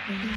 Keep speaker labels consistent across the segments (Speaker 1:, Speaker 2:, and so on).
Speaker 1: Hi.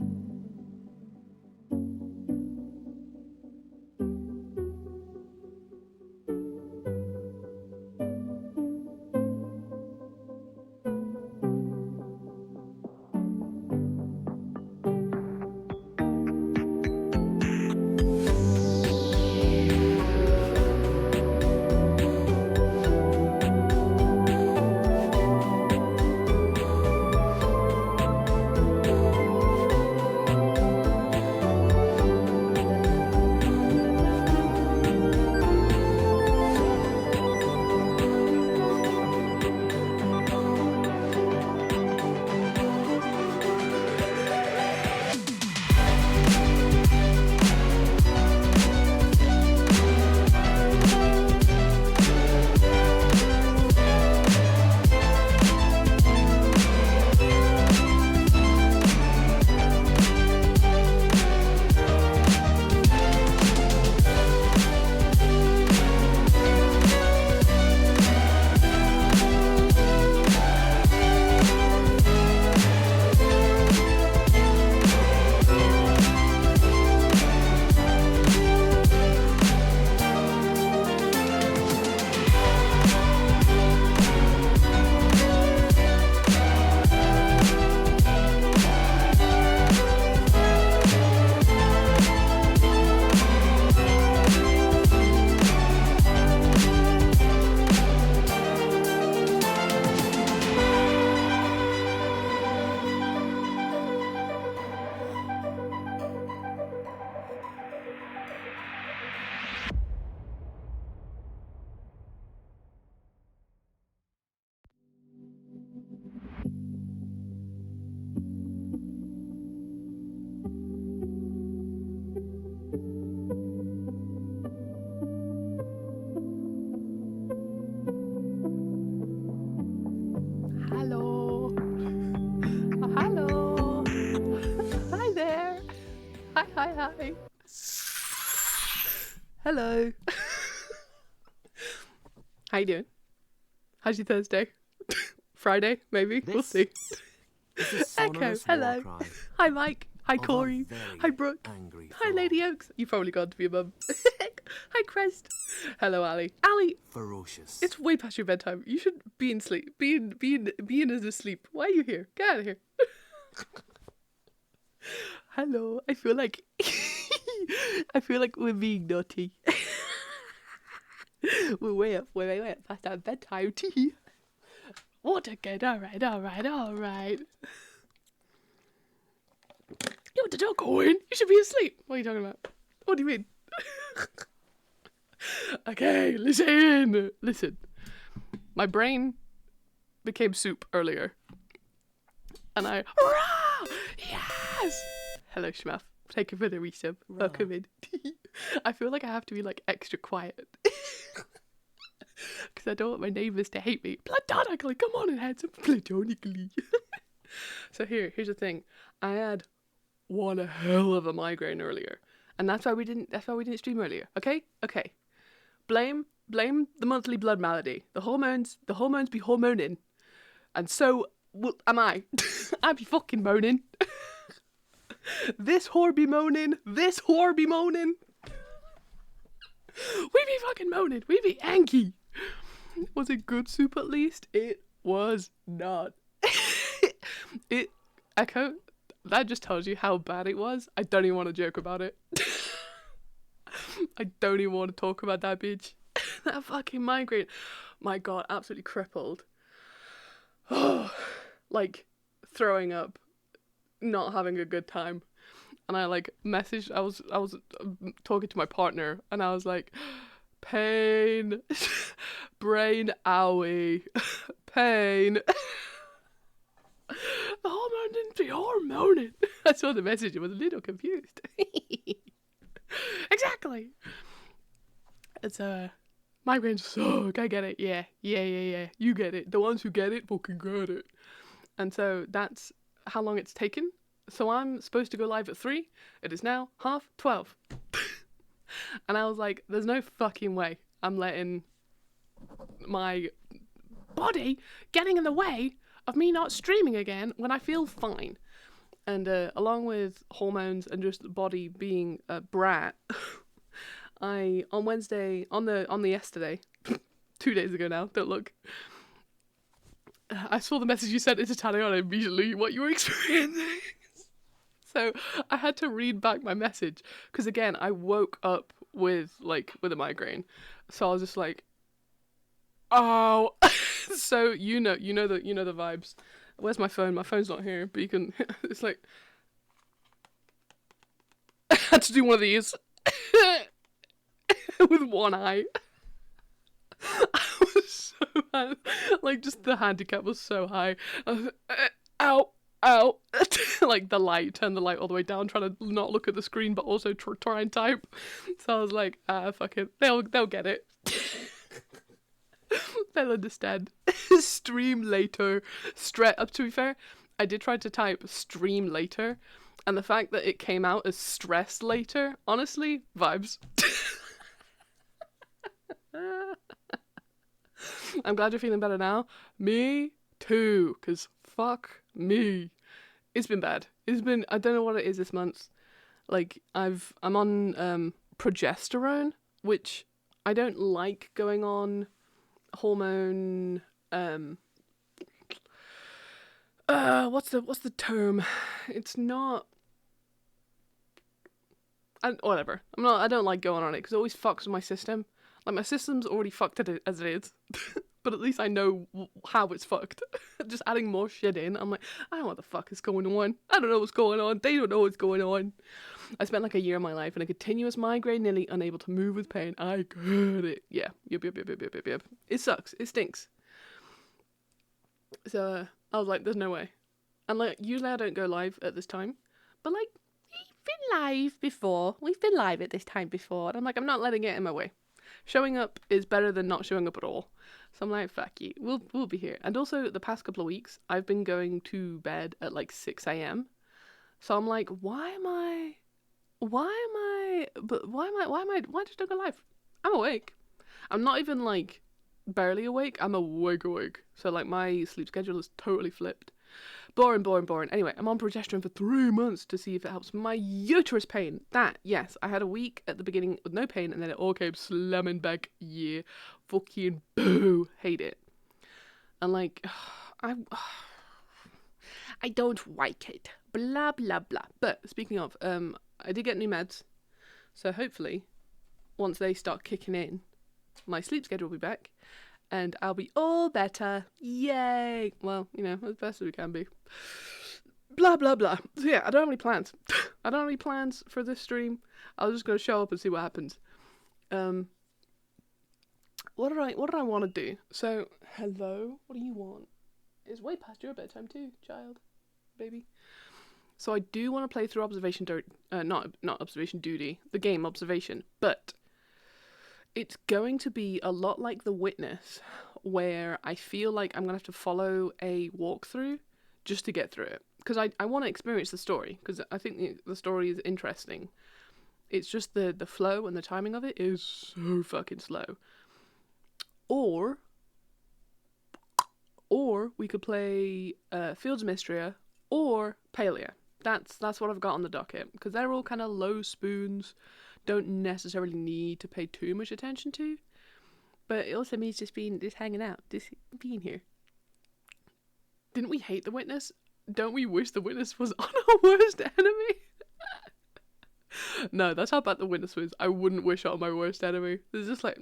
Speaker 1: Hello. How you doing? How's your Thursday? Friday, maybe? We'll see. Echo, hello. Hi, Mike. Hi, Corey. Hi, Brooke. Hi, Lady Oaks. You've probably gone to be a mum. Hi, Crest. Hello, Ali. Ali.
Speaker 2: Ferocious.
Speaker 1: It's way past your bedtime. You should be in sleep. Be in as asleep. Why are you here? Get out of here. Hello. I feel like we're being naughty. We're way up past our bedtime tea. Water good. All right. You want to talk, Owen? You should be asleep. What are you talking about? What do you mean? Okay, listen. My brain became soup earlier. And I... Yes! Hello, Schmuff. Thank you for the resub. Welcome in. I feel like I have to be, like, extra quiet. Because I don't want my neighbours to hate me. Platonically, come on and handsome. Platonically. So here's the thing. I had one hell of a migraine earlier. And that's why we didn't stream earlier. Okay? Blame the monthly blood malady. The hormones be hormoning. And so am I. I be fucking moaning. This whore be moaning. We be fucking moaning. We be angry. Was it good soup at least? It was not. Echo, that just tells you how bad it was. I don't even want to joke about it. I don't even want to talk about that bitch. That fucking migraine. My God, absolutely crippled. Like throwing up, not having a good time. And I like messaged, I was talking to my partner and I was like, pain, brain owie, pain. The hormone didn't be hormoning. I saw the message, I was a little confused. Exactly. It's migraines suck, I get it, yeah. You get it. The ones who get it fucking get it. And so that's how long it's taken. So I'm supposed to go live at 3. It is now 12:30. And I was like, there's no fucking way I'm letting my body getting in the way of me not streaming again when I feel fine. And along with hormones and just the body being a brat, I on Wednesday on the yesterday, 2 days ago now. Don't look. I saw the message you sent into Taliana immediately. What you were experiencing. So I had to read back my message because again I woke up with a migraine, so I was just like, oh. So you know the vibes. Where's my phone? My phone's not here, but you can. It's like I had to do one of these with one eye. I was so high. Like just the handicap was so high. I was like, ow. Ow. Like the light, turn the light all the way down, trying to not look at the screen but also try and type. So I was like, fuck it, they'll get it. They'll understand. Stream later. Up to be fair, I did try to type stream later, and the fact that it came out as stress later, honestly, vibes. I'm glad you're feeling better now. Me too, because fuck me. It's been bad. I don't know what it is this month. Like, I'm on progesterone, which I don't like going on hormone, what's the term? It's not, whatever. I don't like going on it because it always fucks with my system. Like, my system's already fucked as it is. But at least I know how it's fucked. Just adding more shit in, I'm like, I don't know what the fuck is going on. I don't know what's going on. They don't know what's going on. I spent like a year of my life in a continuous migraine, nearly unable to move with pain. I got it. Yeah. Yep. It sucks. It stinks. So I was like, there's no way. And like, usually I don't go live at this time. But like, we've been live before. We've been live at this time before. And I'm like, I'm not letting it in my way. Showing up is better than not showing up at all. So I'm like, fuck you. We'll be here. And also the past couple of weeks, I've been going to bed at like 6 a.m. So I'm like, why just don't go live? I'm awake. I'm not even like barely awake. I'm awake. So like my sleep schedule is totally flipped. Boring. Anyway, I'm on progesterone for 3 months to see if it helps my uterus pain. Yes, I had a week at the beginning with no pain and then it all came slamming back. Yeah, fucking boo. Hate it. And like, I don't like it. Blah, blah, blah. But speaking of, I did get new meds. So hopefully, once they start kicking in, my sleep schedule will be back. And I'll be all better. Yay! Well, as best as we can be. Blah, blah, blah. So yeah, I don't have any plans. I don't have any plans for this stream. I was just going to show up and see what happens. What did I want to do? So, hello? What do you want? It's way past your bedtime too, child. Baby. So I do want to play through not Observation Duty, the game Observation, but it's going to be a lot like The Witness, where I feel like I'm going to have to follow a walkthrough just to get through it. Because I want to experience the story, because I think the story is interesting. It's just the flow and the timing of it is so fucking slow. Or we could play Fields of Mystria or Palea. That's what I've got on the docket, because they're all kind of low spoons, don't necessarily need to pay too much attention to, but it also means just hanging out, just being here. Didn't we hate The Witness? Don't we wish The Witness was on our worst enemy? No, that's how bad The Witness was. I wouldn't wish it on my worst enemy. There's just like,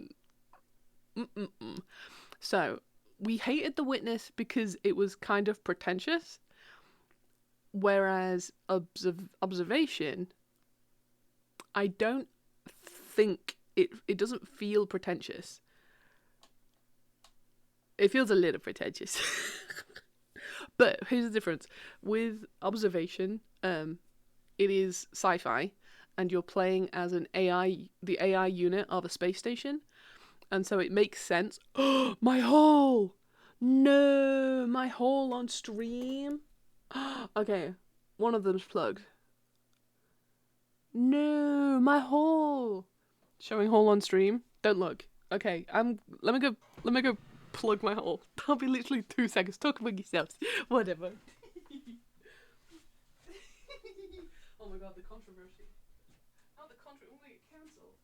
Speaker 1: So, we hated The Witness because it was kind of pretentious, whereas Observation, I don't think it doesn't feel pretentious. It feels a little pretentious. But here's the difference. With Observation, it is sci-fi, and you're playing as the AI unit of a space station, and so it makes sense. Oh, my hole! No, my hole on stream. Okay, one of them's plugged. No, my hole. Showing hole on stream. Don't look. Okay, let me go plug my hole. That'll be literally 2 seconds. Talk about yourselves. Whatever. my god, the controversy. Not the controversy, we're gonna get cancelled.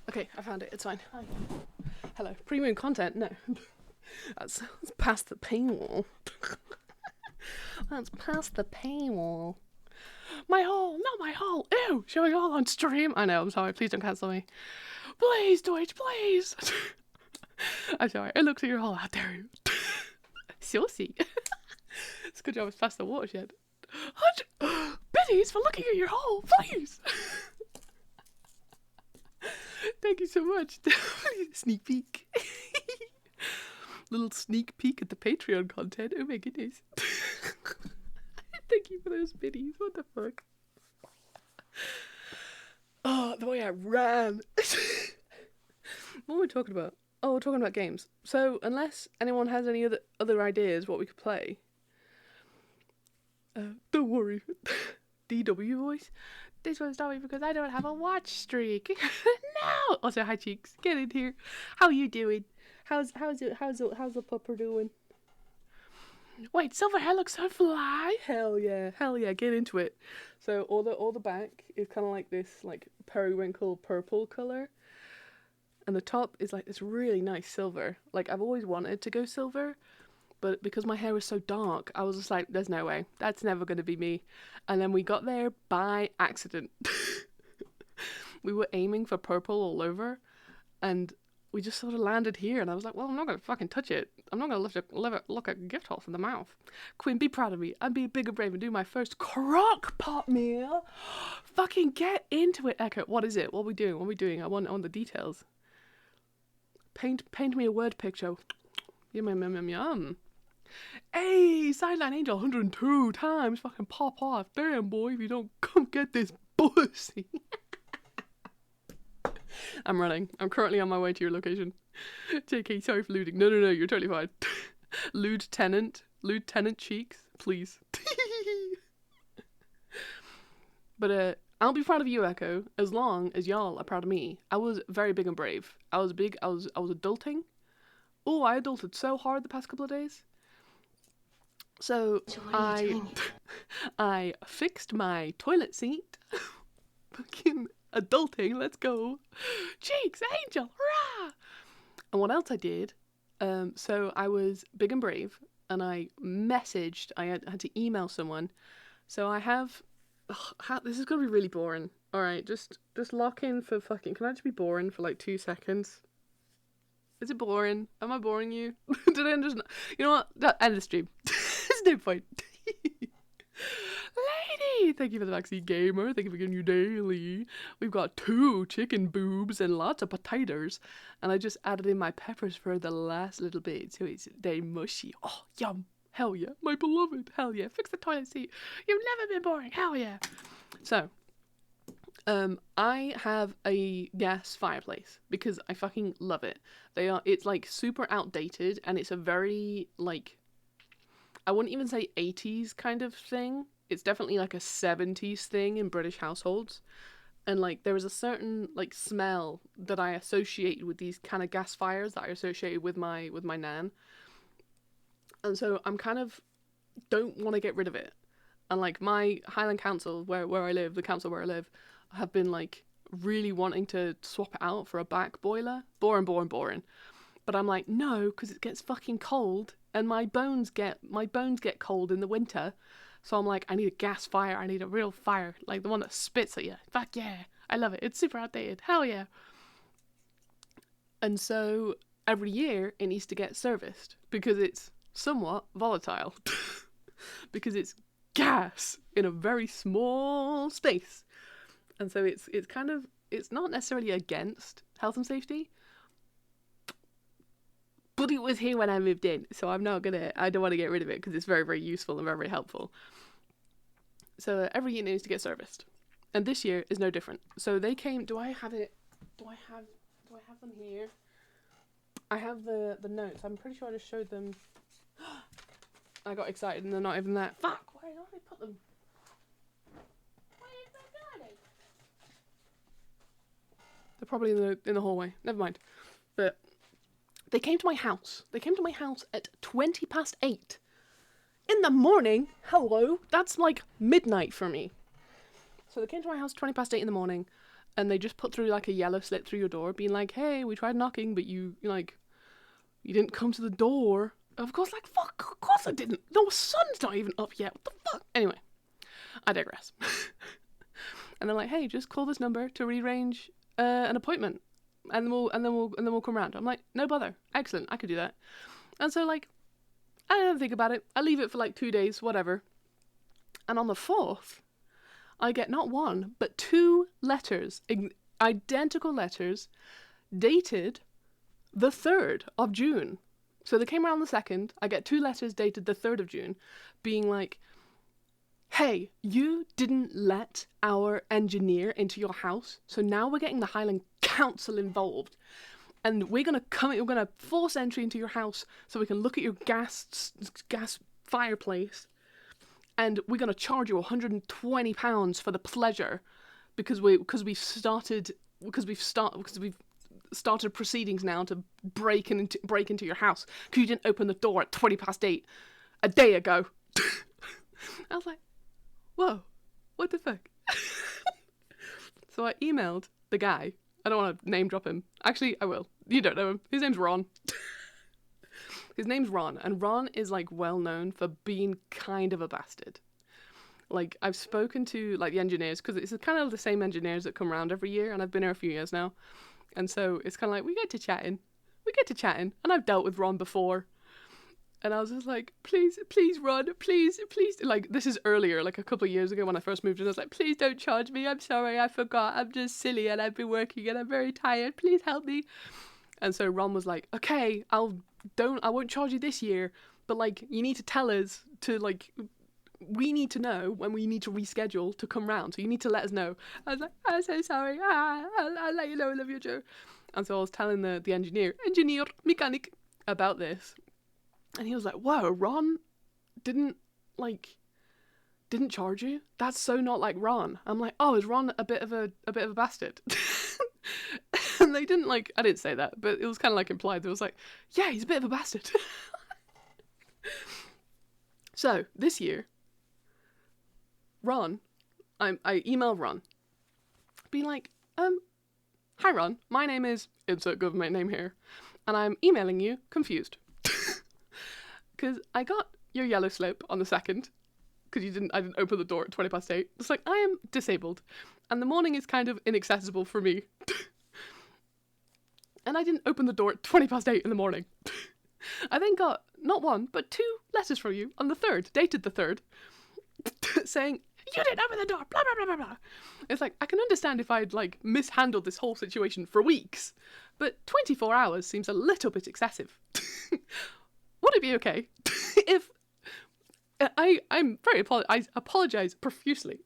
Speaker 1: Okay, I found it. It's fine. Hi. Hello. Premium content? No. That's past the paywall. That's past the paywall. My hole! Not my hole! Ew! Showing all on stream! I know, I'm sorry. Please don't cancel me. Please, Twitch, please! I'm sorry. I looked at your hole. How dare you? Saucy. It's a good job it's past the watershed. Biddies for looking at your hole! Please! Thank you so much. Sneak peek. Little sneak peek at the Patreon content. Oh my goodness. Thank you for those biddies. What the fuck? Oh, the way I ran. What were we talking about? Oh, we're talking about games. So, unless anyone has any other ideas what we could play, don't worry. DW voice. This one's not me because I don't have a watch streak. No. Also, hi cheeks. Get in here. How you doing? How's the pupper doing? Wait, silver hair looks so fly. Hell yeah, get into it. So all the back is kind of like this like periwinkle purple color, and the top is like this really nice silver. Like I've always wanted to go silver, but because my hair was so dark, I was just like, there's no way. That's never going to be me. And then we got there by accident. We were aiming for purple all over, and we just sort of landed here. And I was like, well, I'm not going to fucking touch it. I'm not going to look a gift horse in the mouth. Quinn, be proud of me. I'm being big and brave and do my first crock pot meal. Fucking get into it, Echo. What is it? What are we doing? I want the details. Paint me a word picture. Yum. Hey, Sideline Angel 102 times. Fucking pop off. Damn, boy, if you don't come get this pussy. I'm running. I'm currently on my way to your location. JK, sorry for looting. No, you're totally fine. Lieutenant Cheeks, please. But I'll be proud of you, Echo, as long as y'all are proud of me. I was very big and brave. I was adulting. Oh, I adulted so hard the past couple of days. So I fixed my toilet seat. Fucking adulting, let's go. Cheeks, Angel, rah! And what else I did, so I was big and brave, and I had to email someone. So I have, this is going to be really boring. Alright, just lock in for fucking, can I just be boring for like 2 seconds? Is it boring? Am I boring you? Did I understand? You know what? End the stream. There's no point. Lady, thank you for the vaccine gamer. Thank you for giving you daily. We've got 2 chicken boobs and lots of potatoes. And I just added in my peppers for the last little bit, so it's they mushy. Oh, yum. Hell yeah. My beloved. Hell yeah. Fix the toilet seat. You've never been boring. Hell yeah. So, I have a gas fireplace because I fucking love it. It's like super outdated, and it's a very like, I wouldn't even say 80s kind of thing. It's definitely like a 70s thing in British households. And like there is a certain like smell that I associate with these kind of gas fires that I associate with my nan. And so I'm kind of don't want to get rid of it. And like my Highland Council where I live, the council where I live, have been like really wanting to swap it out for a back boiler. Boring. But I'm like, no, because it gets fucking cold and my bones get cold in the winter. So I'm like, I need a gas fire. I need a real fire, like the one that spits at you. Fuck yeah. I love it. It's super outdated. Hell yeah. And so every year it needs to get serviced because it's somewhat volatile. Because it's gas in a very small space. And so it's kind of, it's not necessarily against health and safety, but it was here when I moved in, so I don't want to get rid of it because it's very, very useful and very, very helpful. So every unit needs to get serviced. And this year is no different. So they came, do I have them here? I have the notes. I'm pretty sure I just showed them. I got excited and they're not even there. Fuck, where did I put them? Where's my garden? They're probably in the hallway. Never mind. But they came to my house. They came to my house at 8:20 in the morning. Hello, that's like midnight for me. So they came to my house 8:20 in the morning, and they just put through like a yellow slit through your door, being like, "Hey, we tried knocking, but you didn't come to the door." Of course, like, fuck, of course I didn't. The sun's not even up yet. What the fuck? Anyway, I digress. And they're like, "Hey, just call this number to rearrange an appointment, and then we'll come round." I'm like, "No bother. Excellent, I could do that." And so like, I don't think about it. I leave it for like 2 days, whatever. And on the 4th, I get not one but 2 letters, identical letters, dated the 3rd of June. So they came around the 2nd. I get 2 letters dated the 3rd of June, being like, "Hey, you didn't let our engineer into your house, so now we're getting the Highland Council involved. And we're going to force entry into your house so we can look at your gas fireplace. And we're going to charge you £120 for the pleasure because we've started proceedings now to break into your house because you didn't open the door at 8:20 a day ago." I was like, whoa, what the fuck? So I emailed the guy. I don't want to name drop him. Actually, I will. You don't know him. His name's Ron. His name's Ron, and Ron is like well known for being kind of a bastard. Like, I've spoken to like the engineers, because it's kind of the same engineers that come around every year, and I've been here a few years now. And so it's kind of like, we get to chatting, and I've dealt with Ron before. And I was just like, please, Ron, please. Like, this is earlier, like a couple of years ago when I first moved in. I was like, please don't charge me. I'm sorry, I forgot. I'm just silly and I've been working and I'm very tired. Please help me. And so Ron was like, okay, I won't charge you this year, but like, you need to tell us to like, we need to know when we need to reschedule to come round. So you need to let us know. I was like, I'm so sorry. I'll let you know. I love you, Joe. And so I was telling the engineer, mechanic, about this. And he was like, whoa, Ron didn't charge you? That's so not like Ron. I'm like, oh, is Ron a bit of a bastard? And they didn't I didn't say that, but it was kind of like implied. It was like, yeah, he's a bit of a bastard. So this year, Ron, I emailed Ron, being like, hi Ron, my name is insert government name here, and I'm emailing you confused. Because I got your yellow slip on the 2nd, because I didn't open the door at 8:20. It's like, I am disabled, and the morning is kind of inaccessible for me. And I didn't open the door at 8:20 in the morning. I then got not one, but 2 letters from you on the 3rd, dated the 3rd, saying, you didn't open the door, blah, blah, blah, blah, blah. It's like, I can understand if I'd mishandled this whole situation for weeks, but 24 hours seems a little bit excessive. Would it be okay if I apologize profusely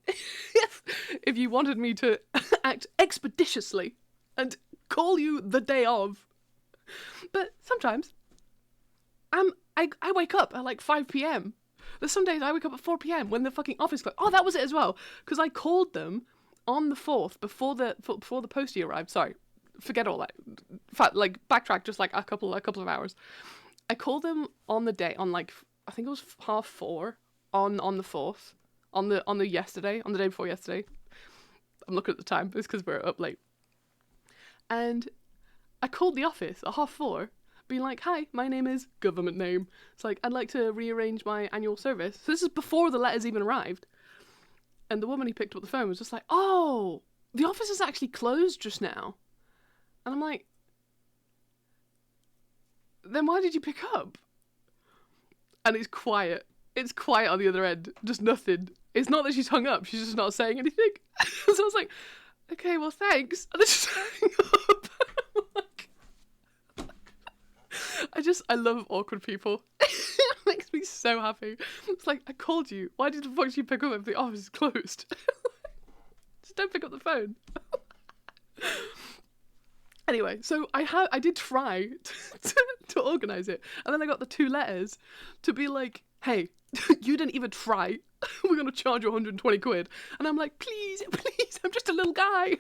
Speaker 1: if you wanted me to act expeditiously and call you the day of? But sometimes I wake up at 5 p.m. There's some days I wake up at 4 p.m. when the fucking office closed. Oh, that was it as well, because I called them on the 4th before the postie arrived. Sorry, forget all that. Backtrack just a couple of hours. I called them on the day, on I think it was 4:30 on the 4th, on the yesterday, on the day before yesterday. I'm looking at the time, it's because we're up late. And I called the office at 4:30, being like, hi, my name is government name. It's like, I'd like to rearrange my annual service. So this is before the letters even arrived. And the woman who picked up the phone was just like, oh, the office is actually closed just now. And I'm like, then why did you pick up? And it's quiet. it's quiet on the other end. Just nothing. It's not that she's hung up. She's just not saying anything. So I was like, okay, well, thanks. And then she's hung up. I love awkward people. It makes me so happy. It's like, I called you. Why did the fuck did you pick up if the office is closed? Just don't pick up the phone. Anyway, so I did try to organise it. And then I got the 2 letters to be like, hey, you didn't even try. We're going to charge you 120 quid. And I'm like, please, I'm just a little guy.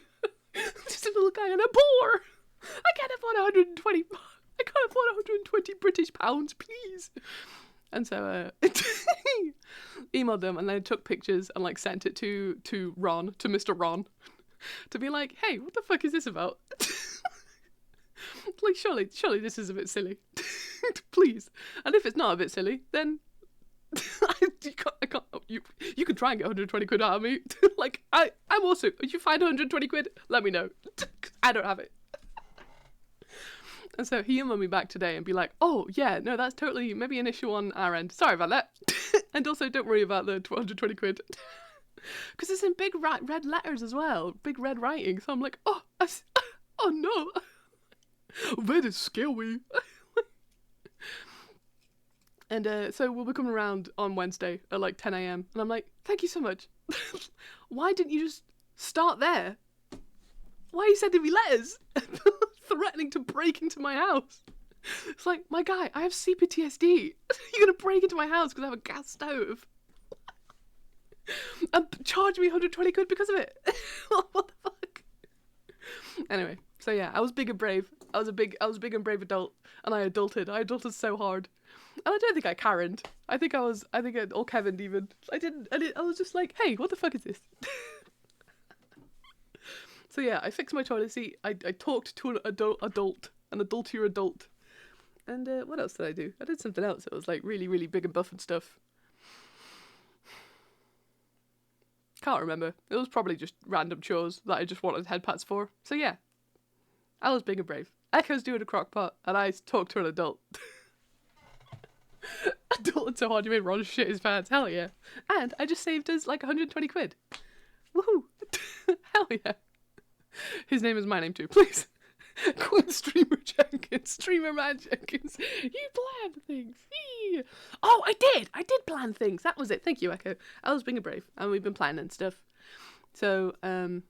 Speaker 1: Just a little guy and a bore. I can't afford 120. I can't afford 120 British pounds, please. And so emailed them, and then took pictures and like sent it to Mr. Ron, to be like, hey, what the fuck is this about? Like, surely this is a bit silly. Please. And if it's not a bit silly, then you can try and get 120 quid out of me. Like, I'm also, if you find 120 quid, let me know. I don't have it. And so he emailed me back today and be like, oh, yeah, no, that's totally maybe an issue on our end. Sorry about that. And also, don't worry about the 120 quid. Because it's in big red letters as well. Big red writing. So I'm like, oh no. That is scary. And so we'll be coming around on Wednesday at like 10 a.m. And I'm like, thank you so much. Why didn't you just start there? Why are you sending me letters? Threatening to break into my house. It's like, my guy, I have CPTSD. You're going to break into my house because I have a gas stove. And charge me 120 quid because of it. What the fuck? Anyway, so yeah, I was big and brave. I was a big and brave adult, and I adulted. I adulted so hard. And I don't think I Karen'd. I think I or Kevin'd even. I was just like, hey, what the fuck is this? So yeah, I fixed my toilet seat. I talked to an adultier adult. And what else did I do? I did something else that was like really, really big and buff and stuff. Can't remember. It was probably just random chores that I just wanted head pats for. So yeah, I was big and brave. Echo's doing a crock pot, and I talked to an adult. Adulted so hard you made Ron shit his pants. Hell yeah. And I just saved us like 120 quid. Woohoo. Hell yeah. His name is my name too, please. Queen Streamer Jenkins. Streamer Man Jenkins. You planned things. Eee. Oh, I did plan things. That was it. Thank you, Echo. I was being brave, and we've been planning stuff. So, I'm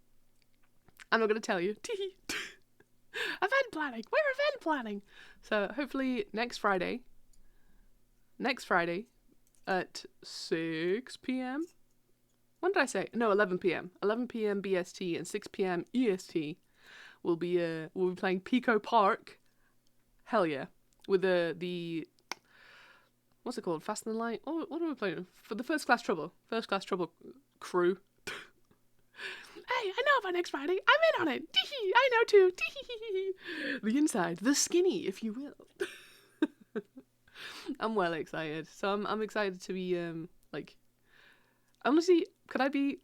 Speaker 1: not going to tell you. Event planning. We're event planning. So, hopefully next Friday at 6 p.m. When did I say? No, 11 p.m. 11 p.m. BST and 6 p.m. EST. We'll be playing Pico Park. Hell yeah. With the what's it called? Fast and the Light? Oh, what are we playing? For the First Class Trouble crew. Hey, I know about next Friday. I'm in on it. I know too. The inside, the skinny, if you will. I'm well excited. So I'm excited to be honestly, could I be?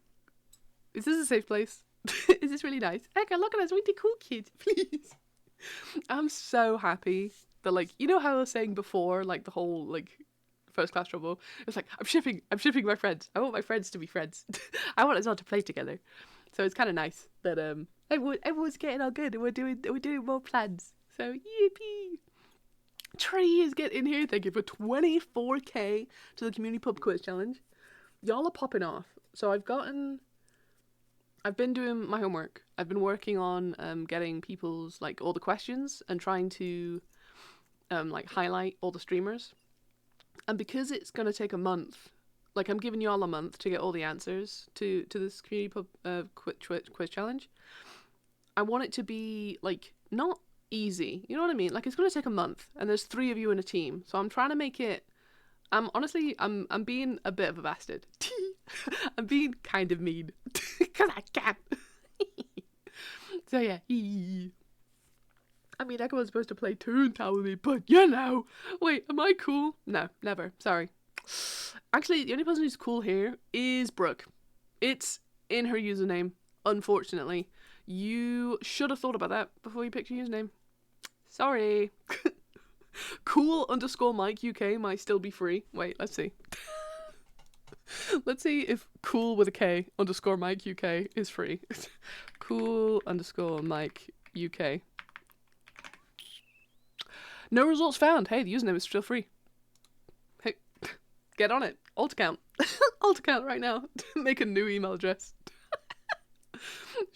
Speaker 1: Is this a safe place? Is this really nice? Eka, look at us, we're the cool kids, please. I'm so happy that, like, you know how I was saying before, like, the whole, like, First Class Trouble? It's like, I'm shipping my friends. I want my friends to be friends. I want us all to play together. So it's kind of nice that everyone's getting all good and we're doing more plans. So yippee! Tree is getting here. Thank you for 24k to the community pub quiz challenge. Y'all are popping off. So I've been doing my homework. I've been working on getting people's, like, all the questions and trying to like highlight all the streamers. And because it's going to take a month, like, I'm giving you all a month to get all the answers to this community pub quiz challenge. I want it to be, like, not easy. You know what I mean? Like, it's going to take a month and there's 3 of you in a team. So I'm trying to make it, I'm being a bit of a bastard. I'm being kind of mean. Because I can. So yeah. I mean, everyone's supposed to play Toontown with me, but you know. Wait, am I cool? No, never. Sorry. Actually, the only person who's cool here is Brooke. It's in her username, unfortunately. You should have thought about that before you picked your username. Sorry. Cool_Mike UK might still be free. Wait, let's see. Let's see if cool with a K underscore Mike UK is free. Cool underscore Mike UK. No results found. Hey, the username is still free. Hey, get on it. Alt account. Alt account right now. Make a new email address.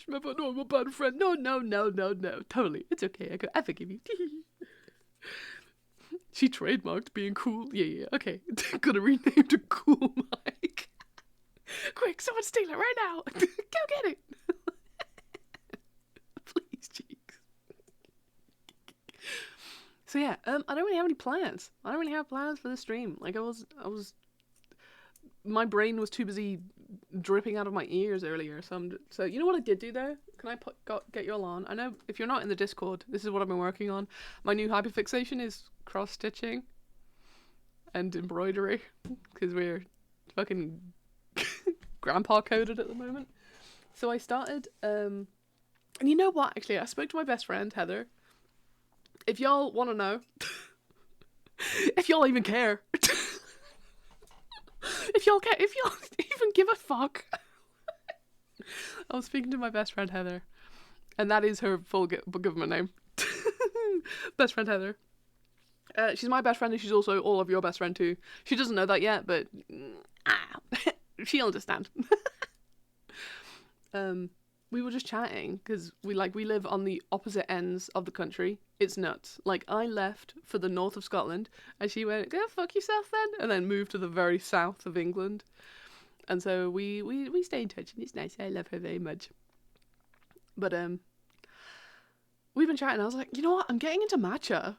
Speaker 1: Remember, no, I'm a bad friend. No. Totally. It's okay. I forgive you. She trademarked being cool. Yeah. Okay. Gonna rename to Cool Mike. Quick, someone steal it right now. Go get it. Please, cheeks. So yeah, I don't really have any plans. I don't really have plans for the stream. Like I was, my brain was too busy dripping out of my ears earlier. So you know what I did do though? Can I get you all on? I know if you're not in the Discord, this is what I've been working on. My new hyperfixation is cross stitching and embroidery because we're fucking grandpa coded at the moment. So I started, and you know what? Actually, I spoke to my best friend Heather. If y'all want to know, if y'all even care, if y'all even give a fuck. I was speaking to my best friend Heather, and that is her full government name. Best friend Heather. She's my best friend, and she's also all of your best friend too. She doesn't know that yet, but she'll understand. We were just chatting because we live on the opposite ends of the country. It's nuts. Like I left for the north of Scotland, and she went, "Go fuck yourself then," and then moved to the very south of England. And so we stay in touch, and it's nice. I love her very much. But we've been chatting. I was like, you know what? I'm getting into matcha.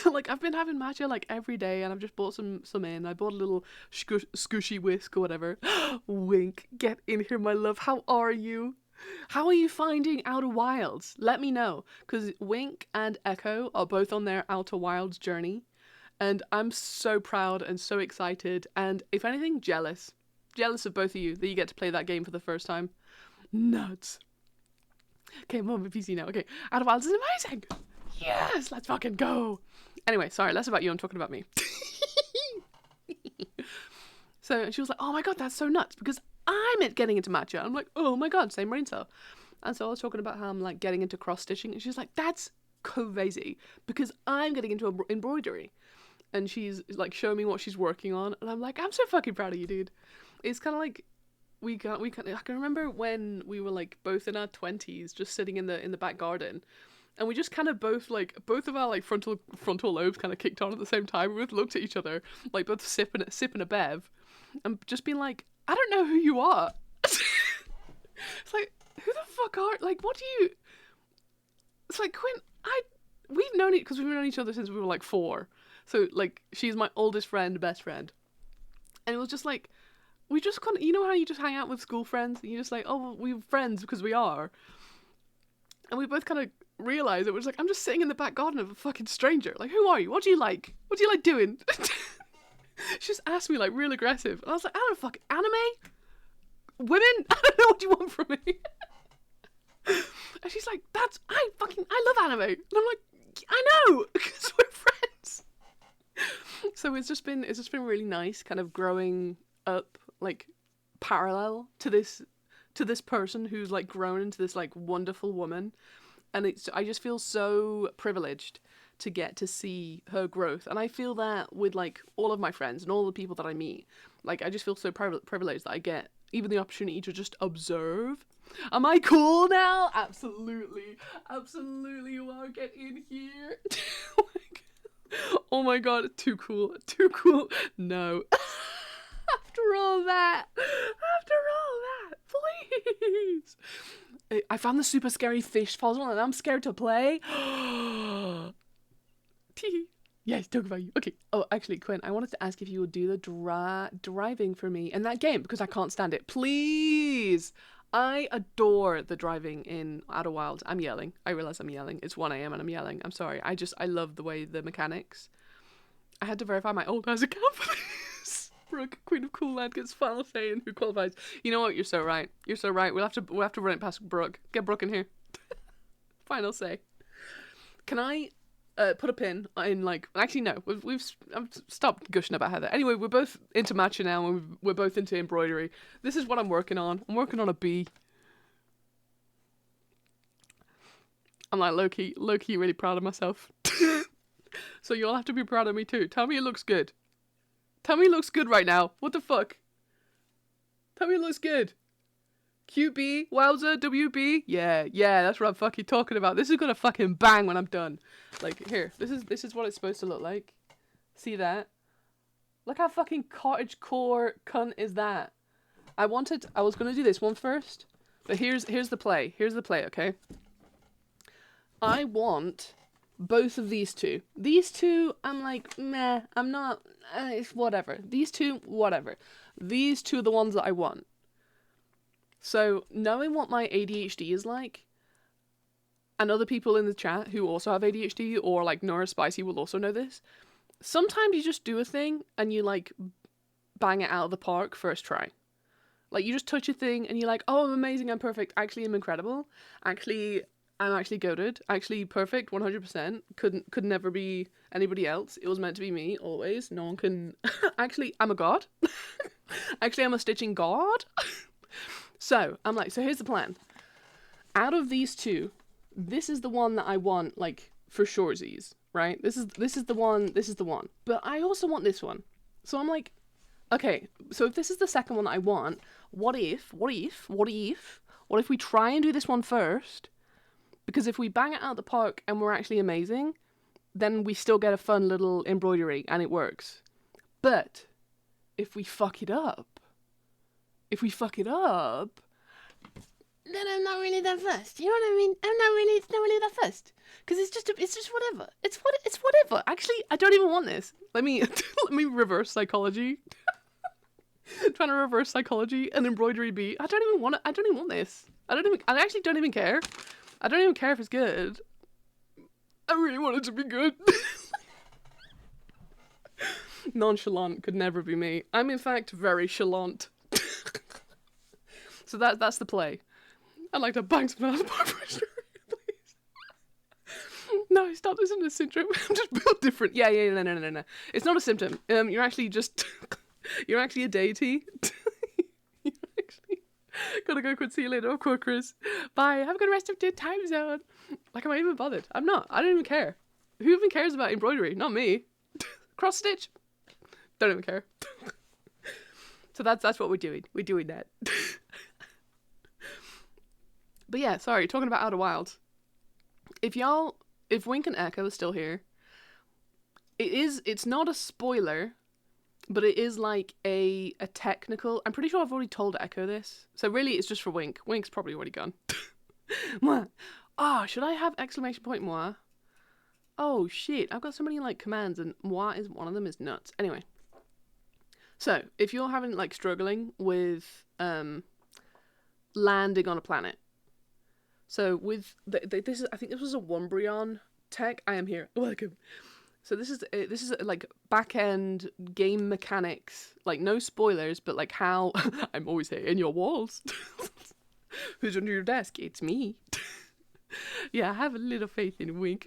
Speaker 1: Like I've been having matcha like every day, and I've just bought some in. I bought a little scooshy whisk or whatever. Wink, get in here, my love. How are you? How are you finding Outer Wilds? Let me know, because Wink and Echo are both on their Outer Wilds journey, and I'm so proud and so excited, and if anything, jealous of both of you that you get to play that game for the first time. Nuts. Okay, I'm on my PC now. Okay, Outer Wilds is amazing. Yes, let's fucking go. Anyway, sorry, less about you. I'm talking about me. So she was like, "Oh my god, that's so nuts," because I'm getting into matcha. I'm like, "Oh my god, same brain cell." And so I was talking about how I'm like getting into cross stitching, and she's like, "That's crazy," because I'm getting into embroidery, and she's like showing me what she's working on, and I'm like, "I'm so fucking proud of you, dude." It's kind of like I can remember when we were like both in our 20s, just sitting in the back garden. And we just kind of both of our like frontal lobes kind of kicked on at the same time. We both looked at each other, like both sipping a bev, and just being like, "I don't know who you are." It's like, who the fuck are, like, what do you? It's like, Quinn, we've known it because we've known each other since we were like 4. So like she's my oldest friend, best friend, and it was just like we just kind of, you know how you just hang out with school friends and you just like, oh, well, we're friends because we are, and we both kind of realize it was like, I'm just sitting in the back garden of a fucking stranger. Like, who are you? What do you like? What do you like doing? She just asked me like real aggressive. And I was like, I don't fucking anime? Women? I don't know what you want from me. And she's like, I love anime. And I'm like, I know, because we're friends. So it's just been really nice kind of growing up like parallel to this person who's like grown into this like wonderful woman. And I just feel so privileged to get to see her growth. And I feel that with like all of my friends and all the people that I meet. Like I just feel so privileged that I get even the opportunity to just observe. Am I cool now? Absolutely you are. Get in here. Oh my god, too cool. No. After all that, please. I found the super scary fish puzzle and I'm scared to play. Yes, talk about you. Okay. Oh, actually, Quinn, I wanted to ask if you would do the driving for me in that game because I can't stand it. Please. I adore the driving in Outer Wilds. I'm yelling. I realize I'm yelling. It's 1 a.m. and I'm yelling. I'm sorry. I love the way the mechanics. I had to verify my old house account for this. Brooke, Queen of Cool Land, gets final say in who qualifies. You know what? You're so right. We'll have to run it past Brooke. Get Brooke in here. Final say. Can I put a pin in like. Actually, no. I've stopped gushing about Heather. Anyway, we're both into matcha now, and we're both into embroidery. This is what I'm working on. I'm working on a bee. I'm like low key really proud of myself. So you'll have to be proud of me too. Tell me it looks good. Tell me it looks good right now. What the fuck? Tell me it looks good. QB, wowza, WB. Yeah, that's what I'm fucking talking about. This is gonna fucking bang when I'm done. Like, here, this is what it's supposed to look like. See that? Look how fucking cottagecore cunt is that. I was gonna do this one first, but here's the play. Here's the play, okay? I want both of these two. These two, I'm like, meh, I'm not, it's whatever. These two, whatever. These two are the ones that I want. So, knowing what my ADHD is like, and other people in the chat who also have ADHD or like neurospicy will also know this, sometimes you just do a thing and you like bang it out of the park first try. Like, you just touch a thing and you're like, oh, I'm amazing, I'm perfect, actually I'm incredible, actually I'm actually goated, actually perfect, 100%, could never be anybody else, it was meant to be me, always, no one can, actually, I'm a god, actually I'm a stitching god. So, I'm like, so here's the plan. Out of these two, this is the one that I want, like, for shoresies, right? This is the one, but I also want this one. So I'm like, okay, so if this is the second one that I want, what if we try and do this one first? Because if we bang it out of the park and we're actually amazing, then we still get a fun little embroidery and it works. But if we fuck it up, then I'm not really that fussed. You know what I mean? It's not really that fussed. Because it's just whatever. It's whatever. Actually, I don't even want this. Let me reverse psychology. Trying to reverse psychology and embroidery bee. I don't even want it. I don't even want this. I actually don't even care. I don't even care if it's good. I really want it to be good. Nonchalant could never be me. I'm in fact very chalant. So that's the play. I'd like to bang something out of the park for sure, please. No, stop, this isn't a syndrome. I'm just built different. Yeah, no. It's not a symptom. You're actually just... you're actually a deity. You're actually... Gotta go, quit, see you later. Of course, Chris. Bye, have a good rest of your time zone. Like, am I even bothered? I'm not. I don't even care. Who even cares about embroidery? Not me. Cross stitch. Don't even care. So that's what we're doing. We're doing that. But yeah, sorry, talking about Outer Wilds. If Wink and Echo is still here, it's not a spoiler, but it is like a technical, I'm pretty sure I've already told Echo this, so really it's just for Wink. Wink's probably already gone. Moi. Should I have exclamation point moi? Oh shit, I've got so many like commands and moi is one of them is nuts. Anyway. So, if you're having like struggling with landing on a planet, so with this is, I think this was a Wombrion tech. I am here. Welcome. So this is like back end game mechanics, like no spoilers, but like how I'm always here in your walls. Who's under your desk? It's me. Yeah, I have a little faith in Wink.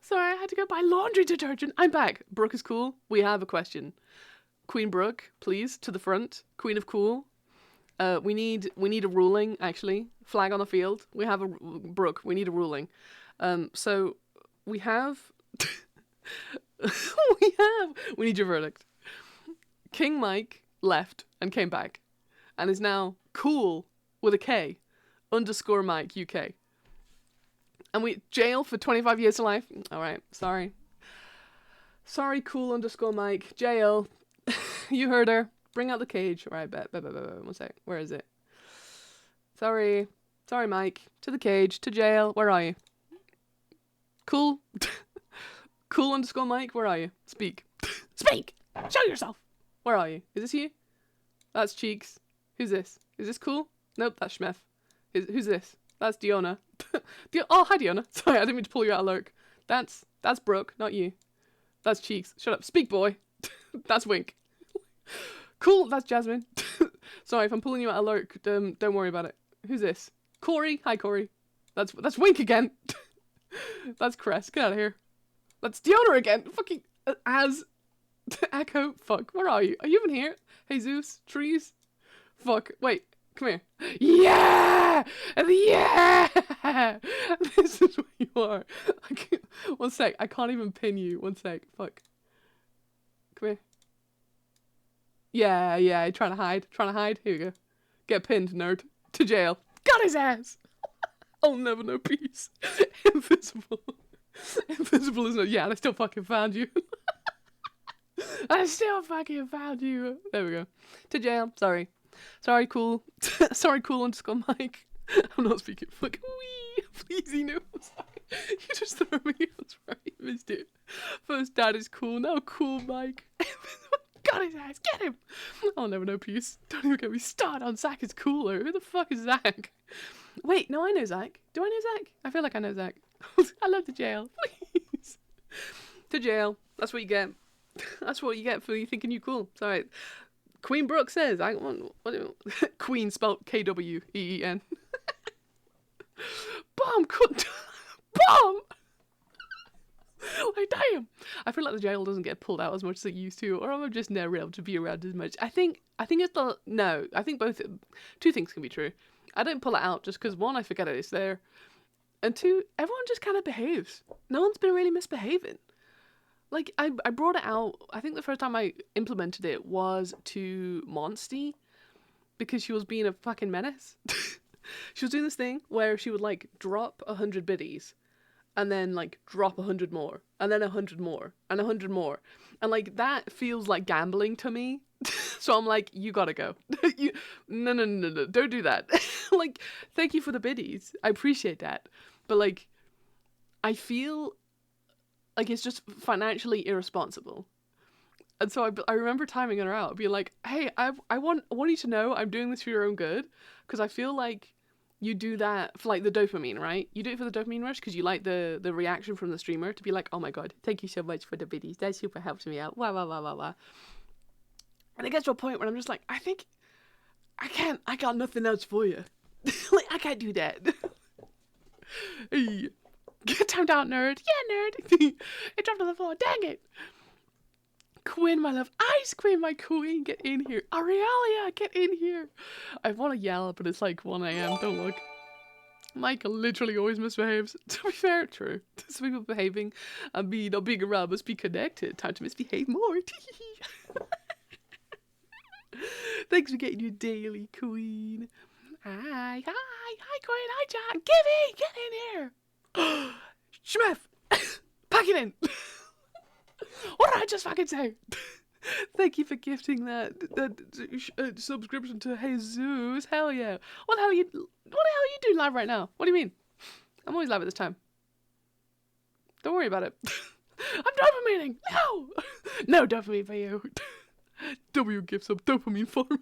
Speaker 1: Sorry, I had to go buy laundry detergent. I'm back. Brooke is cool. We have a question. Queen Brooke, please, to the front. Queen of Cool. We need a ruling, actually. Flag on the field. We have a Brooke. We need a ruling. So we have we need your verdict. King Mike left and came back and is now cool with a K _ Mike UK. And we jail for 25 years to life. All right, sorry, cool _ Mike, jail. You heard her. Bring out the cage. All right, bet. 1 sec. Where is it? Sorry, Mike. To the cage. To jail. Where are you? Cool. Cool _ Mike. Where are you? Speak. Speak. Show yourself. Where are you? Is this you? That's Cheeks. Who's this? Is this cool? Nope, that's Schmeth. Who's this? That's Diona. Oh, hi Diona. Sorry, I didn't mean to pull you out of lurk. That's Brooke, not you. That's Cheeks. Shut up. Speak, boy. That's Wink. Cool, that's Jasmine. Sorry if I'm pulling you out of lurk. Don't worry about it. Who's this? Corey. Hi, Corey. That's Wink again. That's Crest. Get out of here. That's Deodor again. Fucking as Echo. Fuck. Where are you? Are you even here? Jesus. Trees. Fuck. Wait. Come here. Yeah! Yeah! This is where you are. One sec. I can't even pin you. One sec. Fuck. Come here. Yeah. Trying to hide. Here we go. Get pinned, nerd. To jail. Got his ass! I'll never know peace. Invisible. Invisible is not. Yeah, and I still fucking found you. I still fucking found you. There we go. To jail. Sorry, cool. Sorry, cool underscore Mike. I'm not speaking. Fuck. Wee. Please, you know. Sorry. You just threw me. I'm sorry. Missed it. First dad is cool. Now cool Mike. Got his ass. Get him. I'll never know peace. Don't even get me started on Zach is cooler. Who the fuck is Zach? Wait, no, I know Zach. Do I know Zach? I feel like I know Zach. I love the jail. Please. To jail. That's what you get. That's what you get for you thinking you cool. Sorry. Queen Brooke says, I want, Queen spelled Kween. Bomb! Bomb! Like, damn. I feel like the jail doesn't get pulled out as much as it used to, or I'm just never able to be around as much. I think it's the, no, I think both, two things can be true. I don't pull it out just because, one, I forget it's there, and two, everyone just kind of behaves. No one's been really misbehaving. Like, I brought it out, I think the first time I implemented it was to Monsty, because she was being a fucking menace. She was doing this thing where she would, like, drop 100 biddies, and then, like, drop 100 more, and then 100 more, and 100 more. And, like, that feels like gambling to me. So I'm like, you gotta go. No, don't do that. Like, thank you for the biddies. I appreciate that. But, like, I feel like it's just financially irresponsible. And so I remember timing her out, being like, hey, I want you to know I'm doing this for your own good, because I feel like you do that for, like, the dopamine, right? You do it for the dopamine rush because you like the reaction from the streamer to be like, oh my god, thank you so much for the biddies. That super helps me out. Wah. And it gets to a point where I'm just like, I think I got nothing else for you. Like, I can't do that. Hey, get timed out, nerd. Yeah, nerd. It dropped on the floor. Dang it. Quinn, my love. Ice Queen, my queen. Get in here. Aurelia, get in here. I want to yell, but it's like 1 a.m. Don't look. Michael literally always misbehaves. To be fair, true. Some people behaving and not being around must be connected. Time to misbehave more. Thanks for getting your daily, Queen. Hi, Queen. Hi, John. Gibby, get in here. Schmef, pack it in. What did I just fucking say? Thank you for gifting that subscription to Jesus. Hell yeah. What the hell are you doing live right now? What do you mean? I'm always live at this time. Don't worry about it. I'm dopamining. No. No dopamine for you. W gifts up dopamine for me.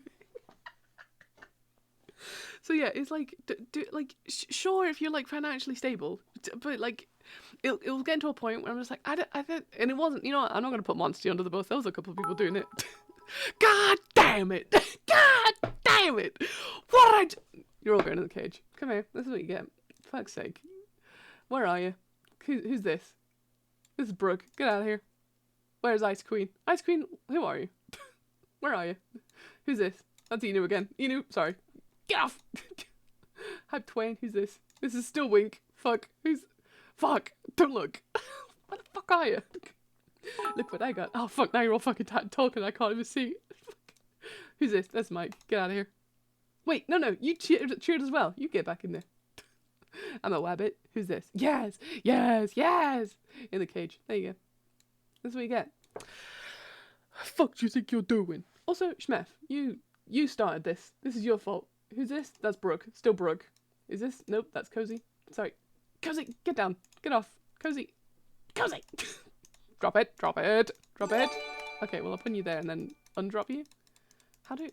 Speaker 1: So yeah, it's like, sure, if you're, like, financially stable, but, like, it was getting to a point where I'm just like, and it wasn't, you know what, I'm not going to put Monty under the bus. There was a couple of people doing it. God damn it. God damn it. What did I do? You're all going in the cage. Come here. This is what you get. Fuck's sake. Where are you? Who's this? This is Brooke. Get out of here. Where's Ice Queen? Ice Queen, who are you? Where are you? Who's this? That's Enu again. Enu, sorry. Get off! Hype Twain, who's this? This is still Wink. Fuck. Fuck! Don't look! What the fuck are you? Look what I got. Oh fuck, now you're all fucking talking, I can't even see. Who's this? That's Mike. Get out of here. Wait, no, you cheered as well. You get back in there. I'm a wabbit. Who's this? Yes! In the cage. There you go. That's what you get. Fuck do you think you're doing? Also, Schmef, you started this. This is your fault. Who's this? That's Brooke. Still Brooke. Is this? Nope, that's Cozy. Sorry. Cozy, get down. Get off. Cozy. Drop it. Okay, well, I'll put you there and then undrop you. How do...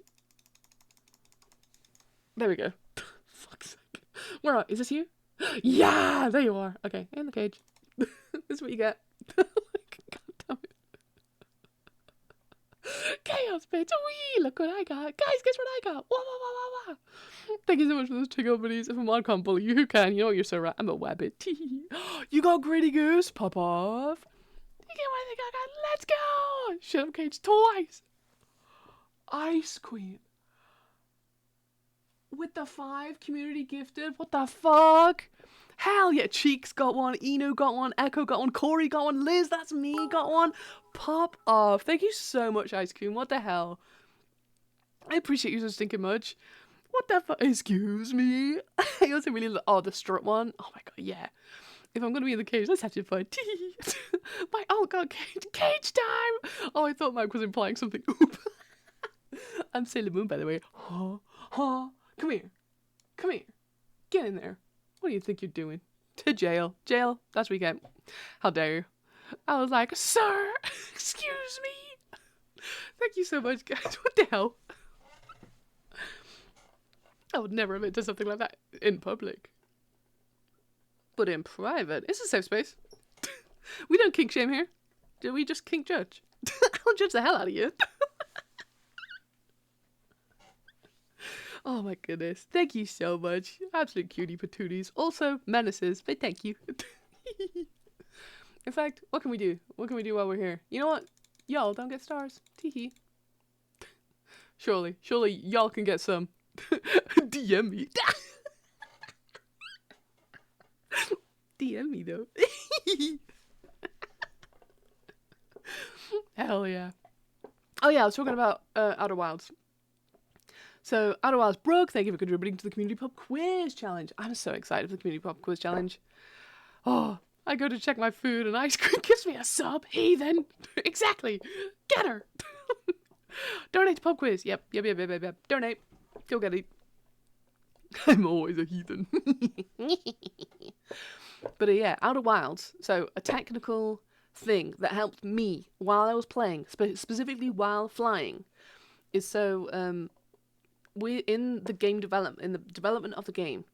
Speaker 1: There we go. Fuck's sake. Where are... Is this you? Yeah, there you are. Okay, in the cage. This is what you get. God damn it. Chaos, bitch. Wee, look what I got. Guys, guess what I got? Wah. Thank you so much for those tickle buddies. If I'm on, can't bully you. Who can? You know you're so right. I'm a wabbit. You got Gritty Goose. Pop off. You get one thing I got. Let's go. Shut up, Cage. Twice. Ice Queen. With the 5 community gifted. What the fuck? Hell yeah. Cheeks got one. Eno got one. Echo got one. Corey got one. Liz, that's me, got one. Pop off. Thank you so much, Ice Queen. What the hell? I appreciate you so stinking much. What the fuck? Excuse me. I also really the strut one. Oh my god, yeah. If I'm gonna be in the cage, let's have some fun. Oh god, cage time! Oh, I thought Mike was implying something. Oop. I'm Sailor Moon, by the way. Come here. Come here. Get in there. What do you think you're doing? To jail. Jail. That's what we get. How dare you? I was like, sir, excuse me. Thank you so much, guys. What the hell? I would never admit to something like that in public. But in private, it's a safe space. We don't kink shame here. Do we just kink judge? I'll judge the hell out of you. Oh my goodness. Thank you so much. Absolute cutie patooties. Also, menaces, but thank you. In fact, what can we do? What can we do while we're here? You know what? Y'all don't get stars. Teehee. Surely y'all can get some. DM me. DM me though. Hell yeah. Oh yeah, I was talking about Outer Wilds. So Outer Wilds broke. Thank you for contributing to the Community Pub Quiz Challenge. I'm so excited for the Community Pub Quiz Challenge. Oh, I go to check my food and Ice Cream gives me a sub. Heathen. Exactly. Get her. Donate to Pub Quiz. Yep. Donate. Go get it. I'm always a heathen. But yeah, Outer Wilds. So a technical thing that helped me while I was playing, specifically while flying, is so we in the development of the game,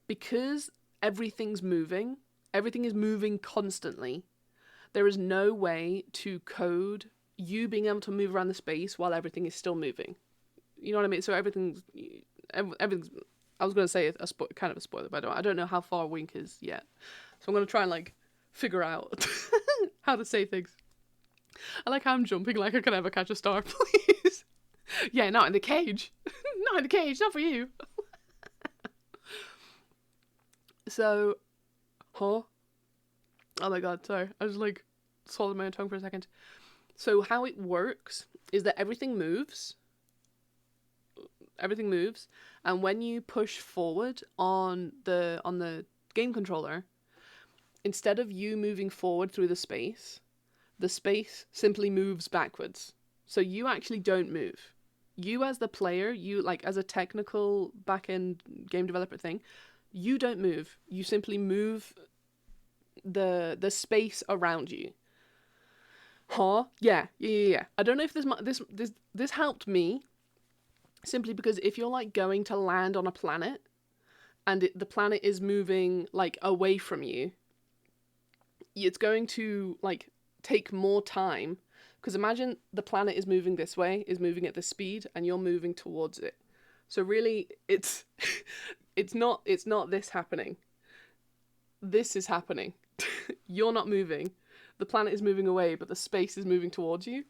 Speaker 1: because everything is moving constantly. There is no way to code you being able to move around the space while everything is still moving. You know what I mean? So everything's. I was going to say kind of a spoiler, but I don't know how far Wink is yet. So I'm going to try and figure out how to say things. I like how I'm jumping like I could ever catch a star, please. Yeah, not in the cage. Not in the cage, not for you. So, oh my god, sorry. I just swallowed my own tongue for a second. So how it works is that everything moves, and when you push forward on the game controller, instead of you moving forward through the space simply moves backwards. So you actually don't move. You as the player, as a technical back-end game developer thing, you don't move. You simply move the space around you. Huh? Yeah. I don't know if this helped me. Simply because if you're going to land on a planet and the planet is moving away from you, it's going to take more time, because imagine the planet is moving this way, is moving at this speed, and you're moving towards it. So really it's not this happening. This is happening. You're not moving. The planet is moving away, but the space is moving towards you.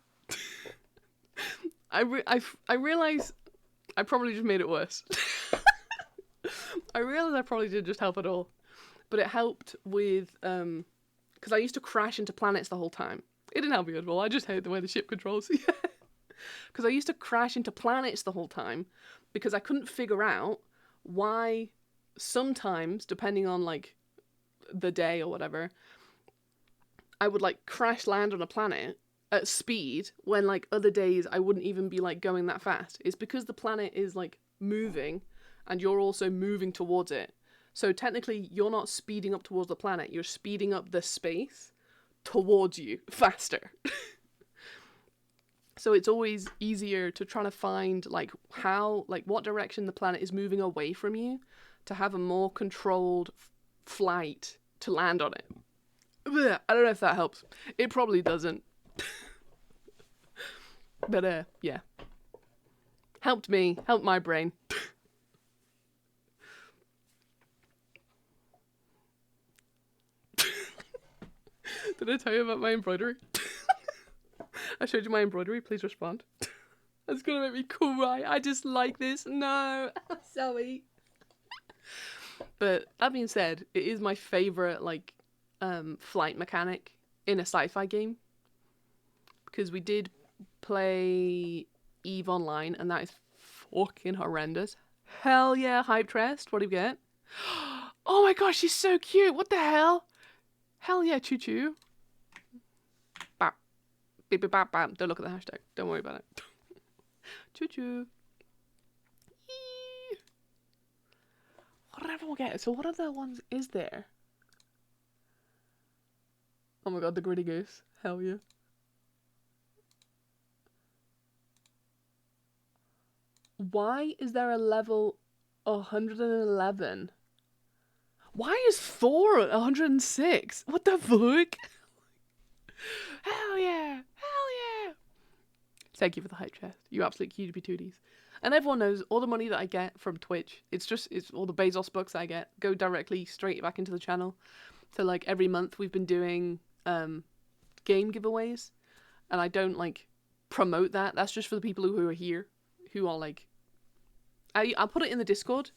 Speaker 1: I realize I probably just made it worse. I realize I probably didn't just help at all. But it helped with, because I used to crash into planets the whole time. It didn't help me at all. I just hate the way the ship controls. Because I used to crash into planets the whole time because I couldn't figure out why sometimes, depending on the day or whatever, I would crash land on a planet at speed when other days I wouldn't even be going that fast. It's because the planet is moving and you're also moving towards it. So technically you're not speeding up towards the planet, you're speeding up the space towards you faster. So it's always easier to try to find what direction the planet is moving away from you to have a more controlled flight to land on it. I don't know if that helps. It probably doesn't. But yeah. Helped me. Helped my brain. Did I tell you about my embroidery? I showed you my embroidery. Please respond. That's gonna make me cry. I just like this. No. Sorry. But that being said, it is my favorite like flight mechanic in a sci-fi game. Because we did play EVE Online and that is fucking horrendous. Hell yeah, hype trest. What do you get? Oh my gosh, she's so cute. What the hell? Hell yeah, choo choo. Bap. Beep beep bap bap. Don't look at the hashtag. Don't worry about it. Choo choo. Whatever we'll get. So what other ones is there? Oh my god, the gritty goose. Hell yeah. Why is there a level 111? Why is Thor 106? What the fuck? Hell yeah! Hell yeah! Thank you for the hype chest. You absolute cutie tooties. And everyone knows all the money that I get from Twitch. It's all the Bezos bucks I get go directly straight back into the channel. So like every month we've been doing game giveaways, and I don't like promote that. That's just for the people who are here, who are like. I'll put it in the Discord.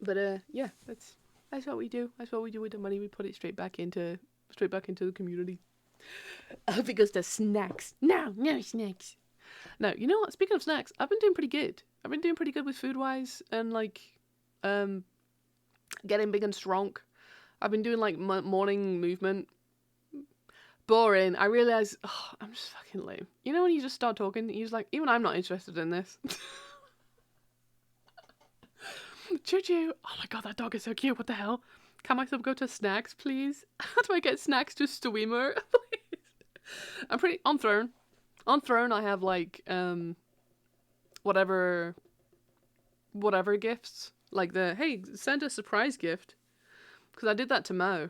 Speaker 1: But yeah, that's what we do. That's what we do with the money. We put it straight back into the community. I hope it goes to snacks. No snacks. No, you know what? Speaking of snacks, I've been doing pretty good. I've been doing pretty good with food wise and like getting big and strong. I've been doing like morning movement. Boring. I realise I'm just fucking lame. You know when you just start talking, you're just like, even I'm not interested in this. Choo choo. Oh my god, that dog is so cute. What the hell? Can my sub go to snacks, please? How do I get snacks to streamer? Please. I'm pretty on Throne. On Throne, I have like whatever gifts. Like hey, send a surprise gift. Because I did that to Mo.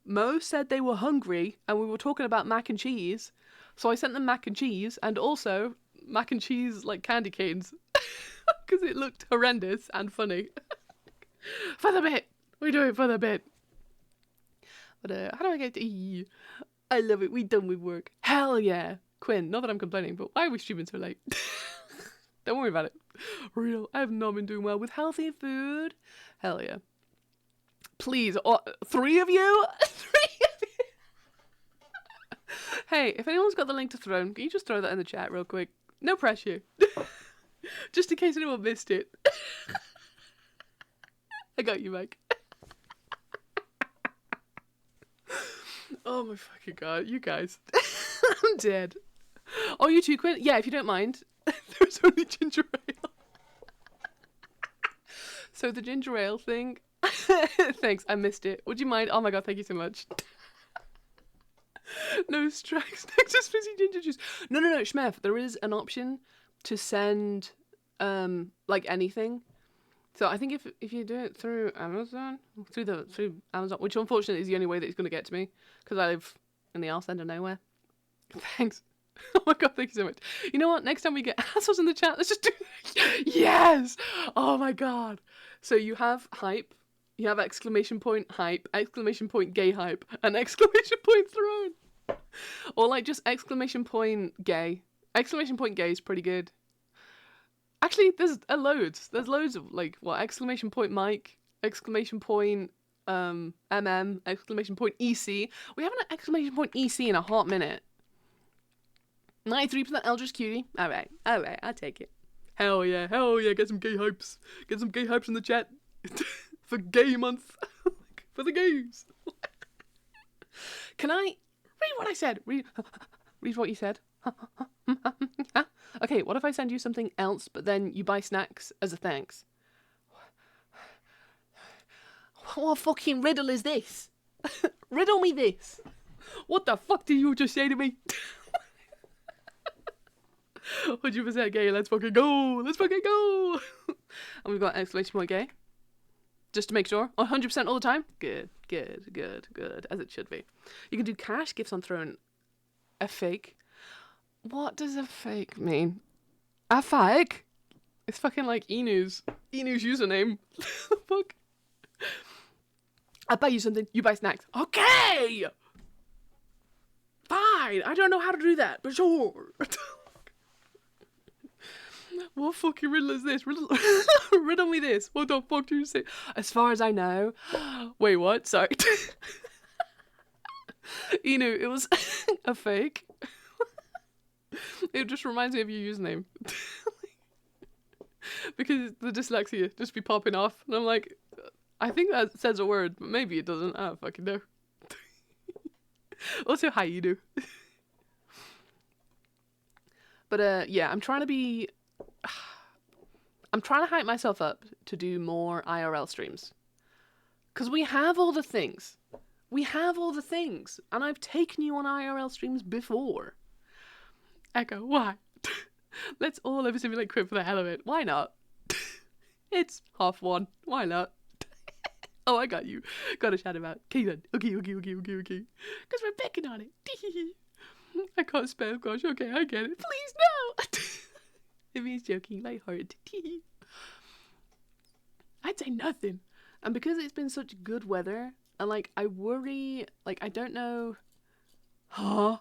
Speaker 1: Mo said they were hungry and we were talking about mac and cheese. So I sent them mac and cheese and also mac and cheese like candy canes. Because it looked horrendous and funny. For the bit. We do it for the bit. But how do I get to E? I love it. We done with work. Hell yeah. Quinn, not that I'm complaining, but why are we streaming so late? Don't worry about it. Real. I have not been doing well with healthy food. Hell yeah. Please. 3 of you? 3 of you? Hey, if anyone's got the link to Throne, can you just throw that in the chat real quick? No pressure. Just in case anyone missed it. I got you, Mike. Oh my fucking god, you guys. I'm dead. Oh, you too, Quinn? Yeah, if you don't mind. There's only ginger ale. So the ginger ale thing. Thanks, I missed it. Would you mind? Oh my god, thank you so much. No strikes. Just fizzy ginger juice. No, Shmef, there is an option to send like anything. So I think if you do it through Amazon, through Amazon, which unfortunately is the only way that it's going to get to me because I live in the arse end of nowhere. Thanks. Oh my god, thank you so much. You know what? Next time we get assholes in the chat, let's just do yes! Oh my god. So you have hype, you have exclamation point hype, exclamation point gay hype, and exclamation point Throne. Or like just exclamation point gay. Exclamation point gay is pretty good. Actually, there's loads. There's loads of like what exclamation point Mike, exclamation point exclamation point EC. We haven't an exclamation point EC in a hot minute. 93% Eldritch Cutie. Alright, I'll take it. Hell yeah, get some gay hypes. Get some gay hypes in the chat. For gay month. For the gays. Can I read what I said? Read what you said. Okay, what if I send you something else, but then you buy snacks as a thanks? What fucking riddle is this? Riddle me this. What the fuck did you just say to me? 100% gay, let's fucking go! Let's fucking go! And we've got exclamation point gay. Just to make sure. 100% all the time? Good, as it should be. You can do cash gifts on Throne. A fake. What does a fake mean? A fake? It's fucking like Enu's username. Fuck. I buy you something, you buy snacks. Okay! Fine, I don't know how to do that, but sure. What fucking riddle is this? Riddle me this. What the fuck do you say? As far as I know... Wait, what? Sorry. Inu, it was a fake. It just reminds me of your username. Because the dyslexia just be popping off. And I'm like, I think that says a word, but maybe it doesn't. I don't fucking know. Also, hi, Inu. But yeah, I'm trying to hype myself up to do more IRL streams. Because we have all the things. And I've taken you on IRL streams before. Echo, why? Let's all ever simulate crit for the hell of it. Why not? It's 1:30. Why not? Oh, I got you. Got a shout about. Okay then. Okay. Because we're picking on it. I can't spell, gosh. Okay, I get it. Please, no. If he's joking, lighthearted. I'd say nothing. And because it's been such good weather, and like, I worry, like, I don't know. Huh?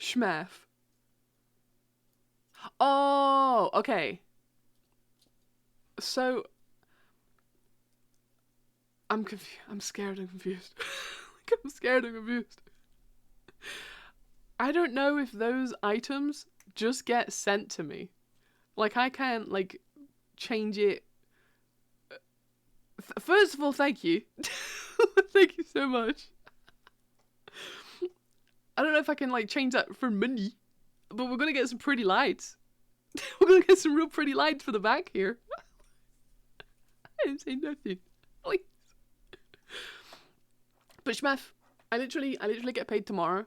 Speaker 1: Schmef. Oh, okay. So, I'm confused. I'm scared and confused. I'm scared and confused. I don't know if those items just get sent to me. Like, I can't, like, change it. First of all, thank you. Thank you so much. I don't know if I can, like, change that for money. But we're gonna get some pretty lights. We're gonna get some real pretty lights for the back here. I didn't say nothing. Please. But Schmef, I literally get paid tomorrow.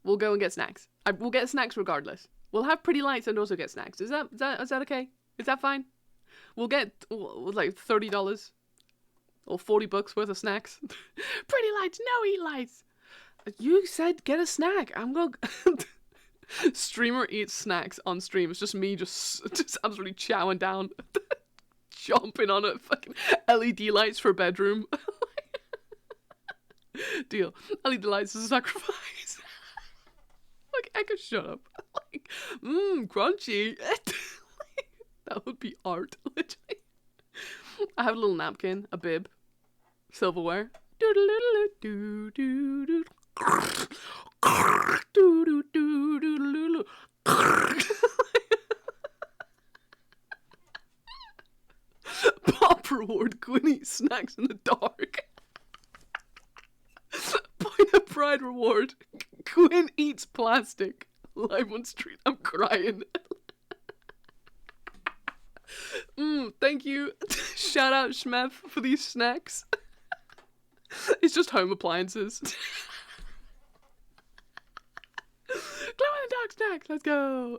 Speaker 1: We'll go and get snacks. We'll get snacks regardless. We'll have pretty lights and also get snacks. Is that okay? Is that fine? We'll get like $30 or $40 worth of snacks. Pretty lights, no eat lights. You said get a snack. I'm gonna. Streamer eats snacks on stream. It's just me just absolutely chowing down, chomping on it. Fucking LED lights for bedroom. Deal. LED lights is a sacrifice. Like, I could shut up. Like, crunchy. That would be art, literally. I have a little napkin, a bib, silverware. Pop reward, Quinn eats snacks in the dark. Point of pride reward, Quinn eats plastic. Live on street, I'm crying. Thank you. Shout out Schmef for these snacks. It's just home appliances. Glow in the dark snacks, let's go.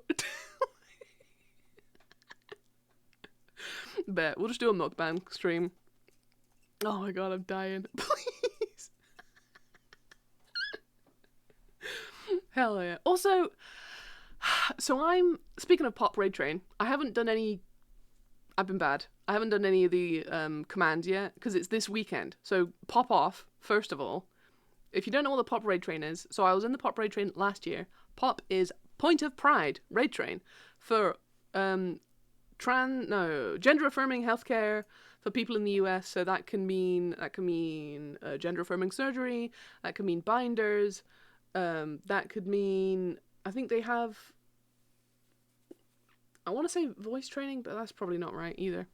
Speaker 1: Bet we'll just do a mukbang stream. Oh my god, I'm dying. Please. Hell yeah. Also, so I'm speaking of Pop Raid Train. I've been bad. I haven't done any of the commands yet because it's this weekend. So pop off first of all. If you don't know what the Pop Raid Train is, so I was in the Pop Raid Train last year. Pop is Point of Pride Raid Train for gender affirming healthcare for people in the US. So that can mean gender affirming surgery. That could mean binders. That could mean, I think they have, I want to say voice training, but that's probably not right either.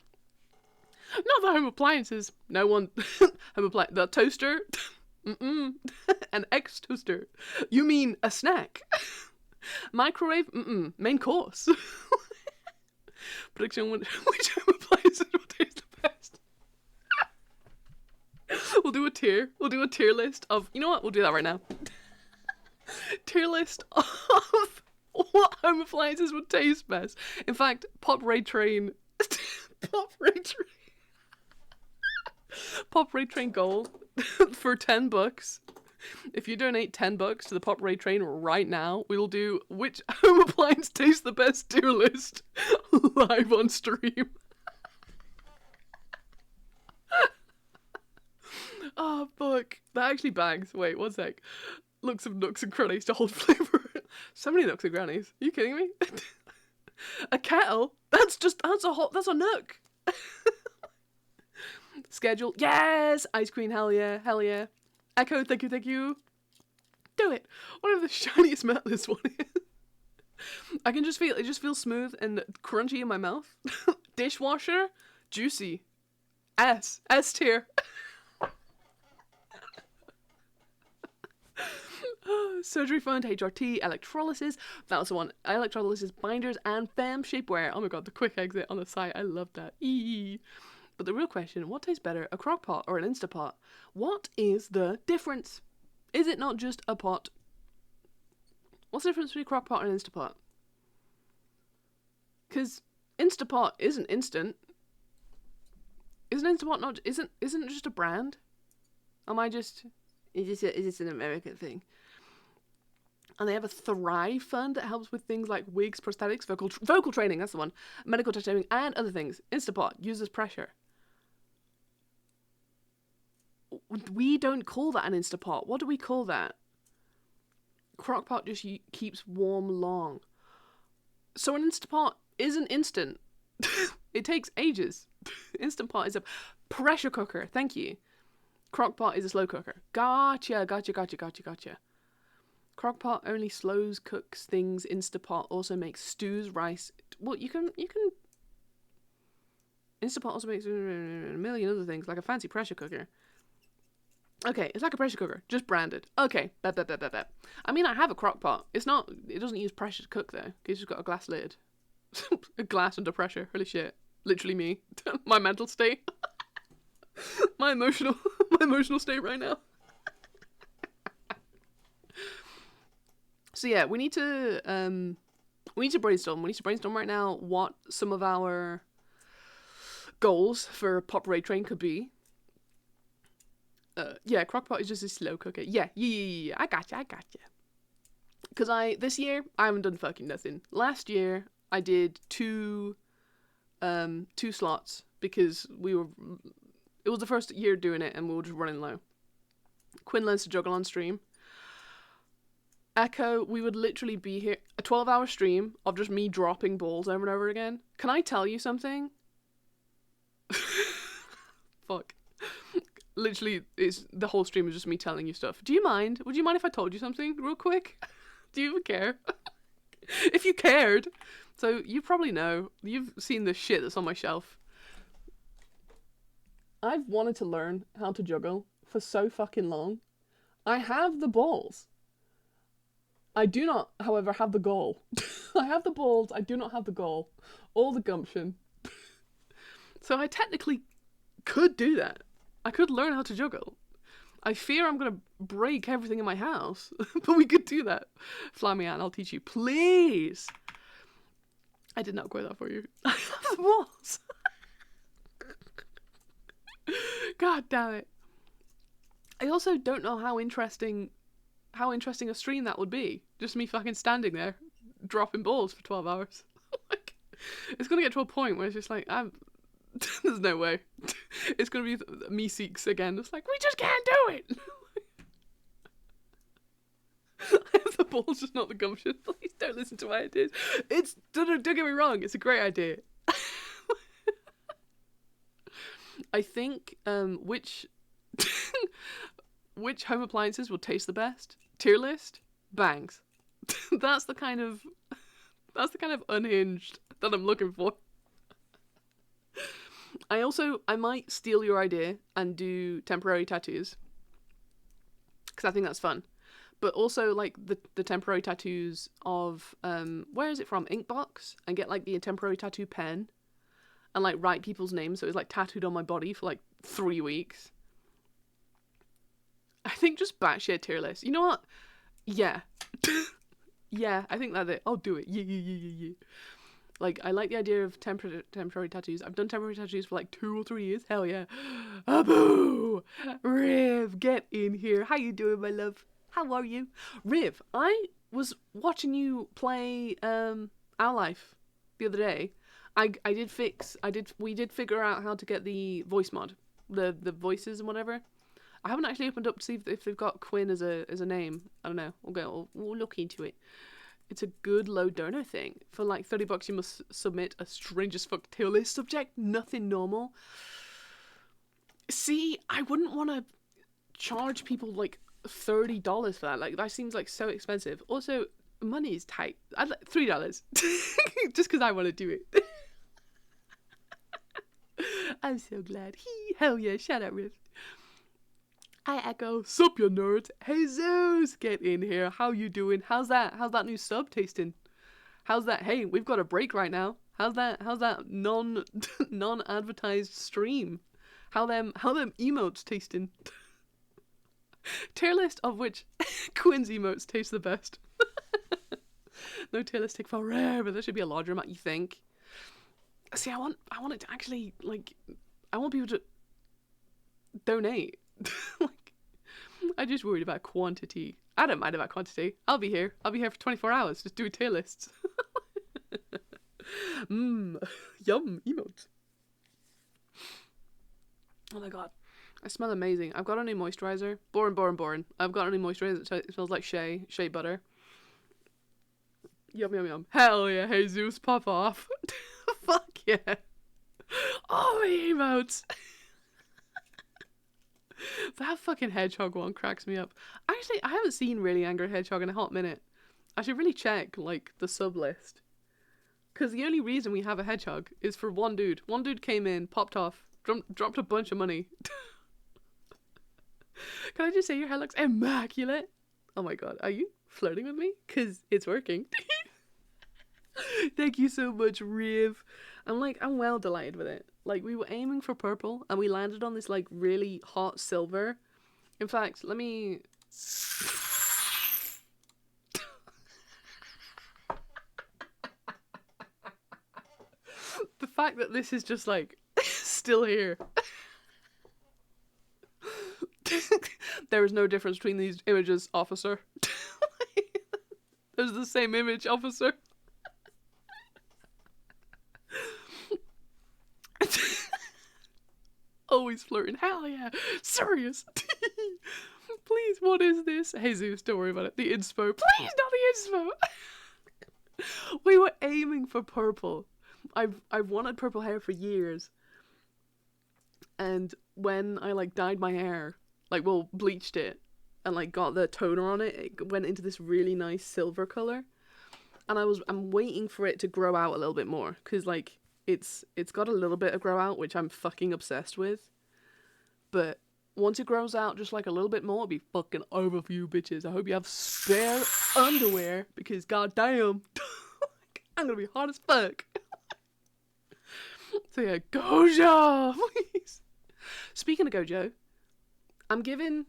Speaker 1: Not the home appliances. No one. The toaster. An X toaster. You mean a snack? Microwave. Main course. Prediction: which home appliances will taste the best? We'll do a tier. We'll do a tier list of. You know what? We'll do that right now. Tier list of what home appliances would taste best. In fact, Pop Raid Train. Pop Raid Train. Pop Raid Train gold for $10. If you donate $10 to the Pop Raid Train right now, we'll do which home appliance tastes the best tier list live on stream. Oh, fuck. That actually bangs. Wait, one sec. Look, some nooks and crannies to hold flavour. So many nooks and grannies. Are you kidding me? A kettle? That's a nook. Schedule. Yes! Ice cream, hell yeah, hell yeah. Echo, thank you, thank you. Do it. Whatever the shiniest metal this one is. I can just feel, it just feels smooth and crunchy in my mouth. Dishwasher, juicy. S tier. Surgery fund, HRT, electrolysis. That was the one. Electrolysis, binders, and femme shapewear. Oh my god, the quick exit on the site. I love that. Eee. But the real question, what tastes better, a crock pot or an Instapot? What is the difference? Is it not just a pot? What's the difference between a crock pot and an Instapot? Because Instapot isn't instant. Isn't Instapot not, isn't it just a brand? Is this an American thing? And they have a Thrive fund that helps with things like wigs, prosthetics, vocal training, that's the one, medical tattooing, and other things. Instapot uses pressure. We don't call that an Instapot. What do we call that? Crockpot just keeps warm long. So an Instapot isn't instant. It takes ages. Instant Pot is a pressure cooker. Thank you. Crockpot is a slow cooker. Gotcha. Crockpot only slows cooks things. Instapot also makes stews, rice. Well, you can. Instapot also makes a million other things, like a fancy pressure cooker. Okay, it's like a pressure cooker, just branded. Okay, bet. I mean, I have a crockpot. It doesn't use pressure to cook though. It's just got a glass lid. A glass under pressure. Holy shit. Literally me. My mental state. my emotional state right now. So yeah, we need to brainstorm. We need to brainstorm right now what some of our goals for Pop Parade Train could be. Yeah, crockpot is just a slow cooker. Yeah. I gotcha. Because this year, I haven't done fucking nothing. Last year, I did two slots because it was the first year doing it and we were just running low. Quinn learns to juggle on stream. Echo, we would literally be here, a 12-hour stream of just me dropping balls over and over again. Can I tell you something? Fuck. Literally, the whole stream is just me telling you stuff. Do you mind? Would you mind if I told you something real quick? Do you even care? If you cared. So, you probably know. You've seen the shit that's on my shelf. I've wanted to learn how to juggle for so fucking long. I have the balls. I do not, however, have the goal. I have the balls, I do not have the goal. Or the gumption. So I technically could do that. I could learn how to juggle. I fear I'm going to break everything in my house. But we could do that. Fly me out and I'll teach you. Please. I did not quote that for you. I have the balls. God damn it. I also don't know how interesting a stream that would be. Just me fucking standing there, dropping balls for 12 hours. Like, it's gonna get to a point where it's just like, there's no way. It's gonna be me Seeks again. It's like, we just can't do it. I have the balls, just not the gumption. Please don't listen to my ideas. Don't get me wrong, it's a great idea. I think, which home appliances will taste the best? Tier list? Bangs. That's the kind of unhinged that I'm looking for. I might steal your idea and do temporary tattoos. Because I think that's fun. But also, like, the temporary tattoos of, where is it from? Inkbox? And get, like, the temporary tattoo pen. And, like, write people's names so it's, like, tattooed on my body for, like, 3 weeks. I think just batshit tier list. You know what? Yeah. Yeah, I think that's it. I'll do it. Yeah. Like, I like the idea of temporary tattoos. I've done temporary tattoos for like 2 or 3 years. Hell yeah. Aboo! Riv, get in here. How you doing, my love? How are you? Riv, I was watching you play Our Life the other day. We did figure out how to get the voice mod. The voices and whatever. I haven't actually opened up to see if they've got Quinn as a name. I don't know. We'll look into it. It's a good low donor thing. For like $30 you must submit a strange as fuck tier list subject. Nothing normal. See, I wouldn't want to charge people like $30 for that. Like, that seems like so expensive. Also, money is tight. I'd like $3. Just because I want to do it. I'm so glad. Hell yeah, shout out Riff. I echo, sup you nerds. Hey Zeus, get in here. How you doing? How's that new sub tasting? How's that? Hey, we've got a break right now. How's that non-advertised stream? How them emotes tasting? Tier list of which Quinn's emotes taste the best. No tier list take forever. There should be a larger amount, you think? See, I want it to actually, like, I want people to donate. Like, I'm just worried about quantity. I don't mind about quantity. I'll be here for 24 hours just doing tier lists. Yum emotes. Oh my god, I smell amazing. I've got a new moisturizer. Boring. I've got a new moisturizer that smells like shea butter. Yum. Hell yeah, hey Zeus, pop off. Fuck yeah. Oh, my emotes. That fucking hedgehog one cracks me up. Actually, I haven't seen Really Angry Hedgehog in a hot minute. I should really check, like, the sub list. Because the only reason we have a hedgehog is for one dude. One dude came in, popped off, dropped a bunch of money. Can I just say your hair looks immaculate? Oh my god, are you flirting with me? Because it's working. Thank you so much, Riv. I'm well delighted with it. Like, we were aiming for purple and we landed on this like really hot silver. In fact, let me... The fact that this is just like still here. There is no difference between these images, officer. There's the same image, officer. Always flirting. Hell yeah. Serious. Please, what is this? Jesus, don't worry about it. The inspo. Please, not the inspo. We were aiming for purple. I've wanted purple hair for years. And when I like dyed my hair, like, well, bleached it and like got the toner on it, it went into this really nice silver color. And I'm waiting for it to grow out a little bit more, because like it's got a little bit of grow out, which I'm fucking obsessed with. But once it grows out just like a little bit more, it'll be fucking over for you bitches. I hope you have spare underwear, because goddamn, I'm gonna be hot as fuck. So yeah, Gojo, please. Speaking of Gojo, I'm giving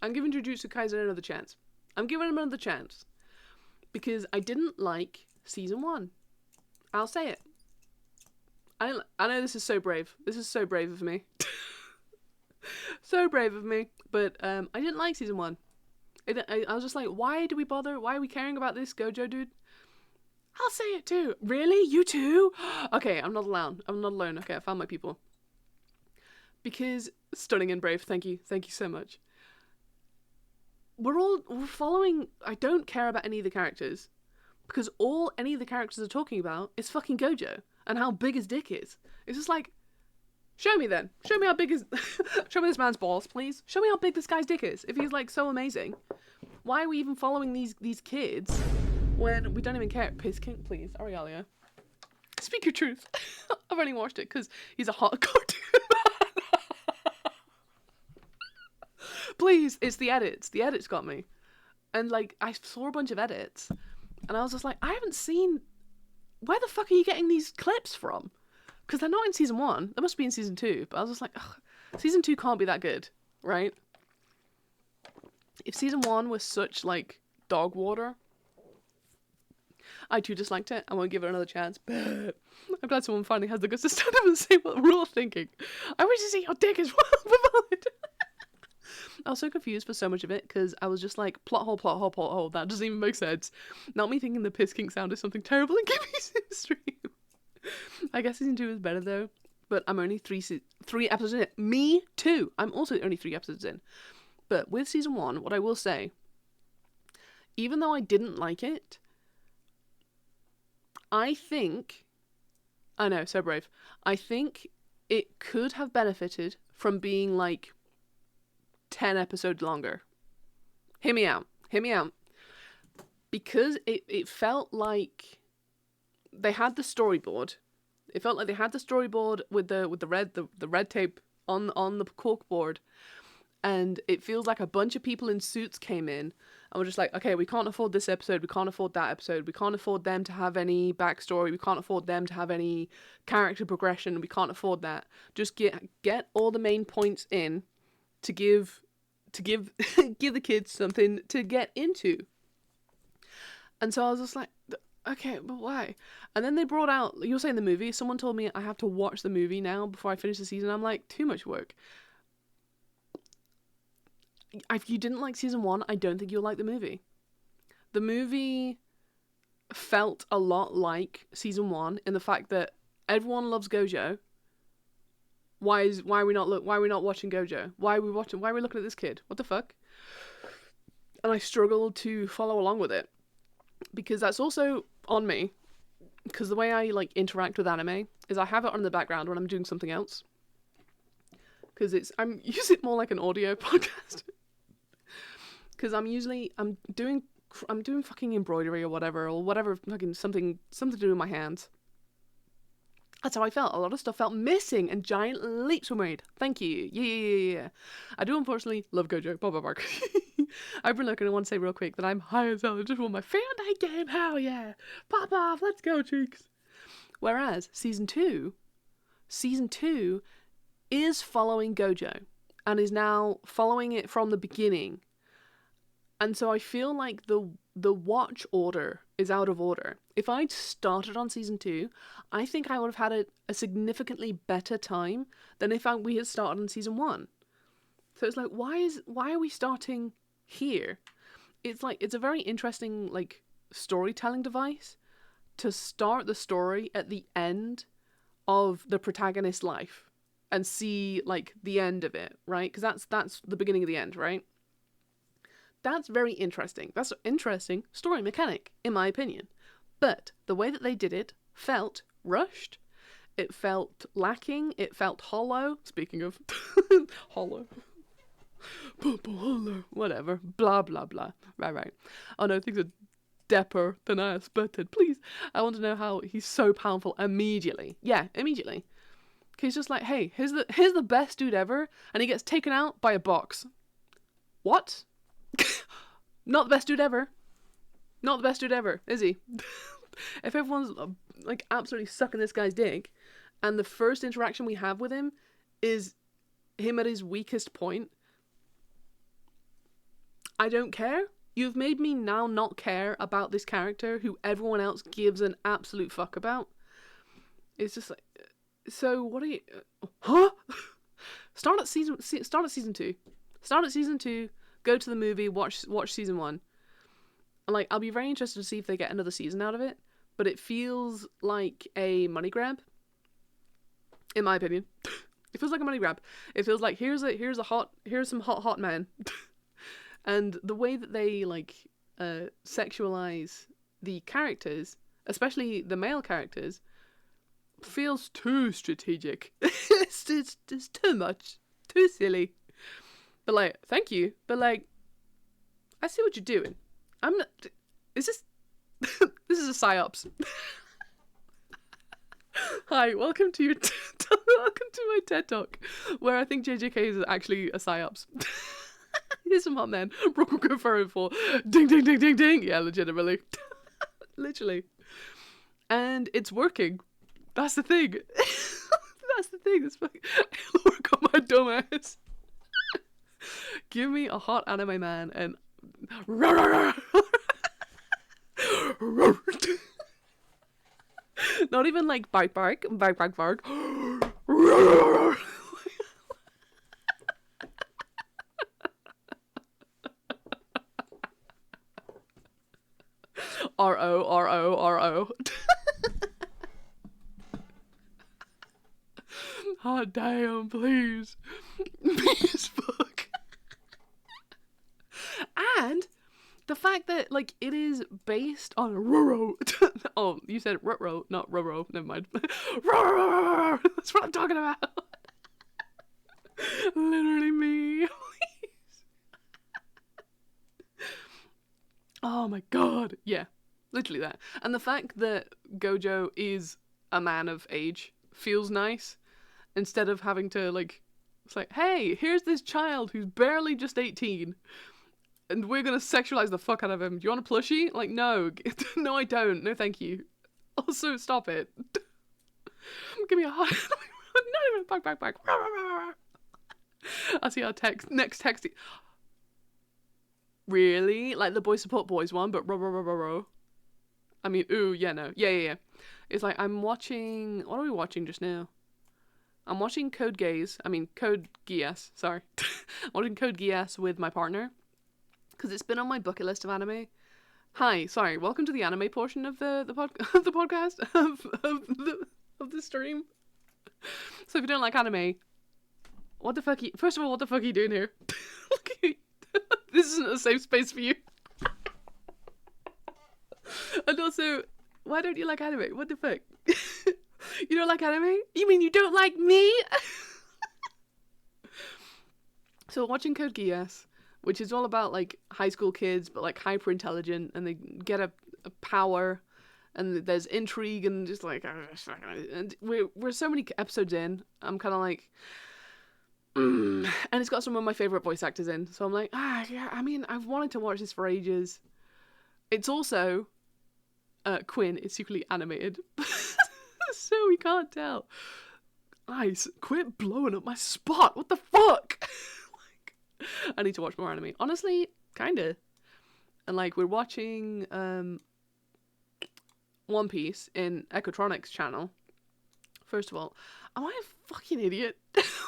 Speaker 1: Jujutsu Kaisen another chance. I'm giving him another chance because I didn't like season 1. I'll say it. I know this is so brave. This is so brave of me. So brave of me. But I didn't like season 1. I was just like, why do we bother? Why are we caring about this Gojo dude? I'll say it too. Really? You too? Okay, I'm not alone. Okay, I found my people. Because stunning and brave. Thank you so much. We're following. I don't care about any of the characters, because all any of the characters are talking about is fucking Gojo and how big his dick is. It's just like, show me then. Show me how big show me this man's balls, please. Show me how big this guy's dick is. If he's like so amazing, why are we even following these kids when we don't even care? Piss King, please, Arialia. Speak your truth. I've only watched it because he's a hot cartoon. Please, it's the edits. The edits got me. And like, I saw a bunch of edits and I was just like, I haven't seen, where the fuck are you getting these clips from? Because they're not in season 1. They must be in season 2. But I was just like, ugh, season 2 can't be that good, right? If season 1 was such like dog water, I too disliked it. I won't give it another chance, but I'm glad someone finally has the guts to stand up and say what we're all thinking. I wish to see your dick as well. I was so confused for so much of it, because I was just like, plot hole, that doesn't even make sense. Not me thinking the piss kink sound is something terrible in Kimmy's stream. I guess season 2 is better though, but I'm only three episodes in. Me too. I'm also only 3 episodes in. But with season 1, what I will say, even though I didn't like it, I know, so brave. I think it could have benefited from being like 10 episodes longer. Hear me out. Because it felt like they had the storyboard. It felt like they had the storyboard with the red tape on the cork board, and it feels like a bunch of people in suits came in and were just like, okay, we can't afford this episode, we can't afford that episode, we can't afford them to have any backstory, we can't afford them to have any character progression, we can't afford that. Just get all the main points in to give give the kids something to get into. And so I was just like, okay, but why? And then they brought out, you're saying the movie, someone told me I have to watch the movie now before I finish the season. I'm like, too much work. If you didn't like season 1, I don't think you'll like the movie. The movie felt a lot like season 1 in the fact that everyone loves Gojo. Why are we not watching Gojo? Why are we looking at this kid? What the fuck? And I struggled to follow along with it, because that's also on me, because the way I like interact with anime is I have it on in the background when I'm doing something else, because I'm using it more like an audio podcast, because I'm doing fucking embroidery or whatever fucking something to do with my hands. That's how I felt. A lot of stuff felt missing and giant leaps were made. Thank you. Yeah. I do unfortunately love Gojo. Bob Bark. I've been looking, I want to say real quick that I'm high as hell. I just want my fan night game. Hell yeah. Pop off. Let's go, cheeks. Whereas season 2 is following Gojo and is now following it from the beginning. And so I feel like the watch order is out of order. If I'd started on season 2, I think I would have had a significantly better time than if we had started on season 1. So it's like, why are we starting here? It's like, it's a very interesting like storytelling device to start the story at the end of the protagonist's life and see like the end of it, right? Because that's the beginning of the end, right? That's very interesting. That's an interesting story mechanic, in my opinion. But the way that they did it felt rushed. It felt lacking. It felt hollow. Speaking of hollow. Hollow. Whatever. Blah, blah, blah. Right. Oh no, things are depper than I expected. Please. I want to know how he's so powerful immediately. Yeah, immediately. He's just like, hey, here's the best dude ever, and he gets taken out by a box. What? Not the best dude ever. Not the best dude ever, is he? If everyone's like absolutely sucking this guy's dick, and the first interaction we have with him is him at his weakest point, I don't care. You've made me now not care about this character who everyone else gives an absolute fuck about. It's just like, so what are you? Huh? Start at season 2. Start at season 2. Go to the movie. Watch season 1. Like, I'll be very interested to see if they get another season out of it. But it feels like a money grab, in my opinion. It feels like a money grab. It feels like here's some hot men, and the way that they like sexualize the characters, especially the male characters, feels too strategic. It's too much, too silly. But like, thank you. But like, I see what you're doing. I'm not. Is this? This is a psyops. Hi, welcome to your welcome to my TED Talk, where I think JJK is actually a psyops. Here's some hot men. Referring for ding ding ding ding ding. Yeah, legitimately, literally, and it's working. That's the thing. That's the thing. This fucking look at my dumb ass. Give me a hot anime man and not even like bark. R-O. hot damn, please. Me as fuck. And the fact that, like, it is based on Roro. Oh, you said Roro, not Roro. Never mind. Roro! That's what I'm talking about. Literally me. Oh my god. Yeah, literally that. And the fact that Gojo is a man of age feels nice. Instead of having to, like, it's like, hey, here's this child who's barely just 18. And we're gonna sexualize the fuck out of him. Do you want a plushie? Like, no. No, I don't. No, thank you. Also, stop it. Give me a hug. Not even back. I see our next text. Really? Like the Boy Support Boys one, but I mean, ooh, yeah, no. Yeah. It's like, I'm watching... What are we watching just now? I'm watching Code Geass, sorry. I'm watching Code Geass with my partner. Because it's been on my bucket list of anime. Hi, sorry, welcome to the anime portion of the podcast, of the stream. So if you don't like anime, what the fuck are you doing here? This isn't a safe space for you. And also, why don't you like anime? What the fuck? You don't like anime? You mean you don't like me? So watching Code Geass, which is all about, like, high school kids, but, like, hyper intelligent, and they get a power, and there's intrigue, and just like, and we're so many episodes in. I'm kind of like, and it's got some of my favorite voice actors in, so I'm like, yeah. I mean, I've wanted to watch this for ages. It's also Quinn is secretly animated, so we can't tell. Guys, quit blowing up my spot. What the fuck? Like, I need to watch more anime. Honestly, kinda. And like, we're watching One Piece in Ecotronic's channel. First of all, am I a fucking idiot?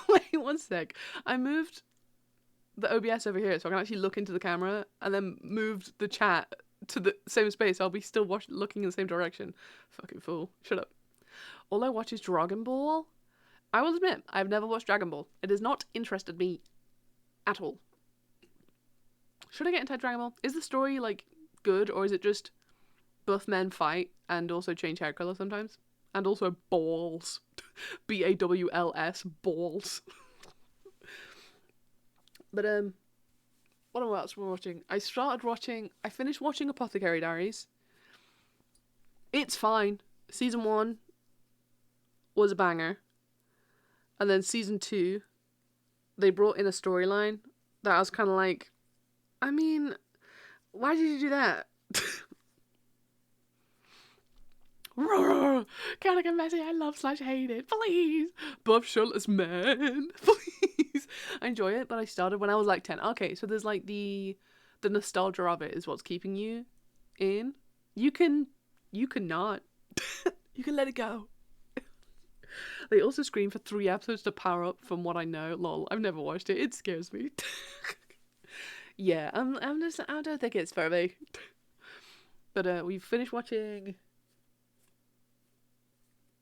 Speaker 1: Wait, one sec. I moved the OBS over here so I can actually look into the camera, and then moved the chat to the same space. I'll be still looking in the same direction. Fucking fool. Shut up. All I watch is Dragon Ball. I will admit, I've never watched Dragon Ball. It has not interested me at all. Should I get into Dragon Ball? Is the story, like, good, or is it just buff men fight and also change hair color sometimes? And also balls. BAWLS, balls. But, what else am I watching? I finished watching Apothecary Diaries. It's fine. Season 1 was a banger. And then season 2, they brought in a storyline that I was kind of like, I mean, why did you do that? Can I get messy? I love / hate it. Please. Buff shirtless man. Please. I enjoy it, but I started when I was like 10. Okay, so there's like the nostalgia of it is what's keeping you in. You can not. You can let it go. They also scream for 3 episodes to power up from what I know. Lol, I've never watched it. It scares me. Yeah, I don't think it's for me. But we've finished watching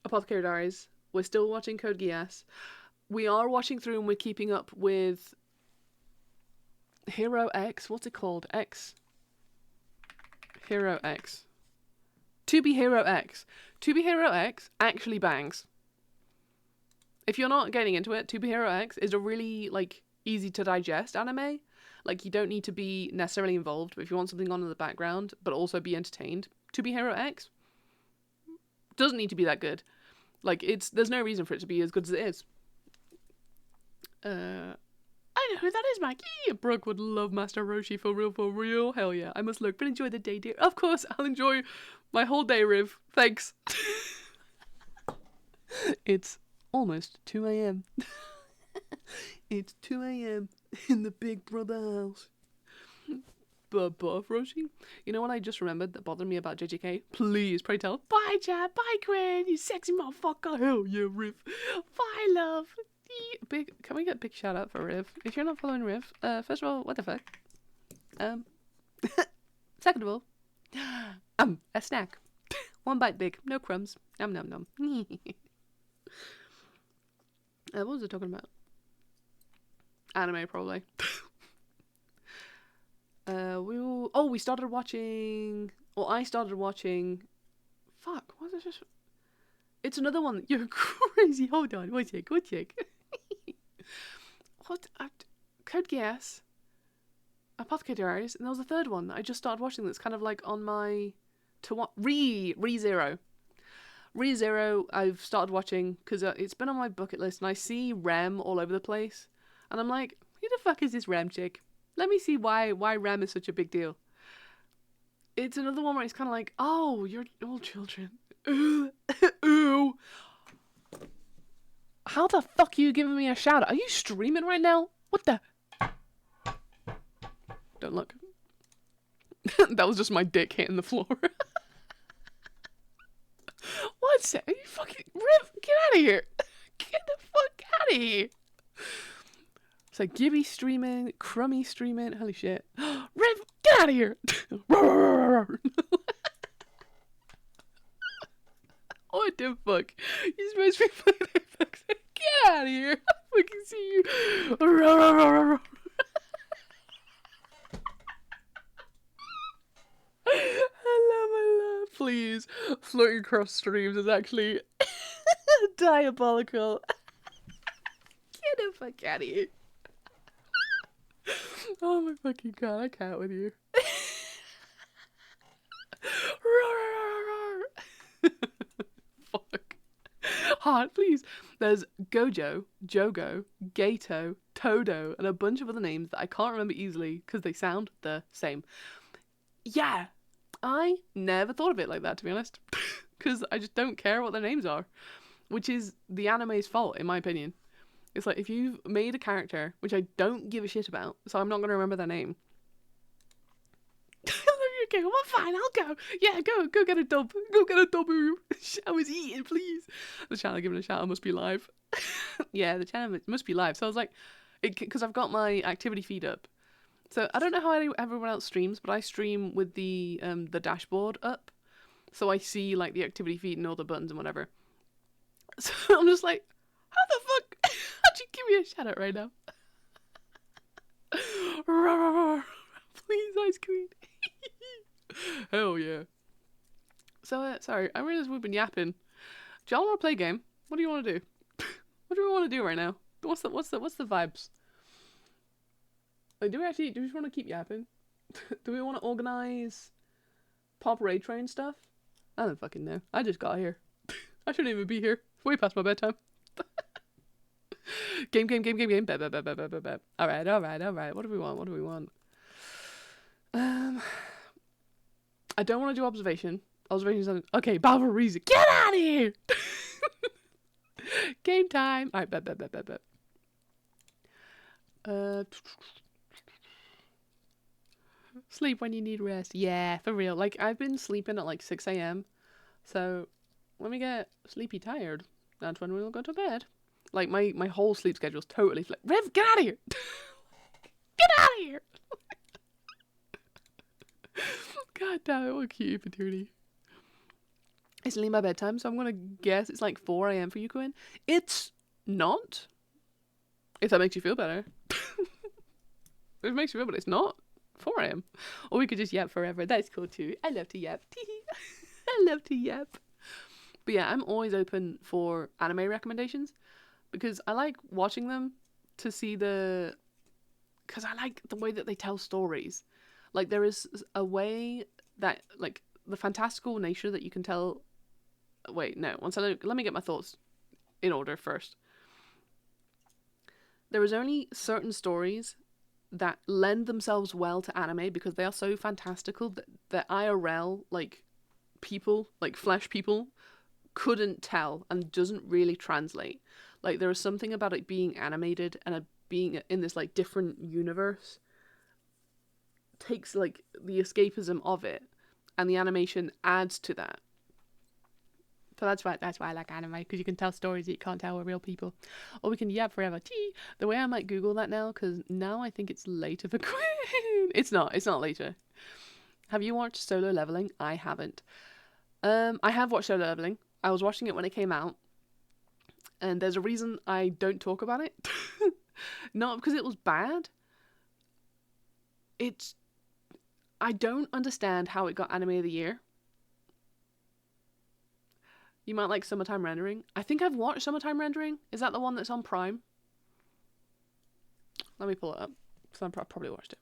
Speaker 1: Apothecary Diaries. We're still watching Code Geass. We are watching through and we're keeping up with Hero X. What's it called? Hero X. To Be Hero X. To Be Hero X actually bangs. If you're not getting into it, To Be Hero X is a really, like, easy to digest anime. Like, you don't need to be necessarily involved, but if you want something on in the background, but also be entertained, To Be Hero X doesn't need to be that good. Like, there's no reason for it to be as good as it is. I know who that is, Maggie. Brooke would love Master Roshi for real. Hell yeah. I must look, but enjoy the day, dear. Of course, I'll enjoy my whole day, Riv. Thanks. It's almost 2 a.m. It's 2 a.m. in the Big Brother house. But buff, Roshi. You know what I just remembered that bothered me about JJK? Please, pray tell. Bye, Chad. Bye, Quinn. You sexy motherfucker. Hell yeah, Riv. Bye, love. Can we get a big shout out for Riv? If you're not following Riv, first of all, what the fuck? Second of all, a snack. 1 bite big, no crumbs. Nom nom nom. What was I talking about? Anime, probably. We started watching. Well, I started watching. Fuck, what is this? It's another one. You're crazy. Hold on, one sec. What? Code Geass, Apothecary Diaries, and there was a third one that I just started watching. That's kind of like on my to what ReZero. ReZero, I've started watching because it's been on my bucket list, and I see Rem all over the place, and I'm like, who the fuck is this Rem chick? Let me see why Rem is such a big deal. It's another one where it's kind of like, oh, you're all children. Ooh. How the fuck are you giving me a shout out? Are you streaming right now? What the? Don't look. That was just my dick hitting the floor. What's that? Are you fucking... Riv, get out of here. Get the fuck out of here. It's like Gibby streaming, Crummy streaming. Holy shit. Riv, get out of here. What the fuck? You're supposed to be playing that fuck. Get out of here. I fucking see you. I love. Please. Floating across streams is actually diabolical. Get the fuck out of here. Oh my fucking god, I can't with you. Fuck. Hot, please. There's Gojo, Jogo, Gato, Todo, and a bunch of other names that I can't remember easily because they sound the same. Yeah, I never thought of it like that, to be honest. Because I just don't care what their names are. Which is the anime's fault, in my opinion. It's like, if you've made a character, which I don't give a shit about, so I'm not going to remember their name. Okay, well, fine, I'll go. Yeah, go get a dub. Go get a duboo. Shower's eating, please. The channel giving a shout out must be live. Yeah, the channel must be live. So I was like, because I've got my activity feed up. So I don't know how everyone else streams, but I stream with the dashboard up. So I see like the activity feed and all the buttons and whatever. So I'm just like, how the fuck? How'd you give me a shout out right now? Please, Ice Queen. Hell yeah. So sorry, I realized we've been yapping. Do y'all want to play a game? What do you want to do? What do we want to do right now? What's the vibes? Like, do we just want to keep yapping? Do we want to organize pop raid train stuff? I don't fucking know. I just got here. I shouldn't even be here. It's way past my bedtime. Game. Bet. Alright. What do we want? I don't want to do observation. Observation's okay, Battle Reason. Get out of here! Game time. Alright, bet. Sleep when you need rest. Yeah, for real. Like, I've been sleeping at like 6 a.m. So, when we get sleepy tired, that's when we'll go to bed. Like, my whole sleep schedule's totally flipped. Rev, get out of here! Get out of here! God damn it, what cute patootie. It's nearly my bedtime, so I'm gonna guess it's like 4 a.m. for you, Quinn. It's not. If that makes you feel better. If it makes you feel better, it's not 4 a.m. Or we could just yap forever. That's cool too. I love to yap. I love to yap. But yeah, I'm always open for anime recommendations because I like watching them to see because I like the way that they tell stories. Like, there is a way that, like, the fantastical nature that you can tell... Wait, no. Let me get my thoughts in order first. There is only certain stories that lend themselves well to anime because they are so fantastical that IRL, like, people, like, flesh people, couldn't tell and doesn't really translate. Like, there is something about it being animated and being in this, like, different universe takes like the escapism of it, and the animation adds to that. So that's why I like anime, because you can tell stories that you can't tell with real people. Or we can yap forever. The way I might Google that now, because now I think it's later for Quinn. It's not later. Have you watched Solo Leveling? I haven't. I have watched Solo Leveling. I was watching it when it came out, And there's a reason I don't talk about it. Not because it was bad. I don't understand how it got Anime of the Year. You might like Summertime Rendering. I think I've watched Summertime Rendering. Is that the one that's on Prime? Let me pull it up. Because I probably watched it.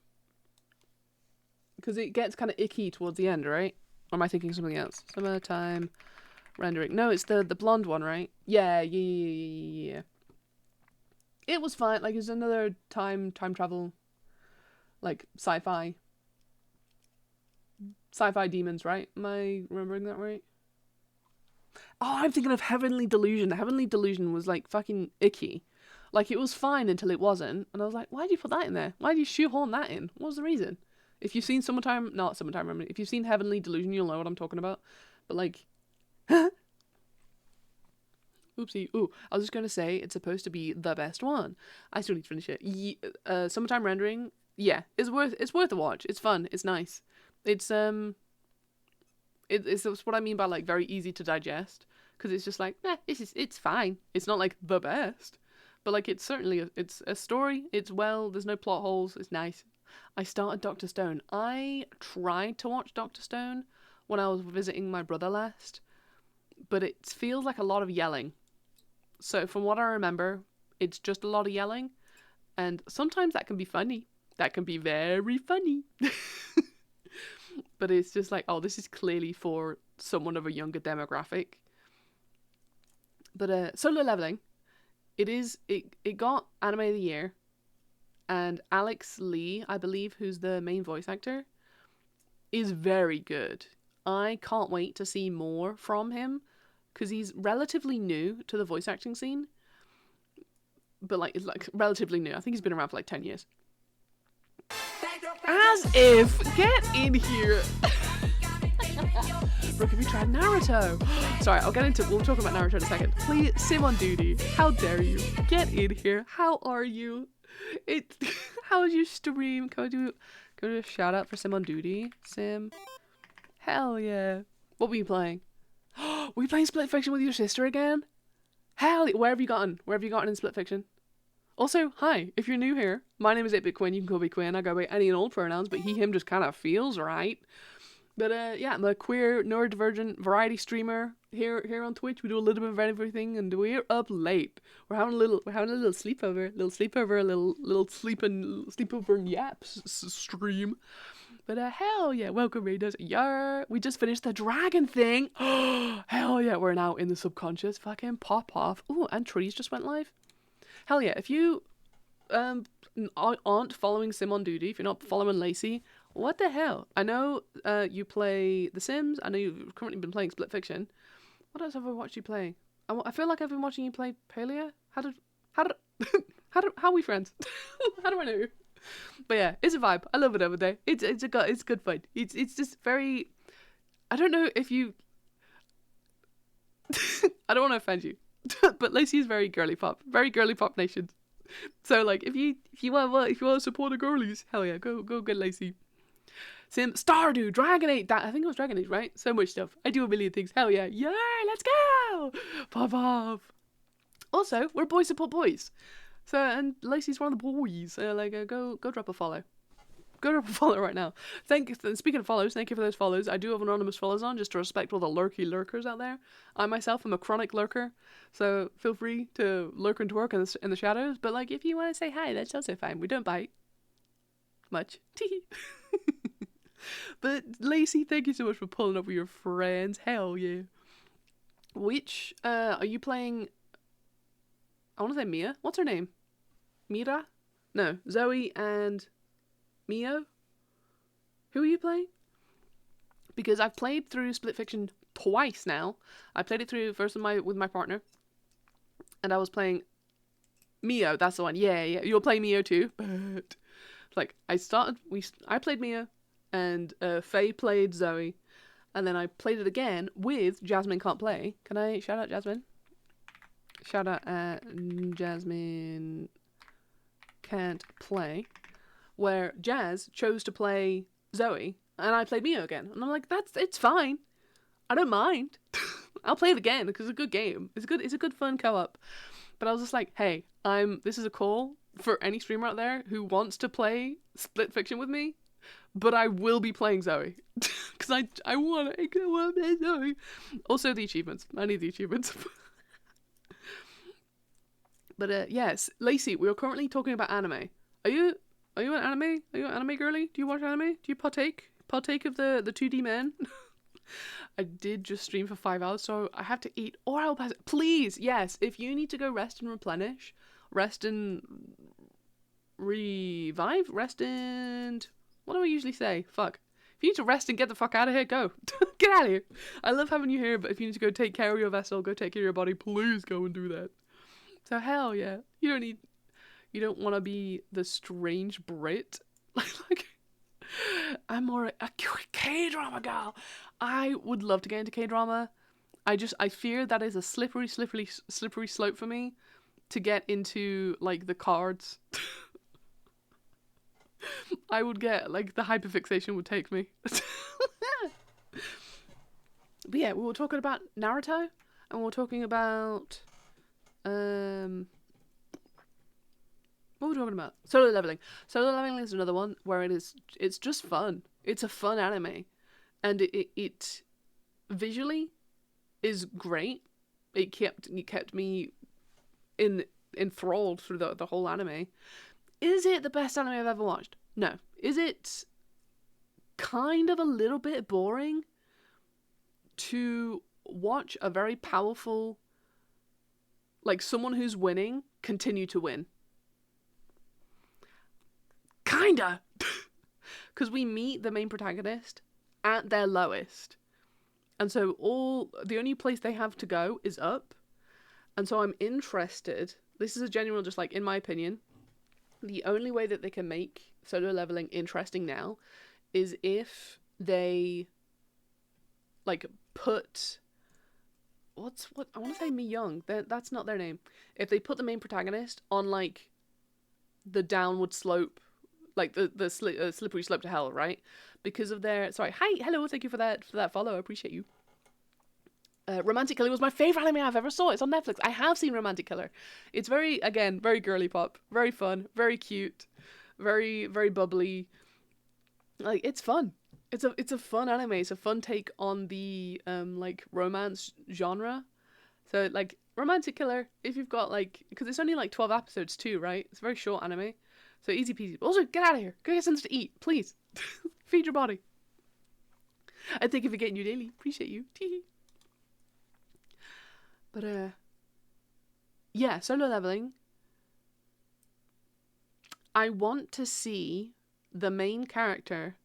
Speaker 1: Because it gets kind of icky towards the end, right? Or am I thinking something else? Summertime Rendering. No, it's the blonde one, right? Yeah. It was fine. Like, it's another time travel, like, sci-fi demons, right? Am I remembering that right? Oh, I'm thinking of Heavenly Delusion. Heavenly Delusion was, like, fucking icky. Like, it was fine until it wasn't. And I was like, why did you put that in there? Why did you shoehorn that in? What was the reason? If you've seen not Summertime Remedy, if you've seen Heavenly Delusion, you'll know what I'm talking about. But, like, oopsie. Ooh, I was just going to say it's supposed to be the best one. I still need to finish it. Summertime Rendering, yeah, it's worth a watch. It's fun. It's nice. It's what I mean by, like, very easy to digest, because it's just like, it's fine. It's not like the best, but, like, it's certainly it's a story. It's there's no plot holes. It's nice. I started Dr. Stone. I tried to watch Dr. Stone when I was visiting my brother last, but it feels like a lot of yelling. So from what I remember, it's just a lot of yelling, and sometimes that can be funny. That can be very funny. But it's just like, oh, this is clearly for someone of a younger demographic. But Solo Leveling, it got Anime of the Year, and Alex Lee, I believe, who's the main voice actor, is very good. I can't wait to see more from him, because he's relatively new to the voice acting scene. But, like, it's like relatively new. I think he's been around for like 10 years. As if, get in here. Brooke, have you tried Naruto? Sorry, we'll talk about Naruto in a second. Please, Sim on duty. How dare you? Get in here. How are you? How's your stream? Can I do a shout out for Sim on duty? Sim. Hell yeah. What were you playing? Were you playing Split Fiction with your sister again? Hell, where have you gotten? Where have you gotten in Split Fiction? Also, hi, if you're new here, my name is 8-Bit Quinn. You can call me Quinn. I go by any and all pronouns, but he, him just kind of feels right. But yeah, I'm a queer, neurodivergent variety streamer here on Twitch. We do a little bit of everything, and we're up late. We're having a little sleepover, a little sleepover and yaps stream. But hell yeah, welcome Raiders. Yeah, we just finished the dragon thing. Hell yeah, we're now in the subconscious. Fucking pop off. Ooh, and Trees just went live. Hell yeah, if you aren't following Sim on duty, if you're not following Lacey, what the hell? I know you play The Sims. I know you've currently been playing Split Fiction. What else have I watched you play? I feel like I've been watching you play Palia. How are we friends? How do I know? But yeah, it's a vibe. I love it over there. It's good fun. It's just very. I don't know if you. I don't want to offend you, but Lacey is very girly pop nation. So like, if you want to support the girlies, hell yeah, go get Lacey. Sim, Stardew, Dragon Age. I think it was Dragon Age, right? So much stuff. I do a million things. Hell yeah, let's go. Pop off. Also, we're boys support boys. So, and Lacey's one of the boys. Go drop a follow. Go drop a follow right now. Speaking of follows, thank you for those follows. I do have anonymous follows on, just to respect all the lurky lurkers out there. I myself am a chronic lurker, so feel free to lurk and twerk in the shadows. But like, if you want to say hi, that's also fine. We don't bite much. But Lacey, thank you so much for pulling up with your friends. Hell yeah. Which are you playing? I want to say Mia. What's her name? Mira? No, Zoe and Mio? Who are you playing? Because I've played through Split Fiction twice now. I played it through first with my partner, and I was playing Mio. That's the one. Yeah. You're playing Mio too. But like, I played Mio, and Faye played Zoe, and then I played it again with Jasmine Can't Play. Can I shout out Jasmine? Shout out at Jasmine Can't Play, where Jazz chose to play Zoe and I played Mio again, and I'm like, it's fine. I don't mind. I'll play it again because it's a good game. It's a good fun co-op. But I was just like, hey, this is a call for any streamer out there who wants to play Split Fiction with me, but I will be playing Zoe. Because I want to play Zoe. Also the achievements. I need the achievements. But yes, Lacey, we are currently talking about anime. Are you an anime? Are you an anime girly? Do you watch anime? Do you partake of the 2D men? I did just stream for 5 hours, so I have to eat, or I'll pass it. Please, yes, if you need to go rest and replenish, rest and revive, rest and... what do I usually say? Fuck. If you need to rest and get the fuck out of here, go. Get out of here. I love having you here, but if you need to go take care of your vessel, go take care of your body, please go and do that. So hell yeah. You don't want to be the strange Brit. Like, I'm more a K-drama girl. I would love to get into K-drama. I fear that is a slippery slope for me to get into, like, the cards. I would get, like, the hyperfixation would take me. But yeah, we were talking about Naruto, and we were talking about, what were we talking about? Solo Leveling. Solo Leveling is another one where it's just fun. It's a fun anime. And it visually is great. It kept me enthralled through the whole anime. Is it the best anime I've ever watched? No. Is it kind of a little bit boring to watch a very powerful, like, someone who's winning continue to win? Kinda! Because we meet the main protagonist at their lowest. And so the only place they have to go is up. And so I'm interested. This is a genuine, just like, in my opinion, the only way that they can make Solo Leveling interesting now is if they, like, put... what I want to say Mi Young. That's not their name. If they put the main protagonist on, like, the downward slope, like the slippery slope to hell, right? Because of their... Sorry, hi, hello, thank you for that follow, I appreciate you. Romantic Killer was my favourite anime I've ever saw. It's on Netflix. I have seen Romantic Killer. It's very girly pop. Very fun. Very cute. Very, very bubbly. Like, it's fun. It's a fun anime. It's a fun take on the, like, romance genre. So, like, Romantic Killer, if you've got, like... because it's only, like, 12 episodes too, right? It's a very short anime. So easy peasy. Also, get out of here. Go get something to eat, please. Feed your body. I thank you for getting you daily. Appreciate you. Tee. But, yeah, Solo Leveling. I want to see the main character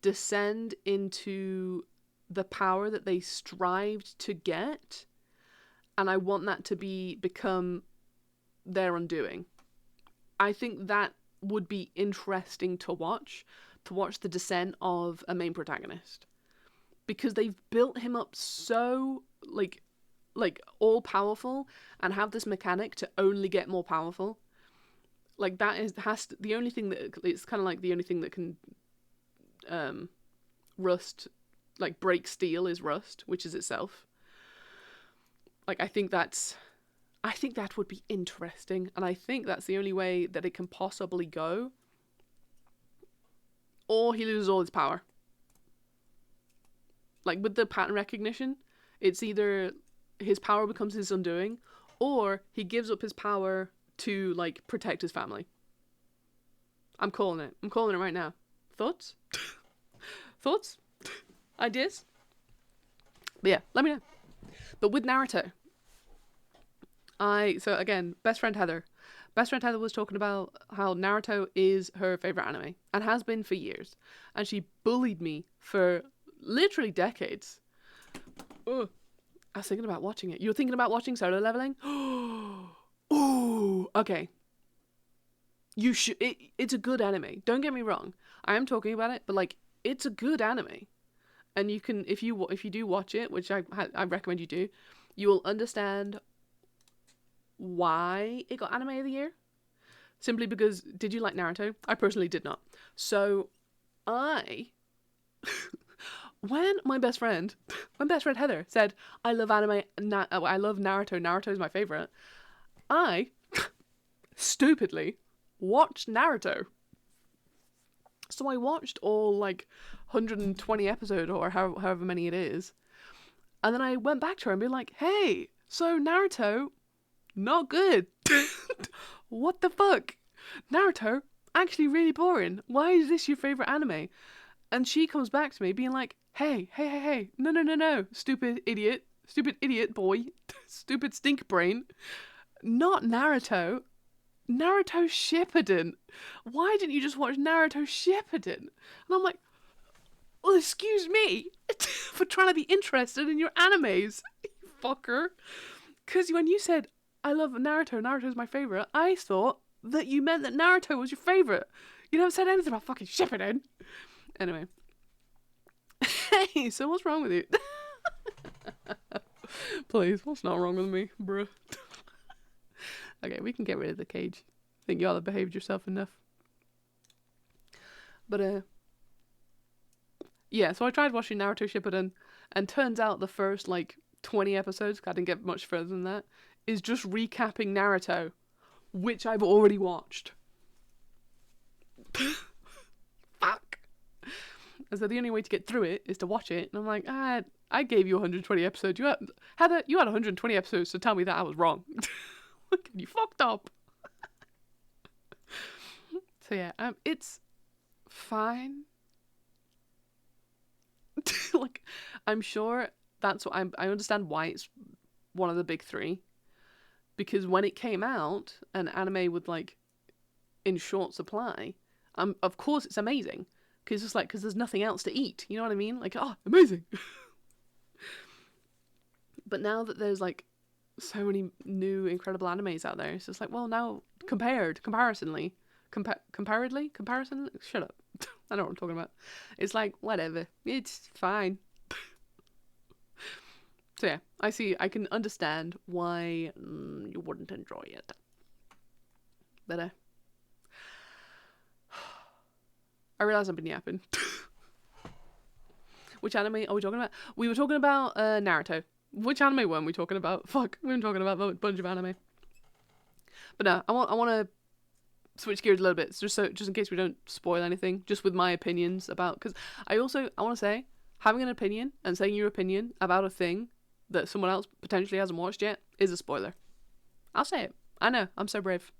Speaker 1: descend into the power that they strived to get, and I want that to become their undoing. I think that would be interesting to watch the descent of a main protagonist, because they've built him up so, like all powerful, and have this mechanic to only get more powerful. Like, the only thing that it's kind of like the only thing that can rust, like, break steel is rust, which is itself. Like, I think that would be interesting, and I think that's the only way that it can possibly go. Or he loses all his power. Like, with the pattern recognition, it's either his power becomes his undoing, or he gives up his power to, like, protect his family. I'm calling it. I'm calling it right now. Thoughts? Thoughts? Ideas? But yeah, let me know. But with Naruto, so again, best friend Heather was talking about how Naruto is her favorite anime, and has been for years. And she bullied me for literally decades. Ugh. I was thinking about watching it. You were thinking about watching Solo Leveling? Ooh, okay. You should. It's a good anime. Don't get me wrong. I am talking about it, but, like, it's a good anime. And you can, if you do watch it, which I recommend you do, you will understand why it got Anime of the Year. Simply because, did you like Naruto? I personally did not. So, when my best friend When best friend Heather said, I love anime, I love Naruto, Naruto is my favourite, I stupidly watched Naruto. So I watched all like 120 episodes or however many it is. And then I went back to her and be like, hey, so Naruto, not good. What the fuck? Naruto, actually really boring. Why is this your favourite anime? And she comes back to me being like, hey, no, stupid idiot boy, stupid stink brain. Not Naruto. Naruto Shippuden. Why didn't you just watch Naruto Shippuden? And I'm like, well, excuse me for trying to be interested in your animes, you fucker. Because when you said, I love Naruto, Naruto's my favourite, I thought that you meant that Naruto was your favourite. You never said anything about fucking Shippuden. Anyway. Hey, so what's wrong with you? Please, what's not wrong with me, bruh? Okay, we can get rid of the cage. I think you all have behaved yourself enough. But, yeah, so I tried watching Naruto Shippuden, and turns out the first, 20 episodes, I didn't get much further than that, is just recapping Naruto, which I've already watched. Fuck. And so the only way to get through it is to watch it, and I'm like, I gave you 120 episodes. Heather, you had 120 episodes to tell me that I was wrong. You fucked up. So yeah, it's fine. I'm sure that's what I understand why it's one of the big three, because when it came out, an anime with in short supply, of course it's amazing, because there's nothing else to eat. You know what I mean? Amazing. But now that there's so many new incredible animes out there, it's just well, now comparisonly, shut up. I know what I'm talking about. It's whatever, it's fine. So yeah, I can understand why you wouldn't enjoy it. But I realize I've been yapping. Which anime are we talking about? We were talking about Naruto. Which anime weren't we talking about? Fuck, we've been talking about a bunch of anime. But no, I want to switch gears a little bit, just in case we don't spoil anything, just with my opinions about, because I want to say, having an opinion and saying your opinion about a thing that someone else potentially hasn't watched yet is a spoiler. I'll say it. I know, I'm so brave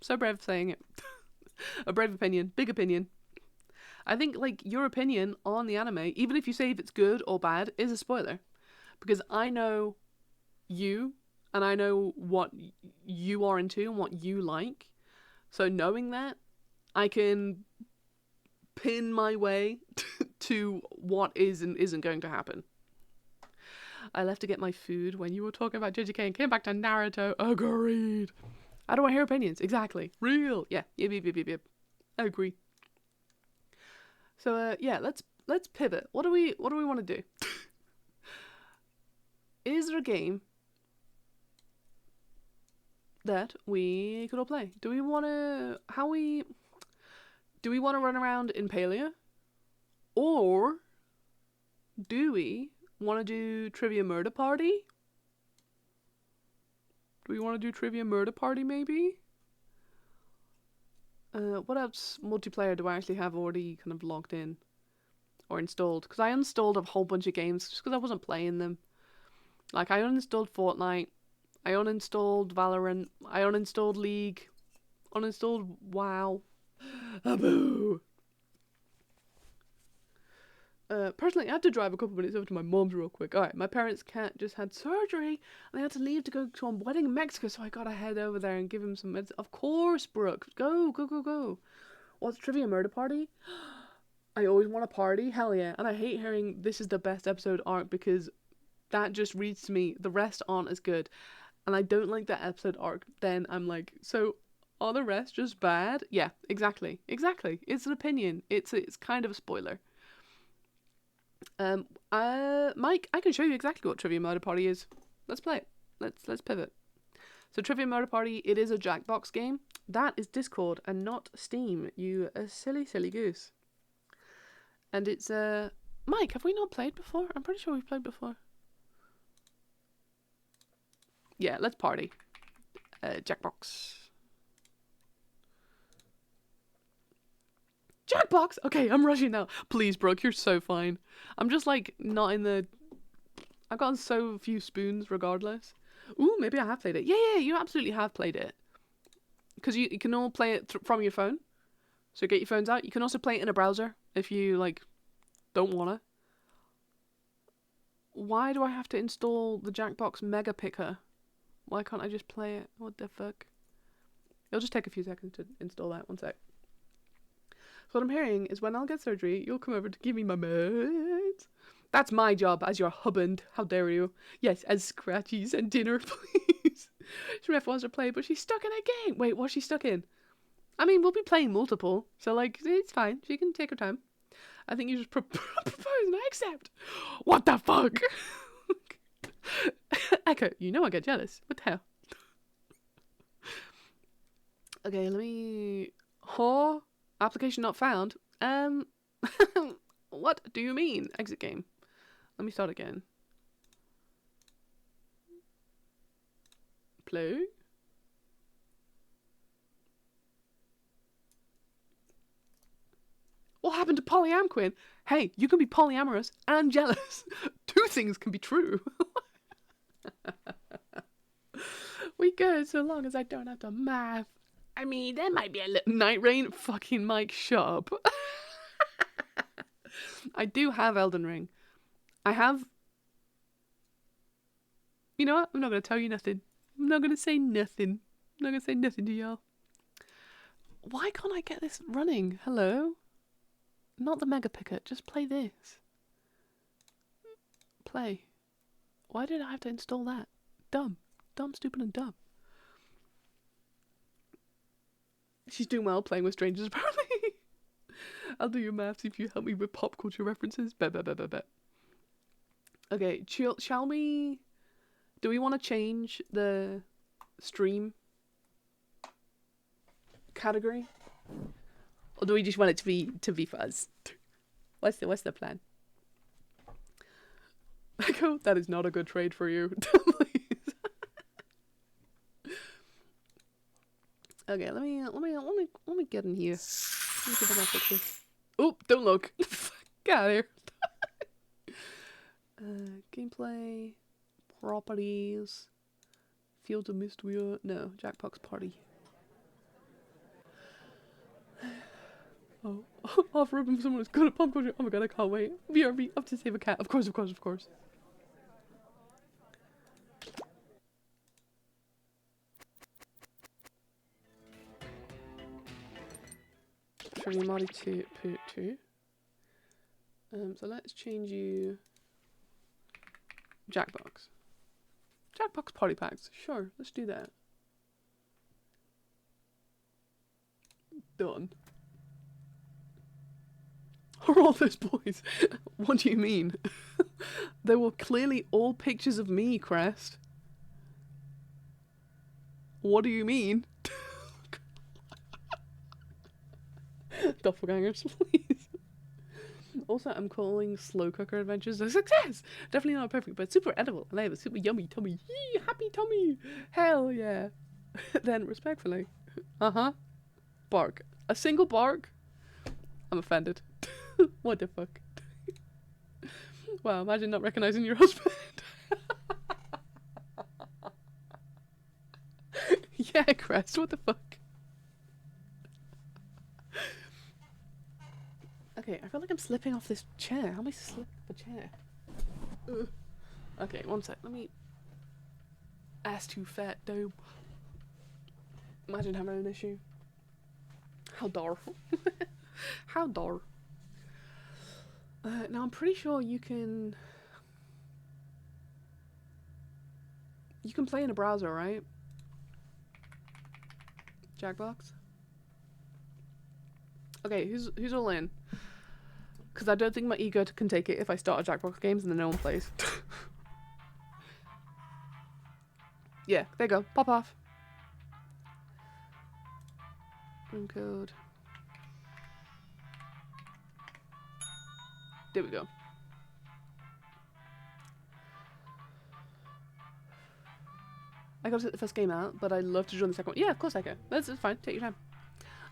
Speaker 1: saying it. A brave opinion, big opinion. I think your opinion on the anime, even if you say if it's good or bad, is a spoiler, because I know you, and I know what you are into and what you like. So knowing that, I can pin my way to what is and isn't going to happen. I left to get my food when you were talking about JJK and came back to Naruto. Agreed. I don't want to hear opinions. Exactly. Real. Yeah. Yep. I agree. So yeah, let's pivot. What do we want to do? Is there a game that we could all play? Do we want to run around in Palia, or do we want to do Trivia Murder Party? Do we want to do Trivia Murder Party maybe? What else multiplayer do I actually have already kind of logged in or installed? Because I uninstalled a whole bunch of games just because I wasn't playing them. I uninstalled Fortnite, I uninstalled Valorant, I uninstalled League, uninstalled WoW. Aboo! Personally, I had to drive a couple minutes over to my mom's real quick. Alright, my parents' cat just had surgery, and they had to leave to go to a wedding in Mexico, so I gotta head over there and give him some medicine. Of course, Brooke. Go. What's Trivia Murder Party? I always want a party. Hell yeah. And I hate hearing this is the best episode art, because that just reads to me, the rest aren't as good. And I don't like that episode arc. Then I'm like, so are the rest just bad? Yeah, exactly. It's an opinion. It's kind of a spoiler. Mike, I can show you exactly what Trivia Murder Party is. Let's play it. Let's pivot. So Trivia Murder Party, it is a Jackbox game. That is Discord and not Steam. You a silly goose. And it's Mike, have we not played before? I'm pretty sure we've played before. Yeah, let's party. Jackbox. Jackbox! Okay, I'm rushing now. Please, Brooke, you're so fine. I'm just like not in the... I've gotten so few spoons regardless. Ooh, maybe I have played it. Yeah, you absolutely have played it. Because you can all play it from your phone. So get your phones out. You can also play it in a browser if you like don't want to. Why do I have to install the Jackbox Mega Picker? Why can't I just play it? What the fuck? It'll just take a few seconds to install that. One sec. So what I'm hearing is when I'll get surgery, you'll come over to give me my meds. That's my job as your husband. How dare you? Yes, as scratchies and dinner, please. Shref wants to play, but she's stuck in a game. Wait, what's she stuck in? I mean, we'll be playing multiple, so like, it's fine. She can take her time. I think you just propose and I accept. What the fuck? Echo, you know I get jealous. What the hell? Okay, let me... application not found. What do you mean? Exit game. Let me start again. Play. What happened to polyam, Quinn? Hey, you can be polyamorous and jealous. Two things can be true. We good so long as I don't have to math. I mean, there might be a little night rain. Fucking Mike, shut up. I do have Elden Ring. I have... You know what? I'm not going to tell you nothing. I'm not going to say nothing. I'm not going to say nothing to y'all. Why can't I get this running? Hello? Not the Mega Picker. Just play this. Play. Why did I have to install that? Dumb. Dumb, stupid, and dumb. She's doing well playing with strangers, apparently. I'll do your maths if you help me with pop culture references. Bet. Okay, shall we... Do we want to change the stream category? Or do we just want it to be fuzz? What's the plan? Echo, that is not a good trade for you. Please. Okay, let me get in here. Let me see if I can fix this. Oh, don't look. Get out of here. Gameplay, properties, Field of Mystery. No, Jackbox Party. Oh, offer up from someone who's good at pop culture. Oh my god, I can't wait. BRB, up to save a cat. Of course. Trivia Marty to put 2. So let's change you Jackbox. Jackbox Party Packs. Sure, let's do that. Done. Are all those boys? What do you mean? They were clearly all pictures of me, Crest. What do you mean? Doppelgangers, please. Also, I'm calling Slow Cooker Adventures a success! Definitely not perfect, but super edible. And I have a super yummy tummy. Yee, happy tummy! Hell yeah! Then, respectfully. Bark. A single bark? I'm offended. What the fuck? Wow, imagine not recognizing your husband. Yeah, Crest, what the fuck? Okay, I feel like I'm slipping off this chair. How am I slipping off the chair? Ugh. Okay, one sec. Let me... Ass too fat, dome. Imagine having an issue. How dar. How dar. Now I'm pretty sure you can... You can play in a browser, right? Jackbox? Okay, who's all in? Because I don't think my ego can take it if I start a Jackbox games and then no one plays. Yeah, there you go. Pop off. Encode. There we go. I got to take the first game out, but I'd love to join the second one. Yeah, of course I can. That's fine. Take your time.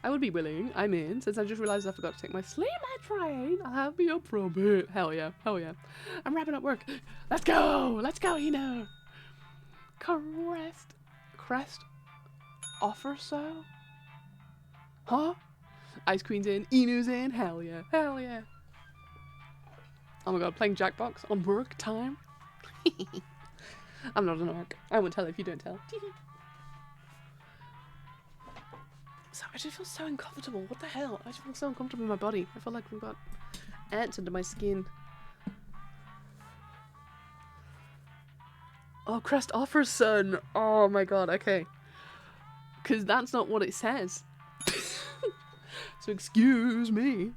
Speaker 1: I would be willing. I'm in. Since I just realised I forgot to take my sleep train, I'll have me up for a bit. Hell yeah. Hell yeah. I'm wrapping up work. Let's go. Let's go, Eno. Crest. Offer so? Huh? Ice Queen's in. Enu's in. Hell yeah. Hell yeah. Oh my god, playing Jackbox on work time? I'm not an orc. I won't tell if you don't tell. So I just feel so uncomfortable. What the hell? I just feel so uncomfortable in my body. I feel like I've got ants under my skin. Oh, Crest offers son. Oh my god, okay. Because that's not what it says. So excuse me.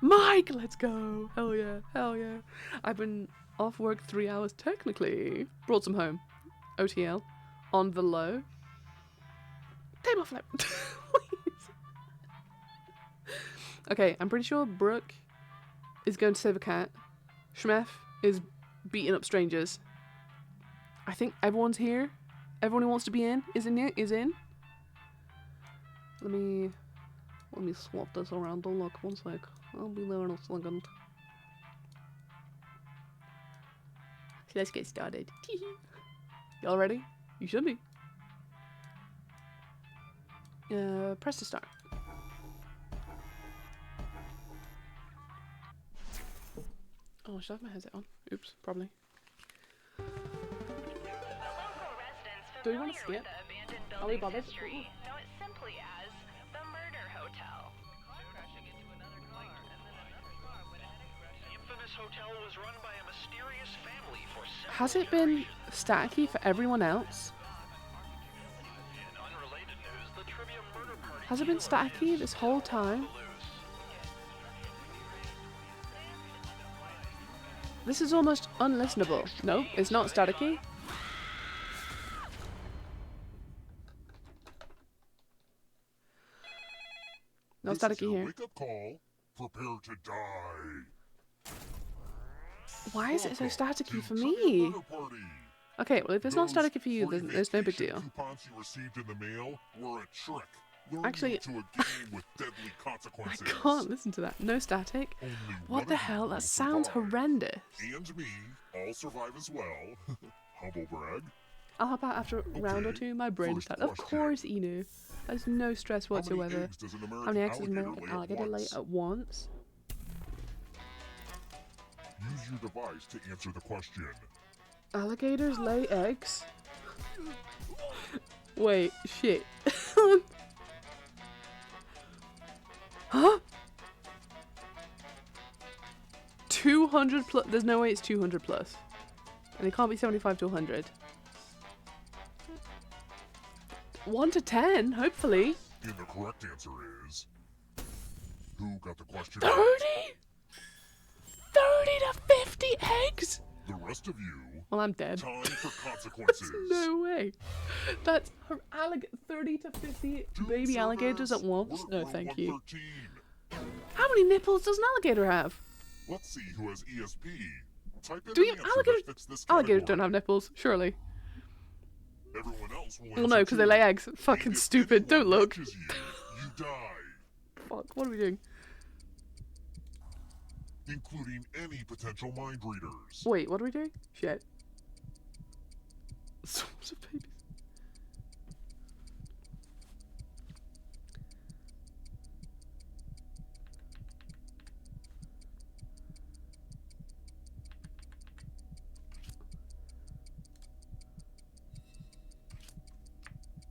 Speaker 1: Mike, let's go. Hell yeah. Hell yeah. I've been off work 3 hours technically. Brought some home. OTL. On the low. Table flip. Okay, I'm pretty sure Brooke is going to save a cat. Schmef is beating up strangers. I think everyone's here. Everyone who wants to be in is in here. Is in. Let me swap this around. Don't look. One sec. I'll be there in a second. So let's get started. Y'all ready? You should be. Press to start. Oh, should I have my headset on? Oops, probably. Do we want to skip? Are we bothered?
Speaker 2: Know it simply as the Murder Hotel.
Speaker 3: The infamous hotel was run by a mysterious family for several
Speaker 1: Has it been staticky for everyone else?
Speaker 3: In unrelated news, the trivia murder party
Speaker 1: Has it been staticky this whole time? This is almost unlistenable. No, it's not staticky. No staticky here.
Speaker 4: Wake up call. Prepare to die.
Speaker 1: Why is it so staticky for
Speaker 4: To
Speaker 1: me?
Speaker 4: Murder Party.
Speaker 1: Okay, well if it's not
Speaker 4: Those
Speaker 1: staticky for you, then
Speaker 4: free
Speaker 1: there's no big
Speaker 4: vacation
Speaker 1: deal.
Speaker 4: Coupons you received in the mail were a trick. Luring
Speaker 1: Actually-
Speaker 4: you to a game with deadly
Speaker 1: I
Speaker 4: consequences.
Speaker 1: can't listen to that. No static.
Speaker 4: Only one
Speaker 1: What the
Speaker 4: of you
Speaker 1: hell?
Speaker 4: will
Speaker 1: That sounds
Speaker 4: survive.
Speaker 1: horrendous.
Speaker 4: And me all survive as well. Humble brag.
Speaker 1: I'll hop out after a round or
Speaker 4: Okay,
Speaker 1: two. My brain is
Speaker 4: first
Speaker 1: tired. Of
Speaker 4: question.
Speaker 1: course, Enu. There's no stress
Speaker 4: How many
Speaker 1: whatsoever.
Speaker 4: eggs does an American
Speaker 1: How many eggs does an
Speaker 4: alligator
Speaker 1: American
Speaker 4: lay
Speaker 1: alligator lay
Speaker 4: once?
Speaker 1: at once?
Speaker 4: Use your device to answer the question.
Speaker 1: Alligators lay eggs? Wait, shit. Huh? 200 plus? There's no way it's 200 plus. And it can't be 75 to 100. 1 to 10, hopefully.
Speaker 4: And the correct answer is... Who got the question
Speaker 1: 30?
Speaker 4: right?
Speaker 1: 30 to 50 eggs?
Speaker 4: The rest of you,
Speaker 1: Well, I'm dead.
Speaker 4: time for consequences.
Speaker 1: No way. That's 30 to 50
Speaker 4: Two
Speaker 1: baby alligators at
Speaker 4: servers,
Speaker 1: once?
Speaker 4: we're
Speaker 1: No, thank you.
Speaker 4: 113.
Speaker 1: How many nipples does an alligator have?
Speaker 4: Let's see who has ESP. Type in
Speaker 1: Do you
Speaker 4: an
Speaker 1: have
Speaker 4: answer
Speaker 1: alligators?
Speaker 4: that fits this
Speaker 1: Alligators don't
Speaker 4: category.
Speaker 1: have nipples, surely.
Speaker 4: Everyone else will
Speaker 1: Well, no, because they lay eggs. Fucking stupid. Don't look.
Speaker 4: You, you die,
Speaker 1: Fuck, what are we doing?
Speaker 4: including any potential mind readers.
Speaker 1: Wait, what are we doing? Shit. Swarms of babies.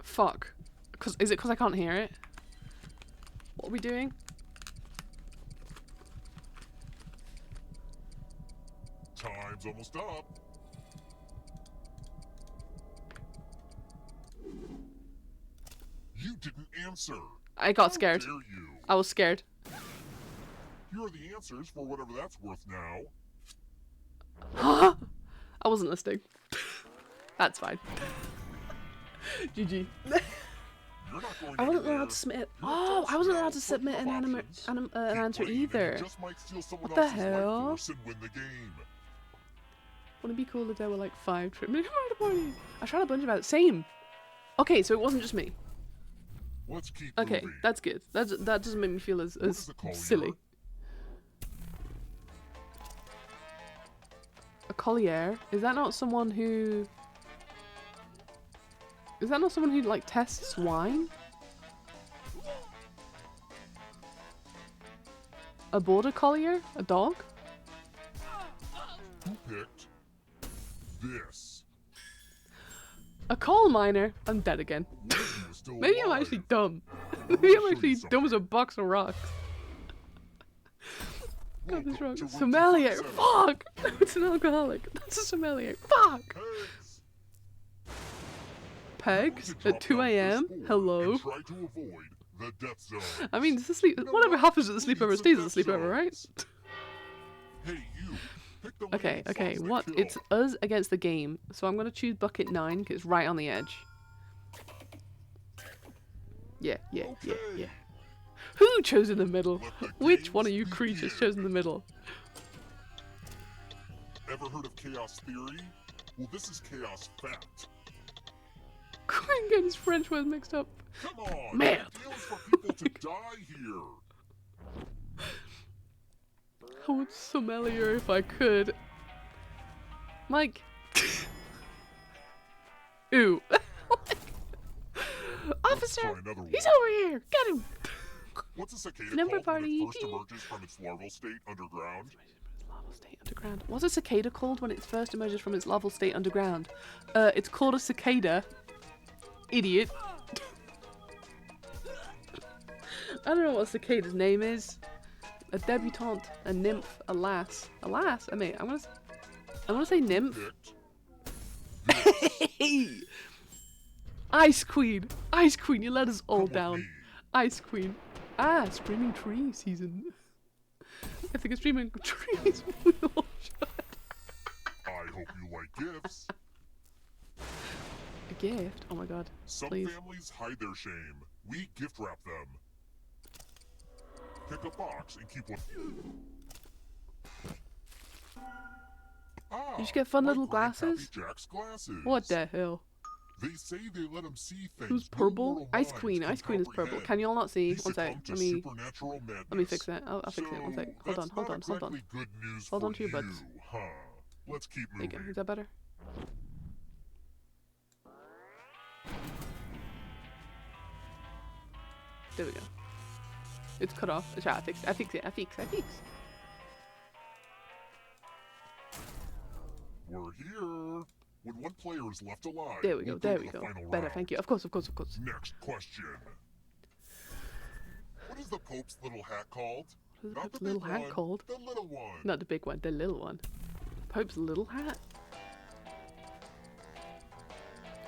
Speaker 1: Fuck. Is it because I can't hear it? What are we doing?
Speaker 4: Time's almost up. You didn't answer.
Speaker 1: I got
Speaker 4: How
Speaker 1: scared.
Speaker 4: dare you?
Speaker 1: I was scared.
Speaker 4: Here are the answers for whatever that's worth now.
Speaker 1: Huh? I wasn't listening. That's fine. GG.
Speaker 4: You're not going
Speaker 1: I wasn't
Speaker 4: anywhere.
Speaker 1: allowed to submit.
Speaker 4: You're
Speaker 1: Oh,
Speaker 4: toast
Speaker 1: I wasn't
Speaker 4: now.
Speaker 1: allowed to submit
Speaker 4: Plenty
Speaker 1: an,
Speaker 4: of
Speaker 1: an
Speaker 4: options.
Speaker 1: answer
Speaker 4: Keep playing and
Speaker 1: either.
Speaker 4: you just might steal someone
Speaker 1: What the
Speaker 4: else's life
Speaker 1: hell?
Speaker 4: force and win the game.
Speaker 1: Wouldn't it be cool if there were like 5 murder parties? I tried a bunch of it. Same. Okay, so it wasn't just me.
Speaker 4: Let's keep
Speaker 1: Okay,
Speaker 4: moving.
Speaker 1: that's good. That doesn't make me feel as
Speaker 4: is the collier?
Speaker 1: silly. A collier? Is that not someone who... Is that not someone who like tests wine? A border collier? A dog?
Speaker 4: Who picked this?
Speaker 1: A coal miner? I'm dead again.
Speaker 4: One of you is still
Speaker 1: Maybe I'm
Speaker 4: alive.
Speaker 1: actually dumb. Maybe I'm
Speaker 4: show
Speaker 1: actually
Speaker 4: you
Speaker 1: dumb as a
Speaker 4: something.
Speaker 1: box of rocks. God, this
Speaker 4: Welcome
Speaker 1: rock.
Speaker 4: to
Speaker 1: Sommelier!
Speaker 4: 127.
Speaker 1: Fuck! It's an alcoholic. That's a sommelier. Fuck!
Speaker 4: Pegs.
Speaker 1: Pegs? At 2 a.m.? Hello?
Speaker 4: Try to avoid the death zone.
Speaker 1: I mean, it's a sleep.
Speaker 4: You know
Speaker 1: Whatever
Speaker 4: what?
Speaker 1: happens at the
Speaker 4: Who
Speaker 1: sleepover
Speaker 4: needs
Speaker 1: stays
Speaker 4: some
Speaker 1: at the
Speaker 4: death
Speaker 1: sleepover, right?
Speaker 4: zones? Hey, you. Pick the
Speaker 1: Okay,
Speaker 4: winning
Speaker 1: okay.
Speaker 4: songs that
Speaker 1: What?
Speaker 4: kill.
Speaker 1: It's us against the game. So I'm gonna choose bucket 9 because it's right on the edge. Yeah.
Speaker 4: Okay.
Speaker 1: Who chose in the middle?
Speaker 4: Let the
Speaker 1: Which one of
Speaker 4: games
Speaker 1: you creatures
Speaker 4: begin.
Speaker 1: chose in the middle?
Speaker 4: Ever heard of chaos theory? Well, this is chaos fact.
Speaker 1: Quinn getting his French words mixed up.
Speaker 4: Come on.
Speaker 1: Man.
Speaker 4: The deal is for people to die here.
Speaker 1: I would sommelier if I could. Mike. Ooh. Officer!
Speaker 4: Try another one.
Speaker 1: He's over here! Get him!
Speaker 4: What's a cicada
Speaker 1: Number
Speaker 4: called when
Speaker 1: party.
Speaker 4: it first emerges from its larval state underground?
Speaker 1: Larval state underground. What's a cicada called when it first emerges from its larval state underground? It's called a cicada. Idiot. I don't know what a cicada's name is. A debutante, a nymph, a lass. A lass? I mean, I'm gonna say nymph.
Speaker 4: Picked.
Speaker 1: Ice Queen! Ice Queen, you let us all
Speaker 4: Come with
Speaker 1: down.
Speaker 4: me.
Speaker 1: Ice Queen. Ah, Screaming Tree season. I think it's Screaming Trees.
Speaker 4: I hope you like gifts.
Speaker 1: A gift? Oh my god.
Speaker 4: Some
Speaker 1: Please.
Speaker 4: families hide their shame. We gift wrap them. Pick a box and keep one. Ah,
Speaker 1: You just get fun
Speaker 4: my
Speaker 1: little
Speaker 4: Grandpappy
Speaker 1: glasses?
Speaker 4: Jack's glasses.
Speaker 1: What the hell?
Speaker 4: They say they let him see things.
Speaker 1: Who's
Speaker 4: no
Speaker 1: purple?
Speaker 4: mortal
Speaker 1: Ice
Speaker 4: minds
Speaker 1: Queen.
Speaker 4: can
Speaker 1: Ice Queen is purple.
Speaker 4: comprehend.
Speaker 1: Can you all not see?
Speaker 4: He
Speaker 1: One sec.
Speaker 4: succumbed to
Speaker 1: Let me
Speaker 4: supernatural madness.
Speaker 1: fix it. I'll fix it. One sec. Hold
Speaker 4: So,
Speaker 1: on, hold on,
Speaker 4: that's
Speaker 1: hold
Speaker 4: not
Speaker 1: on, hold on.
Speaker 4: exactly good news
Speaker 1: Hold
Speaker 4: for
Speaker 1: on to your
Speaker 4: you,
Speaker 1: butts.
Speaker 4: Huh? Let's keep
Speaker 1: There you
Speaker 4: moving.
Speaker 1: go. Is that better? There we go. It's cut off. I fix it.
Speaker 4: We're here. When one player is left alive,
Speaker 1: There we go.
Speaker 4: we'll
Speaker 1: There
Speaker 4: to
Speaker 1: we
Speaker 4: the
Speaker 1: go.
Speaker 4: final
Speaker 1: Better,
Speaker 4: round.
Speaker 1: thank you. Of course.
Speaker 4: Next question. What is the Pope's little hat called?
Speaker 1: What is the
Speaker 4: Not
Speaker 1: Pope's
Speaker 4: the
Speaker 1: little
Speaker 4: big
Speaker 1: hat
Speaker 4: one,
Speaker 1: called?
Speaker 4: The little one.
Speaker 1: Not the big one, the little one. Pope's little hat?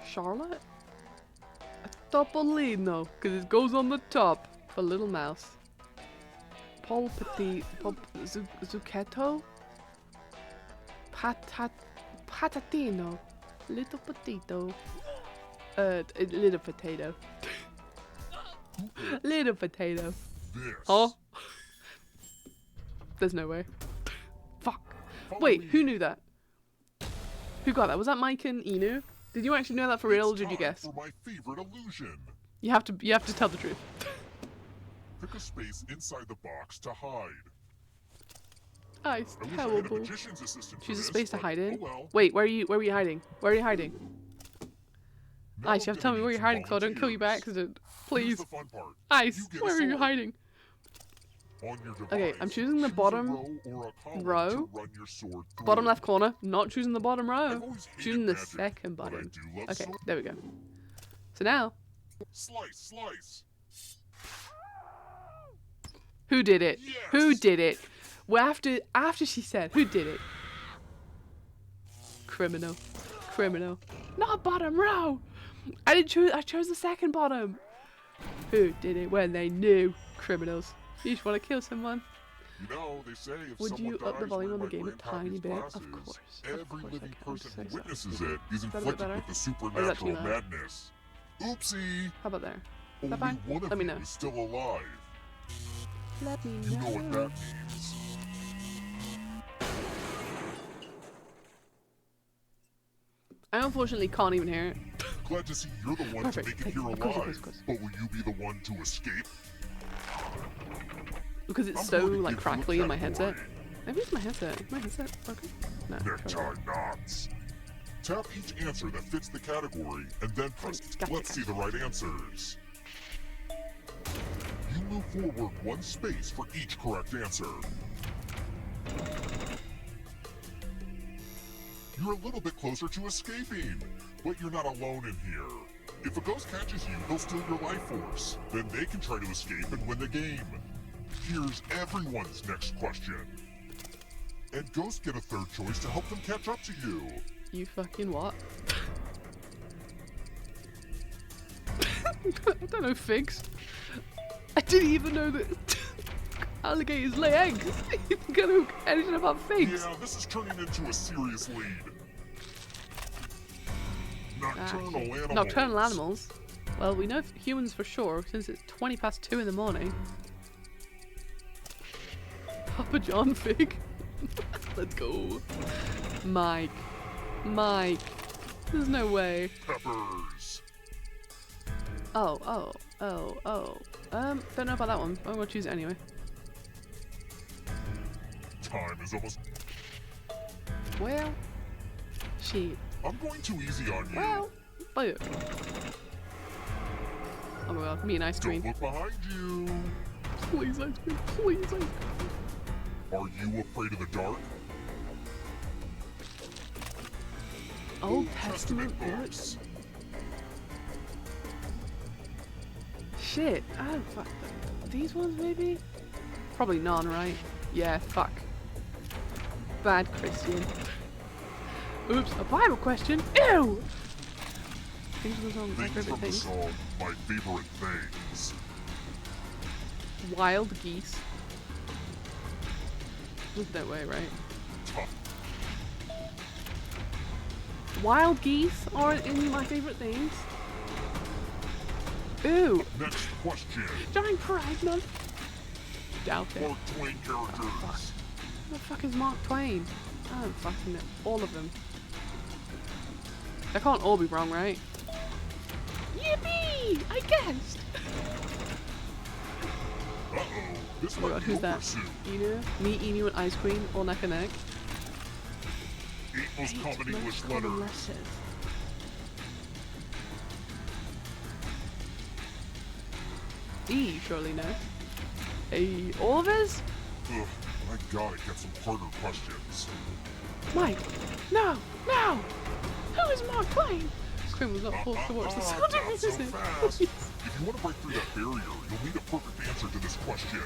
Speaker 1: Charlotte? A Topolino, because it goes on the top for little mouse. Paul Petit, Zucchetto? Patatino, little potato. Little potato. Little potato.
Speaker 4: This.
Speaker 1: Huh? There's no way. Fuck.
Speaker 4: Follow
Speaker 1: Wait,
Speaker 4: me.
Speaker 1: who knew that? Who got that? Was that Mike and Inu? Did you actually know that for real, or
Speaker 4: It's
Speaker 1: did you
Speaker 4: time
Speaker 1: guess?
Speaker 4: For my favorite illusion.
Speaker 1: You have to tell the truth.
Speaker 4: Pick a space inside the box to hide.
Speaker 1: Ah, it's
Speaker 4: I wish I had a
Speaker 1: terrible.
Speaker 4: magician's assistant for
Speaker 1: Choose a
Speaker 4: this,
Speaker 1: space to
Speaker 4: but
Speaker 1: hide in.
Speaker 4: Oh well.
Speaker 1: Wait, where are you hiding? Where are you hiding?
Speaker 4: Now
Speaker 1: Ice, you have to tell me where you're hiding so I don't kill you by
Speaker 4: volunteers.
Speaker 1: accident.
Speaker 4: Here's
Speaker 1: Please.
Speaker 4: the fun part.
Speaker 1: Ice,
Speaker 4: You get a
Speaker 1: where are you
Speaker 4: sword.
Speaker 1: hiding?
Speaker 4: On your device,
Speaker 1: Okay, I'm choosing the
Speaker 4: choose a
Speaker 1: bottom
Speaker 4: row or a column
Speaker 1: row.
Speaker 4: to run your sword through.
Speaker 1: Bottom left corner. Not choosing the bottom
Speaker 4: I've
Speaker 1: row.
Speaker 4: always hated
Speaker 1: Choosing the
Speaker 4: magic,
Speaker 1: second
Speaker 4: but I
Speaker 1: bottom.
Speaker 4: do love
Speaker 1: Okay,
Speaker 4: sword-
Speaker 1: there we go. So now,
Speaker 4: Slice, slice.
Speaker 1: who did it? Who
Speaker 4: Yes.
Speaker 1: did it? Well, after she said, who did it? Criminal. Not bottom row. I didn't choose. I chose the second bottom. Who did it when they knew? Criminals. You just want to kill someone.
Speaker 4: You know, they say if
Speaker 1: Would
Speaker 4: someone
Speaker 1: you up the
Speaker 4: dies
Speaker 1: volume on
Speaker 4: wearing
Speaker 1: the game
Speaker 4: my
Speaker 1: a tiny bit?
Speaker 4: grandpappy's
Speaker 1: Of
Speaker 4: glasses,
Speaker 1: course.
Speaker 4: Every
Speaker 1: Of course I
Speaker 4: living
Speaker 1: can.
Speaker 4: person
Speaker 1: Say
Speaker 4: who
Speaker 1: so.
Speaker 4: witnesses it is
Speaker 1: that a bit
Speaker 4: inflicted
Speaker 1: better?
Speaker 4: with the
Speaker 1: Or is that
Speaker 4: supernatural
Speaker 1: too loud?
Speaker 4: madness. Oopsie!
Speaker 1: How about there?
Speaker 4: Only
Speaker 1: fine?
Speaker 4: one of
Speaker 1: Let me
Speaker 4: you
Speaker 1: know.
Speaker 4: is still alive.
Speaker 1: Let me
Speaker 4: You know what
Speaker 1: know.
Speaker 4: that means.
Speaker 1: I unfortunately can't even hear it.
Speaker 4: Glad to see you're the one
Speaker 1: Perfect.
Speaker 4: to make it
Speaker 1: Thank
Speaker 4: here
Speaker 1: you. Of
Speaker 4: alive.
Speaker 1: course.
Speaker 4: But will you be the one to escape?
Speaker 1: Because it's
Speaker 4: I'm
Speaker 1: so
Speaker 4: going to
Speaker 1: like
Speaker 4: give you a
Speaker 1: crackly in my headset.
Speaker 4: category.
Speaker 1: Maybe it's my headset. Is my headset broken? No.
Speaker 4: Necktie knots. Tap each answer that fits the category and then press.
Speaker 1: Gotcha.
Speaker 4: Let's see the right answers. You move forward one space for each correct answer. You're a little bit closer to escaping, but you're not alone in here. If a ghost catches you, they'll steal your life force. Then they can try to escape and win the game. Here's everyone's next question. And ghosts get a third choice to help them catch up to you.
Speaker 1: You fucking what? I don't know figs. I didn't even know that alligators lay eggs. You think I know anything about figs?
Speaker 4: Yeah, this is turning into a serious lead. Nocturnal animals.
Speaker 1: Nocturnal animals? Well, we know humans for sure since it's 20 past 2 in the morning. Papa John fig. Let's go. Mike. There's no way.
Speaker 4: Peppers.
Speaker 1: Oh. Don't know about that one. I'm gonna choose it anyway.
Speaker 4: Time is almost.
Speaker 1: Well, shit.
Speaker 4: I'm going too easy on you.
Speaker 1: Well, fuck. Oh my god, me and ice
Speaker 4: Don't
Speaker 1: cream.
Speaker 4: look behind you.
Speaker 1: Please ice cream, please ice cream.
Speaker 4: Are you afraid of the dark?
Speaker 1: Old Testament books. Shit, I don't fuck them. These ones maybe? Probably none, right? Yeah, fuck. Bad Christian. Oops, a Bible question? Ew! Things of the song, my
Speaker 4: Things
Speaker 1: favorite
Speaker 4: from the
Speaker 1: things.
Speaker 4: song, my favorite things.
Speaker 1: Wild geese. Look that way, right?
Speaker 4: Tough.
Speaker 1: Wild geese aren't in my favorite things. Ooh,
Speaker 4: Next question.
Speaker 1: giant pride month. Doubt it.
Speaker 4: Mark Twain characters.
Speaker 1: Who the fuck is Mark Twain? I don't fucking know. All of them. They can't all be wrong, right? Yippee! I guessed!
Speaker 4: Uh-oh. This
Speaker 1: Oh my
Speaker 4: might
Speaker 1: god,
Speaker 4: be
Speaker 1: who's
Speaker 4: over
Speaker 1: that?
Speaker 4: soon.
Speaker 1: Inu? Me, Inu, and ice cream, all neck and neck.
Speaker 4: 8 most
Speaker 1: Eight
Speaker 4: common English
Speaker 1: most common
Speaker 4: letters.
Speaker 1: letters. E, surely no. A, all of us?
Speaker 4: Ugh, I gotta get some harder questions.
Speaker 1: Mike! No! No! Who is Mark Twain? Scream was not forced to watch the sound of
Speaker 4: Not so
Speaker 1: music.
Speaker 4: fast. If you want to break through that barrier, you'll need a perfect answer to this question.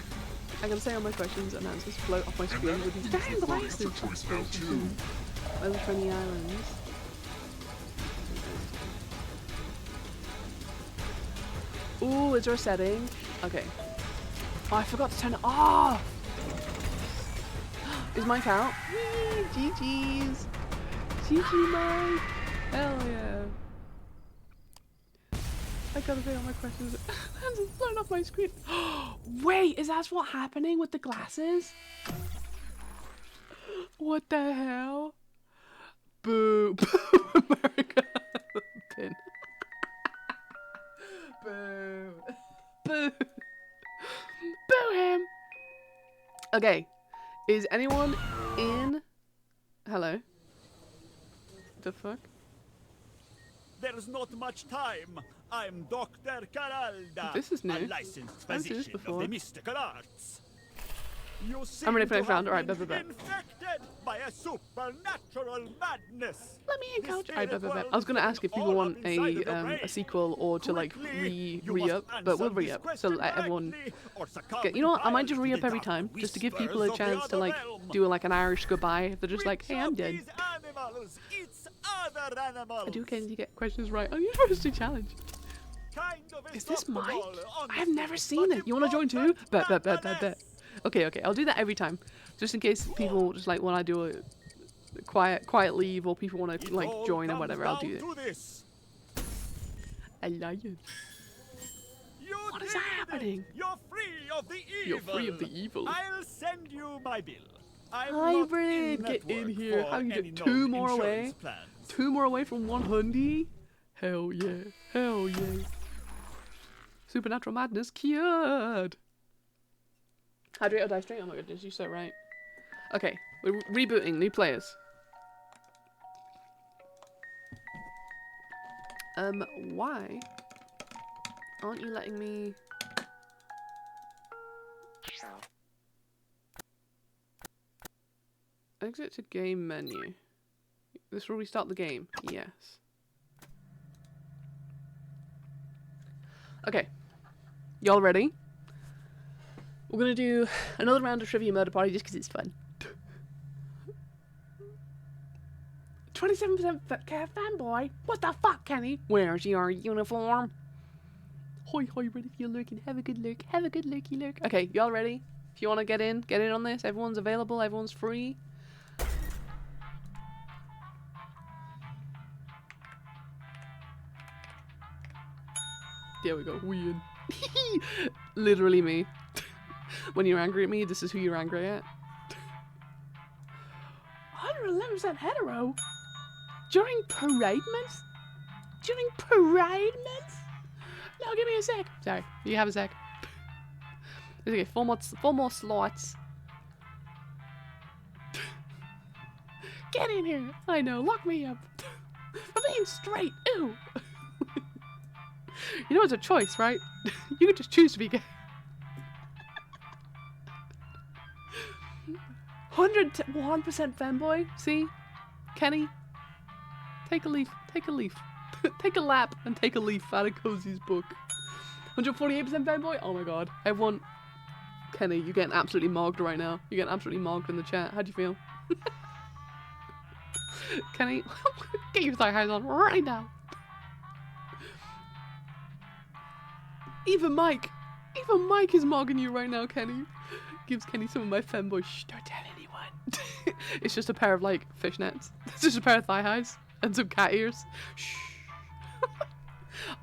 Speaker 1: I can say all my questions and answers float off my
Speaker 4: And
Speaker 1: screen
Speaker 4: that
Speaker 1: with these
Speaker 4: includes
Speaker 1: damn
Speaker 4: the third answer
Speaker 1: devices.
Speaker 4: choice now, too.
Speaker 1: Over 20 islands. Ooh, is there a setting? Okay. Oh, I forgot to turn it off! Is Mike out? Whee! GG's! GG Mike! Hell yeah! I gotta say all my questions. Hands are flown off my screen. Wait, is that what's happening with the glasses? What the hell? Boo! Boo! America! Pin. Boo! Boo! Boo him! Okay. Is anyone in? Hello? The fuck?
Speaker 5: There's not much time. I'm Dr. Caralda,
Speaker 1: This is new.
Speaker 5: a licensed
Speaker 1: I haven't seen this
Speaker 5: physician of
Speaker 1: before.
Speaker 5: the mystical arts. You seem
Speaker 1: I'm ready for
Speaker 5: to
Speaker 1: next round.
Speaker 5: have
Speaker 1: Alright,
Speaker 5: been
Speaker 1: bet, bet.
Speaker 5: infected by a supernatural madness.
Speaker 1: Let me in,
Speaker 5: The
Speaker 1: coach.
Speaker 5: spirit
Speaker 1: I
Speaker 5: world
Speaker 1: was gonna
Speaker 5: is
Speaker 1: ask if people
Speaker 5: all
Speaker 1: want
Speaker 5: up inside of your
Speaker 1: a
Speaker 5: brain.
Speaker 1: sequel or to like
Speaker 5: Quickly, you
Speaker 1: re-up,
Speaker 5: must
Speaker 1: but we'll
Speaker 5: answer this
Speaker 1: re-up. So
Speaker 5: question
Speaker 1: like, everyone.
Speaker 5: correctly, or succumb
Speaker 1: Okay, you know what? I might just
Speaker 5: entirely to
Speaker 1: re-up
Speaker 5: the
Speaker 1: every
Speaker 5: dark
Speaker 1: time, just to give people
Speaker 5: whispers
Speaker 1: a
Speaker 5: of the
Speaker 1: chance to
Speaker 5: other
Speaker 1: like
Speaker 5: realm.
Speaker 1: do like an Irish goodbye. If they're just like,
Speaker 5: Which
Speaker 1: hey, I'm
Speaker 5: of
Speaker 1: dead.
Speaker 5: these animals eats other animals?
Speaker 1: I do occasionally get questions right on University Challenge.
Speaker 5: Kind of
Speaker 1: Is this Mike?
Speaker 5: insufferable,
Speaker 1: I have never
Speaker 5: honestly,
Speaker 1: seen
Speaker 5: but
Speaker 1: it. You wanna join too? Bet.
Speaker 5: nonetheless.
Speaker 1: Okay, I'll do that every time, just in case people just like when I do a quiet leave or people want
Speaker 5: It
Speaker 1: to like
Speaker 5: all
Speaker 1: join or
Speaker 5: comes
Speaker 1: whatever. I'll
Speaker 5: down
Speaker 1: do it.
Speaker 5: to this.
Speaker 1: A lion.
Speaker 5: You
Speaker 1: What is
Speaker 5: did it.
Speaker 1: happening?
Speaker 5: You're free of the evil.
Speaker 1: You're free of the evil.
Speaker 5: I'll send you my bill. I'm
Speaker 1: Hybrid,
Speaker 5: not
Speaker 1: get in
Speaker 5: network
Speaker 1: here.
Speaker 5: for
Speaker 1: How you
Speaker 5: any
Speaker 1: get two
Speaker 5: known
Speaker 1: more away?
Speaker 5: insurance plans.
Speaker 1: 2 more away from 100? Hell yeah. Hell yeah. Supernatural madness cured. Hydrate or die straight? Oh my goodness, you're so right. Okay, we're rebooting, new players. Why aren't you letting me... Exit to game menu. This will restart the game. Yes. Okay. Y'all ready? We're gonna do another round of Trivia Murder Party just because it's fun. 27% fanboy? What the fuck, Kenny? Where's your uniform? Hoi, ready for your look and have a good look. Have a good looky look. Okay, y'all ready? If you want to get in on this. Everyone's available. Everyone's free. There we go. We in. Literally me. When you're angry at me, this is who you're angry at. 111% hetero? During parade months? During parade months? No, give me a sec. Sorry, you have a sec. Okay, 4 more slots. Get in here. I know, lock me up. For being straight. Ew. You know it's a choice, right? You could just choose to be gay. 101% fanboy. See? Kenny? Take a leaf. Take a leaf. Take a lap and take a leaf out of Cozy's book. 148% fanboy? Oh my god. Everyone... Kenny, you're getting absolutely mogged right now. You're getting absolutely mogged in the chat. How do you feel? Kenny, get your thigh highs on right now. Even Mike is mogging you right now, Kenny. Gives Kenny some of my fanboy. Shh, don't tell anyone. It's just a pair of like fishnets. It's just a pair of thigh highs and some cat ears. Shh.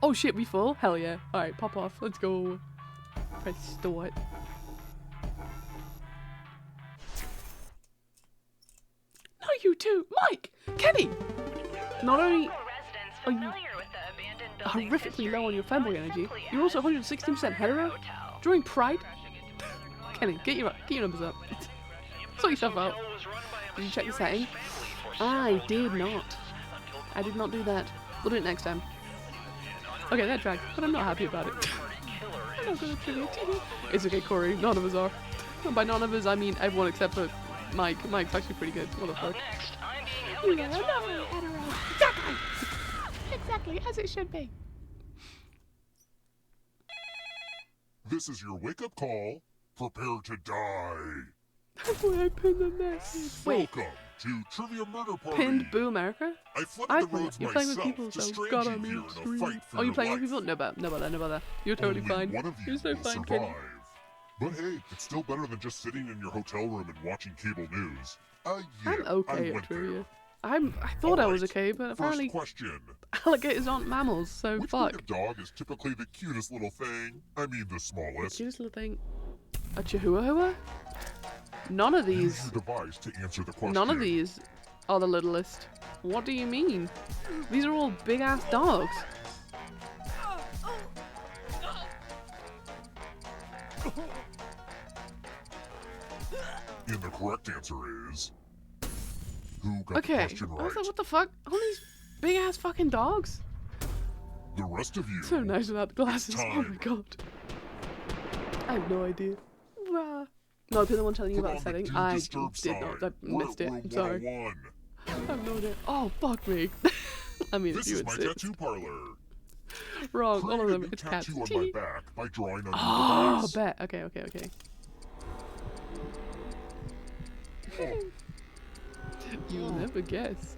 Speaker 1: Oh shit, we full? Hell yeah. Alright, pop off. Let's go. Press start. No, you two! Mike! Kenny! Not only are you horrifically low on your fanboy energy, you're also 116% hetero? During Pride? Kenny, get your numbers up. Sort yourself out. Did you check the setting? I did not. I did not do that. We'll do it next time. Okay, that dragged, but I'm not happy about it. I'm not gonna trivia. It's okay, Corey. None of us are. And by none of us, I mean everyone except for Mike. Mike's actually pretty good. What the fuck? Yeah, lovely hetero. Exactly! Exactly, as it should be.
Speaker 4: This is your wake-up call. Prepare to die.
Speaker 1: That's why I pinned the message. Wait,
Speaker 4: Welcome to Trivia Murder Party.
Speaker 1: pinned Boo America?
Speaker 4: I flooded the roads
Speaker 1: You're playing with
Speaker 4: myself
Speaker 1: people,
Speaker 4: to
Speaker 1: so
Speaker 4: strand
Speaker 1: God,
Speaker 4: you
Speaker 1: I'm
Speaker 4: here
Speaker 1: in
Speaker 4: in a
Speaker 1: stream.
Speaker 4: fight for
Speaker 1: Oh, you
Speaker 4: your
Speaker 1: playing with
Speaker 4: life.
Speaker 1: people? No bother. You're totally
Speaker 4: Only
Speaker 1: fine.
Speaker 4: one of you
Speaker 1: You're so
Speaker 4: will
Speaker 1: fine,
Speaker 4: survive.
Speaker 1: Kenny.
Speaker 4: But hey, it's still better than just sitting in your hotel room and watching cable news. Yeah,
Speaker 1: I'm okay
Speaker 4: I
Speaker 1: at
Speaker 4: went
Speaker 1: trivia.
Speaker 4: there.
Speaker 1: I thought I was
Speaker 4: Alright,
Speaker 1: okay, but
Speaker 4: First
Speaker 1: apparently
Speaker 4: question.
Speaker 1: alligators aren't mammals, so
Speaker 4: Which
Speaker 1: fuck.
Speaker 4: breed of dog is typically the cutest little thing? I mean the smallest.
Speaker 1: Cutest little thing. A chihuahua? None of
Speaker 4: Use
Speaker 1: these.
Speaker 4: your device to answer the question.
Speaker 1: None of these are the littlest. What do you mean? These are all big ass dogs.
Speaker 4: And the correct answer is... Who got the
Speaker 1: Okay.
Speaker 4: question
Speaker 1: I was
Speaker 4: right?
Speaker 1: like, what the fuck? All these big ass fucking dogs?
Speaker 4: The rest of you...
Speaker 1: So nice without the glasses. Oh my
Speaker 4: time.
Speaker 1: god. I have no idea. Rah. No, because I'm telling you
Speaker 4: Put
Speaker 1: about the
Speaker 4: on the
Speaker 1: setting.
Speaker 4: do
Speaker 1: I
Speaker 4: disturb
Speaker 1: did not. I
Speaker 4: sign.
Speaker 1: missed it.
Speaker 4: We're
Speaker 1: I'm sorry.
Speaker 4: 101.
Speaker 1: I have no idea. Oh, fuck me. I mean,
Speaker 4: This
Speaker 1: if you
Speaker 4: is my
Speaker 1: insist.
Speaker 4: tattoo parlor.
Speaker 1: Wrong.
Speaker 4: Create
Speaker 1: All of
Speaker 4: a
Speaker 1: them.
Speaker 4: new
Speaker 1: It's
Speaker 4: tattoo
Speaker 1: cats.
Speaker 4: on my back by drawing on
Speaker 1: Oh,
Speaker 4: your device.
Speaker 1: bet. Okay. You'll never guess.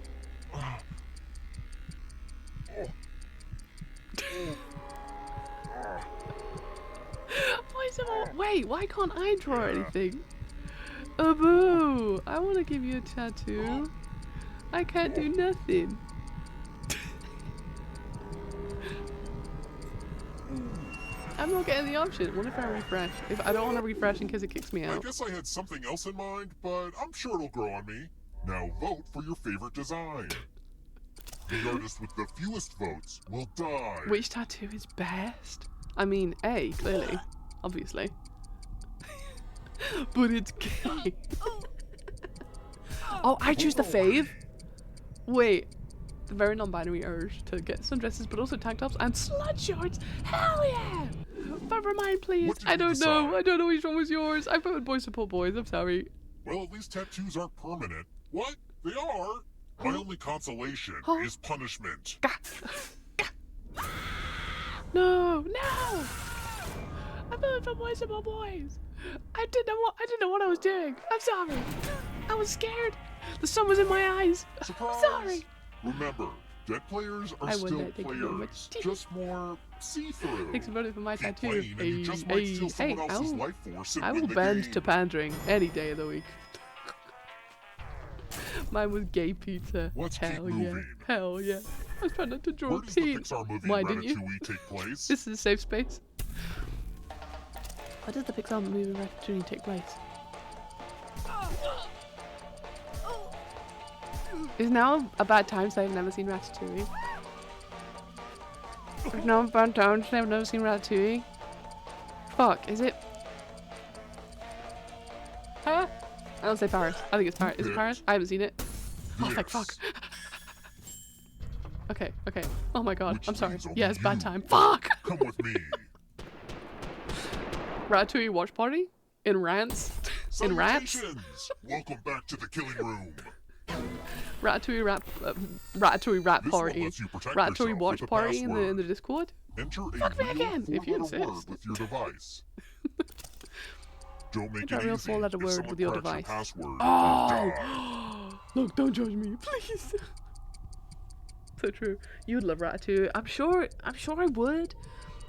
Speaker 1: Why is it all... Wait, why can't I draw anything? Boo! I want to give you a tattoo. I can't do nothing. I'm not getting the option. What if I refresh? If I don't want to refresh in case it kicks me
Speaker 4: I
Speaker 1: out.
Speaker 4: guess I had something else in mind, but I'm sure it'll grow on me. Now vote for your favorite design. The artist with the fewest votes will die.
Speaker 1: Which tattoo is best? I mean, A, clearly. Obviously. But it's gay. Oh, I choose the fave? Wait. The very non-binary urge to get sundresses, but also tank tops and slut shorts. Hell yeah! But remind, please.
Speaker 4: What did
Speaker 1: I
Speaker 4: you
Speaker 1: don't know.
Speaker 4: decide?
Speaker 1: I don't know which one was yours. I voted boys support boys. I'm sorry.
Speaker 4: Well, at least tattoos aren't permanent. What? They are? My only consolation
Speaker 1: Huh?
Speaker 4: is punishment.
Speaker 1: No, no! I voted for boys support boys. I didn't know what I was doing. I'm sorry. I was scared. The sun was in my eyes.
Speaker 4: Surprise!
Speaker 1: Sorry.
Speaker 4: Remember, dead players are
Speaker 1: I won
Speaker 4: still
Speaker 1: that, thank you very
Speaker 4: players,
Speaker 1: much.
Speaker 4: just more see-through.
Speaker 1: Thanks for voting for my
Speaker 4: Keep
Speaker 1: tattoo.
Speaker 4: playing and you just might steal someone else's life force and
Speaker 1: I
Speaker 4: win
Speaker 1: will
Speaker 4: the
Speaker 1: bend
Speaker 4: game.
Speaker 1: to pandering any day of the week. Mine was gay pizza.
Speaker 4: Let's keep
Speaker 1: Hell yeah.
Speaker 4: moving.
Speaker 1: Hell yeah. I was trying not to draw
Speaker 4: Where
Speaker 1: a
Speaker 4: does the
Speaker 1: teen.
Speaker 4: Pixar movie
Speaker 1: Why didn't you?
Speaker 4: Ratatouille take place?
Speaker 1: This is a safe space. Why does the Pixar movie Ratatouille take place? Is now a bad time to say I've never seen Ratatouille? Is now a bad time to say I've never seen Ratatouille? Fuck, is it? Huh? I don't say Paris. I think it's Paris. Is it Paris? I haven't seen it. Oh, thank fuck. Okay, okay. Oh my god,
Speaker 4: Which
Speaker 1: I'm sorry.
Speaker 4: means only
Speaker 1: Yeah, it's bad
Speaker 4: you
Speaker 1: time. Fuck!
Speaker 4: Come with me.
Speaker 1: Ratatouille watch party? In rants? In rats?
Speaker 4: Salutations! Welcome back to the killing room.
Speaker 1: Ratatouille rap
Speaker 4: This
Speaker 1: party.
Speaker 4: one lets you protect
Speaker 1: Ratatouille
Speaker 4: yourself
Speaker 1: watch
Speaker 4: with a
Speaker 1: party in the
Speaker 4: password.
Speaker 1: Discord?
Speaker 4: Enter a
Speaker 1: Fuck me
Speaker 4: real
Speaker 1: again, if you
Speaker 4: four-letter word
Speaker 1: insist.
Speaker 4: with your device. Don't make
Speaker 1: Enter
Speaker 4: it
Speaker 1: a real
Speaker 4: easy.
Speaker 1: four-letter
Speaker 4: If
Speaker 1: word
Speaker 4: someone
Speaker 1: with your
Speaker 4: cracks
Speaker 1: device.
Speaker 4: password,
Speaker 1: Oh!
Speaker 4: they'll die.
Speaker 1: Look, don't judge me, please. So true. You would love Ratatouille. I'm sure I would.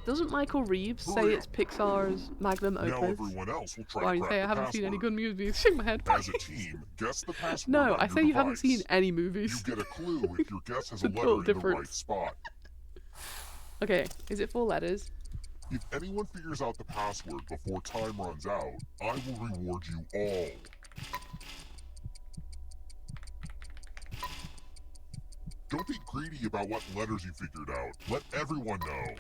Speaker 1: Doesn't Michael Reeves say
Speaker 4: Hurry
Speaker 1: it's
Speaker 4: up.
Speaker 1: Pixar's magnum
Speaker 4: Now
Speaker 1: opus?
Speaker 4: everyone else will try
Speaker 1: Why
Speaker 4: to
Speaker 1: you
Speaker 4: crack
Speaker 1: say I
Speaker 4: the
Speaker 1: haven't seen any
Speaker 4: password.
Speaker 1: good movies? Shake my head.
Speaker 4: As a team, guess the password
Speaker 1: No,
Speaker 4: on
Speaker 1: I
Speaker 4: your
Speaker 1: say you haven't
Speaker 4: device.
Speaker 1: seen any
Speaker 4: You
Speaker 1: movies.
Speaker 4: get a clue if your guess has a
Speaker 1: The
Speaker 4: letter
Speaker 1: total
Speaker 4: in the
Speaker 1: difference.
Speaker 4: right spot.
Speaker 1: Okay, is it 4 letters?
Speaker 4: If anyone figures out the password before time runs out, I will reward you all. Don't be greedy about what letters you figured out. Let everyone know.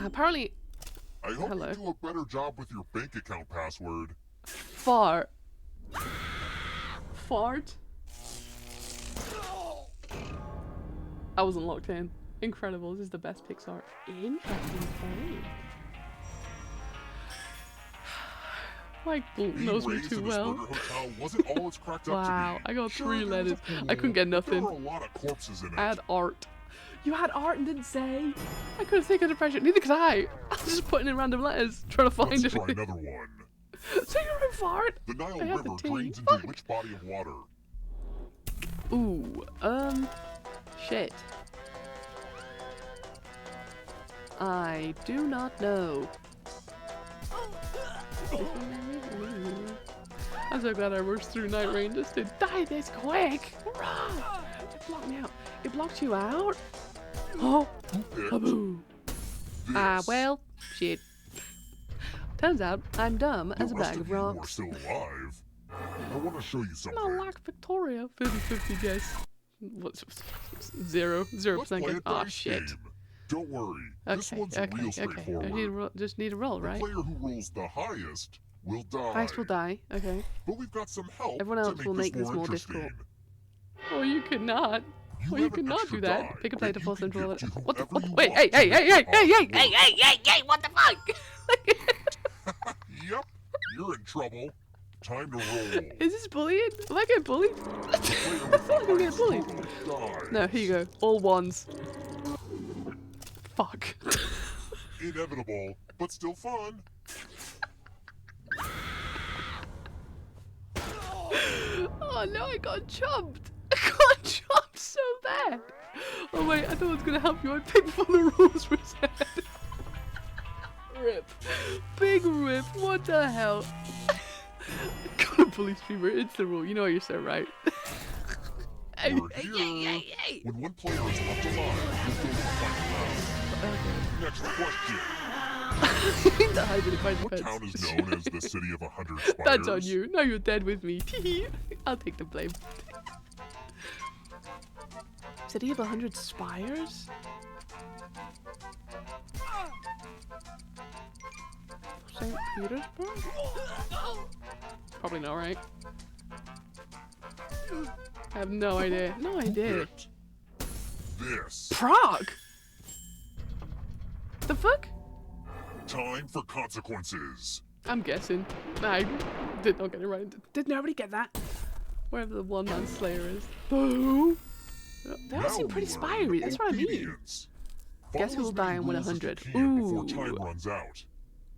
Speaker 1: Apparently,
Speaker 4: I hope
Speaker 1: Hello.
Speaker 4: you do a better job with your bank account password.
Speaker 1: fart. Fart? I wasn't locked in. Incredible. This is the best Pixar. Interesting thing. Mike
Speaker 4: Being
Speaker 1: knows me
Speaker 4: raised
Speaker 1: too
Speaker 4: in this
Speaker 1: well.
Speaker 4: murder hotel wasn't all it's cracked up
Speaker 1: Wow,
Speaker 4: to be.
Speaker 1: I got
Speaker 4: Sure,
Speaker 1: 3
Speaker 4: there was
Speaker 1: letters.
Speaker 4: a pool,
Speaker 1: I couldn't get
Speaker 4: but there
Speaker 1: nothing.
Speaker 4: were a lot of corpses in it.
Speaker 1: I had art. You had art and didn't say. I couldn't think of the pressure. Neither could I. I was just putting in random letters, trying to find
Speaker 4: Let's
Speaker 1: it.
Speaker 4: try another one.
Speaker 1: So you're a fart?
Speaker 4: The Nile
Speaker 1: I have the
Speaker 4: River
Speaker 1: tea.
Speaker 4: drains into which body of water?
Speaker 1: Ooh, shit. I do not know. I'm so glad I rushed through Night Rain just to die this quick. Hurrah! It blocked me out. It blocked you out? Oh,
Speaker 4: Who picked
Speaker 1: kaboo.
Speaker 4: this?
Speaker 1: Well, shit. Turns out I'm dumb
Speaker 4: The
Speaker 1: as a
Speaker 4: rest
Speaker 1: bag of
Speaker 4: you who are
Speaker 1: rocks.
Speaker 4: still alive. I want to show you something.
Speaker 1: No, like Victoria. 50-50 guess. What's 0%?
Speaker 4: Let's play
Speaker 1: guess.
Speaker 4: a
Speaker 1: Oh,
Speaker 4: dice
Speaker 1: shit.
Speaker 4: game. Don't worry, this
Speaker 1: Okay,
Speaker 4: one's
Speaker 1: okay,
Speaker 4: real
Speaker 1: okay.
Speaker 4: straightforward.
Speaker 1: Just need a roll,
Speaker 4: The
Speaker 1: right?
Speaker 4: player who rolls the highest will die.
Speaker 1: Highest will die. Okay.
Speaker 4: But we've got some help
Speaker 1: Everyone
Speaker 4: to
Speaker 1: else
Speaker 4: make
Speaker 1: will make this more
Speaker 4: interesting.
Speaker 1: difficult. Oh, you could not.
Speaker 4: You
Speaker 1: Oh, you
Speaker 4: have an
Speaker 1: could not
Speaker 4: extra
Speaker 1: do that.
Speaker 4: die
Speaker 1: Pick a
Speaker 4: that
Speaker 1: plate to
Speaker 4: you
Speaker 1: force
Speaker 4: can
Speaker 1: them to roll
Speaker 4: give
Speaker 1: it.
Speaker 4: to
Speaker 1: What the?
Speaker 4: whoever you
Speaker 1: Wait,
Speaker 4: want
Speaker 1: hey,
Speaker 4: to
Speaker 1: hey,
Speaker 4: make
Speaker 1: hey,
Speaker 4: the
Speaker 1: hey,
Speaker 4: pot
Speaker 1: hey,
Speaker 4: work.
Speaker 1: hey, what the fuck?
Speaker 4: Yep, you're in trouble. Time to roll.
Speaker 1: Is this bullying? Am I getting bullied? I feel like I'm getting bullied. No, here you go. All ones. Fuck.
Speaker 4: Inevitable, but still fun.
Speaker 1: Oh no, I got chopped. I got chopped so bad. Oh wait, I thought it was gonna help you. I picked for the rules for a second. Rip. Big rip. What the hell? Got a fully streamer. It's the rule. You know you're so right. Hey,
Speaker 4: We're
Speaker 1: hey,
Speaker 4: here.
Speaker 1: hey, hey.
Speaker 4: When one player is left alive, you'll go to the final round.
Speaker 1: Okay.
Speaker 4: Next question.
Speaker 1: The hybrid fight
Speaker 4: What
Speaker 1: defense.
Speaker 4: town is known as the City of 100 Spires?
Speaker 1: That's on you. Now you're dead with me. I'll take the blame. City of 100 Spires? St. Petersburg? Probably not right. I have no idea. No idea.
Speaker 4: Picked this.
Speaker 1: Prague? The fuck?
Speaker 4: Time for consequences.
Speaker 1: I'm guessing. I did not get it right. Did nobody get that? Wherever the one-man slayer is. Boo! They all seem pretty spiry. That's what I mean.
Speaker 4: Obedience.
Speaker 1: Guess who will die and win
Speaker 4: Follow as many
Speaker 1: 100?
Speaker 4: rules as you can
Speaker 1: Ooh.
Speaker 4: Before time runs out.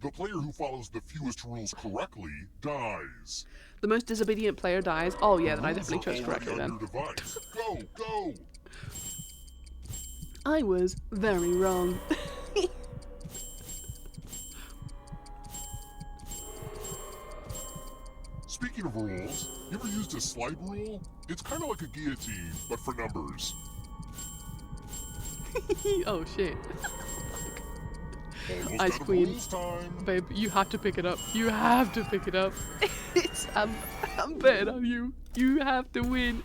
Speaker 4: The player who follows the fewest rules correctly dies.
Speaker 1: The most disobedient player dies. Oh yeah, then I
Speaker 4: Rules
Speaker 1: definitely
Speaker 4: are
Speaker 1: chose
Speaker 4: already
Speaker 1: correctly
Speaker 4: on
Speaker 1: then.
Speaker 4: your device. Go, go!
Speaker 1: I was very wrong.
Speaker 4: Speaking of rules, you ever used a slide rule? It's kind of like a guillotine, but for numbers.
Speaker 1: Oh shit.
Speaker 4: Almost
Speaker 1: Ice
Speaker 4: out of
Speaker 1: Queen.
Speaker 4: rules time.
Speaker 1: Babe, you have to pick it up. You have to pick it up. I'm betting on you. You have to win.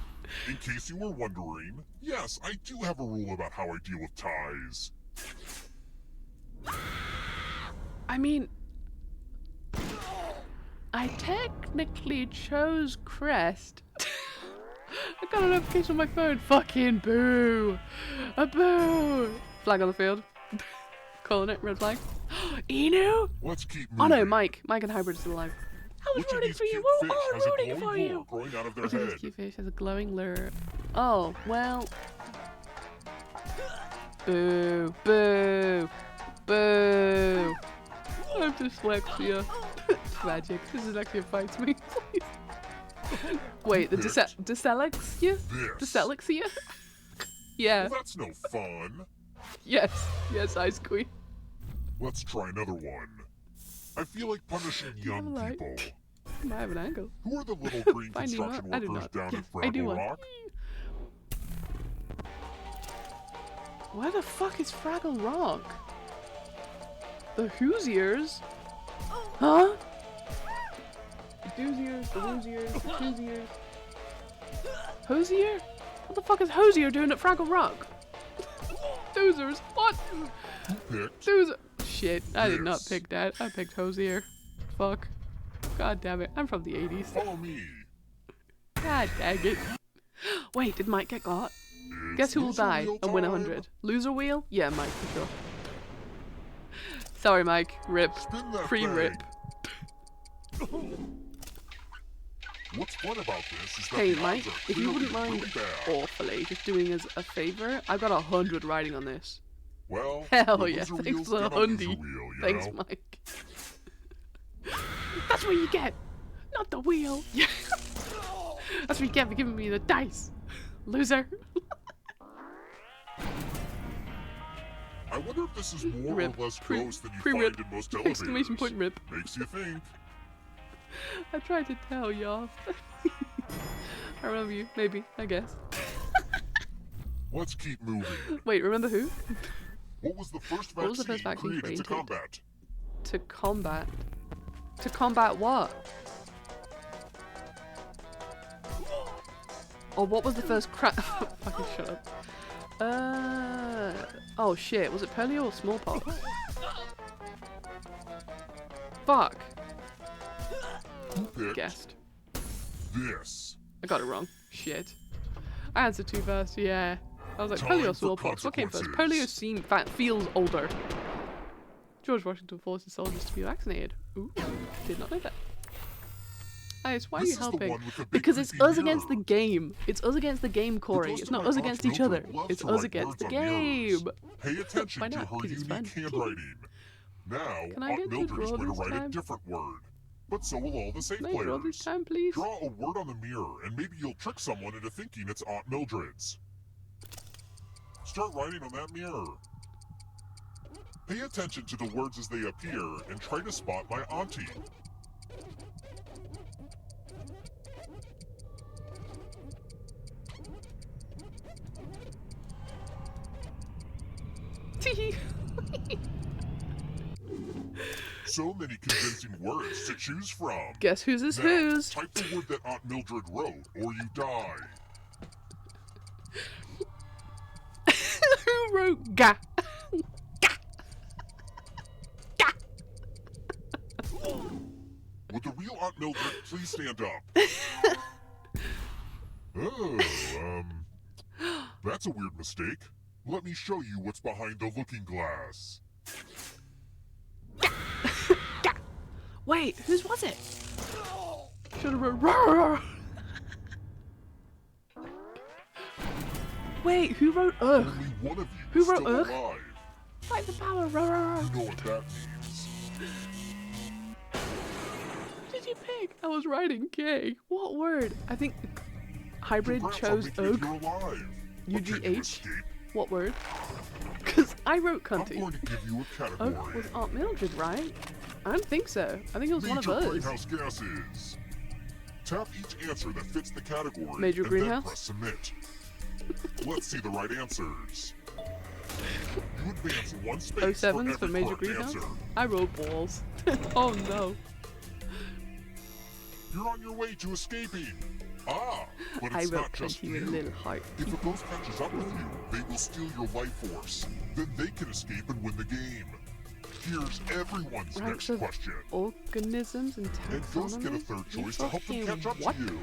Speaker 4: In case you were wondering, yes, I do have a rule about how I deal with ties.
Speaker 1: I mean, I technically chose Crest. I got a notification on my phone. Fucking boo. A boo. Flag on the field. Calling it. Red flag. Inu?
Speaker 4: Let's keep
Speaker 1: Oh
Speaker 4: moving.
Speaker 1: no, Mike. Mike and Hybrid is still alive. I was
Speaker 4: Which of
Speaker 1: rooting
Speaker 4: these
Speaker 1: for you.
Speaker 4: cute
Speaker 1: Oh,
Speaker 4: fish has
Speaker 1: I'm
Speaker 4: a
Speaker 1: rooting for
Speaker 4: glowing
Speaker 1: you.
Speaker 4: lure growing out of their
Speaker 1: Which of these
Speaker 4: head?
Speaker 1: cute fish has a glowing lure? Oh, well. Boo. Boo. Boo. I have dyslexia. Tragic. This is actually a fight to me. Wait, the dyslexia?
Speaker 4: This.
Speaker 1: Dyslexia? Yeah.
Speaker 4: Well, that's no fun.
Speaker 1: Yes. Yes, Ice Queen.
Speaker 4: Let's try another one. I feel like punishing young
Speaker 1: light?
Speaker 4: people.
Speaker 1: I might have an angle.
Speaker 4: Who are the little green
Speaker 1: Finding
Speaker 4: construction
Speaker 1: what? I did
Speaker 4: workers
Speaker 1: not.
Speaker 4: down
Speaker 1: Yes,
Speaker 4: at
Speaker 1: I do
Speaker 4: Fraggle
Speaker 1: one.
Speaker 4: Rock?
Speaker 1: Where the fuck is Fraggle Rock? The Hoosiers? Huh? The Dooziers, the Woosiers, the Hoosiers. Hosier? What the fuck is Hosier doing at Fraggle Rock? Doozers? What?
Speaker 4: Who picked?
Speaker 1: Doozer. Shit, I did not
Speaker 4: Yes.
Speaker 1: pick that. I picked Hosier. Fuck. God damn it. I'm from the 80s.
Speaker 4: Follow me.
Speaker 1: God dang it. Wait, did Mike get got?
Speaker 4: It's
Speaker 1: Guess who will
Speaker 4: loser
Speaker 1: die
Speaker 4: wheel
Speaker 1: and win
Speaker 4: time.
Speaker 1: 100? Loser wheel? Yeah, Mike, for sure. Sorry, Mike. Rip.
Speaker 4: Spin that
Speaker 1: Pre-rip.
Speaker 4: thing. What's fun about this is that
Speaker 1: Hey,
Speaker 4: the
Speaker 1: Mike,
Speaker 4: odds are
Speaker 1: if you wouldn't
Speaker 4: clearly
Speaker 1: mind
Speaker 4: really bad.
Speaker 1: awfully just doing us a favor, I've got 100 riding on this.
Speaker 4: Well,
Speaker 1: Hell
Speaker 4: the
Speaker 1: yeah,
Speaker 4: loser
Speaker 1: thanks
Speaker 4: wheel's
Speaker 1: for the
Speaker 4: got a loser
Speaker 1: hundy.
Speaker 4: wheel, you
Speaker 1: Thanks,
Speaker 4: know?
Speaker 1: Mike. That's what you get, not the wheel. That's what you get for giving me the dice, loser.
Speaker 4: I wonder if this is more
Speaker 1: Rip.
Speaker 4: or less ghost than you
Speaker 1: Pre-rip.
Speaker 4: find in most elevators.
Speaker 1: Exclamation point rip.
Speaker 4: Makes you think.
Speaker 1: I tried to tell y'all. I remember you, maybe, I guess.
Speaker 4: Let's keep moving.
Speaker 1: Wait, remember who?
Speaker 4: What was the first
Speaker 1: What was the
Speaker 4: vaccine
Speaker 1: first vaccine
Speaker 4: created to
Speaker 1: created?
Speaker 4: combat?
Speaker 1: To combat. To combat what? Or what was the first fucking shut up. Oh shit, was it polio or smallpox? Fuck.
Speaker 4: Who picked
Speaker 1: Guessed.
Speaker 4: this?
Speaker 1: I got it wrong. Shit. I answered too fast, yeah. I was like,
Speaker 4: Time
Speaker 1: polio or
Speaker 4: for
Speaker 1: smallpox? What came first? Polio
Speaker 4: consequences.
Speaker 1: feels older. George Washington forced his soldiers to be vaccinated. Ooh, did not know that. Ice, why are
Speaker 4: This
Speaker 1: you
Speaker 4: is the
Speaker 1: helping?
Speaker 4: one with the big
Speaker 1: Because it's
Speaker 4: creepy
Speaker 1: us against the
Speaker 4: mirror.
Speaker 1: game. It's us against the game, Corey.
Speaker 4: ghost
Speaker 1: It's
Speaker 4: of
Speaker 1: not
Speaker 4: my
Speaker 1: us
Speaker 4: aunt
Speaker 1: against each other.
Speaker 4: Mildred loves
Speaker 1: It's
Speaker 4: to
Speaker 1: us
Speaker 4: write
Speaker 1: against the
Speaker 4: words on mirrors.
Speaker 1: game.
Speaker 4: Pay attention
Speaker 1: Why
Speaker 4: to
Speaker 1: not?
Speaker 4: her
Speaker 1: 'Cause it's fun.
Speaker 4: unique handwriting. Now,
Speaker 1: Can I
Speaker 4: Aunt
Speaker 1: get to
Speaker 4: Mildred is
Speaker 1: draw
Speaker 4: going to
Speaker 1: this
Speaker 4: write a
Speaker 1: time?
Speaker 4: different word. But so will all the safe
Speaker 1: Can I draw this
Speaker 4: players.
Speaker 1: time, please?
Speaker 4: Draw a word on the mirror, and maybe you'll trick someone into thinking it's Aunt Mildred's. Start writing on that mirror. Pay attention to the words as they appear, and try to spot my auntie. So many convincing words to choose from.
Speaker 1: Guess whose is
Speaker 4: Now,
Speaker 1: whose?
Speaker 4: type the word that Aunt Mildred wrote, or you die.
Speaker 1: Who wrote ga?
Speaker 4: Would the real Aunt Mildred please stand up? Oh, that's a weird mistake. Let me show you what's behind the looking glass.
Speaker 1: Wait, whose was it? Should have wrote. Wait, who wrote ugh?
Speaker 4: Only one of you
Speaker 1: Who
Speaker 4: is
Speaker 1: wrote
Speaker 4: still
Speaker 1: ugh?
Speaker 4: alive.
Speaker 1: Fight the power.
Speaker 4: You know what that means.
Speaker 1: What did you pick? I was writing K. What word? I think hybrid
Speaker 4: Congrats
Speaker 1: chose
Speaker 4: on making it
Speaker 1: ugh.
Speaker 4: you're alive. But can you
Speaker 1: UGH.
Speaker 4: escape?
Speaker 1: What word? Because I wrote
Speaker 4: I'm
Speaker 1: cunty.
Speaker 4: going to give you a
Speaker 1: Ugh
Speaker 4: category.
Speaker 1: was Aunt Mildred, right? I don't think so. I think it was one of
Speaker 4: Major
Speaker 1: us.
Speaker 4: greenhouse gases. Tap each answer that fits the category
Speaker 1: Major
Speaker 4: and
Speaker 1: greenhouse?
Speaker 4: then press submit. Let's see the right answers. You advance one space
Speaker 1: 07s for
Speaker 4: every
Speaker 1: major
Speaker 4: correct
Speaker 1: greenhouse?
Speaker 4: answer.
Speaker 1: I wrote balls. Oh no.
Speaker 4: You're on your way to escaping. Ah, but
Speaker 1: I
Speaker 4: it's
Speaker 1: wrote
Speaker 4: not just
Speaker 1: cunty with a
Speaker 4: you.
Speaker 1: little heart.
Speaker 4: If a ghost catches up with you, they will steal your life force. Then they can escape and win the game. Here's everyone's
Speaker 1: Ranks
Speaker 4: next
Speaker 1: of
Speaker 4: question.
Speaker 1: organisms and
Speaker 4: And ghosts get a
Speaker 1: taxonomy?
Speaker 4: third
Speaker 1: You
Speaker 4: choice to help them
Speaker 1: fucking
Speaker 4: catch up
Speaker 1: what?
Speaker 4: to you.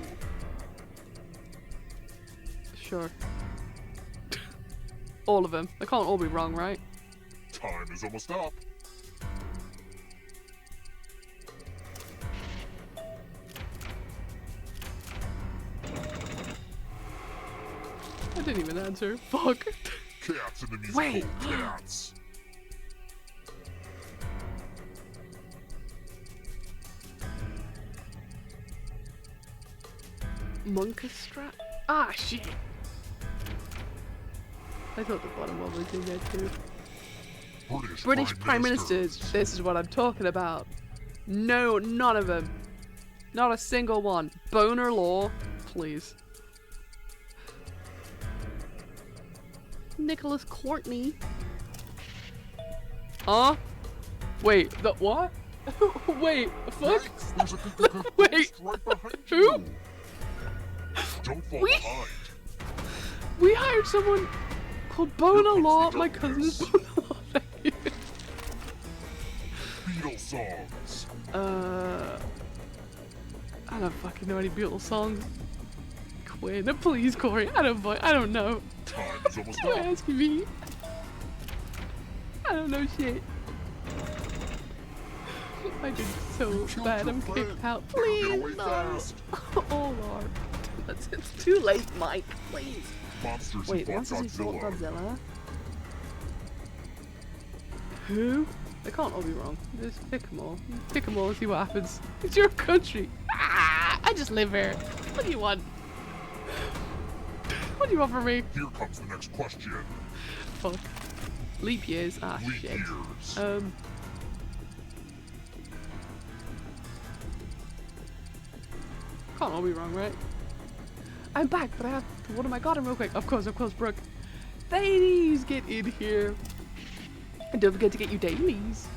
Speaker 1: Sure. All of them. They can't all be wrong, right?
Speaker 4: Time is almost up.
Speaker 1: I didn't even answer. Fuck.
Speaker 4: Cats in the musical
Speaker 1: Wait.
Speaker 4: Cats.
Speaker 1: Monkestrat? Ah, shit. I thought the bottom one was in there too. British Prime Ministers. This is what I'm talking about. No, none of them. Not a single one. Boner law, please. Nicholas Courtney. Huh? Wait, the what? Wait, fuck?
Speaker 4: There's a ghost
Speaker 1: Wait.
Speaker 4: right behind
Speaker 1: Who?
Speaker 4: you. Don't fall
Speaker 1: We-
Speaker 4: behind.
Speaker 1: We hired someone called Boner
Speaker 4: comes
Speaker 1: Law.
Speaker 4: the
Speaker 1: My cousin is
Speaker 4: darkness.
Speaker 1: Boner Law. Thank you.
Speaker 4: Beatles songs.
Speaker 1: I don't fucking know any Beatles songs. Quinn, please, Corey. I don't know.
Speaker 4: Time is almost
Speaker 1: You're
Speaker 4: up.
Speaker 1: asking me. I don't know shit. I did so
Speaker 4: killed
Speaker 1: bad.
Speaker 4: your
Speaker 1: I'm
Speaker 4: friend.
Speaker 1: kicked out.
Speaker 4: Better get away
Speaker 1: Please, no.
Speaker 4: fast.
Speaker 1: Oh Lord. It's too late, Mike. Please.
Speaker 4: Monsters
Speaker 1: Wait,
Speaker 4: who fought
Speaker 1: Monsters Who Fought
Speaker 4: Godzilla.
Speaker 1: Godzilla? Who? They can't all be wrong. Just pick them all. Pick them all and see what happens. It's your country. Ah, I just live here. What do you want? What do you want from me?
Speaker 4: Here comes the next question.
Speaker 1: Fuck. Leap years. Ah,
Speaker 4: Leap
Speaker 1: shit.
Speaker 4: years.
Speaker 1: Can't all be wrong, right? I'm back, but I have to water my garden real quick. Of course, Brooke. Ladies, get in here. And don't forget to get your dailies.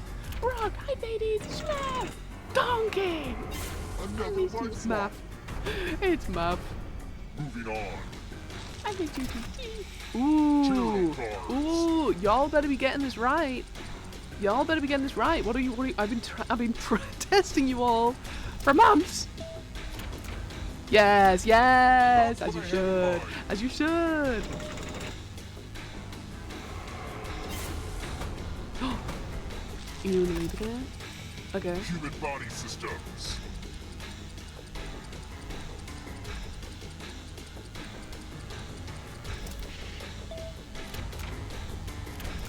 Speaker 1: Rock, hi ladies, Smith, Donkey.
Speaker 4: Another
Speaker 1: It's
Speaker 4: life swap.
Speaker 1: Math. It's Math.
Speaker 4: Moving on.
Speaker 1: I think you can see. Ooh.
Speaker 4: Tarot cards.
Speaker 1: Ooh, y'all better be getting this right. Y'all better be getting this right. What are you, I've been testing you all for months. Yes, yes, as you should. As you should. You want to leave again? Okay.
Speaker 4: Human body systems.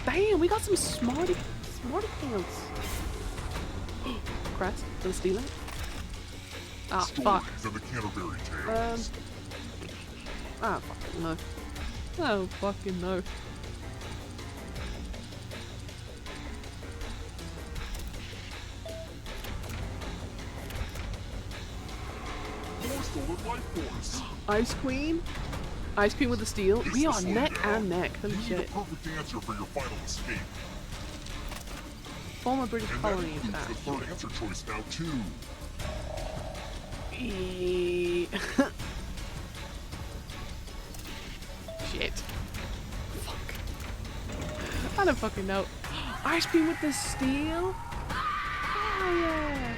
Speaker 1: Damn, we got some smarty pants. Crest, gonna steal it? Ah, fuck.
Speaker 4: Stories of the Canterbury Tales.
Speaker 1: I don't fucking know. I don't fucking know.
Speaker 4: More stolen life force.
Speaker 1: Ice Queen? Ice Queen with the steel?
Speaker 4: This
Speaker 1: We
Speaker 4: is
Speaker 1: are
Speaker 4: slowing
Speaker 1: neck
Speaker 4: down.
Speaker 1: and neck. Holy
Speaker 4: You need
Speaker 1: shit.
Speaker 4: a perfect answer for your final escape.
Speaker 1: Former British
Speaker 4: And that
Speaker 1: colony is
Speaker 4: includes the
Speaker 1: that.
Speaker 4: third answer choice now, too.
Speaker 1: Shit. Fuck. I don't fucking know. Ice cream with the steel? Oh yeah.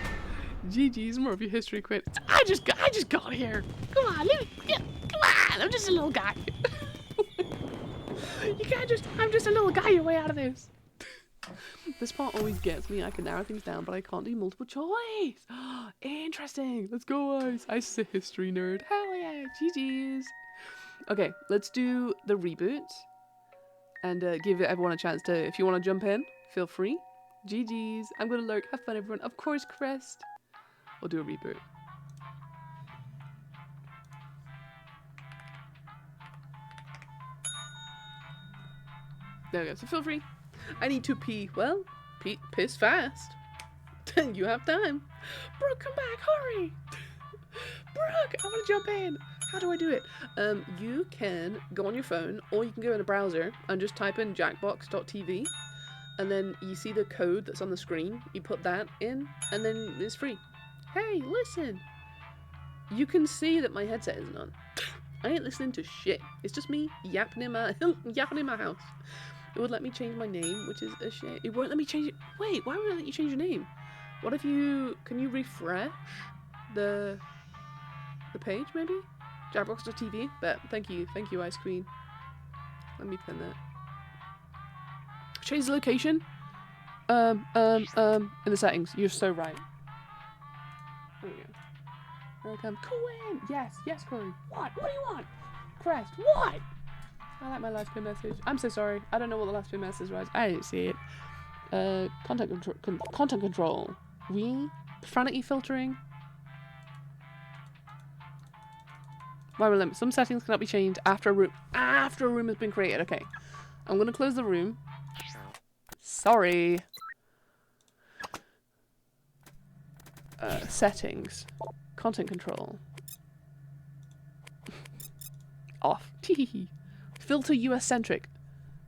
Speaker 1: GG's, more of your history quit. I just got here. Come on, let me, yeah, come on. I'm just a little guy. You can't just. I'm just a little guy. Your way out of this. This part always gets me. I can narrow things down, but I can't do multiple choice. Interesting. Let's go, Ice. Ice is a history nerd. Hell yeah. GG's. Okay, let's do the reboot and give everyone a chance to. If you want to jump in, feel free. GG's. I'm gonna lurk. Have fun, everyone. Of course, Crest. We'll do a reboot. There we go. So feel free. I need to pee. Well, piss fast. You have time. Brooke, come back. Hurry. Brooke, I want to jump in. How do I do it? You can go on your phone or you can go in a browser and just type in jackbox.tv. And then you see the code that's on the screen. You put that in and then it's free. Hey, listen. You can see that my headset isn't on. I ain't listening to shit. It's just me yapping in my house. It would let me change my name, which is a shame. It won't let me change it. Wait, why would it let you change your name? What if you... Can you refresh the page, maybe? Jackbox.tv? Bet. Thank you, Ice Queen. Let me pin that. Change the location? In the settings. You're so right. There we go. Welcome. Cohen! Yes, Corey. What? What do you want? Crest, what? I like my last pin message. I'm so sorry. I don't know what the last pin message was. I didn't see it. Content control. Profanity filtering. Why limit? Some settings cannot be changed after a room has been created. Okay. I'm gonna close the room. Sorry. Settings. Content control. Off. Filter US centric.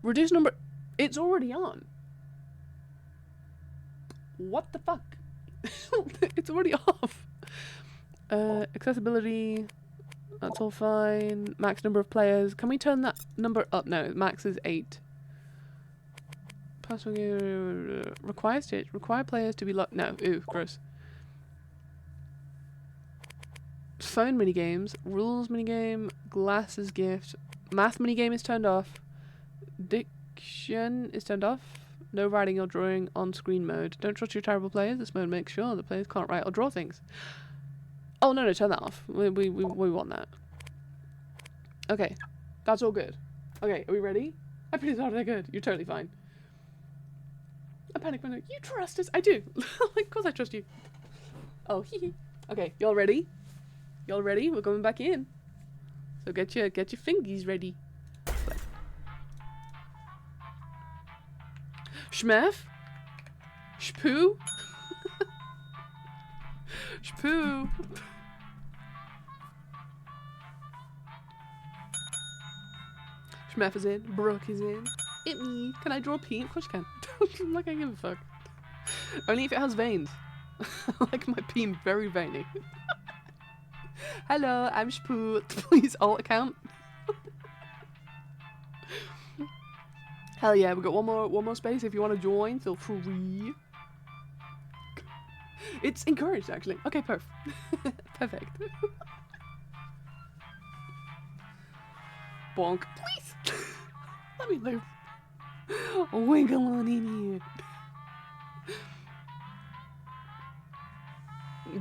Speaker 1: Reduce number. It's already on. What the fuck? It's already off. Accessibility. That's all fine. Max number of players. Can we turn that number up? No, max is 8. Personal require players to be locked. No, ooh, gross. Phone minigames, rules minigame, glasses gift, math minigame is turned off, diction is turned off, no writing or drawing on screen mode. Don't trust your terrible players. This mode makes sure the players can't write or draw things. Oh no, turn that off. We want that. Okay, that's all good. Okay, are we ready? I'm pretty sure they're good. You're totally fine. I panic when you trust us. I do. Of course I trust you. Oh, hee. Okay, y'all ready? Y'all ready? We're going back in. So get your fingies ready. Schmef? Shpoo? Shpoo? Schmef is in. Brooke is in. It me. Can I draw a pee? Of course you can. Like I give a fuck. Only if it has veins. Like my pee very veiny. Hello, I'm Shpoo. Please alt account. Hell yeah, we got one more space. If you want to join, feel free. It's encouraged actually. Okay, perfect. Bonk, please. Let me live. Wiggle on in here.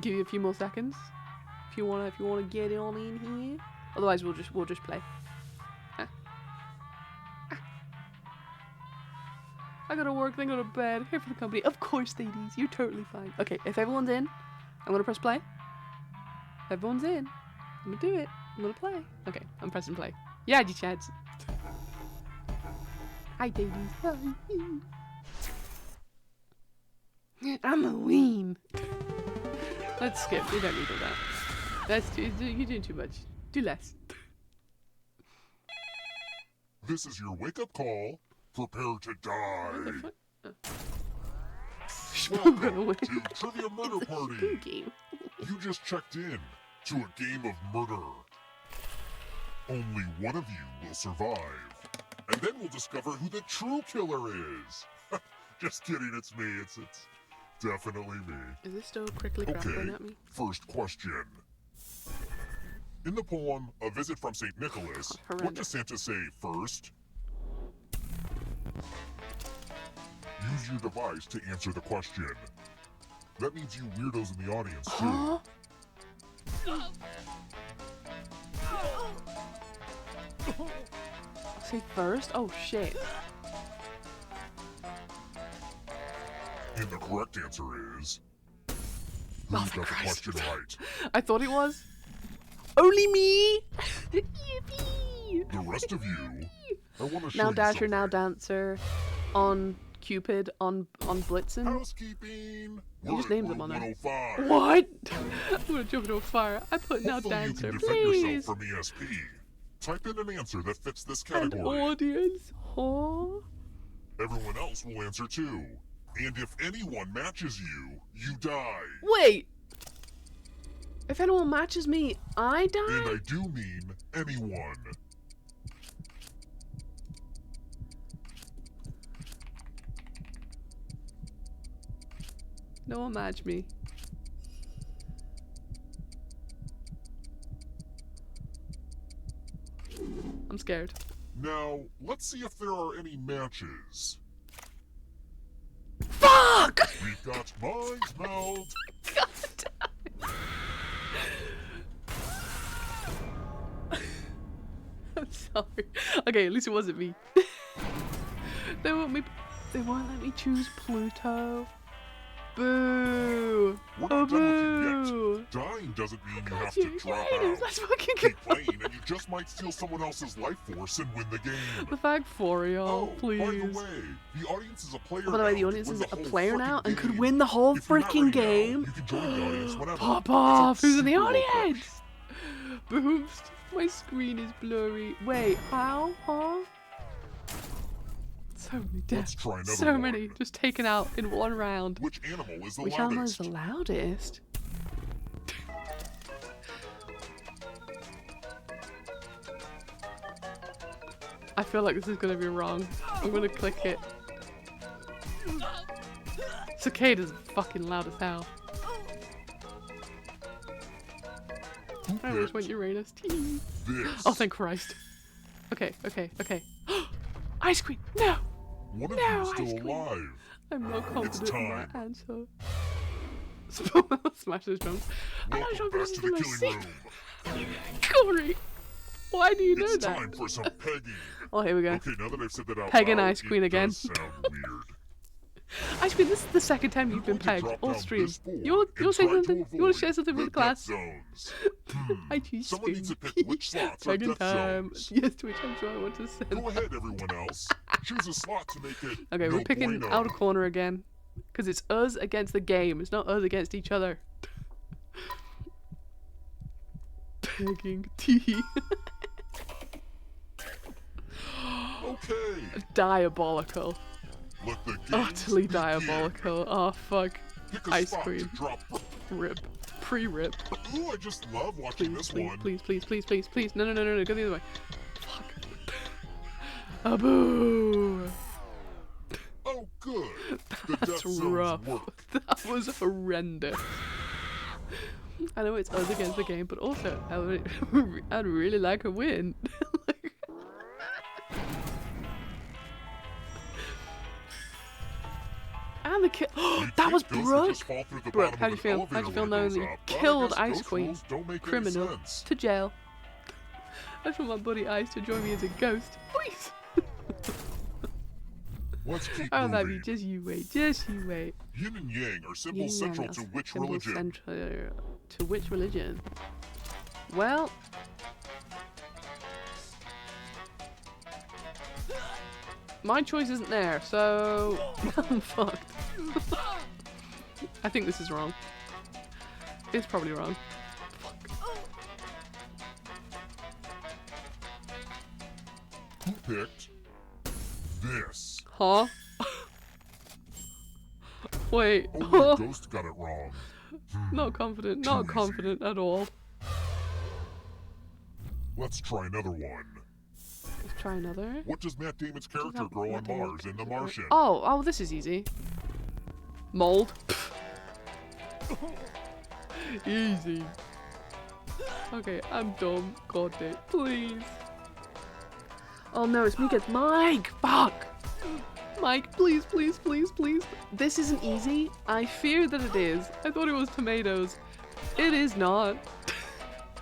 Speaker 1: Give you a few more seconds. If you wanna get it on in here. Otherwise we'll just play. I gotta work, then go to bed. Here for the company. Of course, ladies. You're totally fine. Okay, if everyone's in, I'm gonna press play. If everyone's in, I'm gonna do it. I'm gonna play. Okay, I'm pressing play. Yeah, you chads. Hi, ladies. Hi. I'm a ween. Let's skip. We don't need all that. You're doing too much. Do less.
Speaker 4: This is your wake-up call. Prepare to die.
Speaker 1: I'm gonna
Speaker 4: Welcome
Speaker 1: win.
Speaker 4: to Trivia Murder
Speaker 1: It's a
Speaker 4: Party.
Speaker 1: spoon game.
Speaker 4: You just checked in to a game of murder. Only one of you will survive. And then we'll discover who the true killer is. Just kidding, it's me. It's definitely me.
Speaker 1: Is this still prickly grappling
Speaker 4: Okay,
Speaker 1: at me?
Speaker 4: first question. In the poem A Visit from St. Nicholas, what
Speaker 1: Horrendous.
Speaker 4: does Santa say first? Use your device to answer the question. That means you weirdos in the audience, too.
Speaker 1: Huh? Say first? Oh shit.
Speaker 4: And the correct answer is... Who
Speaker 1: Oh,
Speaker 4: got
Speaker 1: for
Speaker 4: the
Speaker 1: Christ.
Speaker 4: question right?
Speaker 1: I thought it was. Only me! Yippee!
Speaker 4: The rest of you, I want to show
Speaker 1: Now
Speaker 4: you
Speaker 1: Dasher,
Speaker 4: something.
Speaker 1: now Dancer, on Cupid, on Blitzen.
Speaker 4: Housekeeping!
Speaker 1: You just named them on there.
Speaker 4: 105.
Speaker 1: What? I'm gonna jump into a fire. I put now
Speaker 4: Hopefully
Speaker 1: Dancer,
Speaker 4: you can defend
Speaker 1: please!
Speaker 4: yourself from ESP. Type in an answer that fits this
Speaker 1: And
Speaker 4: category.
Speaker 1: audience, huh?
Speaker 4: Everyone else will answer too. And if anyone matches you, you die.
Speaker 1: Wait! If anyone matches me, I
Speaker 4: And
Speaker 1: die?
Speaker 4: I do mean anyone.
Speaker 1: No one match me. I'm scared.
Speaker 4: Now, let's see if there are any matches.
Speaker 1: Fuck!
Speaker 4: We've got minds meld.
Speaker 1: God damn it. I'm sorry. Okay, at least it wasn't me. They won't let me choose Pluto. Boo!
Speaker 4: We're
Speaker 1: Oh
Speaker 4: not done with you
Speaker 1: boo!
Speaker 4: yet. Dying doesn't mean you
Speaker 1: God,
Speaker 4: have to
Speaker 1: you
Speaker 4: drop
Speaker 1: haters,
Speaker 4: out.
Speaker 1: let's fucking
Speaker 4: Keep
Speaker 1: go.
Speaker 4: playing and you just might steal someone else's life force and win the game.
Speaker 1: The fag for y'all,
Speaker 4: Oh,
Speaker 1: please.
Speaker 4: by the way, the audience is a player
Speaker 1: Oh, by the way,
Speaker 4: now
Speaker 1: the
Speaker 4: and
Speaker 1: audience
Speaker 4: can
Speaker 1: is
Speaker 4: win
Speaker 1: a
Speaker 4: the whole
Speaker 1: player now
Speaker 4: frickin'
Speaker 1: and could
Speaker 4: game.
Speaker 1: win the whole
Speaker 4: If you're not
Speaker 1: freaking
Speaker 4: ready now,
Speaker 1: game.
Speaker 4: you can join the audience whenever.
Speaker 1: Pop
Speaker 4: It's
Speaker 1: off! Who's in the
Speaker 4: super low
Speaker 1: audience? Boost! My screen is blurry. Wait, how? Huh? So many
Speaker 4: Let's
Speaker 1: deaths.
Speaker 4: try another
Speaker 1: So
Speaker 4: one.
Speaker 1: many just taken out in one round.
Speaker 4: Which animal is the
Speaker 1: Which animal is
Speaker 4: loudest?
Speaker 1: the loudest? I feel like this is gonna be wrong. I'm gonna click it. Cicada's fucking loud as hell.
Speaker 4: Who
Speaker 1: I always
Speaker 4: picked
Speaker 1: went Uranus. Tea.
Speaker 4: this?
Speaker 1: Oh, thank Christ. Okay. Ice cream! No!
Speaker 4: One of
Speaker 1: No,
Speaker 4: you is
Speaker 1: ice
Speaker 4: still
Speaker 1: cream.
Speaker 4: alive.
Speaker 1: I'm not confident in that
Speaker 4: time.
Speaker 1: answer. Smash those drums. I'm not sure
Speaker 4: Welcome
Speaker 1: if
Speaker 4: back
Speaker 1: this
Speaker 4: to the
Speaker 1: is my
Speaker 4: killing room.
Speaker 1: Corey! Why do you know
Speaker 4: It's
Speaker 1: that?
Speaker 4: time for some pegging.
Speaker 1: Oh, here we go.
Speaker 4: Okay, now that I've said that out
Speaker 1: Pegging
Speaker 4: loud,
Speaker 1: Ice Queen
Speaker 4: it
Speaker 1: again.
Speaker 4: does sound weird.
Speaker 1: Ice cream, this is the second time you've been
Speaker 4: You're going to
Speaker 1: pegged.
Speaker 4: drop
Speaker 1: All
Speaker 4: down
Speaker 1: stream.
Speaker 4: this board
Speaker 1: You want
Speaker 4: and
Speaker 1: to say
Speaker 4: try to
Speaker 1: something? You want to
Speaker 4: avoid
Speaker 1: share something with the
Speaker 4: death
Speaker 1: class?
Speaker 4: zones.
Speaker 1: I choose
Speaker 4: Someone needs to
Speaker 1: spoon.
Speaker 4: pick which slots are
Speaker 1: Pegging
Speaker 4: death
Speaker 1: time.
Speaker 4: zones.
Speaker 1: Yes, to which I'm sure I want to send.
Speaker 4: Go ahead, everyone else. Choose a slot to make it
Speaker 1: Okay,
Speaker 4: no
Speaker 1: we're picking
Speaker 4: bueno.
Speaker 1: outer corner again. Because it's us against the game. It's not us against each other. Pegging tea.
Speaker 4: Okay.
Speaker 1: Diabolical.
Speaker 4: Let the games
Speaker 1: Utterly
Speaker 4: begin.
Speaker 1: diabolical. Oh, fuck.
Speaker 4: Pick a
Speaker 1: Ice
Speaker 4: spot
Speaker 1: cream.
Speaker 4: to drop.
Speaker 1: Rip. Pre-rip.
Speaker 4: Ooh, I just love watching
Speaker 1: Please,
Speaker 4: this
Speaker 1: please,
Speaker 4: one.
Speaker 1: please, please, please, please, please. No, go the other way. Fuck. Aboo.
Speaker 4: Oh, good. The
Speaker 1: That's
Speaker 4: death zones
Speaker 1: rough.
Speaker 4: work.
Speaker 1: That was horrendous. I know it's us against the game, but also I'd really like a win. And the kill.
Speaker 4: You'd
Speaker 1: That was
Speaker 4: think ghosts would
Speaker 1: Brooke.
Speaker 4: just fall through the
Speaker 1: Brooke,
Speaker 4: bottom
Speaker 1: how
Speaker 4: of
Speaker 1: do you
Speaker 4: an
Speaker 1: feel?
Speaker 4: elevator
Speaker 1: How do you feel
Speaker 4: when it
Speaker 1: knowing
Speaker 4: goes
Speaker 1: that you
Speaker 4: up, but I
Speaker 1: killed
Speaker 4: guess
Speaker 1: Ice
Speaker 4: ghost
Speaker 1: Queen?
Speaker 4: rules don't make any
Speaker 1: Criminal
Speaker 4: sense.
Speaker 1: to jail. I just want my buddy Ice to join me as a ghost, please.
Speaker 4: Let's keep
Speaker 1: Oh, that'd be
Speaker 4: moving.
Speaker 1: just you wait, just you wait.
Speaker 4: Yin and Yang are
Speaker 1: Yin
Speaker 4: symbols
Speaker 1: and
Speaker 4: central
Speaker 1: yang
Speaker 4: to
Speaker 1: are
Speaker 4: which
Speaker 1: symbols
Speaker 4: religion?
Speaker 1: central to which religion? Well, my choice isn't there, so I'm fucked. I think this is wrong. It's probably wrong.
Speaker 4: Who picked this?
Speaker 1: Huh? Wait.
Speaker 4: Only the ghost got it wrong.
Speaker 1: Not confident. Not confident at all.
Speaker 4: Let's try another one.
Speaker 1: Let's try another.
Speaker 4: What does Matt Damon's character grow on Mars in The Martian?
Speaker 1: Oh, this is easy. Mold. Easy. Okay, I'm dumb. God damn. Please. Oh no, it's me against Mike. Fuck. Mike, please, please, please, please. This isn't easy. I fear that it is. I thought it was tomatoes. It is not.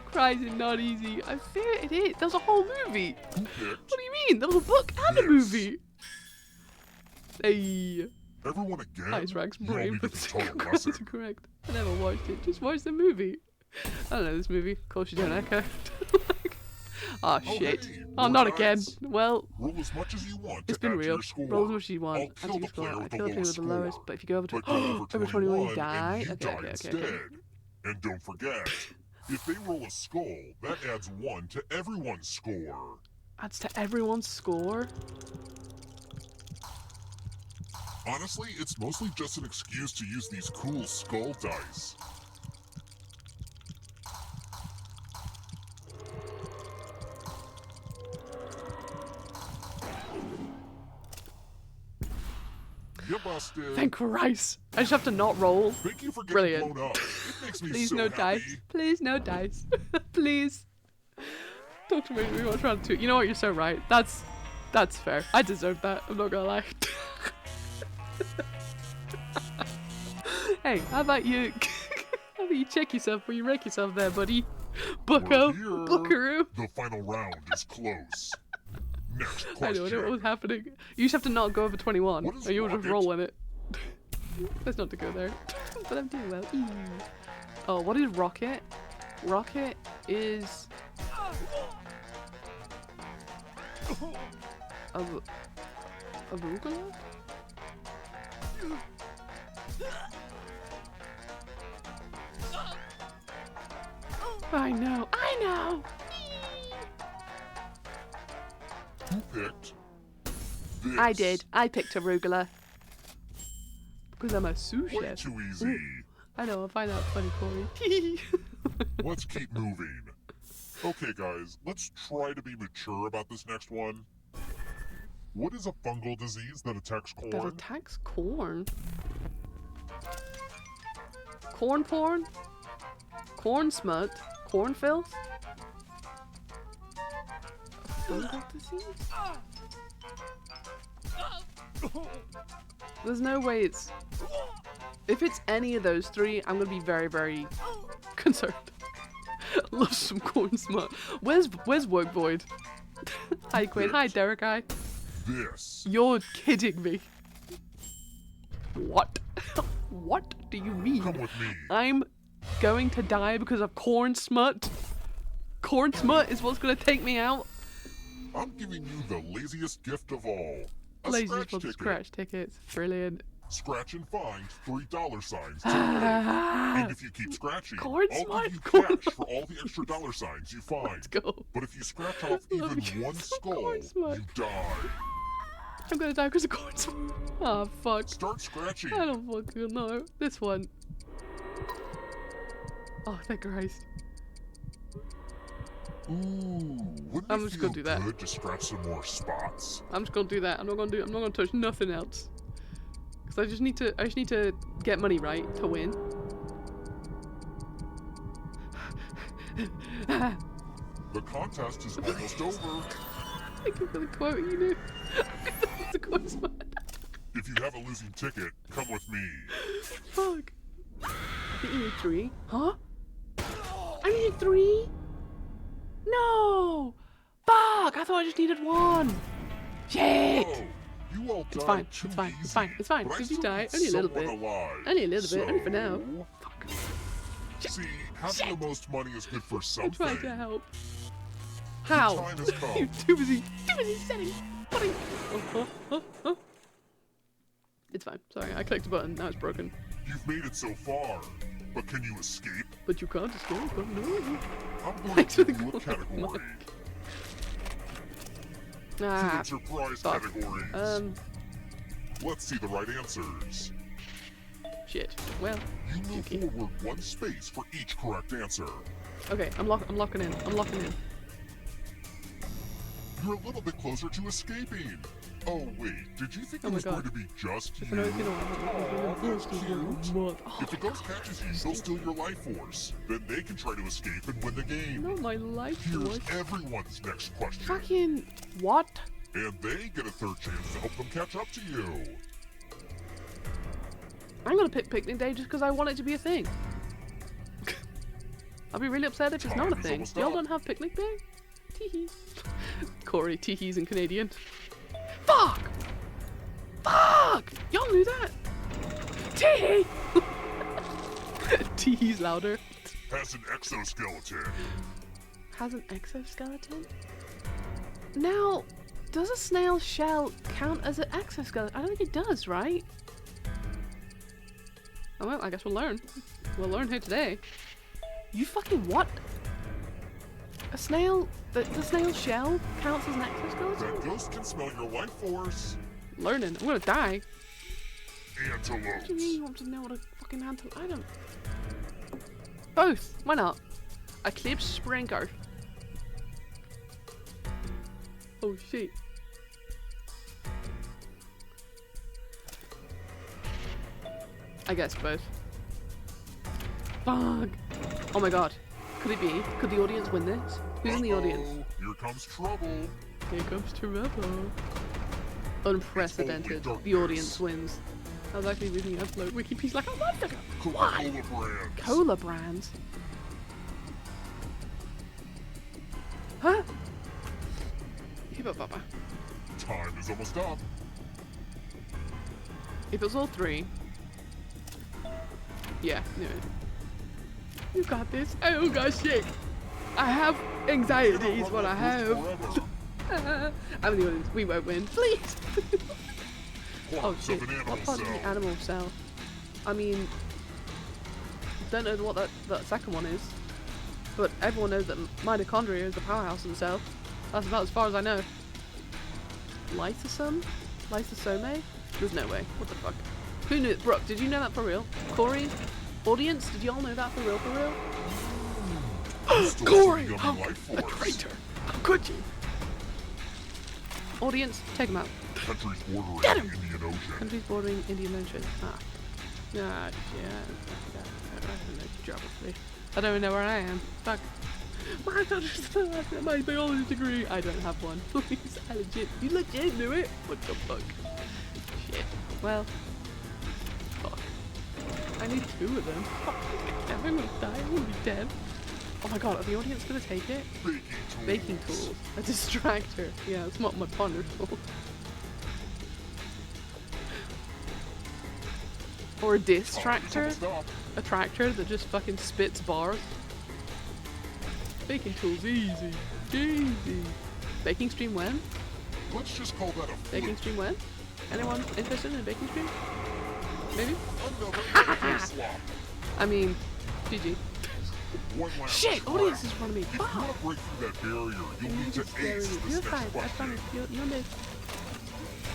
Speaker 1: Cries is not easy. I fear it is. There was a whole movie. What do you mean? There was a book and a movie. Hey.
Speaker 4: Everyone again?
Speaker 1: Ice Rack's
Speaker 4: You all
Speaker 1: brain,
Speaker 4: need
Speaker 1: but
Speaker 4: to total
Speaker 1: that's
Speaker 4: lesson.
Speaker 1: correct. I never watched it. Just watch the movie. I don't know this movie. Of course you don't, Echo. Oh shit.
Speaker 4: hey,
Speaker 1: Oh,
Speaker 4: more
Speaker 1: not again.
Speaker 4: dice.
Speaker 1: Well,
Speaker 4: Roll as much as you want
Speaker 1: it's
Speaker 4: to
Speaker 1: been
Speaker 4: add to
Speaker 1: real.
Speaker 4: your score.
Speaker 1: Roll as much as you want.
Speaker 4: I'll
Speaker 1: Add
Speaker 4: kill
Speaker 1: to
Speaker 4: the
Speaker 1: your score.
Speaker 4: player
Speaker 1: I
Speaker 4: with the
Speaker 1: kill the player
Speaker 4: lowest
Speaker 1: with the lowest,
Speaker 4: score.
Speaker 1: but if you go over
Speaker 4: But go over
Speaker 1: over 21, you
Speaker 4: 21
Speaker 1: die.
Speaker 4: and you
Speaker 1: Okay,
Speaker 4: die
Speaker 1: okay, okay,
Speaker 4: instead.
Speaker 1: okay.
Speaker 4: And don't forget, if they roll a skull, that adds 1 to everyone's score.
Speaker 1: Adds to everyone's score.
Speaker 4: Honestly, it's mostly just an excuse to use these cool skull dice. You busted.
Speaker 1: Thank Christ. I just have to not roll.
Speaker 4: Thank you for getting
Speaker 1: Brilliant.
Speaker 4: blown up. It makes me
Speaker 1: Please
Speaker 4: so
Speaker 1: no
Speaker 4: happy.
Speaker 1: dice. Please no dice. Please. Talk to me. We want round 2. You know what? You're so right. That's fair. I deserve that. I'm not gonna lie. Hey, how about you? How about you check yourself before you wreck yourself there, buddy? Bucko.
Speaker 4: We're here.
Speaker 1: Buckaroo.
Speaker 4: The final round is close. Next
Speaker 1: I
Speaker 4: question.
Speaker 1: know what was happening. You just have to not go over 21,
Speaker 4: What is
Speaker 1: or you'll just
Speaker 4: rocket?
Speaker 1: roll in it. Let's not to go there. But I'm doing well. Eee. Oh, what is rocket? Rocket is arugula? I know. I know.
Speaker 4: Who picked this?
Speaker 1: I did. I picked arugula. Because I'm a sous
Speaker 4: Way
Speaker 1: chef.
Speaker 4: too easy.
Speaker 1: I know, I find that funny, Corey.
Speaker 4: Let's keep moving. Okay, guys, let's try to be mature about this next one. What is a fungal disease that attacks corn?
Speaker 1: That attacks corn? Corn porn? Corn smut? Corn filth? Fungal disease? There's no way it's... If it's any of those three, I'm gonna be very, very concerned. Love some corn smut. Where's Work Void? Hi Quinn. Hi Derek. Hi.
Speaker 4: This.
Speaker 1: You're kidding me. What? What do you mean?
Speaker 4: Come with me.
Speaker 1: I'm going to die because of corn smut? Corn smut is what's gonna take me out?
Speaker 4: I'm giving you the laziest gift of all. A
Speaker 1: Lazy
Speaker 4: scratch
Speaker 1: for the
Speaker 4: ticket.
Speaker 1: scratch tickets. Brilliant.
Speaker 4: Scratch and find $3 today. And if you keep scratching,
Speaker 1: Corn
Speaker 4: I'll
Speaker 1: smut,
Speaker 4: give you
Speaker 1: corn
Speaker 4: cash for all the extra $signs you find.
Speaker 1: Let's go.
Speaker 4: But if you scratch off
Speaker 1: Love
Speaker 4: even
Speaker 1: you
Speaker 4: one
Speaker 1: so,
Speaker 4: skull,
Speaker 1: corn smut.
Speaker 4: you die.
Speaker 1: I'm gonna die because of corn smut. Oh fuck.
Speaker 4: Start scratching.
Speaker 1: I don't fucking know. This one. Oh, thank Christ.
Speaker 4: Ooh, wouldn't
Speaker 1: I'm
Speaker 4: it
Speaker 1: just
Speaker 4: feel
Speaker 1: gonna do that.
Speaker 4: good to scratch some more spots?
Speaker 1: I'm just gonna do that. I'm not gonna touch nothing else. Cause I just need to get money right to win.
Speaker 4: The contest is almost over.
Speaker 1: Thank you for the quote, you knew. The quote smut.
Speaker 4: If you have a losing ticket, come with me.
Speaker 1: Fuck. I think you need 3. Huh? I needed 3? No! Fuck! I thought I just needed 1. Shit!
Speaker 4: Oh, you all
Speaker 1: It's
Speaker 4: died
Speaker 1: fine,
Speaker 4: too
Speaker 1: it's fine,
Speaker 4: easy,
Speaker 1: it's fine, it's fine.
Speaker 4: but I
Speaker 1: If you
Speaker 4: still
Speaker 1: die,
Speaker 4: need
Speaker 1: only a little
Speaker 4: someone
Speaker 1: bit.
Speaker 4: alive.
Speaker 1: Only a little bit, only for now.
Speaker 4: So,
Speaker 1: Fuck.
Speaker 4: See, having the most money is good for
Speaker 1: I
Speaker 4: something.
Speaker 1: tried to help. How?
Speaker 4: time has come.
Speaker 1: You too busy setting. Buddy. It's fine. Sorry, I clicked a button. Now it's broken.
Speaker 4: You've made it so far, but can you escape?
Speaker 1: But you can't escape. Oh, no.
Speaker 4: I'm going
Speaker 1: Thanks
Speaker 4: to
Speaker 1: for
Speaker 4: give
Speaker 1: the
Speaker 4: you a
Speaker 1: call,
Speaker 4: category.
Speaker 1: Ah.
Speaker 4: Pulitzer Prize
Speaker 1: Fuck.
Speaker 4: categories. Let's see the right answers.
Speaker 1: Shit. Well.
Speaker 4: You move
Speaker 1: Okay.
Speaker 4: forward one space for each correct answer.
Speaker 1: Okay, I'm locking in. I'm locking in.
Speaker 4: You're a little bit closer to escaping. Oh wait, did you think
Speaker 1: Oh
Speaker 4: it
Speaker 1: my
Speaker 4: was
Speaker 1: God.
Speaker 4: going to be just you?
Speaker 1: If I know it's gonna happen,
Speaker 4: If a ghost catches you, they'll steal your life force. Then they can try to escape and win the game.
Speaker 1: not my life
Speaker 4: Here's
Speaker 1: force.
Speaker 4: everyone's next question.
Speaker 1: Fucking what?
Speaker 4: And they get a third chance to help them catch up to you.
Speaker 1: I'm gonna pick picnic day just because I want it to be a thing. I'll be really upset if it's not a
Speaker 4: Time is
Speaker 1: thing.
Speaker 4: almost
Speaker 1: Y'all
Speaker 4: up.
Speaker 1: don't have picnic day? Teehee. Corey, teehee's in Canadian. Fuck! Fuck! Y'all knew that? Teehee! Teehee's louder.
Speaker 4: Has an exoskeleton.
Speaker 1: Has an exoskeleton? Now, does a snail shell count as an exoskeleton? I don't think it does, right? Oh well, I guess we'll learn. We'll learn here today. You fucking what? A snail? The snail shell counts as an exoskeleton?
Speaker 4: That ghost can smell your life force.
Speaker 1: Learning. I'm gonna die. What do you mean
Speaker 4: Antelopes.
Speaker 1: you want to know what a fucking antelope? I don't. Both. Why not? Eclipse Sprinkler. Oh shit. I guess both. Fuck. Oh my god. Could it be? Could the audience win this? Who's in the audience?
Speaker 4: Uh-oh, here comes trouble.
Speaker 1: Here comes Trevor. Unprecedented. The audience wins. I was actually reading the upload wiki piece like a month ago. What?
Speaker 4: Coca-Cola brands.
Speaker 1: Cola brands? Huh? Keep up, Papa.
Speaker 4: Time is almost up.
Speaker 1: If it's all three. Yeah, no. You got this. Oh gosh, shit. I have anxiety is what I have. I'm the audience. We won't win. Please. Oh
Speaker 4: Parts
Speaker 1: shit.
Speaker 4: of an
Speaker 1: What
Speaker 4: animal
Speaker 1: part of
Speaker 4: cell.
Speaker 1: the animal cell? I mean, don't know what that second one is. But everyone knows that mitochondria is the powerhouse of the cell. That's about as far as I know. Lysosome? Lysosome? There's no way. What the fuck? Who knew? Brooke, did you know that for real? Corey? Audience, did y'all know that for real? For real?
Speaker 4: Still
Speaker 1: Corey!
Speaker 4: some
Speaker 1: How
Speaker 4: yummy life
Speaker 1: a
Speaker 4: force.
Speaker 1: traitor! How could you? Audience, take him out.
Speaker 4: Countries bordering
Speaker 1: Get
Speaker 4: the
Speaker 1: him!
Speaker 4: Indian Ocean.
Speaker 1: Countries bordering Indian Ocean. Ah, yeah. I don't know geography. I don't even know where I am. Fuck. My biology degree. I don't have one. Please, I legit. You legit knew it. What the fuck? Shit. Well. Fuck. I need two of them. Fuck. I'm gonna die. I'm gonna be dead. Oh my god, are the audience gonna take it?
Speaker 4: Baking tools.
Speaker 1: Baking tools. A distractor. Yeah, it's not my partner's fault. Or a
Speaker 4: Time is
Speaker 1: distractor.
Speaker 4: almost up.
Speaker 1: A tractor that just fucking spits bars. Baking tools, easy. Easy. Baking stream when?
Speaker 4: Let's just call that a
Speaker 1: Baking
Speaker 4: fluke.
Speaker 1: stream when? Anyone interested in a baking stream? Maybe?
Speaker 4: Another info slop.
Speaker 1: I mean, GG.
Speaker 4: One last
Speaker 1: Shit,
Speaker 4: try.
Speaker 1: audience is in front of me.
Speaker 4: If you
Speaker 1: Fuck.
Speaker 4: want to break through that barrier, you'll need to ace this
Speaker 1: You're
Speaker 4: next
Speaker 1: fine. I
Speaker 4: question.
Speaker 1: promise. You're the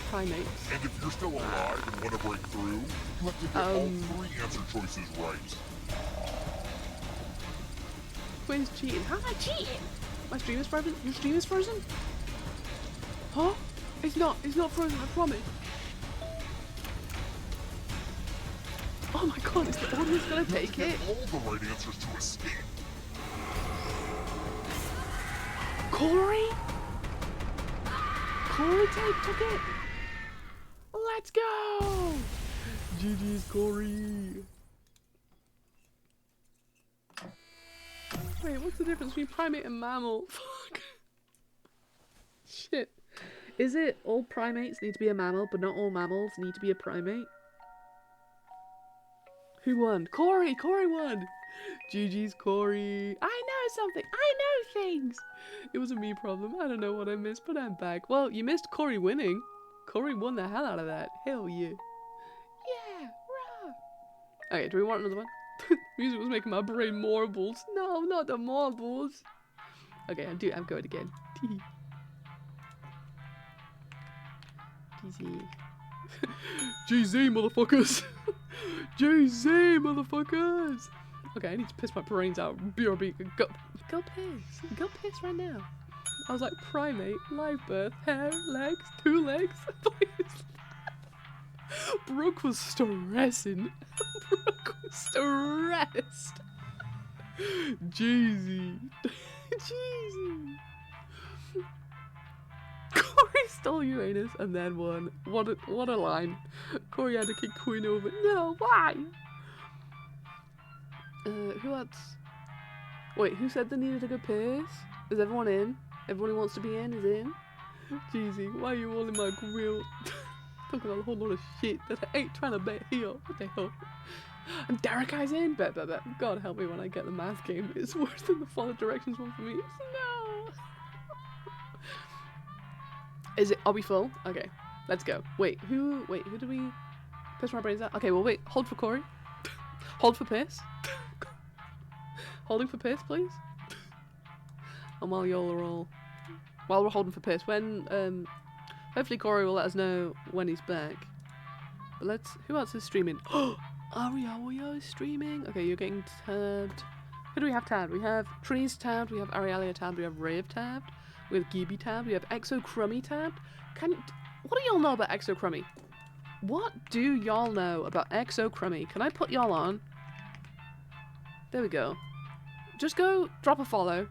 Speaker 1: primates.
Speaker 4: And if you're still alive and want to break through, you have to get all three answer choices right.
Speaker 1: Quinn's cheating. How am I cheating? My stream is frozen. Your stream is frozen? Huh? It's not frozen, I promise. Oh my god, is the audience gonna
Speaker 4: You have
Speaker 1: take
Speaker 4: to get
Speaker 1: it?
Speaker 4: all the right answers to escape.
Speaker 1: Corey? Corey took it? Let's go! GG's Corey. Wait, what's the difference between primate and mammal? Fuck. Shit. Is it all primates need to be a mammal, but not all mammals need to be a primate? Who won? Corey! Corey won! GG's Corey. I know something! I know things! It was a me problem. I don't know what I missed, but I'm back. Well, you missed Corey winning. Corey won the hell out of that. Hell yeah. Yeah! Rah! Okay, do we want another one? Music was making my brain marbles. No, not the marbles. Okay, I'm going again. GZ. GZ, motherfuckers. JC, motherfuckers! Okay, I need to piss my brains out. BRB, go piss. Go piss right now. I was like, primate, live birth, hair, legs, 2 legs. Please. Brooke was stressing. Brooke was stressed. Jeezy. Jeezy. Corey stole Uranus and then won. What a line. Corey had to kick Queen over. No, why? Who else? Wait, who said they needed a good piss? Is everyone in? Everyone who wants to be in is in? Jeezy, why are you all in my grill? Talking about a whole lot of shit that I ain't trying to bet here. What the hell? And Derek Eye's in? Bet. God help me when I get the math game. It's worse than the follow directions one for me. No! Is it? Are we full? Okay, let's go. Wait, who do we piss my brains out? Okay, well wait, hold for Corey. Hold for piss. Holding for piss, please. And while y'all are all, while we're holding for piss, when hopefully Corey will let us know when he's back. But who else is streaming? Arialia is streaming. Okay, you're getting tabbed. Who do we have tabbed? We have Trees tabbed, we have Arialia tabbed, we have Rave tabbed, we have Gibby tabbed, we have Exo Crummy tabbed. What do y'all know about Exo Crummy? What do y'all know about Exo Crummy? Can I put y'all on? There we go. Just go drop a follow.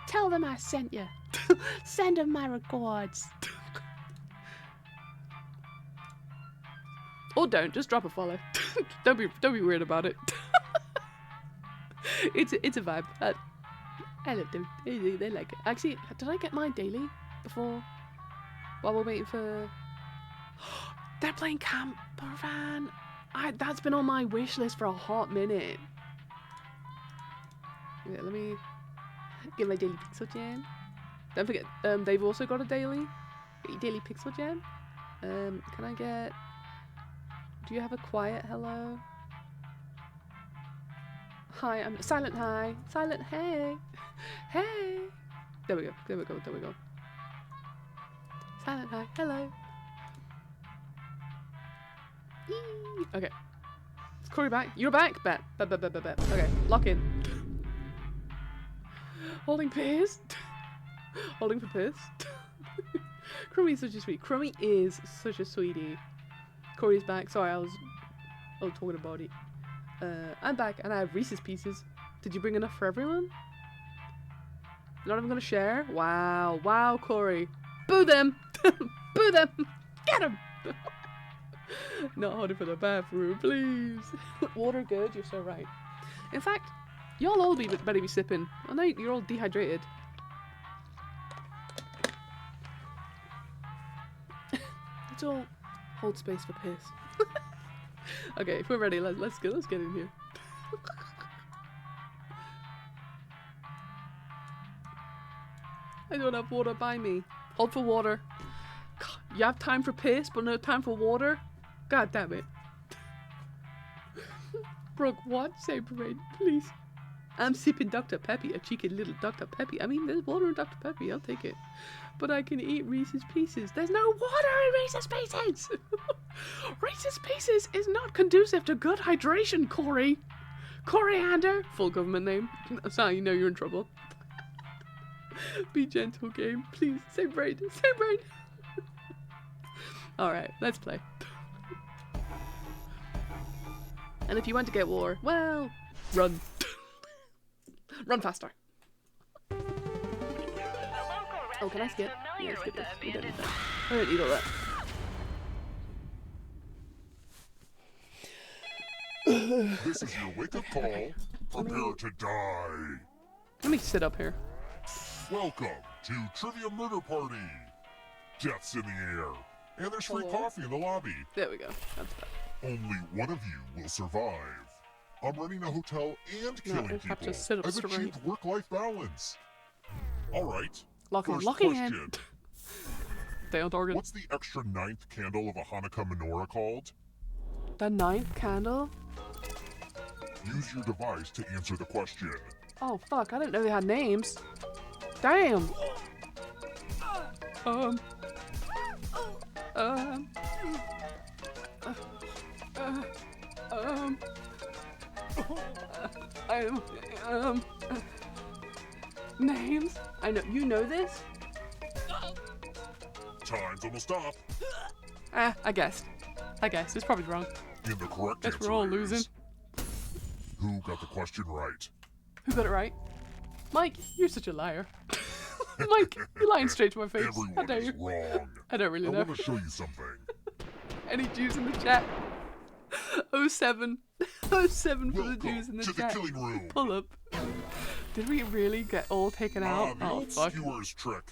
Speaker 1: Tell them I sent you. Send them my regards. Or don't, just drop a follow. don't be weird about it. it's a vibe. I love them. They like it. Actually, did I get mine daily before? While we're waiting for. They're playing Camper Van. That's been on my wish list for a hot minute. Yeah, let me get my daily Pixel Jam. Don't forget, they've also got a daily. Get your daily Pixel Jam. Can I get? Do you have a quiet hello? Hi, I'm silent. Hi, silent. Hey, hey. There we go. Silent. Hi, hello. Eee. Okay. Is Corey back? You're back? Bet. Okay, lock in. Holding piss. Holding for piss. Crummy is such a sweet. Crummy is such a sweetie. Corey's back. Sorry, I was talking about it. I'm back and I have Reese's Pieces. Did you bring enough for everyone? Not even gonna share? Wow, Corey. Boo them! Boo them! Get them! Not holding for the bathroom, please. Water good, you're so right. In fact, y'all all better be sipping. I know you're all dehydrated. Let's all hold space for piss. Okay, if we're ready, let's get in here. I don't have water by me. Hold for water. God, you have time for piss, but no time for water? God damn it. Brooke, what? Say parade, please. I'm sipping Dr. Peppy, a cheeky little Dr. Peppy. I mean, there's water in Dr. Peppy, I'll take it. But I can eat Reese's Pieces. There's no water in Reese's Pieces! Reese's Pieces is not conducive to good hydration, Corey. Coriander, full government name. Sorry, you know you're in trouble. Be gentle, game. Please, same brain. Alright, let's play. And if you want to get war, well, run. Run faster. Oh, can I skip? Yeah, skip this. We don't need that. I don't need all that.
Speaker 4: This is your wake-up call. Prepare to die.
Speaker 1: Let me sit up here.
Speaker 4: Welcome to Trivia Murder Party. Death's in the air. And there's free coffee in the lobby.
Speaker 1: There we go. That's better.
Speaker 4: Only one of you will survive. I'm running a hotel and killing people.
Speaker 1: Have to sit up
Speaker 4: I've
Speaker 1: straight.
Speaker 4: achieved work-life balance. Alright.
Speaker 1: Locking
Speaker 4: question.
Speaker 1: hand. Dale Dorgan.
Speaker 4: What's the extra 9th candle of a Hanukkah menorah called?
Speaker 1: The 9th candle?
Speaker 4: Use your device to answer the question.
Speaker 1: Oh fuck, I didn't know they had names. Damn. Names? I know, you know this?
Speaker 4: Time's almost up.
Speaker 1: I guessed. It's probably wrong.
Speaker 4: And the correct
Speaker 1: Guess
Speaker 4: answer
Speaker 1: we're all
Speaker 4: is...
Speaker 1: losing.
Speaker 4: Who got the question right?
Speaker 1: Who got it right? Mike, you're such a liar. Mike, you're lying straight to my face. How
Speaker 4: Everyone
Speaker 1: dare
Speaker 4: is
Speaker 1: you?
Speaker 4: wrong.
Speaker 1: I don't really
Speaker 4: I
Speaker 1: know.
Speaker 4: want to show you something.
Speaker 1: Any Jews in the chat? 07. 07 for the
Speaker 4: Welcome
Speaker 1: Jews in the
Speaker 4: to the
Speaker 1: chat.
Speaker 4: killing room.
Speaker 1: Pull up. Did we really get all taken out?
Speaker 4: The
Speaker 1: Oh,
Speaker 4: old
Speaker 1: fuck.
Speaker 4: skewer's trick.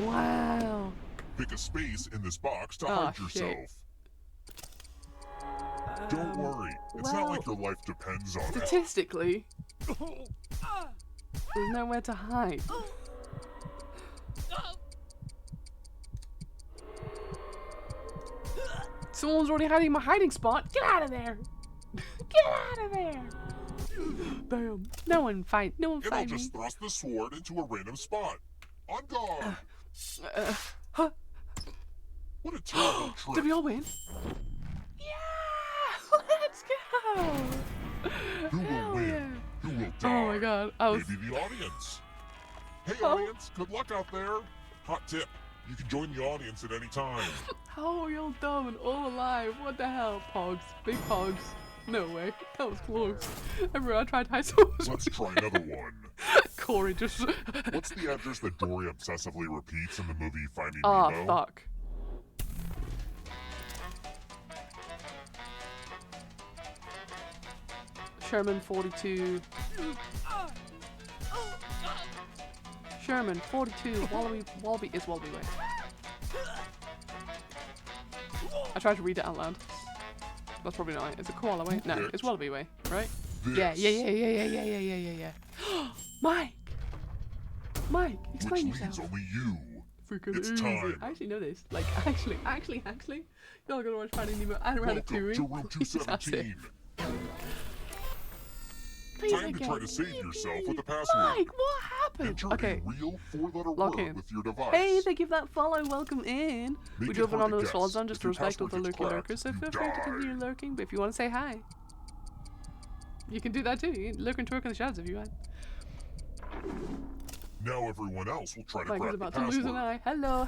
Speaker 1: Wow.
Speaker 4: Pick a space in this box to
Speaker 1: Oh,
Speaker 4: hide
Speaker 1: shit.
Speaker 4: yourself. Don't worry. It's not like your life depends on it.
Speaker 1: Statistically, there's nowhere to hide. Someone's already hiding my hiding spot. Get out of there! Get out of there! Bam. No one fight
Speaker 4: And I'll
Speaker 1: me.
Speaker 4: just thrust the sword into a random spot. On guard.
Speaker 1: Huh?
Speaker 4: What a terrible trick.
Speaker 1: Did we all win? Yeah! Let's go!
Speaker 4: Who will
Speaker 1: Hell
Speaker 4: win?
Speaker 1: yeah.
Speaker 4: Who will die?
Speaker 1: Oh my god. I was.
Speaker 4: Maybe the audience. Hey
Speaker 1: Oh.
Speaker 4: audience, good luck out there. Hot tip, you can join the audience at any time.
Speaker 1: How are y'all dumb and all alive? What the hell? Pogs. Big pogs. No way. That was close. Remember I tried high school.
Speaker 4: Let's try another one.
Speaker 1: Corey just.
Speaker 4: What's the address that Dory obsessively repeats in the movie Finding
Speaker 1: Oh,
Speaker 4: Nemo?
Speaker 1: fuck. Sherman 42. Sherman 42. Wallaby is Wallaby Way. I tried to read it out loud. That's probably not right. Is it Koala Way? No, it's Wallaby Way, right?
Speaker 4: This,
Speaker 1: Yeah. Mike! Mike, explain
Speaker 4: which
Speaker 1: yourself.
Speaker 4: leaves only you.
Speaker 1: Freaking
Speaker 4: It's
Speaker 1: easy.
Speaker 4: time.
Speaker 1: I actually know this. Like, actually, y'all gotta watch Finding Nemo and
Speaker 4: Welcome
Speaker 1: Ratatouille.
Speaker 4: to room
Speaker 1: Please, that's it.
Speaker 4: 217.
Speaker 1: Please
Speaker 4: Time to
Speaker 1: again.
Speaker 4: try to save yourself with the password.
Speaker 1: Mike, what happened?
Speaker 4: Enter
Speaker 1: Okay.
Speaker 4: a real four-letter
Speaker 1: Lock
Speaker 4: word
Speaker 1: in.
Speaker 4: with your device.
Speaker 1: Hey, thank you for that follow. Welcome in.
Speaker 4: Make
Speaker 1: We
Speaker 4: it
Speaker 1: do have an
Speaker 4: hard to
Speaker 1: anonymous
Speaker 4: guess.
Speaker 1: follow zone just
Speaker 4: If
Speaker 1: to
Speaker 4: your
Speaker 1: respect all
Speaker 4: password
Speaker 1: the
Speaker 4: gets
Speaker 1: lurky
Speaker 4: cracked,
Speaker 1: lurkers, so
Speaker 4: you
Speaker 1: feel free to
Speaker 4: die.
Speaker 1: continue lurking. But if you want to say hi, you can do that too. You can lurk and twerk in the shadows if you want.
Speaker 4: Now everyone else will try to
Speaker 1: Mike
Speaker 4: crack
Speaker 1: is
Speaker 4: the
Speaker 1: about to
Speaker 4: password.
Speaker 1: lose an eye. Hello,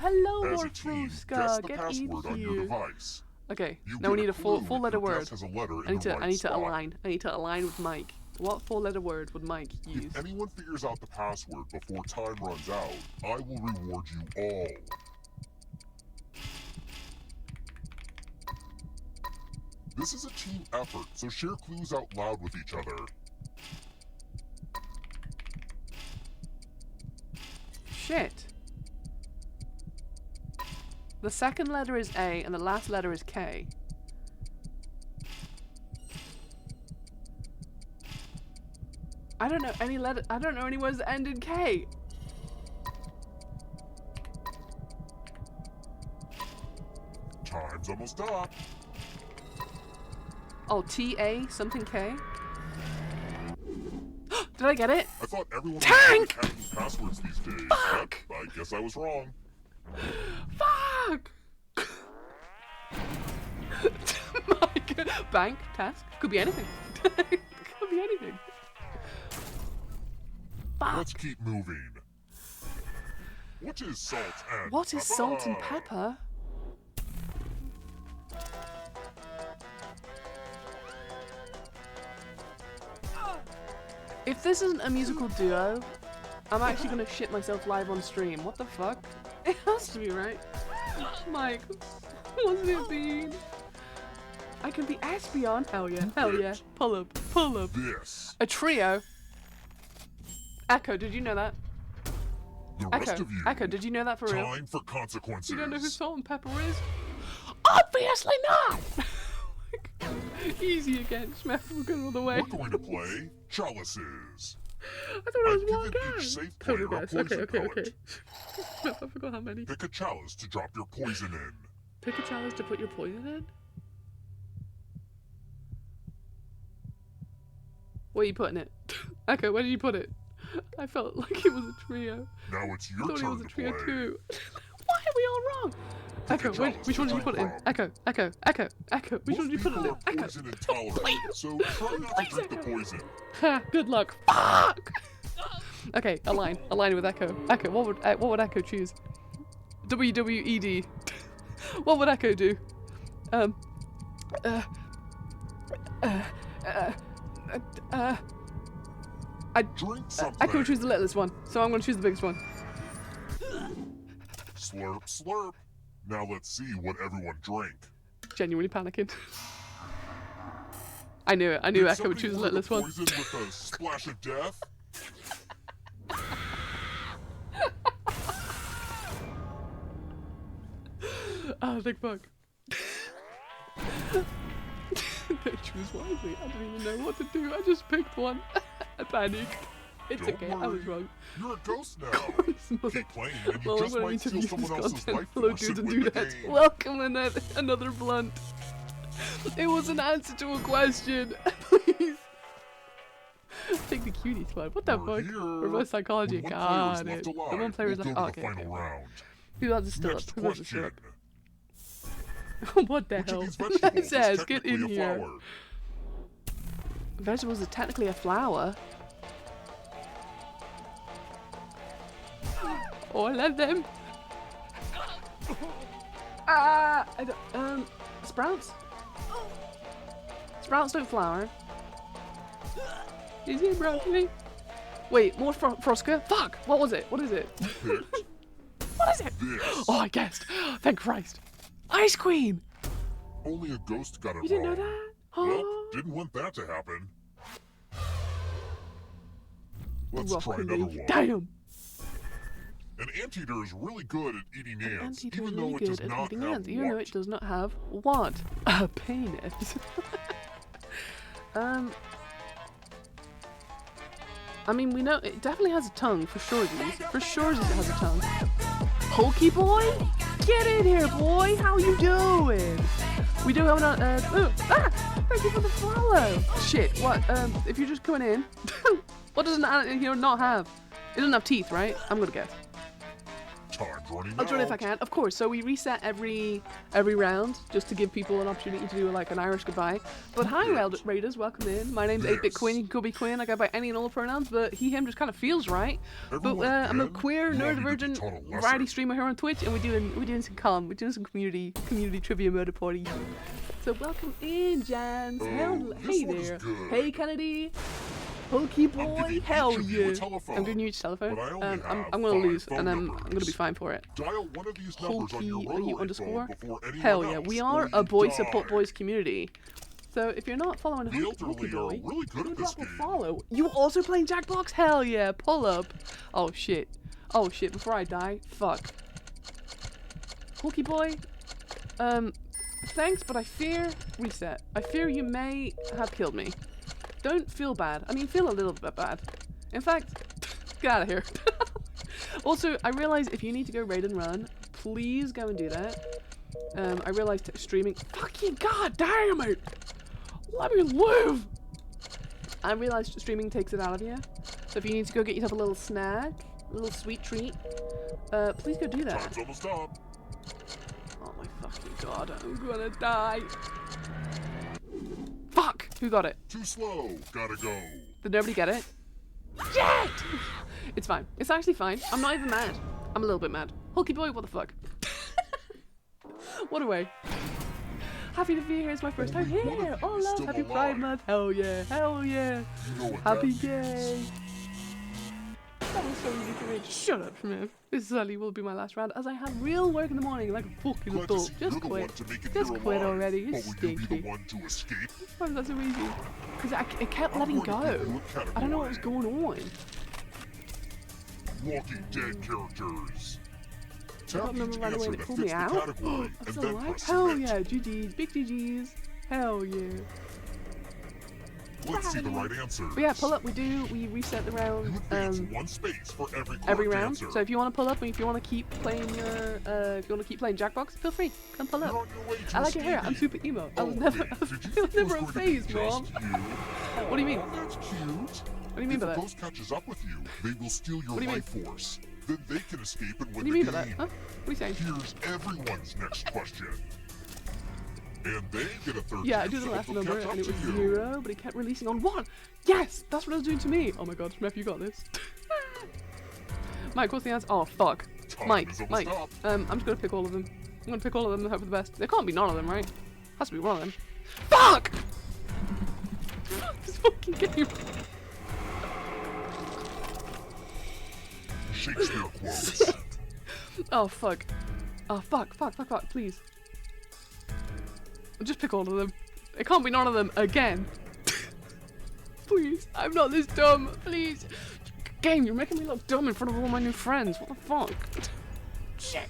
Speaker 4: As a team, guess
Speaker 1: Morphoska.
Speaker 4: the
Speaker 1: Get
Speaker 4: password
Speaker 1: in
Speaker 4: on your
Speaker 1: here.
Speaker 4: device.
Speaker 1: Okay,
Speaker 4: You
Speaker 1: now we
Speaker 4: get
Speaker 1: need a
Speaker 4: clue
Speaker 1: full
Speaker 4: if
Speaker 1: letter
Speaker 4: your
Speaker 1: word.
Speaker 4: guess has a letter
Speaker 1: I
Speaker 4: in the right
Speaker 1: need to
Speaker 4: spot.
Speaker 1: align. I need to align with Mike. What 4-letter word would Mike use?
Speaker 4: If anyone figures out the password before time runs out, I will reward you all. This is a team effort, so share clues out loud with each other.
Speaker 1: Shit. The second letter is A and the last letter is K. I don't know any letter. I don't know any words that end in K.
Speaker 4: Time's almost up.
Speaker 1: Oh, T-A something K. Did I get it?
Speaker 4: I thought everyone
Speaker 1: Tank!
Speaker 4: was hacking passwords these days.
Speaker 1: Fuck!
Speaker 4: But I guess I was wrong.
Speaker 1: Fuck! Mike, bank, task, could be anything. Could be anything. Fuck.
Speaker 4: Let's keep moving. What is salt and
Speaker 1: What is salt and
Speaker 4: pepper?
Speaker 1: pepper? If this isn't a musical duo, I'm actually gonna shit myself live on stream. What the fuck? It has to be, right? Mike, what's it been? I can be Espion. Hell yeah, hell yeah. Pull up, pull up.
Speaker 4: This.
Speaker 1: A trio. Echo, did you know that?
Speaker 4: The rest
Speaker 1: Echo,
Speaker 4: of you.
Speaker 1: Echo, did you know that for real?
Speaker 4: Time for consequences.
Speaker 1: You don't know who Salt and Pepper is? Obviously not! Easy again, Schmeck, we're good all the way.
Speaker 4: We're going to play chalices.
Speaker 1: I thought it was
Speaker 4: I've
Speaker 1: one
Speaker 4: given
Speaker 1: guy.
Speaker 4: each safe
Speaker 1: Total
Speaker 4: player a
Speaker 1: guess. Okay,
Speaker 4: poison
Speaker 1: okay.
Speaker 4: pellet.
Speaker 1: I forgot how many.
Speaker 4: Pick a chalice to drop your poison in.
Speaker 1: Pick a chalice to put your poison in? Where are you putting it? Okay, where did you put it? I felt like it was a trio.
Speaker 4: Now it's
Speaker 1: I
Speaker 4: your
Speaker 1: thought it
Speaker 4: turn
Speaker 1: was a
Speaker 4: to
Speaker 1: trio
Speaker 4: play.
Speaker 1: too. Why are we all wrong? Echo. Which one did you put it in? Echo. Which one did you put it in?
Speaker 4: Most people are
Speaker 1: Echo.
Speaker 4: poison intolerant, so try not to drink the poison.
Speaker 1: Ha, good luck. Fuck! Okay, align with Echo. Echo, what would Echo choose? WWED. What would Echo do?
Speaker 4: Drink something.
Speaker 1: Echo would choose the littlest one, so I'm gonna choose the biggest one.
Speaker 4: Slurp, slurp. Now let's see what everyone drank.
Speaker 1: Genuinely panicking. I knew it. I knew
Speaker 4: Did
Speaker 1: Echo would choose the
Speaker 4: somebody
Speaker 1: littlest one.
Speaker 4: poison with a splash of death?
Speaker 1: Oh, big fuck. Choose wisely. I didn't even know what to do. I just picked one. I panicked. It's
Speaker 4: Don't
Speaker 1: okay. I
Speaker 4: worry.
Speaker 1: was wrong.
Speaker 4: You're a ghost now.
Speaker 1: Well,
Speaker 4: Keep playing, and you
Speaker 1: I'm
Speaker 4: just
Speaker 1: gonna
Speaker 4: might
Speaker 1: need to
Speaker 4: steal
Speaker 1: leave
Speaker 4: someone
Speaker 1: this
Speaker 4: else's
Speaker 1: content.
Speaker 4: life
Speaker 1: Hello,
Speaker 4: force
Speaker 1: dudes,
Speaker 4: and
Speaker 1: and
Speaker 4: win the
Speaker 1: dudettes.
Speaker 4: game.
Speaker 1: Welcome another blunt. It was an answer to a question. Please. Take the cutie squad. What the
Speaker 4: We're
Speaker 1: fuck?
Speaker 4: here.
Speaker 1: Reverse psychology.
Speaker 4: When one
Speaker 1: Got
Speaker 4: player
Speaker 1: it.
Speaker 4: is left alive,
Speaker 1: The one player is
Speaker 4: we'll
Speaker 1: left.
Speaker 4: go
Speaker 1: Oh,
Speaker 4: to
Speaker 1: okay.
Speaker 4: the final round.
Speaker 1: Who has a still up?
Speaker 4: Next
Speaker 1: Who has a still
Speaker 4: question.
Speaker 1: up? What the
Speaker 4: Which
Speaker 1: hell?
Speaker 4: of these
Speaker 1: It
Speaker 4: vegetables
Speaker 1: says,
Speaker 4: is
Speaker 1: get in
Speaker 4: technically a
Speaker 1: here.
Speaker 4: flower?
Speaker 1: Vegetables are technically a flower. Oh, I love them. I don't, sprouts? Sprouts don't flower. Is it broccoli? Wait, more Froska? Fuck! What was it? What is it?
Speaker 4: Picked
Speaker 1: What is it?
Speaker 4: this.
Speaker 1: Oh, I guessed. Thank Christ. Ice Queen!
Speaker 4: Only a ghost got it
Speaker 1: You didn't know
Speaker 4: wrong.
Speaker 1: that?
Speaker 4: Well,
Speaker 1: Oh.
Speaker 4: didn't want that to happen. Let's try
Speaker 1: Broccoli.
Speaker 4: another one.
Speaker 1: Damn!
Speaker 4: An anteater is really good at eating ants,
Speaker 1: Anteater is
Speaker 4: even
Speaker 1: really
Speaker 4: though it does
Speaker 1: good at
Speaker 4: not
Speaker 1: eating
Speaker 4: have
Speaker 1: ants, even though
Speaker 4: what?
Speaker 1: it does not have what? A penis. I mean, we know it definitely has a tongue for sure. For sure, it has a tongue. Pokey boy, get in here, boy. How you doing? We do have an thank you for the follow. Shit. What? If you're just coming in, what does an anteater not have? It doesn't have teeth, right? I'm gonna guess.
Speaker 4: Time's running
Speaker 1: I'll join if I
Speaker 4: out.
Speaker 1: can. Of course. So we reset every round just to give people an opportunity to do like an Irish goodbye. But hi, Raiders, welcome in. My name's 8-Bit Quinn. You can call me Quinn. I go by any and all pronouns, but he, him just kind of feels right.
Speaker 4: Everyone
Speaker 1: But I'm a
Speaker 4: again?
Speaker 1: queer,
Speaker 4: You want me to be
Speaker 1: neurodivergent
Speaker 4: taught a lesson?
Speaker 1: variety streamer here on Twitch, and we're doing some community trivia murder party. So welcome in, Jans.
Speaker 4: Oh,
Speaker 1: Hell,
Speaker 4: this
Speaker 1: hey
Speaker 4: one is
Speaker 1: there.
Speaker 4: good.
Speaker 1: Hey, Kennedy. Pokey boy,
Speaker 4: giving
Speaker 1: hell
Speaker 4: each of you
Speaker 1: yeah.
Speaker 4: a telephone,
Speaker 1: I'm giving you each telephone.
Speaker 4: but I only
Speaker 1: I'm
Speaker 4: have
Speaker 1: gonna
Speaker 4: 5
Speaker 1: lose,
Speaker 4: phone
Speaker 1: and I'm gonna
Speaker 4: numbers.
Speaker 1: be fine for it.
Speaker 4: Dial one of these numbers on your
Speaker 1: Pokey, are
Speaker 4: rotary
Speaker 1: you
Speaker 4: phone
Speaker 1: underscore?
Speaker 4: before anyone
Speaker 1: Hell yeah,
Speaker 4: else,
Speaker 1: we
Speaker 4: or
Speaker 1: are
Speaker 4: you
Speaker 1: a boy
Speaker 4: die.
Speaker 1: support boys community. So if you're not following
Speaker 4: The elderly are
Speaker 1: Boy,
Speaker 4: really good
Speaker 1: you
Speaker 4: at this
Speaker 1: drop a
Speaker 4: game.
Speaker 1: follow. You also playing Jackbox? Hell yeah, pull up. Oh shit. Oh shit, before I die, fuck. Pokey boy, thanks, but I fear reset. I fear you may have killed me. Don't feel bad. I mean, feel a little bit bad. In fact, get out of here. Also, I realize if you need to go raid and run, please go and do that. I realized streaming. Fucking god damn it! Let me live! I realized streaming takes it out of you. So if you need to go get yourself a little snack, a little sweet treat, please go do that.
Speaker 4: Time's almost up.
Speaker 1: Oh my fucking god, I'm gonna die. Fuck! Who got it?
Speaker 4: Too slow. Gotta go.
Speaker 1: Did nobody get it? Shit! It's fine. It's actually fine. I'm not even mad. I'm a little bit mad. Hulky boy, what the fuck? What a way. Happy to be here. It's my first time
Speaker 4: Only one of
Speaker 1: here.
Speaker 4: you
Speaker 1: Oh,
Speaker 4: is
Speaker 1: love.
Speaker 4: still
Speaker 1: Happy
Speaker 4: alive.
Speaker 1: Pride Month. Hell yeah. Hell yeah.
Speaker 4: You know what
Speaker 1: Happy
Speaker 4: that
Speaker 1: gay.
Speaker 4: means.
Speaker 1: That was so easy for me. Shut up, man. This certainly will be my last round as I have real work in the morning like a fucking
Speaker 4: Glad to
Speaker 1: adult.
Speaker 4: see
Speaker 1: Just
Speaker 4: you're the one
Speaker 1: quit.
Speaker 4: to make it
Speaker 1: Just
Speaker 4: here
Speaker 1: quit
Speaker 4: alive.
Speaker 1: already.
Speaker 4: But
Speaker 1: It's
Speaker 4: will you be
Speaker 1: stinky.
Speaker 4: the one to escape?
Speaker 1: Why was that so easy? Because it kept
Speaker 4: I'm
Speaker 1: letting
Speaker 4: going to give
Speaker 1: go.
Speaker 4: you a
Speaker 1: I don't know what was
Speaker 4: category.
Speaker 1: going on.
Speaker 4: Walking Dead characters.
Speaker 1: I
Speaker 4: Tap
Speaker 1: don't remember
Speaker 4: each
Speaker 1: right away
Speaker 4: answer
Speaker 1: and it
Speaker 4: that
Speaker 1: pulled
Speaker 4: fits
Speaker 1: me
Speaker 4: the
Speaker 1: out.
Speaker 4: category,
Speaker 1: I'm
Speaker 4: and
Speaker 1: still
Speaker 4: then
Speaker 1: alive?
Speaker 4: press
Speaker 1: Hell
Speaker 4: submit.
Speaker 1: yeah, GG's, big GG's. Hell yeah.
Speaker 4: Let's see the right answers.
Speaker 1: But yeah, pull up. We reset the
Speaker 4: You
Speaker 1: round
Speaker 4: advance one space for every correct
Speaker 1: every round.
Speaker 4: answer.
Speaker 1: So if you want to pull up and if you want to keep playing Jackbox, feel free. Come pull
Speaker 4: You're
Speaker 1: up.
Speaker 4: on your way to
Speaker 1: I like your hair. I'm
Speaker 4: escaping.
Speaker 1: super emo. I
Speaker 4: Oh,
Speaker 1: was never,
Speaker 4: wait, did you
Speaker 1: it was
Speaker 4: think it
Speaker 1: never a
Speaker 4: was going to be
Speaker 1: phase, mom.
Speaker 4: just you?
Speaker 1: What do you mean?
Speaker 4: Oh, that's cute.
Speaker 1: What do you mean by
Speaker 4: If a
Speaker 1: that?
Speaker 4: ghost catches up with you, they will steal your
Speaker 1: What do you
Speaker 4: life force. then they can escape and
Speaker 1: What
Speaker 4: win
Speaker 1: do you
Speaker 4: the
Speaker 1: mean by
Speaker 4: game.
Speaker 1: that? Huh? What are you saying?
Speaker 4: Here's everyone's next question. And they get a third
Speaker 1: Yeah, I
Speaker 4: chance
Speaker 1: do the
Speaker 4: to
Speaker 1: last
Speaker 4: help them
Speaker 1: number
Speaker 4: catch up
Speaker 1: and it
Speaker 4: to
Speaker 1: was
Speaker 4: you.
Speaker 1: 0, but it kept releasing on 1. Yes! That's what it was doing to me. Oh my god, Smith, you got this. Mike, what's the answer? Oh, fuck.
Speaker 4: Time
Speaker 1: Mike,
Speaker 4: is almost
Speaker 1: Mike.
Speaker 4: up.
Speaker 1: I'm just gonna pick all of them. I'm gonna pick all of them and hope for the best. There can't be none of them, right? Has to be one of them. Fuck! This fucking game.
Speaker 4: Shakespeare quotes.
Speaker 1: Oh, fuck. Oh, fuck, please. Just pick all of them. It can't be none of them again. Please, I'm not this dumb. Please. Game, you're making me look dumb in front of all my new friends. What the fuck? Shit.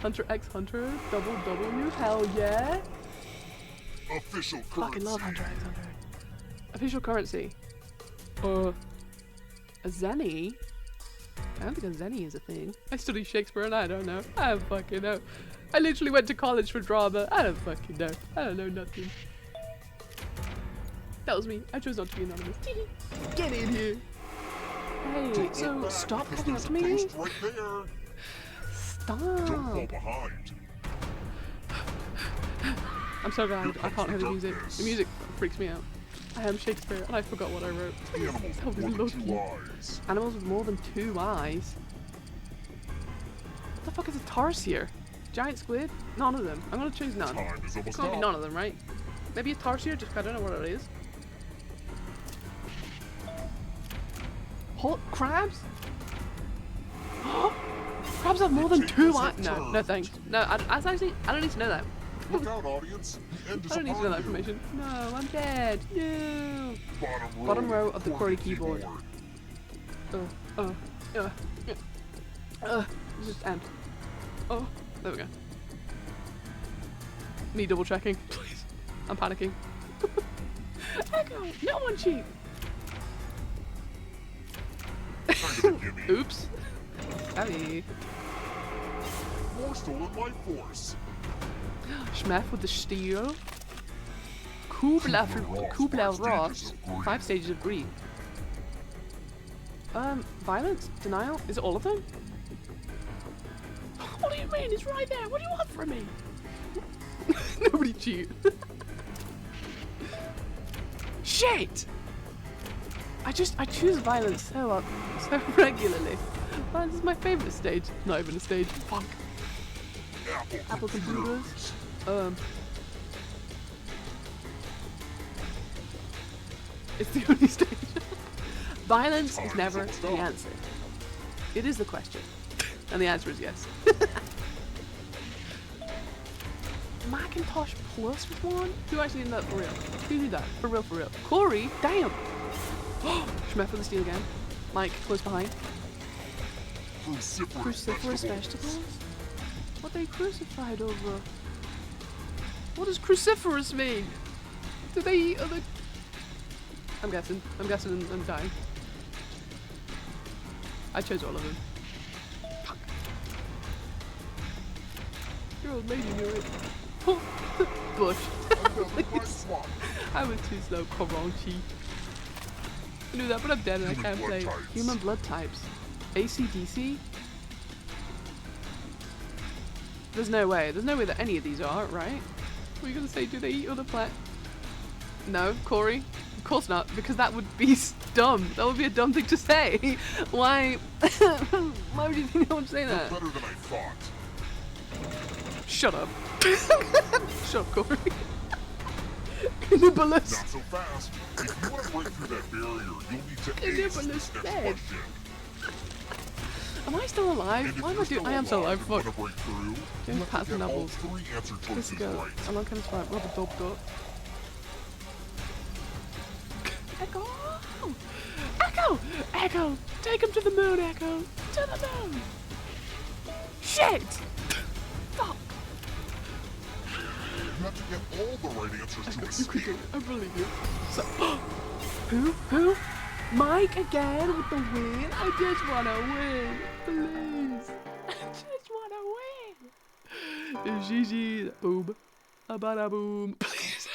Speaker 1: Hunter x Hunter, double W, hell yeah.
Speaker 4: Official currency.
Speaker 1: Fucking love Hunter x Hunter. Official currency. A zenny? I don't think a zenny is a thing. I study Shakespeare and I don't know. I don't fucking know. I literally went to college for drama. I don't fucking know. I don't know nothing. That was me. I chose not to be anonymous. Get in here. Hey,
Speaker 4: Don't
Speaker 1: so
Speaker 4: look back,
Speaker 1: stop
Speaker 4: because
Speaker 1: coming up
Speaker 4: there's
Speaker 1: to
Speaker 4: a
Speaker 1: me.
Speaker 4: ghost right there. Don't fall
Speaker 1: Stop.
Speaker 4: behind.
Speaker 1: I'm so glad I can't hear the music.
Speaker 4: darkness.
Speaker 1: The music freaks me out. I am Shakespeare and I forgot what I wrote.
Speaker 4: Animals
Speaker 1: That was
Speaker 4: with more than
Speaker 1: lucky.
Speaker 4: 2 eyes.
Speaker 1: Animals with more than 2 eyes. What the fuck is a tarsier? Giant squid? None of them. I'm gonna choose none.
Speaker 4: Time is almost
Speaker 1: Can't be
Speaker 4: up.
Speaker 1: none of them, right? Maybe a tarsier, just 'cause I don't know what it is. Hot crabs? Crabs have more than 2 eyes. No, no thanks. No, I don't need to know that.
Speaker 4: Look out, audience. The end is
Speaker 1: I don't need to know that
Speaker 4: upon you.
Speaker 1: information. No, I'm dead. No.
Speaker 4: Bottom
Speaker 1: Bottom row of the QWERTY keyboard. Just end. Oh, there we go. Me double checking, please. I'm panicking. Echo, no one cheat.
Speaker 4: Kind of a gimme.
Speaker 1: Oops. Abby.
Speaker 4: More stolen life force.
Speaker 1: Schmef with the steel. Kubler Ross. 5 stages of grief. Violence? Denial? Is it all of them? What do you mean? It's right there. What do you want from me? Nobody cheat. Shit! I choose violence so regularly. Violence is my favourite stage. Not even a stage. Fuck. Apple computers. It's the only stage. Violence is never the answer. It is the question. And the answer is yes. Macintosh Plus was one? Who actually did that for real? Who did that? For real, for real. Corey? Damn! Schmef with the steal again. Mike, close behind. Cruciferous vegetables? What are they crucified over? What does cruciferous mean? Do they eat other... I'm guessing I'm dying. I chose all of them. Fuck. Your old lady knew it. Bush. I was too slow, Karachi. I knew that, but I'm dead and I
Speaker 4: Human
Speaker 1: can't
Speaker 4: blood
Speaker 1: play.
Speaker 4: types.
Speaker 1: Human blood types. AC/DC? There's no way that any of these are, right? Were you gonna say, do they eat other plants? No, Corey? Of course not, because that would be dumb. That would be a dumb thing to say. Why? Why would you think I would say that?
Speaker 4: Better than I thought.
Speaker 1: Shut up. Shut up, Corey. Cannibalist.
Speaker 4: Not so fast. If you want to break through that barrier, you'll need to ace
Speaker 1: Cannibalist
Speaker 4: this next
Speaker 1: dead.
Speaker 4: question.
Speaker 1: Am I still alive?
Speaker 4: And if
Speaker 1: Why am I
Speaker 4: you're
Speaker 1: doing?
Speaker 4: still
Speaker 1: I am still alive.
Speaker 4: and wanna
Speaker 1: Fuck.
Speaker 4: break through,
Speaker 1: James
Speaker 4: you have
Speaker 1: Patterson
Speaker 4: to get all
Speaker 1: Doubles.
Speaker 4: 3 answer
Speaker 1: Let's
Speaker 4: choices
Speaker 1: go.
Speaker 4: right.
Speaker 1: I'm not coming to fight. Rubber dub dub. Echo! Echo! Echo! Take him to the moon, Echo! To the moon! Shit! Fuck!
Speaker 4: You have to get all the right answers to
Speaker 1: You can
Speaker 4: escape.
Speaker 1: do it. I believe you. So, who? Mike again with the win? I just wanna win. Please. I just wanna win. Gigi. Boom. A bada boom. Please.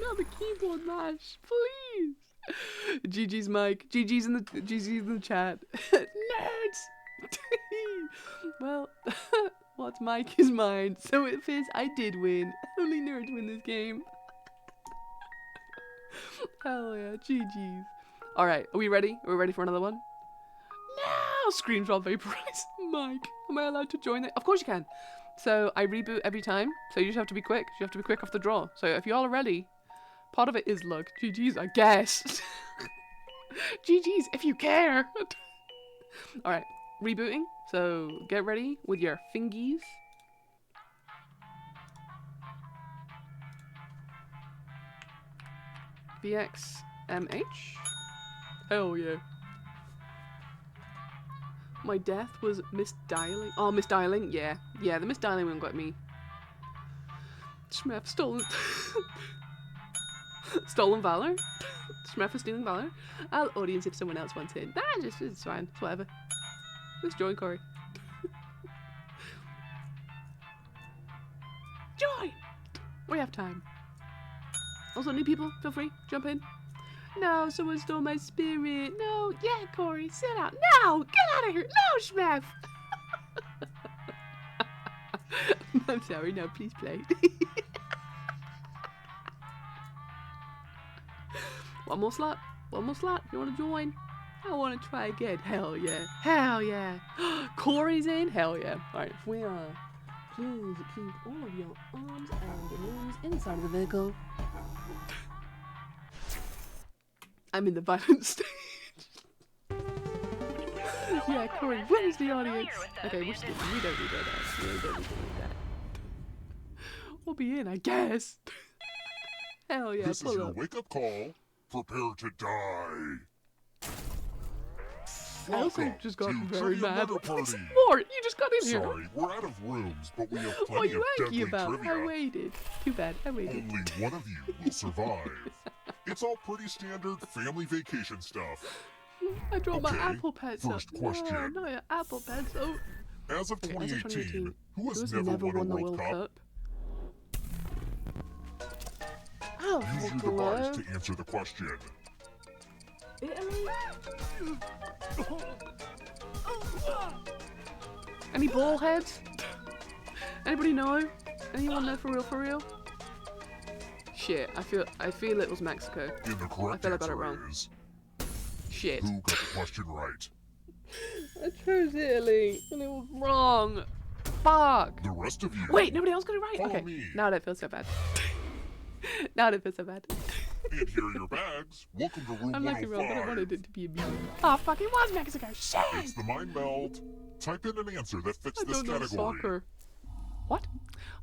Speaker 1: Not the keyboard mash. Please. GG's Mike. GG's in the chat. Nerds. Well, what's Mike is mine. So it is. I did win. Only nerds win this game. Hell yeah. GG's. All right. Are we ready? Are we ready for another one? No! Screams while vaporized. Mike, am I allowed to join it? Of course you can. So I reboot every time. So you just have to be quick. You have to be quick off the draw. So if you all are ready, part of it is luck. GG's, I guess. GG's, if you care. All right, rebooting. So get ready with your fingies. BXMH. Hell yeah. My death was misdialing. Oh, misdialing? Yeah. Yeah, the misdialing one got me. Schmef stolen. Stolen valor? Schmef is stealing valor? I'll audience if someone else wants in. Nah, it's fine. It's whatever. Let's join Corey. Join! We have time. Also, new people, feel free. Jump in. No, someone stole my spirit. No, yeah, Corey, sit out. No, get out of here. No, Schmef. I'm sorry. No, please play. One more slot. One more slot. You want to join? I want to try again. Hell yeah. Hell yeah. Corey's in. Hell yeah. All right. If we are, please keep all of your arms and limbs inside of the vehicle. I'm in the violent stage. Yeah, Corey, where's the audience? Okay, we don't need that. We don't need to do that. We'll be in, I guess. Hell yeah,
Speaker 4: This is
Speaker 1: pull
Speaker 4: your
Speaker 1: up.
Speaker 4: wake-up call. Prepare to die.
Speaker 1: I also
Speaker 4: Welcome
Speaker 1: just got
Speaker 4: to
Speaker 1: very
Speaker 4: Trivia
Speaker 1: mad.
Speaker 4: Murder Party.
Speaker 1: More, you just got in here.
Speaker 4: Sorry, we're out of rooms, but we have
Speaker 1: What are
Speaker 4: plenty
Speaker 1: you
Speaker 4: of
Speaker 1: angry
Speaker 4: deadly
Speaker 1: about?
Speaker 4: trivia.
Speaker 1: I waited. Too bad, I waited.
Speaker 4: Only one of you will survive. It's all pretty standard family vacation stuff.
Speaker 1: I dropped my
Speaker 4: Okay,
Speaker 1: Apple Pencil.
Speaker 4: first question.
Speaker 1: No, your Apple Pencil.
Speaker 4: As of
Speaker 1: Okay, as of
Speaker 4: 2018, who has
Speaker 1: Who's
Speaker 4: never won a World Cup?
Speaker 1: Oh,
Speaker 4: Use your device to answer the question.
Speaker 1: Italy? Any ball heads? Anybody know? Anyone know for real? Shit, I feel it was Mexico.
Speaker 4: And the correct
Speaker 1: feel I got it wrong.
Speaker 4: answer is,
Speaker 1: Shit.
Speaker 4: who got the question right?
Speaker 1: I chose Italy and it was wrong. Fuck.
Speaker 4: The rest of you.
Speaker 1: Wait, nobody else got it right?
Speaker 4: Follow
Speaker 1: Okay.
Speaker 4: me.
Speaker 1: Now I don't feel so bad. Now I don't feel so bad.
Speaker 4: And here are your bags. Welcome to room
Speaker 1: I'm lucky
Speaker 4: 105.
Speaker 1: Rob, but I wanted it to be a meme. Oh fuck, it was Mexico. Shit!
Speaker 4: It's the mind meld. Type in an answer that fits
Speaker 1: I
Speaker 4: this
Speaker 1: don't know
Speaker 4: category.
Speaker 1: soccer. What?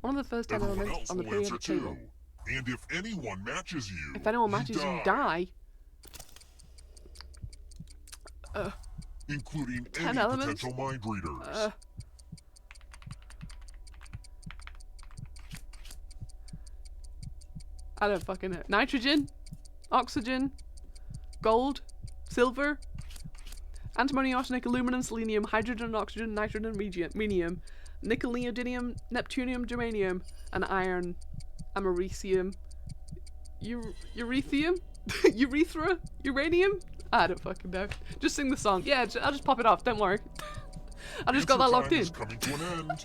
Speaker 1: One of the first 10
Speaker 4: Everyone
Speaker 1: elements
Speaker 4: else
Speaker 1: on the
Speaker 4: will answer
Speaker 1: periodic table.
Speaker 4: too. And if anyone matches you,
Speaker 1: If anyone matches you, die.
Speaker 4: including
Speaker 1: 10
Speaker 4: any
Speaker 1: elements?
Speaker 4: potential mind readers.
Speaker 1: I don't fucking know. Nitrogen, oxygen, gold, silver, antimony, arsenic, aluminum, selenium, hydrogen, oxygen, nitrogen, rhenium, nickel, neodymium, neptunium, germanium, and iron, americium, eurethium, urethra, uranium. I don't fucking know. Just sing the song. Yeah, I'll just pop it off. Don't worry. I just got that
Speaker 4: Answer
Speaker 1: locked
Speaker 4: time
Speaker 1: in.
Speaker 4: is coming to an end.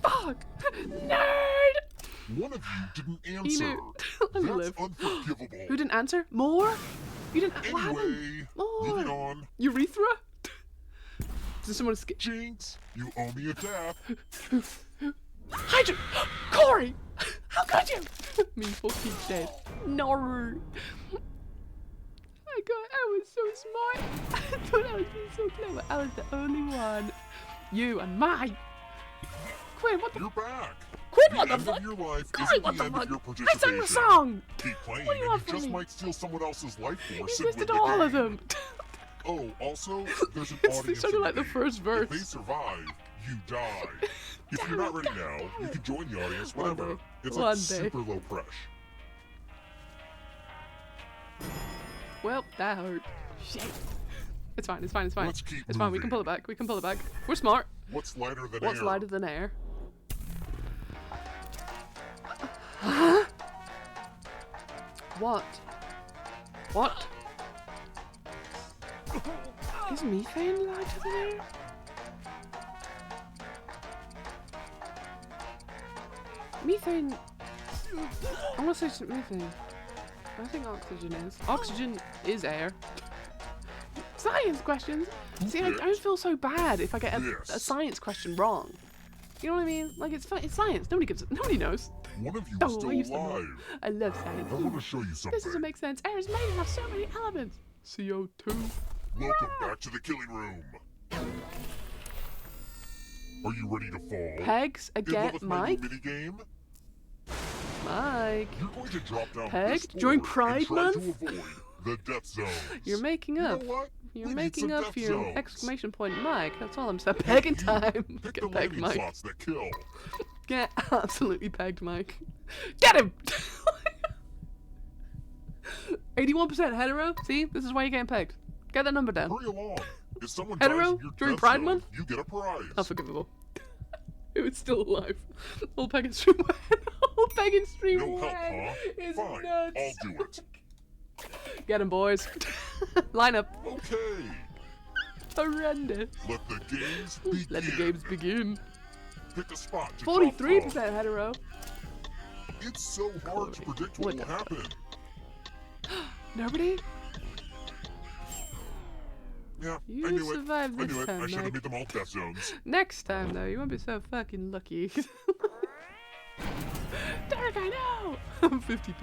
Speaker 1: Fuck! Nerd!
Speaker 4: One of you didn't answer.
Speaker 1: Let me
Speaker 4: That's
Speaker 1: live.
Speaker 4: unforgivable.
Speaker 1: Who didn't answer? More? You didn't. What happened?
Speaker 4: Anyway,
Speaker 1: More.
Speaker 4: moving on.
Speaker 1: Urethra? Did someone skip?
Speaker 4: Jinx, you owe me a dap.
Speaker 1: Hydra! Corey! How could you? Me fucking dead. No. I was so smart. I thought I was being so clever. I was the only one. You and my. Quinn, what the
Speaker 4: You're back.
Speaker 1: Quinn,
Speaker 4: The
Speaker 1: what the
Speaker 4: end
Speaker 1: fuck?
Speaker 4: of your life
Speaker 1: Corey,
Speaker 4: isn't
Speaker 1: what
Speaker 4: the
Speaker 1: the
Speaker 4: end
Speaker 1: fuck?
Speaker 4: of your
Speaker 1: I
Speaker 4: participation.
Speaker 1: sang the song!
Speaker 4: Keep playing,
Speaker 1: What do you
Speaker 4: and
Speaker 1: want
Speaker 4: you
Speaker 1: from
Speaker 4: just
Speaker 1: me?
Speaker 4: might steal someone else's life
Speaker 1: You
Speaker 4: force and win
Speaker 1: twisted
Speaker 4: the
Speaker 1: all
Speaker 4: game.
Speaker 1: of them.
Speaker 4: Oh, also, there's an
Speaker 1: It
Speaker 4: audience
Speaker 1: sounded
Speaker 4: in
Speaker 1: like the
Speaker 4: game.
Speaker 1: first verse.
Speaker 4: If they survive, you die. If you're not ready now, you can join the audience
Speaker 1: One
Speaker 4: whenever.
Speaker 1: day.
Speaker 4: It's
Speaker 1: One
Speaker 4: like
Speaker 1: day.
Speaker 4: super low pressure.
Speaker 1: Well, that hurt. Shit. It's fine, it's fine, it's fine.
Speaker 4: Let's keep
Speaker 1: It's fine, we can
Speaker 4: moving.
Speaker 1: pull it back, we can pull it back. We're smart.
Speaker 4: What's lighter than
Speaker 1: What's
Speaker 4: air?
Speaker 1: lighter than air? What? What? Is methane allowed to the air? Methane. I want to say methane. I think oxygen is. Oxygen is air. Science questions. See, I don't feel so bad if I get a science question wrong. You know what I mean? Like it's science. Nobody knows.
Speaker 4: One of you
Speaker 1: Oh,
Speaker 4: is still
Speaker 1: I used to know.
Speaker 4: alive.
Speaker 1: I love science.
Speaker 4: I want to show you something.
Speaker 1: This doesn't make sense. Air is made to have so many elements. CO2.
Speaker 4: Welcome back to the killing room. Are you ready to fall?
Speaker 1: Pegs
Speaker 4: In love
Speaker 1: again,
Speaker 4: with my new
Speaker 1: Mike.
Speaker 4: minigame?
Speaker 1: Mike.
Speaker 4: You're going to drop down
Speaker 1: Peg?
Speaker 4: this
Speaker 1: During
Speaker 4: board
Speaker 1: Pride
Speaker 4: and try
Speaker 1: Month?
Speaker 4: to avoid the death zones.
Speaker 1: You're making
Speaker 4: You know
Speaker 1: up.
Speaker 4: what?
Speaker 1: You're
Speaker 4: We need
Speaker 1: making
Speaker 4: some
Speaker 1: up
Speaker 4: death
Speaker 1: for your
Speaker 4: zones.
Speaker 1: exclamation point, Mike. That's all I'm saying. Pegging
Speaker 4: You
Speaker 1: time.
Speaker 4: Pick
Speaker 1: Get
Speaker 4: the
Speaker 1: pegged,
Speaker 4: landing
Speaker 1: Mike.
Speaker 4: slots that kill.
Speaker 1: Get absolutely pegged, Mike. Get him! 81% hetero. See, this is why you're getting pegged. Get that number down.
Speaker 4: Hurry along. If someone
Speaker 1: Hetero?
Speaker 4: dies in your
Speaker 1: During
Speaker 4: death
Speaker 1: Pride
Speaker 4: zone,
Speaker 1: Month?
Speaker 4: you get a prize.
Speaker 1: Unforgivable. Who is still alive? All pegging stream when. All pegging stream
Speaker 4: No help,
Speaker 1: when
Speaker 4: huh?
Speaker 1: is
Speaker 4: Fine,
Speaker 1: nuts.
Speaker 4: I'll do it.
Speaker 1: Get him, boys. Line up.
Speaker 4: Okay.
Speaker 1: Horrendous.
Speaker 4: Let the games begin.
Speaker 1: Let the games begin.
Speaker 4: Pick a spot to
Speaker 1: 43%
Speaker 4: drop
Speaker 1: hetero.
Speaker 4: from. It's so hard to predict what will happen.
Speaker 1: Nobody?
Speaker 4: Yeah,
Speaker 1: You
Speaker 4: I knew it.
Speaker 1: survived
Speaker 4: I
Speaker 1: this
Speaker 4: knew it.
Speaker 1: time,
Speaker 4: I should have
Speaker 1: Mike.
Speaker 4: made them all death zones.
Speaker 1: Next time, though, you won't be so fucking lucky. Derek, I know! I'm 50-50.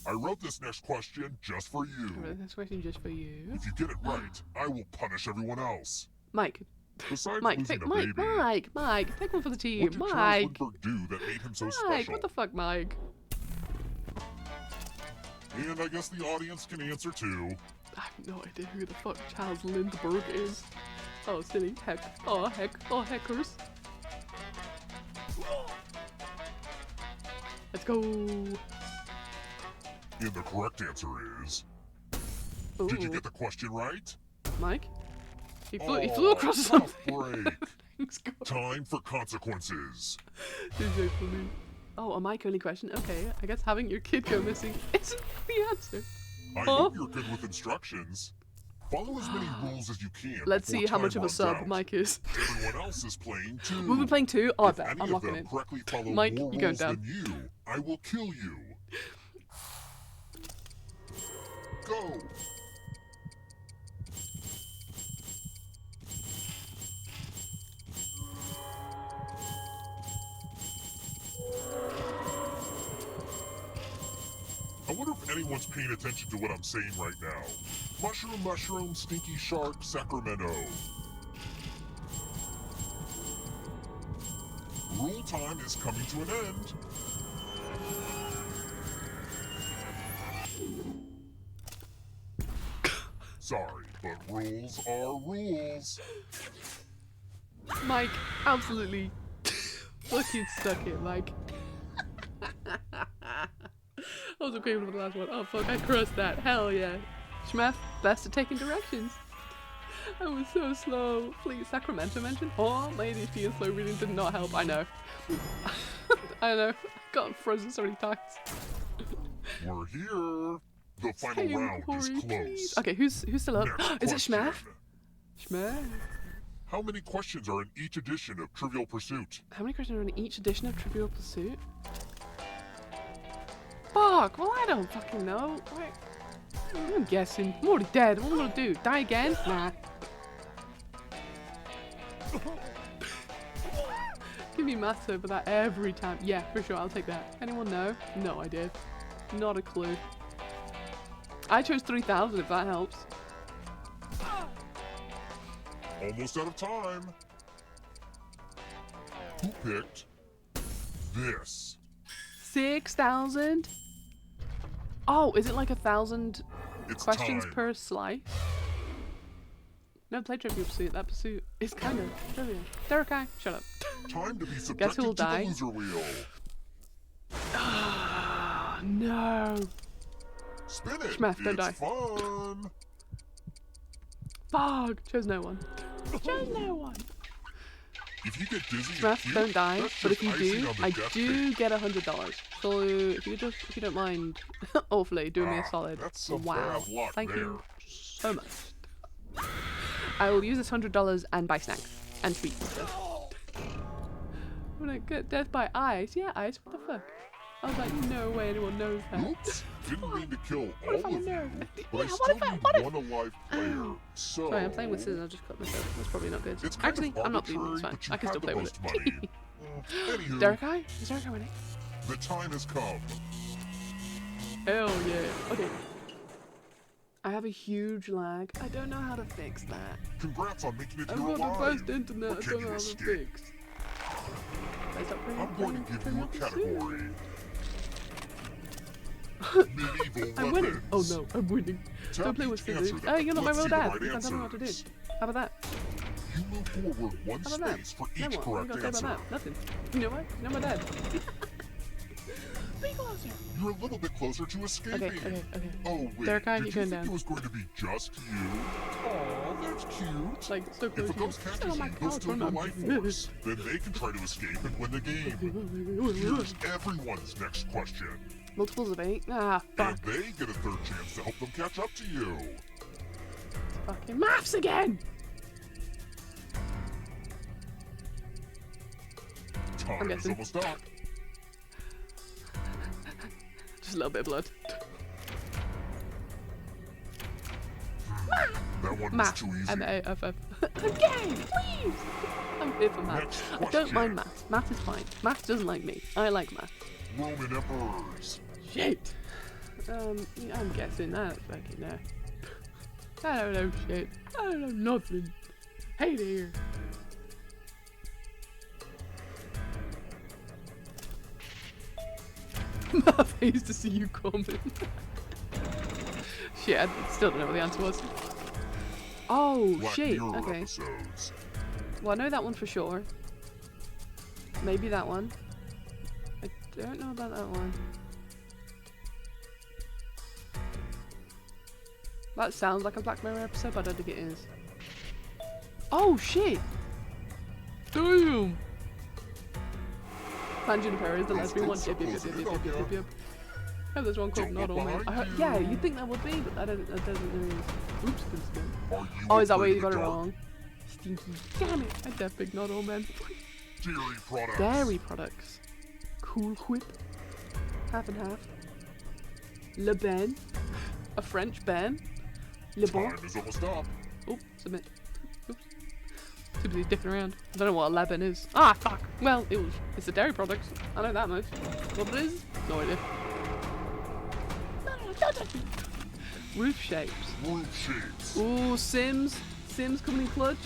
Speaker 4: I wrote this next question just for you.
Speaker 1: This question just for you.
Speaker 4: If you get it right, I will punish everyone else.
Speaker 1: Mike.
Speaker 4: Besides
Speaker 1: Mike,
Speaker 4: losing
Speaker 1: take,
Speaker 4: a
Speaker 1: Mike,
Speaker 4: baby,
Speaker 1: Mike, take one for the team.
Speaker 4: what did Charles
Speaker 1: Mike.
Speaker 4: Lindbergh do that made him so
Speaker 1: Mike,
Speaker 4: special?
Speaker 1: what the fuck, Mike?
Speaker 4: And I guess the audience can answer too.
Speaker 1: I have no idea who the fuck Charles Lindbergh is. Oh, silly. Heck. Oh, heck. Oh, heckers. Let's go.
Speaker 4: And the correct answer is...
Speaker 1: Ooh.
Speaker 4: Did you get the question right?
Speaker 1: Mike? He flew
Speaker 4: Oh,
Speaker 1: across
Speaker 4: what a
Speaker 1: something.
Speaker 4: break.
Speaker 1: Thanks, God.
Speaker 4: Time for consequences.
Speaker 1: This is so funny. Oh, a Mike only question? Okay, I guess having your kid go missing isn't the answer.
Speaker 4: I
Speaker 1: Huh?
Speaker 4: hope you're good with instructions. Follow as many rules as you can.
Speaker 1: Let's
Speaker 4: before
Speaker 1: see how much
Speaker 4: time
Speaker 1: of a
Speaker 4: runs
Speaker 1: sub
Speaker 4: out.
Speaker 1: Mike is.
Speaker 4: Everyone else is playing too.
Speaker 1: We'll be playing two? Oh, I
Speaker 4: If
Speaker 1: bet.
Speaker 4: any
Speaker 1: I'm
Speaker 4: of
Speaker 1: locking
Speaker 4: them
Speaker 1: in.
Speaker 4: correctly follow
Speaker 1: Mike,
Speaker 4: more
Speaker 1: you going
Speaker 4: rules
Speaker 1: down.
Speaker 4: than you, I will kill you. Go. I wonder if anyone's paying attention to what I'm saying right now. Mushroom, mushroom, stinky shark, Sacramento. Rule time is coming to an end. Sorry, but rules are rules.
Speaker 1: Mike, absolutely fucking stuck it, Mike. I was okay with the last one. Oh fuck, I crushed that. Hell yeah. Schmeth, best at taking directions. I was so slow. Please, Sacramento mention? Oh, my ADHD and slow reading did not help. I know. I know. I got frozen so many times.
Speaker 4: We're here. The final
Speaker 1: Hey,
Speaker 4: round
Speaker 1: Corey,
Speaker 4: is
Speaker 1: please.
Speaker 4: close.
Speaker 1: Okay, who's still up?
Speaker 4: Next
Speaker 1: Is it Schmeth?
Speaker 4: question.
Speaker 1: Schmeth?
Speaker 4: How many questions are in each edition of Trivial Pursuit?
Speaker 1: How many questions are in each edition of Trivial Pursuit? Fuck, well I don't fucking know. I'm guessing. I'm already dead. What am I gonna do? Die again? Nah. Give me maths over that every time. Yeah, for sure, I'll take that. Anyone know? No idea. Not a clue. I chose 3,000 if that helps.
Speaker 4: Almost out of time. Who picked this?
Speaker 1: 6,000? Oh, is it like 1,000
Speaker 4: It's
Speaker 1: questions
Speaker 4: time.
Speaker 1: per slice? No, play Trivial Pursuit. That pursuit is kind of trivial. Derek, shut up.
Speaker 4: Time to be
Speaker 1: Guess
Speaker 4: subjected
Speaker 1: who'll
Speaker 4: to
Speaker 1: die?
Speaker 4: the loser wheel.
Speaker 1: No.
Speaker 4: Spin it.
Speaker 1: Schmeth, don't
Speaker 4: it's
Speaker 1: die.
Speaker 4: fun.
Speaker 1: Fuck. Chose no one. Chose no one.
Speaker 4: If you get dizzy and
Speaker 1: Smash,
Speaker 4: puke,
Speaker 1: don't die.
Speaker 4: that's
Speaker 1: But if
Speaker 4: just
Speaker 1: you
Speaker 4: icing
Speaker 1: do,
Speaker 4: on the
Speaker 1: I
Speaker 4: death
Speaker 1: do
Speaker 4: cake.
Speaker 1: get $100. So if you don't mind, awfully doing me a solid.
Speaker 4: That's some
Speaker 1: Wow.
Speaker 4: bad luck
Speaker 1: Thank
Speaker 4: there.
Speaker 1: you so much. I will use this $100 and buy snacks and treats and stuff. I'm gonna get death by ice. Yeah, ice. What the fuck? I was like, no way anyone knows that.
Speaker 4: Oops, didn't mean to kill
Speaker 1: What if
Speaker 4: all
Speaker 1: I'm
Speaker 4: of
Speaker 1: a
Speaker 4: you,
Speaker 1: nerd?
Speaker 4: but
Speaker 1: Yeah,
Speaker 4: I
Speaker 1: what
Speaker 4: still
Speaker 1: if I-
Speaker 4: need
Speaker 1: what if-
Speaker 4: one alive player. So
Speaker 1: Sorry, I'm playing with scissors. I just cut myself. That's probably not good.
Speaker 4: it's kind
Speaker 1: Actually,
Speaker 4: of
Speaker 1: I'm not bleeding. It's
Speaker 4: arbitrary,
Speaker 1: fine.
Speaker 4: but you
Speaker 1: I can
Speaker 4: had
Speaker 1: still
Speaker 4: the
Speaker 1: play with
Speaker 4: most
Speaker 1: it.
Speaker 4: money. Anywho,
Speaker 1: Derek Eye? Is Derek Eye winning?
Speaker 4: the time has come.
Speaker 1: Hell yeah. Okay. I have a huge lag. I don't know how to fix that.
Speaker 4: Congrats on making it to
Speaker 1: I've
Speaker 4: your
Speaker 1: got the
Speaker 4: life.
Speaker 1: best internet. I
Speaker 4: But can
Speaker 1: don't know
Speaker 4: you
Speaker 1: how to
Speaker 4: escape?
Speaker 1: fix. Is that pretty-
Speaker 4: I'm going to
Speaker 1: pretty-
Speaker 4: give you a
Speaker 1: pretty
Speaker 4: category. Medieval
Speaker 1: I'm winning.
Speaker 4: weapons.
Speaker 1: Oh no, I'm winning.
Speaker 4: Tell
Speaker 1: Don't play
Speaker 4: each
Speaker 1: with scissors.
Speaker 4: answer
Speaker 1: Oh,
Speaker 4: that
Speaker 1: you're not my
Speaker 4: lets
Speaker 1: real
Speaker 4: you the
Speaker 1: dad.
Speaker 4: right
Speaker 1: You can't tell me what to do.
Speaker 4: answers.
Speaker 1: How about that?
Speaker 4: You move forward one
Speaker 1: How about that?
Speaker 4: space for
Speaker 1: Then
Speaker 4: each
Speaker 1: what? What are you
Speaker 4: correct
Speaker 1: gonna say
Speaker 4: answer.
Speaker 1: about that? Nothing. You know what? You're my dad. Be closer.
Speaker 4: You're a little bit closer to escaping.
Speaker 1: Okay.
Speaker 4: Oh wait,
Speaker 1: Derek,
Speaker 4: did
Speaker 1: you
Speaker 4: you
Speaker 1: going
Speaker 4: think
Speaker 1: down.
Speaker 4: it was going to be just you? Aw, that's cute.
Speaker 1: Like, so close.
Speaker 4: If a ghost catches you, they'll steal your life force. Then they can try to escape and win the game. Here's everyone's next question.
Speaker 1: Multiples of 8? Ah, fuck.
Speaker 4: And they get a third chance to help them catch up to you.
Speaker 1: Fucking maths again!
Speaker 4: Time is
Speaker 1: guessing.
Speaker 4: almost up.
Speaker 1: Just a little bit of blood.
Speaker 4: That one was
Speaker 1: Math.
Speaker 4: too easy.
Speaker 1: M-A-F-F. Again, please! I'm here for math.
Speaker 4: Next
Speaker 1: I don't mind
Speaker 4: question.
Speaker 1: math. Math is fine. Math doesn't like me. I like math.
Speaker 4: Roman emperors.
Speaker 1: Shit! Yeah, I'm guessing that. Fucking no. I don't know shit. I don't know nothing. Hey there. Math, I used to see you coming. Shit, I still don't know what the answer was. Oh,
Speaker 4: Black
Speaker 1: shit.
Speaker 4: Mirror
Speaker 1: Okay.
Speaker 4: episodes.
Speaker 1: Well, I know that one for sure. Maybe that one. I don't know about that one. That sounds like a Black Mirror episode, but I don't think it is. Oh, shit! Damn! San Junipero is the lesbian one. Yep. Oh, there's one called
Speaker 4: Don't
Speaker 1: Not
Speaker 4: look
Speaker 1: All Men.
Speaker 4: behind
Speaker 1: Yeah,
Speaker 4: you.
Speaker 1: you'd think that would be, but that doesn't really. Oops, couldn't spin.
Speaker 4: Are you
Speaker 1: Oh, is that where
Speaker 4: afraid
Speaker 1: you
Speaker 4: of
Speaker 1: got
Speaker 4: the
Speaker 1: it
Speaker 4: dark?
Speaker 1: wrong? Stinky. Damn it! I def big Not All Men.
Speaker 4: Dairy products.
Speaker 1: Dairy products. Cool Whip. Half and half. Le Ben. A French Ben. Le Bon.
Speaker 4: Time is almost up.
Speaker 1: Oh, submit. Oops. Too busy dicking around. I don't know what a Le Ben is. Ah, fuck. Well, it's a dairy product. I know that much. What it is? No idea. Roof shapes.
Speaker 4: Roof shapes.
Speaker 1: Ooh, Sims. Sims coming in clutch.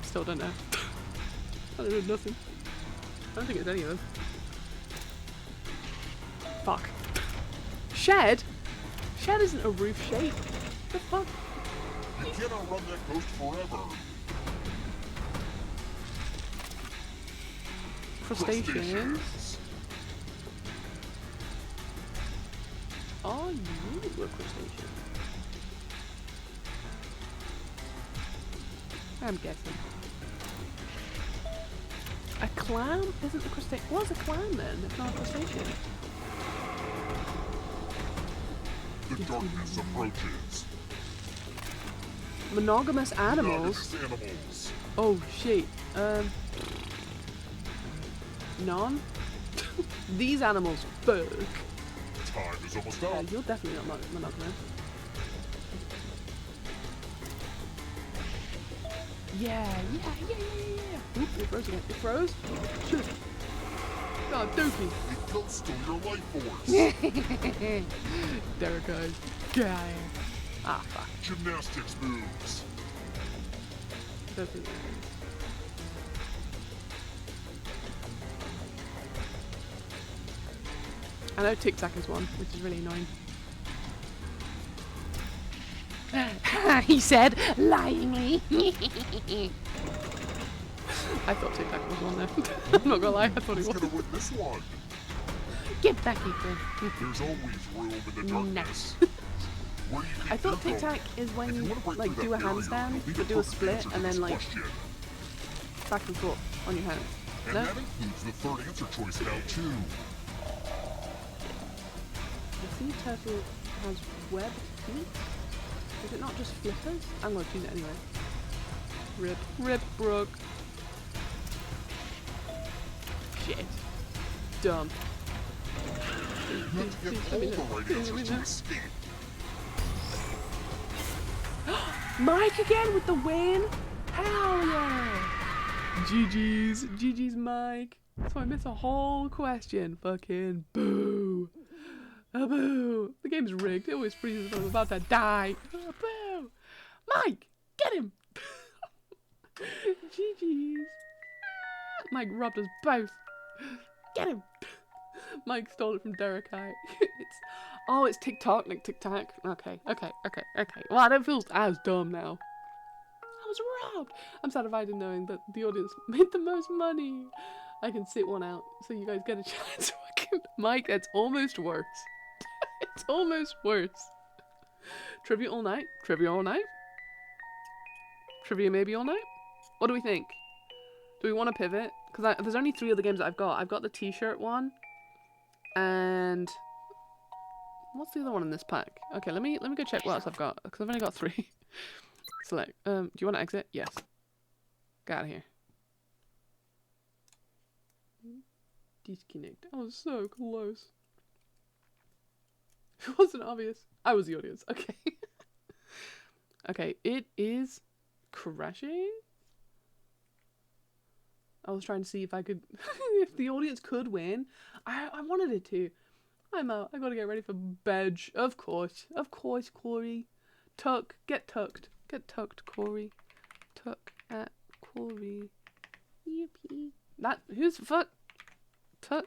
Speaker 1: Still don't know. I don't know nothing. I don't think it's any of them. Fuck. Shed? Shed isn't a roof shape. The fuck?
Speaker 4: You can't outrun that ghost forever.
Speaker 1: Crustaceans. Oh, you were crustacean. I'm guessing. A clam isn't a crustacean. What's a clam then? It's not a crustacean.
Speaker 4: The darkness approaches.
Speaker 1: Monogamous animals?
Speaker 4: Monogamous animals.
Speaker 1: Oh shit. None? These animals fuck.
Speaker 4: Time is almost
Speaker 1: Yeah,
Speaker 4: up.
Speaker 1: you're definitely not monogamous. Yeah. Oop, it froze again. It froze? Shit. God, dookie.
Speaker 4: It will steal your life force.
Speaker 1: Derek eyes. Yeah. Ah, fuck.
Speaker 4: Gymnastics moves.
Speaker 1: Don't think that is. I know Tic Tac is one, which is really annoying. He said, lyingly. I thought Tic Tac was one there. I'm not gonna lie, I thought he
Speaker 4: Who's
Speaker 1: was.
Speaker 4: gonna win this one?
Speaker 1: Get back, Ethan.
Speaker 4: There's always room in the darkness. Where do you think
Speaker 1: I thought
Speaker 4: you're
Speaker 1: tic
Speaker 4: going?
Speaker 1: tac is when
Speaker 4: If
Speaker 1: you
Speaker 4: wanna break
Speaker 1: like
Speaker 4: through
Speaker 1: do a
Speaker 4: that barrier,
Speaker 1: handstand,
Speaker 4: you'll need
Speaker 1: but
Speaker 4: a
Speaker 1: do a
Speaker 4: perfect
Speaker 1: split
Speaker 4: answer to
Speaker 1: and then
Speaker 4: this
Speaker 1: like
Speaker 4: question.
Speaker 1: back and forth on your hand.
Speaker 4: And
Speaker 1: No?
Speaker 4: that includes the third answer choice now, too.
Speaker 1: The sea turtle has webbed feet? Is it not just flippers? I'm gonna choose it anyway. Rip, Brooke. Shit. Dumb.
Speaker 4: You have to get all the right answers to escape.
Speaker 1: Mike again with the win? Hell yeah! GG's Mike. So I missed a whole question. Fucking boo. Boo. The game's rigged. It always freezes when I'm about to die. Boo. Mike, get him. GG's. Mike robbed us both. Get him. Mike stole it from Derek High. It's TikTok, like tic-tac. Okay. Well, I don't feel as dumb now. I was robbed. I'm satisfied in knowing that the audience made the most money. I can sit one out so you guys get a chance. Mike, that's almost worse. It's almost worse. Trivia all night? Trivia maybe all night? What do we think? Do we want to pivot? Because there's only 3 other games that I've got. I've got the t-shirt one. And what's the other one in this pack? Okay, let me go check what else I've got. Because I've only got 3. Select. Do you want to exit? Yes. Get out of here. Disconnect. I was so close. It wasn't obvious. I was the audience. Okay. Okay, it is crashing. I was trying to see if I could, if the audience could win. I wanted it to. I'm out. I gotta get ready for bed. Of course, Corey. Get tucked, Corey. Tuck at Corey. Yippee. That who's the fuck? Tuck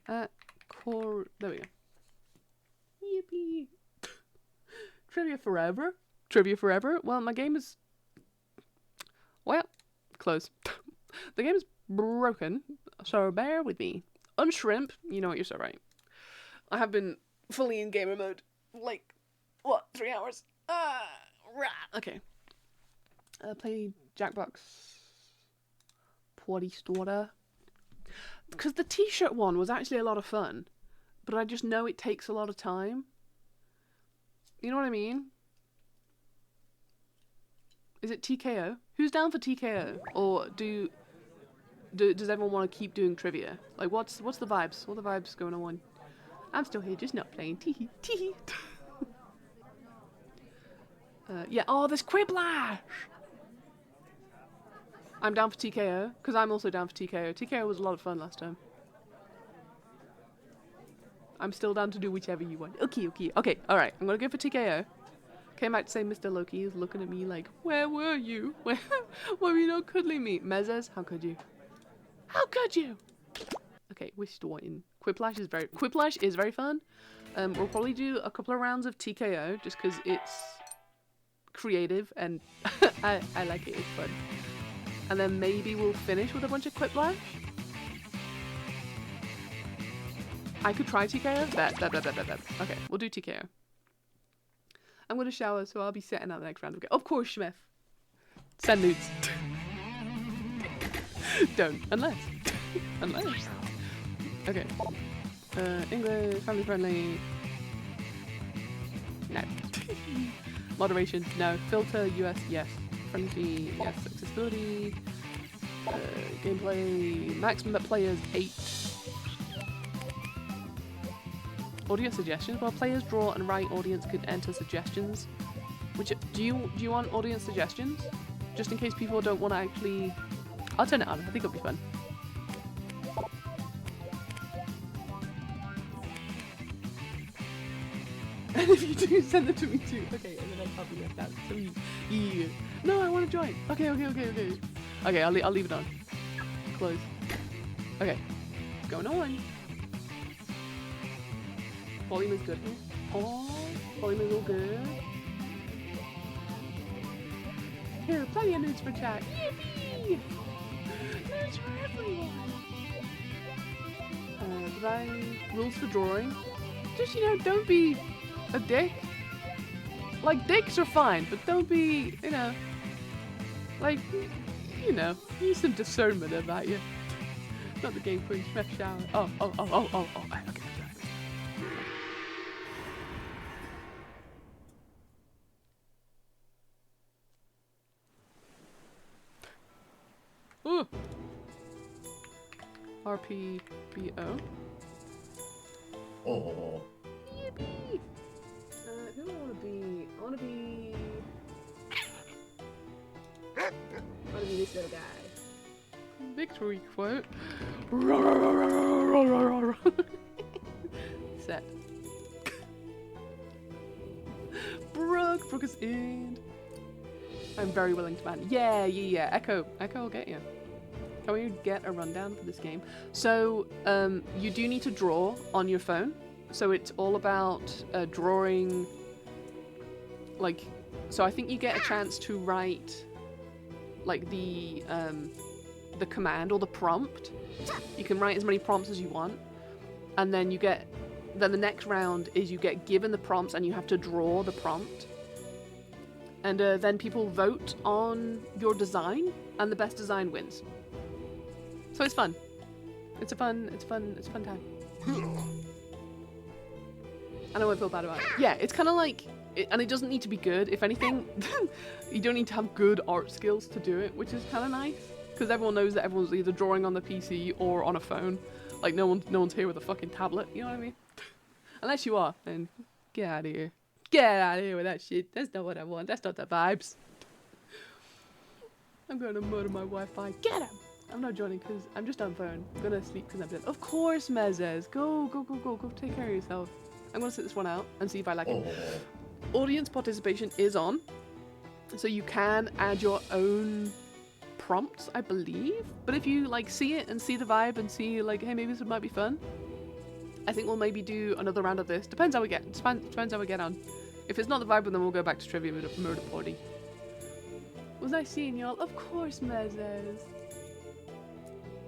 Speaker 1: at Corey. There we go. Yippee. Trivia forever. Well, my game is. Well, close. The game is broken, so bear with me. Unshrimp, you know what, you're so right. I have been fully in gamer mode, like, 3 hours? Okay. Play Jackbox Potty Starter. Because the t-shirt one was actually a lot of fun, but I just know it takes a lot of time. You know what I mean? Is it TKO? Who's down for TKO? Or does everyone want to keep doing trivia? Like, what's the vibes? What are the vibes going on? I'm still here, just not playing. Tee hee. Yeah. Oh, there's Quiplash. I'm down for TKO because I'm also down for TKO. TKO was a lot of fun last time. I'm still down to do whichever you want. Okay. All right. I'm gonna go for TKO. Came back to say Mr. Loki is looking at me like, where were you? Why were you not cuddling me? Mezes, how could you? Okay, we're starting. Quiplash is very fun. We'll probably do a couple of rounds of TKO just because it's creative and I like it. It's fun. And then maybe we'll finish with a bunch of Quiplash. I could try TKO. Bet. Okay, we'll do TKO. I'm gonna shower, so I'll be setting out the next round of game. Of course, Schmith. Send nudes. Don't. Unless. Okay. English, family friendly. No. Moderation, no. Filter, US, yes. Friendly, yes. Accessibility. Gameplay, maximum players 8. Audience suggestions. While players draw and write, audience could enter suggestions. Which do you want audience suggestions? Just in case people don't want to actually. I'll turn it on. I think it'll be fun. And if you do, send them to me too. Okay, and then I'll copy that. So yeah. No, I want to join. Okay. Okay, I'll leave it on. Close. Okay, going on. Volume is good. Oh, volume is all good. Here, plenty of nudes for chat. Yippee! Nudes for everyone. Rules for drawing. Just, don't be a dick. Like, dicks are fine, but don't be, you know, like, you know, use some discernment about you. Not the game queen, smash shower. Oh, okay, sorry. Ooh. RPBO.
Speaker 6: Oh.
Speaker 1: Yippee! Who do I want to be? I want to be this little guy. Victory quote. Set. Brooke is in. I'm very willing to ban. Yeah. Echo will get you. Can we get a rundown for this game? So, you do need to draw on your phone. So it's all about drawing, like, so I think you get a chance to write, like, the command or the prompt. You can write as many prompts as you want. And then then the next round is you get given the prompts and you have to draw the prompt. And then people vote on your design and the best design wins. So it's fun. It's a fun time. And I won't feel bad about it. Yeah, it's kind of like, and it doesn't need to be good. If anything, you don't need to have good art skills to do it, which is kind of nice. Because everyone knows that everyone's either drawing on the PC or on a phone. Like, no one's here with a fucking tablet, you know what I mean? Unless you are, then get out of here. Get out of here with that shit. That's not what I want. That's not the vibes. I'm going to murder my Wi-Fi. Get him! I'm not joining because I'm just on phone. I'm going to sleep because I'm dead. Of course, Mezes. Go take care of yourself. I'm going to sit this one out and see if I like it. Audience participation is on. So you can add your own prompts, I believe. But if you like see it and see the vibe and see like, hey, maybe this might be fun, I think we'll maybe do another round of this. Depends how we get. Depends how we get on. If it's not the vibe, then we'll go back to Trivia Murder Party. Was nice seeing y'all. Of course, Mezes.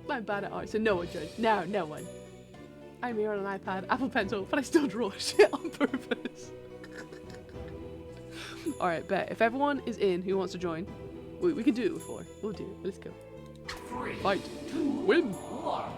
Speaker 1: I'm bad at art, so no one judged. No one. I'm here on an iPad, Apple Pencil, but I still draw shit on purpose. Alright, bet. If everyone is in who wants to join, we can do it with 4. We'll do it. Let's go.
Speaker 6: 3,
Speaker 1: Fight.
Speaker 6: 2,
Speaker 1: Win.
Speaker 6: 1.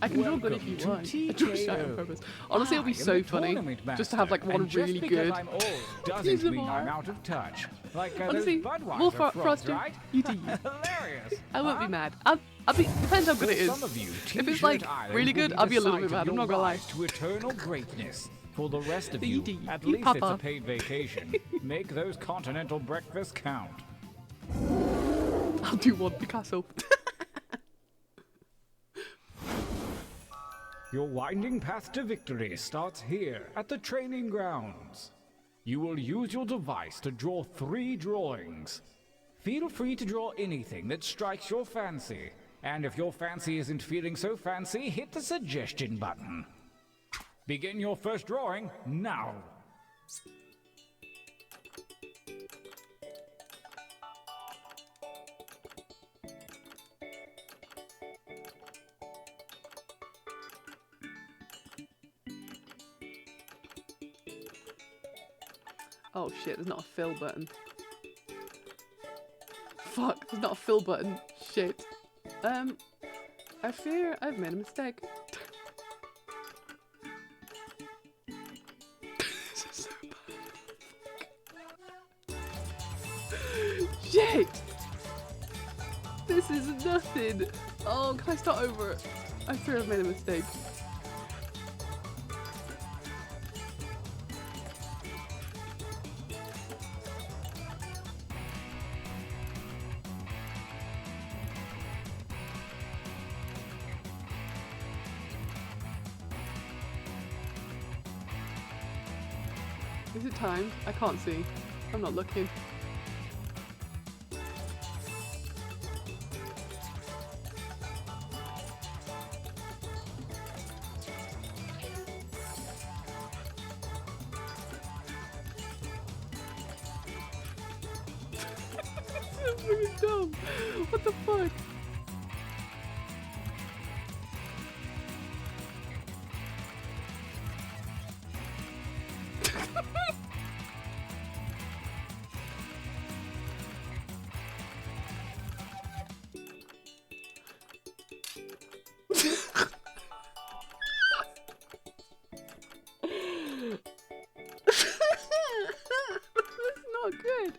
Speaker 1: I can draw good if you want. I draw shy on purpose. Honestly, it'll be so funny just to have like one really good.
Speaker 7: I'm old doesn't mean I'm out of touch. Like
Speaker 1: Honestly,
Speaker 7: those Budweiser
Speaker 1: Wolf
Speaker 7: frogs,
Speaker 1: Frosty,
Speaker 7: right?
Speaker 1: you do you.
Speaker 7: Hilarious.
Speaker 1: I won't be mad. I'll be. Depends how good it is.
Speaker 7: Some of you,
Speaker 1: If it's like
Speaker 7: T-shirt
Speaker 1: really
Speaker 7: Island
Speaker 1: good,
Speaker 7: will
Speaker 1: I'll
Speaker 7: be
Speaker 1: be a
Speaker 7: the
Speaker 1: little bit
Speaker 7: site of
Speaker 1: mad. I'm
Speaker 7: your
Speaker 1: not gonna lie.
Speaker 7: rise to eternal greatness. For the rest of
Speaker 1: The
Speaker 7: you,
Speaker 1: ED,
Speaker 7: at
Speaker 1: you
Speaker 7: least it's a
Speaker 1: papa.
Speaker 7: paid vacation. Make those continental breakfasts count.
Speaker 1: I'll do one Picasso.
Speaker 7: Your winding path to victory starts here at the training grounds. You will use your device to draw 3 drawings. Feel free to draw anything that strikes your fancy. And if your fancy isn't feeling so fancy, hit the suggestion button. Begin your first drawing now.
Speaker 1: Oh shit, there's not a fill button. Fuck, there's not a fill button. Shit. I fear I've made a mistake. This is so bad. Shit! This is nothing. Oh, can I start over? I fear I've made a mistake. Is it timed? I can't see. I'm not looking. That's fucking dumb. What the fuck? Not good.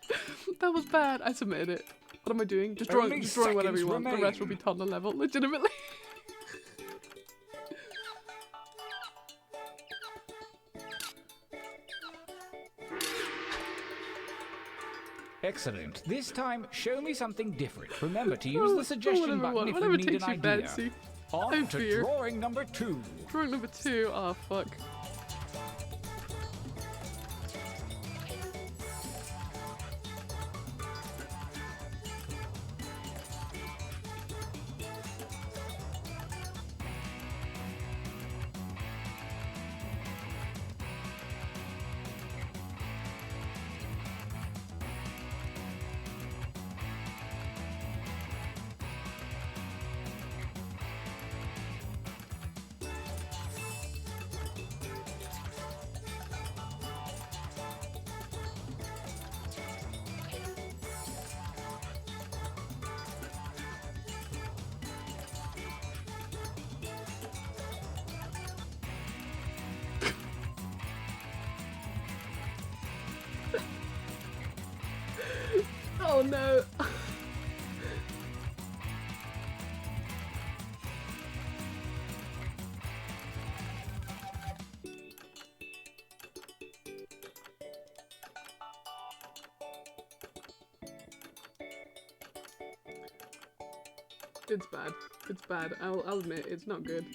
Speaker 1: That was bad. I submitted it. What am I doing? Just drawing whatever you want. The rest will be toddler level. Legitimately.
Speaker 7: Excellent. This time, show me something different. Remember to use the suggestion button if you
Speaker 1: whatever
Speaker 7: need
Speaker 1: takes
Speaker 7: an
Speaker 1: you
Speaker 7: idea.
Speaker 1: fancy.
Speaker 7: On
Speaker 1: I
Speaker 7: to
Speaker 1: fear.
Speaker 7: drawing number 2.
Speaker 1: Drawing number 2. Oh, fuck. Oh no. It's bad. It's bad. I'll admit it's not good.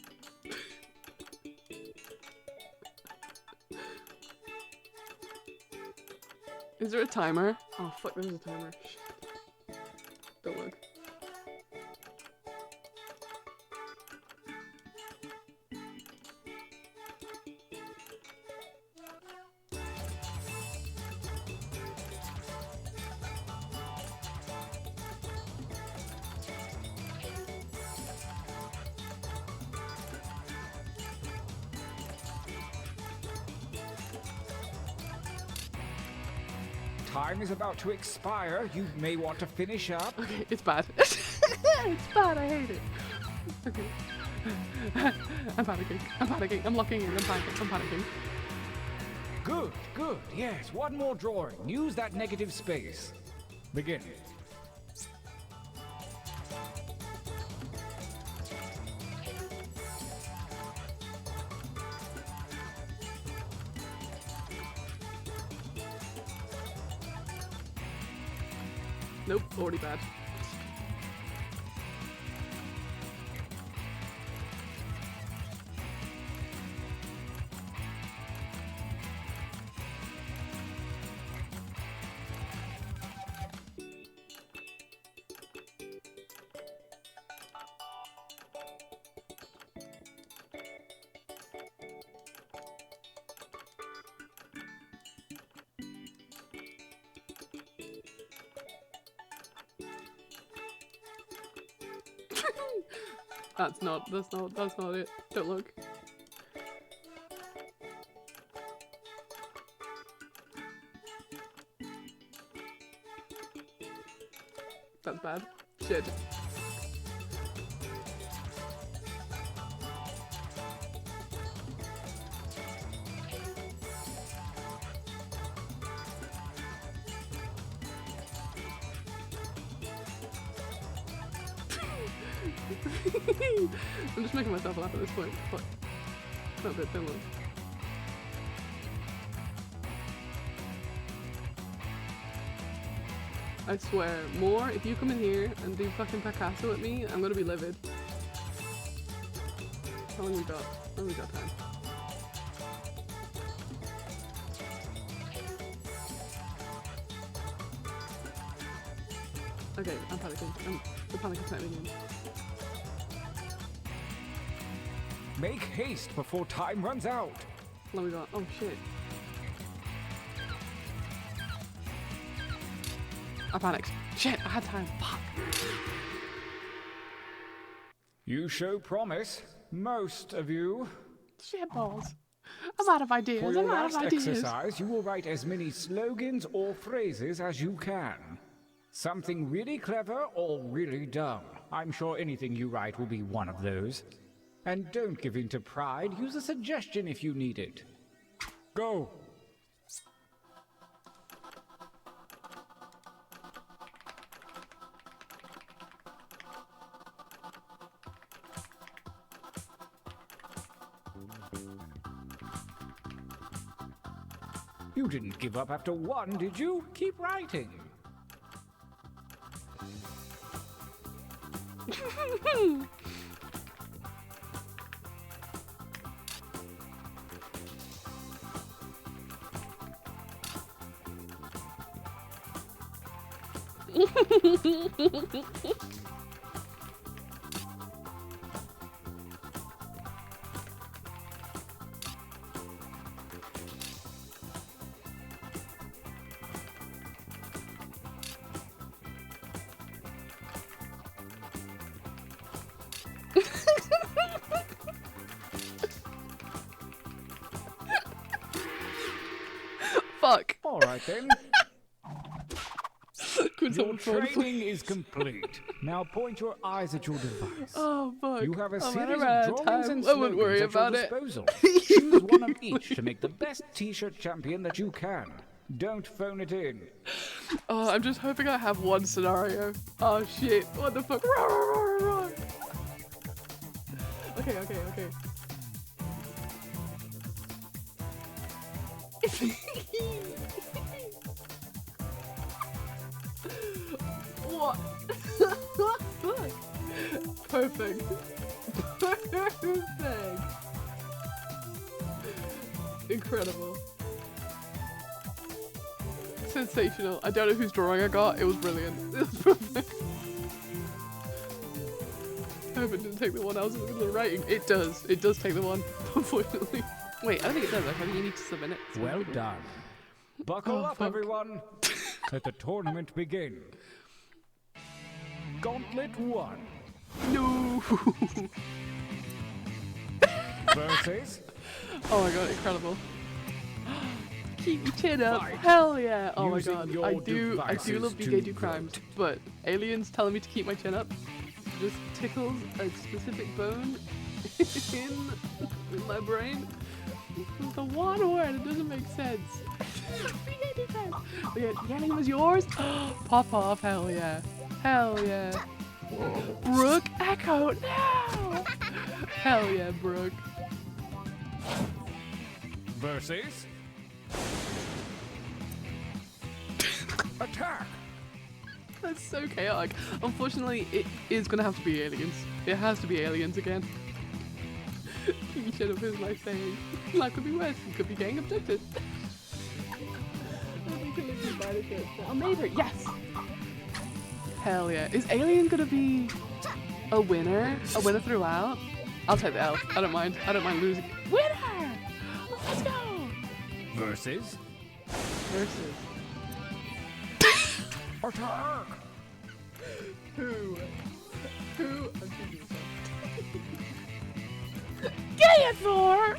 Speaker 1: Is there a timer? Oh fuck, there's a timer. Shit. Don't look.
Speaker 7: Time is about to expire. You may want to finish up.
Speaker 1: Okay, it's bad. It's bad, I hate it. Okay. I'm panicking. I'm panicking. I'm locking in. I'm panicking. I'm panicking.
Speaker 7: Good, good. Yes, one more drawing. Use that negative space. Begin.
Speaker 1: Nope, already bad. That's not it. Don't look. That's bad. Shit. I'm just making myself laugh at this point. Fuck. Not good, don't look. I swear, more, if you come in here and do fucking Picasso at me, I'm gonna be livid. How long we got? How long we got time? Okay, I'm panicking. The panic is setting in.
Speaker 7: Make haste before time runs out.
Speaker 1: How long we got? Oh shit. I panicked. Shit, I had time. Fuck.
Speaker 7: You show promise, most of you.
Speaker 1: Shit balls. I'm out of ideas.
Speaker 7: For your
Speaker 1: I'm out of
Speaker 7: last
Speaker 1: ideas.
Speaker 7: exercise, you will write as many slogans or phrases as you can. Something really clever or really dumb. I'm sure anything you write will be one of those. And don't give in to pride. Use a suggestion if you need it. Go. You didn't give up after one, did you? Keep writing.
Speaker 1: Fuck.
Speaker 7: All right then.
Speaker 1: Could
Speaker 7: Your
Speaker 1: someone phone
Speaker 7: training is complete. Now point your eyes at your device.
Speaker 1: Oh, fuck.
Speaker 7: You have a
Speaker 1: I'm
Speaker 7: series
Speaker 1: out
Speaker 7: of
Speaker 1: of
Speaker 7: drawings
Speaker 1: time.
Speaker 7: and
Speaker 1: I wouldn't worry
Speaker 7: slogans at your
Speaker 1: about it.
Speaker 7: disposal. Choose one of each to make the best t-shirt champion that you can. Don't phone it in.
Speaker 1: Oh, I'm just hoping I have one scenario. Oh, shit. What the fuck? Roar, roar, roar, roar. Okay, okay, okay. What? Perfect. Perfect. Incredible. Sensational. I don't know whose drawing I got. It was brilliant. It was perfect. I hope it didn't take the one I was in the middle of writing. It does. It does take the one, unfortunately. Wait, I don't think it does. I think you need to submit it.
Speaker 7: Well done. Buckle
Speaker 1: Oh,
Speaker 7: up,
Speaker 1: fuck.
Speaker 7: everyone. Let the tournament begin. Gauntlet 1
Speaker 1: No.
Speaker 7: versus
Speaker 1: Oh my god, incredible. Keep your chin up.
Speaker 7: Fight.
Speaker 1: Hell yeah. Oh my
Speaker 7: Using
Speaker 1: god.
Speaker 7: your
Speaker 1: I do
Speaker 7: devices
Speaker 1: love
Speaker 7: to
Speaker 1: BK do crimes, but aliens telling me to keep my chin up just tickles a specific bone in my brain. The one word, it doesn't make sense. BK do crimes. Oh yeah, the alien was yours? Pop off, hell yeah. Hell yeah. Brooke Echo, no! Hell yeah, Brooke.
Speaker 7: versus attack.
Speaker 1: That's so chaotic. Unfortunately, it is gonna have to be aliens. It has to be aliens again. You should have heard my saying. Life could be worse. You could be getting abducted. Oh, Maver, yes! Hell yeah. Is Alien gonna be a winner? A winner throughout? I'll take the L. I don't mind. I don't mind losing. Winner! Let's go!
Speaker 7: Versus
Speaker 1: Versus.
Speaker 7: attack.
Speaker 1: Who? I'm thinking so. Get it, Thor!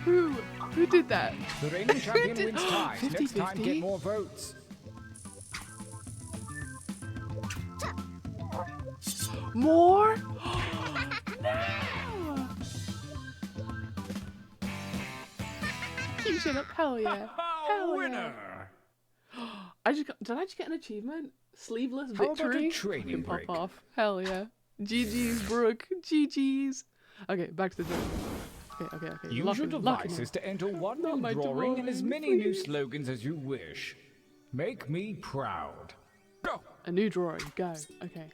Speaker 1: Who did that?
Speaker 7: The reigning champion
Speaker 1: did-
Speaker 7: wins ties. Next time,
Speaker 1: 50-50?
Speaker 7: get more votes.
Speaker 1: More? No! Keep shit up. Hell yeah. Hell
Speaker 7: Winner.
Speaker 1: yeah. Did I just get an achievement? Sleeveless
Speaker 7: How about a
Speaker 1: victory?
Speaker 7: training
Speaker 1: Fucking
Speaker 7: break?
Speaker 1: pop off. Hell yeah. GG's, Brooke. GG's. Okay, back to the drawing. Okay.
Speaker 7: Use
Speaker 1: Lock
Speaker 7: your
Speaker 1: him, lock him
Speaker 7: devices
Speaker 1: in.
Speaker 7: to enter one
Speaker 1: Not
Speaker 7: new
Speaker 1: my
Speaker 7: drawing and as
Speaker 1: drawing,
Speaker 7: many new
Speaker 1: please.
Speaker 7: slogans as you wish. Make me proud. Go.
Speaker 1: A new drawing. Go. Okay.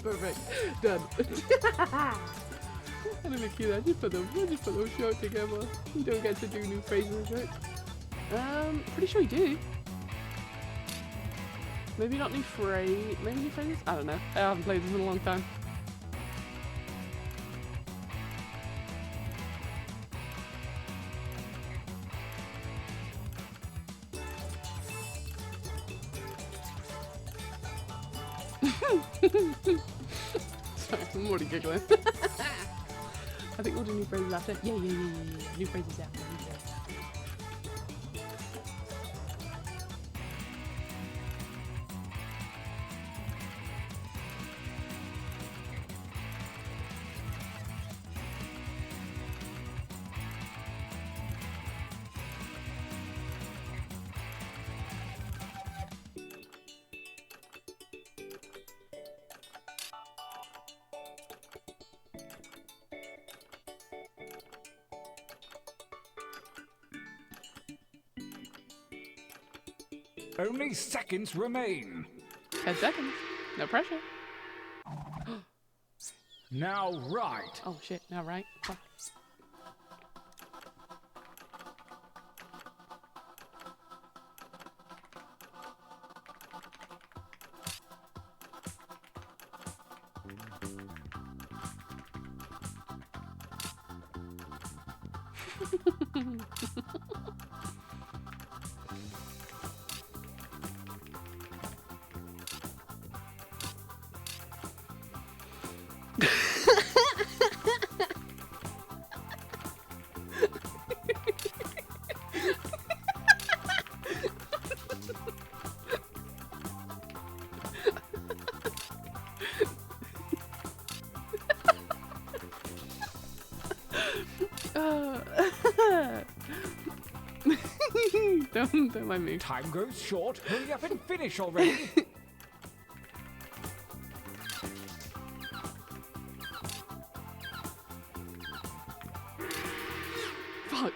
Speaker 1: Perfect. Done. I'm gonna make you that. We'll just put those short together. You don't get to do new phrases, right? Pretty sure you do. Maybe not new phrase. Maybe new phrases? I don't know. I haven't played this in a long time. Sorry, I'm already giggling. I think we'll do new phrases after. Yeah. New phrases after.
Speaker 7: Only seconds remain.
Speaker 1: 10 seconds. No pressure.
Speaker 7: Now right.
Speaker 1: Oh shit, now right. Fuck. Don't mind me.
Speaker 7: Time grows short. Hurry up and finish already.
Speaker 1: Fuck.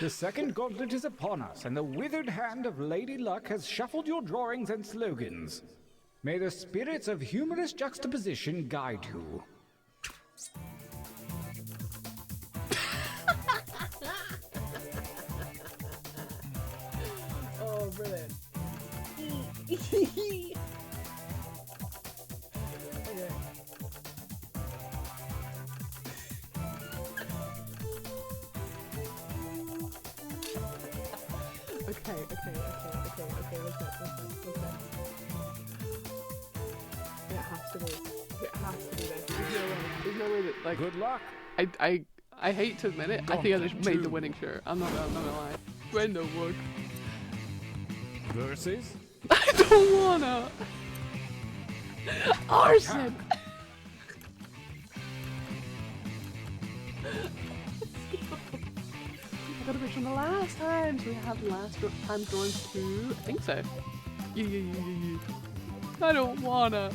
Speaker 7: The second gauntlet is upon us, and the withered hand of Lady Luck has shuffled your drawings and slogans. May the spirits of humorous juxtaposition guide you.
Speaker 1: Oh, brilliant. Okay. What's that? It has to be. It has to be this. There's no way that, like,
Speaker 7: Good luck.
Speaker 1: I hate to admit it. I think I just made the winning shirt. I'm not gonna lie. Brenda would.
Speaker 7: Versus
Speaker 1: I don't wanna. Arson. I got a picture from the last time, so we have last time drawing 2. I think so. Yeah. I don't wanna.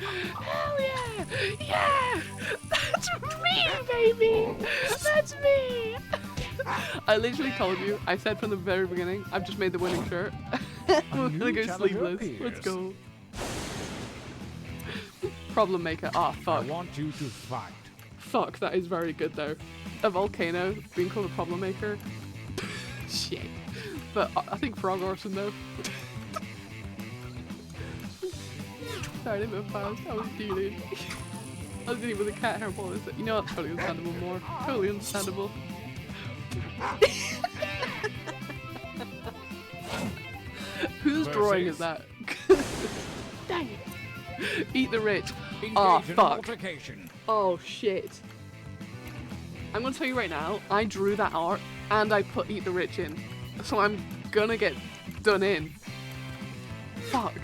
Speaker 1: Hell yeah! Yeah! That's me, baby! That's me! I literally told you, I said from the very beginning, I've just made the winning shirt. We're gonna go sleeveless. Let's go. Problem maker. Ah,
Speaker 7: I
Speaker 1: fuck.
Speaker 7: want you to fight.
Speaker 1: Fuck, that is very good though. A volcano being called a problem maker. Shit. But I think frog arson though. Sorry, I didn't move fast. I was dealing. I was dealing with a cat hair ball. You know what? Totally understandable more. Totally understandable. Whose drawing is that? Dang it. Eat the rich. Oh,
Speaker 7: Engage in
Speaker 1: fuck.
Speaker 7: altercation.
Speaker 1: Oh, shit. I'm gonna tell you right now, I drew that art and I put Eat the Rich in. So I'm gonna get done in. Fuck.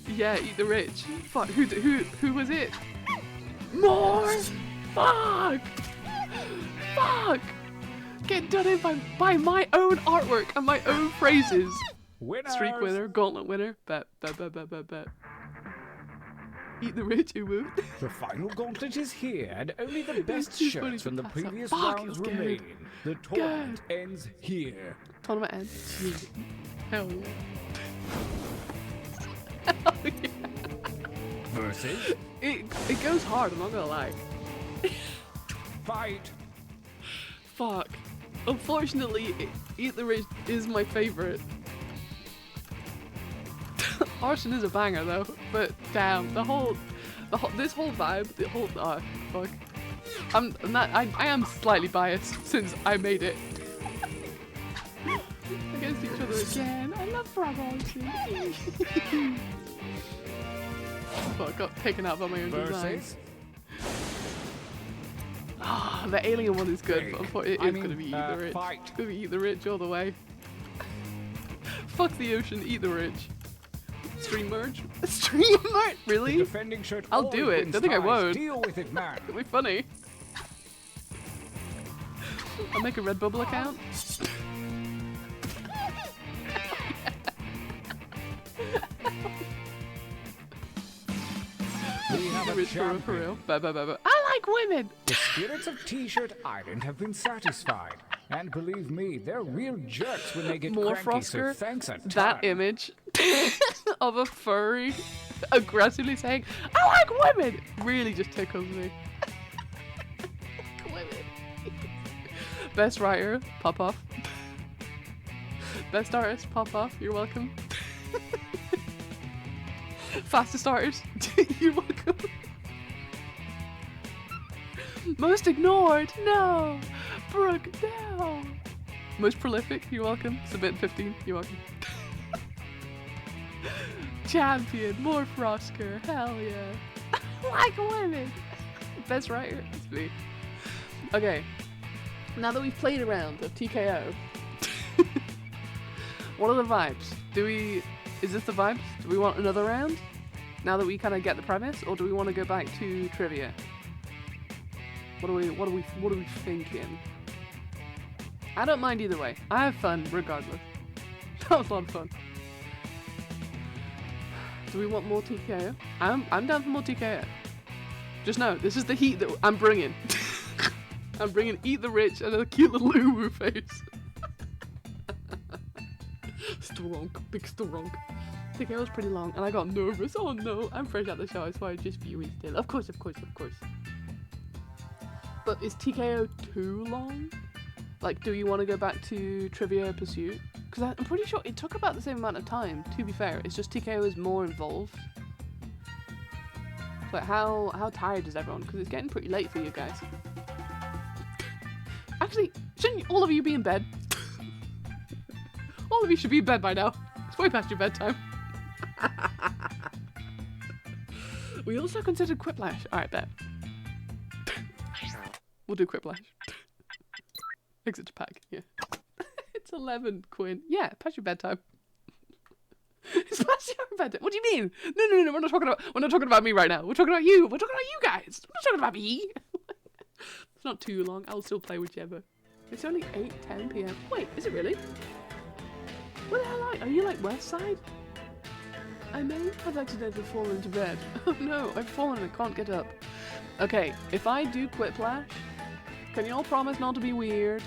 Speaker 1: Yeah, Eat the Rich. Fuck, who was it? More! Fuck! Fuck! Get done in by my own artwork and my own phrases.
Speaker 7: Winners.
Speaker 1: Streak winner, gauntlet winner, bet. Eat the Rich, you will.
Speaker 7: The final gauntlet is here, and only the best
Speaker 1: too funny
Speaker 7: shirts
Speaker 1: to
Speaker 7: from the
Speaker 1: pass up.
Speaker 7: previous
Speaker 1: Fuck,
Speaker 7: rounds
Speaker 1: it's good.
Speaker 7: remain. The tournament ends here.
Speaker 1: Tournament ends. Hell yeah. Hell yeah.
Speaker 7: Versus
Speaker 1: It goes hard, I'm not gonna lie.
Speaker 7: fight.
Speaker 1: Fuck. Unfortunately, Eat the Rich is my favorite. Arson is a banger though, but damn, this whole vibe, oh fuck. I am slightly biased since I made it. Against each other again. I love frog Arson. Fuck, got taken out by my own design.
Speaker 7: Versus
Speaker 1: Ah, the alien one is good,
Speaker 7: Fake.
Speaker 1: but I thought it
Speaker 7: I
Speaker 1: is
Speaker 7: mean,
Speaker 1: gonna be Eat the Rich.
Speaker 7: fight.
Speaker 1: It's gonna be Eat the Rich all the way. Fuck the ocean, Eat the Rich. Stream merge? Stream merge? Really?
Speaker 7: defending shirt.
Speaker 1: I'll do
Speaker 7: always
Speaker 1: it.
Speaker 7: wins
Speaker 1: Don't think I
Speaker 7: ties.
Speaker 1: won't.
Speaker 7: Deal with it, man.
Speaker 1: It'll be funny. I'll make a Redbubble account.
Speaker 7: We have
Speaker 1: The
Speaker 7: a
Speaker 1: Rich for real,
Speaker 7: champion.
Speaker 1: for real. Bye. I like women!
Speaker 7: The spirits of T-shirt Island have been satisfied. And believe me, they're real jerks when they get
Speaker 1: More
Speaker 7: cranky, so
Speaker 1: Frosker,
Speaker 7: thanks a ton.
Speaker 1: that image of a furry aggressively saying, I like women! Really just tickles me. Women. Best writer, pop off. Best artist, pop off, you're welcome. Fastest artist, you're welcome. Most ignored, no. Brooke, no. Most prolific, you're welcome. Submit 15, you're welcome. Champion, more Frosker, hell yeah. Like women. Best writer, it's me. Okay, now that we've played a round of TKO, what are the vibes? Is this the vibes? Do we want another round? Now that we kind of get the premise, or do we want to go back to trivia? What are we thinking? I don't mind either way. I have fun regardless. That was a lot of fun. Do we want more TKO? I'm down for more TKO. Just know, this is the heat that I'm bringing. I'm bringing Eat the Rich and a cute little uwu face. Stronk, big stronk. TKO was pretty long and I got nervous. Oh no, I'm fresh out the shower, so I just view it still. Of course. But is TKO too long? Like, do you want to go back to Trivia Pursuit? Because I'm pretty sure it took about the same amount of time, to be fair. It's just TKO is more involved. But how tired is everyone? Because it's getting pretty late for you guys. Actually, shouldn't all of you be in bed? All of you should be in bed by now. It's way past your bedtime. We also considered Quiplash. Alright, bet. We'll do Quiplash. Exit to pack, yeah. It's 11, Quinn. Yeah, past your bedtime. It's past your bedtime. What do you mean? No, we're not talking about me right now. We're talking about you. We're talking about you guys. We're not talking about me. It's not too long. I'll still play whichever. It's only 8:10 p.m. Wait, is it really? Where the hell are you? Like West Side? I may have accidentally fallen into bed. Oh no, I've fallen and I can't get up. Okay, if I do Quiplash, can you all promise not to be weird?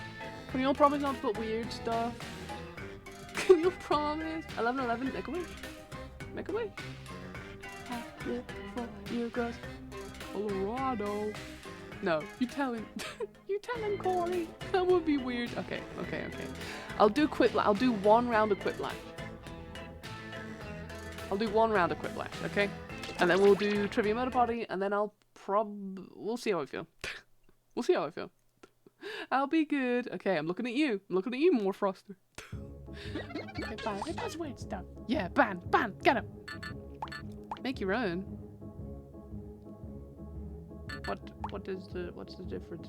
Speaker 1: Can you all promise not to put weird stuff? Can you promise? 11:11, make a wish. Make a wish. Happy for you girls. Colorado. No, you tell him. You tell him, Corey. That would be weird. Okay. I'll do Quiplash. I'll do one round of Quiplash. Okay? And then we'll do Trivia Motor Party, and then we'll see how I feel. I'll be good. Okay, I'm looking at you. More Froster. Okay, Ban. It does weird stuff. Yeah, Ban, get him. Make your own. What's the difference?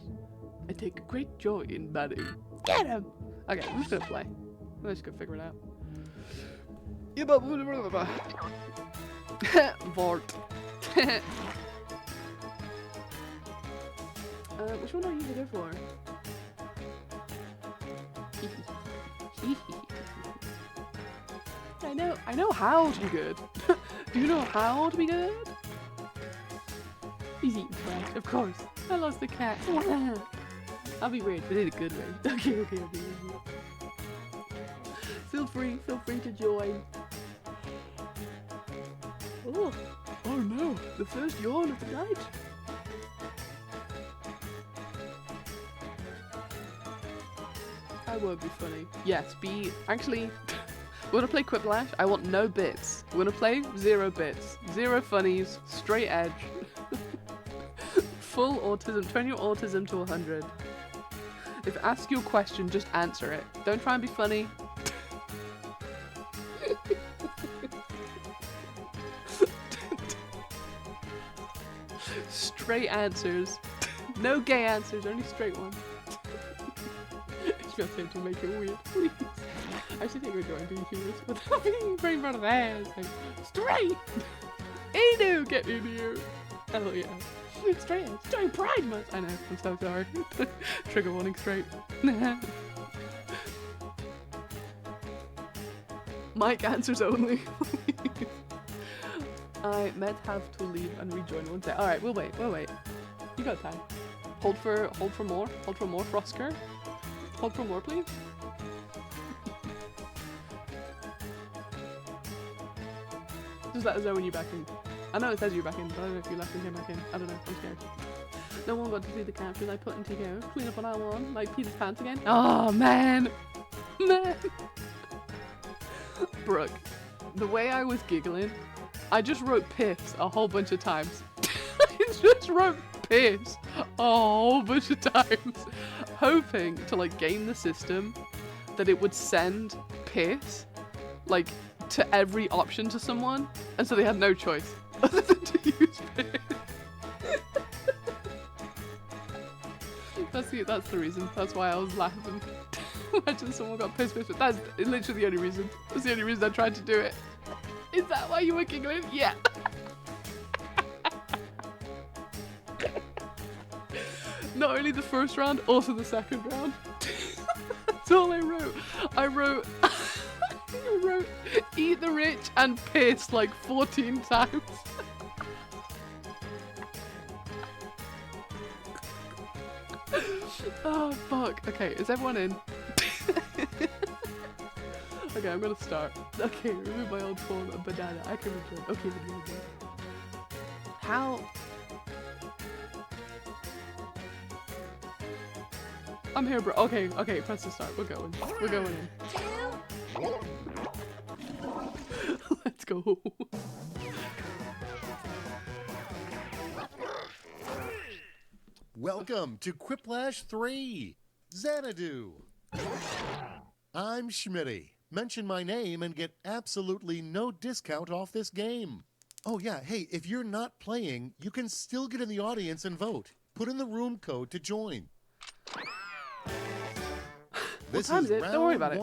Speaker 1: I take great joy in banning. Get him. Okay, I'm just gonna play. I'm just gonna figure it out. Vort. Which one are you gonna go for? I know how to be good. Do you know how to be good? He's eating trash, of course. I lost the cat. I'll be weird, but in a good way. Okay. Feel free to join. Oh, oh no, the first yawn of the night. That would be funny. Yes, be actually. We're gonna play Quiplash. I want no bits. We're gonna play 0 bits, 0 funnies, straight edge, full autism. Turn your autism to 100. If I ask you a question, just answer it. Don't try and be funny. Straight answers. No gay answers, only straight ones. Just have to make it weird, please. I actually think we're going to be humorous without being very proud of ass. Like, straight! Anu, get in here! Hell yeah. Straight, straight pride month. I know, I'm so sorry. Trigger warning straight. Mike answers only. I might have to leave and rejoin one day. Alright, we'll wait. You got time. Hold for more. Hold for more, Frosker. Hold for more, please. Just let us know when you're back in. I know it says you're back in, but I don't know if you left and came back in. I don't know, I'm scared. No one got to see the captions I put into here. Clean up what I want, like Peter's pants again. Oh man! Man! Brooke, the way I was giggling, I just wrote piss a whole bunch of times. I just wrote piss a whole bunch of times, hoping to like game the system that it would send piss like to every option to someone, and so they had no choice other than to use piss. That's the reason. That's why I was laughing. Imagine someone got piss. That's literally the only reason. That's the only reason I tried to do it. Is that why you were giggling? Yeah. Not only the first round, also the second round. That's all I wrote. I wrote eat the rich and piss like 14 times. Oh fuck. Okay, is everyone in? Okay, I'm gonna start. Okay, remove my old form of banana. I can return. Okay, how? I'm here, bro. Okay, press the start. We're going in. Let's go.
Speaker 6: Welcome to Quiplash 3, Xanadu. I'm Schmitty. Mention my name and get absolutely no discount off this game. Oh yeah, hey, if you're not playing, you can still get in the audience and vote. Put in the room code to join.
Speaker 1: What time is it? Don't worry about it.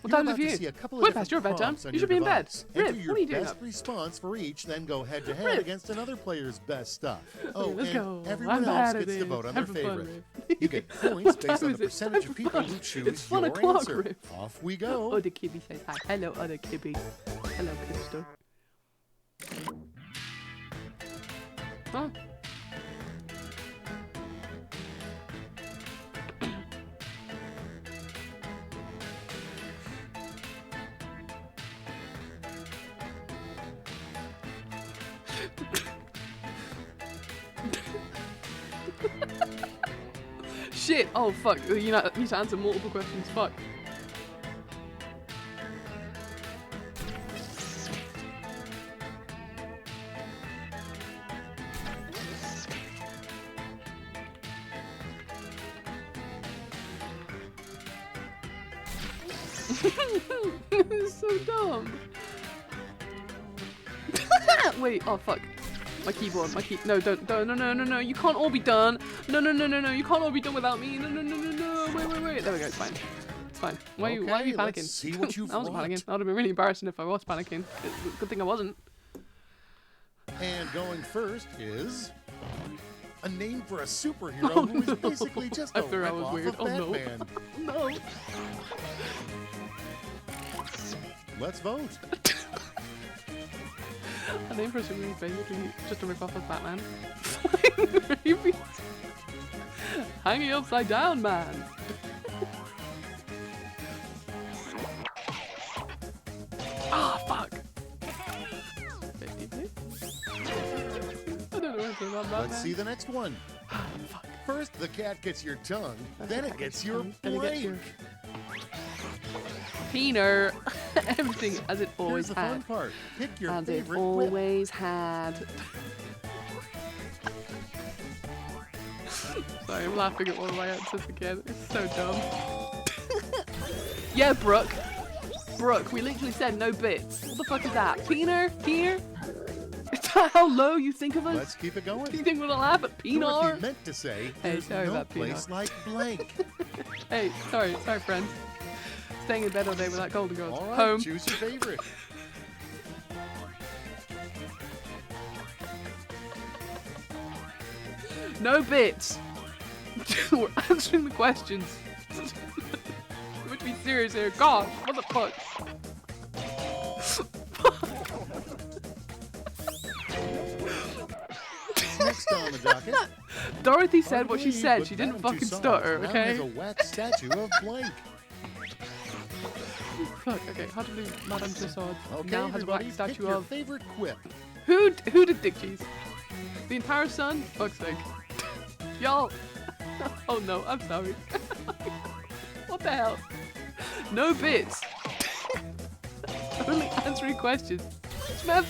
Speaker 1: What time is it for you? We're past your bedtime. You should be in bed. Rib, what are you doing
Speaker 6: best
Speaker 1: up?
Speaker 6: Response for each, then go head to head
Speaker 1: Rib.
Speaker 6: against another player's best stuff. Oh,
Speaker 1: Let's
Speaker 6: and
Speaker 1: go.
Speaker 6: everyone
Speaker 1: I'm
Speaker 6: else
Speaker 1: bad at
Speaker 6: gets to
Speaker 1: this.
Speaker 6: vote on their
Speaker 1: Have fun,
Speaker 6: favorite.
Speaker 1: Rib.
Speaker 6: You get points based on
Speaker 1: time
Speaker 6: the
Speaker 1: is it?
Speaker 6: percentage of
Speaker 1: Have
Speaker 6: people
Speaker 1: fun.
Speaker 6: who choose
Speaker 1: It's 1
Speaker 6: your
Speaker 1: o'clock,
Speaker 6: answer.
Speaker 1: Rib.
Speaker 6: Off we go.
Speaker 1: Other Kibby says hi. Hello, other Kibby. Hello, Kibster. Huh? Shit! Oh fuck! You need to answer multiple questions. Fuck. This is so dumb. Wait, oh fuck. My keyboard, no, no, you can't all be done. No, you can't all be done without me. No, wait. There we go, it's fine. It's fine. Why are you panicking?
Speaker 6: Let's see what you've
Speaker 1: I wasn't
Speaker 6: brought.
Speaker 1: panicking. That would have been really embarrassing if I was panicking. Good thing I wasn't.
Speaker 6: And going first is a name for a superhero
Speaker 1: Oh,
Speaker 6: who is
Speaker 1: no.
Speaker 6: basically just
Speaker 1: I
Speaker 6: a
Speaker 1: thought I was
Speaker 6: ripoff
Speaker 1: weird.
Speaker 6: of
Speaker 1: Oh, no.
Speaker 6: Batman.
Speaker 1: No.
Speaker 6: Let's vote.
Speaker 1: A name for a superhero is basically just a rip-off of Batman. Flying rabies. Hanging upside down, man. Ah, fuck. 50, please. about,
Speaker 6: Let's
Speaker 1: man?
Speaker 6: see the next one. First, the cat gets your tongue, then it gets your
Speaker 1: Then it gets
Speaker 6: blank.
Speaker 1: your- Peener. Everything as it
Speaker 6: Here's
Speaker 1: always
Speaker 6: the fun
Speaker 1: had.
Speaker 6: part. Pick your
Speaker 1: As it
Speaker 6: favorite whip.
Speaker 1: always had. Sorry, I'm laughing at one of my answers again. It's so dumb. Yeah, Brooke. Brooke, we literally said no bits. What the fuck is that? Peener? Here? Is that how low you think of us?
Speaker 6: Let's keep it going.
Speaker 1: Do you think we're gonna laugh at
Speaker 6: Dorothy
Speaker 1: Peenar?
Speaker 6: meant to say,
Speaker 1: Hey,
Speaker 6: there's
Speaker 1: sorry
Speaker 6: no
Speaker 1: about
Speaker 6: place
Speaker 1: Peenar.
Speaker 6: like blank.
Speaker 1: Hey, sorry, friends. Staying in bed all day with that Golden Girls.
Speaker 6: All right,
Speaker 1: Home.
Speaker 6: choose your favorite.
Speaker 1: No bits. We're answering the questions. Would be serious here. God, what the fuck?
Speaker 6: Next on the docket.
Speaker 1: Dorothy said what she
Speaker 6: Hard to
Speaker 1: said.
Speaker 6: believe,
Speaker 1: She
Speaker 6: but
Speaker 1: didn't
Speaker 6: Madame
Speaker 1: fucking
Speaker 6: Tussauds
Speaker 1: stutter,
Speaker 6: now
Speaker 1: okay?
Speaker 6: has a wax statue of blank.
Speaker 1: Fuck, okay, hard to believe Madame Tussauds
Speaker 6: Okay,
Speaker 1: now has a black
Speaker 6: everybody, pick
Speaker 1: statue
Speaker 6: your
Speaker 1: of...
Speaker 6: favorite quip.
Speaker 1: Who did Dick Cheese? The entire sun? Fuck's sake. Y'all. Oh no, I'm sorry. What the hell? No bits. Only answering questions. Smith.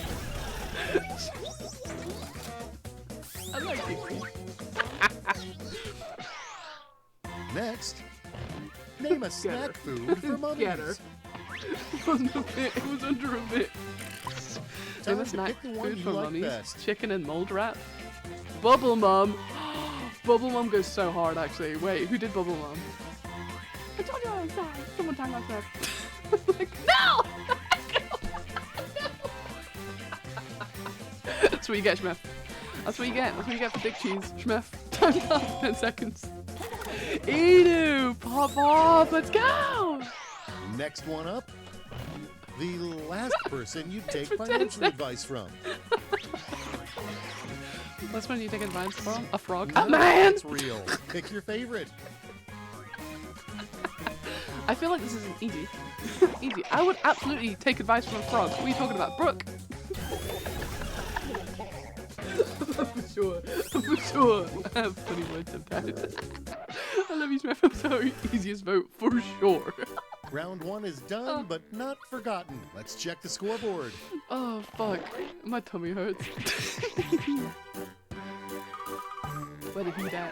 Speaker 1: I like Dick Cheese.
Speaker 6: Next, name a snack food for mummies.
Speaker 1: Get her. It wasn't a bit. It was under a bit.
Speaker 6: Time
Speaker 1: Name a
Speaker 6: to
Speaker 1: snack
Speaker 6: pick the one
Speaker 1: food
Speaker 6: you
Speaker 1: for
Speaker 6: like
Speaker 1: mummies.
Speaker 6: best.
Speaker 1: Chicken and mold wrap. Bubble Mum. Bubble Mum goes so hard actually. Wait, who did Bubble Mum? I told you I was sorry. Someone time myself. Like, no! That's what you get, Schmef. That's what you get. That's what you get for Dick Cheese. Schmef. Time down 10 seconds. Edu! Pop off! Let's go!
Speaker 6: Next one up, the last person you take
Speaker 1: For 10
Speaker 6: financial
Speaker 1: seconds.
Speaker 6: advice from.
Speaker 1: That's when you take advice from a frog.
Speaker 6: No,
Speaker 1: A man!
Speaker 6: It's real. Pick your favorite.
Speaker 1: I feel like this isn't easy. Easy. I would absolutely take advice from a frog. What are you talking about? Brooke? For sure. For sure. I have funny words sometimes. I love you, Smith. I'm sorry. Easiest vote for sure.
Speaker 6: Round one is done, but not forgotten. Let's check the scoreboard.
Speaker 1: Oh, fuck. My tummy hurts. Where did he die?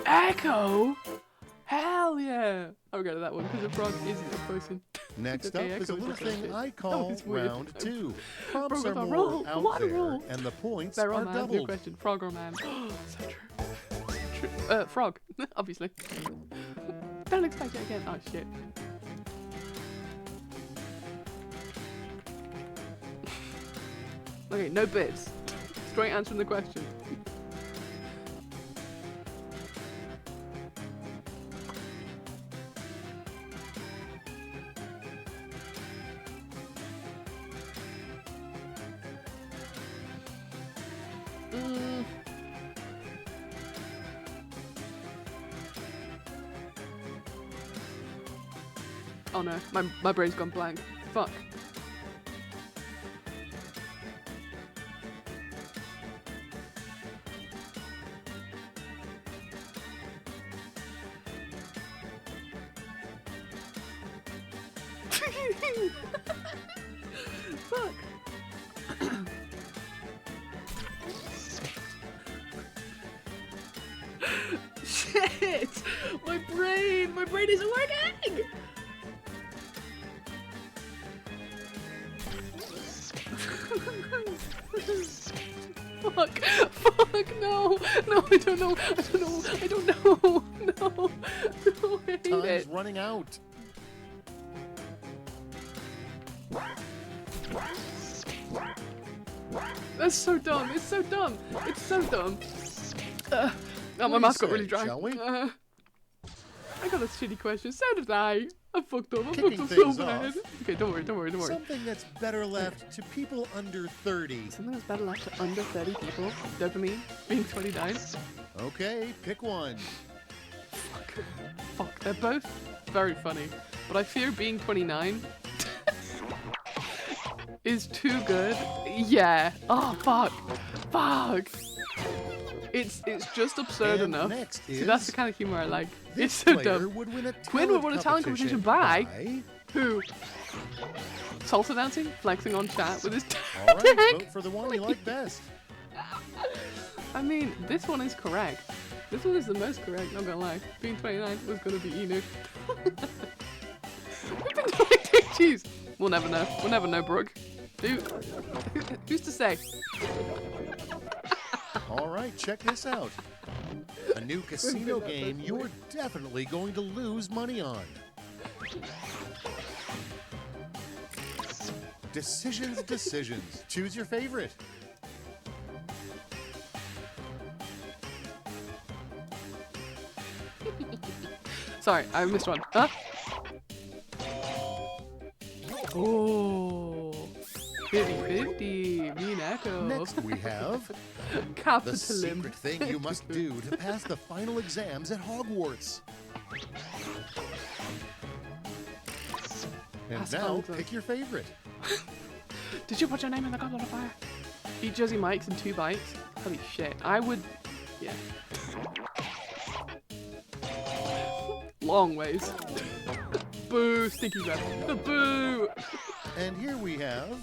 Speaker 1: Echo? Hell yeah! I'll go to that one because the frog isn't a person.
Speaker 6: Next
Speaker 1: Okay,
Speaker 6: up is a
Speaker 1: Echo
Speaker 6: little
Speaker 1: is a
Speaker 6: thing
Speaker 1: person.
Speaker 6: I
Speaker 1: That
Speaker 6: call
Speaker 1: was weird.
Speaker 6: round two. Prompts
Speaker 1: Frog
Speaker 6: are
Speaker 1: with a
Speaker 6: more
Speaker 1: roll.
Speaker 6: out
Speaker 1: What a
Speaker 6: there,
Speaker 1: roll.
Speaker 6: and the points
Speaker 1: Barrel
Speaker 6: are
Speaker 1: man, new
Speaker 6: doubled.
Speaker 1: question. Frog or man? So true. True. Frog, obviously. Don't expect it again. Oh shit. Okay, no bits. Straight answering the question. Mm. Oh no, my brain's gone blank. Fuck. Fuck. Shit! My brain isn't working! Fuck! Fuck! No! No! I don't know! I don't know! I don't know! No! No! I hate
Speaker 6: Time's
Speaker 1: it!
Speaker 6: running out.
Speaker 1: That's so dumb! It's so dumb! It's so dumb! Oh, my
Speaker 6: What do
Speaker 1: mouth
Speaker 6: you
Speaker 1: got really
Speaker 6: say,
Speaker 1: dry.
Speaker 6: shall we?
Speaker 1: I got a shitty question. So did I. I fucked up. I
Speaker 6: Kicking
Speaker 1: fucked up so
Speaker 6: things
Speaker 1: bad.
Speaker 6: off.
Speaker 1: Okay, don't worry.
Speaker 6: Something that's better left to people under 30.
Speaker 1: Something that's better left to under 30 people. Dopamine being 29.
Speaker 6: Okay, pick one.
Speaker 1: Fuck, they're both very funny. But I fear being 29 is too good. Yeah. Oh, fuck. Fuck. It's just absurd
Speaker 6: And
Speaker 1: enough.
Speaker 6: next
Speaker 1: See, that's
Speaker 6: is-
Speaker 1: the kind of humor I like.
Speaker 6: This
Speaker 1: It's so
Speaker 6: player
Speaker 1: dumb.
Speaker 6: would win a
Speaker 1: Twin would win a talent competition by who? Salsa dancing, flexing on chat with his
Speaker 6: All right,
Speaker 1: tank.
Speaker 6: vote for the one you like best.
Speaker 1: I mean, this one is correct. This one is the most correct, not gonna lie. Being 29 was gonna be Enu. We've been doing jeez. We'll never know. We'll never know, Brooke. Who's to say?
Speaker 6: All right, check this out. A new casino game you're definitely going to lose money on. Decisions, decisions. Choose your favorite.
Speaker 1: Sorry, I missed one. Huh? Oh. 50-50. Me and Echo.
Speaker 6: Next we have the
Speaker 1: Capitalism.
Speaker 6: secret thing you must do to pass the final exams at Hogwarts. And
Speaker 1: Pass the
Speaker 6: now,
Speaker 1: final exam.
Speaker 6: pick your favorite.
Speaker 1: Did you put your name in the goblet of fire? Eat Jersey Mike's in 2 bites? Holy shit. I would. Yeah. Long ways. Boo, stinky breath. Boo!
Speaker 6: And here we have...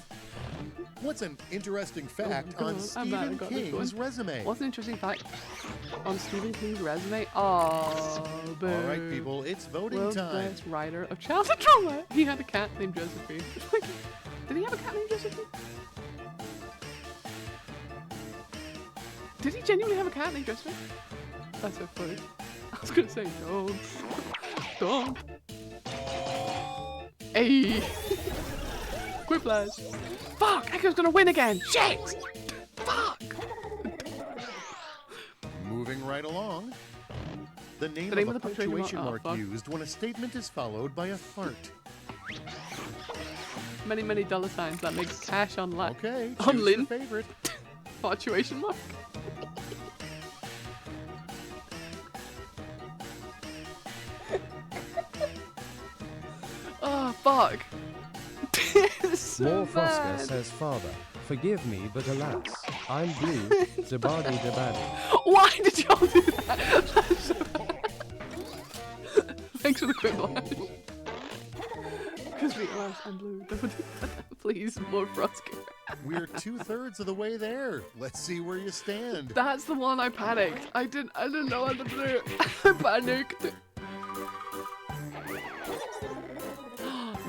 Speaker 6: What's an interesting fact
Speaker 1: God,
Speaker 6: on
Speaker 1: I'm mad I
Speaker 6: Stephen
Speaker 1: got this
Speaker 6: King's
Speaker 1: one.
Speaker 6: resume?
Speaker 1: What's an interesting fact on Stephen King's resume? Oh, boo.
Speaker 6: All right, people, it's voting
Speaker 1: World's
Speaker 6: time.
Speaker 1: best writer of childhood drama. He had a cat named Josephine. Did he have a cat named Josephine? Did he genuinely have a cat named Josephine? That's so funny. I was gonna say don't. Don't. Hey. Quiplash. Fuck! Echo's gonna win again! Shit! Fuck!
Speaker 6: Moving right along. The name,
Speaker 1: The name
Speaker 6: of a
Speaker 1: of the punctuation
Speaker 6: punctuation
Speaker 1: mark-
Speaker 6: mark
Speaker 1: oh, fuck.
Speaker 6: used when a statement is followed by a fart.
Speaker 1: Many, many dollar signs that makes cash on line.
Speaker 6: Okay,
Speaker 1: On
Speaker 6: choose your
Speaker 1: Lynn.
Speaker 6: favorite.
Speaker 1: Punctuation mark. Oh, fuck. It's so
Speaker 8: More Frosker
Speaker 1: bad.
Speaker 8: says, Father, forgive me, but alas, I'm blue, Zabadi Dabadi.
Speaker 1: Why did y'all do that? That's so bad. Thanks for the quick lash. Because we are I'm blue. Don't do that. Please, more Frosker.
Speaker 6: We're 2/3 of the way there. Let's see where you stand.
Speaker 1: That's the one I panicked. I didn't know what to do. I panicked.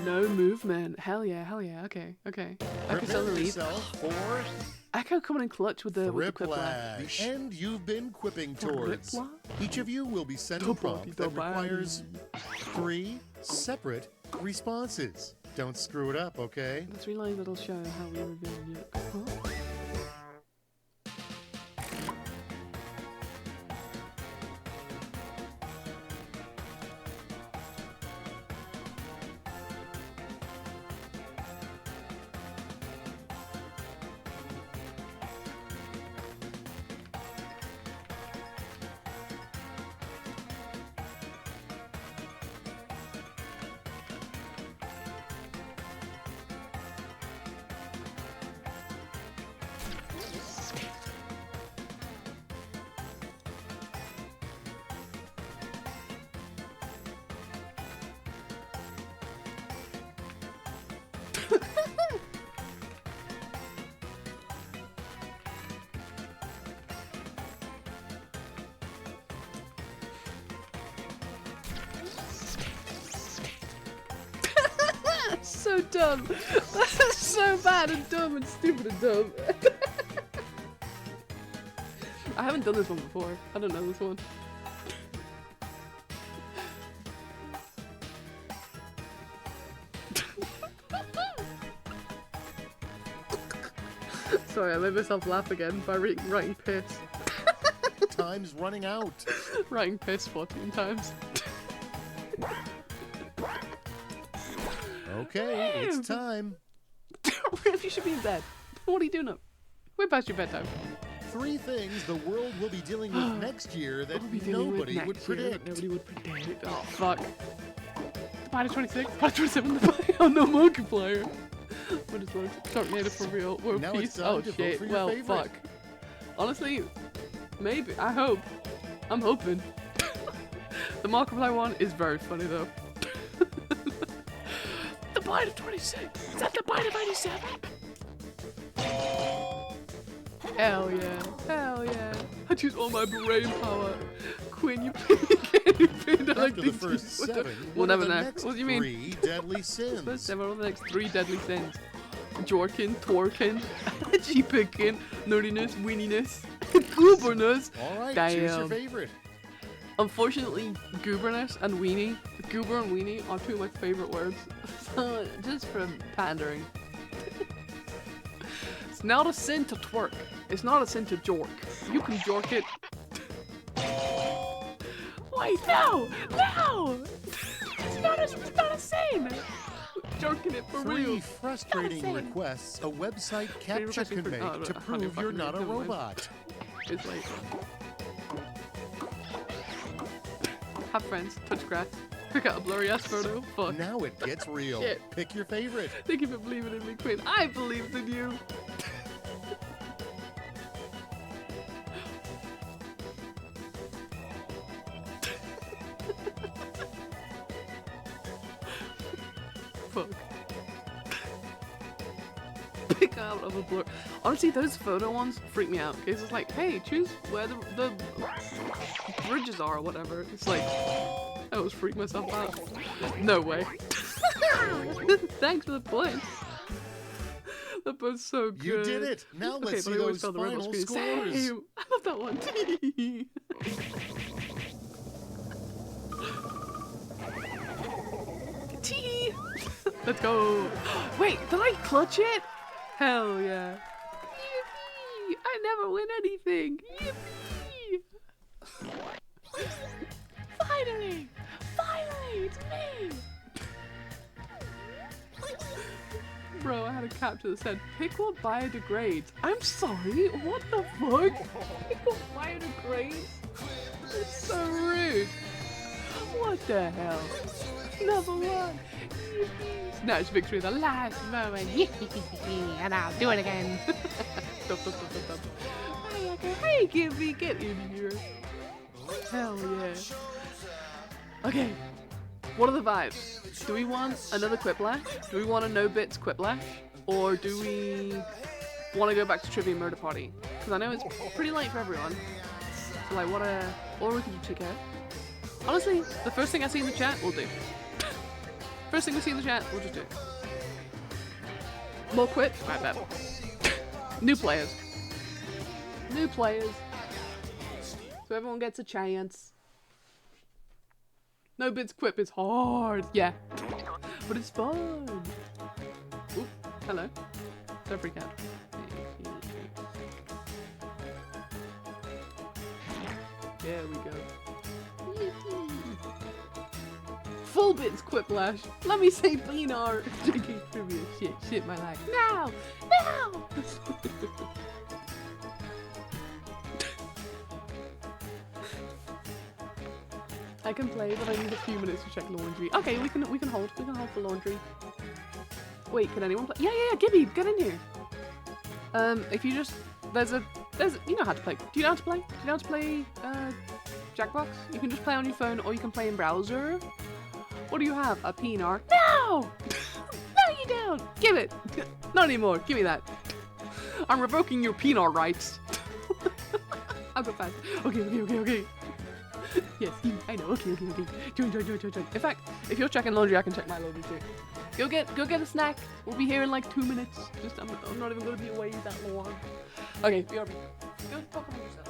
Speaker 1: No movement. Hell yeah, okay. I can
Speaker 6: Prepare
Speaker 1: still lead.
Speaker 6: yourself for
Speaker 1: Echo coming in clutch with the quiplash.
Speaker 6: Quiplash. The end you've been quipping towards.
Speaker 1: Quiplash?
Speaker 6: Each of you will be sent a
Speaker 1: Dabadi
Speaker 6: prompt that
Speaker 1: dabadi.
Speaker 6: requires 3 separate responses. Don't screw it up, okay?
Speaker 1: Let's realize it'll show how we reveal you. Huh? So dumb. That is so bad and dumb and stupid and dumb. I haven't done this one before. I don't know this one. Sorry, I made myself laugh again by writing piss.
Speaker 6: Time's running out.
Speaker 1: Writing piss 14 times.
Speaker 6: Okay, it's time.
Speaker 1: You should be in bed. What are you doing up? We're past your bedtime.
Speaker 6: 3 things the world will be dealing with next year that
Speaker 1: We'll be dealing with
Speaker 6: nobody would
Speaker 1: next year that
Speaker 6: predict.
Speaker 1: Nobody would predict. Oh, fuck. The Pilot 26, Pilot 27, the Pilot. Oh, no, Markiplier. What is Tornado for real? World
Speaker 6: Now
Speaker 1: Peace.
Speaker 6: it's time
Speaker 1: Oh,
Speaker 6: to vote
Speaker 1: shit.
Speaker 6: for your
Speaker 1: Well,
Speaker 6: favorite.
Speaker 1: fuck. Honestly, Maybe. I hope. I'm hoping. The Markiplier one is very funny though. The bite of 26. Is that the bite of 87? Hell yeah. Hell yeah. I choose all my brain power. Quinn, you pinned like
Speaker 6: After the first 7,
Speaker 1: we'll
Speaker 6: what are
Speaker 1: never
Speaker 6: the
Speaker 1: know.
Speaker 6: next
Speaker 1: What do you mean?
Speaker 6: 3 deadly sins?
Speaker 1: First 7 are the next 3 deadly sins. Jorkin, twerking, G-picking, nerdiness, weeniness, gooberness.
Speaker 6: All right,
Speaker 1: Damn.
Speaker 6: choose your favorite.
Speaker 1: Unfortunately, gooberness and weenie, goober and weenie are 2 of my favorite words. So, just from pandering. It's not a sin to twerk. It's not a sin to jork. You can jork it. Wait, no! No! It's not a sin! Jerking it for
Speaker 6: 3
Speaker 1: real.
Speaker 6: frustrating
Speaker 1: Not a sin.
Speaker 6: requests a website capture
Speaker 1: requests
Speaker 6: can
Speaker 1: for-
Speaker 6: make
Speaker 1: oh,
Speaker 6: to
Speaker 1: no,
Speaker 6: prove you're
Speaker 1: fucking
Speaker 6: not a
Speaker 1: never mind.
Speaker 6: robot.
Speaker 1: It's like have friends, touch grass, pick out a blurry ass photo. Fuck.
Speaker 6: Now it gets real.
Speaker 1: Shit.
Speaker 6: Pick your favorite.
Speaker 1: Thank you for believing in me, Quinn. I believed in you. Fuck. Pick out of a blur. Honestly, those photo ones freak me out. Because it's like, hey, choose where the bridges are or whatever. It's like, I always freak myself out. No way. Thanks for the point. That was so good.
Speaker 6: You did it. Now
Speaker 1: Okay,
Speaker 6: let's
Speaker 1: but
Speaker 6: see
Speaker 1: I always
Speaker 6: those
Speaker 1: fail the robot
Speaker 6: final
Speaker 1: screen.
Speaker 6: scores.
Speaker 1: Same. I love that one. Tee. Let's go. Wait, did I clutch it? Hell yeah. Yippee! I never win anything. Yippee! Finally! Finally! It's me! Bro, I had a capture that said, pick what biodegrades. I'm sorry, what the fuck? Pick what biodegrades? That's so rude. What the hell? Number 1. Yippee. Snatch victory at the last moment. And I'll do it again. Stop. Hey, Gibby, get in here. Hell yeah. Okay. What are the vibes? Do we want another Quiplash? Do we want a no bits Quiplash? Or do we want to go back to Trivia Murder Party? Because I know it's pretty late for everyone. So like, or we can do check out. Honestly, the first thing I see in the chat, we'll do. First thing we see in the chat, we'll just do. More quit? Right, bet. New players. New players. So everyone gets a chance. No bits quip is hard. Yeah. But it's fun. Ooh, hello. Don't freak out. There we go. Full bits quiplash. Let me say Beanar. JK trivia. Shit, my life. Now! Now! I can play, but I need a few minutes to check laundry. Okay, we can hold. We can hold for laundry. Wait, can anyone play? Yeah, Gibby, get in here. If you just there's you know how to play. Do you know how to play? Do you know how to play Jackbox? You can just play on your phone, or you can play in browser. What do you have? A PNR? No! No, you don't. Give it. Not anymore. Give me that. I'm revoking your PNR rights. I'll go fast. Okay. Yes, I know. Okay. Join. In fact, if you're checking laundry, I can check my laundry too. Go get a snack. We'll be here in like 2 minutes. I'm not even gonna be away that long. Okay, BRB. Go talk about yourself.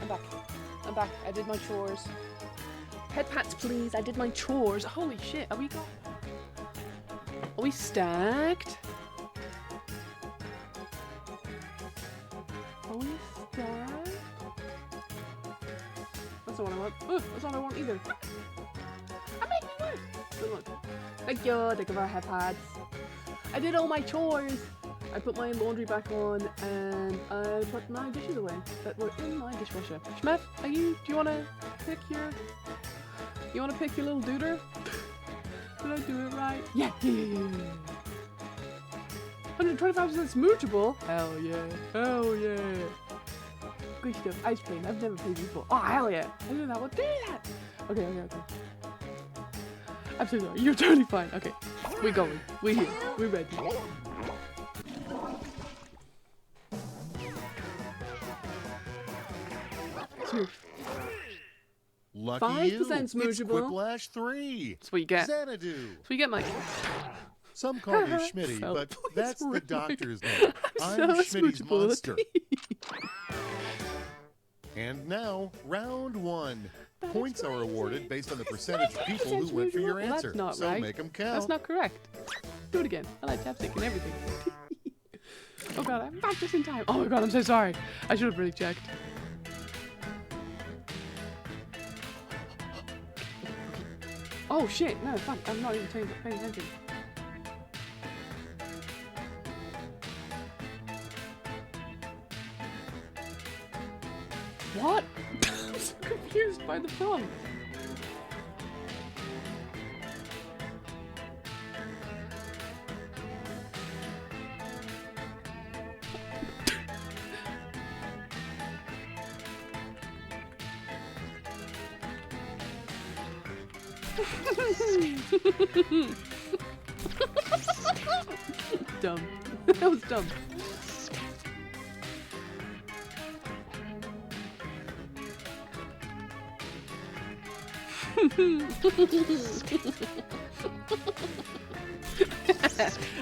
Speaker 1: I'm back. I'm back. I did my chores. Head pats, please. I did my chores. Holy shit. Are we got? Are we stacked? Are we stacked? That's not what I want. Oh, that's not what I want either. I'm making it worse. Good one. Thank you. Thank you for our head pads. I did all my chores. I put my laundry back on and I put my dishes away that were in my dishwasher. Schmeth, are you? Do you want to pick your? You want to pick your little duder? Did I do it right? Yeah. 125% smoochable. Hell yeah. Hell yeah. Good stuff. Ice cream. I've never played before. Oh hell yeah. I did that one. Do that. Okay. I'm so sorry. You're totally fine. Okay. We're going. We're here. We're ready. Smooch.
Speaker 6: Lucky
Speaker 1: 5%
Speaker 6: you. It's
Speaker 1: smoochable.
Speaker 6: Quiplash 3.
Speaker 1: That's what you get.
Speaker 6: Xanadu.
Speaker 1: So we get Mike.
Speaker 6: Some call me Schmitty,
Speaker 1: So,
Speaker 6: but
Speaker 1: please
Speaker 6: that's the
Speaker 1: rip my-
Speaker 6: doctor's name. I'm
Speaker 1: so
Speaker 6: Schmitty's
Speaker 1: smoochable.
Speaker 6: monster. And now, round 1. Points are awarded based on the percentage of people who went for your
Speaker 1: Well,
Speaker 6: answer.
Speaker 1: that's not
Speaker 6: so
Speaker 1: right.
Speaker 6: make them count.
Speaker 1: That's not correct. Do it again. I like chapstick and everything. Oh god, I'm back just in time. Oh my god, I'm so sorry. I should have really checked. Oh shit, no, fuck, I'm not even paying attention. What? I'm so confused by the prompt. Dumb. That was dumb.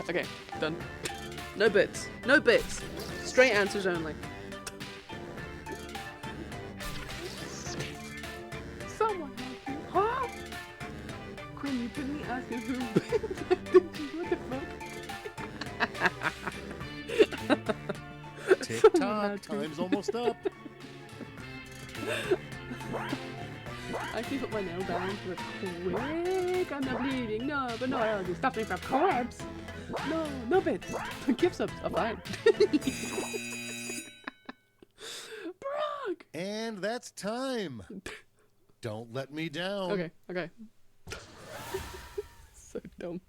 Speaker 1: Okay, done. No bits. No bits. Straight answers only. Someone help me. Huh? Quinn, you put me asking who. What the fuck?
Speaker 6: Tick-tock, time's almost up.
Speaker 1: I can put my nail down real quick. I'm not bleeding. No, but no allergies. Stop me from carbs. No, no bits. Gift subs are fine. Brock!
Speaker 6: And that's time. Don't let me down.
Speaker 1: Okay. So dumb.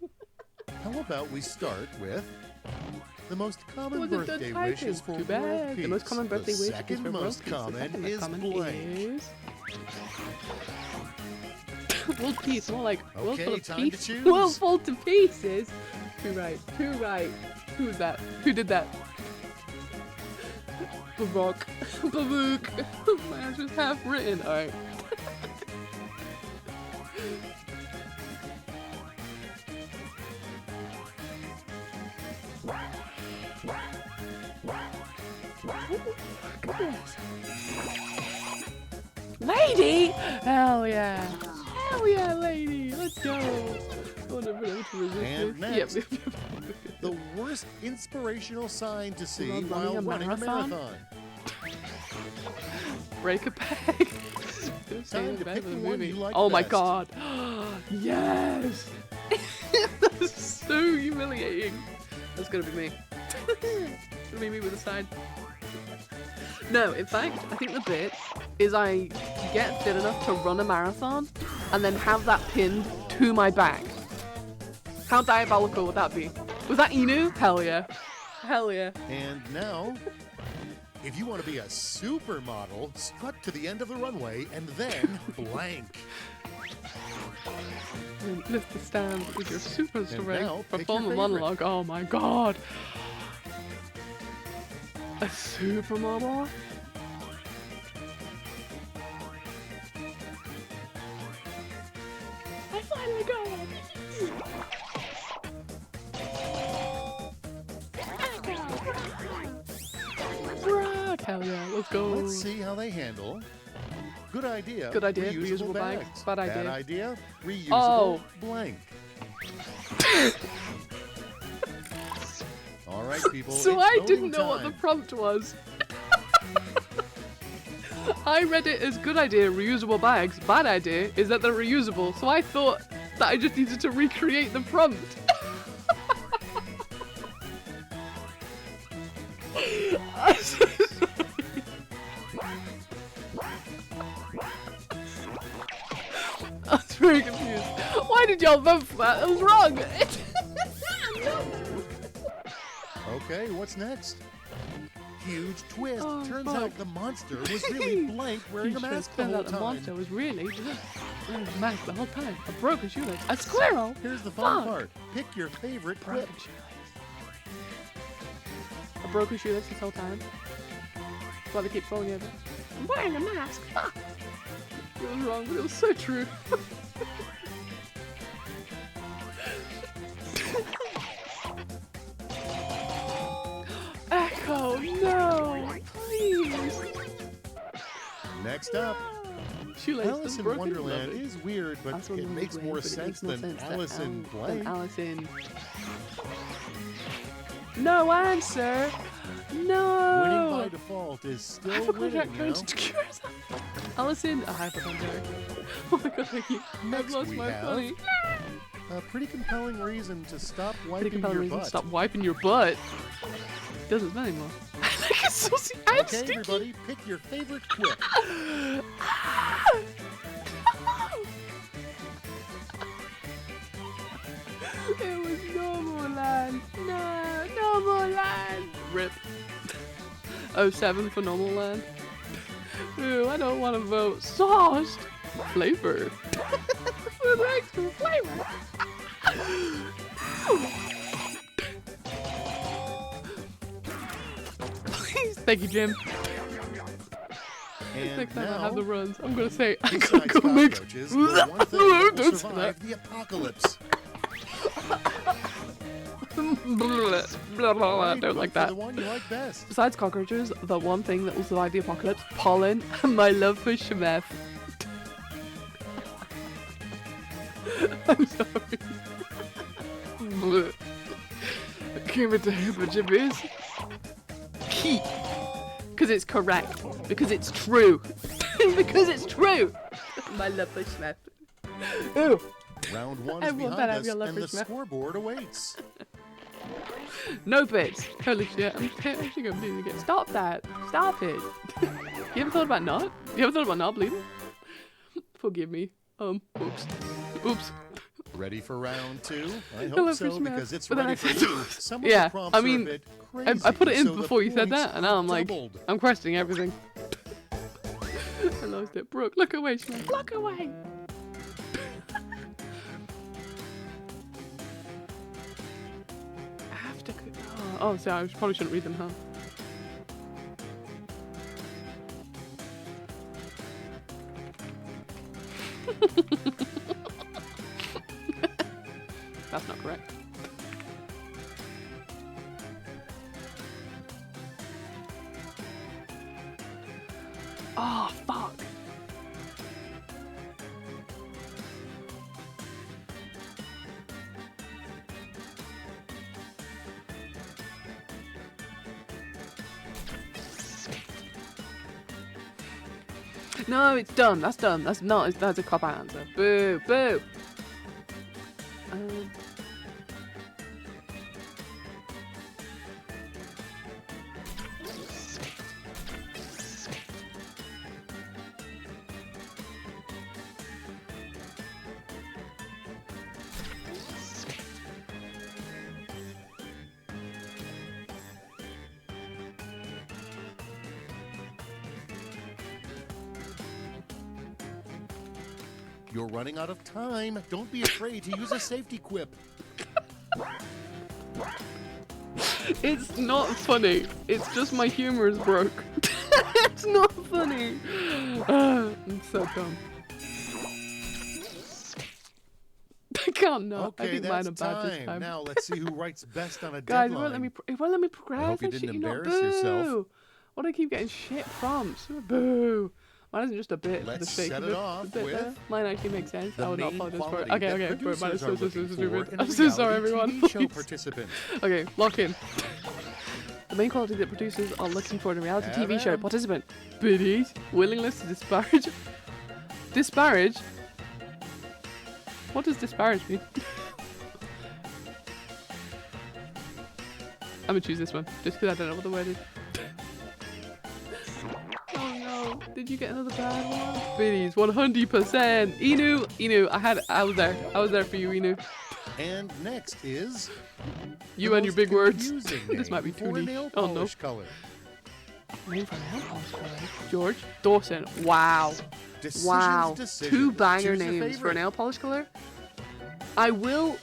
Speaker 6: How about we start with the most common
Speaker 1: Was it the
Speaker 6: birthday
Speaker 1: typing?
Speaker 6: wishes for
Speaker 1: Too
Speaker 6: world
Speaker 1: bad.
Speaker 6: peace.
Speaker 1: The most common birthday
Speaker 6: the
Speaker 1: wish
Speaker 6: second
Speaker 1: is for
Speaker 6: most
Speaker 1: world peace. The
Speaker 6: common
Speaker 1: second most
Speaker 6: is
Speaker 1: common
Speaker 6: blank.
Speaker 1: is world peace. More like world
Speaker 6: Okay,
Speaker 1: full of
Speaker 6: time to
Speaker 1: peace.
Speaker 6: choose.
Speaker 1: World full to pieces. Too right. Too right. Who's that? Who did that? Baroque. Baroque. My answer's half written. Alright. Lady! Hell yeah! Hell yeah, lady! Let's go! Oh,
Speaker 6: And next, the worst inspirational sign to see
Speaker 1: While
Speaker 6: while
Speaker 1: running a
Speaker 6: running a
Speaker 1: marathon?
Speaker 6: marathon.
Speaker 1: Break a peg.
Speaker 6: Time to pick the one you like
Speaker 1: Oh my
Speaker 6: best.
Speaker 1: god. Yes. That's so humiliating. That's gonna be me. It's gonna be me with a sign. No, in fact, I think the bit is I get fit enough to run a marathon and then have that pinned to my back. How diabolical would that be? Was that Inu? Hell yeah. Hell yeah.
Speaker 6: And now, if you want to be a supermodel, strut to the end of the runway and then blank.
Speaker 1: And lift the stand with your super
Speaker 6: now,
Speaker 1: strength.
Speaker 6: pick
Speaker 1: Perform
Speaker 6: your
Speaker 1: a monologue. Oh my god. A supermodel? I finally got it. Rock! Hell yeah, let's go.
Speaker 6: Let's see how they handle. Good idea.
Speaker 1: Good idea,
Speaker 6: Reusable
Speaker 1: reusable bags. Bad idea.
Speaker 6: Bad idea. Reusable
Speaker 1: Oh.
Speaker 6: blank. All right, people.
Speaker 1: So
Speaker 6: it's
Speaker 1: I
Speaker 6: voting
Speaker 1: didn't know what the
Speaker 6: time.
Speaker 1: prompt was. I read it as good idea, reusable bags. Bad idea is that they're reusable. So I thought that I just needed to recreate the prompt. I'm so sorry. I was very confused. Why did y'all vote for that? That was wrong.
Speaker 6: Okay, what's next? Huge twist.
Speaker 1: Oh,
Speaker 6: Turns
Speaker 1: fuck.
Speaker 6: out the monster was really blank wearing a mask the whole
Speaker 1: The
Speaker 6: time.
Speaker 1: monster was really wearing a mask the whole time. A broken shoelace. A squirrel.
Speaker 6: Here's the fun
Speaker 1: Fuck.
Speaker 6: part. Pick your favorite clip.
Speaker 1: Broken shoelace. A broken shoelace this whole time. That's why they keep falling over. I'm wearing a mask. Fuck. It was wrong, but it was so true. Echo, no, please.
Speaker 6: Next up,
Speaker 1: Shoelace
Speaker 6: Alice
Speaker 1: is
Speaker 6: in
Speaker 1: broken.
Speaker 6: Wonderland
Speaker 1: Lovely.
Speaker 6: is weird, but
Speaker 1: That's what
Speaker 6: it makes
Speaker 1: weird,
Speaker 6: more
Speaker 1: but it
Speaker 6: sense
Speaker 1: makes more
Speaker 6: than
Speaker 1: sense that
Speaker 6: Alice in blank.
Speaker 1: Alice in. No answer. No.
Speaker 6: Winning by default is
Speaker 1: I
Speaker 6: still
Speaker 1: forgot
Speaker 6: winning,
Speaker 1: that
Speaker 6: you
Speaker 1: code
Speaker 6: know?
Speaker 1: to cure us. Allison, a hypochondriac. Oh my god, thank you. I've
Speaker 6: Next
Speaker 1: lost
Speaker 6: we
Speaker 1: my
Speaker 6: have
Speaker 1: funny.
Speaker 6: a pretty compelling reason to stop
Speaker 1: Pretty
Speaker 6: wiping
Speaker 1: compelling
Speaker 6: your
Speaker 1: reason to
Speaker 6: butt.
Speaker 1: stop wiping your butt. Doesn't smell anymore. Like a saucy. I'm
Speaker 6: Okay,
Speaker 1: sticky.
Speaker 6: everybody, pick your favorite clip.
Speaker 1: It was normal land. No, normal land. Rip. 07 for normal land. Ooh, I don't want to vote. Sauced. Flavor. With extra flavor. Please. Thank you, Jim.
Speaker 6: And
Speaker 1: Next time I
Speaker 6: now,
Speaker 1: have the runs, I'm gonna say I
Speaker 6: besides
Speaker 1: gotta go make.
Speaker 6: cockroaches, the one thing that will
Speaker 1: Don't say
Speaker 6: survive the apocalypse.
Speaker 1: I don't like
Speaker 6: For
Speaker 1: that.
Speaker 6: the one you like best.
Speaker 1: Besides cockroaches, the one thing that will survive the apocalypse: pollen and my love for Shemef. I'm sorry. Give it to Hippogyppies. Keep. Because it's correct. Because it's true. Because it's true. My love for Shemef. Ooh.
Speaker 6: Round one is
Speaker 1: Everyone
Speaker 6: behind
Speaker 1: better have
Speaker 6: us,
Speaker 1: your love
Speaker 6: and
Speaker 1: for
Speaker 6: the
Speaker 1: Smith.
Speaker 6: scoreboard awaits.
Speaker 1: No bits. Holy shit. I'm actually going to get. Stop that. Stop it. You ever thought about not? You ever thought about not bleeding? Forgive me. Oops. Oops.
Speaker 6: Ready for round two? I
Speaker 1: love
Speaker 6: hope so,
Speaker 1: Christmas.
Speaker 6: because it's
Speaker 1: But then
Speaker 6: ready
Speaker 1: I
Speaker 6: for
Speaker 1: said-
Speaker 6: you. Some of
Speaker 1: Yeah,
Speaker 6: the prompts
Speaker 1: I
Speaker 6: are
Speaker 1: mean,
Speaker 6: a bit
Speaker 1: I
Speaker 6: crazy,
Speaker 1: put it in
Speaker 6: so the
Speaker 1: before you said
Speaker 6: points
Speaker 1: that, and now I'm like,
Speaker 6: doubled.
Speaker 1: I'm questioning everything. I lost it. Brooke, look away. She's like, look away. I have to. Oh, so I probably shouldn't read them, huh? That's not correct. Oh, fuck. No, it's dumb. That's dumb. That's not. That's a cop-out answer. Boo, boo.
Speaker 6: You're running out of time. Don't be afraid to use a safety quip.
Speaker 1: It's not funny. It's just my humor is broke. It's not funny. I'm so dumb. I can't not. I
Speaker 6: Okay,
Speaker 1: think mine
Speaker 6: that's
Speaker 1: are bad this
Speaker 6: time.
Speaker 1: time.
Speaker 6: Now let's see who writes best on a
Speaker 1: Guys,
Speaker 6: deadline.
Speaker 1: it won't let me progress.
Speaker 6: hope you
Speaker 1: and
Speaker 6: didn't
Speaker 1: shit, you not.
Speaker 6: embarrass yourself.
Speaker 1: Boo. What do I keep getting shit from? So boo. Mine isn't just a bit.
Speaker 6: Let's
Speaker 1: the shaky
Speaker 6: set it
Speaker 1: bit,
Speaker 6: off
Speaker 1: the bit
Speaker 6: with
Speaker 1: there. Mine actually makes sense.
Speaker 6: the
Speaker 1: I would not
Speaker 6: main
Speaker 1: apologize for it.
Speaker 6: quality
Speaker 1: Okay,
Speaker 6: that
Speaker 1: okay. Bro, mine is
Speaker 6: producers
Speaker 1: so,
Speaker 6: are
Speaker 1: so, so
Speaker 6: looking for
Speaker 1: stupid.
Speaker 6: in a
Speaker 1: I'm so sorry,
Speaker 6: reality
Speaker 1: everyone.
Speaker 6: TV show
Speaker 1: Please.
Speaker 6: participant.
Speaker 1: Okay, lock in. The main quality that producers are looking for in a reality TV show
Speaker 6: Evan.
Speaker 1: participant. Biddies. Willingness to disparage. Disparage? What does disparage mean? I'm gonna choose this one, just because I don't know what the word is. Oh no, did you get another bad one? Biddies, 100%. Inu, I was there for you, Inu.
Speaker 6: And next is
Speaker 1: You
Speaker 6: the
Speaker 1: and your
Speaker 6: most
Speaker 1: big words.
Speaker 6: confusing
Speaker 1: This might be
Speaker 6: name
Speaker 1: too
Speaker 6: for a
Speaker 1: niche.
Speaker 6: nail
Speaker 1: Oh no.
Speaker 6: polish color.
Speaker 1: Name for a nail polish color. George Dawson. Wow.
Speaker 6: Decisions,
Speaker 1: Wow.
Speaker 6: decisions.
Speaker 1: Two banger
Speaker 6: Choose your
Speaker 1: names for a
Speaker 6: favorite.
Speaker 1: nail polish color. I will,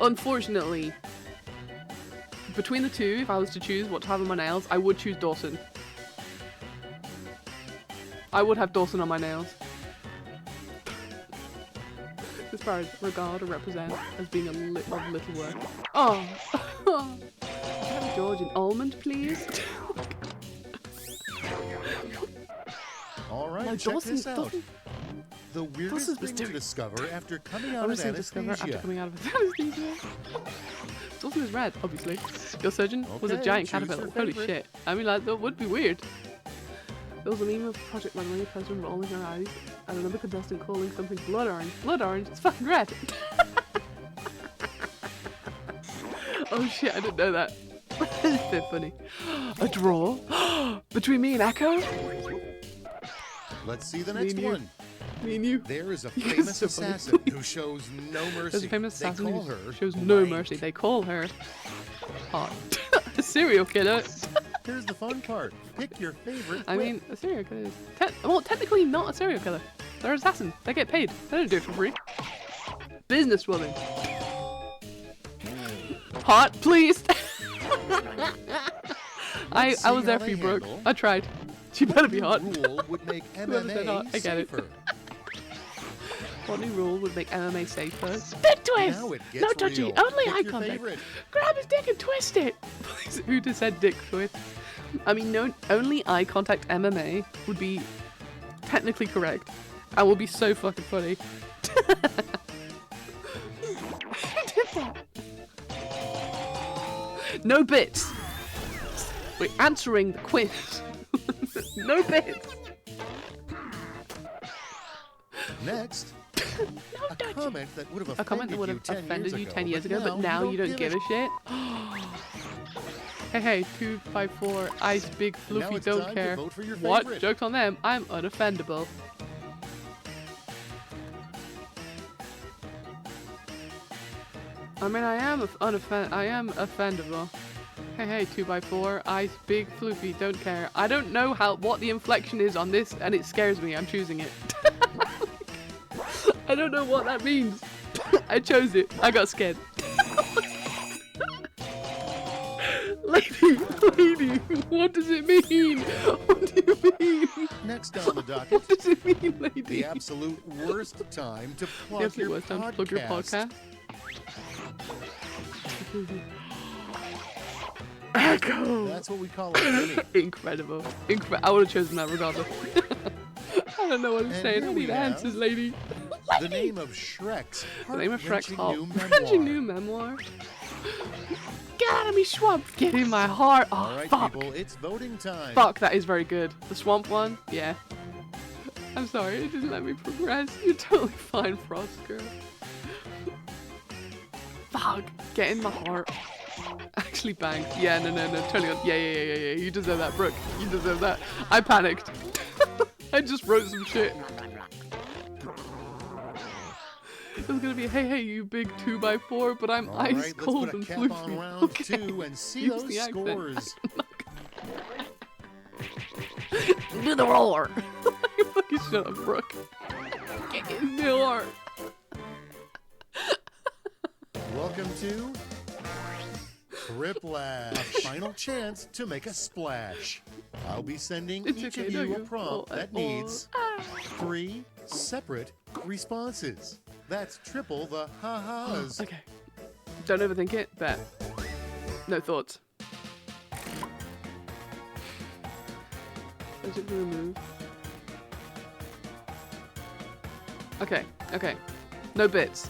Speaker 1: unfortunately, between the two, if I was to choose what to have on my nails, I would choose Dawson. I would have Dawson on my nails. As far as regard or represent as being of little work. Oh! Can I have George an almond, please?
Speaker 6: All right,
Speaker 1: No,
Speaker 6: check
Speaker 1: Dawson-
Speaker 6: this out.
Speaker 1: Dawson-
Speaker 6: The weirdest
Speaker 1: Dawson's
Speaker 6: thing to
Speaker 1: mysterious.
Speaker 6: discover after coming out of
Speaker 1: Honestly, discover after
Speaker 6: anesthesia.
Speaker 1: coming out of anesthesia. Dawson is red, obviously. Your surgeon was a
Speaker 6: Okay,
Speaker 1: giant
Speaker 6: choose
Speaker 1: caterpillar.
Speaker 6: your
Speaker 1: Holy
Speaker 6: favorite.
Speaker 1: shit. I mean, like, that would be weird. There was a meme of Project Runway person rolling her eyes and another contestant calling something blood orange. Blood orange? It's fucking red. Oh shit, I didn't know that. It's a bit funny. A draw? Between me and Echo?
Speaker 6: Let's see the
Speaker 1: Me
Speaker 6: next
Speaker 1: and you.
Speaker 6: one.
Speaker 1: Me and you.
Speaker 6: There is a
Speaker 1: You guys are
Speaker 6: famous
Speaker 1: so funny.
Speaker 6: assassin who shows no mercy.
Speaker 1: There's a famous assassin
Speaker 6: They call
Speaker 1: who
Speaker 6: her
Speaker 1: shows no
Speaker 6: blank.
Speaker 1: mercy. They call her hot. A serial killer.
Speaker 6: Here's the fun part. Pick your favorite.
Speaker 1: I
Speaker 6: whip.
Speaker 1: mean, a serial killer is well, technically not a serial killer. They're assassins. They get paid. They don't do it for free. Businesswoman. Hot, please. I
Speaker 6: see
Speaker 1: was there
Speaker 6: how
Speaker 1: for
Speaker 6: they
Speaker 1: you, Brooke.
Speaker 6: handle.
Speaker 1: I tried. She better be
Speaker 6: New
Speaker 1: hot.
Speaker 6: rule would make
Speaker 1: Whoever said hot,
Speaker 6: MMA
Speaker 1: I get it.
Speaker 6: safer.
Speaker 1: What new rule would make MMA safer? Big twist!
Speaker 6: Now it
Speaker 1: No
Speaker 6: gets
Speaker 1: touchy,
Speaker 6: real.
Speaker 1: only
Speaker 6: Pick
Speaker 1: eye
Speaker 6: your
Speaker 1: contact.
Speaker 6: favorite.
Speaker 1: Grab his dick and twist it! Who just said dick twist? I mean, no, only eye contact MMA would be technically correct. And will be so fucking funny. Who did that? No bits! We're answering the quiz. No bits!
Speaker 6: Next, a
Speaker 1: touchy.
Speaker 6: comment that would have
Speaker 1: A comment that would have offended you 10 years ago, but now you don't give a shit. Hey, 254, ice, big,
Speaker 6: Now
Speaker 1: fluffy,
Speaker 6: it's
Speaker 1: don't
Speaker 6: time to
Speaker 1: care.
Speaker 6: vote for your
Speaker 1: What?
Speaker 6: favorite.
Speaker 1: Joke's on them. I'm unoffendable. I mean, I am offendable. Hey, 2x4, ice, big, floofy, don't care. I don't know what the inflection is on this, and it scares me. I'm choosing it. I don't know what that means. I chose it. I got scared. Lady, what does it mean? What do you mean?
Speaker 6: Next on the docket,
Speaker 1: What does it mean, lady?
Speaker 6: the absolute worst time to
Speaker 1: The
Speaker 6: plug
Speaker 1: absolute
Speaker 6: your
Speaker 1: worst time to plug your podcast. Echo!
Speaker 6: That's what we call a mini.
Speaker 1: Incredible. I would have chosen that regardless. I don't know what I'm
Speaker 6: And
Speaker 1: saying.
Speaker 6: here
Speaker 1: I
Speaker 6: we
Speaker 1: need
Speaker 6: have
Speaker 1: answers, lady.
Speaker 6: The name of Shrek's
Speaker 1: The name of Shrek's
Speaker 6: heart-wrenching
Speaker 1: heart.
Speaker 6: new
Speaker 1: New
Speaker 6: memoir.
Speaker 1: memoir. Get out of me, swamp! Get in my heart! Oh,
Speaker 6: All right,
Speaker 1: fuck.
Speaker 6: people, it's voting time.
Speaker 1: Fuck, that is very good. The swamp one? Yeah. I'm sorry, it didn't let me progress. You're totally fine, Frost Girl. Fuck, get in my heart. Actually banged. Yeah, no, turning on. Yeah. You deserve that, Brooke. You deserve that. I panicked. I just wrote some shit. It was gonna be, hey, you big 2x4, but I'm ice cold and
Speaker 6: let's put a cap on
Speaker 1: floofy.
Speaker 6: round
Speaker 1: Okay.
Speaker 6: 2 and see
Speaker 1: Use
Speaker 6: those
Speaker 1: the accent.
Speaker 6: scores.
Speaker 1: Do the roar. Fucking shut up, Brooke. Get in the heart.
Speaker 6: Welcome to Triplash. Final chance to make a splash. I'll be sending
Speaker 1: It's
Speaker 6: each
Speaker 1: okay,
Speaker 6: of
Speaker 1: no,
Speaker 6: you a
Speaker 1: you
Speaker 6: prompt
Speaker 1: fall
Speaker 6: that
Speaker 1: at all.
Speaker 6: needs 3 separate responses. That's triple the ha-has.
Speaker 1: Okay. Don't overthink it, bet. No thoughts. Surgically remove. Okay. No bits.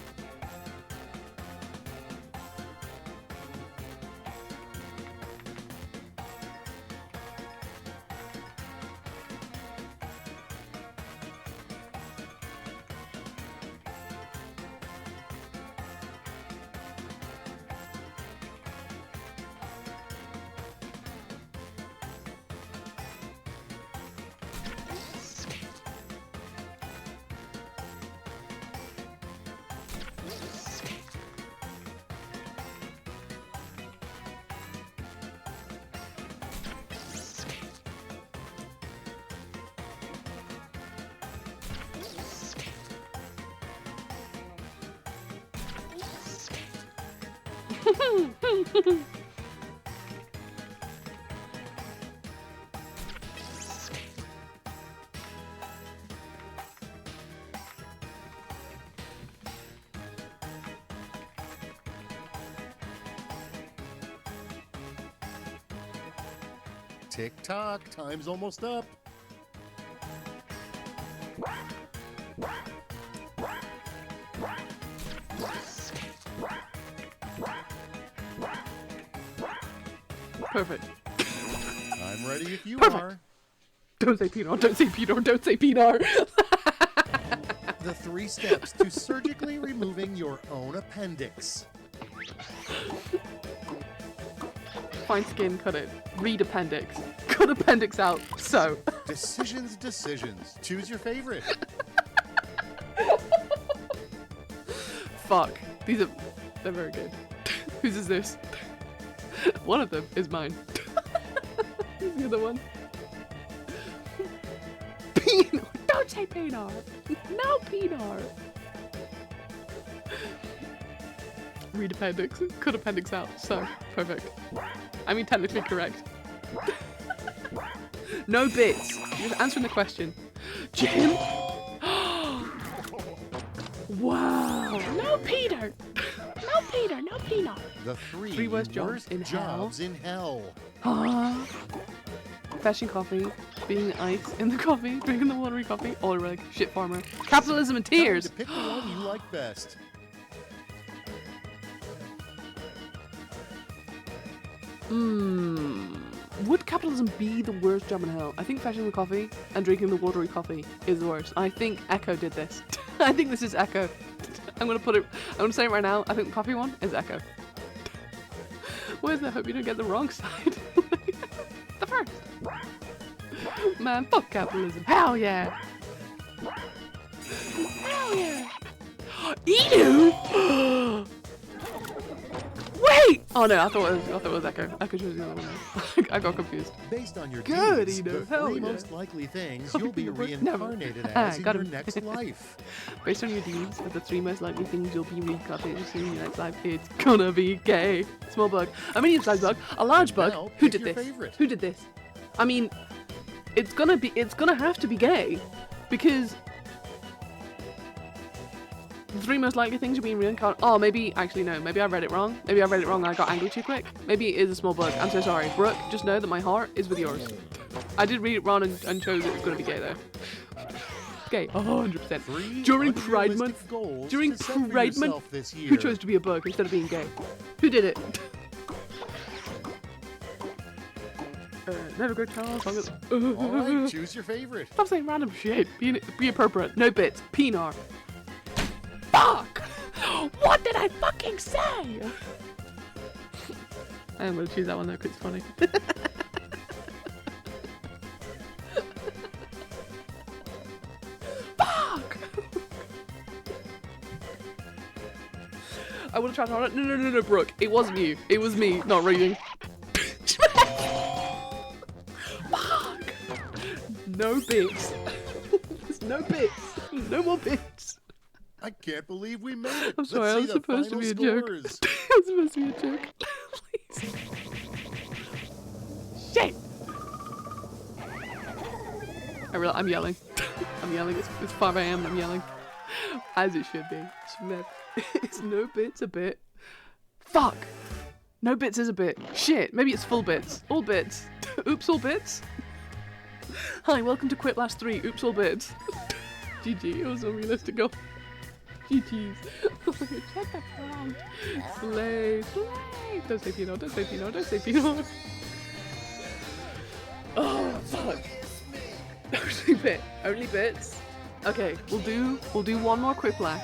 Speaker 6: Tick-tock, time's almost up.
Speaker 1: Perfect.
Speaker 6: I'm ready if you
Speaker 1: Perfect.
Speaker 6: are.
Speaker 1: Don't say Pinar, don't say Pinar, don't say Pinar.
Speaker 6: The 3 steps to surgically removing your own appendix.
Speaker 1: Find skin, cut it. Read appendix. Cut appendix out. So.
Speaker 6: Decisions. Choose your favorite.
Speaker 1: Fuck. They're very good. Whose is this? One of them is mine. Who's the other one? Pinar. Don't say Pinar. No Pinar. Read appendix. Cut appendix out. So. Perfect. I mean, technically correct. No bits. You're just answering the question. Jim? Wow. No Peter. No Peter. No Peanut.
Speaker 6: The
Speaker 1: 3
Speaker 6: 3
Speaker 1: worst jobs in
Speaker 6: jobs in hell.
Speaker 1: Huh? Fetching coffee, being ice in the coffee, drinking the watery coffee, oil rig, shit farmer, capitalism and
Speaker 6: Time
Speaker 1: tears.
Speaker 6: to pick the one you like best.
Speaker 1: Would capitalism be the worst job in hell? I think fetching the coffee and drinking the watery coffee is the worst. I think Echo did this. I think this is Echo. I'm gonna say it right now. I think the coffee one is Echo. Where's the hope you don't get the wrong side? The first. Man, fuck capitalism. Hell yeah. Hell yeah. Edu? Wait! Oh no, I thought it was Echo. Echo chose the other one. I got confused.
Speaker 6: Based on your
Speaker 1: Good,
Speaker 6: deeds,
Speaker 1: Edo.
Speaker 6: the
Speaker 1: Hell
Speaker 6: 3
Speaker 1: yeah.
Speaker 6: most likely things
Speaker 1: Coffee
Speaker 6: you'll be
Speaker 1: Never.
Speaker 6: reincarnated as in
Speaker 1: Got
Speaker 6: your
Speaker 1: him.
Speaker 6: next life.
Speaker 1: Based on your deeds, of the 3 most likely things you'll be reincarnated in your next life, it's gonna be gay. Small bug. A medium-sized bug. A large
Speaker 6: And
Speaker 1: bug.
Speaker 6: now,
Speaker 1: Who
Speaker 6: pick
Speaker 1: did
Speaker 6: your
Speaker 1: this?
Speaker 6: favorite.
Speaker 1: Who did this? I mean, it's gonna have to be gay, because the 3 most likely things you're being reincarnated. Oh, maybe actually no. Maybe I read it wrong. Maybe I read it wrong and I got angry too quick. Maybe it is a small bug. I'm so sorry, Brooke. Just know that my heart is with yours. I did read it wrong and chose it was gonna be gay though. Gay, 100%.
Speaker 6: 3
Speaker 1: During Pride
Speaker 6: unrealistic
Speaker 1: Month.
Speaker 6: goals
Speaker 1: During
Speaker 6: to set for
Speaker 1: Pride Month.
Speaker 6: yourself this year.
Speaker 1: Who chose to be a bug instead of being gay? Who did it? Let her go, Charles.
Speaker 6: All right, choose your favorite.
Speaker 1: Stop saying random shit. Be appropriate. No bits. Pinar. Fuck! What did I fucking say? I am going to choose that one though because it's funny. Fuck! I would have tried harder. No, Brooke. It wasn't you. It was me not reading. Fuck! No bits. No bits. No more bits.
Speaker 6: I can't believe we made it.
Speaker 1: I'm sorry,
Speaker 6: Let's
Speaker 1: that
Speaker 6: see
Speaker 1: was
Speaker 6: the
Speaker 1: supposed to be a
Speaker 6: final
Speaker 1: joke.
Speaker 6: scores.
Speaker 1: That was supposed to be a joke. Please. Shit! I'm yelling. I'm yelling. It's 5 a.m. and I'm yelling. As it should be. It's no bits a bit. Fuck! No bits is a bit. Shit, maybe it's full bits. All bits. Oops, all bits. Hi, welcome to Quit Last 3. Oops, all bits. GG, it was unrealistic. GG's. Check that out. Slay. Don't say Pinot, don't say Pinot, don't say Pinot. Oh, fuck. Only bits. Okay, we'll do one more quiplash.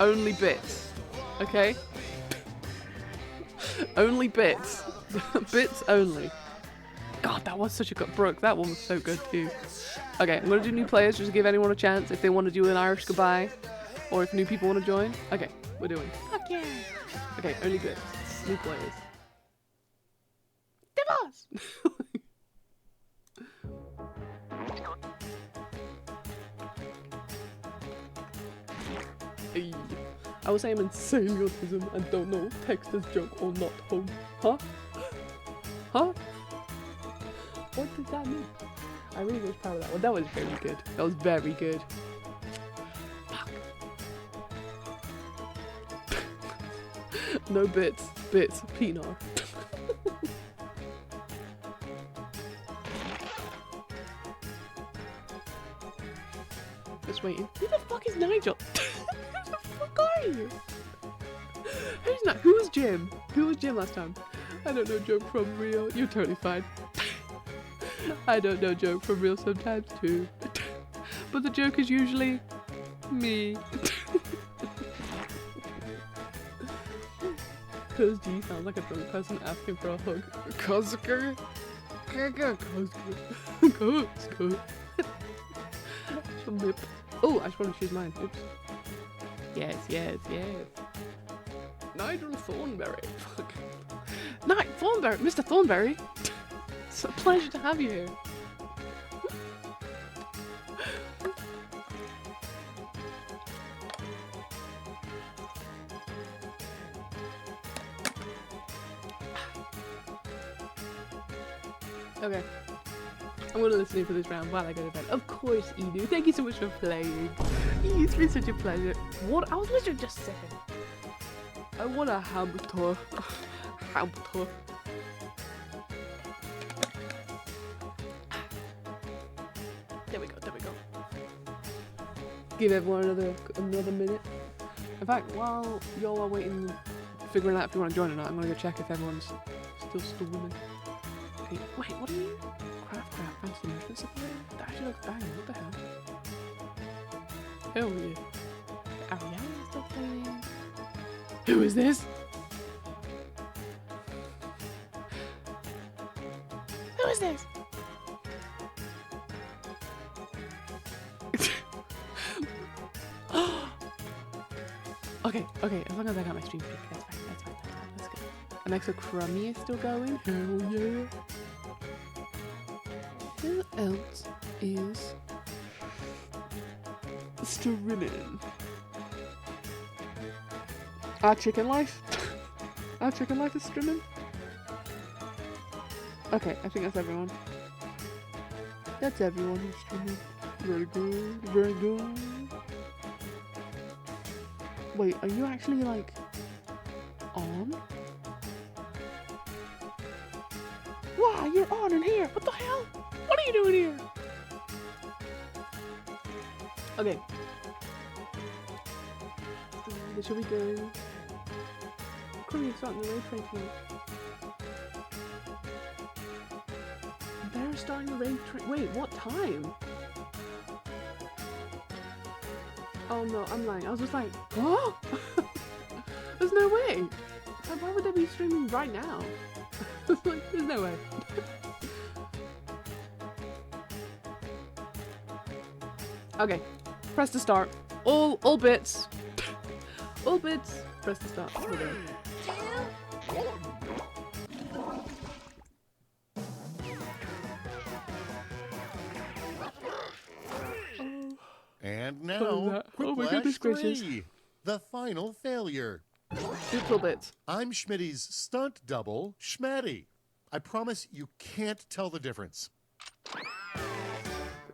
Speaker 1: Only bits. Okay? Only bits. Bits only. God, that was such a good Brooke. That one was so good too. Okay, I'm gonna do new players just to give anyone a chance if they want to do an Irish goodbye, or if new people want to join. Okay, we're doing. Fuck yeah. Okay, only bits. New players. Divorce. Hey. I would say I'm insanely autism and don't know text as joke or not home. Huh? Huh? What does that mean? I really was proud of that one. That was very good. That was very good. Fuck. No bits. Bits. Pinot. Just waiting. Who the fuck is Nigel? Who the fuck are you? Who's not? Who was Jim? Who was Jim last time? I don't know joke from real. You're totally fine. I don't know joke from real sometimes too. But the joke is usually me. Cause G sounds like a drunk person asking for a hug. Cuzker? Lip. Oh, I just want to choose mine. Oops. Yes. Nigel Thornberry. Fuck. Thornberry, Mr. Thornberry. It's a pleasure to have you here. Okay. I'm gonna listen in for this round while I go to bed. Of course, Edu. Thank you so much for playing. It's been such a pleasure. What? I was literally just saying. I want a hamster. Hamster. There we go. Give everyone another minute. In fact, while y'all are waiting, figuring out if you want to join or not, I'm gonna go check if everyone's still swimming. Okay, wait, what are you? Craft, fancy movement supply? That actually looks banging, what the hell? Hell yeah. Ariana's still playing. Who is this? Who is this? Okay, as long as I got my stream pick, that's fine, let's go. Alexa Crummy is still going, hell yeah. Who else is streaming? Our Chicken Life? Our Chicken Life is streaming? Okay, I think that's everyone. That's everyone who's streaming. Very good. Wait, are you actually, like, on? Wow, you're on in here! What the hell? What are you doing here? Okay. Shall we go? Currently starting the raid train tonight. starting the rave train. Wait, what time? Oh no, I'm lying. I was just like, what? There's no way. So why would they be streaming right now? Like, there's no way. Okay, press to start. All bits. All bits. Press to start. Here we go.
Speaker 6: And
Speaker 1: What was
Speaker 6: now,
Speaker 1: that?
Speaker 6: Quick
Speaker 1: Oh my
Speaker 6: Flash
Speaker 1: goodness gracious.
Speaker 6: 3, the final failure.
Speaker 1: Oops, all bits.
Speaker 6: I'm Schmitty's stunt double, Schmatty. I promise you can't tell the difference.
Speaker 1: Put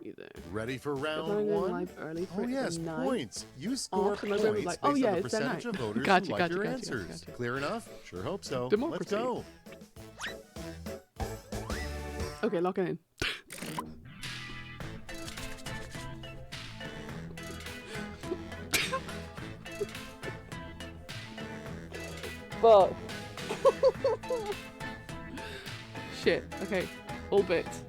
Speaker 1: you there.
Speaker 6: Ready for
Speaker 1: We're
Speaker 6: round
Speaker 1: going
Speaker 6: one?
Speaker 1: live early for
Speaker 6: Oh
Speaker 1: it
Speaker 6: yes,
Speaker 1: at 9.
Speaker 6: points. You score
Speaker 1: so my brain was
Speaker 6: points
Speaker 1: like,
Speaker 6: based
Speaker 1: oh, yeah,
Speaker 6: on the
Speaker 1: it's that
Speaker 6: percentage
Speaker 1: night.
Speaker 6: of voters
Speaker 1: Gotcha,
Speaker 6: who like
Speaker 1: gotcha,
Speaker 6: your
Speaker 1: gotcha,
Speaker 6: answers.
Speaker 1: gotcha.
Speaker 6: Clear enough? Sure hope so.
Speaker 1: Democracy.
Speaker 6: Let's go.
Speaker 1: Okay, lock it in. Fuck. Shit. Okay. All bits.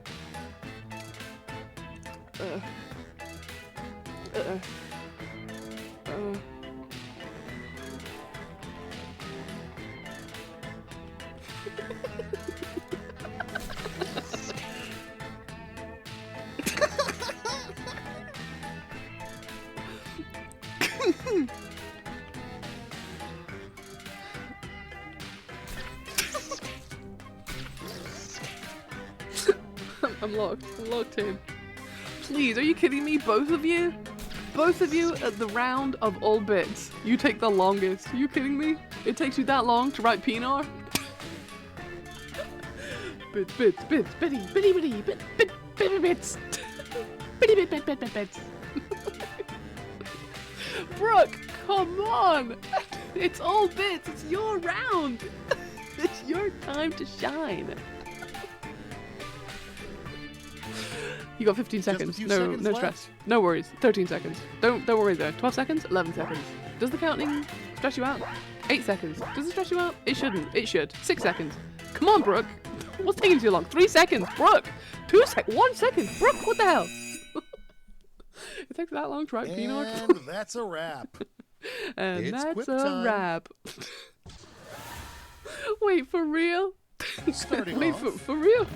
Speaker 1: I'm locked. I'm locked in. Please, are you kidding me? Both of you? Both of you at the round of all bits. You take the longest. Are you kidding me? It takes you that long to write PNR? Bits, bits, bits, bitty, bitty, bitty, bit, bit, bitty, bits. Bitty, bit, bit, bit, bit, bits. Brooke, come on! It's all bits. It's your round. It's your time to shine. You got 15 seconds.
Speaker 6: few
Speaker 1: No,
Speaker 6: seconds
Speaker 1: no
Speaker 6: left.
Speaker 1: stress. No worries. 13 seconds. Don't worry though. 12 seconds. 11 seconds. Does the counting stress you out? 8 seconds. Does it stress you out? It shouldn't. It should. 6 seconds. Come on, Brooke. What's taking too long? 3 seconds, Brooke. 2 seconds. 1 second, Brooke. What the hell? It takes that long to write Pinot.
Speaker 6: And that's a wrap.
Speaker 1: And
Speaker 6: It's
Speaker 1: that's
Speaker 6: quip
Speaker 1: a
Speaker 6: time.
Speaker 1: wrap. Wait, for real?
Speaker 6: Starting
Speaker 1: Wait,
Speaker 6: off,
Speaker 1: for real?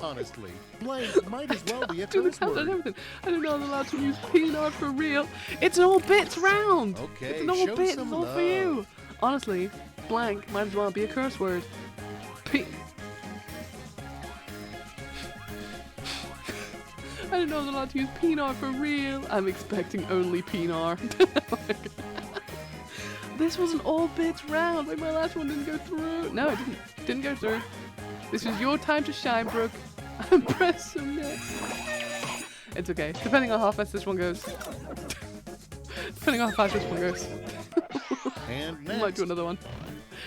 Speaker 6: honestly, blank might as well be a
Speaker 1: Do the
Speaker 6: curse
Speaker 1: count and
Speaker 6: word.
Speaker 1: everything. I don't know I'm allowed to use Pinot for real. It's an all bits round.
Speaker 6: Okay,
Speaker 1: It's an all
Speaker 6: show
Speaker 1: bits.
Speaker 6: some
Speaker 1: It's all for you. Honestly, blank might as well be a curse word. I don't know I'm allowed to use Pinot for real. I'm expecting only Pinot. This was an all bits round. Like my last one didn't go through. No, it didn't. Didn't go through. This is your time to shine, Brooke. Press submit. It's okay. Depending on how fast this one goes. Depending on how fast this one goes.
Speaker 6: And
Speaker 1: I might
Speaker 6: next,
Speaker 1: do another one.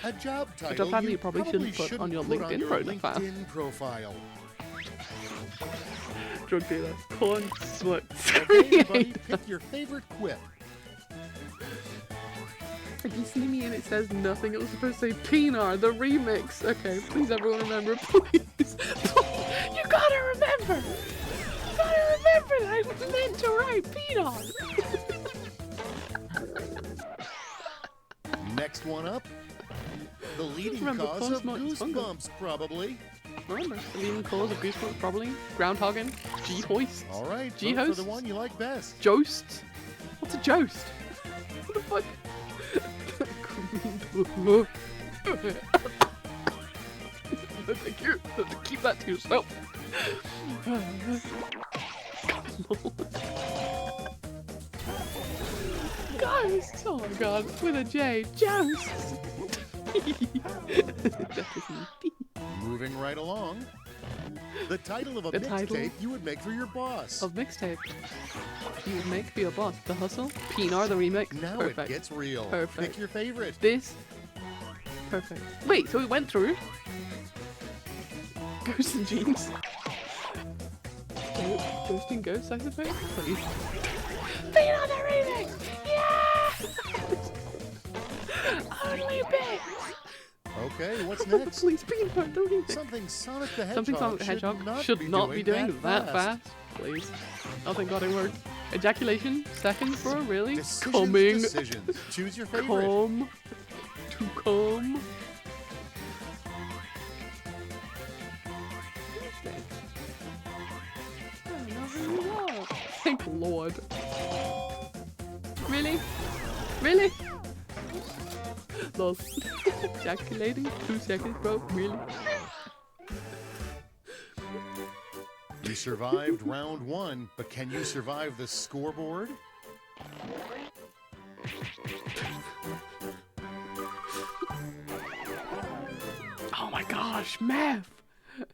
Speaker 6: a job
Speaker 1: Which
Speaker 6: title
Speaker 1: apparently
Speaker 6: you
Speaker 1: you probably shouldn't put on your
Speaker 6: put
Speaker 1: LinkedIn profile.
Speaker 6: LinkedIn profile.
Speaker 1: Drug dealer. Corn slut.
Speaker 6: Okay, everybody, pick your favorite quip.
Speaker 1: If you see me and it says nothing, it was supposed to say Pinar, the remix. Okay, please everyone remember, please. You gotta remember! You gotta remember that I meant to write Pinar!
Speaker 6: Next one up, the leading
Speaker 1: Remember,
Speaker 6: cause
Speaker 1: corn
Speaker 6: of
Speaker 1: smut is fungal.
Speaker 6: goosebumps, probably.
Speaker 1: Remember, the leading cause of goosebumps probably groundhogging, G-hoist,
Speaker 6: All right, vote for
Speaker 1: G-hosts,
Speaker 6: the one you like best.
Speaker 1: josts. What's a jost? What the fuck? Thank you. Keep that to yourself. Ghosts! Oh my god, with a J. Josts! That is me.
Speaker 6: Moving right along, the title of a
Speaker 1: The title
Speaker 6: mixtape you would make for your boss.
Speaker 1: Of mixtape. You would make for your boss. The Hustle? Pinar, the remix?
Speaker 6: Now
Speaker 1: Perfect.
Speaker 6: it gets real.
Speaker 1: Perfect.
Speaker 6: Pick your favorite.
Speaker 1: This. Perfect. Wait, so we went through? Ghosts and Jeans. Ghost and Ghosts, I suppose? Please. Pinar, the remix! Yeah! Only bits!
Speaker 6: Okay, what's next?
Speaker 1: Please, Peanut, don't eat it.
Speaker 6: Something Sonic the Hedgehog,
Speaker 1: Something Sonic the Hedgehog should not be doing that fast. Please. Oh, thank God it worked. Ejaculation, second, bro, really? Coming.
Speaker 6: Decisions. Choose your favorite.
Speaker 1: Come. To come. I don't know who you are. Thank Lord. Really? Really? Lol. Ejaculating? 2 seconds, bro? Really?
Speaker 6: You survived round 1, but can you survive the scoreboard?
Speaker 1: Oh my gosh, math!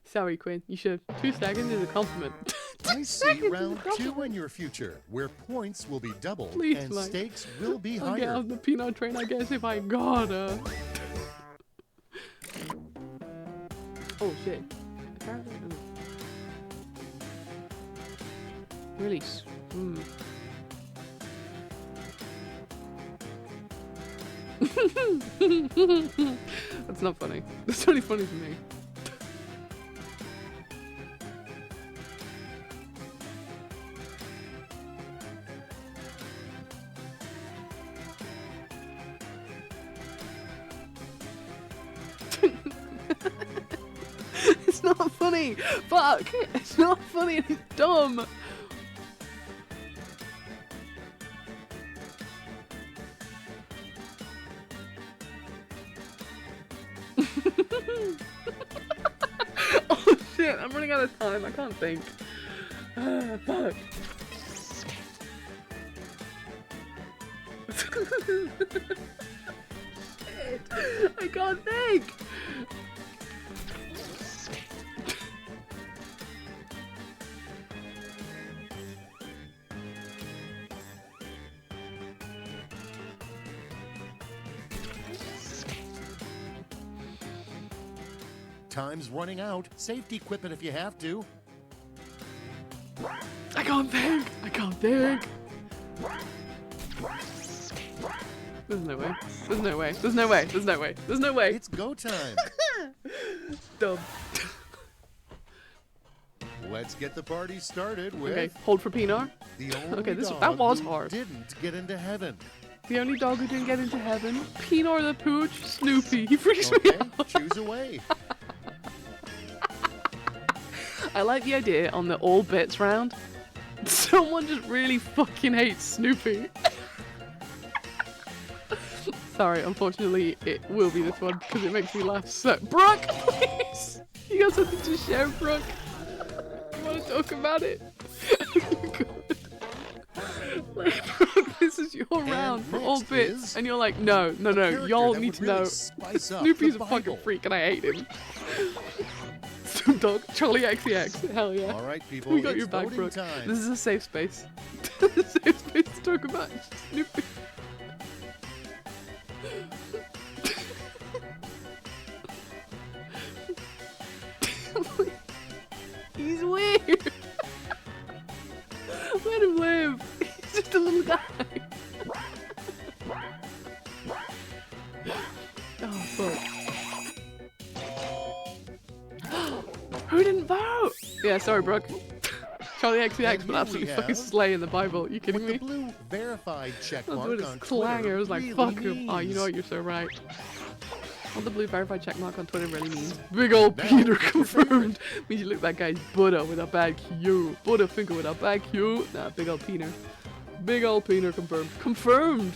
Speaker 1: Sorry, Quinn. You should. 2 seconds is a compliment.
Speaker 6: I see round 2 in your future, where points will be doubled
Speaker 1: Please,
Speaker 6: and
Speaker 1: Mike.
Speaker 6: stakes will be
Speaker 1: I'll get
Speaker 6: higher.
Speaker 1: on the peanut train, I guess, if I gotta. Oh shit. Apparently, Release. That's not funny. That's only funny to me. It's not funny! Fuck! It's not funny and it's dumb! Oh shit, I'm running out of time, I can't think. Fuck. Shit, I can't think!
Speaker 6: Time's running out. Safety equipment if you have to.
Speaker 1: I can't think! I can't think! There's no way. There's no way. There's no way. There's no way. There's no way.
Speaker 6: It's go time.
Speaker 1: Dumb.
Speaker 6: Let's get the party started with
Speaker 1: Okay, hold for Pinar.
Speaker 6: the only
Speaker 1: Okay, that
Speaker 6: dog
Speaker 1: was
Speaker 6: who
Speaker 1: hard.
Speaker 6: didn't get into heaven.
Speaker 1: The only dog who didn't get into heaven. Pinar the Pooch. Snoopy. He freaks me
Speaker 6: Okay,
Speaker 1: out.
Speaker 6: choose away.
Speaker 1: I like the idea on the all bits round. Someone just really fucking hates Snoopy. Sorry, unfortunately, it will be this one because it makes me laugh so. Brooke, please! You got something to share, Brooke? You want to talk about it? Like, Brooke, this is your round for all
Speaker 6: next
Speaker 1: bits,
Speaker 6: is
Speaker 1: and you're like, no, no, no,
Speaker 6: character
Speaker 1: y'all
Speaker 6: that
Speaker 1: need
Speaker 6: would
Speaker 1: to
Speaker 6: really
Speaker 1: know.
Speaker 6: spice up
Speaker 1: Snoopy's
Speaker 6: the
Speaker 1: a fucking
Speaker 6: Bible.
Speaker 1: freak, and I hate him. Some dog, Charlie XCX, hell yeah.
Speaker 6: All right, people,
Speaker 1: We got
Speaker 6: it's
Speaker 1: your back,
Speaker 6: voting
Speaker 1: Brooke.
Speaker 6: time.
Speaker 1: This is a safe space. A safe space to talk about Snoopy. He's weird. Let him live. He's just a little guy. Oh fuck. Who didn't vote? Yeah, sorry, Brooke. Charlie XCX
Speaker 6: And
Speaker 1: will
Speaker 6: here
Speaker 1: absolutely
Speaker 6: we
Speaker 1: fucking
Speaker 6: have-
Speaker 1: slay in the Bible. You kidding
Speaker 6: With
Speaker 1: me?
Speaker 6: the blue verified check
Speaker 1: That's
Speaker 6: mark
Speaker 1: what
Speaker 6: on
Speaker 1: his clanger was like,
Speaker 6: really
Speaker 1: fuck him. Oh, you know what?
Speaker 6: means.
Speaker 1: You're so right. What the blue verified check mark on Twitter really means. Big old
Speaker 6: Now,
Speaker 1: Peter
Speaker 6: what's your
Speaker 1: confirmed. Means you look that guy's Buddha with a bad Q. Buddha finger with a bad Q. Nah, big old Peter. Big old Peter confirmed. Confirmed!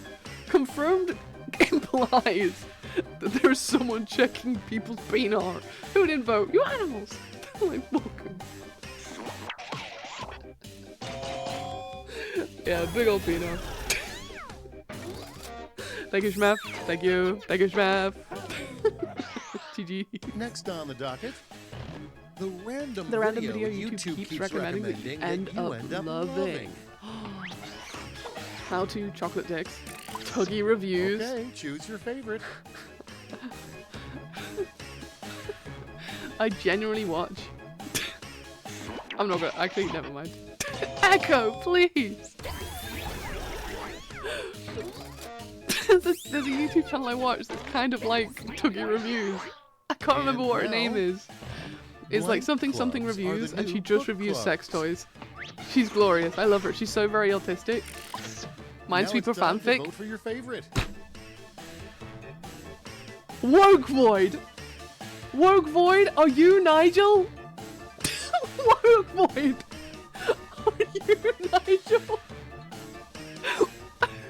Speaker 1: Confirmed implies that there's someone checking people's penis. Who didn't vote? You animals! Like, fucking. Yeah, big old Peter. Thank you, Schmaff. Thank you. Thank you, Schmaff. GG.
Speaker 6: Next on the docket, the random
Speaker 1: video YouTube keeps recommending
Speaker 6: and you end up loving.
Speaker 1: How to chocolate dicks. Tuggy reviews.
Speaker 6: Okay, choose your favorite.
Speaker 1: I genuinely watch. I'm not gonna. Actually, never mind. Echo, please. there's a YouTube channel I watch that's kind of like Tuggy Reviews. I can't remember what her name is. It's like something reviews, and she just reviews sex toys. She's glorious. I love her. She's so very autistic. Minesweeper fanfic.
Speaker 6: Vote for your favorite.
Speaker 1: Woke Void. Woke Void. Are you Nigel? Woke Void. Are you Nigel?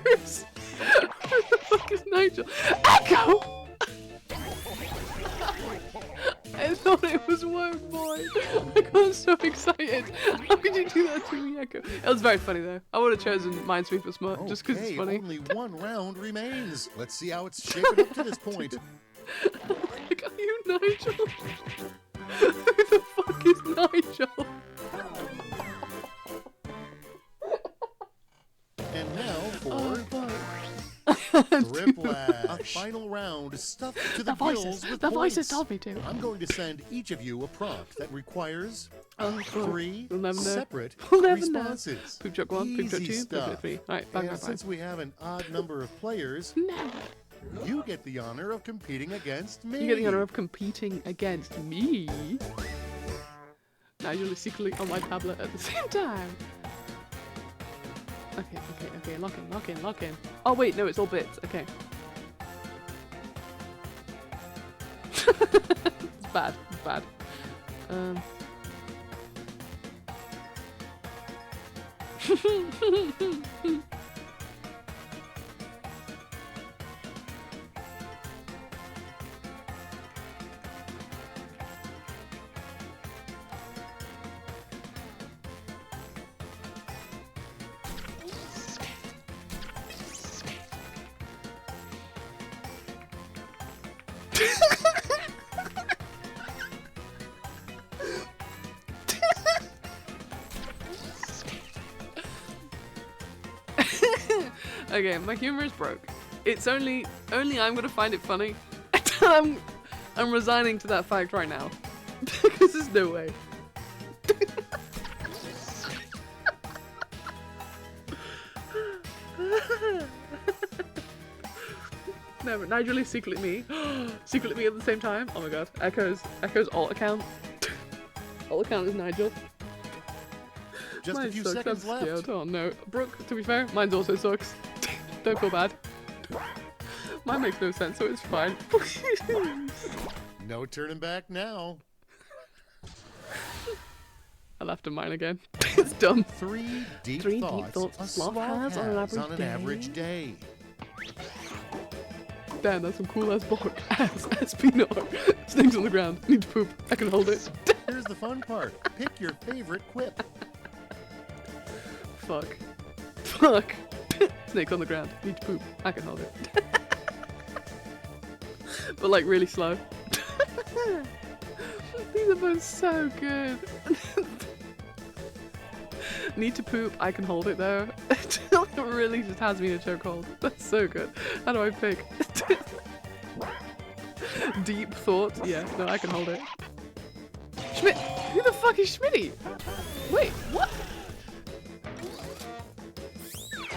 Speaker 1: Who the fuck is Nigel? Echo. I thought it was Woke Void. I got so excited. How could you do that to me, Echo? It was very funny though. I would have chosen Minesweeper Smut just because it's funny.
Speaker 6: Only one round remains. Let's see how it's shaping up to this point.
Speaker 1: Like, are you Nigel? Who the fuck is Nigel?
Speaker 6: And now for
Speaker 1: Oh,
Speaker 6: Triplad. A final round stuffed to the gills with
Speaker 1: the voices
Speaker 6: points.
Speaker 1: told me to.
Speaker 6: I'm going to send each of you a prompt that requires
Speaker 1: Oh, fuck.
Speaker 6: 3
Speaker 1: We'll never know.
Speaker 6: separate
Speaker 1: We'll never know.
Speaker 6: responses.
Speaker 1: Poop joke 1, poop joke 2,
Speaker 6: Easy
Speaker 1: poop joke
Speaker 6: stuff.
Speaker 1: 3. Alright, back.
Speaker 6: And since we have an odd number of players,
Speaker 1: No.
Speaker 6: you get the honor of competing against me.
Speaker 1: You get the honor of competing against me. Nigel is secretly on my tablet at the same time. Okay, lock in. Oh wait, no, it's all bits, okay. It's bad. Okay, my humor is broke. It's only I'm gonna find it funny. I'm resigning to that fact right now. Because there's no way. No, but Nigel is secretly me. Secretly me at the same time. Oh my god. Echo's alt account. Alt account is Nigel.
Speaker 6: Just
Speaker 1: Mine
Speaker 6: a few
Speaker 1: sucks.
Speaker 6: seconds
Speaker 1: I'm
Speaker 6: left.
Speaker 1: scared. Oh no. Brooke, to be fair, mine also sucks. Don't feel bad. Mine makes no sense, so it's fine.
Speaker 6: No turning back now.
Speaker 1: I laughed at mine again. It's dumb.
Speaker 6: 3 deep
Speaker 1: Three deep
Speaker 6: thoughts
Speaker 1: thoughts
Speaker 6: a
Speaker 1: sloth
Speaker 6: sloth
Speaker 1: has on an
Speaker 6: has
Speaker 1: average day.
Speaker 6: day.
Speaker 1: Damn, that's some cool ass bark. Ass peanut. Snakes on the ground. Need to poop. I can hold it.
Speaker 6: Here's the fun part. Pick your favorite quip.
Speaker 1: Fuck. Snake on the ground. Need to poop. I can hold it. But like really slow. These are both so good. Need to poop. I can hold it though. It really just has me in a chokehold. That's so good. How do I pick? Deep thoughts. Yeah, no, I can hold it. Schmidt. Who the fuck is Schmitty? Wait, what?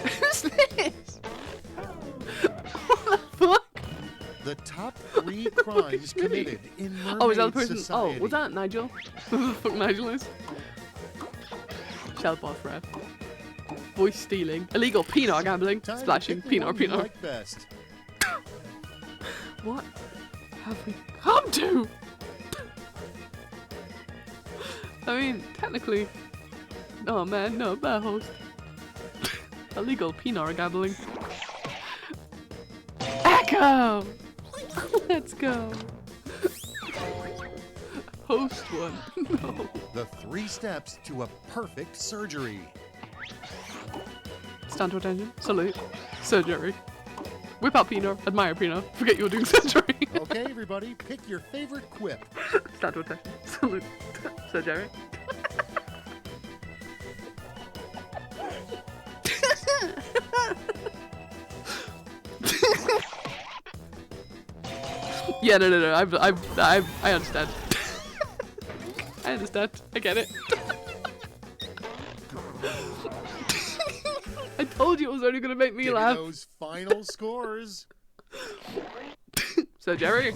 Speaker 1: Who's this? What the fuck?
Speaker 6: The top 3 crimes committed in mermaid
Speaker 1: Oh, is that the person?
Speaker 6: society.
Speaker 1: Oh, was that Nigel? Who the fuck Nigel is? Shell boss ref. Voice stealing. Illegal peanut gambling.
Speaker 6: Time to
Speaker 1: Splashing.
Speaker 6: pick the
Speaker 1: Peanut or
Speaker 6: one you
Speaker 1: peanut.
Speaker 6: like best.
Speaker 1: What have we come to? I mean, technically. Oh man, no, bad host. Illegal peanut gambling. Echo! Let's go. Host one. No.
Speaker 6: The 3 steps to a perfect surgery.
Speaker 1: Stand to attention. Salute. Surgery. Whip out Pinot. Admire Pinot. Forget you're doing surgery.
Speaker 6: Okay, everybody, pick your favorite quip.
Speaker 1: Stand to attention. Salute. Surgery. Yeah, no. I understand. I understand. I get it. told you it was only gonna make me
Speaker 6: Give me
Speaker 1: laugh.
Speaker 6: those final scores.
Speaker 1: So Jerry.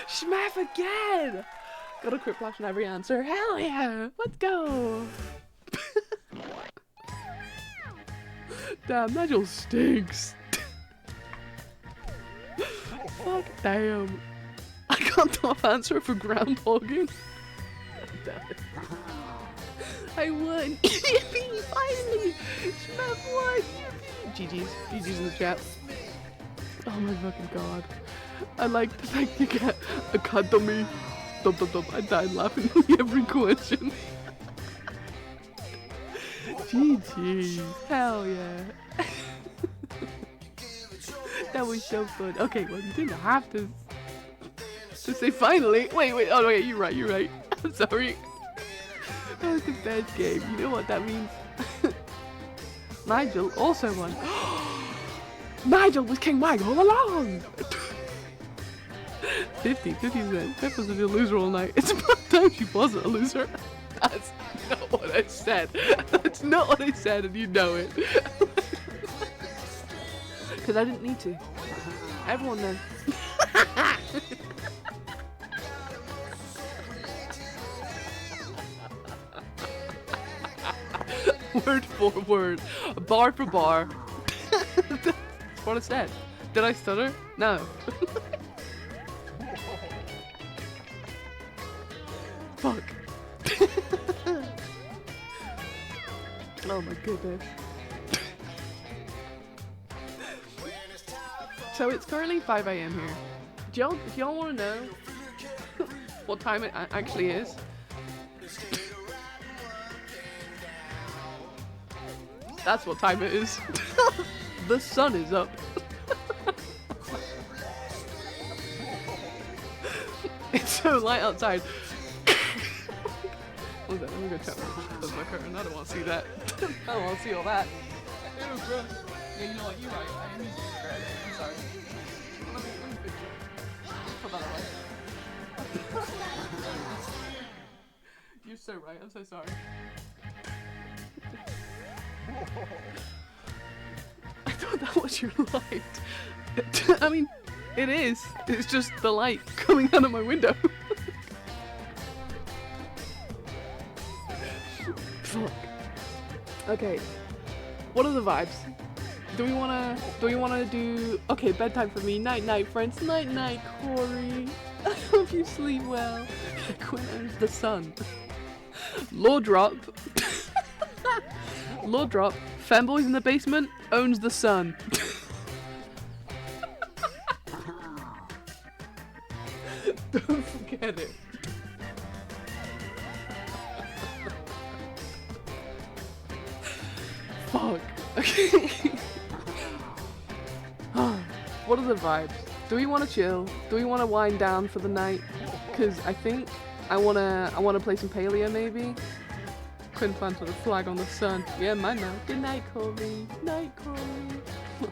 Speaker 1: Schmaff again! Got a quick flash on every answer. Hell yeah! Let's go! Damn, Nigel stinks. Fuck damn. I got top answer for groundhogging. Damn it. I won! Yippee! Finally! Schmaff won! Yippee! GG's in the chat. Oh my fucking god. I like the fact you get a academy. I died laughing at every question. GG. Hell yeah. That was so fun. Okay, well you didn't have to say finally. Wait, oh wait, you're right. I'm sorry. That was the best game. You know what that means? Nigel also won. Nigel was King Mike all along! 50%. Pip was a loser all night. It's about time she wasn't a loser. That's not what I said. That's not what I said, and you know it. Because I didn't need to. Everyone knows. Word for word. Bar for bar. That's what I said. Did I stutter? No. Fuck. Oh my goodness. So it's currently 5 AM here. If y'all want to know what time it actually is, that's what time it is. The sun is up. It's so light outside. What was that? Let me go check my curtain. I don't want to see that. I don't want to see all that. Ew, gross. Yeah, you know what? You're right. I need to I'm sorry. Let me fix it. Put that away. You're so right. I'm so sorry. I thought that was your light. I mean, it is. It's just the light coming out of my window. Fuck. Okay. What are the vibes? Do we wanna do okay, bedtime for me. Night night, friends. Night night, Corey. I hope you sleep well. Quinn owns the sun. Law drop. Law drop. Femboys in the basement owns the sun. Don't forget it. Fuck. Okay. What are the vibes? Do we want to chill? Do we want to wind down for the night? Because I think I wanna play some Paleo maybe. Quinn plants with a flag on the sun. Yeah, mine now. Good night, Corey. Night, Corey.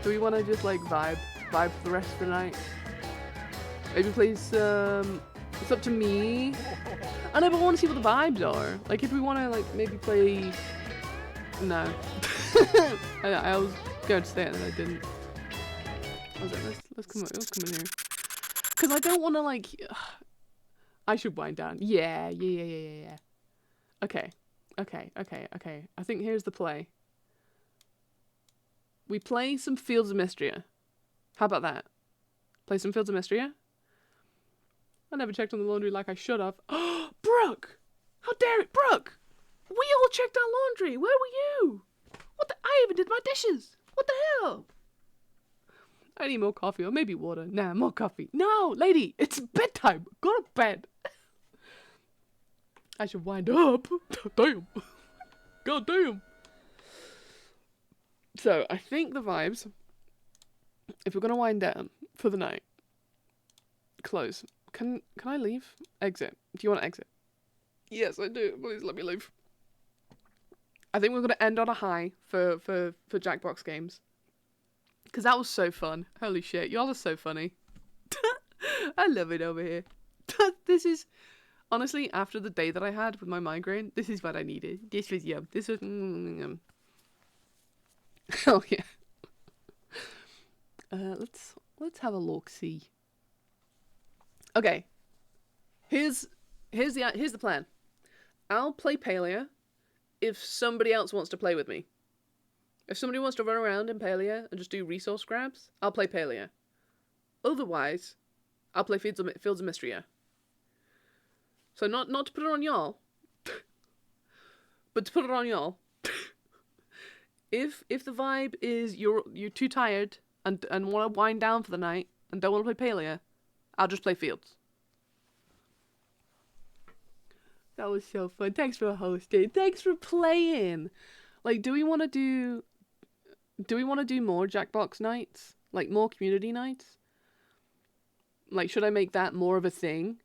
Speaker 1: Do we want to just like vibe for the rest of the night? Maybe play some. It's up to me. I know, but I want to see what the vibes are. Like, if we want to like maybe play. No. I was going to say it and I didn't. I was like, let's come in here. Because I don't want to like. I should wind down. Yeah. Okay. I think here's the play. We play some Fields of Mystria. How about that? Play some Fields of Mystria? I never checked on the laundry like I should have. Brooke! How dare it, Brooke! We all checked our laundry. Where were you? What the? I even did my dishes. What the hell? I need more coffee or maybe water. Nah, more coffee. No, lady, it's bedtime. Go to bed. I should wind up. Damn. God damn. So, I think the vibes, if we're going to wind down for the night, close. Can I leave? Exit. Do you want to exit? Yes, I do. Please let me leave. I think we're going to end on a high for Jackbox games. Because that was so fun. Holy shit. Y'all are so funny. I love it over here. This is honestly, after the day that I had with my migraine, this is what I needed. This was yum. This was oh yeah. Let's have a look. See. Okay. Here's the plan. I'll play Palia if somebody else wants to play with me. If somebody wants to run around in Palia and just do resource grabs, I'll play Palia. Otherwise, I'll play Fields of Mystria. So not to put it on y'all, but to put it on y'all. If the vibe is you're too tired and want to wind down for the night and don't want to play Palia, I'll just play Fields. That was so fun. Thanks for hosting. Thanks for playing. Like, do we want to do more Jackbox nights? Like, more community nights? Like, should I make that more of a thing?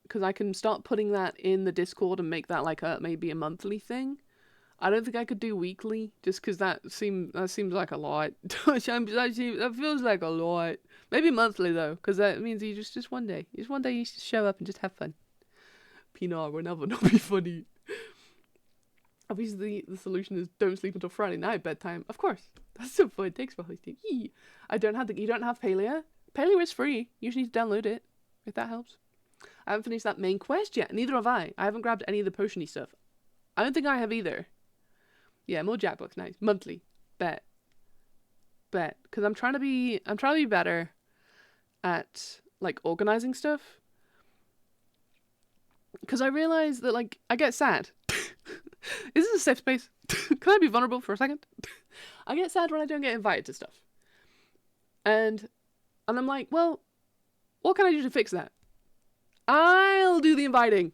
Speaker 1: Because I can start putting that in the Discord and make that like maybe a monthly thing. I don't think I could do weekly, just because that seems like a lot. That feels like a lot. Maybe monthly though, because that means you just one day. Just one day you should show up and just have fun. Pinard, we're never not be funny. Obviously, the solution is don't sleep until Friday night bedtime. Of course, that's so fun. Thanks for hosting. Yee. You don't have Palia. Palia is free. You just need to download it, if that helps. I haven't finished that main quest yet. Neither have I. I haven't grabbed any of the potiony stuff. I don't think I have either. Yeah, more Jackbox nights. Monthly. Bet. Because I'm trying to be better at like organizing stuff. Because I realize that like I get sad. Is this a safe space? Can I be vulnerable for a second? I get sad when I don't get invited to stuff. And I'm like, well, what can I do to fix that? I'll do the inviting.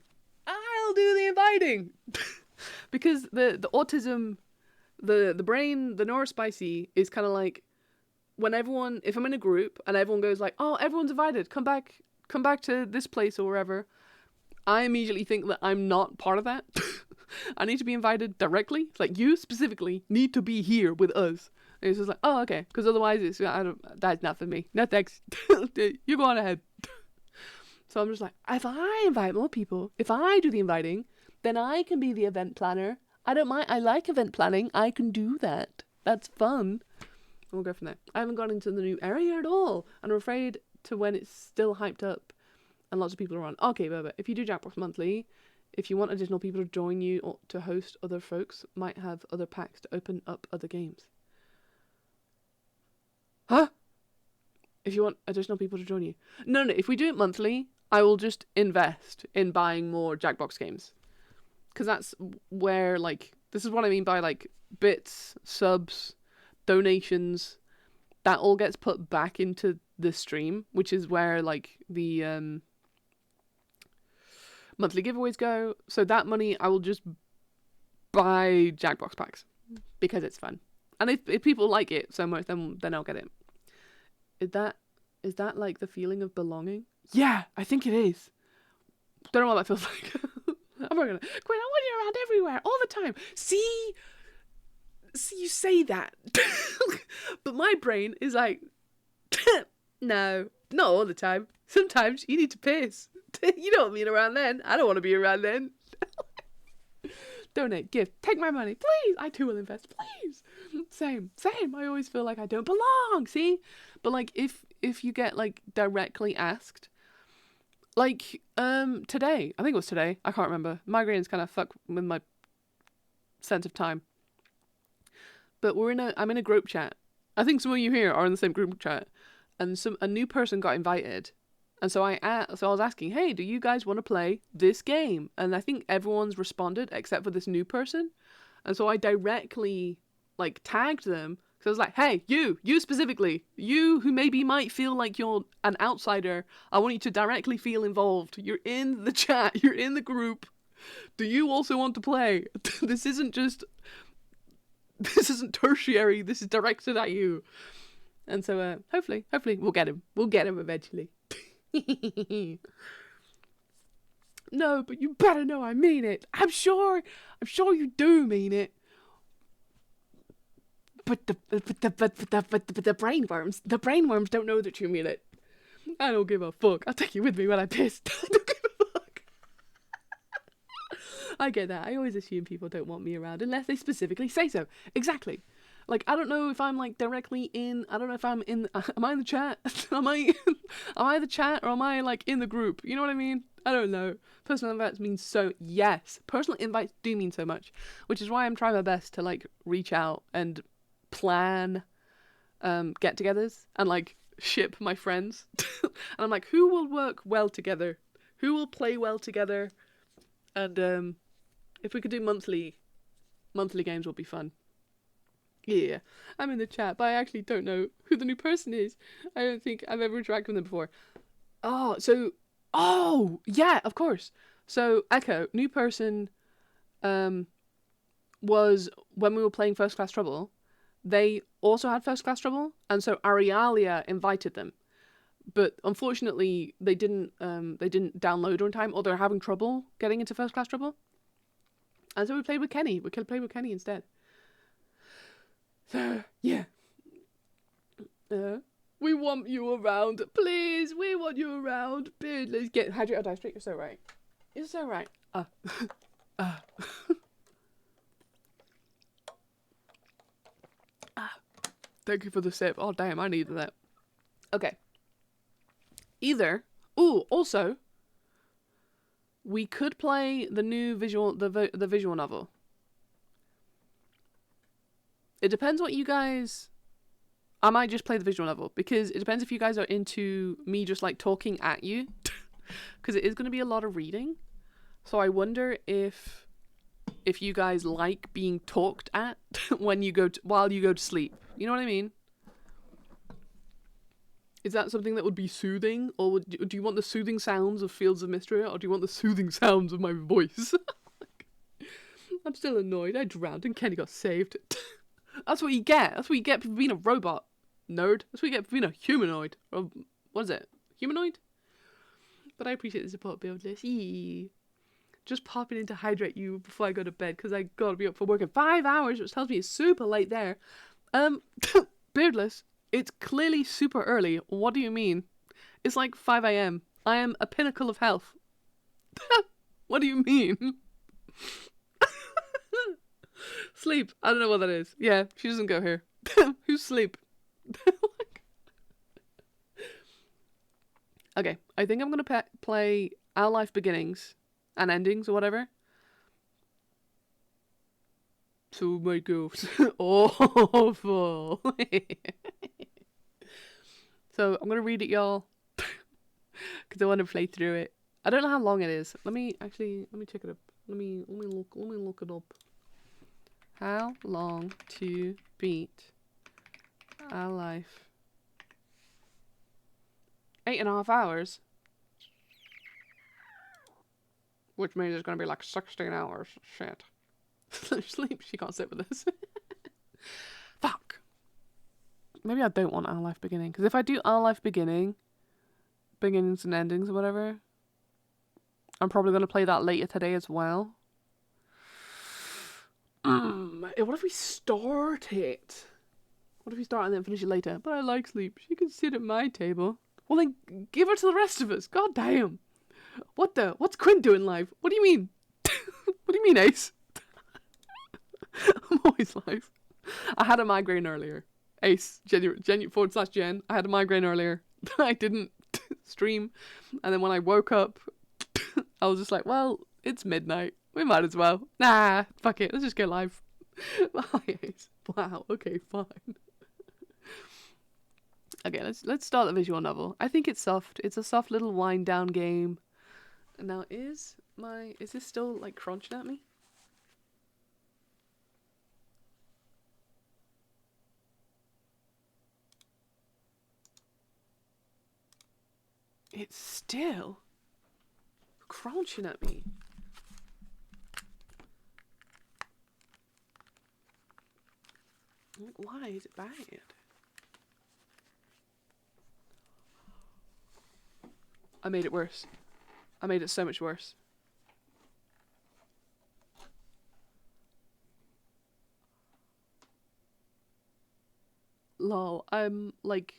Speaker 1: Because the autism, the brain, the neurospicy is kind of like when if I'm in a group and everyone goes like, oh, everyone's invited, come back to this place or wherever, I immediately think that I'm not part of that. I need to be invited directly. It's like, you specifically need to be here with us. And it's just like, oh, okay. Because otherwise, that's not for me. No thanks. You go on ahead. So I'm just like, if I invite more people, if I do the inviting, then I can be the event planner. I don't mind. I like event planning. I can do that. That's fun. We'll go from there. I haven't gone into the new area at all. And I'm afraid to when it's still hyped up and lots of people are on. Okay, but if you do Jackbox Monthly, if you want additional people to join you or to host other folks, might have other packs to open up other games. Huh? If you want additional people to join you. No, if we do it monthly, I will just invest in buying more Jackbox games. Because that's where, like, this is what I mean by, like, bits, subs, donations. That all gets put back into the stream, which is where, like, the monthly giveaways go. So that money, I will just buy Jackbox packs. Because it's fun. And if people like it so much, then I'll get it. Is that like the feeling of belonging? Yeah, I think it is. Don't know what that feels like. I'm not gonna. Gwen, I want you around everywhere, all the time. See, you say that. But my brain is like, no, not all the time. Sometimes you need to piss. You don't mean around then. I don't want to be around then. Donate, give, take my money, please. I too will invest, please. Same. I always feel like I don't belong. See, but like if you get like directly asked, like today, I think it was today. I can't remember. Migraines kind of fuck with my sense of time. But I'm in a group chat. I think some of you here are in the same group chat, and a new person got invited. And so I was asking, hey, do you guys want to play this game? And I think everyone's responded except for this new person. And so I directly like tagged them. So I was like, hey, you specifically, you who maybe might feel like you're an outsider, I want you to directly feel involved. You're in the chat, you're in the group. Do you also want to play? This isn't tertiary, this is directed at you. And so hopefully we'll get him. We'll get him eventually. No, but you better know I mean it. I'm sure you do mean it. But the brainworms don't know that you mean it. I don't give a fuck. I'll take you with me when I piss. I don't give a fuck. I get that. I always assume people don't want me around unless they specifically say so. Exactly. Like, I don't know if I'm like directly in, I don't know if I'm in, am I in the chat? am I the chat or am I like in the group? You know what I mean? I don't know. Personal invites mean so, yes. Personal invites do mean so much, which is why I'm trying my best to like reach out and plan get-togethers and like ship my friends. And I'm like, who will work well together? Who will play well together? And if we could do monthly games would be fun. Yeah, I'm in the chat, but I actually don't know who the new person is. I don't think I've ever interacted with them before. Oh, yeah, of course. So, Echo, new person, was when we were playing First Class Trouble. They also had First Class Trouble, and so Arialia invited them. But unfortunately, they didn't download on time, or they're having trouble getting into First Class Trouble. And so we played with Kenny. We could play with Kenny instead. So, yeah. We want you around. Please, we want you around. Let's get hydrate or die straight. You're so right. You're so right. Thank you for the sip. Oh, damn, I needed that. Okay. Either. Ooh, also, we could play the new visual novel. It depends what you guys... I might just play the visual novel, because it depends if you guys are into me just, like, talking at you. Because it is going to be a lot of reading. So I wonder if you guys like being talked at when you while you go to sleep. You know what I mean? Is that something that would be soothing? Or do you want the soothing sounds of Fields of Mystery? Or do you want the soothing sounds of my voice? I'm still annoyed. I drowned and Kenny got saved. That's what you get. That's what you get for being a robot, nerd. That's what you get for being a humanoid. Or, what is it? Humanoid? But I appreciate the support, Beardless. Yee. Just popping in to hydrate you before I go to bed, because I gotta be up for work in 5 hours, which tells me it's super late there. Beardless, it's clearly super early. What do you mean? It's like 5 a.m. I am a pinnacle of health. What do you mean? Sleep. I don't know what that is. Yeah, she doesn't go here. Who's sleep? Okay, I think I'm gonna play Our Life Beginnings and Endings or whatever. To my ghost. Awful. So I'm gonna read it, y'all, because I want to play through it. I don't know how long it is. Let me check it up. Let me look it up. How long to beat Our Life? 8.5 hours. Which means it's gonna be like 16 hours. Shit. Sleep. She can't sit with us. Fuck. Maybe I don't want Our Life Beginning, because if I do Our Life Beginnings and Endings or whatever, I'm probably gonna play that later today as well. What if we start it? What if we start and then finish it later? But I like Sleep. She can sit at my table. Well, then give her to the rest of us. God damn. What's Quinn doing live? What do you mean? What do you mean, Ace? I'm always live. I had a migraine earlier. Ace, /Jen. I had a migraine earlier. I didn't stream. And then when I woke up, I was just like, well, it's midnight. We might as well. Nah, fuck it. Let's just go live. Bye, Ace. Wow, okay, fine. Okay, let's start the visual novel. I think it's soft. It's a soft little wind down game. Now, is this still like crunching at me? It's still crunching at me. Why is it bad? I made it worse. I made it so much worse. Lol, I'm like...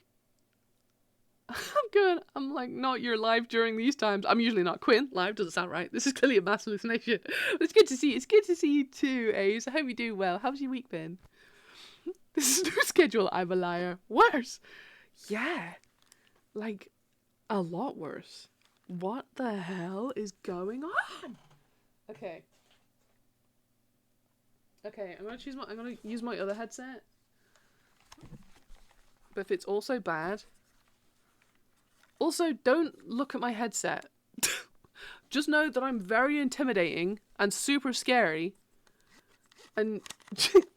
Speaker 1: I'm good. I'm like not your live during these times. I'm usually not. Quinn, live doesn't sound right. This is clearly a mass hallucination. But it's good to see you. It's good to see you too, Ace. I hope you do well. How's your week been? This is no schedule. I'm a liar. Worse. Yeah. Like, a lot worse. What the hell is going on? Okay. Okay, I'm gonna use my other headset. But if it's also bad, also don't look at my headset. Just know that I'm very intimidating and super scary, and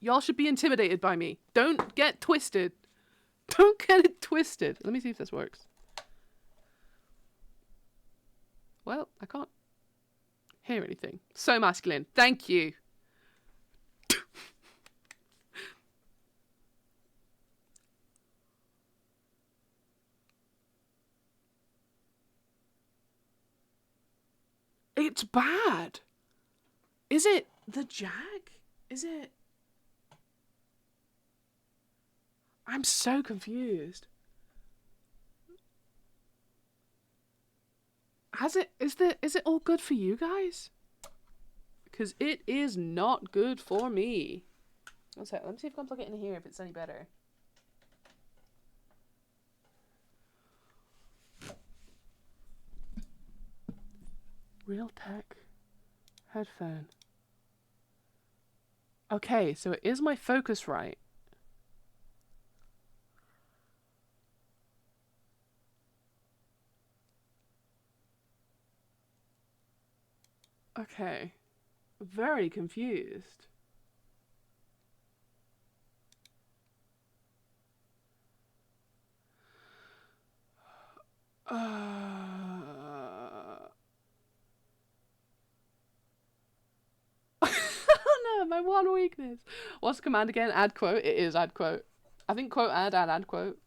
Speaker 1: y'all should be intimidated by me. Don't get twisted. Don't get it twisted. Let me see if this works. Well, I can't hear anything. So masculine. Thank you. It's bad. Is it the jack? Is it? I'm so confused. Is it all good for you guys? Because it is not good for me. One sec, let me see if I can plug it in here if it's any better. Realtek headphone. Okay, so it is my focus right. Okay. Very confused. Oh no, my one weakness. What's the command again? Add quote. It is add quote. I think quote add quote.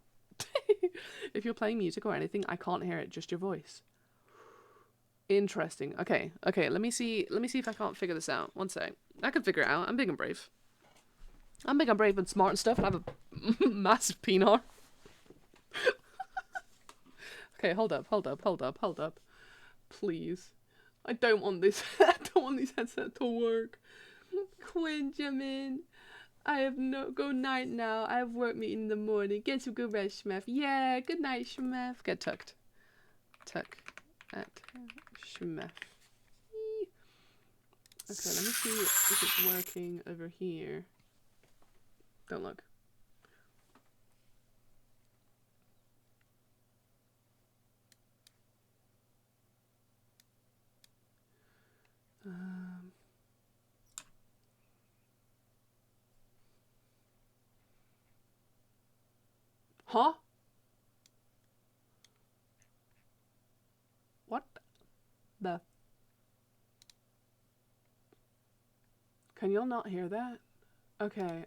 Speaker 1: If you're playing music or anything, I can't hear it, just your voice. Interesting. Okay, let me see if I can't figure this out. One sec. I can figure it out. I'm big and brave. I'm big and brave and smart and stuff, and I have a massive penis. Okay, hold up. Please. I don't want this headset to work. Quinjamin, I have no go night now. I have work meeting in the morning. Get some good rest, Schmef. Yeah, good night, Schmef. Get tucked. Tuck at Schmef. Okay, let me see if it's working over here. Don't look. Huh? What the? Can y'all not hear that? Okay.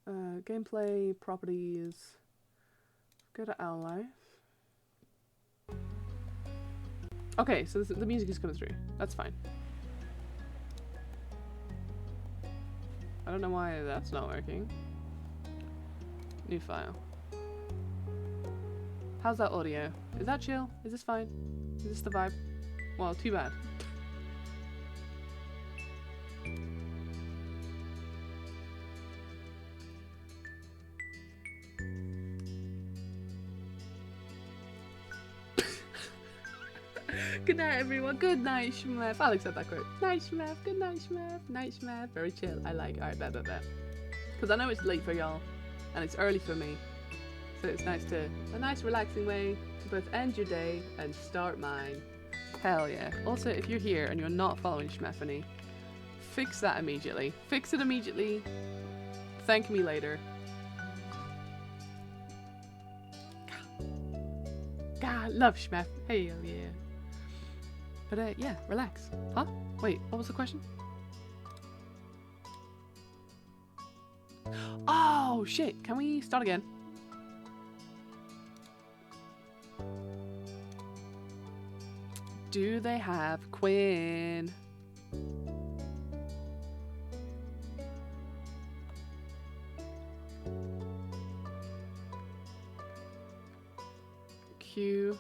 Speaker 1: Gameplay, properties. Go to Our Life. Okay, so the music is coming through. That's fine. I don't know why that's not working. New file. How's that audio? Is that chill? Is this fine? Is this the vibe? Well, too bad. Good night, everyone. Good night, Schmef. I'll accept that quote. Night, Schmef. Good night, Schmef. Night, Schmef. Very chill. I like. Alright, bet. Because I know it's late for y'all, and it's early for me. So it's a nice relaxing way to both end your day and start mine. Hell yeah. Also, if you're here and you're not following Schmeffany, fix that immediately. Fix it immediately. Thank me later. God, love Schmeff. Hell yeah. But yeah, relax. Huh? Wait, what was the question? Oh shit, can we start again? Do they have Quinn? QRS.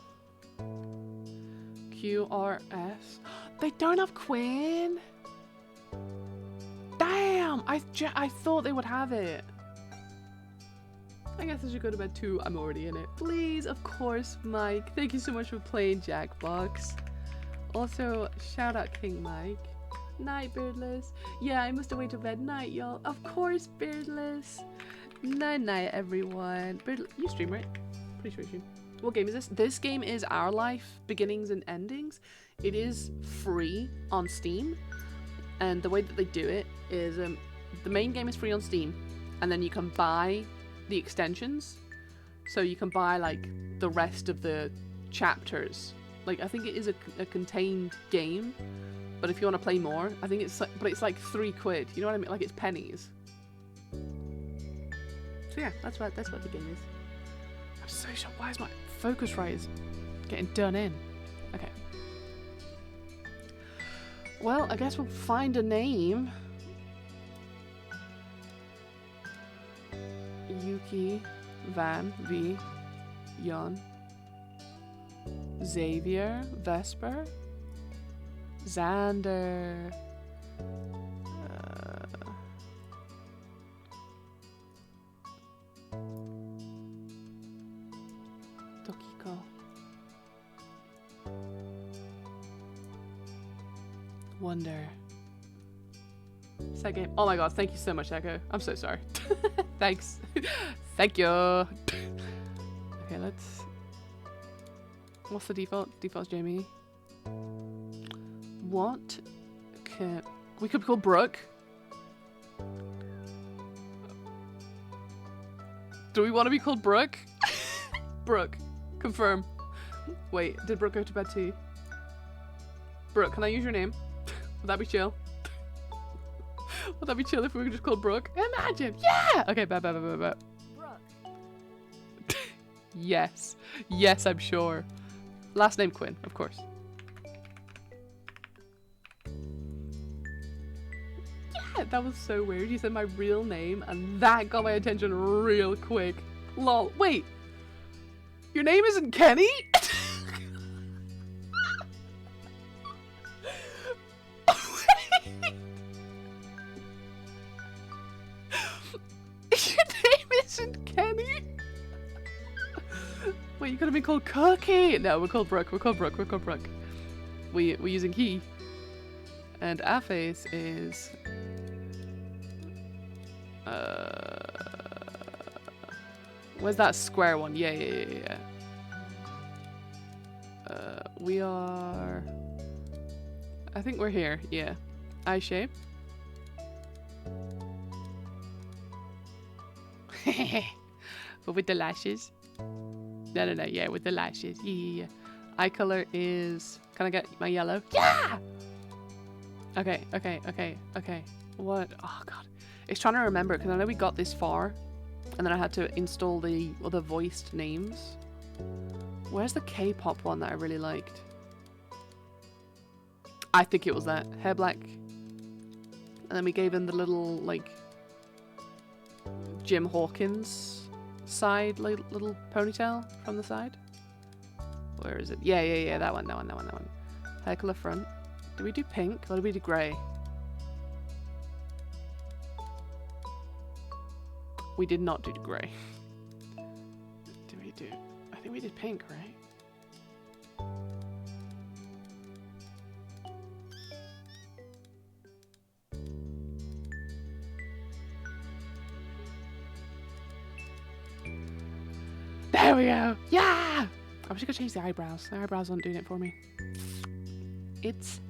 Speaker 1: They don't have Quinn. Damn! I thought they would have it. I guess I should go to bed too. I'm already in it. Please, of course, Mike. Thank you so much for playing Jackbox. Also, shout out King Mike. Night, Beardless. Yeah, I must away to bed. Night, y'all. Of course, Beardless. Night, night, everyone. You stream, right? Pretty sure you stream. What game is this? This game is Our Life, Beginnings and Endings. It is free on Steam. And the way that they do it is the main game is free on Steam. And then you can buy the extensions. So you can buy like the rest of the chapters. Like I think it is a contained game. But if you want to play more, I think it's like £3. You know what I mean? Like it's pennies. So yeah, that's what the game is. I'm so sure. Why is my focus rate is getting done in? Okay. Well, I guess we'll find a name. Yuki, Van, V, Jan, Xavier, Vesper, Xander. Tokiko. Wonder. Sad game. Oh my god, thank you so much, Echo. I'm so sorry. Thanks. Thank you. Okay, let's... What's the default? Default's Jamie. What can... We could be called Brooke. Do we want to be called Brooke? Brooke. Confirm. Wait, did Brooke go to bed too? Brooke, can I use your name? Would that be chill? Would that be chill if we were just called Brooke? Imagine! Yeah! Okay, bet.
Speaker 2: Brooke.
Speaker 1: Yes. Yes, I'm sure. Last name Quinn, of course. Yeah, that was so weird. You said my real name and that got my attention real quick. Lol. Wait. Your name isn't Kenny? Wait, you could have been called Cookie. No, we're called Brooke. We're called Brooke. We're using he. And our face is... Where's that square one? Yeah. We are... I think we're here. Yeah. Eye shape. But with the lashes. No. Yeah, with the lashes. Yeah. Eye color is... Can I get my yellow? Yeah! Okay. What? Oh, God. It's trying to remember, because I know we got this far. And then I had to install the other voiced names. Where's the K-pop one that I really liked? I think it was that. Hair black. And then we gave him the little, like... Jim Hawkins side, little ponytail from the side. Where is it? Yeah, that one. Hair color front. Did we do pink or did we do grey? We did not do grey. Did we do? I think we did pink, right? There we go. Yeah! I wish I could change the eyebrows. The eyebrows aren't doing it for me. It's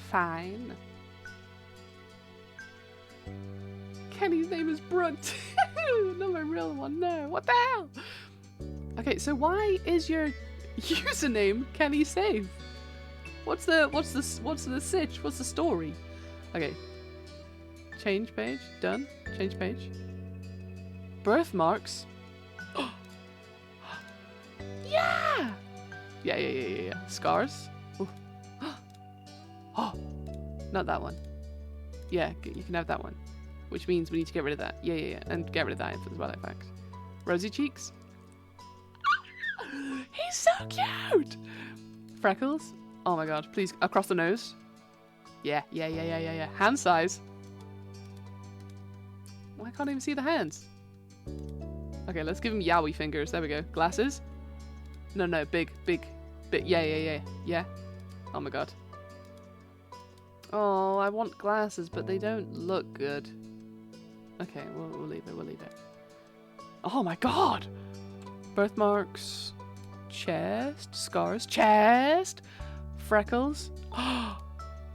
Speaker 1: fine. Kenny's name is Brooke. Not my real one. No. What the hell? Okay, so why is your username Kenny Safe? What's the sitch? What's the story? Okay. Change page. Done. Change page. Birthmarks. Yeah! Yeah. Scars. Ooh. Oh, not that one. Yeah, you can have that one. Which means we need to get rid of that. Yeah. And get rid of that as well, in fact. Rosy cheeks. He He's so cute! Freckles? Oh my god, please, across the nose. Yeah. Hand size. Well, I can't even see the hands. Okay, let's give him yaoi fingers. There we go. Glasses? No, big. Yeah. Oh my god. Oh, I want glasses, but they don't look good. Okay, we'll leave it. Oh my god! Birthmarks. Chest. Scars. Chest! Freckles.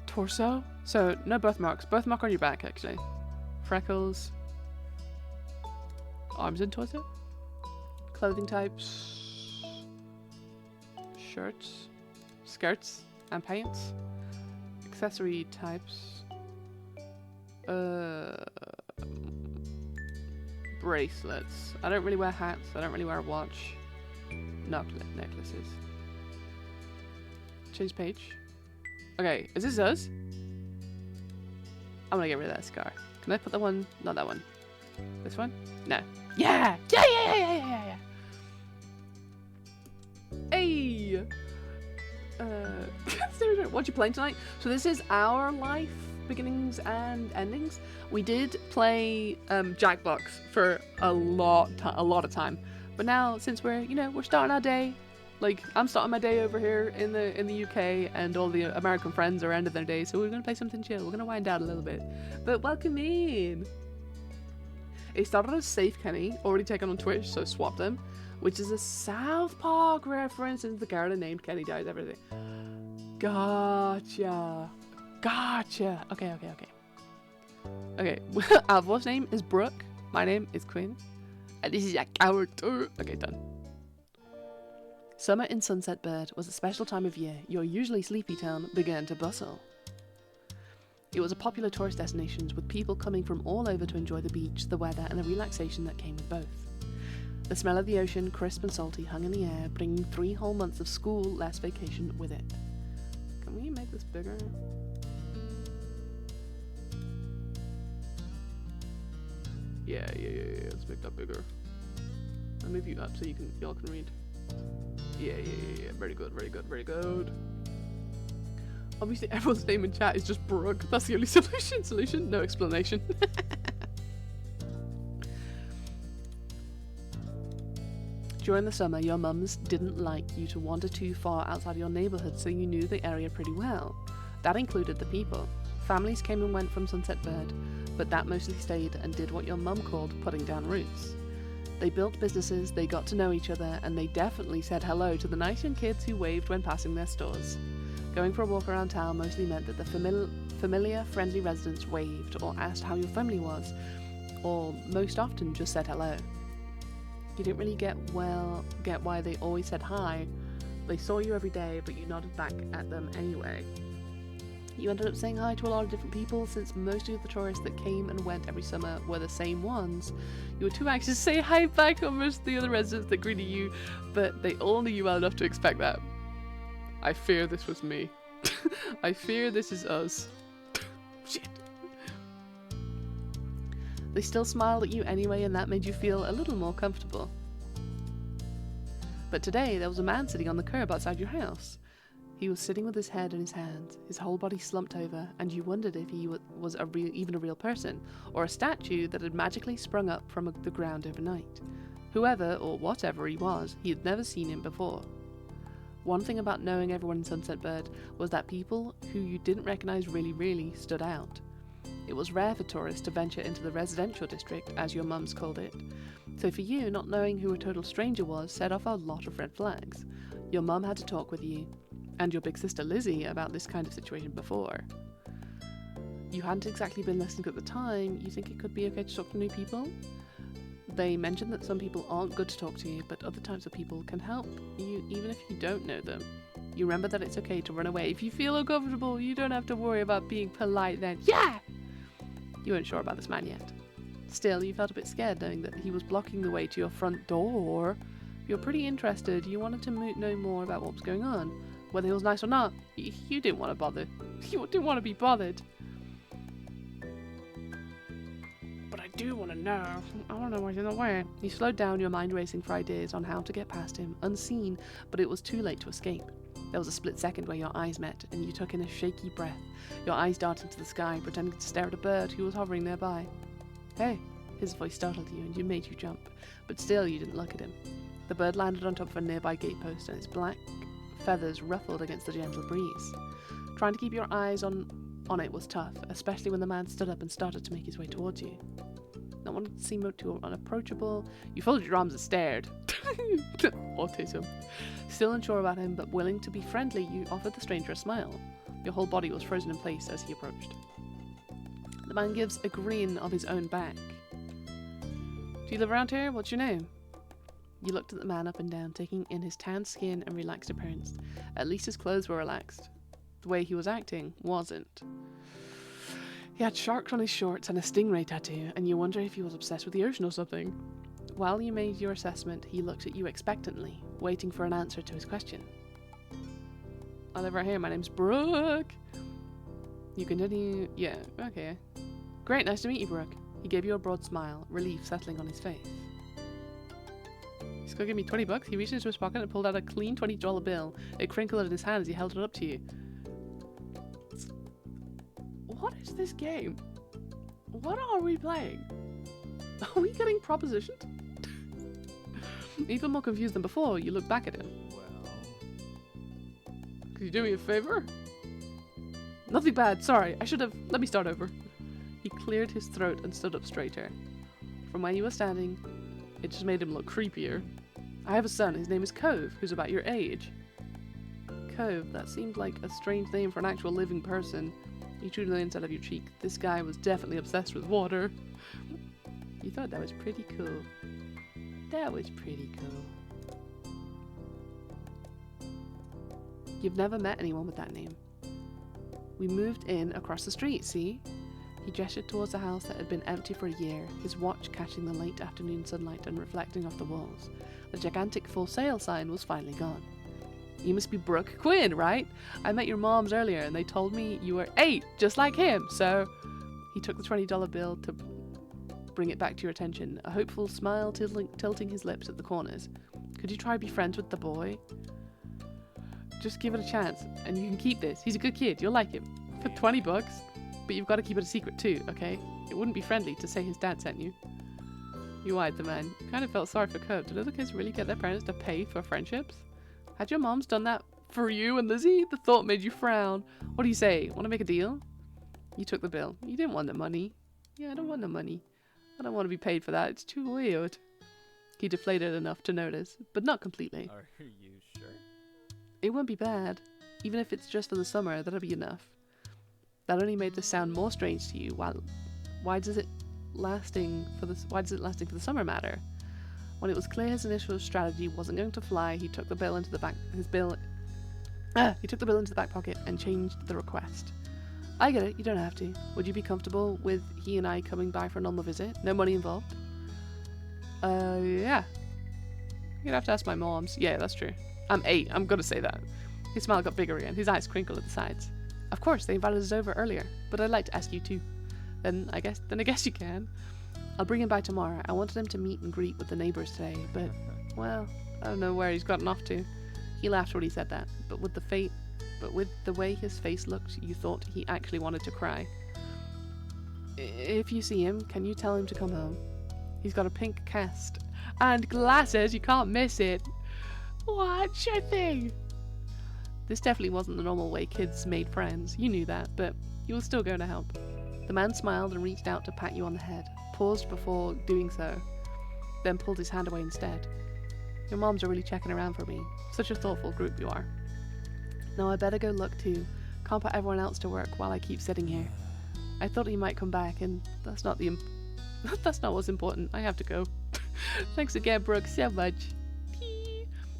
Speaker 1: Torso. So, no birthmarks. Birthmark on your back, actually. Freckles. Arms and torso. Clothing types. Shirts. Skirts and pants. Accessory types. Bracelets. I don't really wear hats. I don't really wear a watch. Necklaces. Change page. Okay, is this us? I'm gonna get rid of that scar. Can I put that one? Not that one. This one? No. Yeah! Yeah! Hey! What you playing tonight? So this is our life beginnings and endings. We did play Jackbox for a lot of time, but now since we're starting our day, like I'm starting my day over here in the UK, and all the American friends are ending their day, so we're gonna play something chill. We're gonna wind down a little bit, but welcome in. It started as Safe Kenny, already taken on Twitch, so swap them, which is a South Park reference, and the character named Kenny dies everything. Gotcha. Okay. Our voice name is Brooke. My name is Quinn. And this is a character. Okay, done. Summer in Sunset Bird was a special time of year. Your usually sleepy town began to bustle. It was a popular tourist destination, with people coming from all over to enjoy the beach, the weather, and the relaxation that came with both. The smell of the ocean, crisp and salty, hung in the air, bringing 3 whole months of school-less vacation with it. Can we make this bigger? Yeah. Let's make that bigger. I'll move you up so y'all can read. Yeah. Very good. Obviously, everyone's name in chat is just Brooke. That's the only solution. No explanation. During the summer, your mums didn't like you to wander too far outside your neighbourhood, so you knew the area pretty well. That included the people. Families came and went from Sunset Bird, but that mostly stayed and did what your mum called putting down roots. They built businesses, they got to know each other, and they definitely said hello to the nice young kids who waved when passing their stores. Going for a walk around town mostly meant that the familiar, friendly residents waved or asked how your family was, or most often just said hello. You didn't really get why they always said hi. They saw you every day, but you nodded back at them anyway. You ended up saying hi to a lot of different people, since most of the tourists that came and went every summer were the same ones. You were too anxious to say hi back on most of the other residents that greeted you, but they all knew you well enough to expect that. I fear this was me. I fear this is us. Shit. They still smiled at you anyway, and that made you feel a little more comfortable. But today, there was a man sitting on the curb outside your house. He was sitting with his head in his hands, his whole body slumped over, and you wondered if he was even a real person, or a statue that had magically sprung up from the ground overnight. Whoever, or whatever he was, he had never seen him before. One thing about knowing everyone in Sunset Bird was that people who you didn't recognise really stood out. It was rare for tourists to venture into the residential district, as your mums called it. So for you, not knowing who a total stranger was set off a lot of red flags. Your mum had to talk with you, and your big sister Lizzie, about this kind of situation before. You hadn't exactly been listening at the time. You think it could be okay to talk to new people? They mentioned that some people aren't good to talk to, but other types of people can help you even if you don't know them. You remember that it's okay to run away. If you feel uncomfortable, you don't have to worry about being polite then. Yeah! You weren't sure about this man yet. Still, you felt a bit scared knowing that he was blocking the way to your front door. You were pretty interested. You wanted to know more about what was going on. Whether he was nice or not, you didn't want to bother. You didn't want to be bothered. But I do want to know. I don't know what's in the way. You slowed down, your mind racing for ideas on how to get past him, unseen, but it was too late to escape. There was a split second where your eyes met, and you took in a shaky breath, your eyes darting to the sky, pretending to stare at a bird who was hovering nearby. Hey! His voice startled you, and made you jump, but still you didn't look at him. The bird landed on top of a nearby gatepost, and its black feathers ruffled against the gentle breeze. Trying to keep your eyes on it was tough, especially when the man stood up and started to make his way towards you. Not wanting to seem too unapproachable, you folded your arms and stared. Autism. Still unsure about him, but willing to be friendly, you offered the stranger a smile. Your whole body was frozen in place as he approached. The man gives a grin of his own back. Do you live around here? What's your name? You looked at the man up and down, taking in his tanned skin and relaxed appearance. At least his clothes were relaxed. The way he was acting wasn't. He had sharks on his shorts and a stingray tattoo, and you wonder if he was obsessed with the ocean or something. While you made your assessment, he looked at you expectantly, waiting for an answer to his question. I live right here. My name's Brooke. You continue. Yeah, okay. Great, nice to meet you, Brooke. He gave you a broad smile, relief settling on his face. He's gonna give me $20. He reached into his pocket and pulled out a clean $20 bill. It crinkled in his hand as he held it up to you. What is this game? What are we playing? Are we getting propositioned? Even more confused than before, you look back at him.
Speaker 5: Well,
Speaker 1: Could you do me a favor? Nothing bad, sorry. I should have... Let me start over. He cleared his throat and stood up straighter. From where you were standing, it just made him look creepier. I have a son, his name is Cove, who's about your age. Cove, that seemed like a strange name for an actual living person. You chewed on the inside of your cheek. This guy was definitely obsessed with water. You thought that was pretty cool. That was pretty cool. You've never met anyone with that name. We moved in across the street, see? He gestured towards the house that had been empty for a year, his watch catching the late afternoon sunlight and reflecting off the walls. The gigantic for sale sign was finally gone. You must be Brooke Quinn, right? I met your moms earlier and they told me you were 8, just like him, so... He took the $20 bill to bring it back to your attention, a hopeful smile tilting his lips at the corners. Could you try to be friends with the boy? Just give it a chance, and you can keep this. He's a good kid, you'll like him. For $20, but you've got to keep it a secret too, okay? It wouldn't be friendly to say his dad sent you. You eyed the man. You kind of felt sorry for Cove. Did other kids really get their parents to pay for friendships? Had your moms done that for you and Lizzie? The thought made you frown. What do you say? Want to make a deal? You took the bill. You didn't want the money. Yeah, I don't want the money. I don't want to be paid for that. It's too weird. He deflated enough to notice, but not completely.
Speaker 5: are you sure?
Speaker 1: It won't be bad. Even if it's just for the summer, that'll be enough. That only made this sound more strange to you. Why does it lasting for the summer matter? When it was clear his initial strategy wasn't going to fly, he took the bill into the back pocket and changed the request. I get it, you don't have to. Would you be comfortable with he and I coming by for a normal visit? No money involved? Yeah. You'd have to ask my moms. Yeah, that's true. I'm 8, I'm gonna say that. His smile got bigger again, his eyes crinkled at the sides. Of course, they invited us over earlier, but I'd like to ask you too. Then I guess you can. I'll bring him by tomorrow. I wanted him to meet and greet with the neighbors today, but, well, I don't know where he's gotten off to. He laughed when he said that, but with the way his face looked, you thought he actually wanted to cry. If you see him, can you tell him to come home? He's got a pink cast and glasses, you can't miss it. What? Sure thing. This definitely wasn't the normal way kids made friends. You knew that, but you were still going to help. The man smiled and reached out to pat you on the head, paused before doing so, then pulled his hand away instead. Your moms are really checking around for me. Such a thoughtful group you are. Now I better go look too. Can't put everyone else to work while I keep sitting here. I thought he might come back, and that's not what's important. I have to go. Thanks again, Brooke, so much.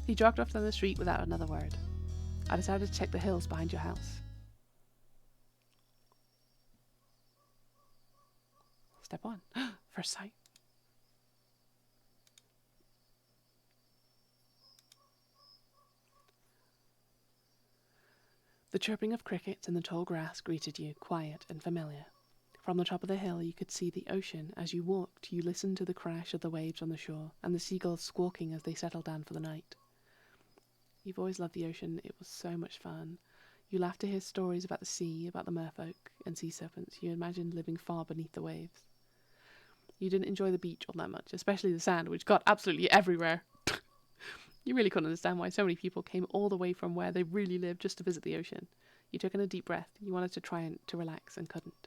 Speaker 1: He jogged off down the street without another word. I decided to check the hills behind your house. Step 1. First sight. The chirping of crickets in the tall grass greeted you, quiet and familiar. From the top of the hill you could see the ocean. As you walked, you listened to the crash of the waves on the shore and the seagulls squawking as they settled down for the night. You've always loved the ocean. It was so much fun. You laughed to hear stories about the sea, about the merfolk and sea serpents. You imagined living far beneath the waves. You didn't enjoy the beach all that much, especially the sand, which got absolutely everywhere. You really couldn't understand why so many people came all the way from where they really lived just to visit the ocean. You took in a deep breath. You wanted to try to relax and couldn't.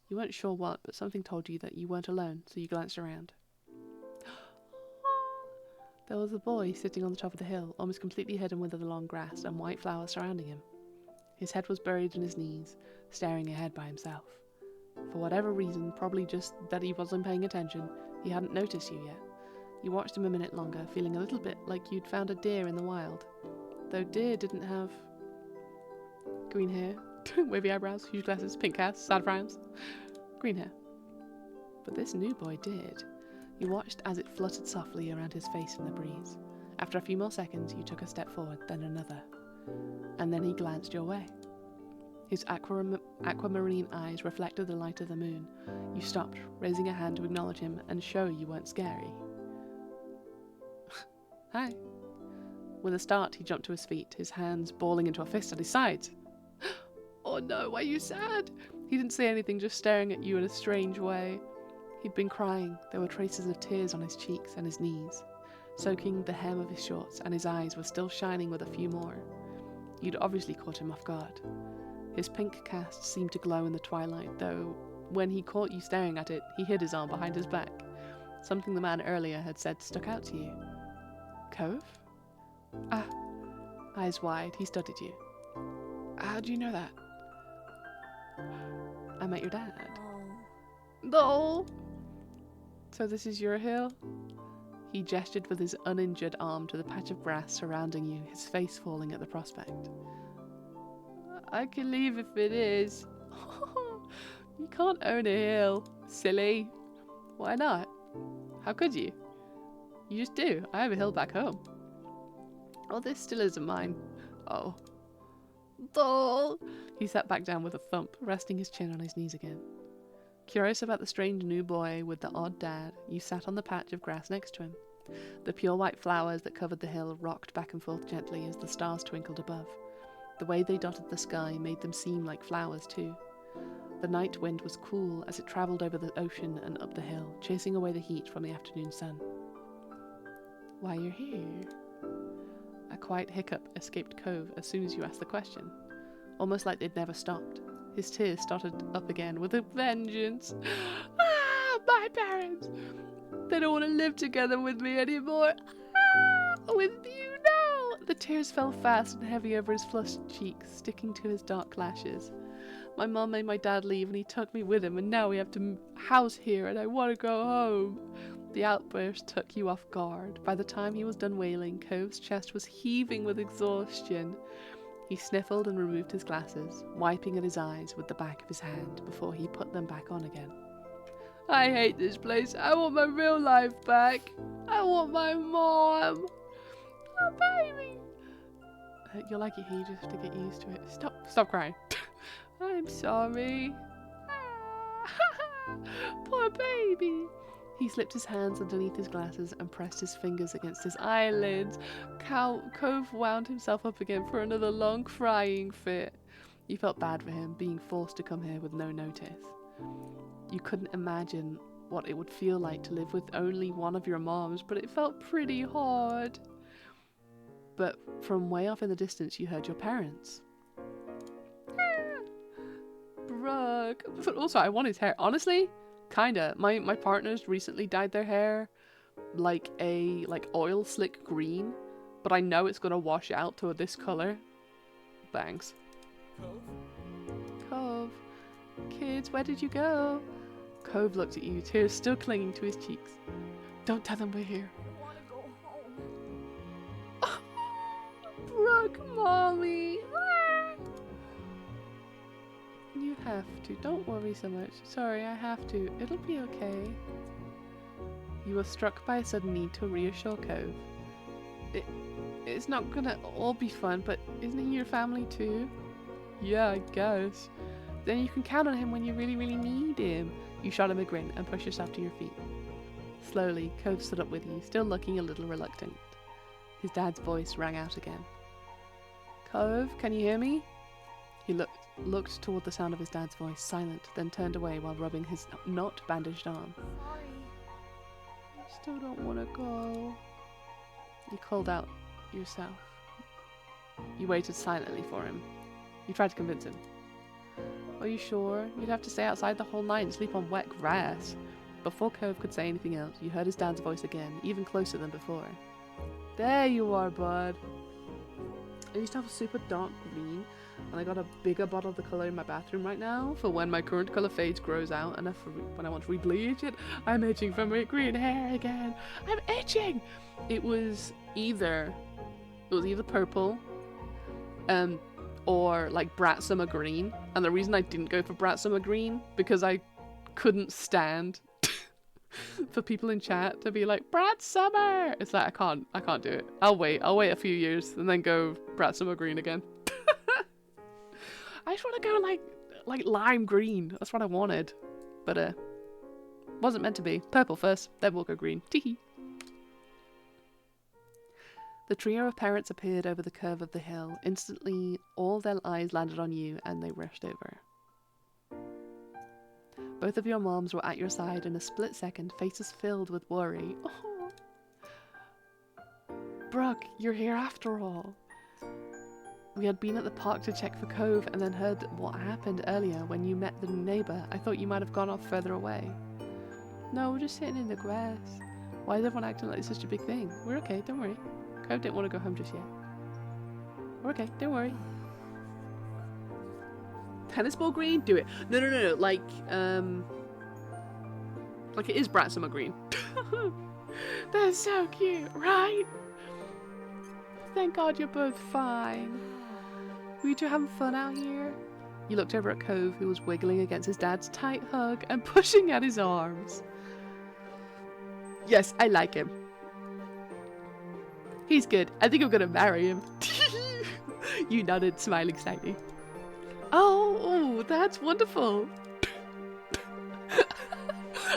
Speaker 1: You weren't sure what, but something told you that you weren't alone, so you glanced around. There was a boy sitting on the top of the hill, almost completely hidden within the long grass and white flowers surrounding him. His head was buried in his knees, staring ahead by himself. For whatever reason, probably just that he wasn't paying attention, he hadn't noticed you yet. You watched him a minute longer, feeling a little bit like you'd found a deer in the wild. Though deer didn't have green hair, wavy eyebrows, huge glasses, pink hair, sad frowns, green hair. But this new boy did. You watched as it fluttered softly around his face in the breeze. After a few more seconds, you took a step forward, then another. And then he glanced your way. His aquamarine eyes reflected the light of the moon. You stopped, raising a hand to acknowledge him and show you weren't scary. Hi. With a start, he jumped to his feet, his hands balling into a fist at his sides. Oh no, why are you sad? He didn't say anything, just staring at you in a strange way. He'd been crying. There were traces of tears on his cheeks and his knees, soaking the hem of his shorts, and his eyes were still shining with a few more. You'd obviously caught him off guard. His pink cast seemed to glow in the twilight, though when he caught you staring at it, he hid his arm behind his back. Something the man earlier had said stuck out to you. Cove? Ah. Eyes wide, he studied you. How do you know that? I met your dad. No! So this is your hill? He gestured with his uninjured arm to the patch of grass surrounding you, his face falling at the prospect. I can leave if it is. You can't own a hill, silly. Why not? How could you? You just do. I have a hill back home. Oh, this still isn't mine. Oh. Oh. He sat back down with a thump, resting his chin on his knees again. Curious about the strange new boy with the odd dad, you sat on the patch of grass next to him. The pure white flowers that covered the hill rocked back and forth gently as the stars twinkled above. The way they dotted the sky made them seem like flowers too. The night wind was cool as it travelled over the ocean and up the hill, chasing away the heat from the afternoon sun. Why you're here? A quiet hiccup escaped Cove as soon as you asked the question, almost like they'd never stopped. His tears started up again with a vengeance. Ah, my parents! They don't want to live together with me anymore. Ah, with you now! The tears fell fast and heavy over his flushed cheeks, sticking to his dark lashes. My mum made my dad leave and he took me with him, and now we have to house here and I want to go home. The outburst took you off guard. By the time he was done wailing, Cove's chest was heaving with exhaustion. He sniffled and removed his glasses, wiping at his eyes with the back of his hand before he put them back on again. I hate this place. I want my real life back. I want my mom. Oh, baby. You're like you just have to get used to it. Stop crying. I'm sorry. Poor baby. He slipped his hands underneath his glasses and pressed his fingers against his eyelids. Cove wound himself up again for another long crying fit. You felt bad for him, being forced to come here with no notice. You couldn't imagine what it would feel like to live with only one of your moms, but it felt pretty hard. But from way off in the distance, you heard your parents. Brooke. But also, I want his hair. Honestly, kinda. My partners recently dyed their hair like oil slick green, but I know it's gonna wash out to this color. Thanks. Cove. Kids, where did you go? Cove looked at you, tears still clinging to his cheeks. Don't tell them we're here.
Speaker 2: I want to go home.
Speaker 1: Brooke, mommy. You have to. Don't worry so much. Sorry, I have to. It'll be okay. You were struck by a sudden need to reassure Cove. It's not gonna all be fun, but isn't it your family too? Yeah, I guess. Then you can count on him when you really, really need him. You shot him a grin and pushed yourself to your feet. Slowly, Cove stood up with you, still looking a little reluctant. His dad's voice rang out again. Cove, can you hear me? He looked toward the sound of his dad's voice, silent, then turned away while rubbing his not bandaged arm.
Speaker 9: Sorry.
Speaker 1: I still don't want to go. You called out yourself. You waited silently for him. You tried to convince him. Are you sure? You'd have to stay outside the whole night and sleep on wet grass. Before Cove could say anything else, you heard his dad's voice again, even closer than before. There you are, bud. I used to have a super dark green, and I got a bigger bottle of the colour in my bathroom right now for when my current colour fades grows out enough for when I want to rebleach it. I'm itching for my green hair again. I'm itching! It was either purple, or like Brat Summer Green. And the reason I didn't go for Brat Summer Green, because I couldn't stand for people in chat to be like, Brat Summer! It's like, I can't do it. I'll wait a few years and then go Brat Summer Green again. I just want to go like lime green. That's what I wanted. But wasn't meant to be. Purple first, then we'll go green. Teehee. The trio of parents appeared over the curve of the hill. Instantly, all their eyes landed on you and they rushed over. Both of your moms were at your side in a split second, faces filled with worry. Oh. Brooke, you're here after all. We had been at the park to check for Cove and then heard what happened earlier when you met the neighbour. I thought you might have gone off further away. No, we're just sitting in the grass. Why is everyone acting like it's such a big thing? We're okay, don't worry. Cove didn't want to go home just yet. We're okay, don't worry. Tennis ball green? Do it. No. Like it is Brat Summer Green. That's so cute, right? Thank God you're both fine. Were you two having fun out here? You looked over at Cove, who was wiggling against his dad's tight hug and pushing at his arms. Yes, I like him. He's good. I think I'm gonna marry him. You nodded, smiling slightly. Oh, that's wonderful.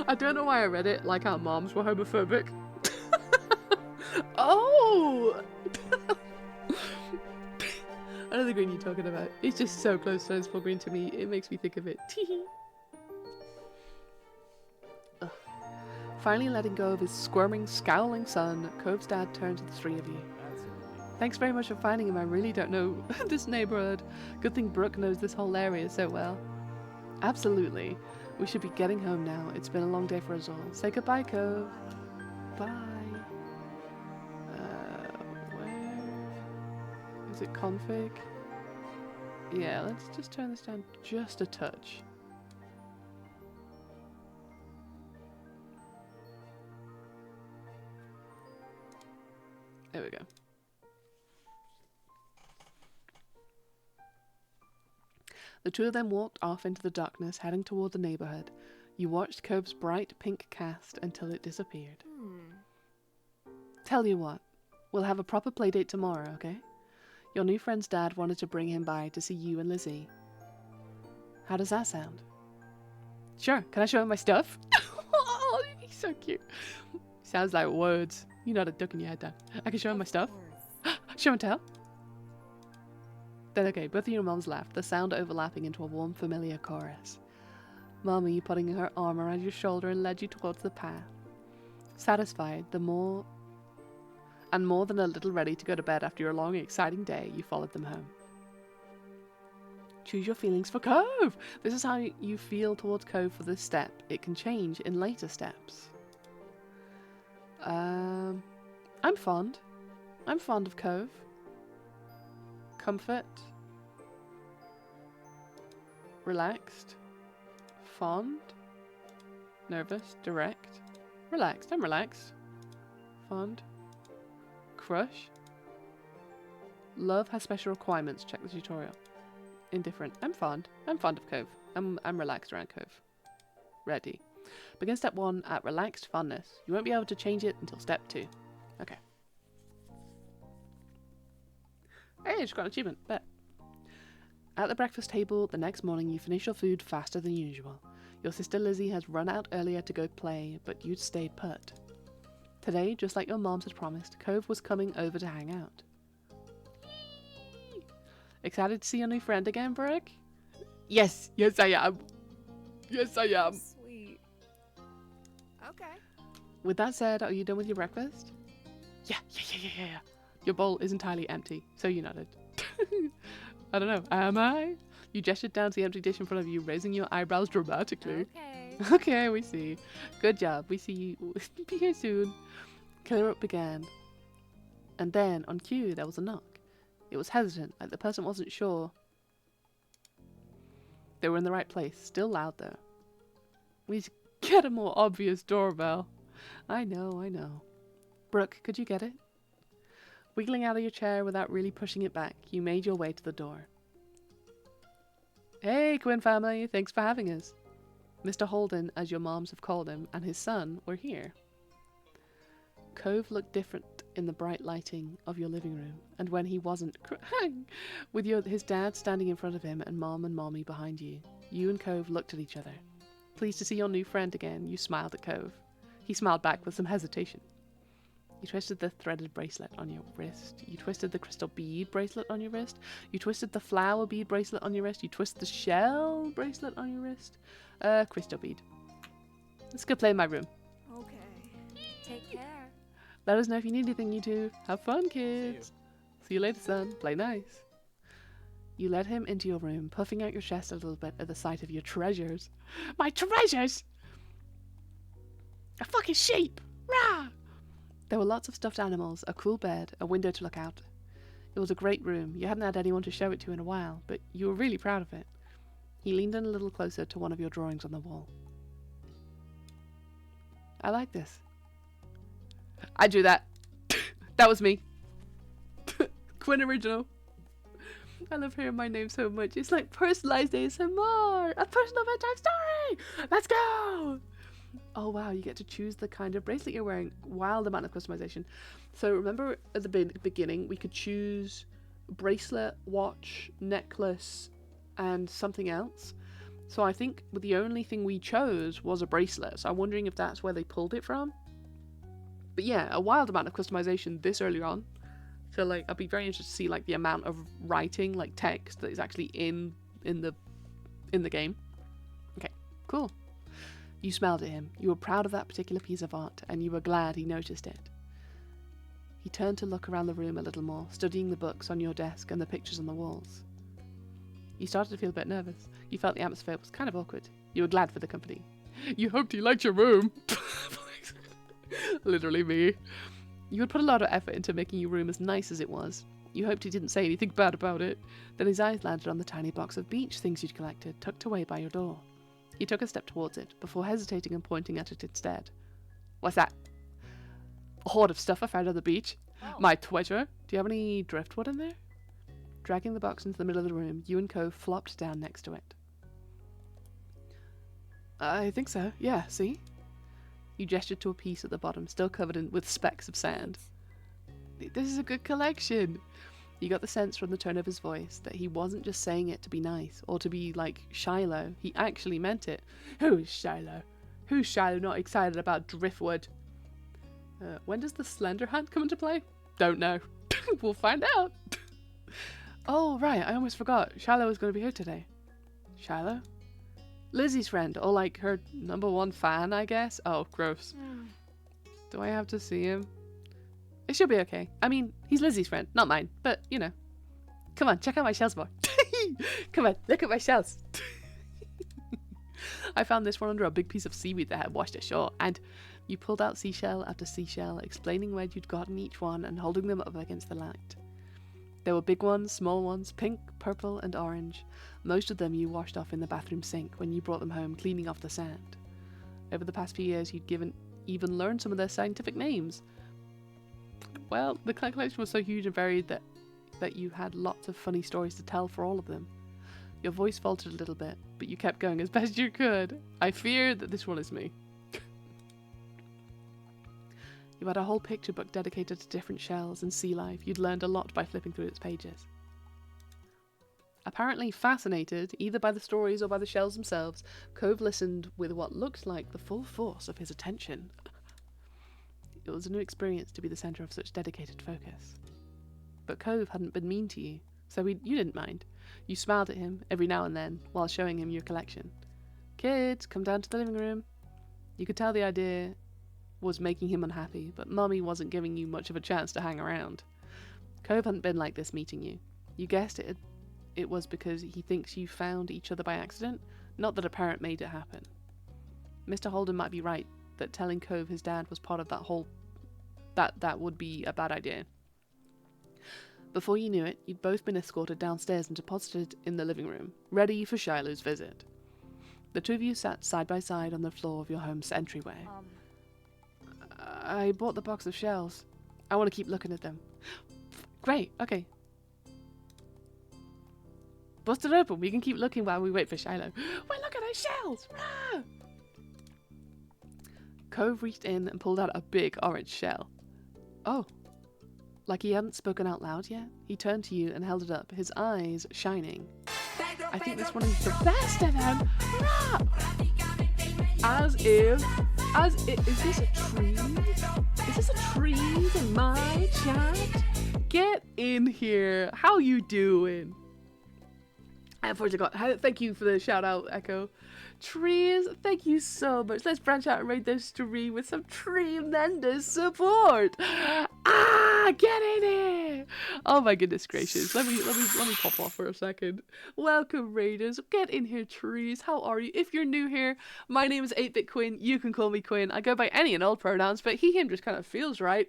Speaker 1: I don't know why I read it like our moms were homophobic. Oh! I know the green you're talking about. It's just so close to Tennis Green to me. It makes me think of it. Finally letting go of his squirming, scowling son, Cove's dad turned to the three of you. Thanks very much for finding him. I really don't know this neighborhood. Good thing Brooke knows this whole area so well. Absolutely. We should be getting home now. It's been a long day for us all. Say goodbye, Cove. Bye. Where? Is it config? Yeah, let's just turn this down just a touch. There we go. The two of them walked off into the darkness, heading toward the neighborhood. You watched Cove's bright pink cast until it disappeared. Tell you what, we'll have a proper playdate tomorrow, okay? Your new friend's dad wanted to bring him by to see you and Lizzie. How does that sound? Sure, can I show him my stuff? Oh, he's so cute. Sounds like words. You're not a duck in your head down. I can show him my stuff. Show and tell. Then okay, both of your moms laughed, the sound overlapping into a warm, familiar chorus. Mommy putting her arm around your shoulder and led you towards the path. Satisfied, more than a little ready to go to bed after your long, exciting day, you followed them home. Choose your feelings for Cove! This is how you feel towards Cove for this step. It can change in later steps. I'm fond. I'm fond of Cove. Comfort. Relaxed. Fond. Nervous. Direct. Relaxed. I'm relaxed. Fond. Crush. Love has special requirements. Check the tutorial. Indifferent. I'm fond. I'm fond of Cove. I'm relaxed around Cove. Ready. Begin step 1 at relaxed fondness. You won't be able to change it until step 2. Okay. Hey, just got an achievement. Bet. At the breakfast table the next morning, you finish your food faster than usual. Your sister Lizzie has run out earlier to go play, but you'd stayed put. Today, just like your moms had promised, Cove was coming over to hang out. Excited to see your new friend again, Brooke? Yes, yes I am. Yes I am.
Speaker 9: Sweet. Okay.
Speaker 1: With that said, are you done with your breakfast? Yeah. Your bowl is entirely empty, so you nodded. I don't know, am I? You gestured down to the empty dish in front of you, raising your eyebrows dramatically.
Speaker 9: Okay.
Speaker 1: Okay, we see. Good job, we see you. Be here soon. Clear up began. And then, on cue, there was a knock. It was hesitant, like the person wasn't sure they were in the right place. Still loud, though. We need to get a more obvious doorbell. I know. Brooke, could you get it? Wiggling out of your chair without really pushing it back, you made your way to the door. Hey, Quinn family, thanks for having us. Mr. Holden, as your moms have called him, and his son were here. Cove looked different in the bright lighting of your living room, and when he wasn't with his dad standing in front of him and Mom and Mommy behind you. You and Cove looked at each other. Pleased to see your new friend again, you smiled at Cove. He smiled back with some hesitation. You twisted the threaded bracelet on your wrist. You twisted the crystal bead bracelet on your wrist. You twisted the flower bead bracelet on your wrist. You twisted the shell bracelet on your wrist. Crystal bead. Let's go play in my room.
Speaker 9: Okay. Take care.
Speaker 1: Let us know if you need anything, you two. Have fun, kids. See you later, son. Play nice. You led him into your room, puffing out your chest a little bit at the sight of your treasures. My treasures! A fucking sheep! Rah! There were lots of stuffed animals, a cool bed, a window to look out. It was a great room. You hadn't had anyone to show it to in a while, but you were really proud of it. He leaned in a little closer to one of your drawings on the wall. I like this. I drew that. That was me. Quinn original. I love hearing my name so much. It's like personalized ASMR. A personal bedtime story. Let's go. Oh wow, you get to choose the kind of bracelet you're wearing. Wild amount of customization. So remember at the beginning we could choose bracelet, watch, necklace, and something else. So I think the only thing we chose was a bracelet. So I'm wondering if that's where they pulled it from. But yeah, a wild amount of customization this early on. So like I'd be very interested to see like the amount of writing, like text, that is actually in the game. Okay, cool. You smiled at him. You were proud of that particular piece of art, and you were glad he noticed it. He turned to look around the room a little more, studying the books on your desk and the pictures on the walls. You started to feel a bit nervous. You felt the atmosphere was kind of awkward. You were glad for the company. You hoped he liked your room. Literally me. You had put a lot of effort into making your room as nice as it was. You hoped he didn't say anything bad about it. Then his eyes landed on the tiny box of beach things you'd collected, tucked away by your door. He took a step towards it, before hesitating and pointing at it instead. What's that? A hoard of stuff I found on the beach? Oh. My treasure? Do you have any driftwood in there? Dragging the box into the middle of the room, you and Cove flopped down next to it. I think so. Yeah, see? You gestured to a piece at the bottom, still covered with specks of sand. This is a good collection. You got the sense from the tone of his voice that he wasn't just saying it to be nice, or to be like Shiloh. He actually meant it. Who is Shiloh? Who's Shiloh not excited about driftwood? When does the Slender Hand come into play? Don't know. We'll find out. Oh, right, I almost forgot. Shiloh was going to be here today. Shiloh? Lizzie's friend, or like her #1 fan, I guess. Oh, gross. Do I have to see him? It should be okay. I mean, he's Lizzie's friend, not mine, but, you know. Come on, check out my shells more. Come on, look at my shells. I found this one under a big piece of seaweed that had washed ashore, and you pulled out seashell after seashell, explaining where you'd gotten each one and holding them up against the light. There were big ones, small ones, pink, purple, and orange. Most of them you washed off in the bathroom sink when you brought them home, cleaning off the sand. Over the past few years, you'd even learned some of their scientific names. Well, the collection was so huge and varied that you had lots of funny stories to tell for all of them. Your voice faltered a little bit, but you kept going as best you could. I fear that this one is me. You had a whole picture book dedicated to different shells and sea life. You'd learned a lot by flipping through its pages. Apparently fascinated, either by the stories or by the shells themselves, Cove listened with what looked like the full force of his attention. It was a new experience to be the centre of such dedicated focus. But Cove hadn't been mean to you, so you didn't mind. You smiled at him every now and then while showing him your collection. Kids, come down to the living room. You could tell the idea was making him unhappy, but Mummy wasn't giving you much of a chance to hang around. Cove hadn't been like this meeting you. You guessed it was because he thinks you found each other by accident, not that a parent made it happen. Mr. Holden might be right that telling Cove his dad was part of that whole... that would be a bad idea. Before you knew it, you'd both been escorted downstairs and deposited in the living room, ready for Shiloh's visit. The two of you sat side by side on the floor of your home's entryway. I bought the box of shells. I want to keep looking at them. Great, okay. Bust it open. We can keep looking while we wait for Shiloh. Wait, look at those shells! Rah! Cove reached in and pulled out a big orange shell. Oh. Like he hadn't spoken out loud yet, he turned to you and held it up, his eyes shining. I think this one is the best of them! Rah! Is this a tree? Is this a tree in my chat? Get in here. How you doing? I forgot. Thank you for the shout out, Echo. Trees, thank you so much. Let's branch out and raid this tree with some tremendous support. Get in here! Oh my goodness gracious. Let me pop off for a second. Welcome, raiders. Get in here, trees. How are you? If you're new here, my name is 8-Bit Quinn. You can call me Quinn. I go by any and all pronouns, but he, him just kind of feels right.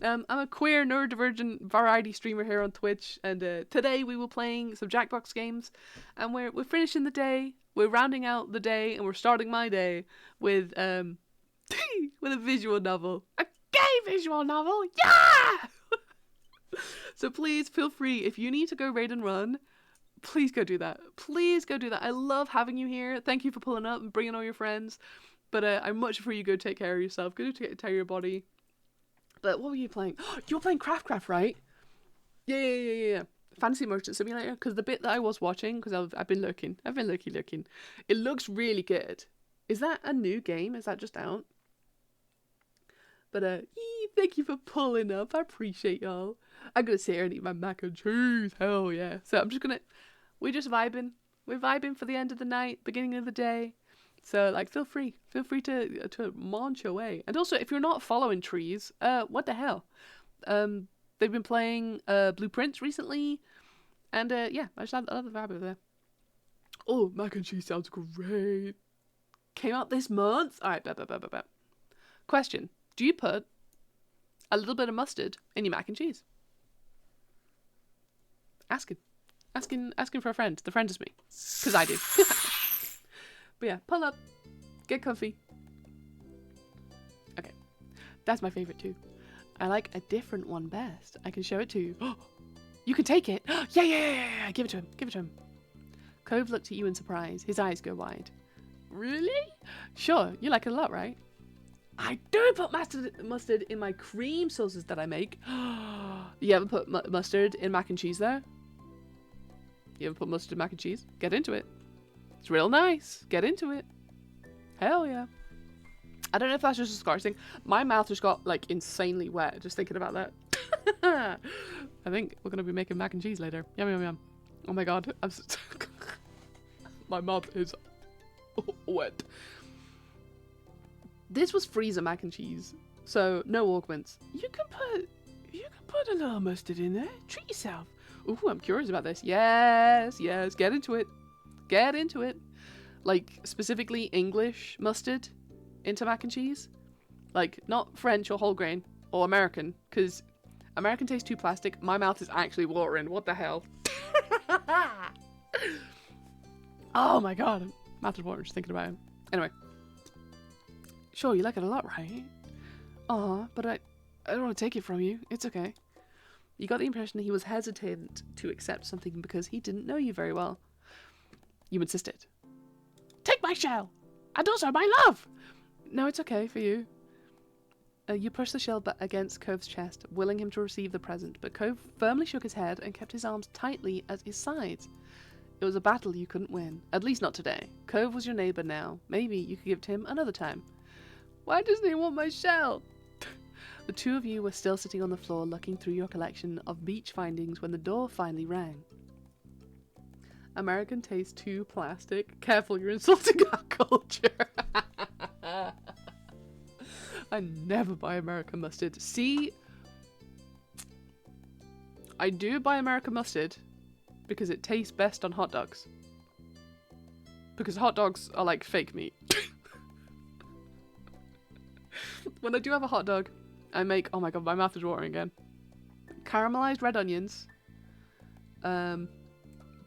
Speaker 1: I'm a queer, neurodivergent variety streamer here on Twitch, and today we were playing some Jackbox games, and we're finishing the day. We're rounding out the day, and we're starting my day with with a visual novel. A gay visual novel! Yeah! So please feel free, if you need to go raid and run, please go do that. Please go do that. I love having you here. Thank you for pulling up and bringing all your friends. But I much prefer you go take care of yourself. Go take care of your body. But what were you playing? You were playing Craft, right? Yeah. Fantasy Merchant Simulator. Because the bit that I was watching, because I've been looking. It looks really good. Is that a new game? Is that just out? But thank you for pulling up. I appreciate y'all. I'm gonna sit here and eat my mac and cheese. Hell yeah. So I'm just gonna... We're just vibing. We're vibing for the end of the night, beginning of the day. So, like, feel free to launch away. And also, if you're not following trees, what the hell? They've been playing Blueprints recently, and yeah, I just love the vibe over there. Oh, mac and cheese sounds great. Came out this month. All right, bet. Question: do you put a little bit of mustard in your mac and cheese? Asking for a friend. The friend is me, because I do. But yeah, pull up, get comfy. Okay, that's my favorite too. I like a different one best. I can show it to you. You can take it. Yeah. Give it to him. Cove looked at you in surprise. His eyes go wide. Really? Sure, you like it a lot, right? I do put mustard in my cream sauces that I make. You haven't put mustard in mac and cheese though? You haven't put mustard in mac and cheese? Get into it. It's real nice. Get into it. Hell yeah. I don't know if that's just a Scottish thing. My mouth just got like insanely wet just thinking about that. I think we're going to be making mac and cheese later. Yum. Oh my god. My mouth is wet. This was freezer mac and cheese. So no augments. You can put a little mustard in there. Treat yourself. Ooh, I'm curious about this. Yes. Get into it. Like, specifically English mustard into mac and cheese. Like, not French or whole grain or American, because American tastes too plastic. My mouth is actually watering. What the hell? Oh my god. Mouth is watering just thinking about it. Anyway. Sure, you like it a lot, right? Aw, but I don't want to take it from you. It's okay. You got the impression he was hesitant to accept something because he didn't know you very well. You insisted. Take my shell! And also my love! No, it's okay for you. You pushed the shell against Cove's chest, willing him to receive the present, but Cove firmly shook his head and kept his arms tightly at his sides. It was a battle you couldn't win. At least not today. Cove was your neighbour now. Maybe you could give it to him another time. Why doesn't he want my shell? The two of you were still sitting on the floor looking through your collection of beach findings when the door finally rang. American taste too plastic. Careful, you're insulting our culture. I never buy American mustard. See, I do buy American mustard because it tastes best on hot dogs. Because hot dogs are like fake meat. When I do have a hot dog, I make, oh my god, my mouth is watering again. Caramelized red onions,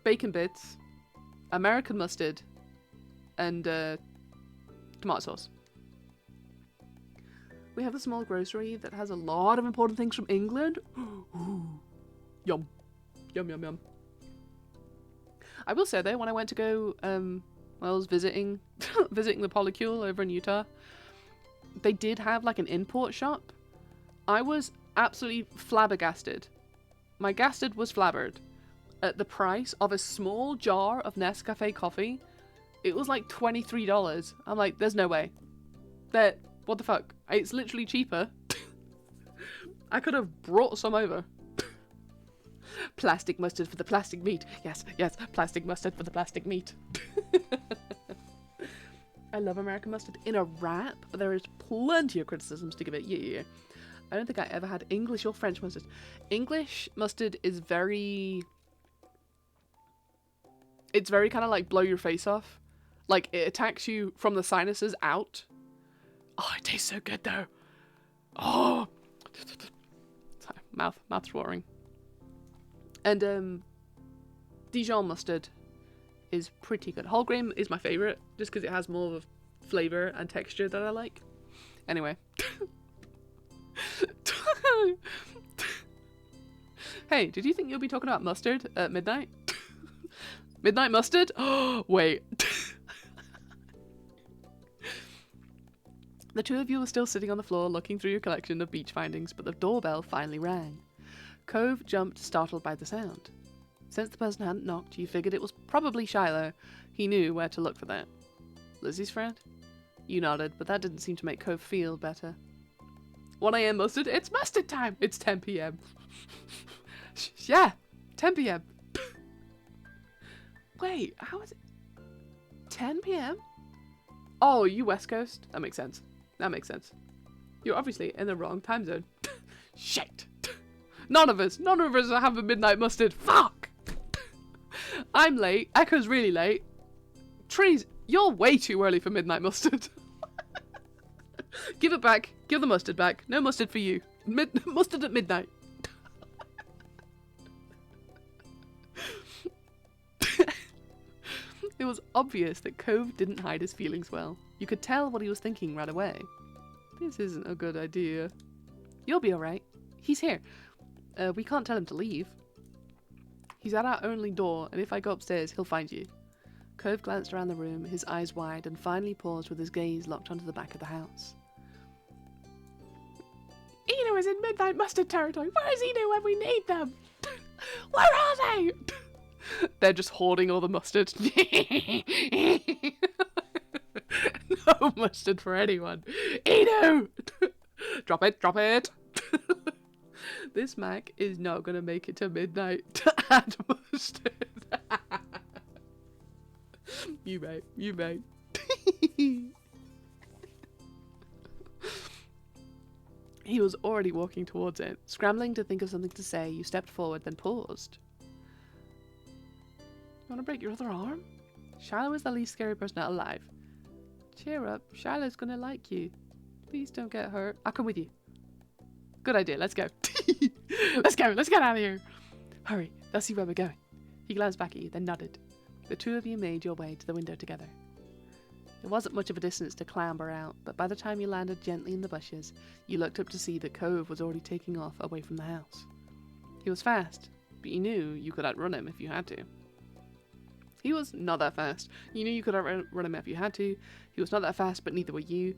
Speaker 1: bacon bits, American mustard, and tomato sauce. We have a small grocery that has a lot of important things from England. Ooh, yum. Yum, yum, yum. I will say though, when I went to go, when I was visiting the Polycule over in Utah, they did have like an import shop. I was absolutely flabbergasted. My gasted was flabbered at the price of a small jar of Nescafe coffee. It was like $23. I'm like, there's no way. What the fuck? It's literally cheaper. I could have brought some over. Plastic mustard for the plastic meat. Yes, yes, plastic mustard for the plastic meat. I love American mustard in a wrap, but there is plenty of criticisms to give it. Yeah. I don't think I ever had English or French mustard. English mustard is very... It's very kind of like blow your face off. Like, it attacks you from the sinuses out. Oh, it tastes so good though. Oh! Sorry, mouth's watering. And, Dijon mustard is pretty good. Whole grain is my favourite, just because it has more of a flavour and texture that I like. Anyway. Hey, did you think you'll be talking about mustard at midnight? Midnight mustard? Oh, wait. The two of you were still sitting on the floor looking through your collection of beach findings, but the doorbell finally rang. Cove jumped, startled by the sound. Since the person hadn't knocked, you figured it was probably Shiloh. He knew where to look for that. Lizzie's friend? You nodded, but that didn't seem to make Cove feel better. 1 a.m. mustard? It's mustard time! It's 10 p.m. Yeah, 10 p.m. Wait, how is it? 10 p.m.? Oh, you West Coast? That makes sense. That makes sense. You're obviously in the wrong time zone. Shit! None of us have a midnight mustard. Fuck! I'm late. Echo's really late. Trees, you're way too early for midnight mustard. Give it back. Give the mustard back. No mustard for you. Mustard at midnight. It was obvious that Cove didn't hide his feelings well. You could tell what he was thinking right away. This isn't a good idea. You'll be alright. He's here. We can't tell him to leave. He's at our only door, and if I go upstairs, he'll find you. Cove glanced around the room, his eyes wide, and finally paused with his gaze locked onto the back of the house. Eno is in midnight mustard territory. Where is Eno when we need them? Where are they? They're just hoarding all the mustard. No mustard for anyone. Eno! Drop it, drop it. This Mac is not going to make it to midnight to add mustard. You may. He was already walking towards it. Scrambling to think of something to say, you stepped forward, then paused. You want to break your other arm? Shiloh is the least scary person alive. Cheer up. Shiloh's going to like you. Please don't get hurt. I'll come with you. Good idea. Let's go. Let's go. Let's get out of here. Hurry. They'll see where we're going. He glanced back at you, then nodded. The two of you made your way to the window together. It wasn't much of a distance to clamber out, but by the time you landed gently in the bushes, you looked up to see that Cove was already taking off away from the house. He was fast, but you knew you could outrun him if you had to. He was not that fast. You knew you could outrun him if you had to. He was not that fast, but neither were you.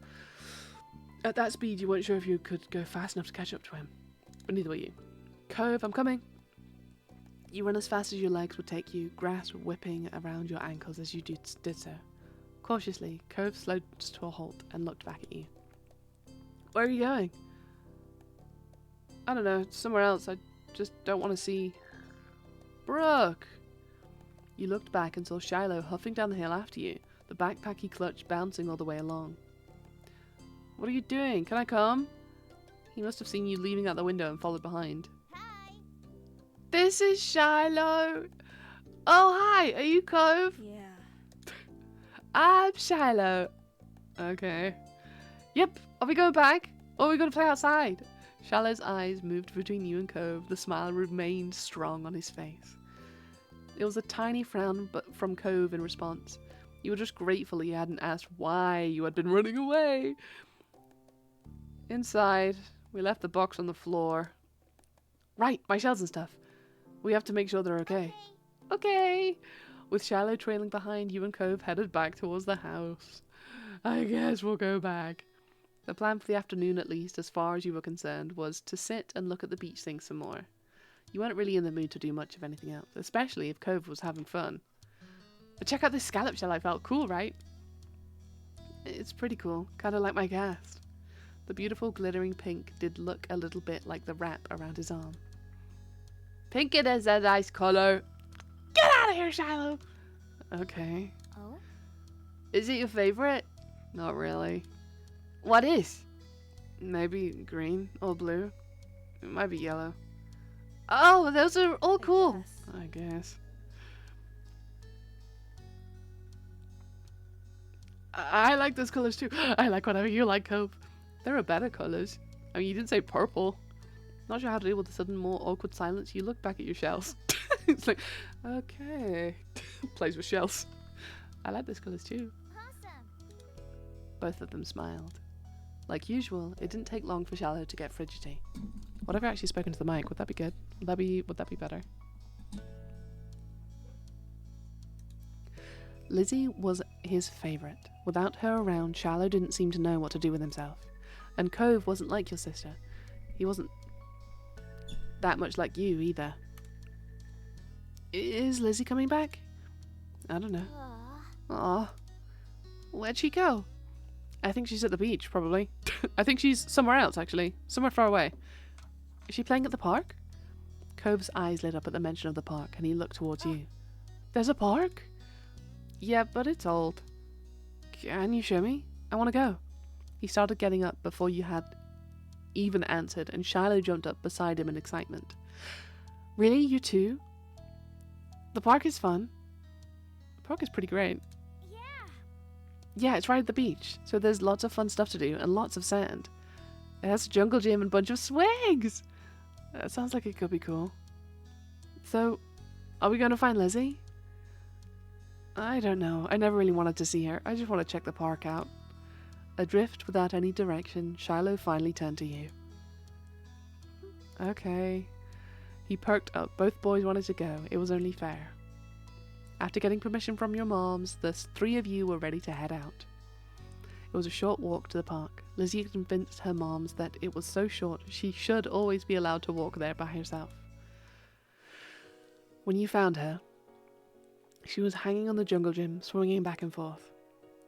Speaker 1: At that speed, you weren't sure if you could go fast enough to catch up to him. But neither were you. Cove, I'm coming. You run as fast as your legs would take you, grass whipping around your ankles as you did so. Cautiously, Cove slowed to a halt and looked back at you. Where are you going? I don't know, somewhere else. I just don't want to see... Brooke! You looked back and saw Shiloh huffing down the hill after you, the backpack he clutched bouncing all the way along. What are you doing? Can I come? He must have seen you leaving out the window and followed behind.
Speaker 9: Hi.
Speaker 1: This is Shiloh! Oh, hi! Are you Cove?
Speaker 9: Yeah.
Speaker 1: I'm Shiloh. Okay. Yep, are we going back? Or are we going to play outside? Shiloh's eyes moved between you and Cove. The smile remained strong on his face. It was a tiny frown from Cove in response. You were just grateful he hadn't asked why you had been running away. Inside, we left the box on the floor. Right, my shells and stuff. We have to make sure they're okay. Okay. With Shiloh trailing behind, you and Cove headed back towards the house. I guess we'll go back. The plan for the afternoon, at least, as far as you were concerned, was to sit and look at the beach thing some more. You weren't really in the mood to do much of anything else, especially if Cove was having fun. But check out this scallop shell I felt. Cool, right? It's pretty cool. Kind of like my cast. The beautiful glittering pink did look a little bit like the wrap around his arm. Pink it is a nice colour. Get out of here, Shiloh! Okay.
Speaker 9: Oh?
Speaker 1: Is it your favourite? Not really. What is? Maybe green or blue. It might be yellow. Oh, those are all cool. I guess. I like those colours too. I like whatever you like, Cove. There are better colours. I mean, you didn't say purple. Not sure how to deal with the sudden, more awkward silence. You look back at your shells. It's like, okay. Plays with shells. I like those colours too.
Speaker 9: Awesome.
Speaker 1: Both of them smiled. Like usual, it didn't take long for Shiloh to get fidgety. What if I actually spoken to the mic? Would that be good? Would that be better? Lizzie was his favourite. Without her around, Shiloh didn't seem to know what to do with himself. And Cove wasn't like your sister. He wasn't that much like you either. Is Lizzie coming back? I don't know. Aw. Where'd she go? I think she's at the beach, probably. I think she's somewhere else, actually. Somewhere far away. Is she playing at the park? Cove's eyes lit up at the mention of the park, and he looked towards you. There's a park? Yeah, but it's old. Can you show me? I want to go. He started getting up before you had even answered, and Shiloh jumped up beside him in excitement. Really? You too? The park is fun. The park is pretty great. Yeah, it's right at the beach, so there's lots of fun stuff to do and lots of sand. It has a jungle gym and a bunch of swigs! That sounds like it could be cool. So, are we going to find Lizzie? I don't know. I never really wanted to see her. I just want to check the park out. Adrift without any direction, Shiloh finally turned to you. Okay. He perked up. Both boys wanted to go. It was only fair. After getting permission from your moms, the three of you were ready to head out. It was a short walk to the park. Lizzie convinced her moms that it was so short she should always be allowed to walk there by herself. When you found her, she was hanging on the jungle gym, swinging back and forth.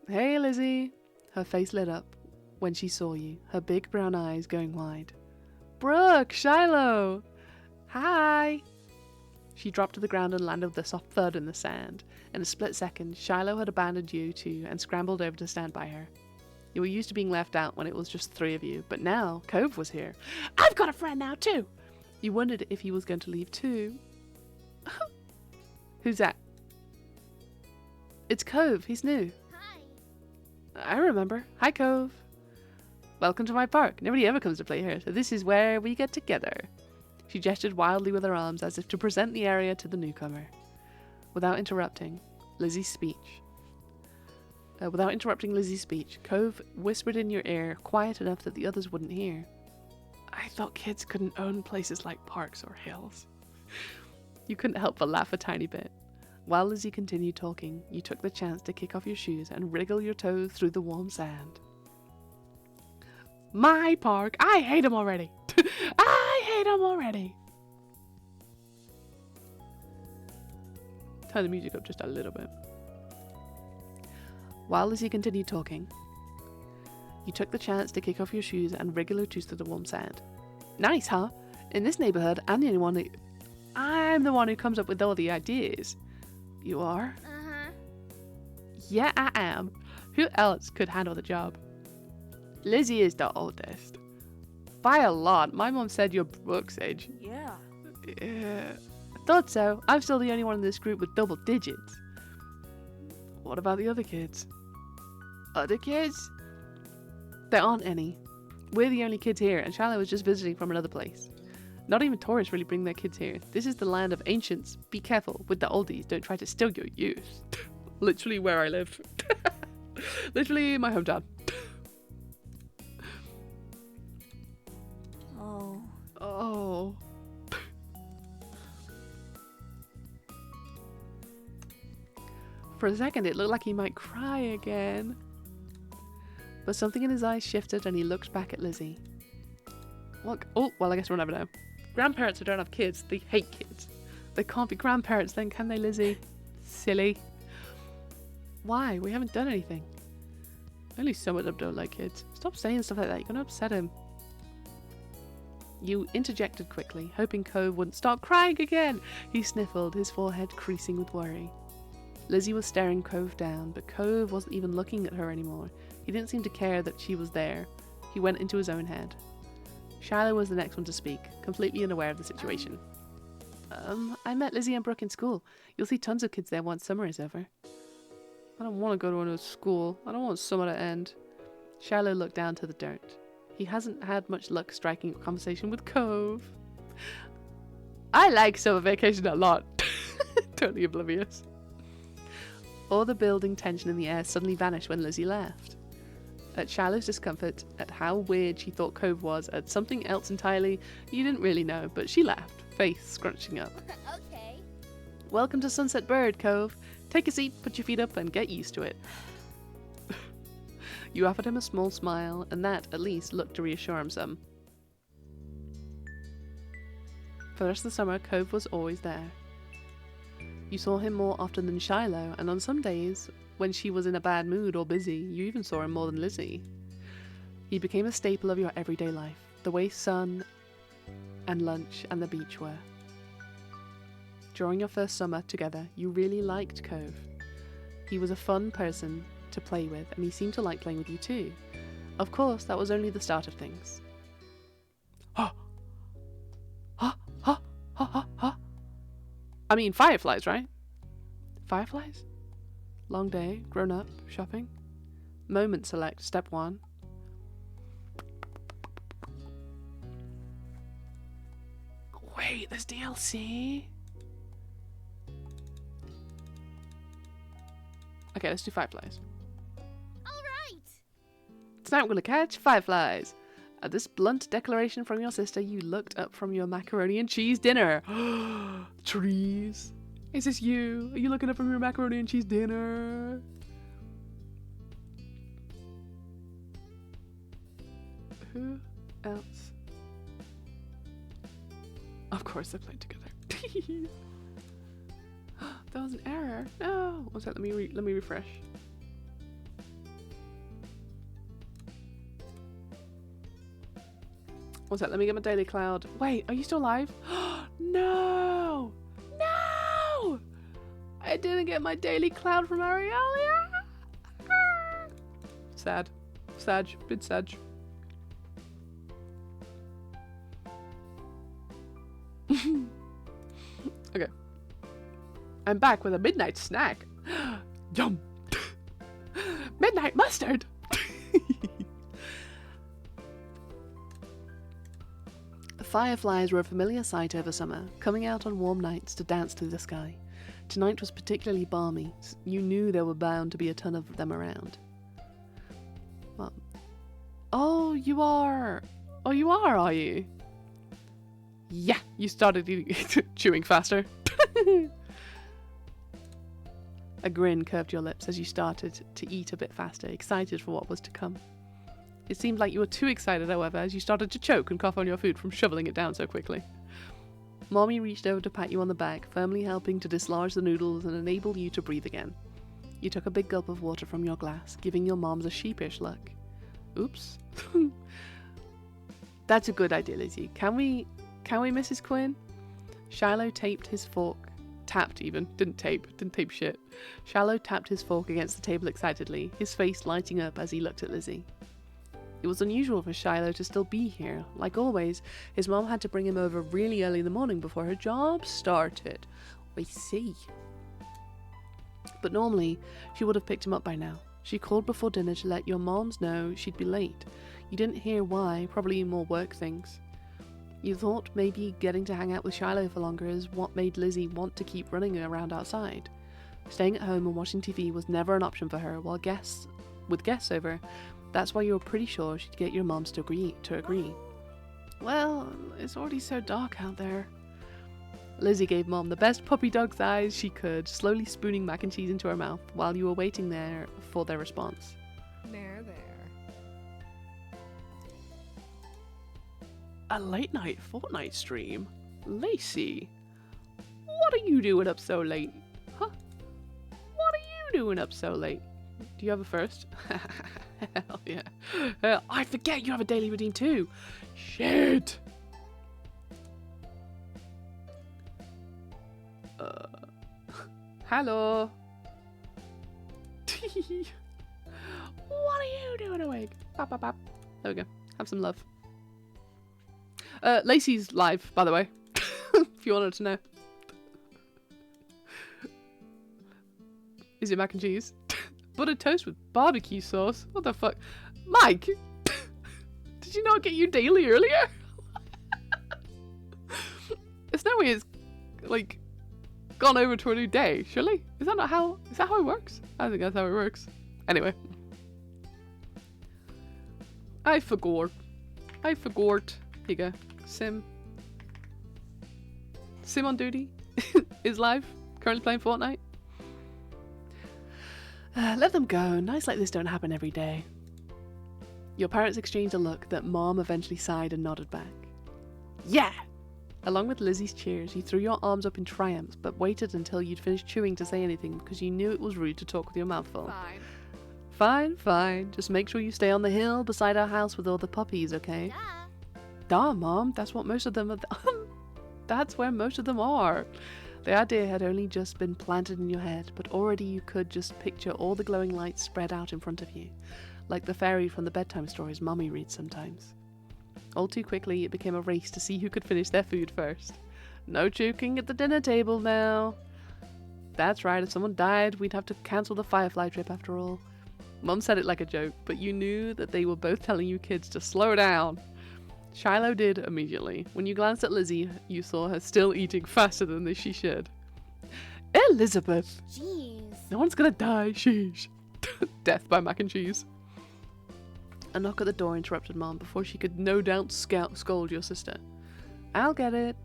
Speaker 1: Hey, Lizzie! Her face lit up when she saw you, her big brown eyes going wide. Brooke! Shiloh! Hi! She dropped to the ground and landed with a soft thud in the sand. In a split second, Shiloh had abandoned you two and scrambled over to stand by her. You were used to being left out when it was just three of you, but now Cove was here. I've got a friend now too! You wondered if he was going to leave too. Who's that? It's Cove, he's new.
Speaker 9: Hi.
Speaker 1: I remember. Hi, Cove. Welcome to my park. Nobody ever comes to play here, so this is where we get together. She gestured wildly with her arms as if to present the area to the newcomer. Without interrupting Lizzie's speech, Cove whispered in your ear, quiet enough that the others wouldn't hear. I thought kids couldn't own places like parks or hills. You couldn't help but laugh a tiny bit. While Lizzie continued talking, you took the chance to kick off your shoes and wriggle your toes through the warm sand. My park! I hate him already! I hate him already! turn the music up just a little bit. While Lizzie continued talking, you took the chance to kick off your shoes and wriggle your toes to the warm sand. Nice, huh? In this neighborhood, I'm the one who comes up with all the ideas. You are?
Speaker 9: Uh-huh.
Speaker 1: Yeah, I am. Who else could handle the job? Lizzie is the oldest. By a lot. My mom said you're Brooke's age.
Speaker 9: Yeah.
Speaker 1: I thought so. I'm still the only one in this group with double digits. What about the other kids? Other kids? There aren't any. We're the only kids here, and Charlotte was just visiting from another place. Not even tourists really bring their kids here. This is the land of ancients. Be careful with the oldies. Don't try to steal your youth. Literally where I live. Literally my hometown.
Speaker 9: Oh.
Speaker 1: Oh. For a second, it looked like he might cry again. But something in his eyes shifted and he looked back at Lizzie. Look, oh, well, I guess we'll never know. Grandparents who don't have kids, they hate kids. They can't be grandparents then, can they, Lizzie? Silly. Why? We haven't done anything. Only some of them don't like kids. Stop saying stuff like that, you're gonna upset him. You interjected quickly, hoping Cove wouldn't start crying again. He sniffled, his forehead creasing with worry. Lizzie was staring Cove down, but Cove wasn't even looking at her anymore. He didn't seem to care that she was there. He went into his own head. Shiloh was the next one to speak, completely unaware of the situation. I met Lizzie and Brooke in school. You'll see tons of kids there once summer is over. I don't want to go to another school. I don't want summer to end. Shiloh looked down to the dirt. He hasn't had much luck striking a conversation with Cove. I like summer vacation a lot. Totally oblivious. All the building tension in the air suddenly vanished when Lizzie left. At Shiloh's discomfort, at how weird she thought Cove was, at something else entirely you didn't really know, but she laughed, face scrunching up.
Speaker 9: Okay.
Speaker 1: Welcome to Sunset Bird, Cove. Take a seat, put your feet up, and get used to it. You offered him a small smile, and that, at least, looked to reassure him some. For the rest of the summer, Cove was always there. You saw him more often than Shiloh, and on some days, when she was in a bad mood or busy, you even saw him more than Lizzie. He became a staple of your everyday life, the way sun and lunch and the beach were. During your first summer together, you really liked Cove. He was a fun person to play with, and he seemed to like playing with you too. Of course, that was only the start of things. Ha! Ha! Ha! Ha! Ha! Ha! I mean, fireflies, right? Fireflies? Long day, grown up, shopping. Moment select, step 1. Wait, there's DLC? Okay, let's do fireflies.
Speaker 9: Alright!
Speaker 1: Tonight we're gonna catch fireflies. At this blunt declaration from your sister, you looked up from your macaroni and cheese dinner. Trees. Is this you? Are you looking up from your macaroni and cheese dinner? Who else? Of course they played together. That was an error. No. One sec, let me refresh. One sec, let me get my daily cloud. Wait, are you still alive? No! No! I didn't get my daily cloud from Arialia. Sad. Sag. Bit sag. Okay. I'm back with a midnight snack. Yum! Midnight mustard! Fireflies were a familiar sight over summer, coming out on warm nights to dance through the sky. Tonight was particularly balmy. You knew there were bound to be a ton of them around. Well, oh, you are. Oh, you are you? Yeah, you started chewing faster. A grin curved your lips as you started to eat a bit faster, excited for what was to come. It seemed like you were too excited, however, as you started to choke and cough on your food from shoveling it down so quickly. Mommy reached over to pat you on the back, firmly helping to dislodge the noodles and enable you to breathe again. You took a big gulp of water from your glass, giving your moms a sheepish look. Oops. That's a good idea, Lizzie. Can we, Mrs. Quinn? Shiloh tapped his fork shit. Shiloh tapped his fork against the table excitedly, his face lighting up as he looked at Lizzie. It was unusual for Shiloh to still be here. Like always, his mom had to bring him over really early in the morning before her job started. I see. But normally, she would have picked him up by now. She called before dinner to let your moms know she'd be late. You didn't hear why, probably more work things. You thought maybe getting to hang out with Shiloh for longer is what made Lizzie want to keep running around outside. Staying at home and watching TV was never an option for her, while with guests over, that's why you were pretty sure she'd get your moms to agree. Well, it's already so dark out there. Lizzie gave Mom the best puppy dog's eyes she could, slowly spooning mac and cheese into her mouth while you were waiting there for their response.
Speaker 10: There.
Speaker 1: A late night Fortnite stream? Lacey, what are you doing up so late? Huh? What are you doing up so late? Do you have a first? Hell yeah. I forget you have a daily routine too. Shit. Hello. What are you doing awake? Bop, bop, bop. There we go. Have some love. Lacey's live, by the way. If you wanted to know. Is it mac and cheese? Buttered toast with barbecue sauce? What the fuck? Mike! Did you not get you daily earlier? There's no way it's, like, gone over to a new day, surely? Is that how it works? I think that's how it works. Anyway. I forgot. Here you go. Sim on duty is live. Currently playing Fortnite. Let them go. Nights like this don't happen every day. Your parents exchanged a look that Mom eventually sighed and nodded back. Yeah! Along with Lizzie's cheers, you threw your arms up in triumph, but waited until you'd finished chewing to say anything because you knew it was rude to talk with your mouth full. Fine. Just make sure you stay on the hill beside our house with all the puppies, okay? Duh, Mom. That's what most of them are. That's where most of them are. The idea had only just been planted in your head, but already you could just picture all the glowing lights spread out in front of you, like the fairy from the bedtime stories Mummy reads sometimes. All too quickly, it became a race to see who could finish their food first. No joking at the dinner table now. That's right, if someone died, we'd have to cancel the Firefly trip after all. Mum said it like a joke, but you knew that they were both telling you kids to slow down. Shiloh did immediately. When you glanced at Lizzie, you saw her still eating faster than she should. Elizabeth!
Speaker 9: Jeez.
Speaker 1: No one's gonna die, sheesh. Death by mac and cheese. A knock at the door interrupted Mom before she could no doubt scold your sister. I'll get it.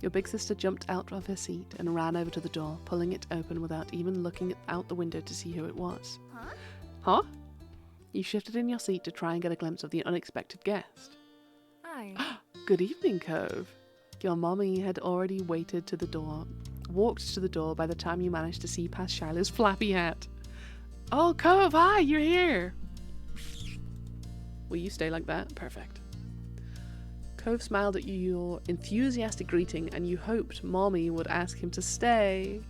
Speaker 1: Your big sister jumped out of her seat and ran over to the door, pulling it open without even looking out the window to see who it was. Huh? You shifted in your seat to try and get a glimpse of the unexpected guest.
Speaker 10: Hi.
Speaker 1: Good evening, Cove. Your mommy had already walked to the door by the time you managed to see past Shiloh's flappy hat. Oh, Cove, hi, you're here. Will you stay like that? Perfect. Cove smiled at your enthusiastic greeting and you hoped Mommy would ask him to stay.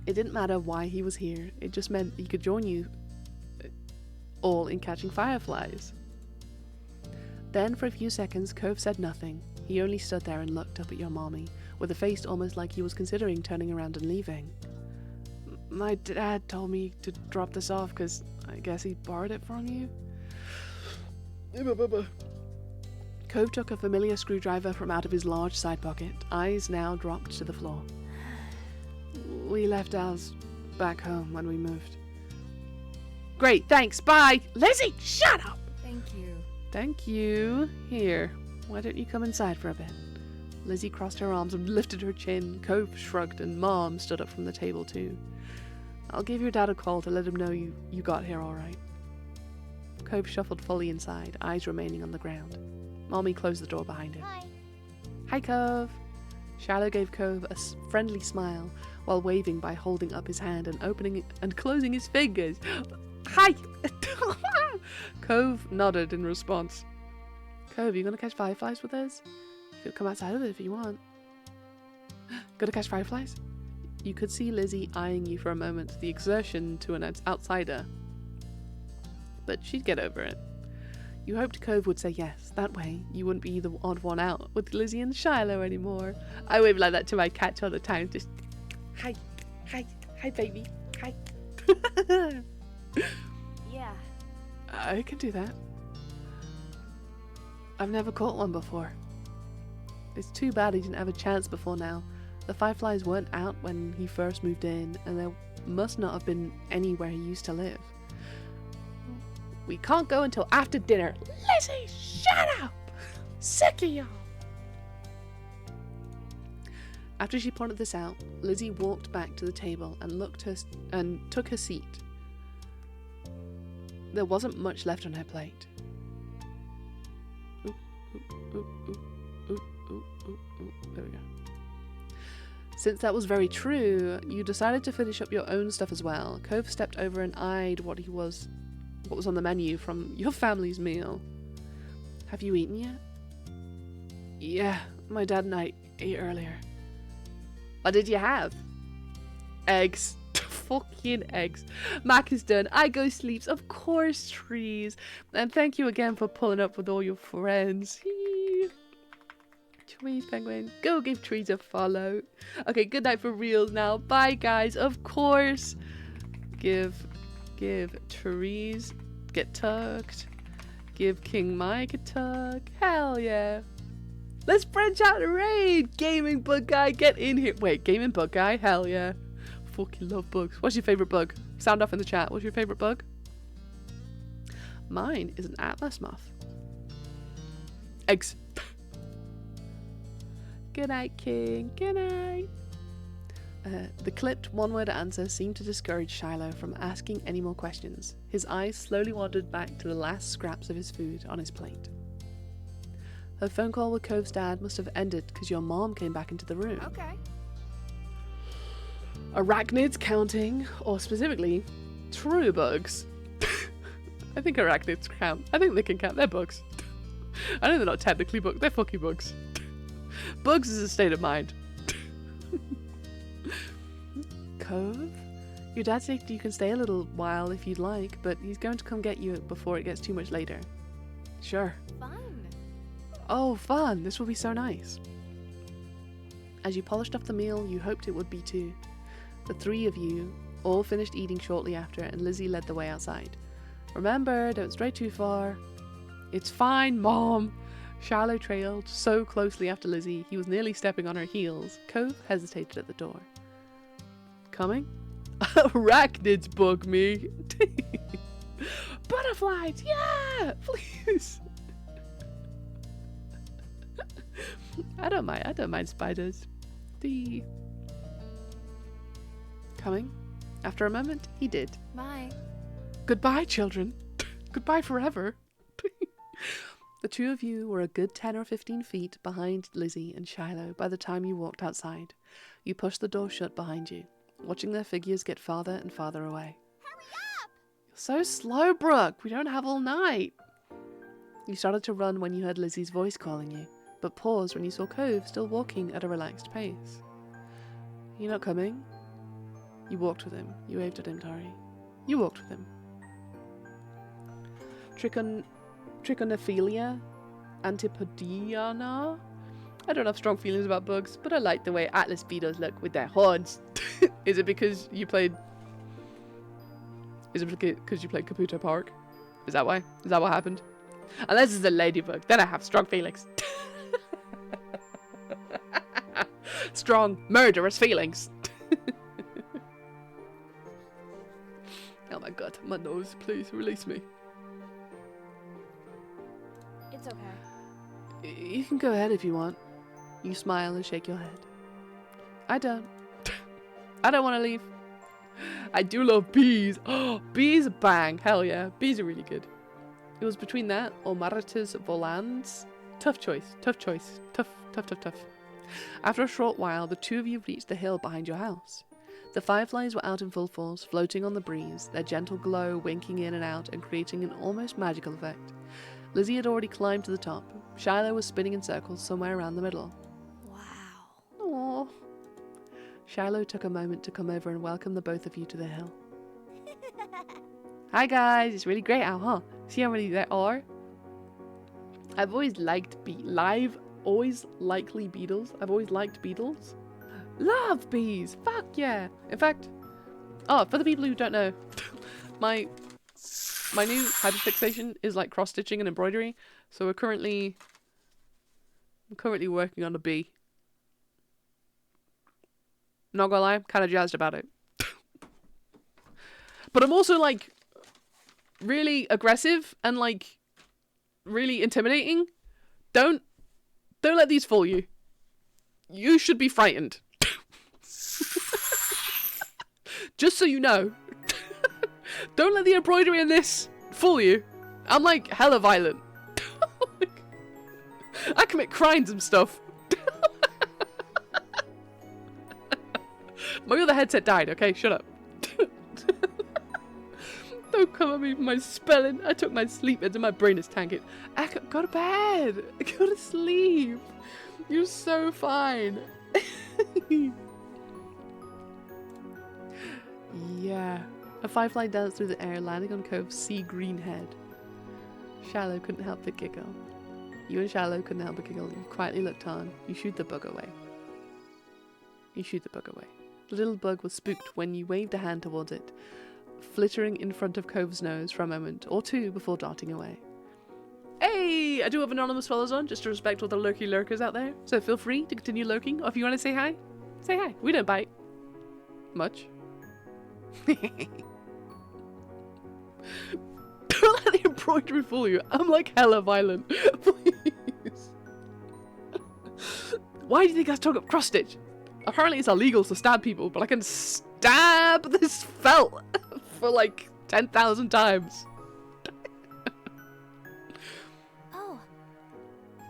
Speaker 1: It didn't matter why he was here, it just meant he could join you all in catching fireflies. Then for a few seconds Cove said nothing. He only stood there and looked up at your mommy, with a face almost like he was considering turning around and leaving. My dad told me to drop this off because I guess he borrowed it from you. Cove took a familiar screwdriver from out of his large side pocket, eyes now dropped to the floor. We left ours back home when we moved. Great, thanks, bye! Lizzie, shut up!
Speaker 10: Thank you.
Speaker 1: Thank you. Here, why don't you come inside for a bit? Lizzie crossed her arms and lifted her chin. Cove shrugged and Mom stood up from the table too. I'll give your dad a call to let him know you got here alright. Cove shuffled fully inside, eyes remaining on the ground. Mommy closed the door behind him.
Speaker 9: Hi.
Speaker 1: Hi, Cove. Shiloh gave Cove a friendly smile while waving by holding up his hand and opening and closing his fingers. Hi! Cove nodded in response. Cove, you gonna catch fireflies with us? You could come outside of it if you want. Gonna catch fireflies? You could see Lizzie eyeing you for a moment, the exertion to an outsider. But she'd get over it. You hoped Cove would say yes. That way, you wouldn't be the odd one out with Lizzie and Shiloh anymore. I wave like that to my cats all the time. Just, hi, baby, hi.
Speaker 9: Yeah.
Speaker 1: I can do that. I've never caught one before. It's too bad he didn't have a chance before now. The fireflies weren't out when he first moved in, and there must not have been any where he used to live. We can't go until after dinner. Lizzie, shut up! Sick of y'all! After she pointed this out, Lizzie walked back to the table and took her seat. There wasn't much left on her plate. There we go. Since that was very true, you decided to finish up your own stuff as well. Cove stepped over and eyed what was on the menu from your family's meal. Have you eaten yet? Yeah, my dad and I ate earlier. What did you have? Eggs. Fucking eggs. Mac is done. I go sleeps. Of course, trees. And thank you again for pulling up with all your friends. Trees, penguin. Go give trees a follow. Okay, good night for reals now. Bye, guys. Of course. Give trees. Get tucked. Give King Mike a tuck. Hell yeah. Let's branch out and raid. Gaming bug guy, get in here. Wait, gaming bug guy? Hell yeah. Fucking love bugs. What's your favorite bug? Sound off in the chat. What's your favorite bug? Mine is an atlas moth. Eggs. Good night, King. Good night. The clipped one-word answer seemed to discourage Shiloh from asking any more questions. His eyes slowly wandered back to the last scraps of his food on his plate. Her phone call with Cove's dad must have ended because your mom came back into the room.
Speaker 9: Okay.
Speaker 1: Arachnids counting, or specifically, true bugs. I think arachnids count. I think they can count. They're bugs. I know they're not technically bugs. They're fucking bugs. Bugs is a state of mind. Cove? Your dad said you can stay a little while if you'd like, but he's going to come get you before it gets too much later. Sure.
Speaker 9: Fun.
Speaker 1: Oh, fun. This will be so nice. As you polished off the meal, you hoped it would be too. The three of you all finished eating shortly after, and Lizzie led the way outside. Remember, don't stray too far. It's fine, Mom. Shiloh trailed so closely after Lizzie, he was nearly stepping on her heels. Cove hesitated at the door. Coming? Arachnids bug me. Butterflies, yeah, please. I don't mind spiders. Coming? After a moment, he did.
Speaker 9: Bye.
Speaker 1: Goodbye, children. Goodbye forever. The two of you were a good 10 or 15 feet behind Lizzie and Shiloh by the time you walked outside. You pushed the door shut behind you, watching their figures get farther and farther away.
Speaker 9: Hurry up!
Speaker 1: You're so slow, Brooke. We don't have all night. You started to run when you heard Lizzie's voice calling you, but paused when you saw Cove still walking at a relaxed pace. You're not coming? You walked with him. You waved at him, Tari. You walked with him. Trichonophilia? Antipodiana? I don't have strong feelings about bugs, but I like the way Atlas beetles look with their horns. Is it because you played Caputo Park? Is that why? Is that what happened? Unless it's a ladybug, then I have strong feelings. Strong, murderous feelings. Oh my god, my nose, please release me.
Speaker 9: It's okay.
Speaker 1: You can go ahead if you want. You smile and shake your head. I don't. I don't want to leave. I do love bees. Oh, bees bang. Hell yeah. Bees are really good. It was between that or Maritas volans. Tough choice. Tough choice. Tough. After a short while, the two of you reached the hill behind your house. The fireflies were out in full force, floating on the breeze, their gentle glow winking in and out and creating an almost magical effect. Lizzie had already climbed to the top. Shiloh was spinning in circles somewhere around the middle.
Speaker 9: Wow.
Speaker 1: Aww. Shiloh took a moment to come over and welcome the both of you to the hill. Hi guys, it's really great out, huh? See how many there are? I've always liked beetles. I've always liked beetles. Love bees! Fuck yeah! In fact, for the people who don't know, my new hyperfixation is like cross stitching and embroidery. So I'm currently working on a bee. Not gonna lie, I'm kind of jazzed about it. But I'm also like really aggressive and like really intimidating. Don't let these fool you. You should be frightened. Just so you know. Don't let the embroidery in this fool you. I'm like hella violent. I commit crimes and stuff. My other headset died, okay? Shut up. Don't come at me for my spelling. I took my sleep meds and my brain is tanking. Go to bed. Go to sleep. You're so fine. Yeah. A firefly danced through the air, landing on Cove's sea green head. Shallow couldn't help but giggle. You and Shallow couldn't help but giggle. You quietly looked on. You shooed the bug away. The little bug was spooked when you waved a hand towards it, flittering in front of Cove's nose for a moment or two before darting away. Hey! I do have anonymous follows on, just to respect all the lurky lurkers out there. So feel free to continue lurking, or if you want to say hi, say hi. We don't bite. Much. Don't let the embroidery fool you. I'm like hella violent. Please. Why do you think I took up cross stitch? Apparently it's illegal to stab people, but I can stab this felt for like 10,000 times.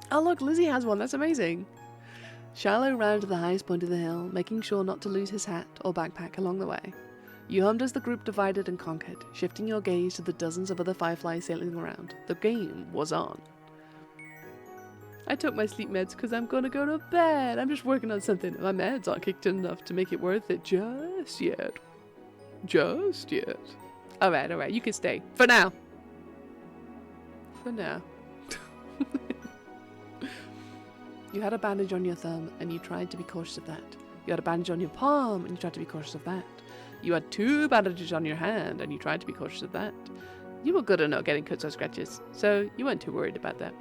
Speaker 1: Oh look, Lizzie has one. That's amazing. Shallow ran to the highest point of the hill, making sure not to lose his hat or backpack along the way. You hummed as the group divided and conquered, shifting your gaze to the dozens of other fireflies sailing around. The game was on. I took my sleep meds because I'm gonna go to bed. I'm just working on something. My meds aren't kicked in enough to make it worth it just yet. Just yet. Alright, you can stay. For now. You had a bandage on your thumb and you tried to be cautious of that. You had a bandage on your palm and you tried to be cautious of that. You had 2 bandages on your hand and you tried to be cautious of that. You were good at not getting cuts or scratches, so you weren't too worried about that.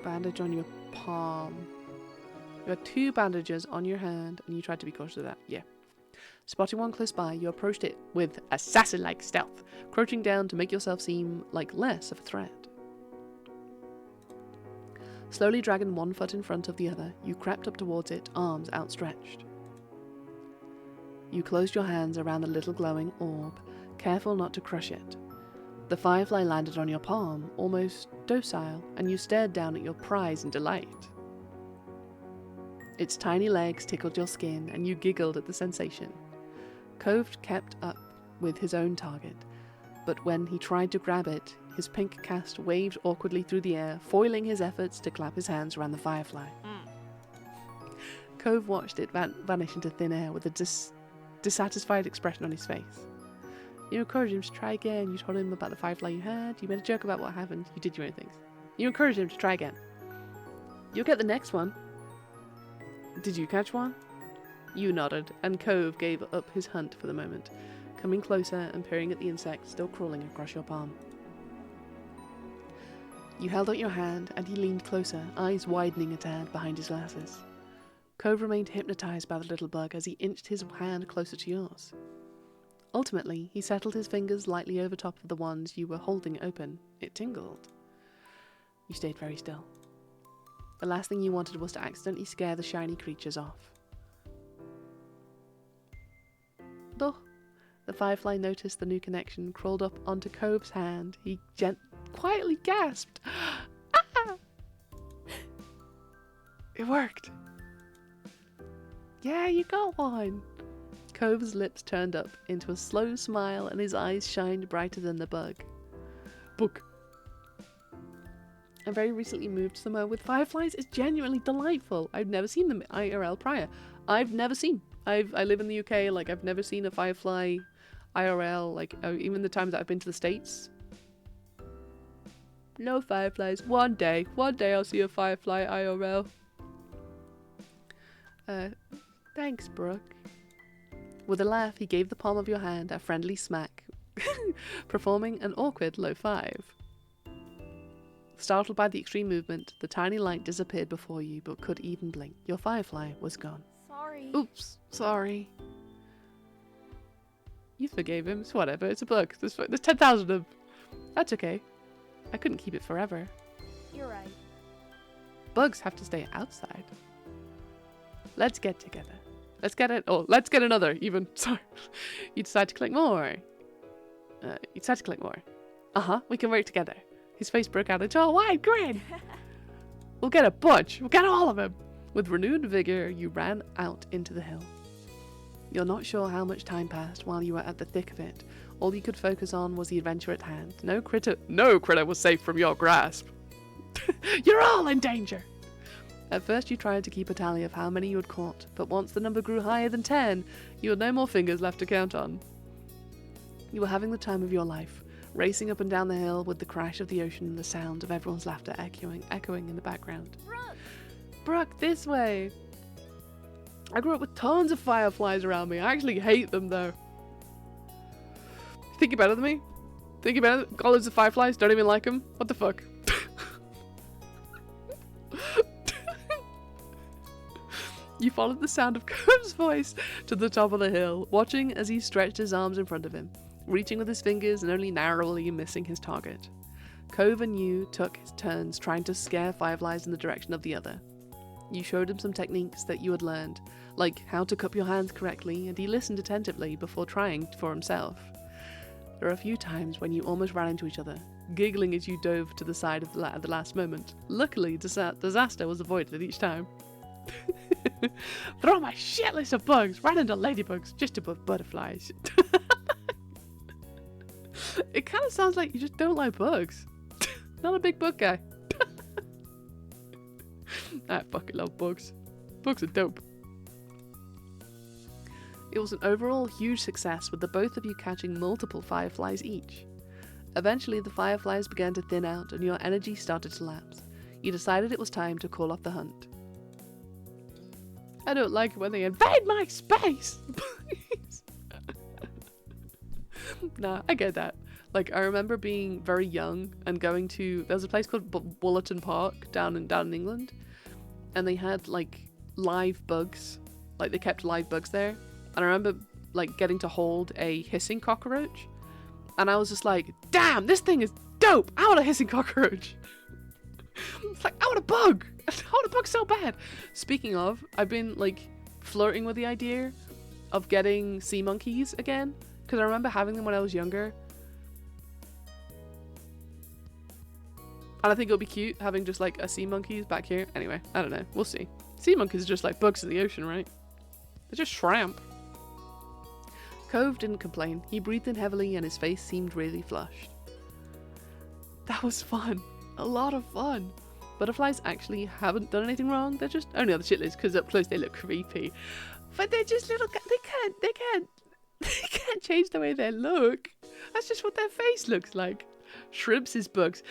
Speaker 1: Bandage on your palm. You had 2 bandages on your hand and you tried to be cautious of that. Yeah. Spotting one close by, you approached it with assassin-like stealth, crouching down to make yourself seem like less of a threat. Slowly dragging one foot in front of the other, you crept up towards it, arms outstretched. You closed your hands around the little glowing orb, careful not to crush it. The firefly landed on your palm, almost docile, and you stared down at your prize in delight. Its tiny legs tickled your skin, and you giggled at the sensation. Cove kept up with his own target, but when he tried to grab it, his pink cast waved awkwardly through the air, foiling his efforts to clap his hands around the firefly. Cove watched it vanish into thin air with a dissatisfied expression on his face. You encouraged him to try again. You told him about the firefly you had. You made a joke about what happened. You did your own things. You encouraged him to try again. You'll get the next one. Did you catch one? You nodded, and Cove gave up his hunt for the moment, coming closer and peering at the insect still crawling across your palm. You held out your hand, and he leaned closer, eyes widening a tad behind his glasses. Cove remained hypnotized by the little bug as he inched his hand closer to yours. Ultimately, he settled his fingers lightly over top of the ones you were holding open. It tingled. You stayed very still. The last thing you wanted was to accidentally scare the shiny creatures off. Though, The firefly noticed the new connection, crawled up onto Cove's hand. He quietly gasped. Ah! It worked. Yeah, you got one. Cove's lips turned up into a slow smile and his eyes shined brighter than the bug. Book. I very recently moved somewhere with fireflies. It's genuinely delightful. I've never seen them IRL prior. I live in the UK, like I've never seen a firefly IRL, like even the times that I've been to the States. No fireflies. One day I'll see a firefly IRL. Thanks, Brooke. With a laugh, he gave the palm of your hand a friendly smack, performing an awkward low five. Startled by the extreme movement, the tiny light disappeared before you, but could even blink. Your firefly was gone.
Speaker 9: Sorry.
Speaker 1: Oops, sorry. You forgave him. It's whatever. It's a bug. There's 10,000 of them. That's okay. I couldn't keep it forever.
Speaker 9: You're right.
Speaker 1: Bugs have to stay outside. Let's get together. Let's get it. Oh, let's get another. Even. Sorry. You decide to collect more. We can work together. His face broke out into a wide grin. We'll get a bunch. We'll get all of them. With renewed vigor, you ran out into the hill. You're not sure how much time passed while you were at the thick of it. All you could focus on was the adventure at hand. No critter was safe from your grasp. You're all in danger. At first you tried to keep a tally of how many you had caught, but once the number grew higher than 10, you had no more fingers left to count on. You were having the time of your life, racing up and down the hill with the crash of the ocean and the sound of everyone's laughter echoing in the background. Brooke, this way! I grew up with tons of fireflies around me. I actually hate them though. Think you're better than me? Think you're better? Got loads of fireflies, don't even like them? What the fuck? You followed the sound of Cove's voice to the top of the hill, watching as he stretched his arms in front of him, reaching with his fingers and only narrowly missing his target. Cove and you took his turns trying to scare fireflies in the direction of the other. You showed him some techniques that you had learned, like how to cup your hands correctly, and he listened attentively before trying for himself. There are a few times when you almost ran into each other, giggling as you dove to the side of at the last moment. Luckily, disaster was avoided each time. Throw my shit list of bugs, ran into ladybugs, just above butterflies. It kind of sounds like you just don't like bugs. Not a big bug guy. I fucking love bugs. Bugs are dope. It was an overall huge success, with the both of you catching multiple fireflies each. Eventually the fireflies began to thin out and your energy started to lapse. You decided it was time to call off the hunt. I don't like it when they invade my space! Please! Nah, I get that. Like, I remember being very young and going to... There was a place called Bulletin Park down in England. And they had, like, live bugs. Like, they kept live bugs there. And I remember, like, getting to hold a hissing cockroach. And I was just like, damn, this thing is dope! I want a hissing cockroach! It's like, I want a bug! I want a bug so bad! Speaking of, I've been, like, flirting with the idea of getting sea monkeys again. Because I remember having them when I was younger. And I think it'll be cute having just, like, a sea monkeys back here. Anyway, I don't know. We'll see. Sea monkeys are just like bugs in the ocean, right? They're just shrimp. Cove didn't complain. He breathed in heavily and his face seemed really flushed. That was fun. A lot of fun. Butterflies actually haven't done anything wrong. They're just only on the shit list because up close they look creepy. But they're just little... They can't change the way they look. That's just what their face looks like. Shrimps is bugs.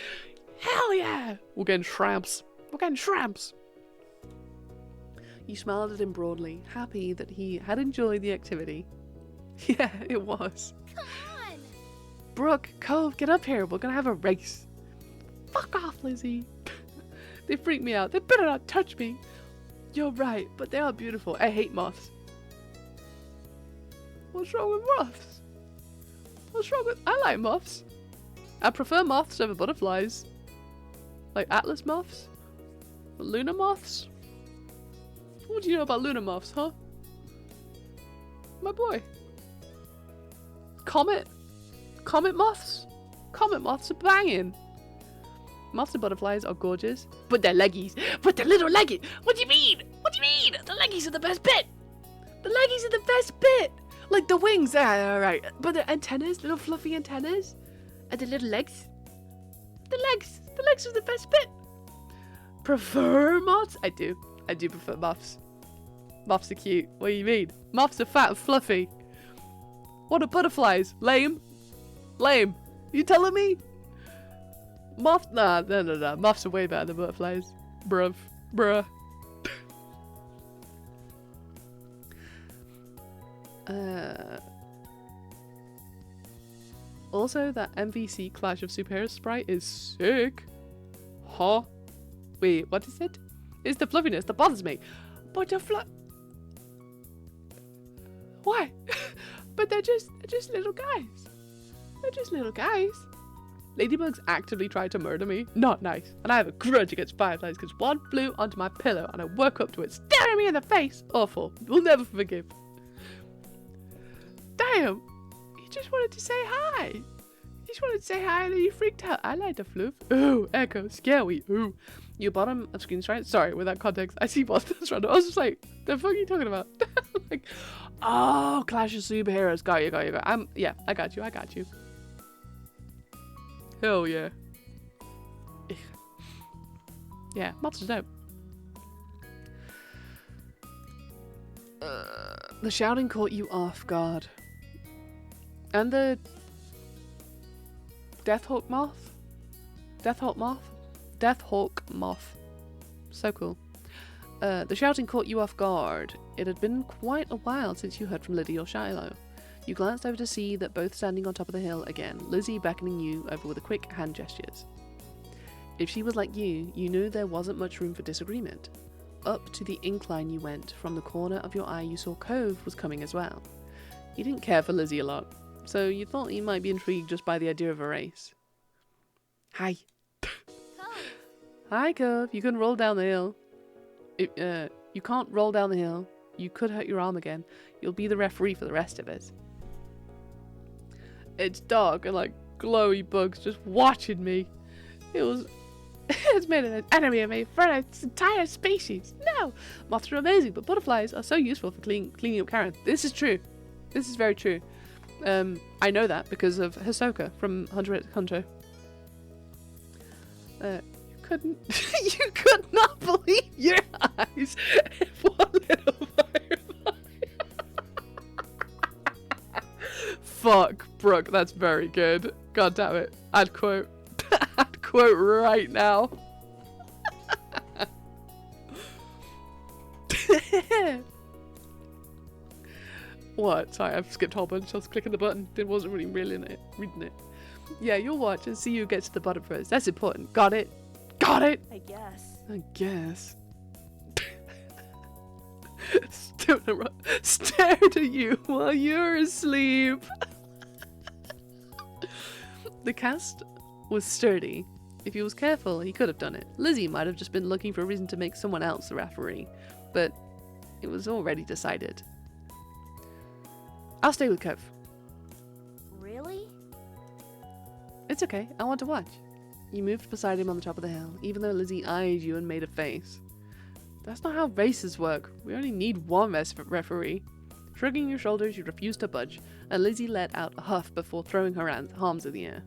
Speaker 1: Hell yeah! We're getting shrimps. We're getting shrimps. You smiled at him broadly, happy that he had enjoyed the activity. Yeah, it was.
Speaker 9: Come on!
Speaker 1: Brooke, Cove, get up here. We're gonna have a race. Fuck off, Lizzie. They freak me out. They better not touch me. You're right, but they are beautiful. I hate moths. What's wrong with moths? What's wrong with... I like moths. I prefer moths over butterflies. Like atlas moths? Lunar moths? What do you know about lunar moths, huh? My boy. Comet moths. Comet moths are banging. Moths and butterflies are gorgeous, but they're leggies. But they're little leggies. What do you mean? What do you mean? The leggies are the best bit. The leggies are the best bit. Like the wings, right. But the antennas, little fluffy antennas, and the little legs. The legs are the best bit. Prefer moths? I do prefer moths. Moths are cute. What do you mean? Moths are fat and fluffy. What are butterflies? Lame. You telling me? Moths? Nah. Moths are way better than butterflies. Bruh. Also, that MVC Clash of Superheroes sprite is sick. Huh? Wait, what is it? It's the fluffiness that bothers me. Why? But they're just little guys. They're just little guys. Ladybugs actively tried to murder me. Not nice. And I have a grudge against fireflies because one flew onto my pillow and I woke up to it staring me in the face. Awful. We'll never forgive. Damn. You just wanted to say hi. You just wanted to say hi and then you freaked out. I like the floof. Ooh, echo. Scary. Ooh. Your bottom of screen right? Sorry, with that context. I see bottoms random. I was just like, the fuck are you talking about? Like, oh, Clash of Superheroes. Got you. Yeah, I got you. Hell yeah. Yeah, moths are dope. The shouting caught you off guard. And the Deathhawk moth. So cool. The shouting caught you off guard. It had been quite a while since you heard from Lydia or Shiloh. You glanced over to see that both standing on top of the hill again, Lizzie beckoning you over with a quick hand gestures. If she was like you knew there wasn't much room for disagreement. Up to the incline you went. From the corner of your eye you saw Cove was coming as well. You didn't care for Lizzie a lot, so you thought you might be intrigued just by the idea of a race. Hi. Hi, Cove. You can roll down the hill. You can't roll down the hill. You could hurt your arm again. You'll be the referee for the rest of it. It's dark and like glowy bugs just watching me. It's made an enemy of me for its entire species. No! Moths are amazing, but butterflies are so useful for cleaning up Karen. This is true. This is very true. I know that because of Hisoka from Hunter x Hunter. You could not believe your eyes if one little firefly. Fuck, Brooke, that's very good. God damn it. I'd quote right now. What? Sorry, I've skipped a whole bunch. I was clicking the button. It wasn't really reading it. Yeah, you'll watch and see who gets to the bottom first. That's important. Got it? Got it?
Speaker 9: I guess.
Speaker 1: Stared at you while you're asleep. The cast was sturdy. If he was careful, he could have done it. Lizzie might have just been looking for a reason to make someone else the referee, but it was already decided. I'll stay with Cove.
Speaker 9: Really?
Speaker 1: It's okay, I want to watch. You moved beside him on the top of the hill, even though Lizzie eyed you and made a face. That's not how races work. We only need one referee. Shrugging your shoulders, you refused to budge, and Lizzie let out a huff before throwing her arms in the air.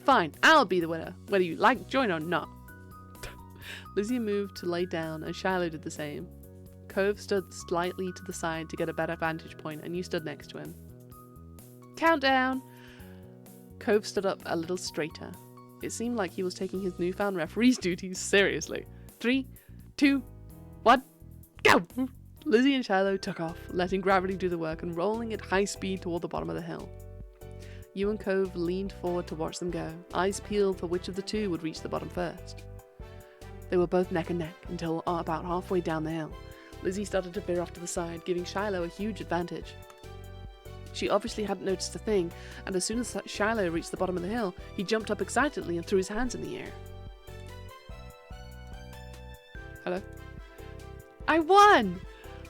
Speaker 1: Fine, I'll be the winner, whether you like join or not. Lizzie moved to lay down, and Shiloh did the same. Cove stood slightly to the side to get a better vantage point, and you stood next to him. Countdown! Cove stood up a little straighter. It seemed like he was taking his newfound referee's duties seriously. 3, 2, 1, go! Lizzie and Shiloh took off, letting gravity do the work and rolling at high speed toward the bottom of the hill. You and Cove leaned forward to watch them go, eyes peeled for which of the two would reach the bottom first. They were both neck and neck until about halfway down the hill. Lizzie started to veer off to the side, giving Shiloh a huge advantage. She obviously hadn't noticed a thing, and as soon as Shiloh reached the bottom of the hill, he jumped up excitedly and threw his hands in the air. Hello? I won!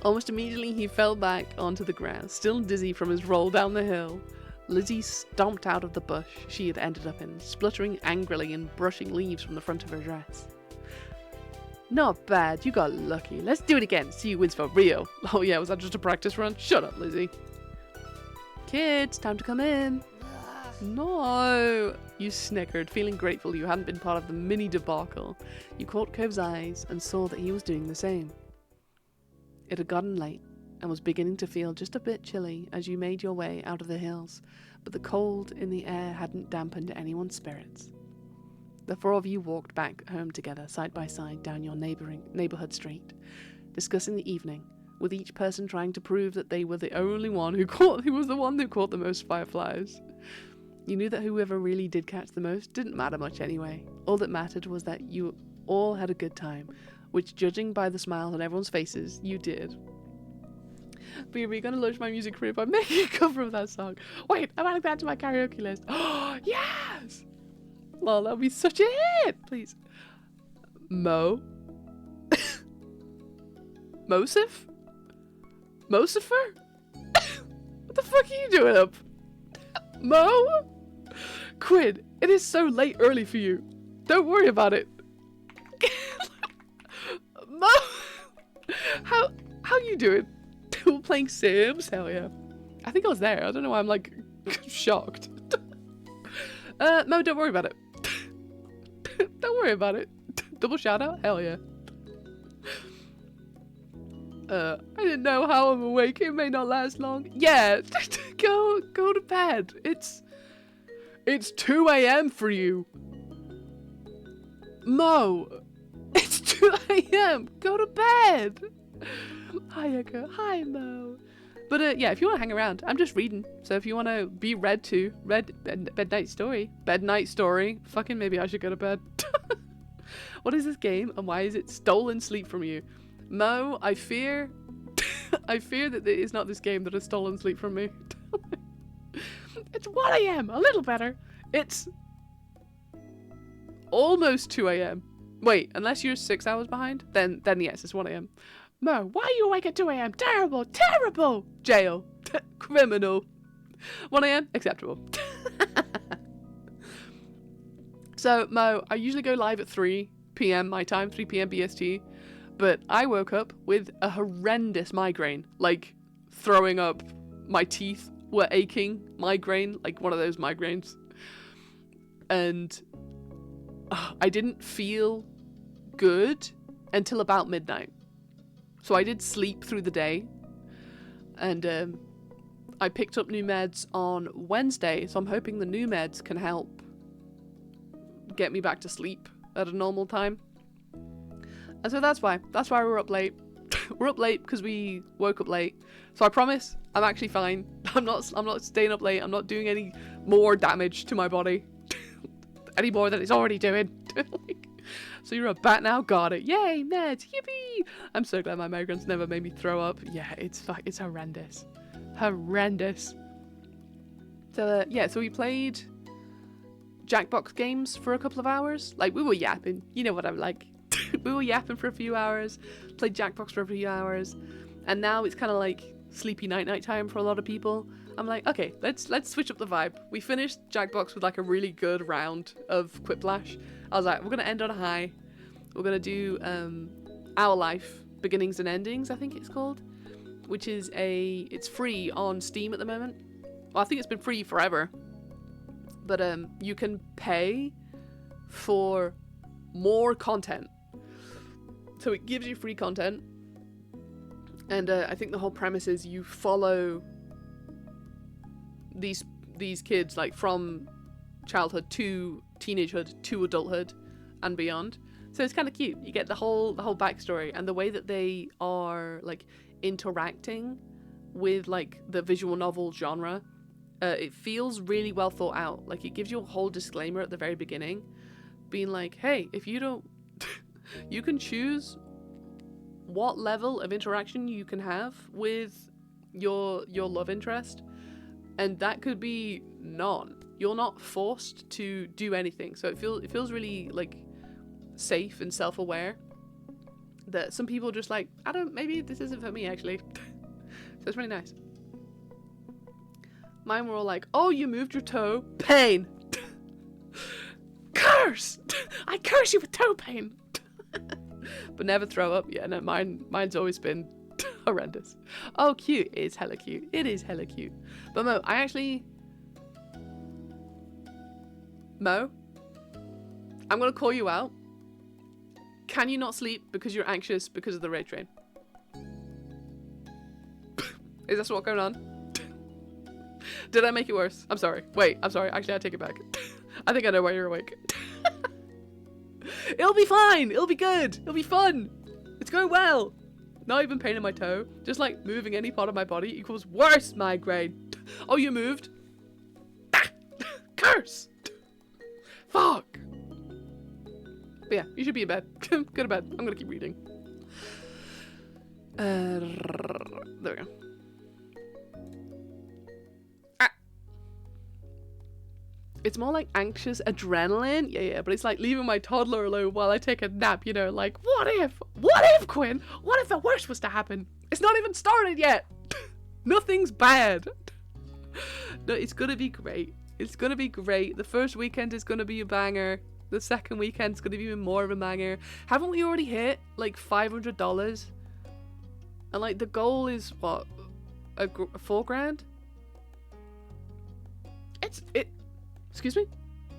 Speaker 1: Almost immediately he fell back onto the ground, still dizzy from his roll down the hill. Lizzie stomped out of the bush she had ended up in, spluttering angrily and brushing leaves from the front of her dress. Not bad, you got lucky. Let's do it again, see who wins for real. Oh yeah, was that just a practice run? Shut up, Lizzie. Kids, time to come in. No! You snickered, feeling grateful you hadn't been part of the mini debacle. You caught Cove's eyes and saw that he was doing the same. It had gotten late and was beginning to feel just a bit chilly as you made your way out of the hills, but the cold in the air hadn't dampened anyone's spirits. The four of you walked back home together, side by side, down your neighborhood street, discussing the evening, with each person trying to prove that they were the only one who was the one who caught the most fireflies. You knew that whoever really did catch the most didn't matter much anyway. All that mattered was that you all had a good time, which, judging by the smiles on everyone's faces, you did. But you're gonna launch my music career by making a cover of that song. Wait, I'm adding that to my karaoke list. Oh, yes! Lol, that'll be such a hit! Please. Mo? Mosif? Mosifer? What the fuck are you doing up? Mo? Quinn, it is so late early for you. Don't worry about it. Mo? How you doing? We're playing Sims? Hell yeah. I think I was there. I don't know why I'm like shocked. Mo, don't worry about it. Don't worry about it. Double shout out? Hell yeah. I didn't know how I'm awake. It may not last long. Yeah, go to bed. It's 2 a.m. for you. Mo, it's 2 a.m. Go to bed. Hi, Echo. Hi, Mo. But yeah, if you want to hang around, I'm just reading. So if you want to be read to, bednight story. Bednight story. Fucking maybe I should go to bed. What is this game and why is it stolen sleep from you? Mo, I fear that it is not this game that has stolen sleep from me. It's 1 a.m. A little better. It's almost 2 a.m. Wait, unless you're 6 hours behind, then yes, it's 1 a.m. Mo, why are you awake at 2 a.m.? Terrible, terrible! Jail. Criminal. 1 a.m. Acceptable. So, Mo, I usually go live at 3 p.m. my time, 3 p.m. BST, but I woke up with a horrendous migraine, like throwing up, my teeth were aching, migraine, like one of those migraines, and I didn't feel good until about midnight. So I did sleep through the day, and I picked up new meds on Wednesday, so I'm hoping the new meds can help get me back to sleep at a normal time. And so that's why we're up late. We're up late because we woke up late. So I promise I'm actually fine. I'm not staying up late. I'm not doing any more damage to my body. Any more than it's already doing. So you're a bat now? Got it. Yay, meds. Yippee! I'm so glad my migraines never made me throw up. Yeah, it's horrendous. Horrendous. So yeah, so we played Jackbox games for a couple of hours. Like, we were yapping. You know what I'm like. We were yapping for a few hours, played Jackbox for a few hours, and now it's kind of like sleepy night time for a lot of people. I'm like, okay, let's switch up the vibe. We finished Jackbox with like a really good round of Quiplash. I was like, we're gonna end on a high. We're gonna do Our Life Beginnings and Endings, I think it's called, which is it's free on Steam at the moment. Well, I think it's been free forever, but you can pay for more content. So it gives you free content, and I think the whole premise is you follow these kids, like from childhood to teenagehood to adulthood and beyond. So it's kind of cute. You get the whole backstory, and the way that they are like interacting with like the visual novel genre. It feels really well thought out. Like, it gives you a whole disclaimer at the very beginning, being like, hey, if you don't you can choose what level of interaction you can have with your love interest, and that could be none. You're not forced to do anything. So it feels really like safe and self-aware, that some people are just like, maybe this isn't for me actually. So it's really nice. Mine were all like, oh, you moved your toe. Pain. Curse! I curse you with toe pain. But never throw up. Yeah, no, mine's always been horrendous. Oh, cute. It is hella cute. It is hella cute. But Mo, Mo, I'm gonna call you out. Can you not sleep because you're anxious because of the raid train? Is this what's going on? Did I make it worse? I'm sorry. Wait, I'm sorry. Actually, I take it back. I think I know why you're awake. It'll be fine. It'll be good. It'll be fun. It's going well. Not even pain in my toe. Just like moving any part of my body equals worse migraine. Oh, you moved? Curse! Fuck! But yeah, you should be in bed. Go to bed. I'm gonna keep reading. There we go. It's more like anxious adrenaline. Yeah, but it's like leaving my toddler alone while I take a nap, you know, like, what if, Quinn? What if the worst was to happen? It's not even started yet. Nothing's bad. No, it's gonna be great. It's gonna be great. The first weekend is gonna be a banger. The second weekend's gonna be even more of a banger. Haven't we already hit, like, $500? And, like, the goal is, what, $4,000? Excuse me?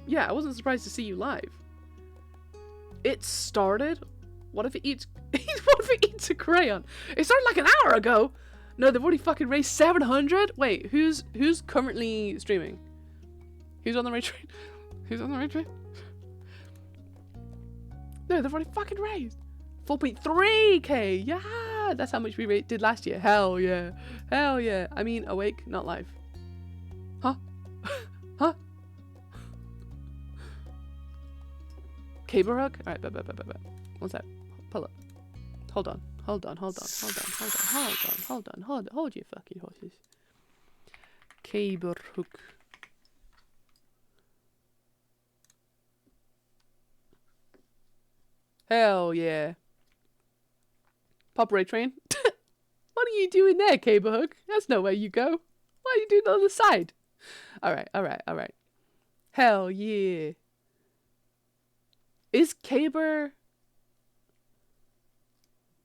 Speaker 1: Yeah, I wasn't surprised to see you live. It started? What if it eats... what if it eats a crayon? It started like an hour ago! No, they've already fucking raised 700? Wait, who's currently streaming? Who's on the raid train? Who's on the raid train? No, they've already fucking raised 4.3k! Yeah! That's how much we did last year. Hell yeah. Hell yeah. I mean, awake, not live. Huh? Huh? Cable hook? Alright, bet. One sec. Pull up. Hold on, hold your fucking horses. Cable hook. Hell yeah. Pop ray train. What are you doing there, cable hook? That's not where you go. Why are you doing the other side? Alright. Hell yeah. Is Caber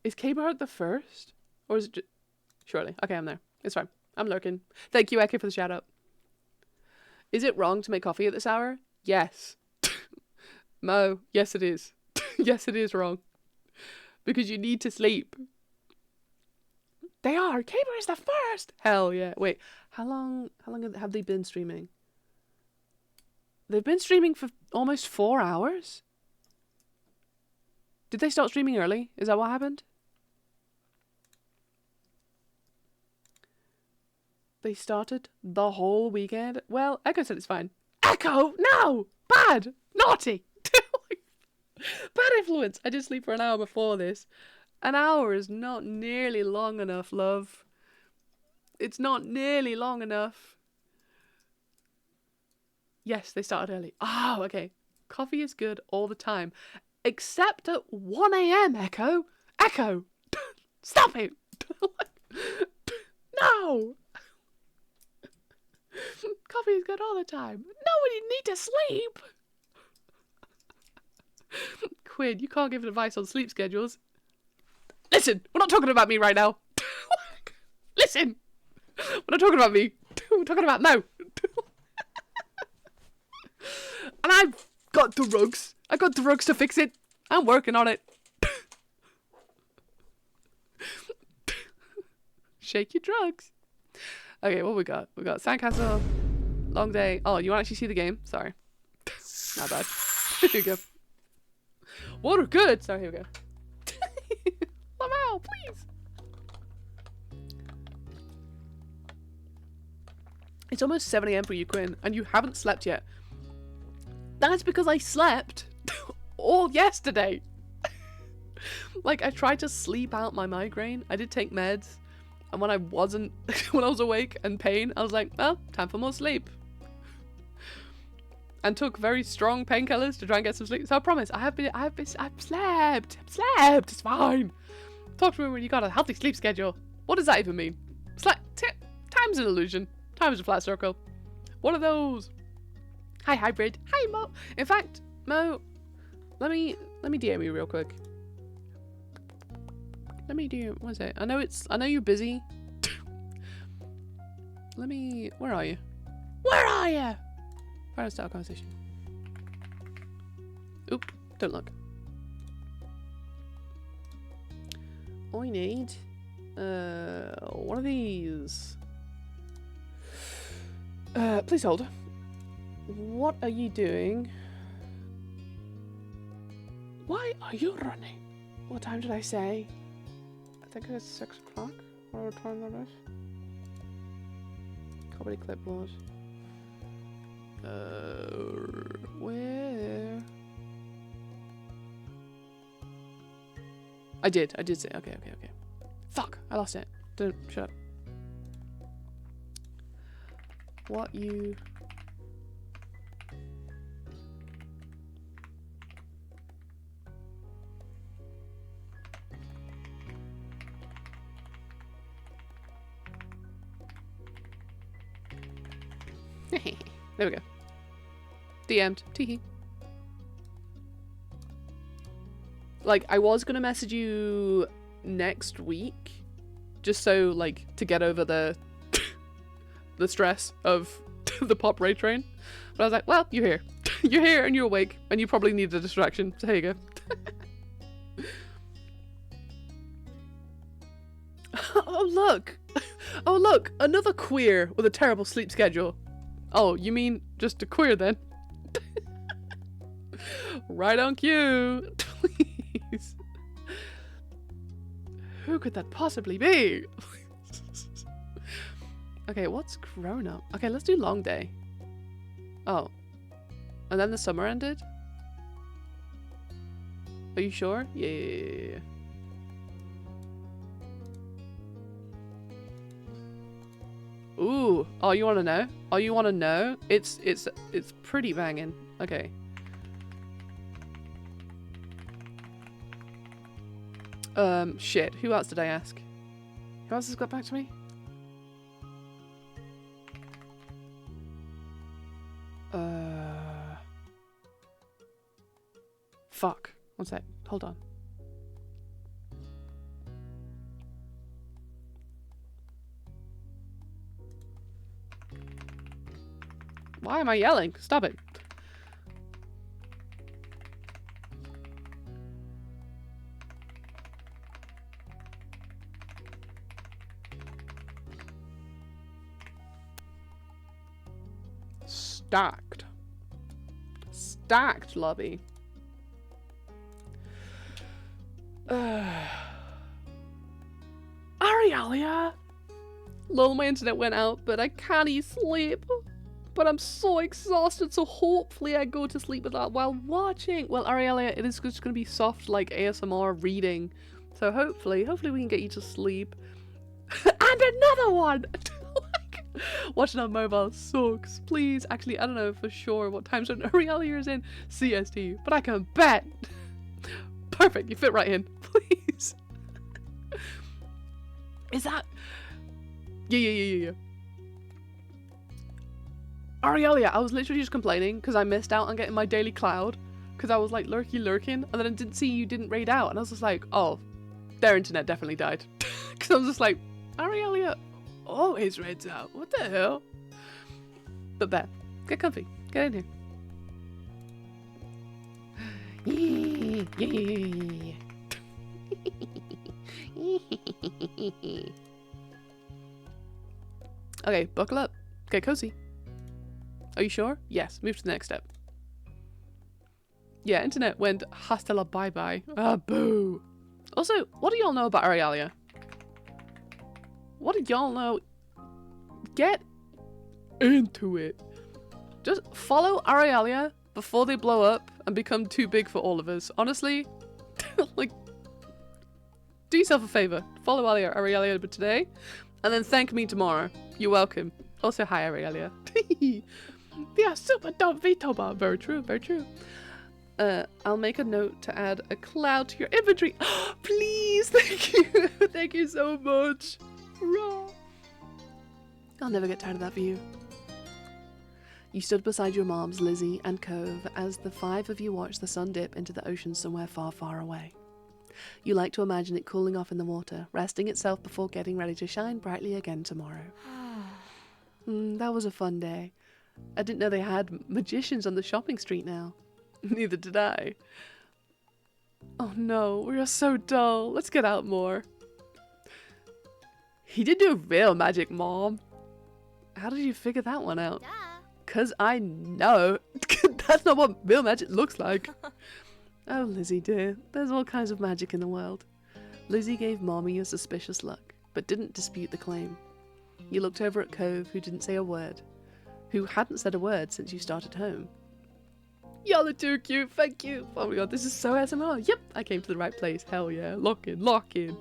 Speaker 1: Hook the first? Or is it just... Surely. Okay, I'm there. It's fine. I'm lurking. Thank you, Eke, for the shout out. Is it wrong to make coffee at this hour? Yes. Mo, yes it is. Yes it is wrong. Because you need to sleep. They are. Caber is the first. Hell yeah. Wait, how long have they been streaming? They've been streaming for almost 4 hours? Did they start streaming early? Is that what happened? They started the whole weekend? Well, Echo said it's fine. Echo! No! Bad! Naughty! Bad influence! I did sleep for an hour before this. An hour is not nearly long enough, love. It's not nearly long enough. Yes, they started early. Oh, okay. Coffee is good all the time. Except at 1 a.m, Echo! Echo! Stop it! No! Coffee is good all the time. No, you need to sleep! Quinn, you can't give advice on sleep schedules. Listen, we're not talking about me right now. Listen! We're not talking about me. We're talking about Mo. And I've got drugs. I got drugs to fix it. I'm working on it. Shake your drugs. Okay, what we got? We got Sandcastle, long day. Oh, you want to actually see the game? Sorry. Not bad. Here we go. Water good. Sorry, here we go. Lamal, please. It's almost 7 a.m. for you, Quinn, and you haven't slept yet. That's because I slept all yesterday. Like, I tried to sleep out my migraine. I did take meds. And when I wasn't, when I was awake and pain, I was like, well, time for more sleep. And took very strong painkillers to try and get some sleep. So I promise, I've slept. It's fine. Talk to me when you got a healthy sleep schedule. What does that even mean? It's like, time's an illusion. Time is a flat circle. One of those. Hi, hybrid. Hi, Mo. In fact, Mo, let me DM you real quick. Let me do. What is it? I know you're busy. Where are you? Where are you? Try to start a conversation. Oop! Don't look. I need one of these. Please hold. What are you doing? Why are you running? What time did I say? I think it's 6 o'clock. Whatever time that is. Copy clipboard. Where? I did say. Okay. Fuck! I lost it. Don't shut up. What you? There we go. DM'd. Teehee. Like, I was gonna message you next week, just so, like, to get over the the stress of the pop raid train. But I was like, well, you're here. You're here and you're awake, and you probably need a distraction. So here you go. Oh, look! Oh, look! Another queer with a terrible sleep schedule. Oh, you mean just a queer then? Right on cue. Please. Who could that possibly be? Okay, what's grown up? Okay, let's do long day. Oh. And then the summer ended? Are you sure? Yeah. Ooh. Oh, you want to know? Oh, you want to know? It's pretty banging. Okay. Shit. Who else did I ask? Who else has got back to me? Fuck. One sec. Hold on. Why am I yelling? Stop it. Stacked. Stacked lobby. Arialia! Lol, my internet went out, but I can't sleep. But I'm so exhausted, so hopefully I go to sleep with that while watching. Well, Arialia, it is just going to be soft, like ASMR reading. So hopefully we can get you to sleep. And another one! Watching on mobile sucks. Please, actually, I don't know for sure what time zone Arialia is in CST, but I can bet. Perfect, you fit right in. Please. Is that... Yeah. Arialia, I was literally just complaining because I missed out on getting my daily cloud because I was like lurking and then I didn't see you didn't raid out and I was just like, oh, their internet definitely died. Because I was just like, Arialia always raids out. What the hell? But there, get comfy. Get in here. Okay, buckle up. Get cozy. Are you sure? Yes. Move to the next step. Yeah, internet went hasta la bye-bye. Ah, boo. Also, what do y'all know about Arialia? What do y'all know? Get into it. Just follow Arialia before they blow up and become too big for all of us. Honestly, like, do yourself a favor. Follow Arialia today, and then thank me tomorrow. You're welcome. Also, hi, Arialia. We are super dumb VTuber. Very true, very true. I'll make a note to add a cloud to your inventory. Please, thank you. Thank you so much. Hurrah. I'll never get tired of that view. You stood beside your moms, Lizzie and Cove, as the five of you watched the sun dip into the ocean somewhere far, far away. You like to imagine it cooling off in the water, resting itself before getting ready to shine brightly again tomorrow. That was a fun day. I didn't know they had magicians on the shopping street now. Neither did I. Oh no, we are so dull. Let's get out more. He did do real magic, Mom. How did you figure that one out?
Speaker 9: Duh.
Speaker 1: 'Cause I know. That's not what real magic looks like. Oh, Lizzie dear, there's all kinds of magic in the world. Lizzie gave Mommy a suspicious look, but didn't dispute the claim. You looked over at Cove, who didn't say a word. Who hadn't said a word since you started home. Y'all are too cute, thank you. Oh my god, this is so SMR. Yep, I came to the right place. Hell yeah, lock in, lock in.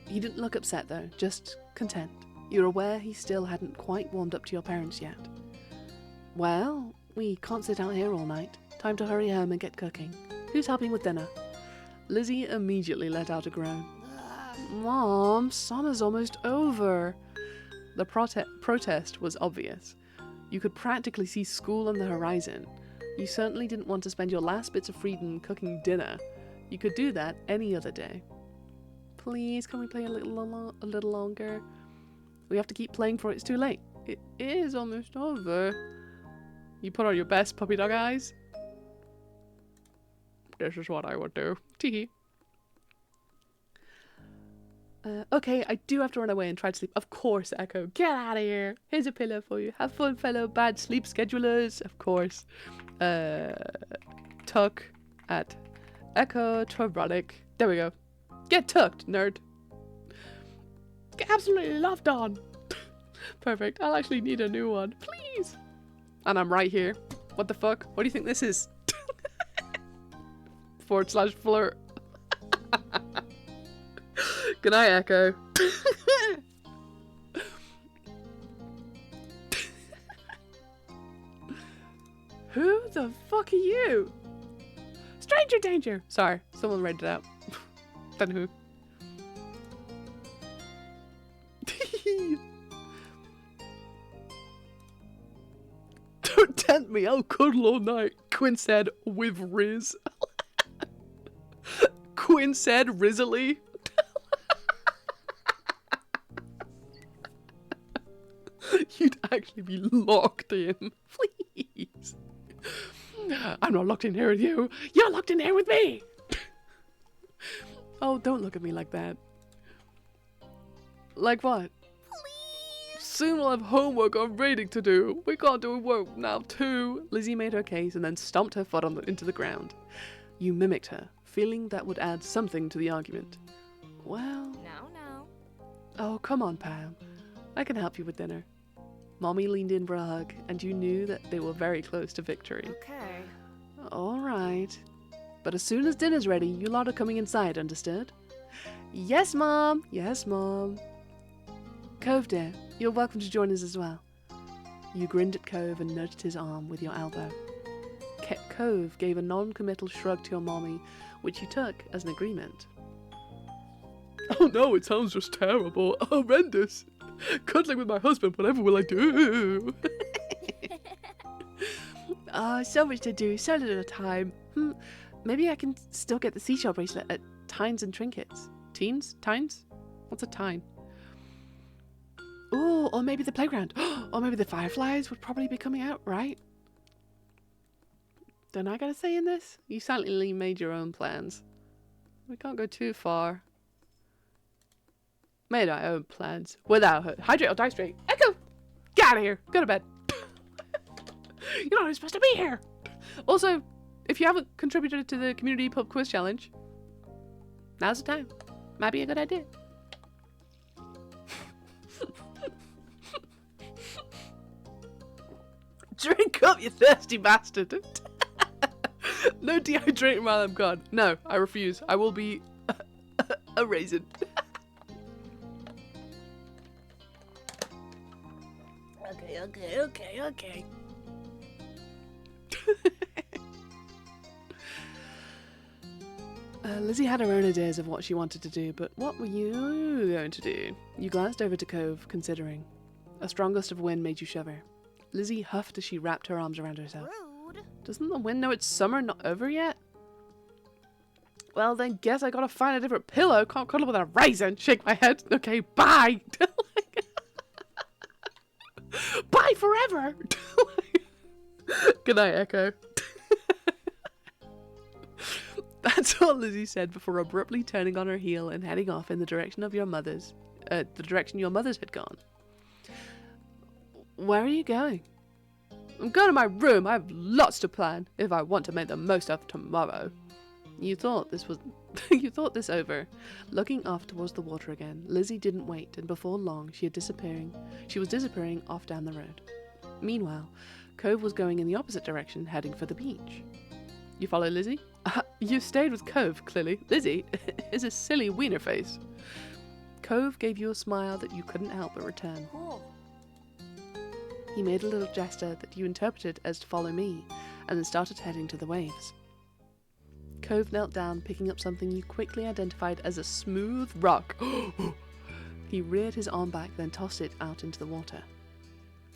Speaker 1: He didn't look upset though, just content. You're aware he still hadn't quite warmed up to your parents yet. Well, we can't sit out here all night. Time to hurry home and get cooking. Who's helping with dinner? Lizzie immediately let out a groan. Mom, summer's almost over. The protest was obvious. You could practically see school on the horizon. You certainly didn't want to spend your last bits of freedom cooking dinner. You could do that any other day. Please, can we play a little longer? We have to keep playing for it's too late. It is almost over. You put on your best puppy dog eyes. This is what I would do. Teehee. Okay, I do have to run away and try to sleep. Of course, Echo. Get out of here. Here's a pillow for you. Have fun, fellow bad sleep schedulers. Of course. Tuck at Echo Tronic. There we go. Get tucked, nerd. Get absolutely loved on. Perfect. I'll actually need a new one. Please. And I'm right here. What the fuck? What do you think this is? /flirt. Good night, Echo. Who the fuck are you? Stranger danger. Sorry, someone read it out. Don't know who. Don't tempt me, I'll cuddle all night, Quinn said with Riz. Quinn said rizzily. You'd actually be locked in. Please. I'm not locked in here with you. You're locked in here with me. Oh, don't look at me like that. Like what? Please. Soon we'll have homework or reading to do. We can't do work now too. Lizzie made her case and then stomped her foot into the ground. You mimicked her, feeling that would add something to the argument. Well...
Speaker 9: No.
Speaker 1: Oh, come on, Pam. I can help you with dinner. Mommy leaned in for a hug, and you knew that they were very close to victory.
Speaker 9: Okay.
Speaker 1: All right. But as soon as dinner's ready, you lot are coming inside, understood? Yes, Mom. Yes, Mom. Cove, dear, you're welcome to join us as well. You grinned at Cove and nudged his arm with your elbow. Cove gave a non-committal shrug to your mommy, which you took as an agreement. Oh no, it sounds just terrible. Horrendous. Cuddling with my husband, whatever will I do? So much to do, so little time. Maybe I can still get the seashell bracelet at Tines and Trinkets. Tines? What's a tine? Ooh, or maybe the playground. Or maybe the fireflies would probably be coming out, right? Don't I got a say in this? You silently made your own plans. We can't go too far. Made our own plans. Without her. Hydrate or die straight. Echo! Get out of here! Go to bed. You're not even supposed to be here! Also, if you haven't contributed to the community pub quiz challenge, now's the time. Might be a good idea. Drink up, you thirsty bastard! No dehydrating while I'm gone. No, I refuse. I will be a raisin. Okay. Lizzie had her own ideas of what she wanted to do, but what were you going to do? You glanced over to Cove, considering. A strong gust of wind made you shiver. Lizzie huffed as she wrapped her arms around herself.
Speaker 9: Rude.
Speaker 1: Doesn't the wind know it's summer, not over yet? Well, then guess I gotta find a different pillow. Can't cuddle with a raisin. Shake my head. Okay, bye. Bye forever. Good night, Echo. That's all Lizzie said before abruptly turning on her heel and heading off in the direction of your mother's, the direction your mother's had gone. Where are you going? I'm going to my room. I have lots to plan if I want to make the most of tomorrow. You thought this over. Looking off towards the water again, Lizzie didn't wait, and before long she was disappearing off down the road. Meanwhile, Cove was going in the opposite direction, heading for the beach. You follow Lizzie? You stayed with Cove, clearly. Lizzie is a silly wiener face. Cove gave you a smile that you couldn't help but return.
Speaker 9: Cool.
Speaker 1: He made a little gesture that you interpreted as to follow me, and then started heading to the waves. Cove knelt down, picking up something you quickly identified as a smooth rock. He reared his arm back, then tossed it out into the water.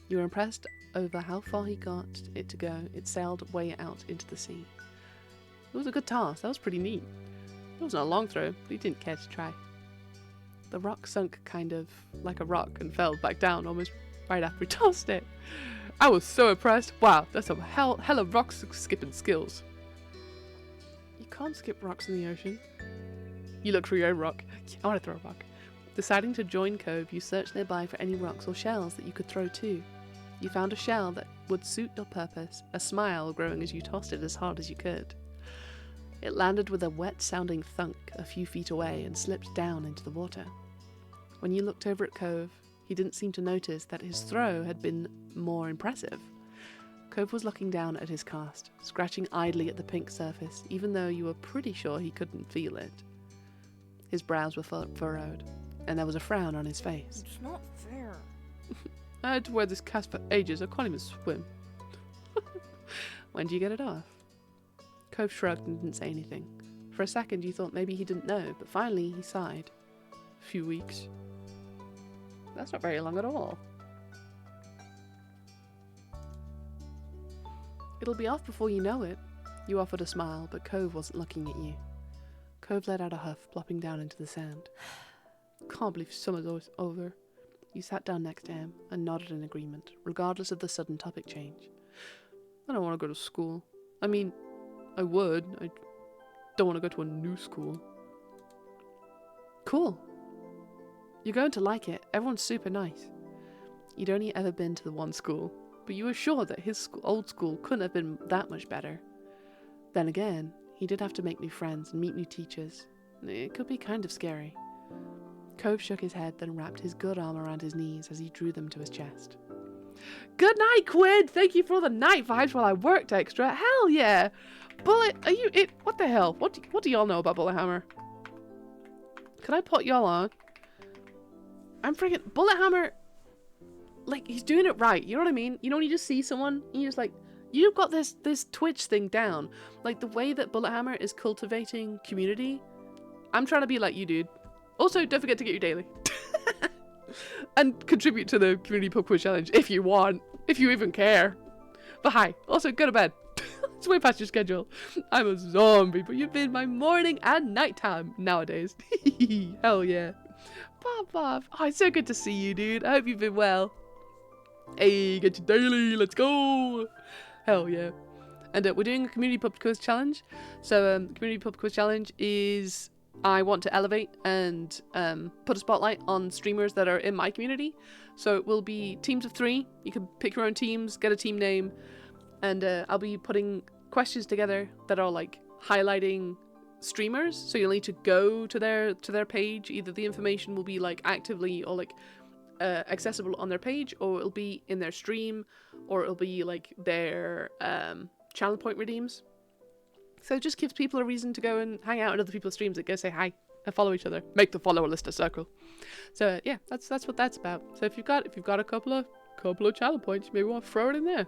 Speaker 1: You were impressed over how far he got it to go. It sailed way out into the sea. It was a good toss. That was pretty neat. It wasn't a long throw, but he didn't care to try. The rock sunk kind of like a rock and fell back down almost right after he tossed it. I was so impressed. Wow, that's some hella rock skipping skills. You can't skip rocks in the ocean. You look for your own rock. I want to throw a rock. Deciding to join Cove, you searched nearby for any rocks or shells that you could throw too. You found a shell that would suit your purpose, a smile growing as you tossed it as hard as you could. It landed with a wet-sounding thunk a few feet away and slipped down into the water. When you looked over at Cove, he didn't seem to notice that his throw had been more impressive. Cove was looking down at his cast, scratching idly at the pink surface, even though you were pretty sure he couldn't feel it. His brows were furrowed, and there was a frown on his face.
Speaker 9: It's not fair.
Speaker 1: I had to wear this cast for ages. I can't even swim. When do you get it off? Cove shrugged and didn't say anything. For a second you thought maybe he didn't know, but finally he sighed. A few weeks. That's not very long at all. It'll be off before you know it. You offered a smile, but Cove wasn't looking at you. Cove let out a huff, plopping down into the sand. Can't believe summer's over. You sat down next to him and nodded in agreement, regardless of the sudden topic change. I don't want to go to school. I mean, I would. I don't want to go to a new school. Cool. You're going to like it. Everyone's super nice. You'd only ever been to the one school, but you were sure that his old school couldn't have been that much better. Then again, he did have to make new friends and meet new teachers. It could be kind of scary. Cove shook his head, then wrapped his good arm around his knees as he drew them to his chest. Good night, Quid! Thank you for all the night vibes while I worked extra. Hell yeah! Bullet, are you it? What the hell? What do y'all know about Bullet Hammer? Can I put y'all on? I'm freaking Bullet Hammer. Like, he's doing it right. You know what I mean? You know when you just see someone and you're just like, you've got this Twitch thing down. Like the way that Bullet Hammer is cultivating community. I'm trying to be like you, dude. Also, don't forget to get your daily. And contribute to the community pub quiz challenge if you want. If you even care. But hi. Also, go to bed. It's way past your schedule. I'm a zombie, but you've been my morning and nighttime nowadays. Hell yeah. Bob. Oh, it's so good to see you, dude. I hope you've been well. Hey, get your daily. Let's go. Hell yeah. And we're doing a community pub quiz challenge. So, community pub quiz challenge is I want to elevate and put a spotlight on streamers that are in my community. So it will be teams of 3. You can pick your own teams, get a team name, and I'll be putting questions together that are like highlighting streamers. So you'll need to go to their page. Either the information will be like actively or like accessible on their page, or it'll be in their stream, or it'll be like their channel point redeems. So it just gives people a reason to go and hang out in other people's streams and go say hi and follow each other. Make the follower list a circle. So yeah, that's what that's about. So if you've got a couple of channel points, you maybe want to throw it in there.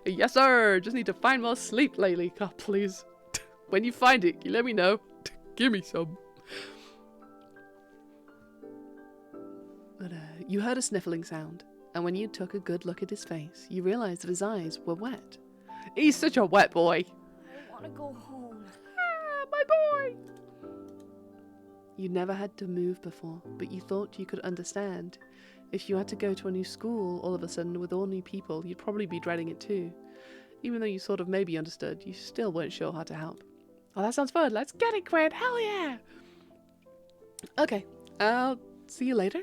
Speaker 1: Yes sir. Just need to find more sleep lately. God please. When you find it, you let me know. Give me some. But you heard a sniffling sound, and when you took a good look at his face, you realized that his eyes were wet. He's such a wet boy.
Speaker 9: I want to go home.
Speaker 1: Ah, my boy. You never had to move before, but you thought you could understand. If you had to go to a new school all of a sudden with all new people, you'd probably be dreading it too. Even though you sort of maybe understood, you still weren't sure how to help. Oh, that sounds fun. Let's get it, Quinn. Hell yeah. Okay, I'll see you later.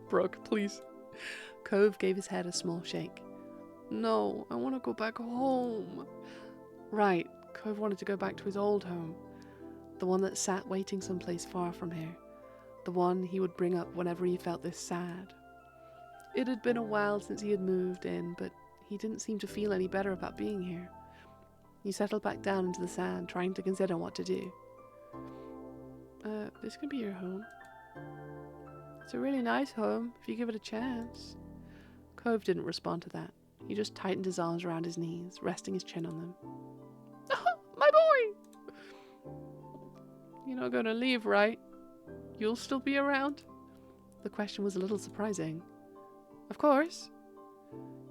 Speaker 1: Brooke, please. Cove gave his head a small shake. No, I want to go back home. Right, Cove wanted to go back to his old home. The one that sat waiting someplace far from here. The one he would bring up whenever he felt this sad. It had been a while since he had moved in, but he didn't seem to feel any better about being here. He settled back down into the sand, trying to consider what to do. This could be your home. It's a really nice home, if you give it a chance. Cove didn't respond to that. He just tightened his arms around his knees, resting his chin on them. My boy! You're not going to leave, right? You'll still be around? The question was a little surprising. Of course.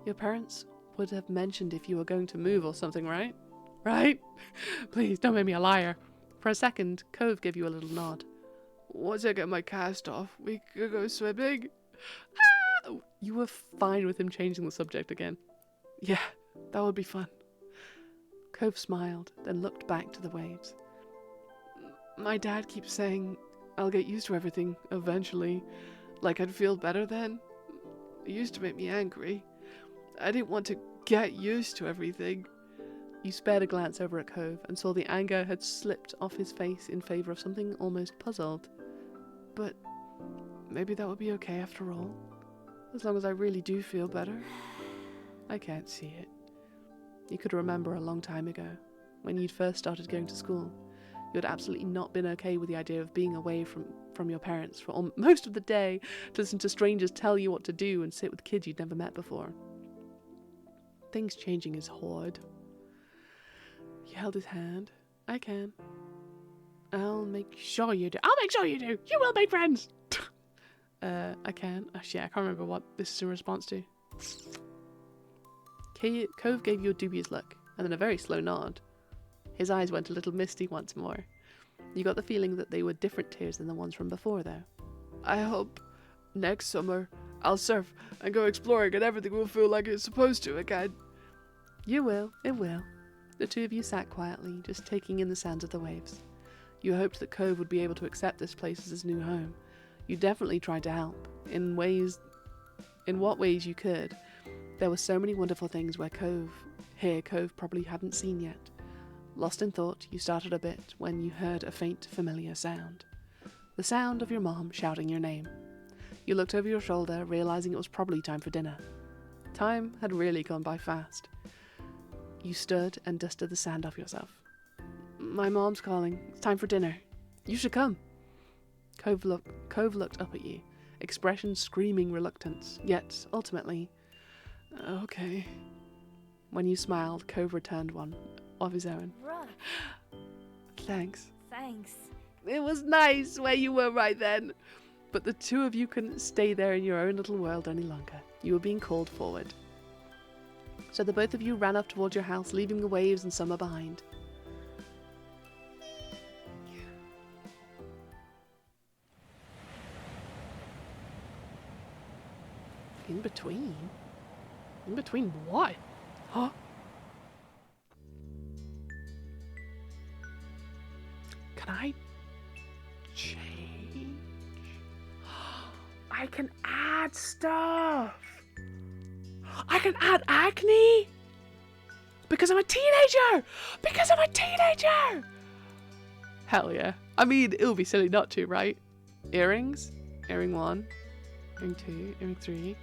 Speaker 1: Your parents would have mentioned if you were going to move or something, right? Right? Please, don't make me a liar. For a second, Cove gave you a little nod. Once I get my cast off, we could go swimming. Ah! You were fine with him changing the subject again. Yeah, that would be fun. Cove smiled, then looked back to the waves. My dad keeps saying I'll get used to everything eventually. Like I'd feel better then. It used to make me angry. I didn't want to get used to everything. You spared a glance over at Cove and saw the anger had slipped off his face in favor of something almost puzzled. But maybe that would be okay after all. As long as I really do feel better. I can't see it. You could remember a long time ago, when you'd first started going to school. You had absolutely not been okay with the idea of being away from your parents for most of the day to listen to strangers tell you what to do and sit with kids you'd never met before. Things changing is hard. You held his hand. I can. I'll make sure you do. I'll make sure you do. You will make friends. I can. Oh shit, I can't remember what this is in response to. Cove gave you a dubious look, and then a very slow nod. His eyes went a little misty once more. You got the feeling that they were different tears than the ones from before, though. I hope next summer I'll surf and go exploring and everything will feel like it's supposed to again. You will. It will. The two of you sat quietly, just taking in the sounds of the waves. You hoped that Cove would be able to accept this place as his new home. You definitely tried to help, in what ways you could. There were so many wonderful things Cove probably hadn't seen yet. Lost in thought, you started a bit when you heard a faint, familiar sound. The sound of your mom shouting your name. You looked over your shoulder, realizing it was probably time for dinner. Time had really gone by fast. You stood and dusted the sand off yourself. My mom's calling. It's time for dinner. You should come. Cove looked up at you, expression screaming reluctance, yet ultimately, okay. When you smiled, Cove returned one of his own.
Speaker 9: Bruh.
Speaker 1: Thanks.
Speaker 9: Thanks.
Speaker 1: It was nice where you were right then. But the two of you couldn't stay there in your own little world any longer. You were being called forward. So the both of you ran off towards your house, leaving the waves and summer behind. In between? In between what? Huh? Can I change? I can add stuff. I can add acne. Because I'm a teenager. Because I'm a teenager. Hell yeah. I mean, it would be silly not to, right? Earrings. Earring 1. Earring 2. Earring 3.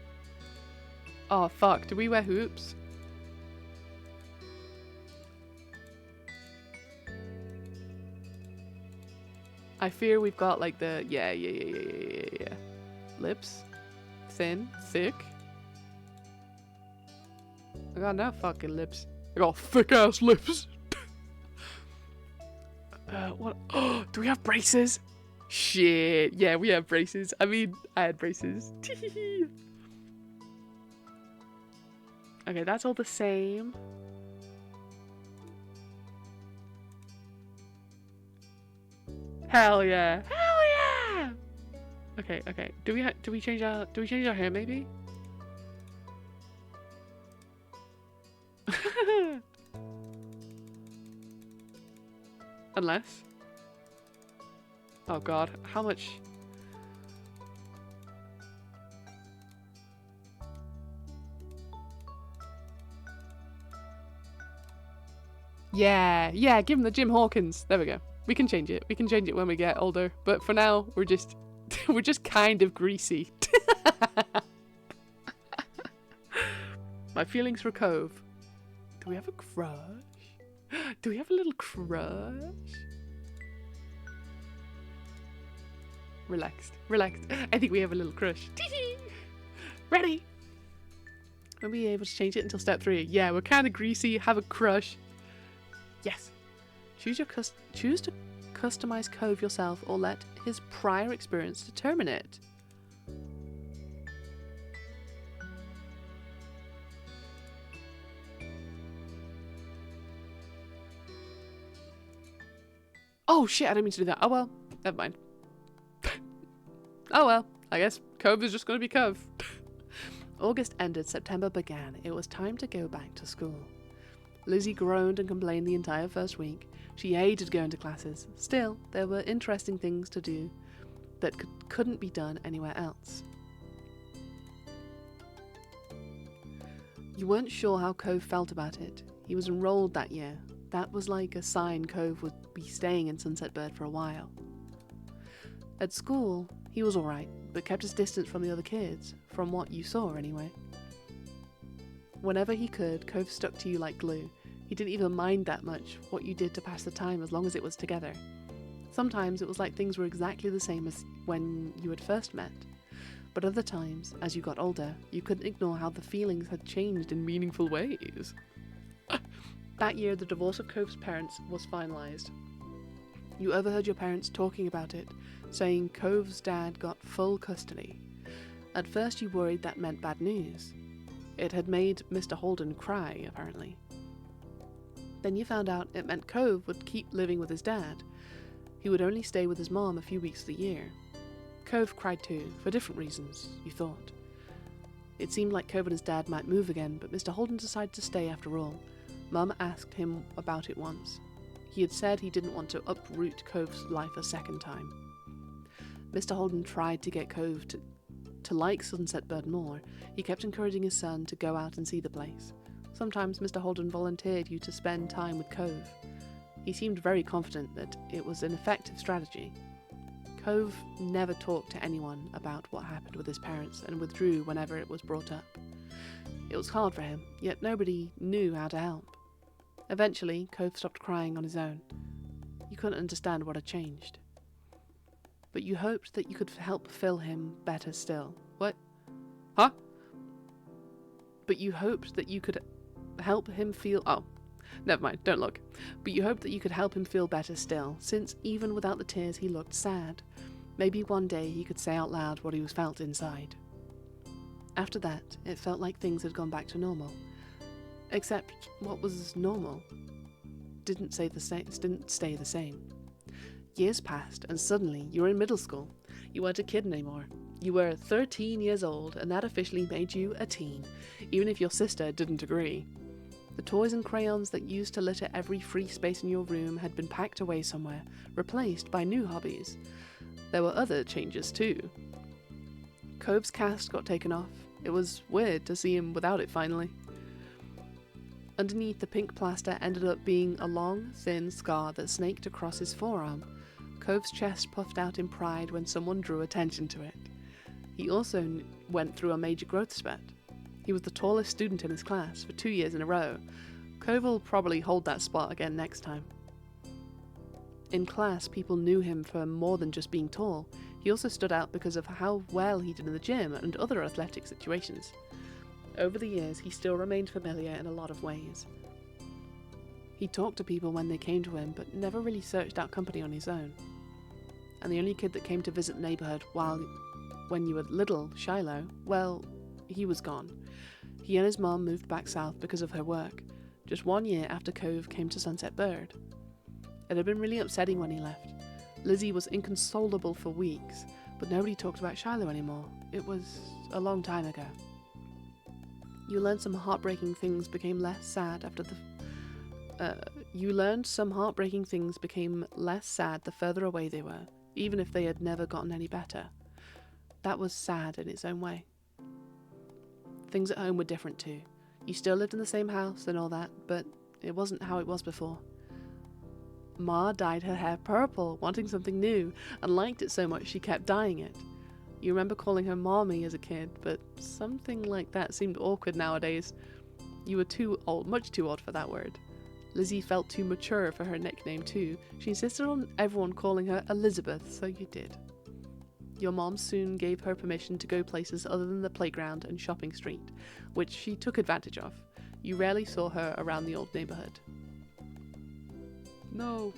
Speaker 1: Oh, fuck. Do we wear hoops? I fear we've got like the... Yeah. Lips. Thin. Thick. I got no fucking lips. I got thick ass lips. What? Oh, do we have braces? Shit. Yeah, we have braces. I mean, I had braces. Okay, that's all the same. Hell yeah. Hell yeah. Okay, okay. Do we change our hair maybe? Unless. Oh god, how much? Yeah, yeah, give him the Jim Hawkins. There we go. We can change it. We can change it when we get older. But for now, we're just we're just kind of greasy. My feelings for Cove. Do we have a crush? Do we have a little crush? Relaxed. Relaxed. I think we have a little crush. Ready? We'll be able to change it until step 3. Yeah, we're kind of greasy. Have a crush. Yes. Choose to customize Cove yourself or let his prior experience determine it. Oh shit, I didn't mean to do that. Oh well, never mind. Oh well, I guess Cove is just going to be Cove. August ended, September began. It was time to go back to school. Lizzie groaned and complained the entire first week. She hated going to classes. Still, there were interesting things to do that couldn't be done anywhere else. You weren't sure how Cove felt about it. He was enrolled that year. That was like a sign Cove would be staying in Sunset Bird for a while. At school, he was alright, but kept his distance from the other kids, from what you saw anyway. Whenever he could, Cove stuck to you like glue. He didn't even mind that much what you did to pass the time as long as it was together. Sometimes it was like things were exactly the same as when you had first met. But other times, as you got older, you couldn't ignore how the feelings had changed in meaningful ways. That year, the divorce of Cove's parents was finalised. You overheard your parents talking about it, saying Cove's dad got full custody. At first you worried that meant bad news. It had made Mr. Holden cry, apparently. Then you found out it meant Cove would keep living with his dad. He would only stay with his mom a few weeks of the year. Cove cried too, for different reasons, you thought. It seemed like Cove and his dad might move again, but Mr. Holden decided to stay after all. Mum asked him about it once. He had said he didn't want to uproot Cove's life a second time. Mr. Holden tried to get Cove to like Sunset Bird more. He kept encouraging his son to go out and see the place. Sometimes Mr. Holden volunteered you to spend time with Cove. He seemed very confident that it was an effective strategy. Cove never talked to anyone about what happened with his parents and withdrew whenever it was brought up. It was hard for him, yet nobody knew how to help. Eventually, Cove stopped crying on his own. You couldn't understand what had changed. But you hoped that you could help fill him better still. What? Huh? But you hoped that you could help him feel... Oh, never mind, don't look. But you hoped that you could help him feel better still, since even without the tears he looked sad. Maybe one day he could say out loud what he was felt inside. After that, it felt like things had gone back to normal. Except what was normal didn't stay the same. Years passed, and suddenly you were in middle school. You weren't a kid anymore. You were 13 years old, and that officially made you a teen, even if your sister didn't agree. The toys and crayons that used to litter every free space in your room had been packed away somewhere, replaced by new hobbies. There were other changes too. Cove's cast got taken off. It was weird to see him without it finally. Underneath the pink plaster ended up being a long, thin scar that snaked across his forearm. Cove's chest puffed out in pride when someone drew attention to it. He also went through a major growth spurt. He was the tallest student in his class for 2 years in a row. Cove will probably hold that spot again next time. In class, people knew him for more than just being tall. He also stood out because of how well he did in the gym and other athletic situations. Over the years, he still remained familiar in a lot of ways. He talked to people when they came to him, but never really searched out company on his own. And the only kid that came to visit the neighbourhood when you were little, Shiloh, well, he was gone. He and his mom moved back south because of her work, just 1 year after Cove came to Sunset Bird. It had been really upsetting when he left. Lizzie was inconsolable for weeks, but nobody talked about Shiloh anymore. It was a long time ago. You learned some heartbreaking things became less sad the further away they were, even if they had never gotten any better. That was sad in its own way. Things at home were different too. You still lived in the same house and all that, but it wasn't how it was before. Ma dyed her hair purple, wanting something new, and liked it so much she kept dyeing it. You remember calling her Mommy as a kid, but something like that seemed awkward nowadays. You were too old, much too old for that word. Lizzie felt too mature for her nickname too. She insisted on everyone calling her Elizabeth, so you did. Your mom soon gave her permission to go places other than the playground and shopping street, which she took advantage of. You rarely saw her around the old neighbourhood. No,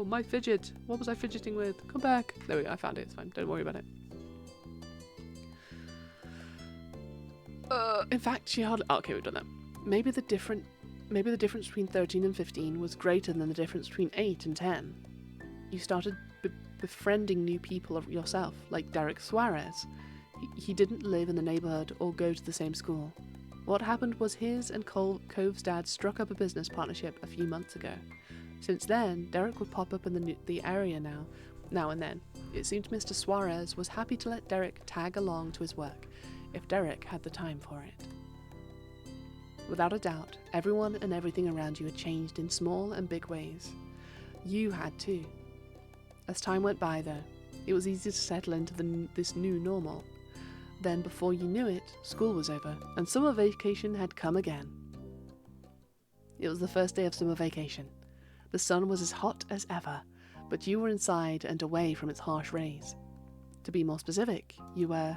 Speaker 1: my fidget. What was I fidgeting with? Come back. There we go, I found it, it's fine. Don't worry about it. In fact, she hardly... okay, we've done that. Maybe the difference between 13 and 15 was greater than the difference between 8 and 10. You started befriending new people yourself, like Derek Suarez. He didn't live in the neighbourhood or go to the same school. What happened was his and Cove's dad struck up a business partnership a few months ago. Since then, Derek would pop up in the area now and then. It seemed Mr. Suarez was happy to let Derek tag along to his work, if Derek had the time for it. Without a doubt, everyone and everything around you had changed in small and big ways. You had too. As time went by, though, it was easy to settle into this new normal. Then, before you knew it, school was over, and summer vacation had come again. It was the first day of summer vacation. The sun was as hot as ever, but you were inside and away from its harsh rays. To be more specific, you were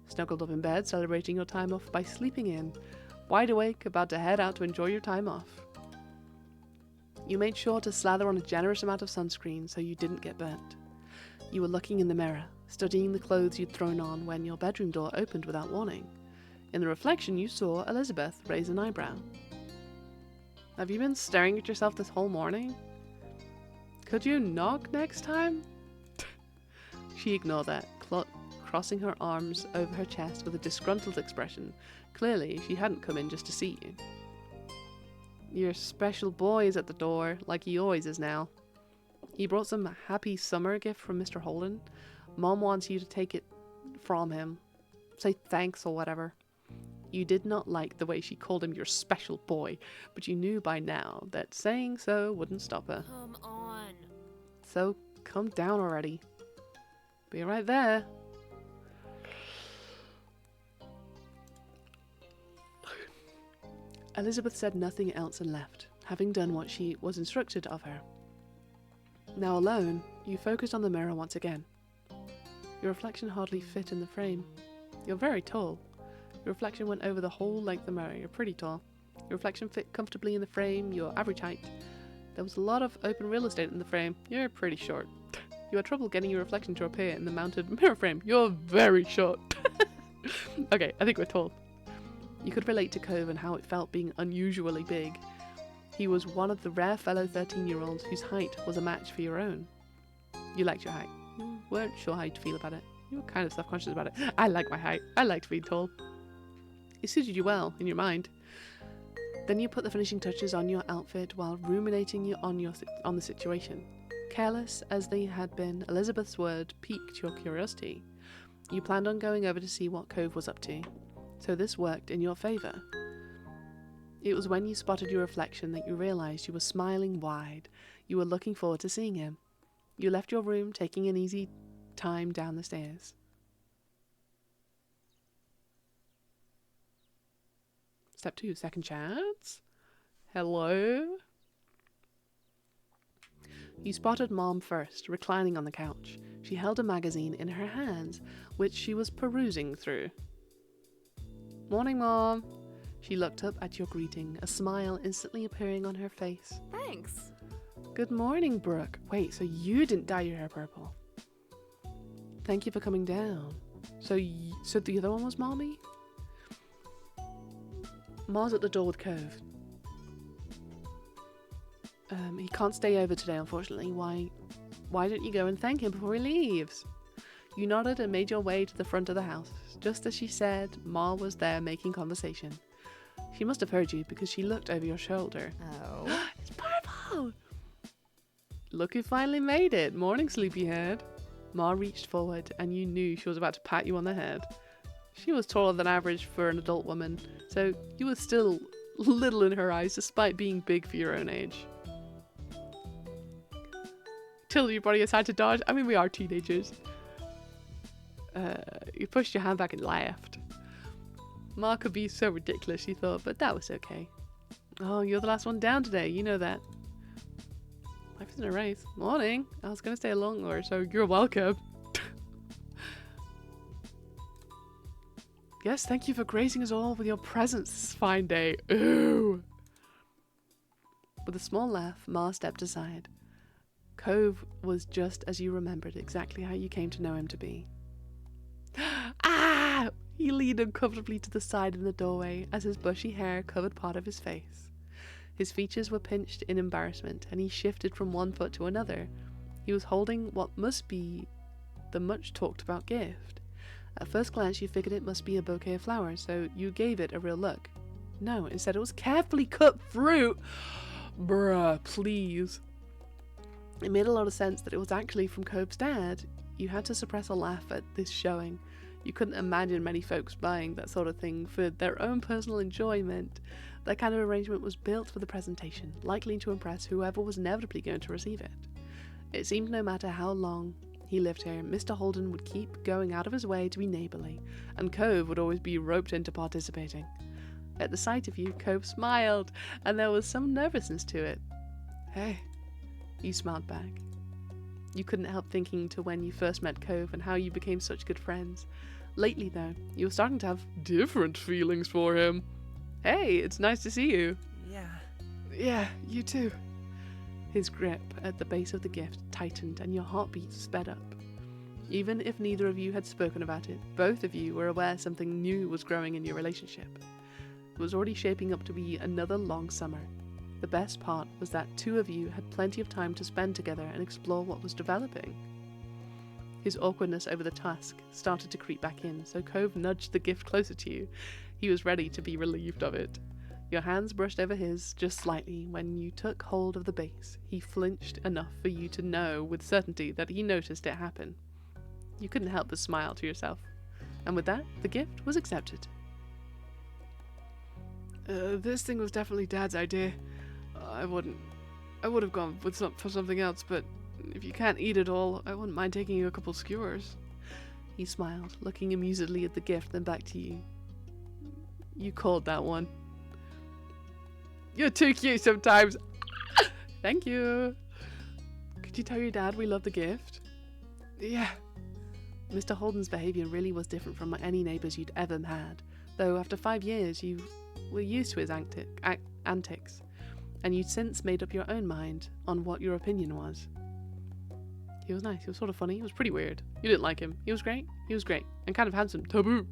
Speaker 1: snuggled up in bed, celebrating your time off by sleeping in, wide awake, about to head out to enjoy your time off. You made sure to slather on a generous amount of sunscreen so you didn't get burnt. You were looking in the mirror, studying the clothes you'd thrown on when your bedroom door opened without warning. In the reflection, you saw Elizabeth raise an eyebrow. Have you been staring at yourself this whole morning? Could you knock next time? She ignored that, crossing her arms over her chest with a disgruntled expression. Clearly, she hadn't come in just to see you. Your special boy is at the door, like he always is now. He brought some happy summer gift from Mr. Holden. Mom wants you to take it from him. Say thanks or whatever. You did not like the way she called him your special boy, but you knew by now that saying so wouldn't stop her.
Speaker 9: Come on.
Speaker 1: So, come down already. Be right there. Elizabeth said nothing else and left, having done what she was instructed of her. Now alone, you focused on the mirror once again. Your reflection hardly fit in the frame. You're very tall. Your reflection went over the whole length of the mirror. You're pretty tall. Your reflection fit comfortably in the frame, your average height. There was a lot of open real estate in the frame. You're pretty short. You had trouble getting your reflection to appear in the mounted mirror frame. You're very short. Okay, I think we're tall. You could relate to Cove and how it felt being unusually big. He was one of the rare fellow 13-year-olds whose height was a match for your own. You liked your height. You weren't sure how you'd feel about it. You were kind of self-conscious about it. I like my height. I liked being tall. It suited you well, in your mind. Then you put the finishing touches on your outfit while ruminating on the situation. Careless as they had been, Elizabeth's word piqued your curiosity. You planned on going over to see what Cove was up to, so this worked in your favour. It was when you spotted your reflection that you realised you were smiling wide. You were looking forward to seeing him. You left your room, taking an easy time down the stairs. Step 2, second chance. Hello? You spotted Mom first, reclining on the couch. She held a magazine in her hands, which she was perusing through. Morning, Mom. She looked up at your greeting, a smile instantly appearing on her face.
Speaker 9: Thanks.
Speaker 1: Good morning, Brooke. Wait, so you didn't dye your hair purple? Thank you for coming down. So the other one was Mommy? Ma's at the door with Cove. He can't stay over today, unfortunately. Why don't you go and thank him before he leaves? You nodded and made your way to the front of the house. Just as she said, Ma was there making conversation. She must have heard you because she looked over your shoulder.
Speaker 9: Oh.
Speaker 1: It's purple! Look who finally made it. Morning, sleepyhead. Ma reached forward and you knew she was about to pat you on the head. She was taller than average for an adult woman, so you were still little in her eyes despite being big for your own age. Tilted your body aside to dodge. I mean, we are teenagers. You pushed your hand back and laughed. Ma could be so ridiculous, she thought, but that was okay. Oh, you're the last one down today, you know that. Life isn't a race. Morning. I was going to stay longer, so you're welcome. Yes, thank you for gracing us all with your presence this fine day. Ooh. With a small laugh, Ma stepped aside. Cove was just as you remembered, exactly how you came to know him to be. Ah! He leaned uncomfortably to the side in the doorway as his bushy hair covered part of his face. His features were pinched in embarrassment, and he shifted from one foot to another. He was holding what must be the much-talked-about gift. At first glance, you figured it must be a bouquet of flowers, so you gave it a real look. No, instead it was carefully cut fruit. Bruh, please. It made a lot of sense that it was actually from Cove's dad. You had to suppress a laugh at this showing. You couldn't imagine many folks buying that sort of thing for their own personal enjoyment. That kind of arrangement was built for the presentation, likely to impress whoever was inevitably going to receive it. It seemed no matter how long he lived here, Mr. Holden would keep going out of his way to be neighbourly, and Cove would always be roped into participating. At the sight of you, Cove smiled, and there was some nervousness to it. Hey, you smiled back. You couldn't help thinking to when you first met Cove and how you became such good friends. Lately, though, you were starting to have different feelings for him. Hey, it's nice to see you. Yeah, you too. His grip at the base of the gift tightened and your heartbeat sped up. Even if neither of you had spoken about it, both of you were aware something new was growing in your relationship. It was already shaping up to be another long summer. The best part was that two of you had plenty of time to spend together and explore what was developing. His awkwardness over the task started to creep back in, so Cove nudged the gift closer to you. He was ready to be relieved of it. Your hands brushed over his just slightly when you took hold of the base. He flinched enough for you to know with certainty that he noticed it happen. You couldn't help but smile to yourself. And with that, the gift was accepted. This thing was definitely Dad's idea. I would have gone for something else, but if you can't eat it all, I wouldn't mind taking you a couple skewers. He smiled, looking amusedly at the gift, then back to you. You called that one. You're too cute sometimes. Thank you. Could you tell your dad we love the gift? Yeah. Mr. Holden's behaviour really was different from any neighbours you'd ever had, though after 5 years you were used to his antics, and you'd since made up your own mind on what your opinion was. He was nice, he was sort of funny, he was pretty weird. You didn't like him. He was great, and kind of handsome. Taboo!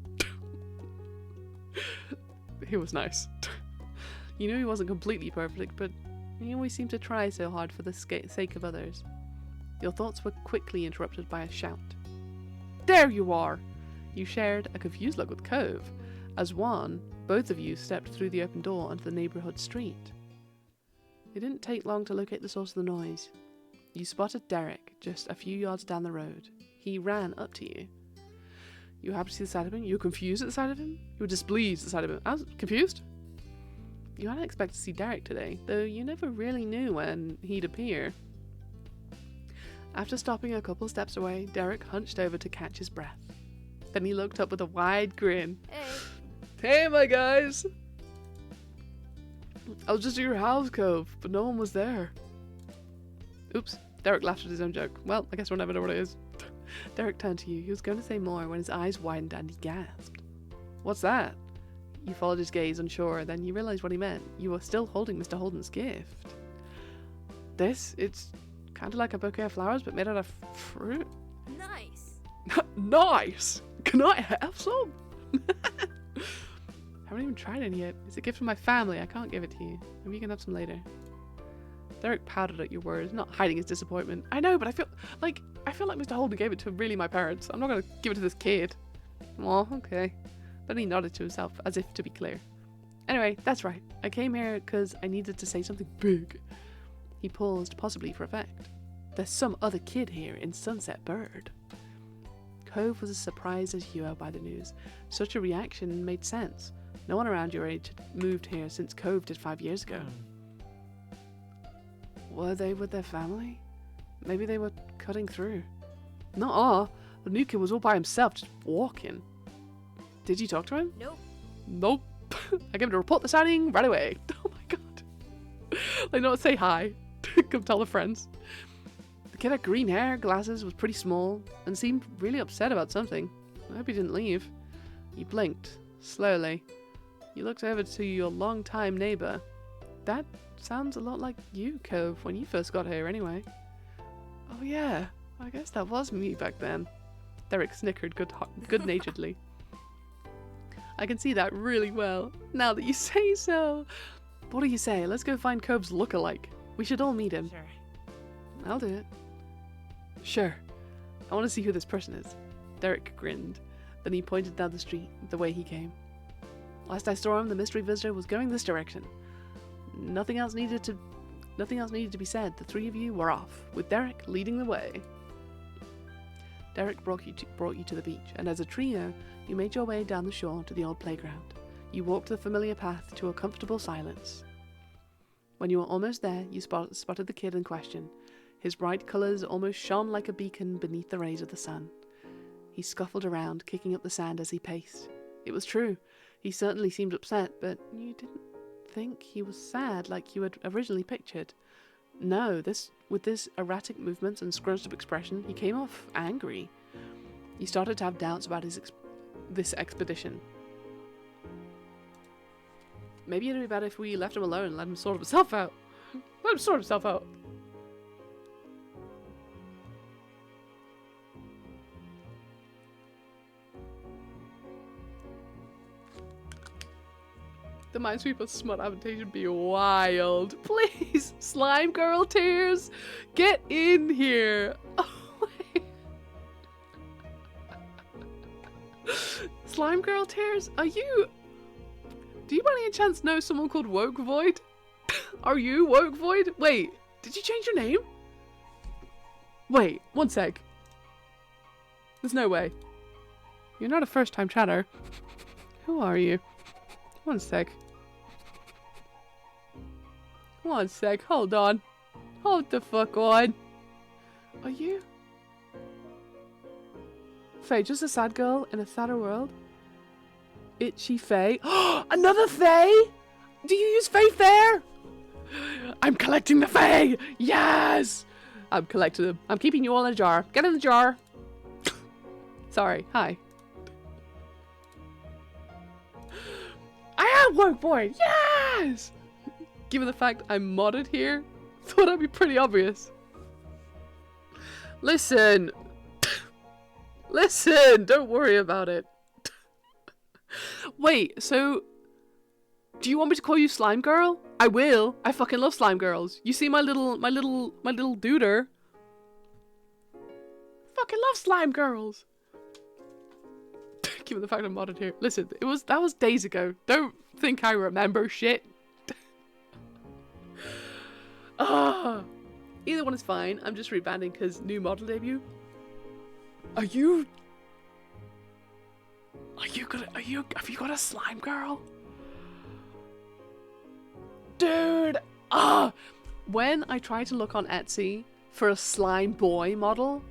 Speaker 1: He was nice. You knew he wasn't completely perfect, but he always seemed to try so hard for the sake of others. Your thoughts were quickly interrupted by a shout. There you are! You shared a confused look with Cove, as both of you stepped through the open door onto the neighbourhood street. It didn't take long to locate the source of the noise. You spotted Derek just a few yards down the road. He ran up to you. You were happy to see the sight of him? You were confused at the sight of him? You were displeased at the sight of him? I was confused? You hadn't expected to see Derek today, though you never really knew when he'd appear. After stopping a couple steps away, Derek hunched over to catch his breath. Then he looked up with a wide grin. Hey, my guys! I was just at your house, Cove, but no one was there. Oops, Derek laughed at his own joke. Well, I guess we'll never know what it is. Derek turned to you. He was going to say more when his eyes widened and he gasped. What's that? You followed his gaze, unsure, then you realised what he meant. You were still holding Mr. Holden's gift. It's kind of like a bouquet of flowers, but made out of fruit.
Speaker 9: Nice.
Speaker 1: Nice! Can I have some? Haven't even tried any yet. It's a gift from my family. I can't give it to you. Maybe you can have some later. Derek pouted at your words, not hiding his disappointment. I know, but I feel like Mr. Holden gave it to really my parents. I'm not gonna give it to this kid. Oh, okay. Then he nodded to himself, as if to be clear. Anyway, that's right. I came here because I needed to say something big. He paused, possibly for effect. There's some other kid here in Sunset Bird. Cove was as surprised as you are by the news. Such a reaction made sense. No one around your age had moved here since Cove did 5 years ago. Were they with their family? Maybe they were cutting through. Nuh-uh. The new kid was all by himself, just walking. Did you talk to him?
Speaker 9: Nope.
Speaker 1: Nope. I gave him to report the sighting right away. Oh my god. Like, not say hi. Come tell the friends. The kid had green hair, glasses, was pretty small, and seemed really upset about something. I hope he didn't leave. You blinked, slowly. You looked over to your long-time neighbour. That sounds a lot like you, Cove, when you first got here anyway. Oh yeah, I guess that was me back then. Derek snickered good-naturedly. I can see that really well, now that you say so. What do you say? Let's go find Cove's look-alike. We should all meet him.
Speaker 9: Sure.
Speaker 1: I'll do it. Sure. I want to see who this person is. Derek grinned. Then he pointed down the street, the way he came. Last I saw him, the mystery visitor was going this direction. Nothing else needed to be said. The three of you were off, with Derek leading the way. Derek brought you to the beach, and as a trio, you made your way down the shore to the old playground. You walked the familiar path to a comfortable silence. When you were almost there, you spotted the kid in question. His bright colours almost shone like a beacon beneath the rays of the sun. He scuffled around, kicking up the sand as he paced. It was true. He certainly seemed upset, but you didn't think he was sad like you had originally pictured. No, with this erratic movements and scrunched up expression, he came off angry. You started to have doubts about this expedition. Maybe it'd be better if we left him alone and let him sort himself out. Let him sort himself out. The Minesweeper smut adaptation be wild. Please, slime girl tears, get in here. Oh my. Slime girl tears, are you? Do you by any chance know someone called Woke Void? Are you Woke Void? Wait, did you change your name? Wait, one sec. There's no way. You're not a first-time chatter. Who are you? One sec. One sec, hold on. Hold the fuck on. Are you? Faye, just a sad girl in a sadder world? Itchy Faye. Another Faye? Do you use Faye Fair? I'm collecting the Faye! Yes! I'm collecting them. I'm keeping you all in a jar. Get in the jar. Sorry, hi. I am Woke Boy! Yes! Given the fact I'm modded here, thought that'd be pretty obvious. Listen! Listen! Don't worry about it. Wait, so do you want me to call you Slime Girl? I will. I fucking love slime girls. You see my little duder? Fucking love slime girls. Given the fact I'm modded here. Listen, that was days ago. Don't think I remember shit. Either one is fine. I'm just rebanding because new model debut. Have you got a slime girl? Dude! When I tried to look on Etsy for a slime boy model,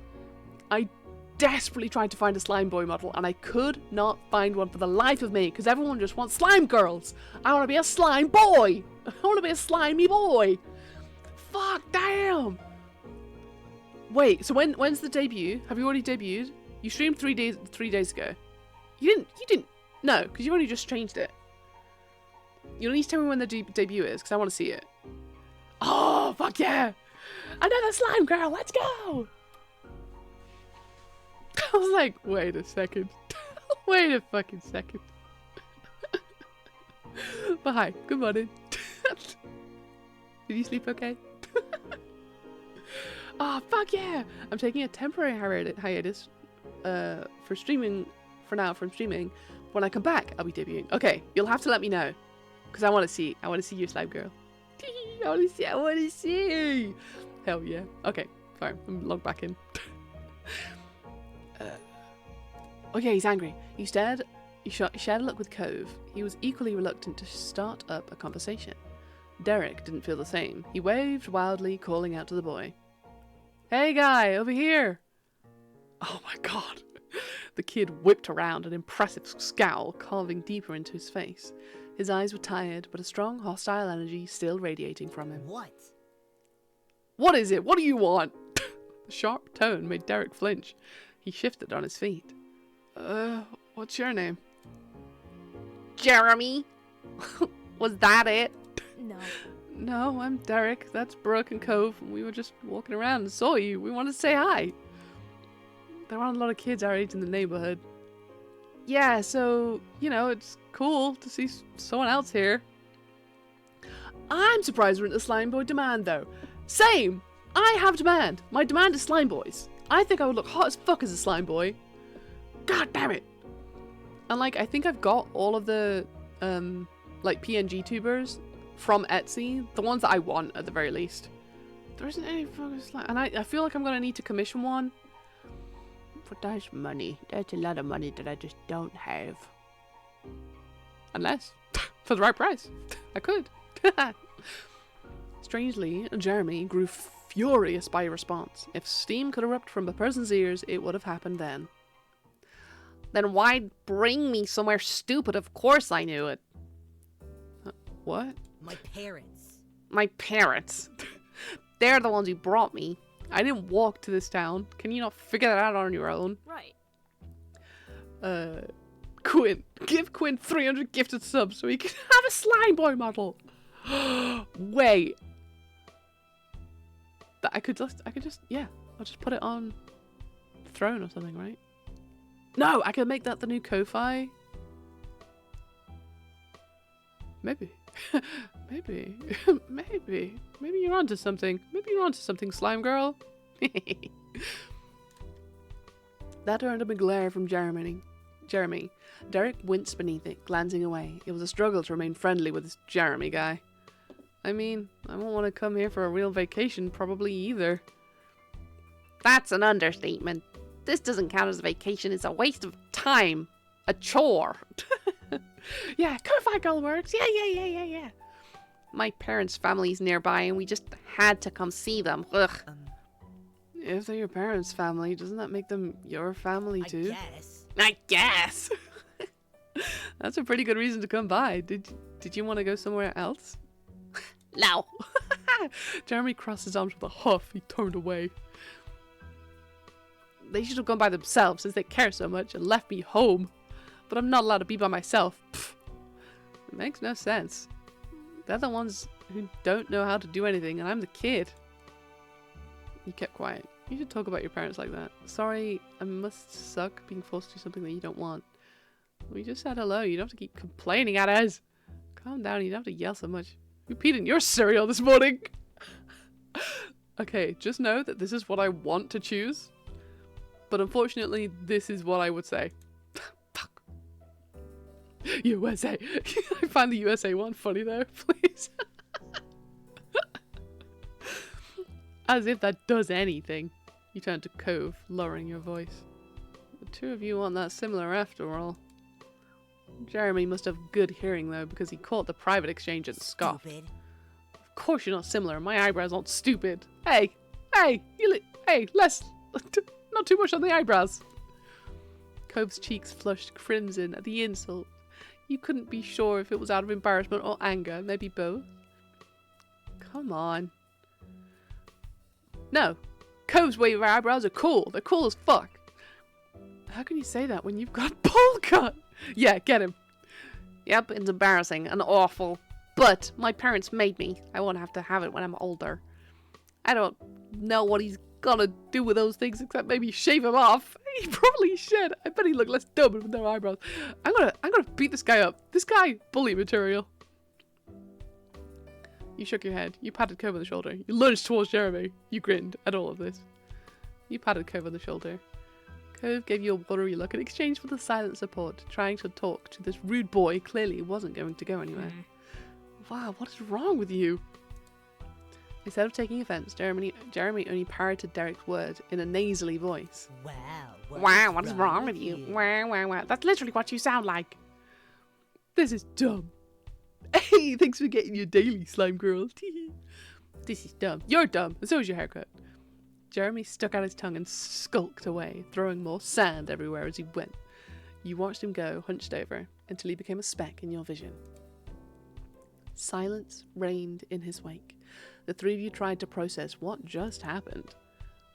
Speaker 1: I desperately tried to find a slime boy model and I could not find one for the life of me because everyone just wants slime girls. I want to be a slime boy. I want to be a slimy boy. Fuck, damn. Wait, so when's the debut? Have you already debuted? You streamed 3 days ago. You didn't. No, because you only just changed it. You need to tell me when the debut is, because I want to see it. Oh, fuck yeah! Another slime girl, let's go! I was like, wait a second. Wait a fucking second. But hi, good morning. Did you sleep okay? Oh, fuck yeah! I'm taking a temporary hiatus for streaming, for now, from streaming. When I come back, I'll be debuting. Okay, you'll have to let me know. Because I want to see your slime girl. I want to see. Hell yeah. Okay, fine. I'm log back in. Okay, he's angry. You shared a look with Cove. He was equally reluctant to start up a conversation. Derek didn't feel the same. He waved wildly, calling out to the boy. Hey guy, over here! Oh my god. The kid whipped around, an impressive scowl carving deeper into his face. His eyes were tired, but a strong, hostile energy still radiating from him.
Speaker 10: What?
Speaker 1: What is it? What do you want? The sharp tone made Derek flinch. He shifted on his feet. What's your name?
Speaker 9: Jeremy? Was that it?
Speaker 10: No.
Speaker 1: No, I'm Derek. That's Brooke and Cove. We were just walking around and saw you. We wanted to say hi. There aren't a lot of kids our age in the neighborhood. Yeah, so, you know, it's cool to see someone else here. I'm surprised we're into Slime Boy demand, though. Same! I have demand. My demand is Slime Boys. I think I would look hot as fuck as a Slime Boy. God damn it! And, like, I think I've got all of the, like, PNG tubers from Etsy. The ones that I want, at the very least. There isn't any fucking slime. And I feel like I'm gonna need to commission one. But that's money. That's a lot of money that I just don't have. Unless, for the right price, I could. Strangely, Jeremy grew furious by a response. If steam could erupt from a person's ears, it would have happened then.
Speaker 9: Then why'd bring me somewhere stupid? Of course I knew it.
Speaker 1: What?
Speaker 10: My parents.
Speaker 9: My parents. They're the ones who brought me.
Speaker 1: I didn't walk to this town. Can you not figure that out on your own?
Speaker 10: Right.
Speaker 1: Quinn. Give Quinn 300 gifted subs so he can have a Slime Boy model. Wait. I could just, yeah. I'll just put it on the throne or something, right? No, I could make that the new Ko-Fi. Maybe. Maybe you're onto something. Maybe you're onto something, Slime Girl. That earned him a glare from Jeremy. Derek winced beneath it, glancing away. It was a struggle to remain friendly with this Jeremy guy. I mean, I won't want to come here for a real vacation probably either.
Speaker 9: That's an understatement. This doesn't count as a vacation. It's a waste of time. A chore.
Speaker 1: Yeah, Ko-Fi Girl works. Yeah.
Speaker 9: My parents' family's nearby and we just had to come see them. Ugh.
Speaker 1: If they're your parents' family, doesn't that make them your family too?
Speaker 10: I guess.
Speaker 9: I guess.
Speaker 1: That's a pretty good reason to come by. Did you want to go somewhere else?
Speaker 9: No.
Speaker 1: Jeremy crossed his arms with a huff. He turned away. They should have gone by themselves since they care so much and left me home. But I'm not allowed to be by myself. Pfft. It makes no sense. They're the ones who don't know how to do anything, and I'm the kid. You kept quiet. You should talk about your parents like that. Sorry, I must suck being forced to do something that you don't want. We just said hello. You don't have to keep complaining at us. Calm down. You don't have to yell so much. You peed in your cereal this morning. Okay, just know that this is what I want to choose. But unfortunately, this is what I would say. Fuck. USA. I find the USA one funny though, please. As if that does anything. You turn to Cove, lowering your voice. The two of you aren't that similar after all. Jeremy must have good hearing though, because he caught the private exchange and scoffed.
Speaker 10: Stupid.
Speaker 1: Of course you're not similar. My eyebrows aren't stupid. Hey, less, not too much on the eyebrows. Cove's cheeks flushed crimson at the insult. You couldn't be sure if it was out of embarrassment or anger, maybe both. Come on. No, Cove's wave eyebrows are cool. They're cool as fuck. How can you say that when you've got a bowl cut? Yeah, get him.
Speaker 9: Yep, it's embarrassing and awful. But my parents made me. I won't have to have it when I'm older. I don't know what he's gonna do with those things except maybe shave him off. He probably should. I bet he'd look less dumb with no eyebrows. I'm gonna beat this guy up. This guy, bully material. You shook your head. You patted Cove on the shoulder. You lunged towards Jeremy. You grinned at all of this. You patted Cove on the shoulder. Cove gave you a watery look in exchange for the silent support, trying to talk to this rude boy clearly wasn't going to go anywhere. Wow, what is wrong with you? Instead of taking offense, Jeremy only parroted Derek's word in a nasally voice.
Speaker 10: Wow,
Speaker 9: What is wrong with you? Wow. That's literally what you sound like.
Speaker 1: This is dumb. Hey, thanks for getting your daily, slime girl. This is dumb. You're dumb, and so is your haircut.
Speaker 9: Jeremy stuck out his tongue and skulked away, throwing more sand everywhere as he went. You watched him go, hunched over, until he became a speck in your vision. Silence reigned in his wake. The three of you tried to process what just happened.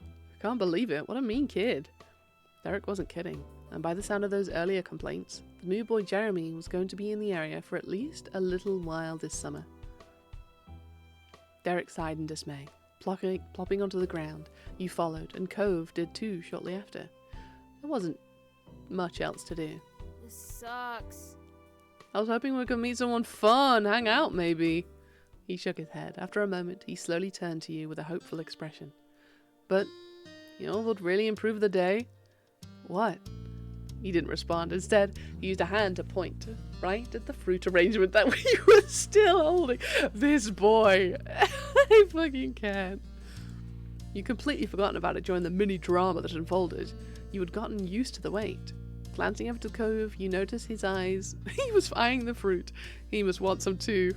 Speaker 9: I can't believe it. What a mean kid. Derek wasn't kidding, and by the sound of those earlier complaints, the new boy Jeremy was going to be in the area for at least a little while this summer. Derek sighed in dismay. Plopping onto the ground, you followed, and Cove did too shortly after. There wasn't much else to do.
Speaker 11: This sucks.
Speaker 9: I was hoping we could meet someone fun, hang out maybe. He shook his head. After a moment, he slowly turned to you with a hopeful expression. But, you know what would really improve the day? What? He didn't respond. Instead, he used a hand to point right at the fruit arrangement that we were still holding. This boy. I fucking can't. You'd completely forgotten about it during the mini drama that unfolded. You had gotten used to the wait. Glancing over to Cove, you noticed his eyes. He was eyeing the fruit. He must want some too.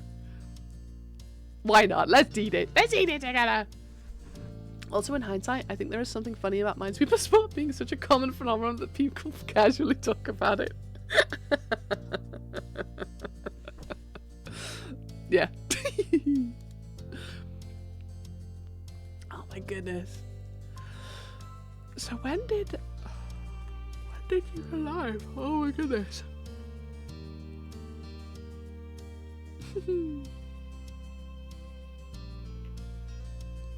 Speaker 9: Why not? Let's eat it. Let's eat it together. Also, in hindsight, I think there is something funny about Minesweeper sport being such a common phenomenon that people casually talk about it. Yeah. Oh my goodness. So when did you go live? Oh my goodness.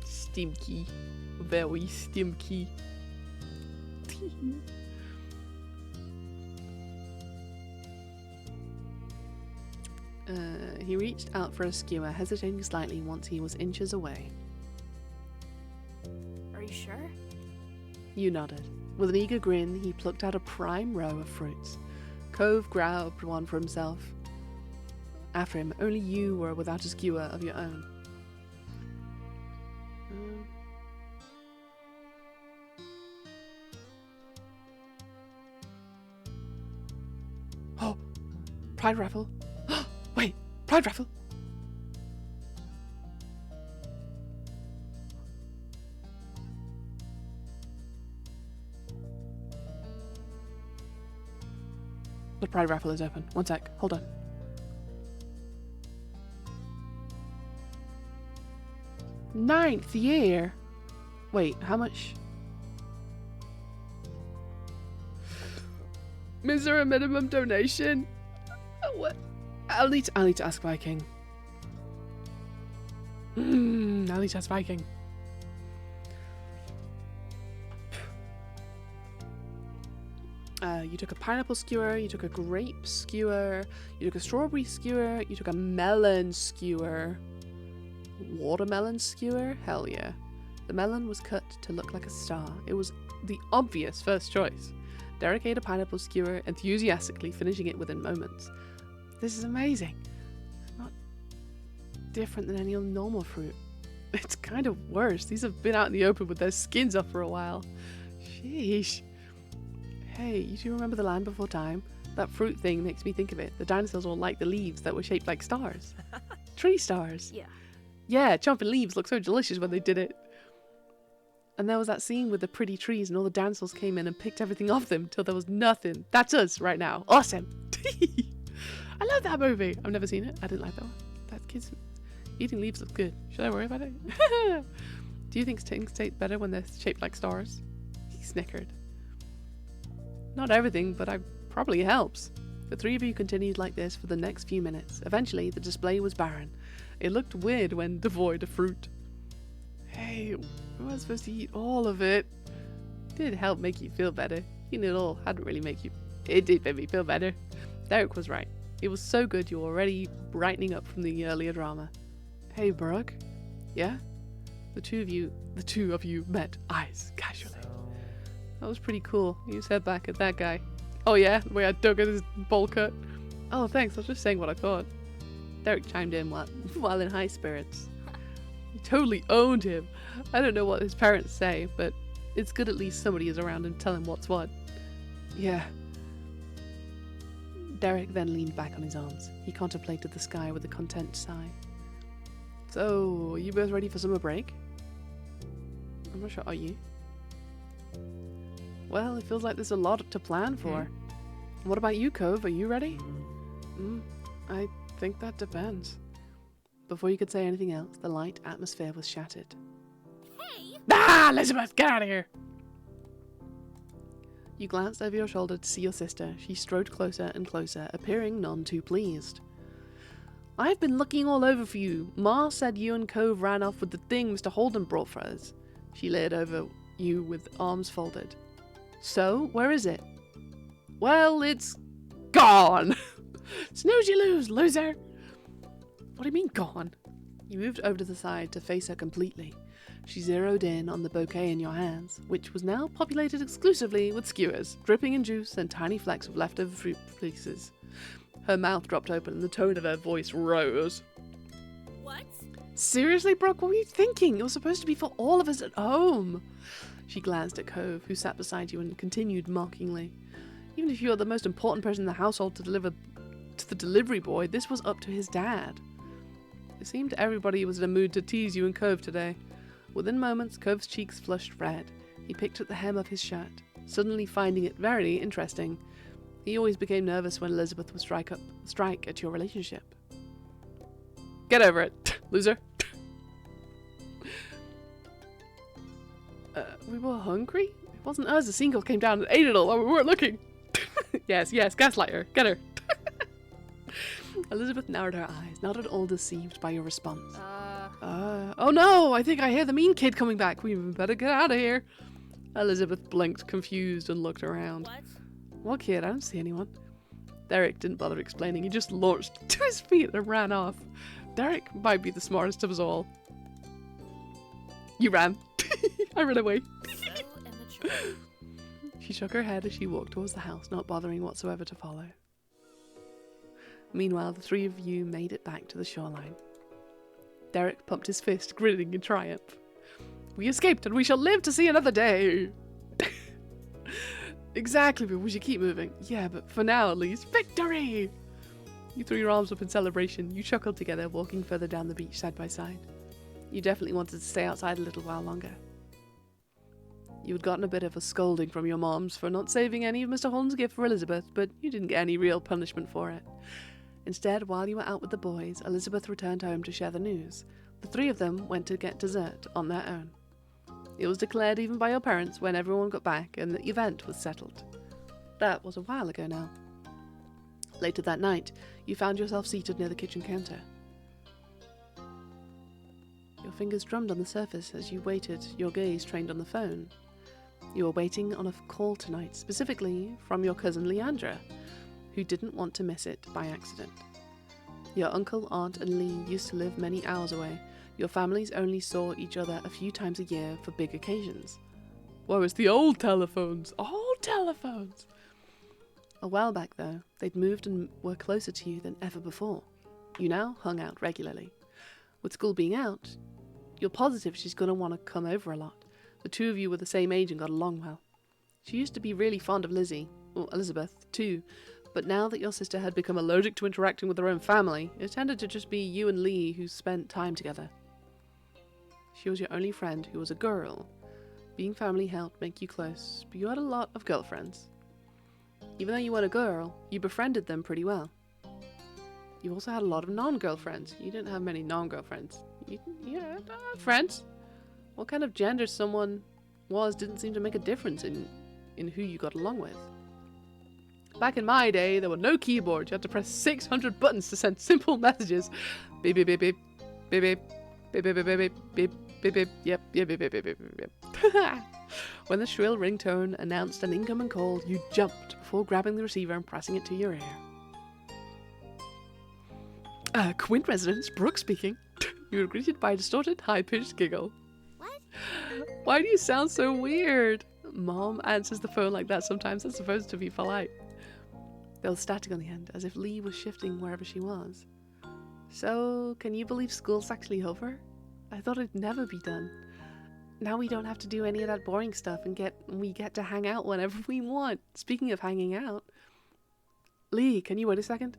Speaker 9: Stimky. Very stimky. He reached out for a skewer, hesitating slightly once he was inches away.
Speaker 11: Are you sure?
Speaker 9: You nodded. With an eager grin, he plucked out a prime row of fruits. Cove grabbed one for himself. After him, only you were without a skewer of your own. Oh! Pride raffle! Wait! Pride raffle! The pride raffle is open. One sec. Hold on. Ninth year? Wait, how much? Is there a minimum donation? What? I'll need to ask Viking. I'll need to ask Viking. You took a pineapple skewer, you took a grape skewer, you took a strawberry skewer, you took a melon skewer. Watermelon skewer? Hell yeah. The melon was cut to look like a star. It was the obvious first choice. Derek ate a pineapple skewer, enthusiastically finishing it within moments. This is amazing. It's not different than any normal fruit. It's kind of worse. These have been out in the open with their skins up for a while. Sheesh. Hey, you do remember the Land Before Time? That fruit thing makes me think of it. The dinosaurs all liked the leaves that were shaped like stars. Tree stars.
Speaker 11: Yeah.
Speaker 9: Yeah, chomping leaves looked so delicious when they did it. And there was that scene with the pretty trees and all the dinosaurs came in and picked everything off them till there was nothing. That's us right now. Awesome. I love that movie. I've never seen it. I didn't like that one. That kid's eating leaves looks good. Should I worry about it? Do you think things taste better when they're shaped like stars? He snickered. Not everything, but it probably helps. The three of you continued like this for the next few minutes. Eventually, the display was barren. It looked weird when devoid of fruit. Hey, we weren't supposed to eat all of it. It did help make you feel better. Eating it all hadn't really make you... It did make me feel better. Derek was right. It was so good you were already brightening up from the earlier drama. Hey, Brooke? Yeah? The two of you met eyes casually. That was pretty cool. You said back at that guy. Oh yeah, the way I dug at his bowl cut. Oh thanks, I was just saying what I thought. Derek chimed in while in high spirits. He totally owned him. I don't know what his parents say, but it's good at least somebody is around and tell him what's what. Yeah. Derek then leaned back on his arms. He contemplated the sky with a content sigh. So, are you both ready for summer break? I'm not sure, are you? Well, it feels like there's a lot to plan for. What about you, Cove? Are you ready? I think that depends. Before you could say anything else, the light atmosphere was shattered.
Speaker 11: Hey!
Speaker 9: Ah, Elizabeth, get out of here! You glanced over your shoulder to see your sister. She strode closer and closer, appearing none too pleased. I've been looking all over for you. Ma said you and Cove ran off with the thing Mr. Holden brought for us. She leered over you with arms folded. So, where is it? Well, it's gone! Snooze you lose, loser! What do you mean, gone? You moved over to the side to face her completely. She zeroed in on the bouquet in your hands, which was now populated exclusively with skewers, dripping in juice and tiny flecks of leftover fruit pieces. Her mouth dropped open and the tone of her voice rose.
Speaker 11: What?
Speaker 9: Seriously, Brooke, what were you thinking? It was supposed to be for all of us at home. She glanced at Cove, who sat beside you, and continued mockingly. Even if you are the most important person in the household to deliver to the delivery boy, this was up to his dad. It seemed everybody was in a mood to tease you and Cove today. Within moments, Cove's cheeks flushed red. He picked at the hem of his shirt, suddenly finding it very interesting. He always became nervous when Elizabeth would strike at your relationship. Get over it, loser. We were hungry? It wasn't us. A seagull came down and ate it all while we weren't looking. Yes, gaslight her. Get her. Elizabeth narrowed her eyes, not at all deceived by your response. Oh no, I think I hear the mean kid coming back. We better get out of here. Elizabeth blinked, confused, and looked around.
Speaker 11: What?
Speaker 9: What kid? I don't see anyone. Derek didn't bother explaining. He just launched to his feet and ran off. Derek might be the smartest of us all. You ran. I ran away.
Speaker 11: So immature.
Speaker 9: She shook her head as she walked towards the house, not bothering whatsoever to follow. Meanwhile, the three of you made it back to the shoreline. Derek pumped his fist, grinning in triumph. We escaped and we shall live to see another day. Exactly, but we should keep moving. Yeah, but for now at least, victory! You threw your arms up in celebration. You chuckled together, walking further down the beach side by side. You definitely wanted to stay outside a little while longer. You had gotten a bit of a scolding from your moms for not saving any of Mr. Holden's gift for Elizabeth, but you didn't get any real punishment for it. Instead, while you were out with the boys, Elizabeth returned home to share the news. The three of them went to get dessert on their own. It was declared even by your parents when everyone got back and the event was settled. That was a while ago now. Later that night, you found yourself seated near the kitchen counter. Your fingers drummed on the surface as you waited, your gaze trained on the phone. You were waiting on a call tonight, specifically from your cousin Leandra, who didn't want to miss it by accident. Your uncle, aunt, and Lee used to live many hours away. Your families only saw each other a few times a year for big occasions. Whereas the old telephones. A while back, though, they'd moved and were closer to you than ever before. You now hung out regularly. With school being out, you're positive she's going to want to come over a lot. The two of you were the same age and got along well. She used to be really fond of Elizabeth, too, but now that your sister had become allergic to interacting with her own family, it tended to just be you and Lee who spent time together. She was your only friend who was a girl. Being family helped make you close, but you had a lot of girlfriends. Even though you weren't a girl, you befriended them pretty well. You also had a lot of non-girlfriends. You didn't have many non-girlfriends. You had friends. What kind of gender someone was didn't seem to make a difference in who you got along with. Back in my day, there were no keyboards. You had to press 600 buttons to send simple messages. Beep, beep, beep, beep. Beep, beep. Beep, beep, beep, beep, beep. Beep, beep, beep. Yep, yep, beep, beep, beep, beep, beep, beep. When the shrill ringtone announced an incoming call, you jumped before grabbing the receiver and pressing it to your ear. Quint residence, Brooke speaking. You were greeted by a distorted, high-pitched giggle.
Speaker 11: What?
Speaker 9: Why do you sound so weird? Mom answers the phone like that sometimes. That's supposed to be polite. There was static on the end, as if Lee was shifting wherever she was. So, can you believe school's actually over? I thought it'd never be done. Now we don't have to do any of that boring stuff and we get to hang out whenever we want. Speaking of hanging out. Lee, can you wait a second?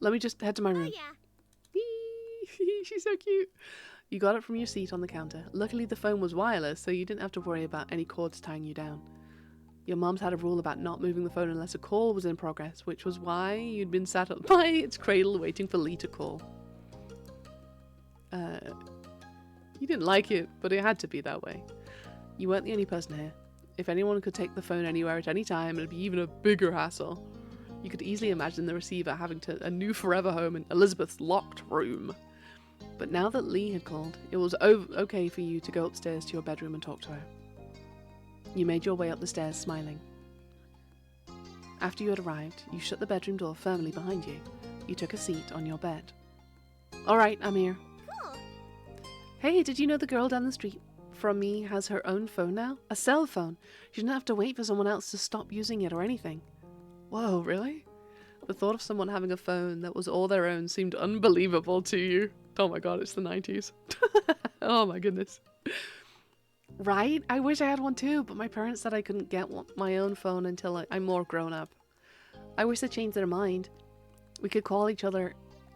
Speaker 9: Let me just head to my room.
Speaker 11: Oh, yeah.
Speaker 9: She's so cute. You got it from your seat on the counter. Luckily the phone was wireless, so you didn't have to worry about any cords tying you down. Your mom's had a rule about not moving the phone unless a call was in progress, which was why you'd been sat up by its cradle waiting for Lee to call. You didn't like it, but it had to be that way. You weren't the only person here. If anyone could take the phone anywhere at any time, it'd be even a bigger hassle. You could easily imagine the receiver having a new forever home in Elizabeth's locked room. But now that Lee had called, it was okay for you to go upstairs to your bedroom and talk to her. You made your way up the stairs smiling. After you had arrived, you shut the bedroom door firmly behind you. You took a seat on your bed. Alright, I'm here.
Speaker 11: Cool.
Speaker 9: Hey, did you know the girl down the street from me has her own phone now? A cell phone. She didn't have to wait for someone else to stop using it or anything. Whoa, really? The thought of someone having a phone that was all their own seemed unbelievable to you. Oh my god, it's the 90s. Oh my goodness. Right? I wish I had one too, but my parents said I couldn't get my own phone until I'm more grown up. I wish they changed their mind. We could call each other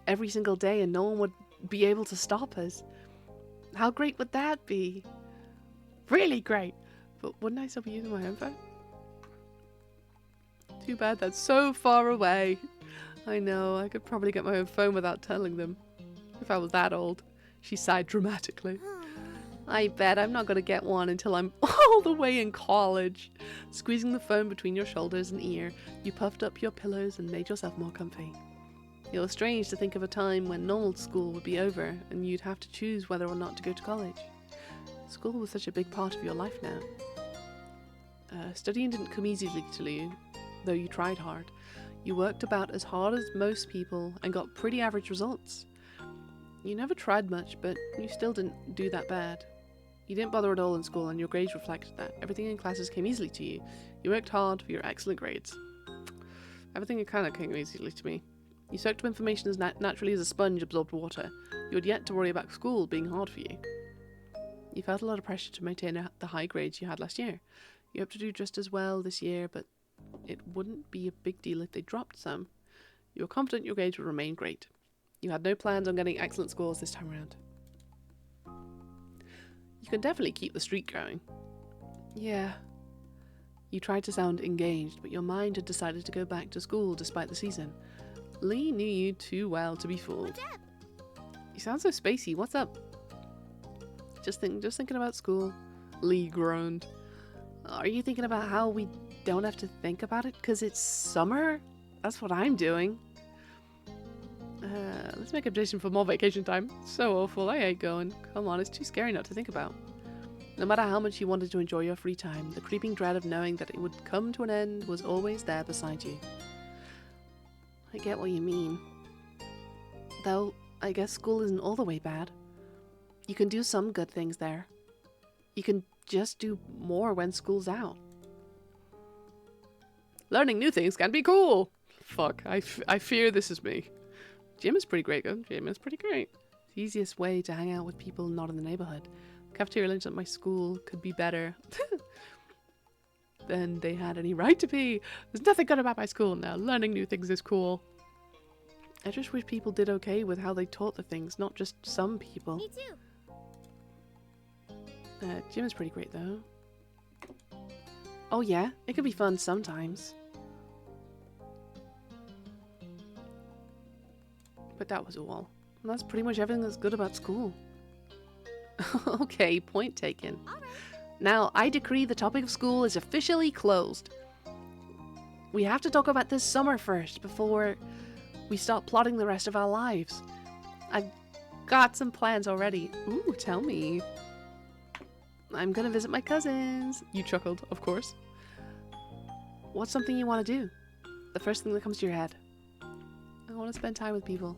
Speaker 9: every single day and no one would be able to stop us. How great would that be? Really great. But wouldn't I still be using my own phone? Too bad that's so far away. I know, I could probably get my own phone without telling them. If I was that old. She sighed dramatically. I bet I'm not going to get one until I'm all the way in college. Squeezing the phone between your shoulders and ear, you puffed up your pillows and made yourself more comfy. It was strange to think of a time when normal school would be over and you'd have to choose whether or not to go to college. School was such a big part of your life now. Studying didn't come easily to you, though you tried hard. You worked about as hard as most people and got pretty average results. You never tried much, but you still didn't do that bad. You didn't bother at all in school and your grades reflected that. Everything in classes came easily to you. You worked hard for your excellent grades. Everything kind of came easily to me. You soaked up information as naturally as a sponge absorbed water. You had yet to worry about school being hard for you. You felt a lot of pressure to maintain the high grades you had last year. You hoped to do just as well this year, but it wouldn't be a big deal if they dropped some. You were confident your grades would remain great. You had no plans on getting excellent scores this time around. You can definitely keep the streak going. Yeah. You tried to sound engaged, but your mind had decided to go back to school despite the season. Lee knew you too well to be fooled.
Speaker 11: What's up?
Speaker 9: You sound so spacey. What's up? Just thinking about school. Lee groaned. Are you thinking about how we don't have to think about it because it's summer? That's what I'm doing. Let's make a petition for more vacation time. So awful, I hate going. Come on, it's too scary not to think about. No matter how much you wanted to enjoy your free time, the creeping dread of knowing that it would come to an end was always there beside you. I get what you mean. Though, I guess school isn't all the way bad. You can do some good things there. You can just do more when school's out. Learning new things can be cool! Fuck, I fear this is me. Gym is pretty great, though. Gym is pretty great. It's the easiest way to hang out with people not in the neighborhood. Cafeteria lunch at my school could be better than they had any right to be. There's nothing good about my school now. Learning new things is cool. I just wish people did okay with how they taught the things, not just some people.
Speaker 11: Me too.
Speaker 9: Gym is pretty great, though. Oh yeah, it can be fun sometimes. But that was all. And that's pretty much everything that's good about school. Okay, point taken.
Speaker 11: All right.
Speaker 9: Now, I decree the topic of school is officially closed. We have to talk about this summer first before we start plotting the rest of our lives. I've got some plans already. Ooh, tell me. I'm gonna visit my cousins. You chuckled, of course. What's something you want to do? The first thing that comes to your head. I want to spend time with people.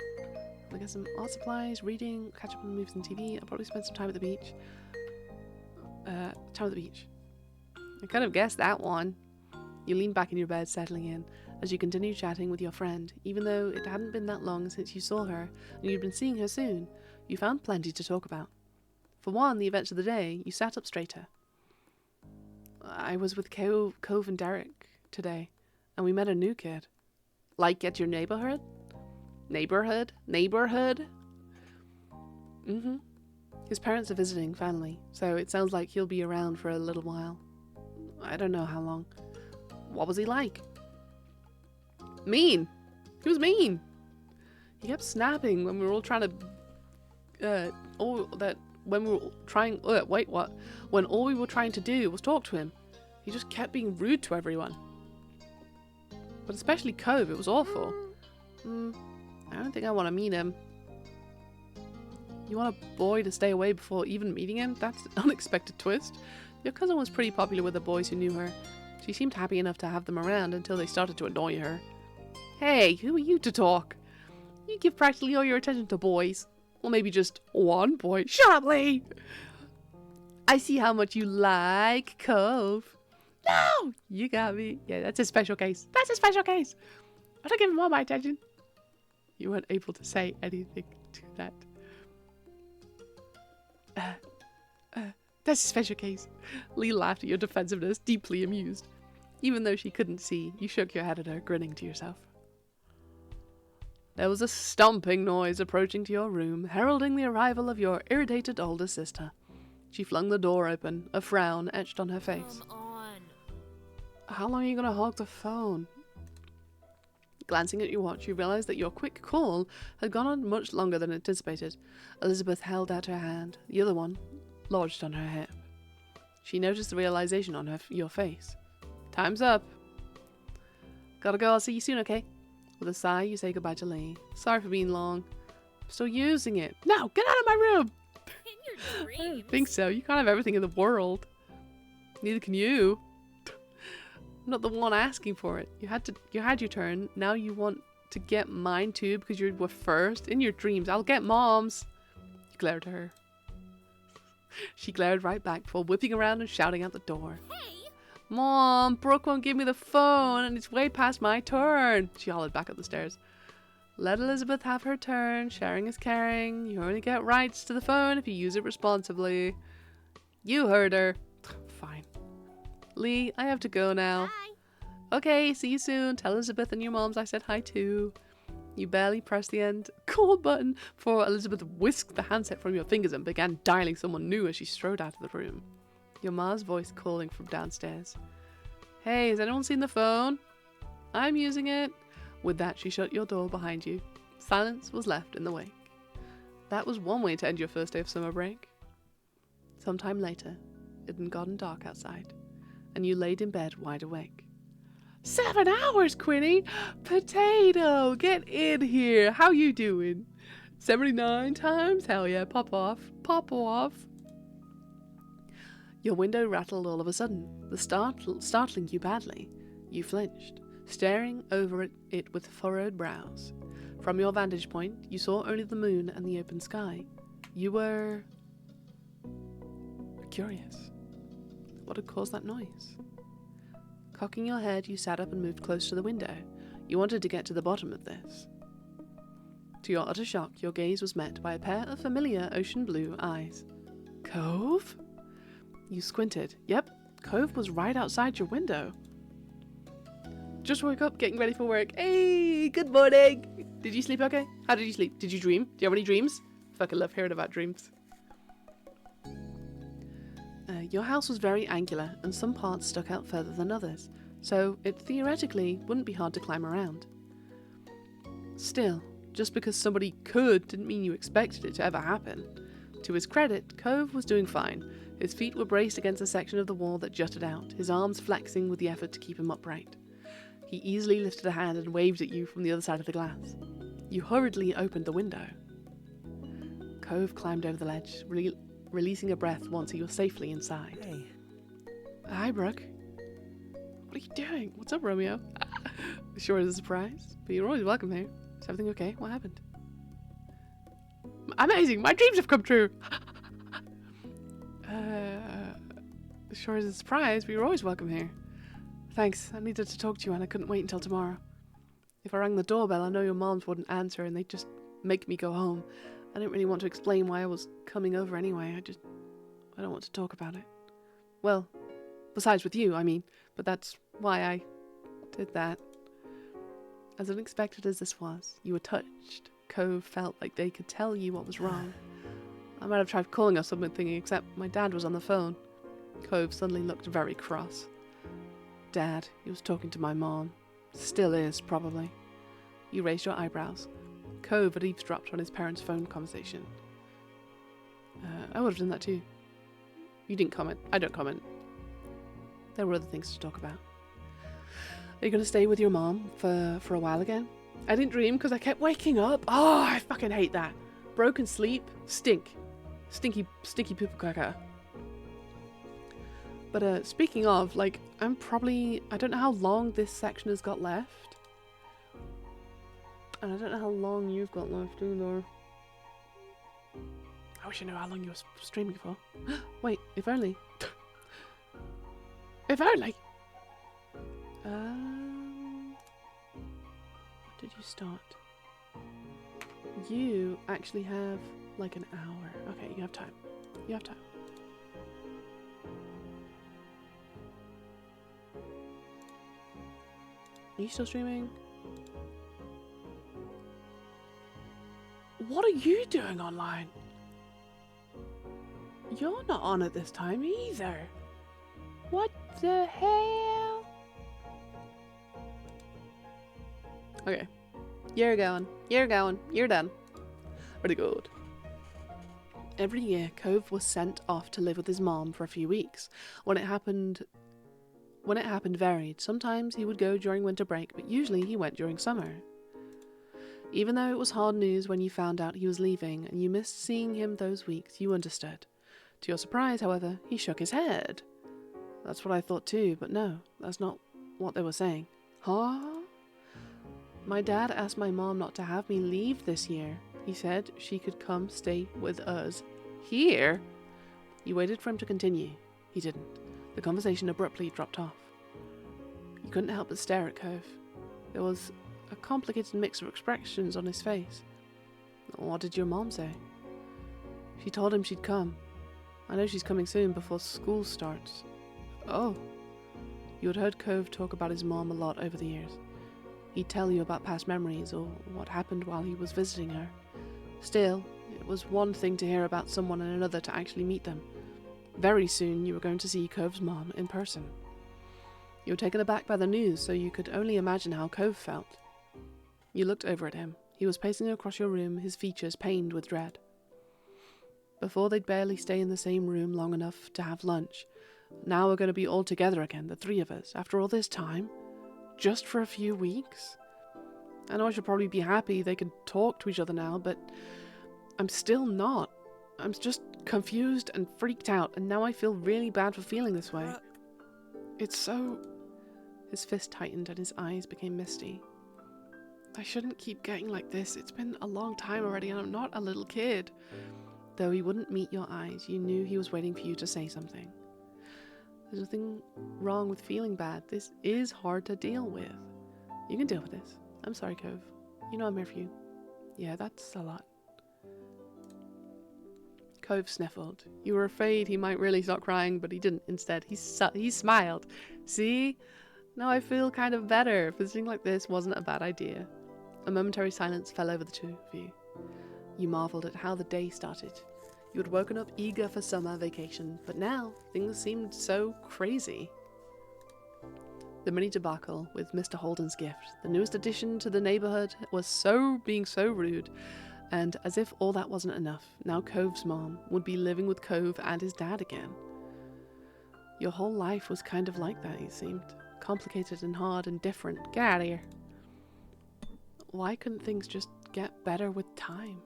Speaker 9: I'll get some art supplies, reading, catch up on movies and TV. I'll probably spend some time at the beach. Time at the beach. I kind of guessed that one. You lean back in your bed, settling in, as you continue chatting with your friend. Even though it hadn't been that long since you saw her, and you'd been seeing her soon, you found plenty to talk about. For one, the events of the day, you sat up straighter. I was with Cove and Derek today, and we met a new kid. Like at your neighborhood? Neighborhood? Mm-hmm. His parents are visiting family, so it sounds like he'll be around for a little while. I don't know how long. What was he like? Mean. He was mean. He kept snapping when we were all trying to... when all we were trying to do was talk to him. He just kept being rude to everyone. But especially Cove, it was awful. I don't think I want to meet him. You want a boy to stay away before even meeting him? That's an unexpected twist. Your cousin was pretty popular with the boys who knew her. She seemed happy enough to have them around until they started to annoy her. Hey, who are you to talk? You give practically all your attention to boys. Well, maybe just one boy. Shut up, Lee! I see how much you like Cove. No! You got me. Yeah, that's a special case. That's a special case. I don't give him all my attention. You weren't able to say anything to that. That's a special case. Lee laughed at your defensiveness, deeply amused. Even though she couldn't see, you shook your head at her, grinning to yourself. There was a stomping noise approaching to your room, heralding the arrival of your irritated older sister. She flung the door open, a frown etched on her face.
Speaker 11: Come on.
Speaker 9: How long are you going to hog the phone? Glancing at your watch, you realized that your quick call had gone on much longer than anticipated. Elizabeth held out her hand, the other one lodged on her hip. She noticed the realization on your face. Time's up. Gotta go, I'll see you soon, okay? With a sigh, you say goodbye to Lee. Sorry for being long. I'm still using it. No, get out of my room!
Speaker 11: In your
Speaker 9: I
Speaker 11: dreams.
Speaker 9: don't think so. You can't have everything in the world. Neither can you. I'm not the one asking for it. You had your turn. Now you want to get mine too because you were first. In your dreams, I'll get Mom's. You glared at her. She glared right back before whipping around and shouting out the door.
Speaker 11: Hey,
Speaker 9: Mom, Brooke won't give me the phone and it's way past my turn. She hollered back up the stairs. Let Elizabeth have her turn. Sharing is caring. You only get rights to the phone if you use it responsibly. You heard her. Fine. Lee, I have to go now.
Speaker 11: bye.
Speaker 9: Okay, see you soon. Tell Elizabeth and your moms I said hi too. You barely pressed the end call button before Elizabeth whisked the handset from your fingers and began dialing someone new as she strode out of the room. Your ma's voice calling from downstairs. Hey, has anyone seen the phone? I'm using it. With that, she shut your door behind you. Silence was left in the wake. That was one way to end your first day of summer break. Sometime later, it had gotten dark outside, and you laid in bed wide awake. 7 hours, Quinny! Potato! Get in here! How you doing? 79 times? Hell yeah, pop off. Pop off. Your window rattled all of a sudden, startling you badly. You flinched, staring over it with furrowed brows. From your vantage point, you saw only the moon and the open sky. You were... curious. What had caused that noise? Cocking your head, you sat up and moved close to the window. You wanted to get to the bottom of this. To your utter shock, your gaze was met by a pair of familiar ocean blue eyes. Cove? You squinted. Yep, Cove was right outside your window. Just woke up, getting ready for work. Hey, good morning! Did you sleep okay? How did you sleep? Did you dream? Do you have any dreams? Fucking love hearing about dreams. Your house was very angular, and some parts stuck out further than others, so it theoretically wouldn't be hard to climb around. Still, just because somebody could didn't mean you expected it to ever happen. To his credit, Cove was doing fine. His feet were braced against a section of the wall that jutted out, his arms flexing with the effort to keep him upright. He easily lifted a hand and waved at you from the other side of the glass. You hurriedly opened the window. Cove climbed over the ledge, releasing a breath once he was safely inside.
Speaker 5: Hey.
Speaker 9: Hi, Brooke. What are you doing? What's up, Romeo? Sure is a surprise, but you're always welcome here. Is everything okay? What happened? Amazing! My dreams have come true! Sure is a surprise, but you're always welcome here. Thanks. I needed to talk to you and I couldn't wait until tomorrow. If I rang the doorbell, I know your moms wouldn't answer and they'd just make me go home. I didn't really want to explain why I was coming over anyway. I don't want to talk about it. Well, besides with you, I mean, but that's why I did that. As unexpected as this was, you were touched. Cove felt like they could tell you what was wrong. I might have tried calling or something, except my dad was on the phone. Cove suddenly looked very cross. Dad, he was talking to my mom. Still is, probably. You raised your eyebrows. Cove had eavesdropped on his parents' phone conversation. I would have done that too. You didn't comment. I don't comment. There were other things to talk about. Are you going to stay with your mom for a while again? I didn't dream because I kept waking up. Oh, I fucking hate that. Broken sleep. Stinky pooper caca. But speaking of, like, I don't know how long this section has got left. And I don't know how long you've got left either. I wish I knew how long you were streaming for. Wait, if only. If only! When did you start? You actually have like an hour. Okay, you have time. You have time. Are you still streaming? What are you doing online? You're not on at this time either. What the hell? Okay. You're going. You're done. Pretty good. Every year, Cove was sent off to live with his mom for a few weeks. When it happened varied. Sometimes he would go during winter break, but usually he went during summer. Even though it was hard news when you found out he was leaving and you missed seeing him those weeks, you understood. To your surprise, however, he shook his head. That's what I thought too, but no, that's not what they were saying. Huh? My dad asked my mom not to have me leave this year. He said she could come stay with us. Here? You waited for him to continue. He didn't. The conversation abruptly dropped off. You couldn't help but stare at Cove. There was a complicated mix of expressions on his face. What did your mom say? She told him she'd come. I know she's coming soon before school starts. Oh. You had heard Cove talk about his mom a lot over the years. He'd tell you about past memories or what happened while he was visiting her. Still, it was one thing to hear about someone and another to actually meet them. Very soon you were going to see Cove's mom in person. You were taken aback by the news, so you could only imagine how Cove felt. You looked over at him. He was pacing across your room, his features pained with dread. Before they'd barely stay in the same room long enough to have lunch. Now we're going to be all together again, the three of us, after all this time? Just for a few weeks? I know I should probably be happy they can talk to each other now, but I'm still not. I'm just confused and freaked out, and now I feel really bad for feeling this way. It's so... His fist tightened and his eyes became misty. I shouldn't keep getting like this. It's been a long time already, and I'm not a little kid. Though he wouldn't meet your eyes, you knew he was waiting for you to say something. There's nothing wrong with feeling bad. This is hard to deal with. You can deal with this. I'm sorry, Cove. You know I'm here for you. Yeah, that's a lot. Cove sniffled. You were afraid he might really start crying, but he didn't. Instead, he smiled. See? Now I feel kind of better. Visiting like this wasn't a bad idea. A momentary silence fell over the two of you. You marveled at how the day started. You had woken up eager for summer vacation, but now things seemed so crazy. The mini debacle with Mr. Holden's gift, the newest addition to the neighborhood, was being so rude, and as if all that wasn't enough, now Cove's mom would be living with Cove and his dad again. Your whole life was kind of like that, it seemed. complicated and hard and different. Get out of here. Why couldn't things just get better with time?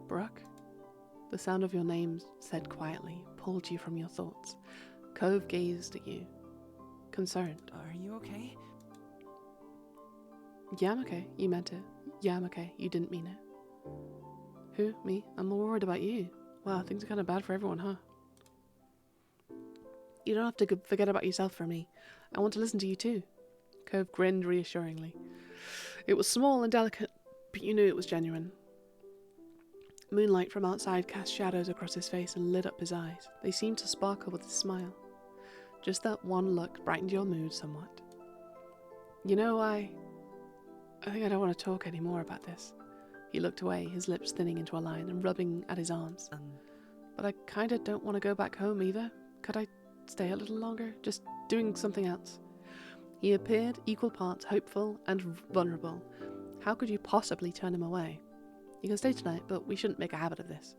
Speaker 9: Brooke? The sound of your name said quietly pulled you from your thoughts. Cove gazed at you, concerned.
Speaker 12: Are you okay?
Speaker 9: Yeah, I'm okay. You meant it. Yeah, I'm okay. You didn't mean it. Who? Me? I'm more worried about you. Wow, things are kind of bad for everyone, huh? You don't have to forget about yourself for me. I want to listen to you too. Cove grinned reassuringly. It was small and delicate, but you knew it was genuine. Moonlight from outside cast shadows across his face and lit up his eyes. They seemed to sparkle with his smile. Just that one look brightened your mood somewhat. You know, I think I don't want to talk anymore about this. He looked away, his lips thinning into a line and rubbing at his arms. But I kinda don't want to go back home either. Could I stay a little longer? Just doing something else. He appeared equal parts hopeful and vulnerable. How could you possibly turn him away? You can stay tonight, but we shouldn't make a habit of this.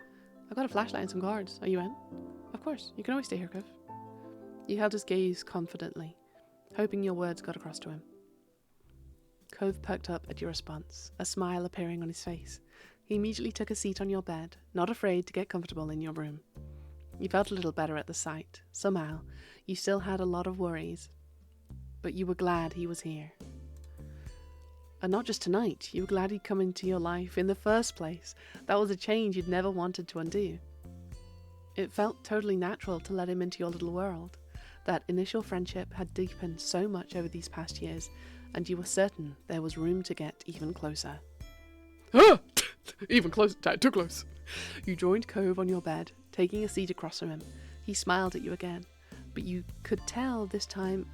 Speaker 9: I've got a flashlight and some cards. Are you in? Of course, you can always stay here, Cove. You held his gaze confidently, hoping your words got across to him. Cove perked up at your response, a smile appearing on his face. He immediately took a seat on your bed, not afraid to get comfortable in your room. You felt a little better at the sight. Somehow, you still had a lot of worries, but you were glad he was here. And not just tonight, you were glad he'd come into your life in the first place. That was a change you'd never wanted to undo. It felt totally natural to let him into your little world. That initial friendship had deepened so much over these past years, and you were certain there was room to get even closer. Ah! Even closer, too close. You joined Cove on your bed, taking a seat across from him. He smiled at you again, but you could tell this time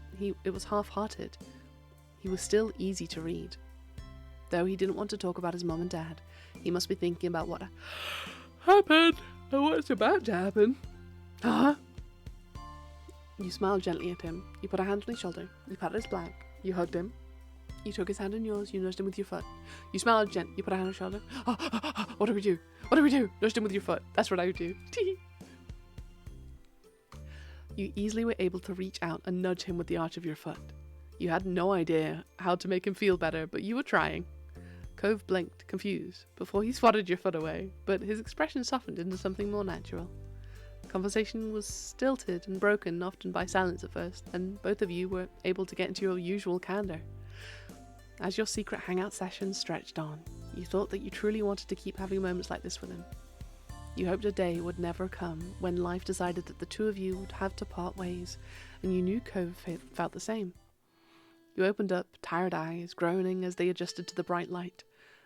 Speaker 9: it was half-hearted. He was still easy to read. Though he didn't want to talk about his mum and dad, he must be thinking about what happened and what's about to happen. Huh? You smiled gently at him. You put a hand on his shoulder. You patted his back. You hugged him. You took his hand in yours. You nudged him with your foot. You smiled gently. You put a hand on his shoulder. What do we do? What do we do? Nudged him with your foot. That's what I would do. You easily were able to reach out and nudge him with the arch of your foot. You had no idea how to make him feel better, but you were trying. Cove blinked, confused, before he swatted your foot away, but his expression softened into something more natural. Conversation was stilted and broken, often by silence at first, and both of you were able to get into your usual candor. As your secret hangout session stretched on, you thought that you truly wanted to keep having moments like this with him. You hoped a day would never come when life decided that the two of you would have to part ways, and you knew Cove felt the same. You opened up, tired eyes, groaning as they adjusted to the bright light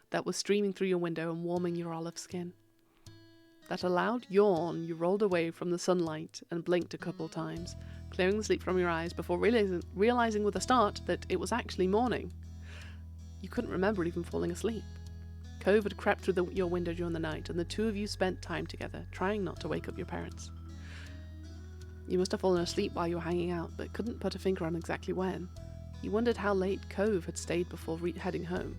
Speaker 9: that was streaming through your window and warming your olive skin. That a loud yawn, you rolled away from the sunlight and blinked a couple times, clearing the sleep from your eyes before realizing with a start that it was actually morning. You couldn't remember even falling asleep. Cove had crept through your window during the night, and the two of you spent time together, trying not to wake up your parents. You must have fallen asleep while you were hanging out, but couldn't put a finger on exactly when. You wondered how late Cove had stayed before heading home.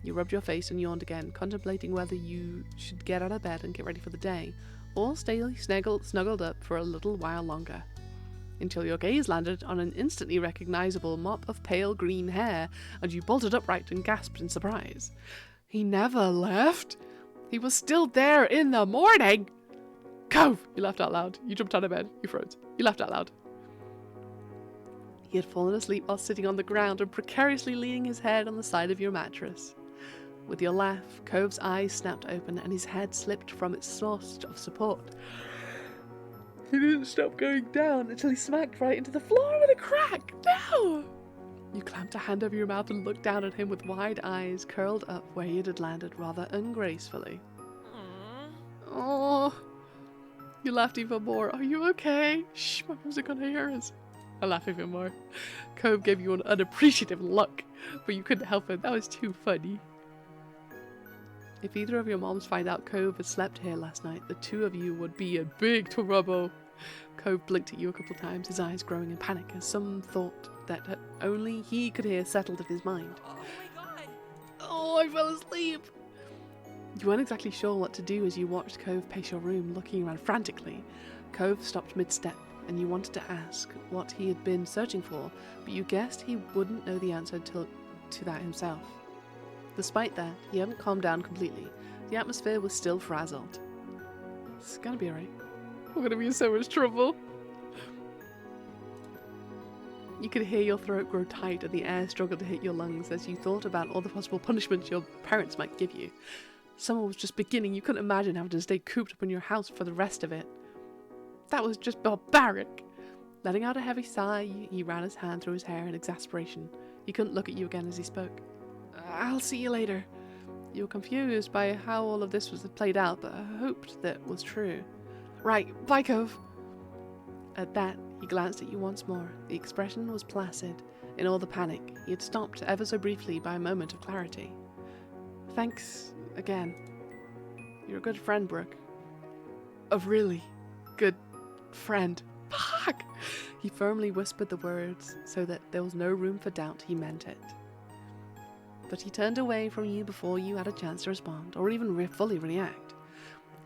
Speaker 9: You rubbed your face and yawned again, contemplating whether you should get out of bed and get ready for the day, or stay snuggled up for a little while longer, until your gaze landed on an instantly recognizable mop of pale green hair, and you bolted upright and gasped in surprise. He never left? He was still there in the morning! Cove! You laughed out loud. You jumped out of bed. You froze. You laughed out loud. He had fallen asleep while sitting on the ground and precariously leaning his head on the side of your mattress. With your laugh, Cove's eyes snapped open and his head slipped from its source of support. He didn't stop going down until he smacked right into the floor with a crack. No! You clamped a hand over your mouth and looked down at him with wide eyes curled up where he had landed rather ungracefully. Oh. You laughed even more. Are you okay? Shh, my mom's gonna hear us. I laugh even more. Cove gave you an unappreciative look, but you couldn't help it. That was too funny. If either of your moms find out Cove had slept here last night, the two of you would be in big trouble. Cove blinked at you a couple times, his eyes growing in panic as some thought that only he could hear settled in his mind.
Speaker 12: Oh my god!
Speaker 9: Oh, I fell asleep! You weren't exactly sure what to do as you watched Cove pace your room, looking around frantically. Cove stopped mid-step, and you wanted to ask what he had been searching for, but you guessed he wouldn't know the answer to that himself. Despite that, he hadn't calmed down completely. The atmosphere was still frazzled. It's gonna be alright. We're gonna be in so much trouble. You could hear your throat grow tight and the air struggle to hit your lungs as you thought about all the possible punishments your parents might give you. Summer was just beginning. You couldn't imagine having to stay cooped up in your house for the rest of it. That was just barbaric. Letting out a heavy sigh, he ran his hand through his hair in exasperation. He couldn't look at you again as he spoke. I'll see you later. You were confused by how all of this was played out, but I hoped that was true. Right, bye, Cove. At that, he glanced at you once more. The expression was placid. In all the panic, he had stopped ever so briefly by a moment of clarity. Thanks again. You're a good friend, Brooke. A really good friend. Fuck! He firmly whispered the words so that there was no room for doubt he meant it. But he turned away from you before you had a chance to respond, or even fully react.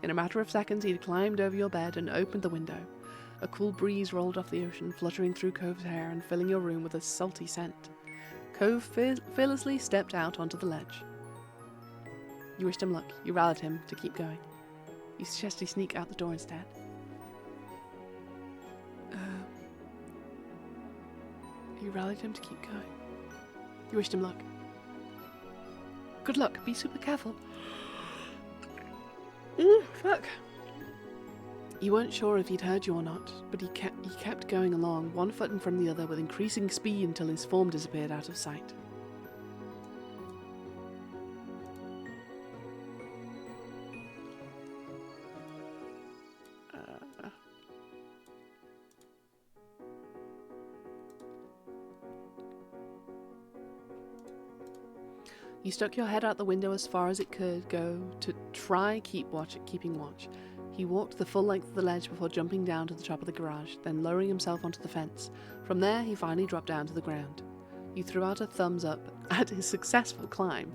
Speaker 9: In a matter of seconds, he had climbed over your bed and opened the window. A cool breeze rolled off the ocean, fluttering through Cove's hair and filling your room with a salty scent. Cove fearlessly stepped out onto the ledge. You wished him luck. You rallied him to keep going. You suggested he sneak out the door instead. You rallied him to keep going. You wished him luck. Good luck. Be super careful. Ooh, fuck. You weren't sure if he'd heard you or not, but he kept going along, one foot in front of the other with increasing speed until his form disappeared out of sight. You stuck your head out the window as far as it could go to try keeping watch. He walked the full length of the ledge before jumping down to the top of the garage, then lowering himself onto the fence. From there, he finally dropped down to the ground. You threw out a thumbs up at his successful climb.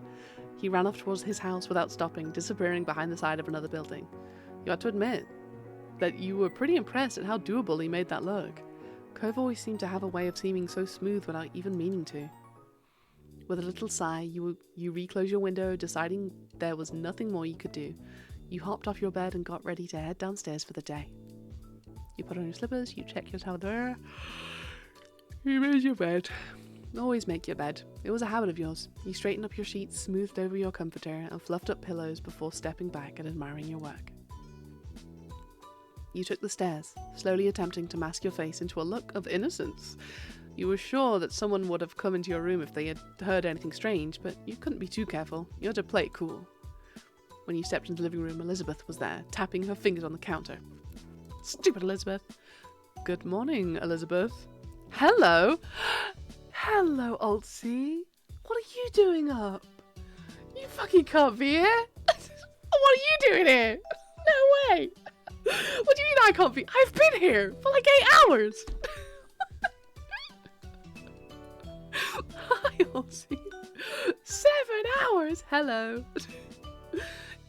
Speaker 9: He ran off towards his house without stopping, disappearing behind the side of another building. You had to admit that you were pretty impressed at how doable he made that look. Cove always seemed to have a way of seeming so smooth without even meaning to. With a little sigh, you reclosed your window, deciding there was nothing more you could do. You hopped off your bed and got ready to head downstairs for the day. You put on your slippers, you check your towel there. You made your bed. Always make your bed. It was a habit of yours. You straightened up your sheets, smoothed over your comforter, and fluffed up pillows before stepping back and admiring your work. You took the stairs, slowly attempting to mask your face into a look of innocence. You were sure that someone would have come into your room if they had heard anything strange, but you couldn't be too careful. You had to play it cool. When you stepped into the living room, Elizabeth was there, tapping her fingers on the counter. Stupid Elizabeth. Good morning, Elizabeth. Hello. Hello, Alt C. What are you doing up? You fucking can't be here. What are you doing here? No way. What do you mean I can't be? I've been here for like 8 hours. Hi, Alt C. 7 hours. Hello.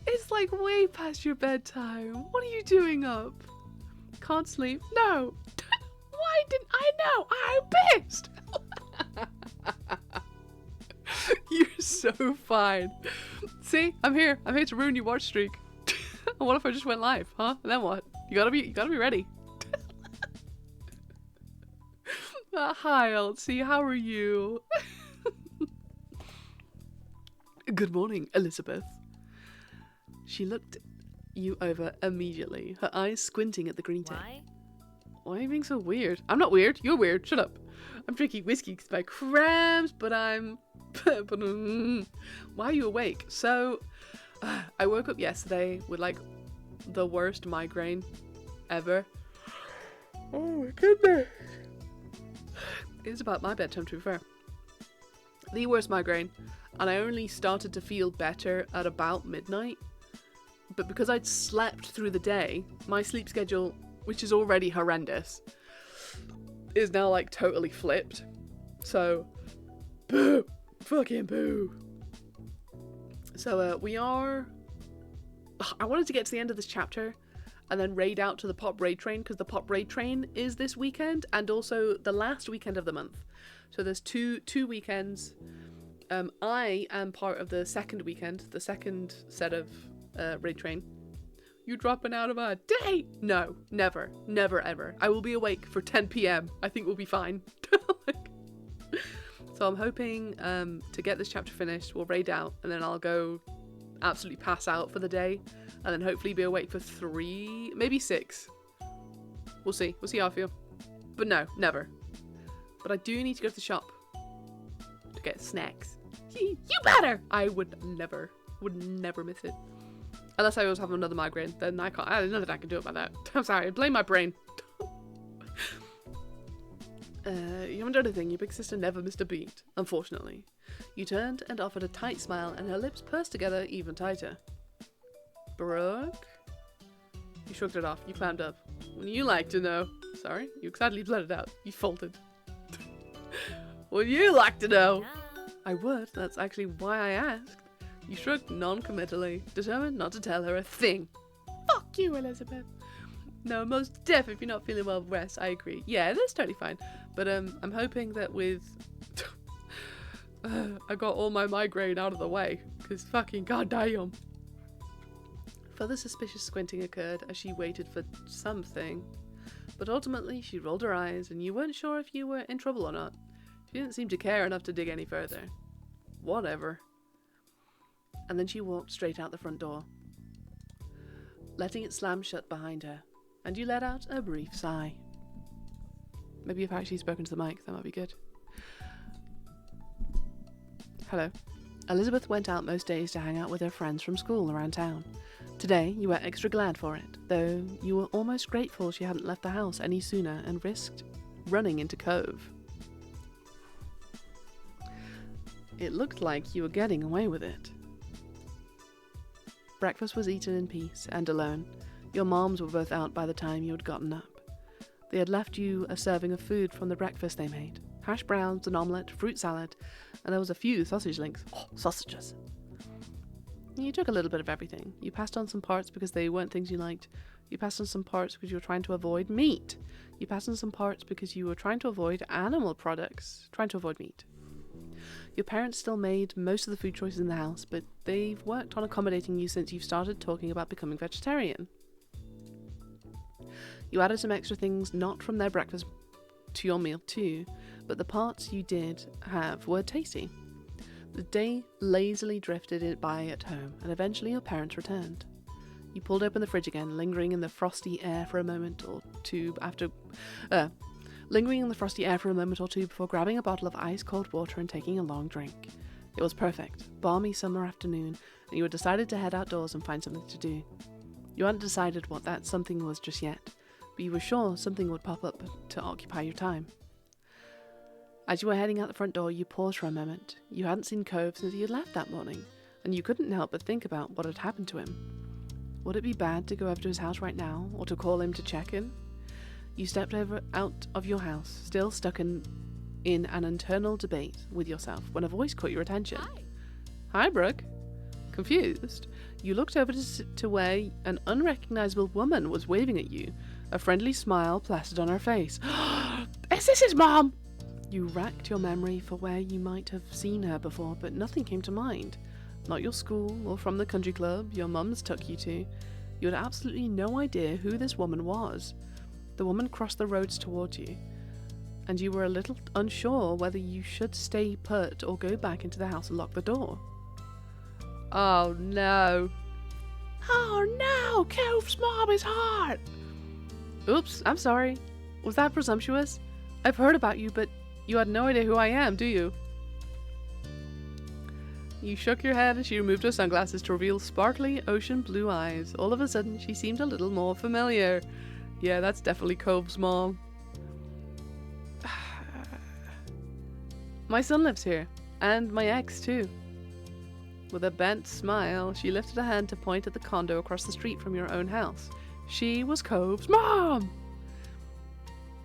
Speaker 9: It's like way past your bedtime. What are you doing up? Can't sleep? No. Why didn't I know? I'm pissed. You're so fine. See, I'm here. I'm here to ruin your watch streak. What if I just went live, huh? And then what? You gotta be ready. Hi, Elsie. How are you? Good morning, Elizabeth. She looked you over immediately, her eyes squinting at the greeting. Why are you being so weird? I'm not weird. You're weird. Shut up. I'm drinking whiskey because my cramps, but why are you awake? So, I woke up yesterday with like the worst migraine ever. Oh my goodness. It's about my bedtime, to be fair. The worst migraine. And I only started to feel better at about midnight. But because I'd slept through the day, my sleep schedule, which is already horrendous, is now like totally flipped. So, boo! Fucking boo! So, I wanted to get to the end of this chapter, and then raid out to the pop raid train, because the pop raid train is this weekend and also the last weekend of the month. So there's two weekends. I am part of the second weekend, the second set of raid train. You dropping out of a date? No, never, never, ever. I will be awake for 10 p.m. I think we'll be fine. So I'm hoping to get this chapter finished. We'll raid out, and then I'll go absolutely pass out for the day, and then hopefully be awake for 3, maybe 6. We'll see. We'll see how I feel. But no, never. But I do need to go to the shop to get snacks. You better! I would never miss it. Unless I always have another migraine, then I can't. There's nothing I can do about that. I'm sorry, blame my brain. You haven't done anything. Your big sister never missed a beat, unfortunately. You turned and offered a tight smile, and her lips pursed together even tighter. Brooke? You shrugged it off. You clammed up. Wouldn't you like to know? Sorry, you excitedly blurted out. You faltered. Would you like to know? I would. That's actually why I asked. You shrugged non-committally, determined not to tell her a thing. Fuck you, Elizabeth. No, most deaf if you're not feeling well rest, I agree. Yeah, that's totally fine. But I'm hoping that with... I got all my migraine out of the way, because fucking goddamn. Further suspicious squinting occurred as she waited for something. But ultimately, she rolled her eyes, and you weren't sure if you were in trouble or not. She didn't seem to care enough to dig any further. Whatever. And then she walked straight out the front door, letting it slam shut behind her, and you let out a brief sigh. Maybe you've actually spoken to the mic, that might be good. Hello. Elizabeth went out most days to hang out with her friends from school around town. Today, you were extra glad for it, though you were almost grateful she hadn't left the house any sooner and risked running into Cove. It looked like you were getting away with it. Breakfast was eaten in peace and alone. Your moms were both out by the time you had gotten up. They had left you a serving of food from the breakfast they made. Hash browns, an omelette, fruit salad, and there was a few sausage links. Oh, sausages! You took a little bit of everything. You passed on some parts because they weren't things you liked. You passed on some parts because you were trying to avoid meat. You passed on some parts because you were trying to avoid animal products, trying to avoid meat. Your parents still made most of the food choices in the house, but they've worked on accommodating you since you've started talking about becoming vegetarian. You added some extra things not from their breakfast to your meal too, but the parts you did have were tasty. The day lazily drifted by at home, and eventually your parents returned. You pulled open the fridge again, lingering in the frosty air for a moment or two before grabbing a bottle of ice-cold water and taking a long drink. It was perfect, balmy summer afternoon, and you had decided to head outdoors and find something to do. You hadn't decided what that something was just yet, but you were sure something would pop up to occupy your time. As you were heading out the front door, you paused for a moment. You hadn't seen Cove since he had left that morning, and you couldn't help but think about what had happened to him. Would it be bad to go over to his house right now, or to call him to check in? You stepped out of your house, still stuck in an internal debate with yourself, when a voice caught your attention. Hi, Brooke. Confused, you looked over to where an unrecognizable woman was waving at you, a friendly smile plastered on her face. Is this his mom? You racked your memory for where you might have seen her before, but nothing came to mind. Not your school, or from the country club your mums took you to. You had absolutely no idea who this woman was. The woman crossed the roads towards you, and you were a little unsure whether you should stay put or go back into the house and lock the door. Oh no. Oh no, Cove's mom is hot! Oops, I'm sorry. Was that presumptuous? I've heard about you, but you had no idea who I am, do you? You shook your head as she removed her sunglasses to reveal sparkly ocean blue eyes. All of a sudden, she seemed a little more familiar. Yeah, that's definitely Cove's mom. My son lives here, and my ex too. With a bent smile, she lifted a hand to point at the condo across the street from your own house. She was Cove's mom!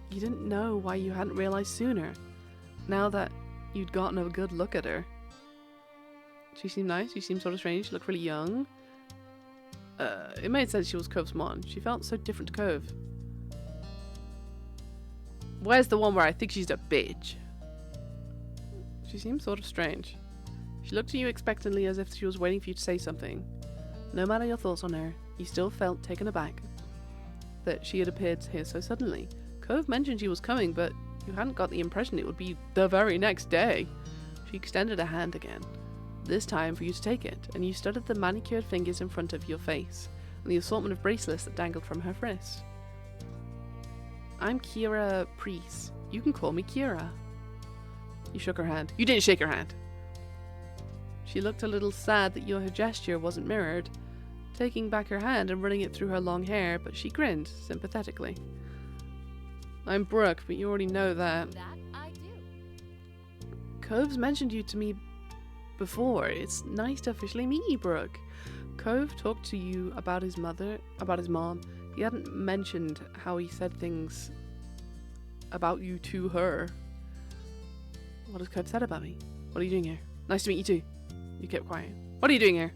Speaker 9: You didn't know why you hadn't realized sooner, now that you'd gotten a good look at her. She seemed nice, she seemed sort of strange, she looked really young. It made sense she was Cove's mom. She felt so different to Cove. Where's the one where I think she's a bitch? She seemed sort of strange. She looked at you expectantly as if she was waiting for you to say something. No matter your thoughts on her, you still felt taken aback that she had appeared here so suddenly. Cove mentioned she was coming, but you hadn't got the impression it would be the very next day. She extended a hand again, this time for you to take it, and you studied the manicured fingers in front of your face and the assortment of bracelets that dangled from her wrist. I'm Kira Priest. You can call me Kira. You shook her hand. You didn't shake her hand. She looked a little sad that your gesture wasn't mirrored, taking back her hand and running it through her long hair, but she grinned sympathetically. I'm Brooke, but you already know that.
Speaker 11: That I do.
Speaker 9: Cove's mentioned you to me before. It's nice to officially meet you, Brooke. Cove talked to you about his mom. He hadn't mentioned how he said things about you to her. What has Cove said about me? What are you doing here? Nice to meet you too. You kept quiet. What are you doing here?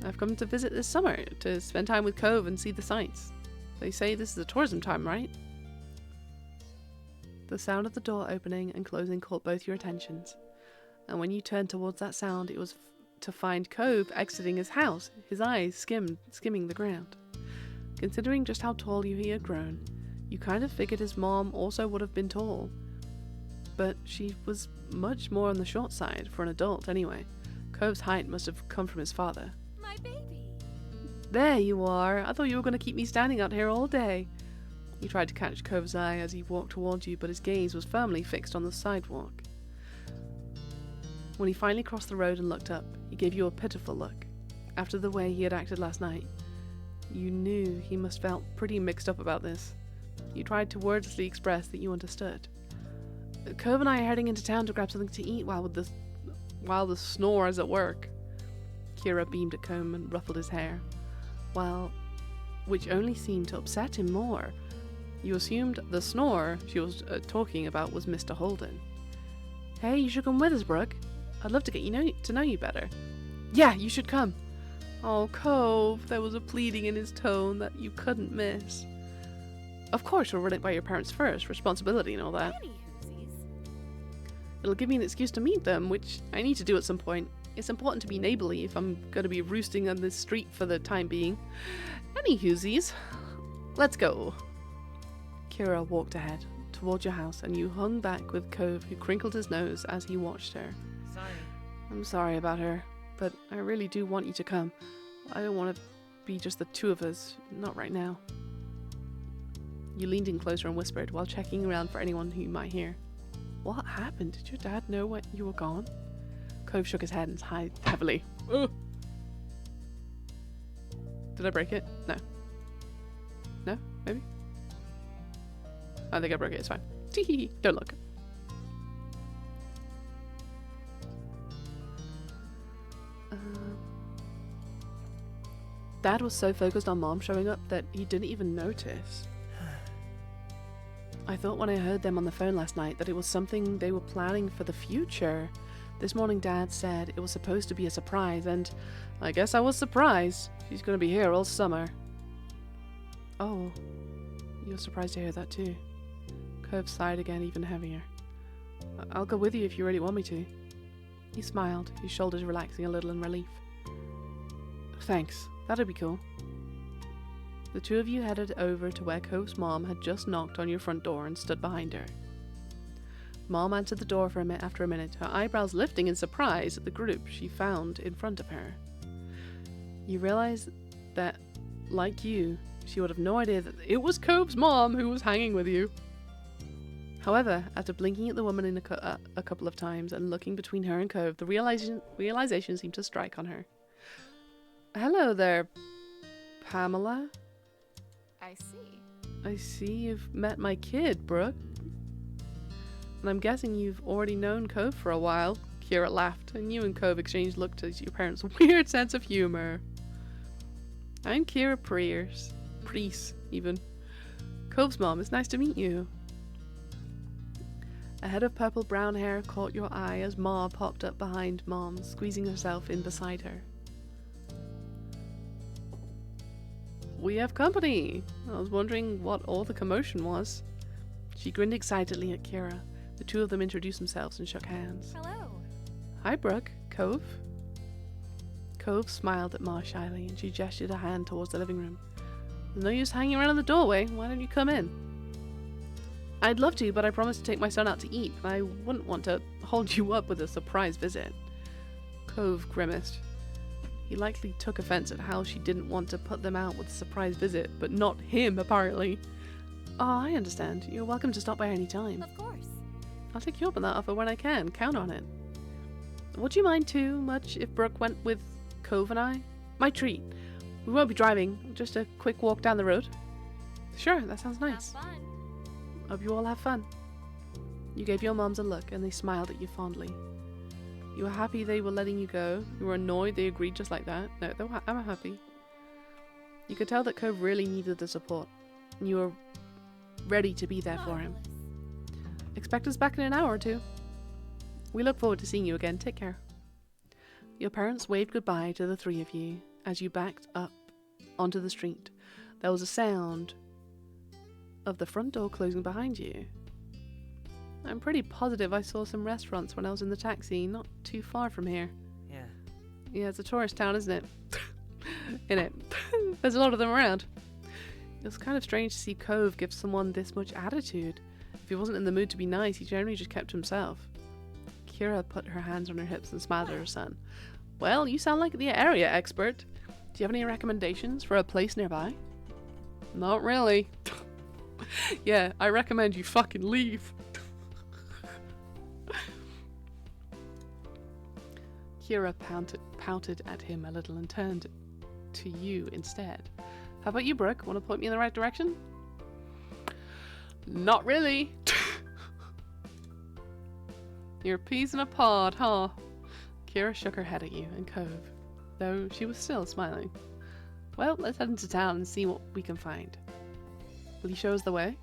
Speaker 9: I've come to visit this summer to spend time with Cove and see the sights. They say this is a tourism time, right? The sound of the door opening and closing caught both your attentions, and when you turned towards that sound, it was to find Cove exiting his house, his eyes skimming the ground. Considering just how tall he had grown, you kind of figured his mom also would have been tall, but she was much more on the short side for an adult anyway. Cove's height must have come from his father.
Speaker 11: My baby.
Speaker 9: There you are. I thought you were going to keep me standing out here all day. You tried to catch Cove's eye as he walked towards you, but his gaze was firmly fixed on the sidewalk. When he finally crossed the road and looked up, he gave you a pitiful look. After the way he had acted last night, you knew he must have felt pretty mixed up about this. You tried to wordlessly express that you understood. Cove and I are heading into town to grab something to eat while the snore is at work. Kira beamed at Cove and ruffled his hair, which only seemed to upset him more. You assumed the snore she was talking about was Mr. Holden. Hey, you should come with us, Brooke. I'd love to get to know you better. Yeah, you should come. Oh, Cove, there was a pleading in his tone that you couldn't miss. Of course, we'll run it by your parents first, responsibility and all that. It'll give me an excuse to meet them, which I need to do at some point. It's important to be neighborly if I'm going to be roosting on this street for the time being. Any hoosies, let's go. Kira walked ahead towards your house, and you hung back with Cove, who crinkled his nose as he watched her.
Speaker 10: Sorry.
Speaker 9: I'm sorry about her, but I really do want you to come. I don't want to be just the two of us, not right now. You leaned in closer and whispered while checking around for anyone who you might hear. What happened? Did your dad know when you were gone? Cove shook his head and sighed heavily. Ugh. Did I break it? No. No? Maybe? I think I broke it. It's fine. Tee. Don't look. Dad was so focused on Mom showing up that he didn't even notice. I thought when I heard them on the phone last night that it was something they were planning for the future. This morning Dad said it was supposed to be a surprise, and I guess I was surprised. She's going to be here all summer. Oh, you're surprised to hear that too. Cove sighed again, even heavier. I'll go with you if you really want me to. He smiled, his shoulders relaxing a little in relief. Thanks, that'd be cool. The two of you headed over to where Cove's mom had just knocked on your front door and stood behind her. Mom answered the door for after a minute, her eyebrows lifting in surprise at the group she found in front of her. You realize that, like you, she would have no idea that it was Cove's mom who was hanging with you. However, after blinking at the woman in a couple of times and looking between her and Cove, the realization seemed to strike on her. Hello there, Pamela.
Speaker 11: I see.
Speaker 9: I see you've met my kid, Brooke. And I'm guessing you've already known Cove for a while. Kira laughed, and you and Cove exchanged looks at your parents' weird sense of humor. I'm Kira Priest, even. Cove's mom, it's nice to meet you. A head of purple-brown hair caught your eye as Ma popped up behind Mom, squeezing herself in beside her. We have company. I was wondering what all the commotion was. She grinned excitedly at Kira. The two of them introduced themselves and shook hands.
Speaker 11: Hello.
Speaker 9: Hi, Brooke. Cove? Cove smiled at Ma shyly, and she gestured a hand towards the living room. There's no use hanging around in the doorway. Why don't you come in? I'd love to, but I promised to take my son out to eat, and I wouldn't want to hold you up with a surprise visit. Cove grimaced. He likely took offense at how she didn't want to put them out with a surprise visit, but not him, apparently. Oh, I understand. You're welcome to stop by any time.
Speaker 11: Of course.
Speaker 9: I'll take you up on that offer when I can. Count on it. Would you mind too much if Brooke went with Cove and I? My treat. We won't be driving. Just a quick walk down the road. Sure, that sounds nice.
Speaker 11: Have fun.
Speaker 9: Hope you all have fun. You gave your moms a look and they smiled at you fondly. You were happy they were letting you go. You were annoyed they agreed just like that. No, I'm happy. You could tell that Cove really needed the support. And you were ready to be there for him. Expect us back in an hour or two. We look forward to seeing you again. Take care. Your parents waved goodbye to the three of you as you backed up onto the street. There was a sound of the front door closing behind you. I'm pretty positive I saw some restaurants when I was in the taxi, not too far from here. Yeah, it's a tourist town, isn't it? Innit? There's a lot of them around. It was kind of strange to see Cove give someone this much attitude. If he wasn't in the mood to be nice, he generally just kept to himself. Kira put her hands on her hips and smiled at her son. Well, you sound like the area expert. Do you have any recommendations for a place nearby? Not really. Yeah, I recommend you fucking leave. Kira pouted at him a little and turned to you instead. How about you, Brooke? Want to point me in the right direction? Not really. You're peas in a pod, huh? Kira shook her head at you and Cove, though she was still smiling. Well, let's head into town and see what we can find. Will you show us the way?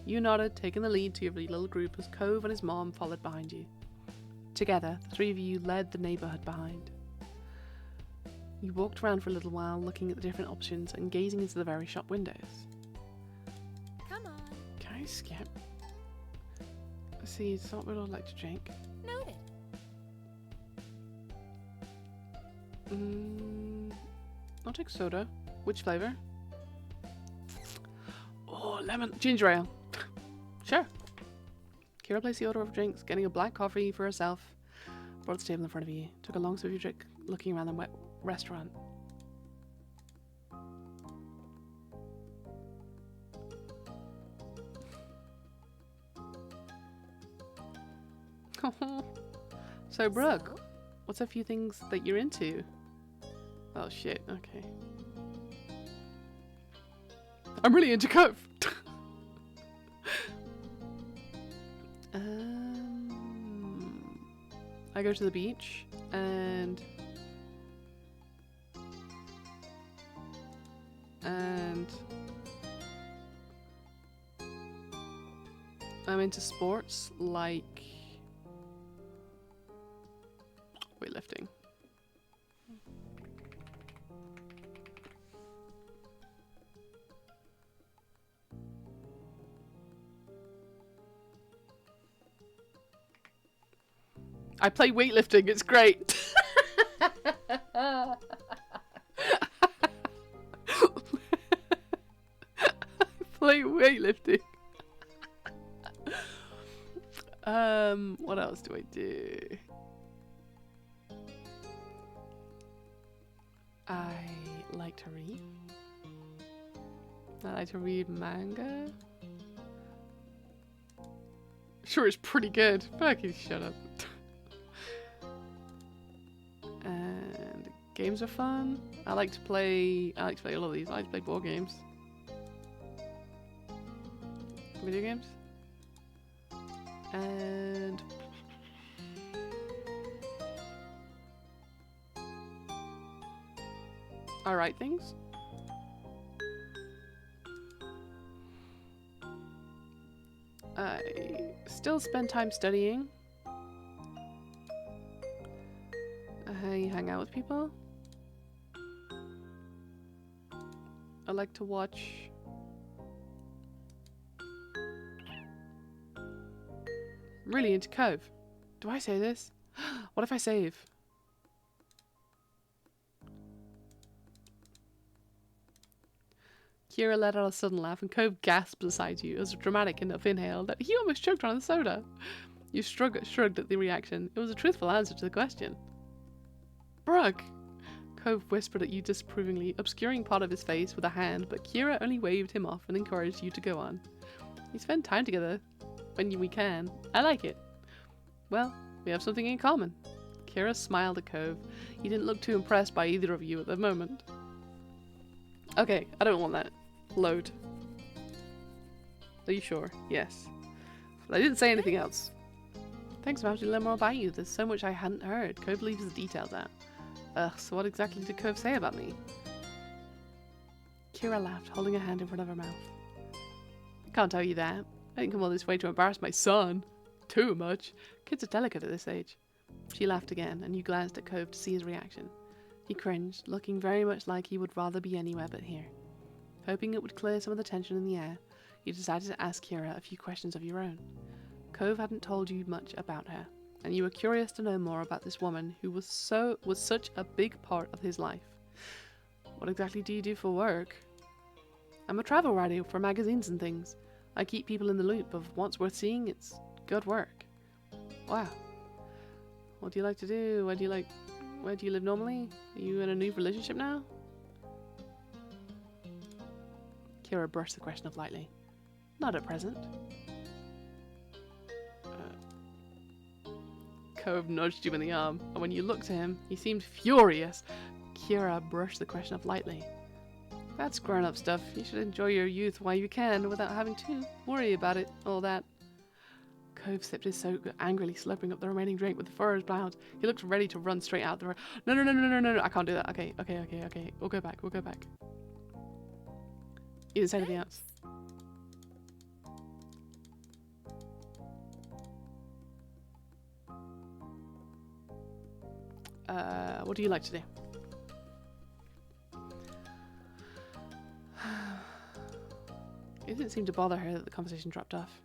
Speaker 9: You nodded, taking the lead to your little group as Cove and his mom followed behind you. Together, the three of you led the neighbourhood behind. You walked around for a little while, looking at the different options and gazing into the very shop windows.
Speaker 11: Come on.
Speaker 9: Can I skip? Let's see, it's not what I'd like to drink.
Speaker 11: Noted.
Speaker 9: I'll take soda. Which flavour? Oh, lemon. Ginger ale. Sure. Kira placed the order of drinks, getting a black coffee for herself. Brought the table in front of you. Took a long sip of your drink, looking around the wet restaurant. So, Brooke, what's a few things that you're into? Oh shit, okay. I'm really into Cove. I go to the beach and I'm into sports like weightlifting. I play weightlifting, it's great. I play weightlifting. What else do I do? I like to read. I like to read manga. Sure, it's pretty good. Fucking shut up. And games are fun. I like to play a lot of these. I like to play board games. Video games. And I write things. I still spend time studying. I hang out with people. I like to watch... I'm really into Cove. Do I say this? What if I save? Kira let out a sudden laugh and Cove gasped beside you as a dramatic enough inhale that he almost choked on the soda. You shrugged at the reaction. It was a truthful answer to the question. Brooke! Cove whispered at you disapprovingly, obscuring part of his face with a hand, but Kira only waved him off and encouraged you to go on. We spend time together when we can. I like it. Well, we have something in common. Kira smiled at Cove. He didn't look too impressed by either of you at the moment. Okay, I don't want that. Load. Are you sure? Yes. But I didn't say anything else. Thanks for having to learn more about you. There's so much I hadn't heard. Cove leaves the details out. Ugh, so what exactly did Cove say about me? Kira laughed, holding a hand in front of her mouth. I can't tell you that. I didn't come all this way to embarrass my son. Too much. Kids are delicate at this age. She laughed again, and you glanced at Cove to see his reaction. He cringed, looking very much like he would rather be anywhere but here. Hoping it would clear some of the tension in the air, you decided to ask Kira a few questions of your own. Cove hadn't told you much about her, and you were curious to know more about this woman who was such a big part of his life. What exactly do you do for work? I'm a travel writer for magazines and things. I keep people in the loop of what's worth seeing. It's good work. Wow. What do you like to do? Where do you live normally? Are you in a new relationship now? Kira brushed the question off lightly. Not at present. Cove nudged you in the arm, and when you looked at him, he seemed furious. Kira brushed the question off lightly. That's grown-up stuff. You should enjoy your youth while you can, without having to worry about it, all that. Cove sipped his soda, angrily slurping up the remaining drink with the furrowed brows. He looked ready to run straight out the door. No, I can't do that. Okay. We'll go back. You didn't say anything else. What do you like to do? It didn't seem to bother her that the conversation dropped off.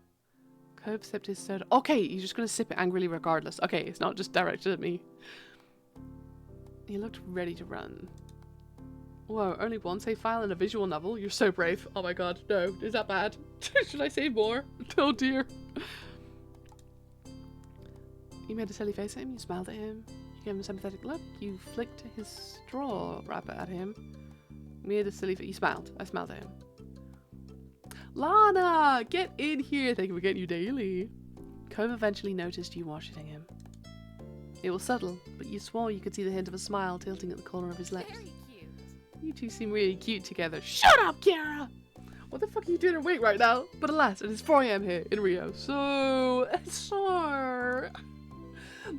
Speaker 9: Cove sipped his soda. Okay, you're just going to sip it angrily regardless. Okay, it's not just directed at me. He looked ready to run. Whoa, only one save file in a visual novel? You're so brave. Oh my god, no. Is that bad? Should I save more? Oh dear. You made a silly face at him, you smiled at him. You gave him a sympathetic look. You flicked his straw wrapper at him. You made a silly face. You smiled. I smiled at him. Lana! Get in here! Thank you for getting you daily. Cove eventually noticed you watching him. It was subtle, but you swore you could see the hint of a smile tilting at the corner of his lips.
Speaker 11: Very cute.
Speaker 9: You two seem really cute together. Shut up, Kira! What the fuck are you doing awake right now? But alas, it is 4 AM here in Rio, so...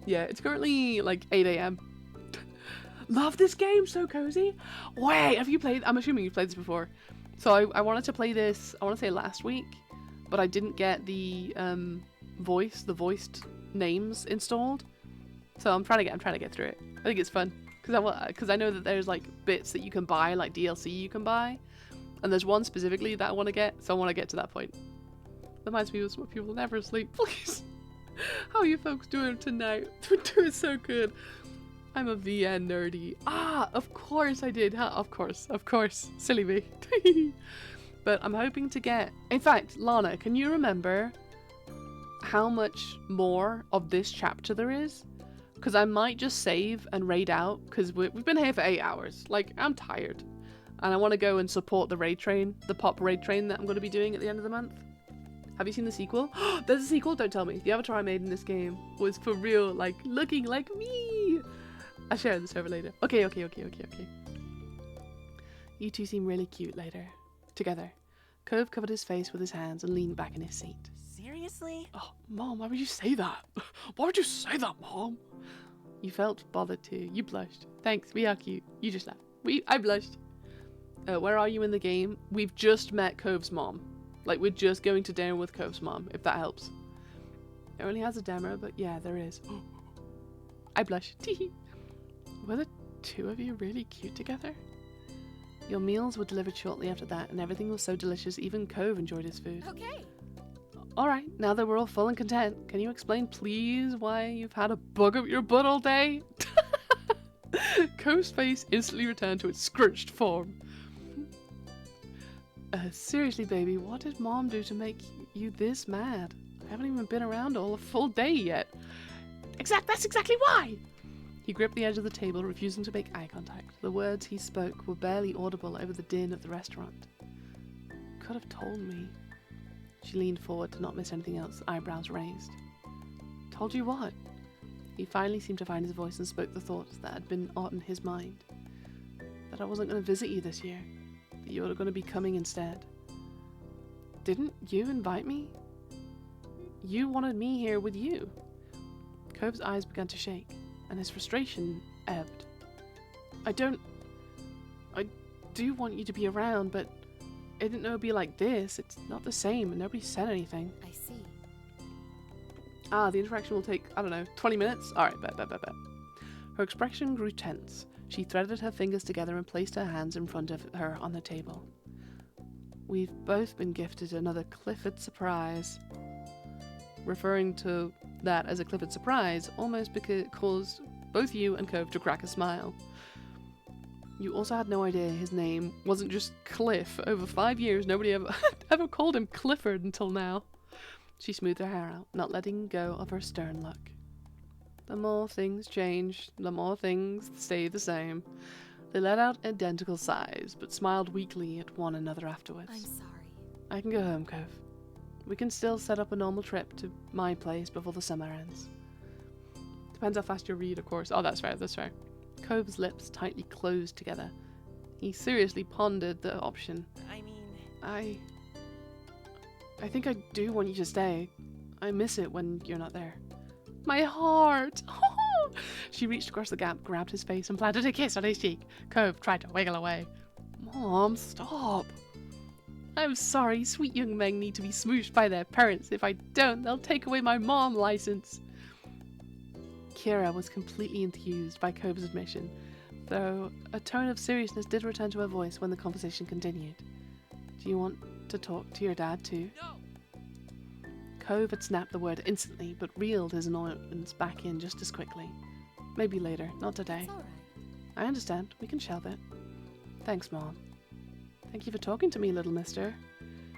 Speaker 9: Yeah, it's currently like 8 AM. Love this game, so cozy. Wait, have you played... I'm assuming you've played this before. So I wanted to play this, I want to say last week, but I didn't get the voiced names installed. So I'm trying to get through it. I think it's fun because I know that there's like bits that you can buy, like DLC you can buy, and there's one specifically that I want to get. So I want to get to that point. Reminds me of smart people never sleep. Please, how are you folks doing tonight? We're doing so good. I'm a VN nerdy. Ah, of course I did. Huh? Of course. Silly me. But I'm hoping to get... In fact, Lana, can you remember how much more of this chapter there is? Because I might just save and raid out, because we've been here for 8 hours. Like, I'm tired. And I want to go and support the raid train, the pop raid train that I'm going to be doing at the end of the month. Have you seen the sequel? There's a sequel? Don't tell me. The avatar I made in this game was for real, like, looking like me. I'll share the server later. Okay. You two seem really cute later. Together. Cove covered his face with his hands and leaned back in his seat.
Speaker 11: Seriously?
Speaker 1: Oh, Mom, why would you say that? Why would you say that, Mom?
Speaker 9: You felt bothered too. You blushed. Thanks, we are cute. You just laughed. I blushed. Where are you in the game? We've just met Cove's mom. Like, we're just going to dinner with Cove's mom, if that helps. It only has a demo, but yeah, there is. I blush. Were the two of you really cute together? Your meals were delivered shortly after that, and everything was so delicious even Cove enjoyed his food.
Speaker 11: Okay.
Speaker 9: Alright, now that we're all full and content, can you explain please why you've had a bug up your butt all day? Cove's face instantly returned to its scrunched form. Seriously, baby, what did Mom do to make you this mad? I haven't even been around all a full day yet. That's exactly why! He gripped the edge of the table, refusing to make eye contact. The words he spoke were barely audible over the din of the restaurant. Could have told me. She leaned forward to not miss anything else, eyebrows raised. Told you what? He finally seemed to find his voice and spoke the thoughts that had been on his mind. That I wasn't going to visit you this year. That you were going to be coming instead. Didn't you invite me? You wanted me here with you. Cove's eyes began to shake, and his frustration ebbed. I do want you to be around, but I didn't know it'd be like this. It's not the same, and nobody said anything.
Speaker 11: I see.
Speaker 9: The interaction will take, 20 minutes? Alright, bet. Her expression grew tense. She threaded her fingers together and placed her hands in front of her on the table. We've both been gifted another Clifford surprise. Referring to that as a Clifford surprise almost because it caused both you and Cove to crack a smile. You also had no idea his name wasn't just Cliff. Over 5 years, nobody ever called him Clifford until now. She smoothed her hair out, not letting go of her stern look. The more things change, the more things stay the same. They let out identical sighs, but smiled weakly at one another afterwards.
Speaker 11: I'm sorry.
Speaker 9: I can go home, Cove. We can still set up a normal trip to my place before the summer ends. Depends how fast you read, of course. Oh, that's fair. Cove's lips tightly closed together. He seriously pondered the option.
Speaker 10: I mean...
Speaker 9: I think I do want you to stay. I miss it when you're not there. My heart! She reached across the gap, grabbed his face, and planted a kiss on his cheek. Cove tried to wiggle away. Mom, stop! I'm sorry, sweet young men need to be smooshed by their parents. If I don't, they'll take away my mom license. Kira was completely enthused by Cove's admission, though a tone of seriousness did return to her voice when the conversation continued. Do you want to talk to your dad too?
Speaker 10: No!
Speaker 9: Cove had snapped the word instantly, but reeled his annoyance back in just as quickly. Maybe later, not today.
Speaker 11: It's all right.
Speaker 9: I understand. We can shelve it. Thanks, Mom. Thank you for talking to me, little mister.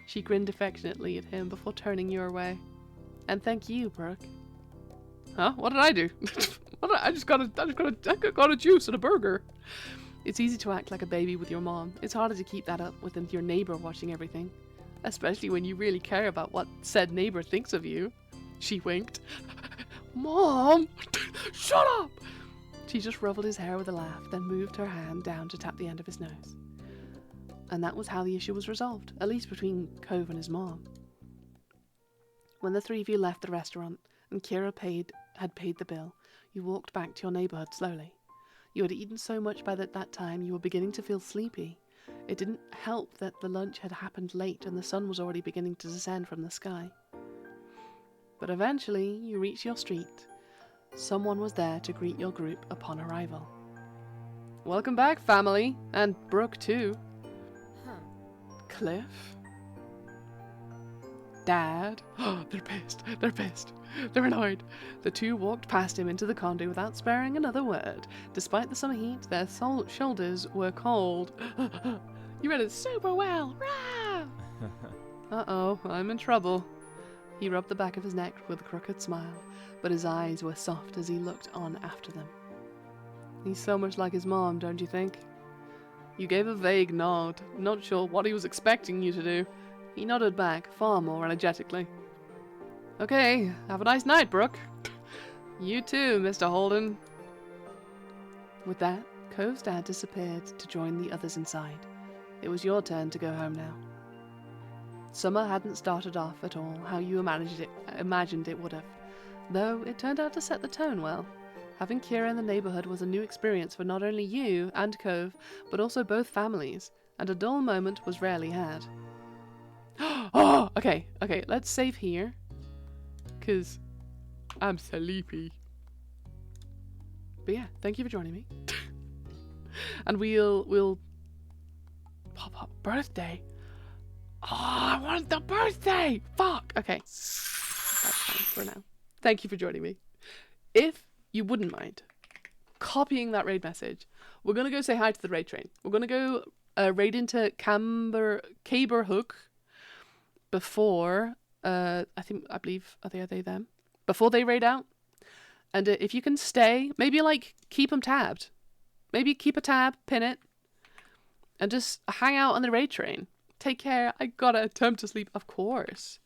Speaker 9: She grinned affectionately at him before turning your way. And thank you, Brooke. Huh? What did I do? I just got a juice and a burger. It's easy to act like a baby with your mom. It's harder to keep that up with your neighbor watching everything. Especially when you really care about what said neighbor thinks of you. She winked. Mom! Shut up! She just ruffled his hair with a laugh, then moved her hand down to tap the end of his nose. And that was how the issue was resolved, at least between Cove and his mom. When the three of you left the restaurant, and Kira had paid the bill, you walked back to your neighborhood slowly. You had eaten so much by that time you were beginning to feel sleepy. It didn't help that the lunch had happened late and the sun was already beginning to descend from the sky. But eventually, you reached your street. Someone was there to greet your group upon arrival. Welcome back, family, and Brooke too.
Speaker 11: Huh.
Speaker 9: Cliff? Dad? Oh, they're pissed. They're annoyed. The two walked past him into the condo without sparing another word. Despite the summer heat, their shoulders were cold. You read it super well. Rah! Uh-oh, I'm in trouble. He rubbed the back of his neck with a crooked smile, but his eyes were soft as he looked on after them. He's so much like his mom, don't you think? You gave a vague nod, not sure what he was expecting you to do. He nodded back, far more energetically. Okay, have a nice night, Brooke. You too, Mr. Holden. With that, Cove's dad disappeared to join the others inside. It was your turn to go home now. Summer hadn't started off at all how you imagined it would have, though it turned out to set the tone well. Having Kira in the neighborhood was a new experience for not only you and Cove, but also both families, and a dull moment was rarely had. Oh, okay, let's save here, because I'm sleepy. But yeah, thank you for joining me. And we'll
Speaker 1: Birthday? Oh, I wanted the birthday! Fuck! Okay. That's fine for now. Thank you for joining me. If you wouldn't mind copying that raid message, we're going to go say hi to the raid train. We're going to go raid into Caber Hook before, I believe, are they them? Before they raid out. And if you can stay, maybe like keep them tabbed. Maybe keep a tab, pin it, and just hang out on the raid train. Take care. I gotta attempt to sleep, of course.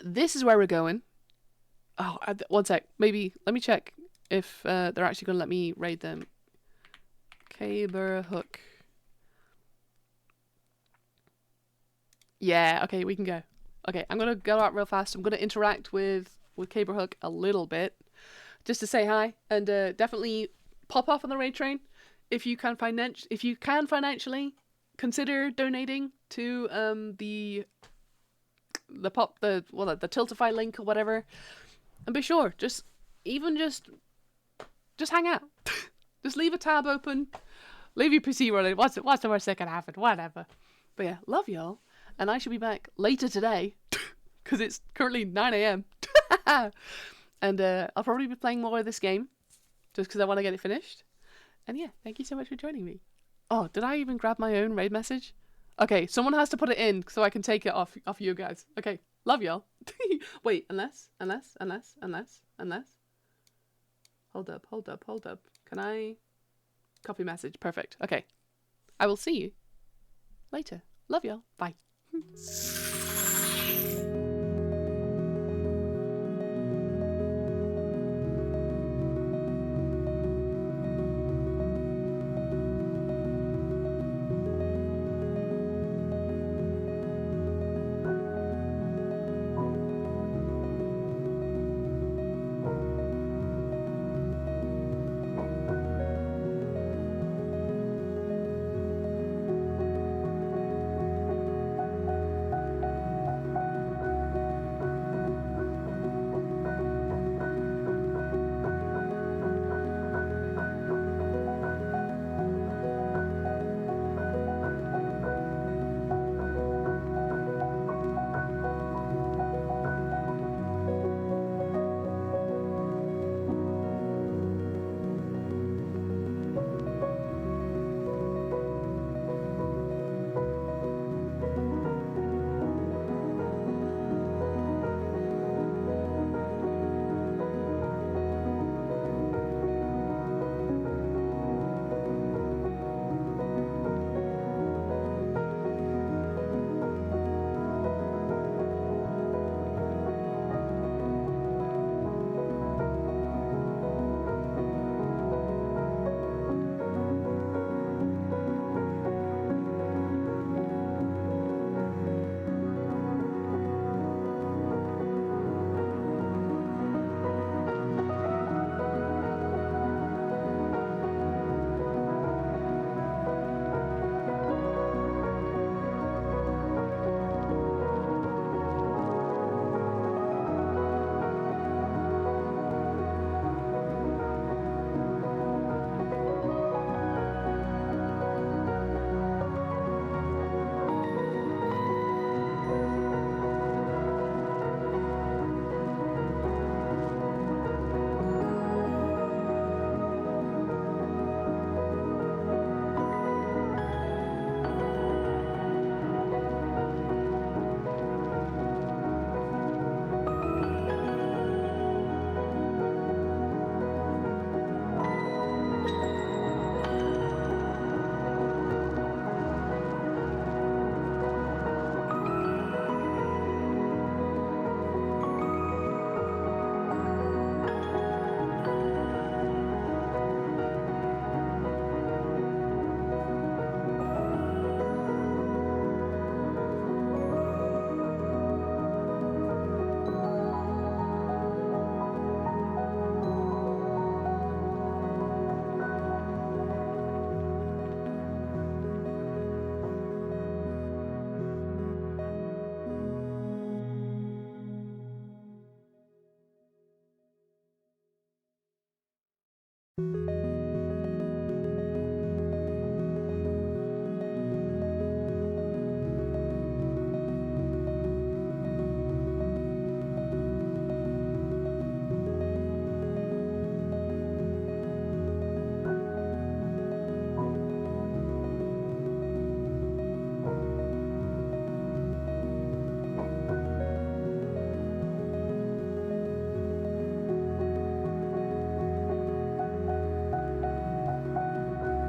Speaker 1: This is where we're going. Oh, one sec. Maybe, let me check if they're actually going to let me raid them. Caber Hook. Yeah, okay, we can go. Okay, I'm going to go out real fast. I'm going to interact with Caber Hook a little bit. Just to say hi. And definitely pop off on the raid train. If you can financially consider donating to the Tiltify link or whatever. And be sure, just hang out. Just leave a tab open. Leave your PC running. What's the worst that can happen? Whatever. But yeah, love y'all. And I should be back later today. Because it's currently 9 a.m. And I'll probably be playing more of this game. Just because I want to get it finished. And yeah, thank you so much for joining me. Oh, did I even grab my own raid message? Okay, someone has to put it in so I can take it off you guys. Okay, love y'all. Wait, unless. Hold up. Can I copy message? Perfect. Okay. I will see you later. Love y'all. Bye.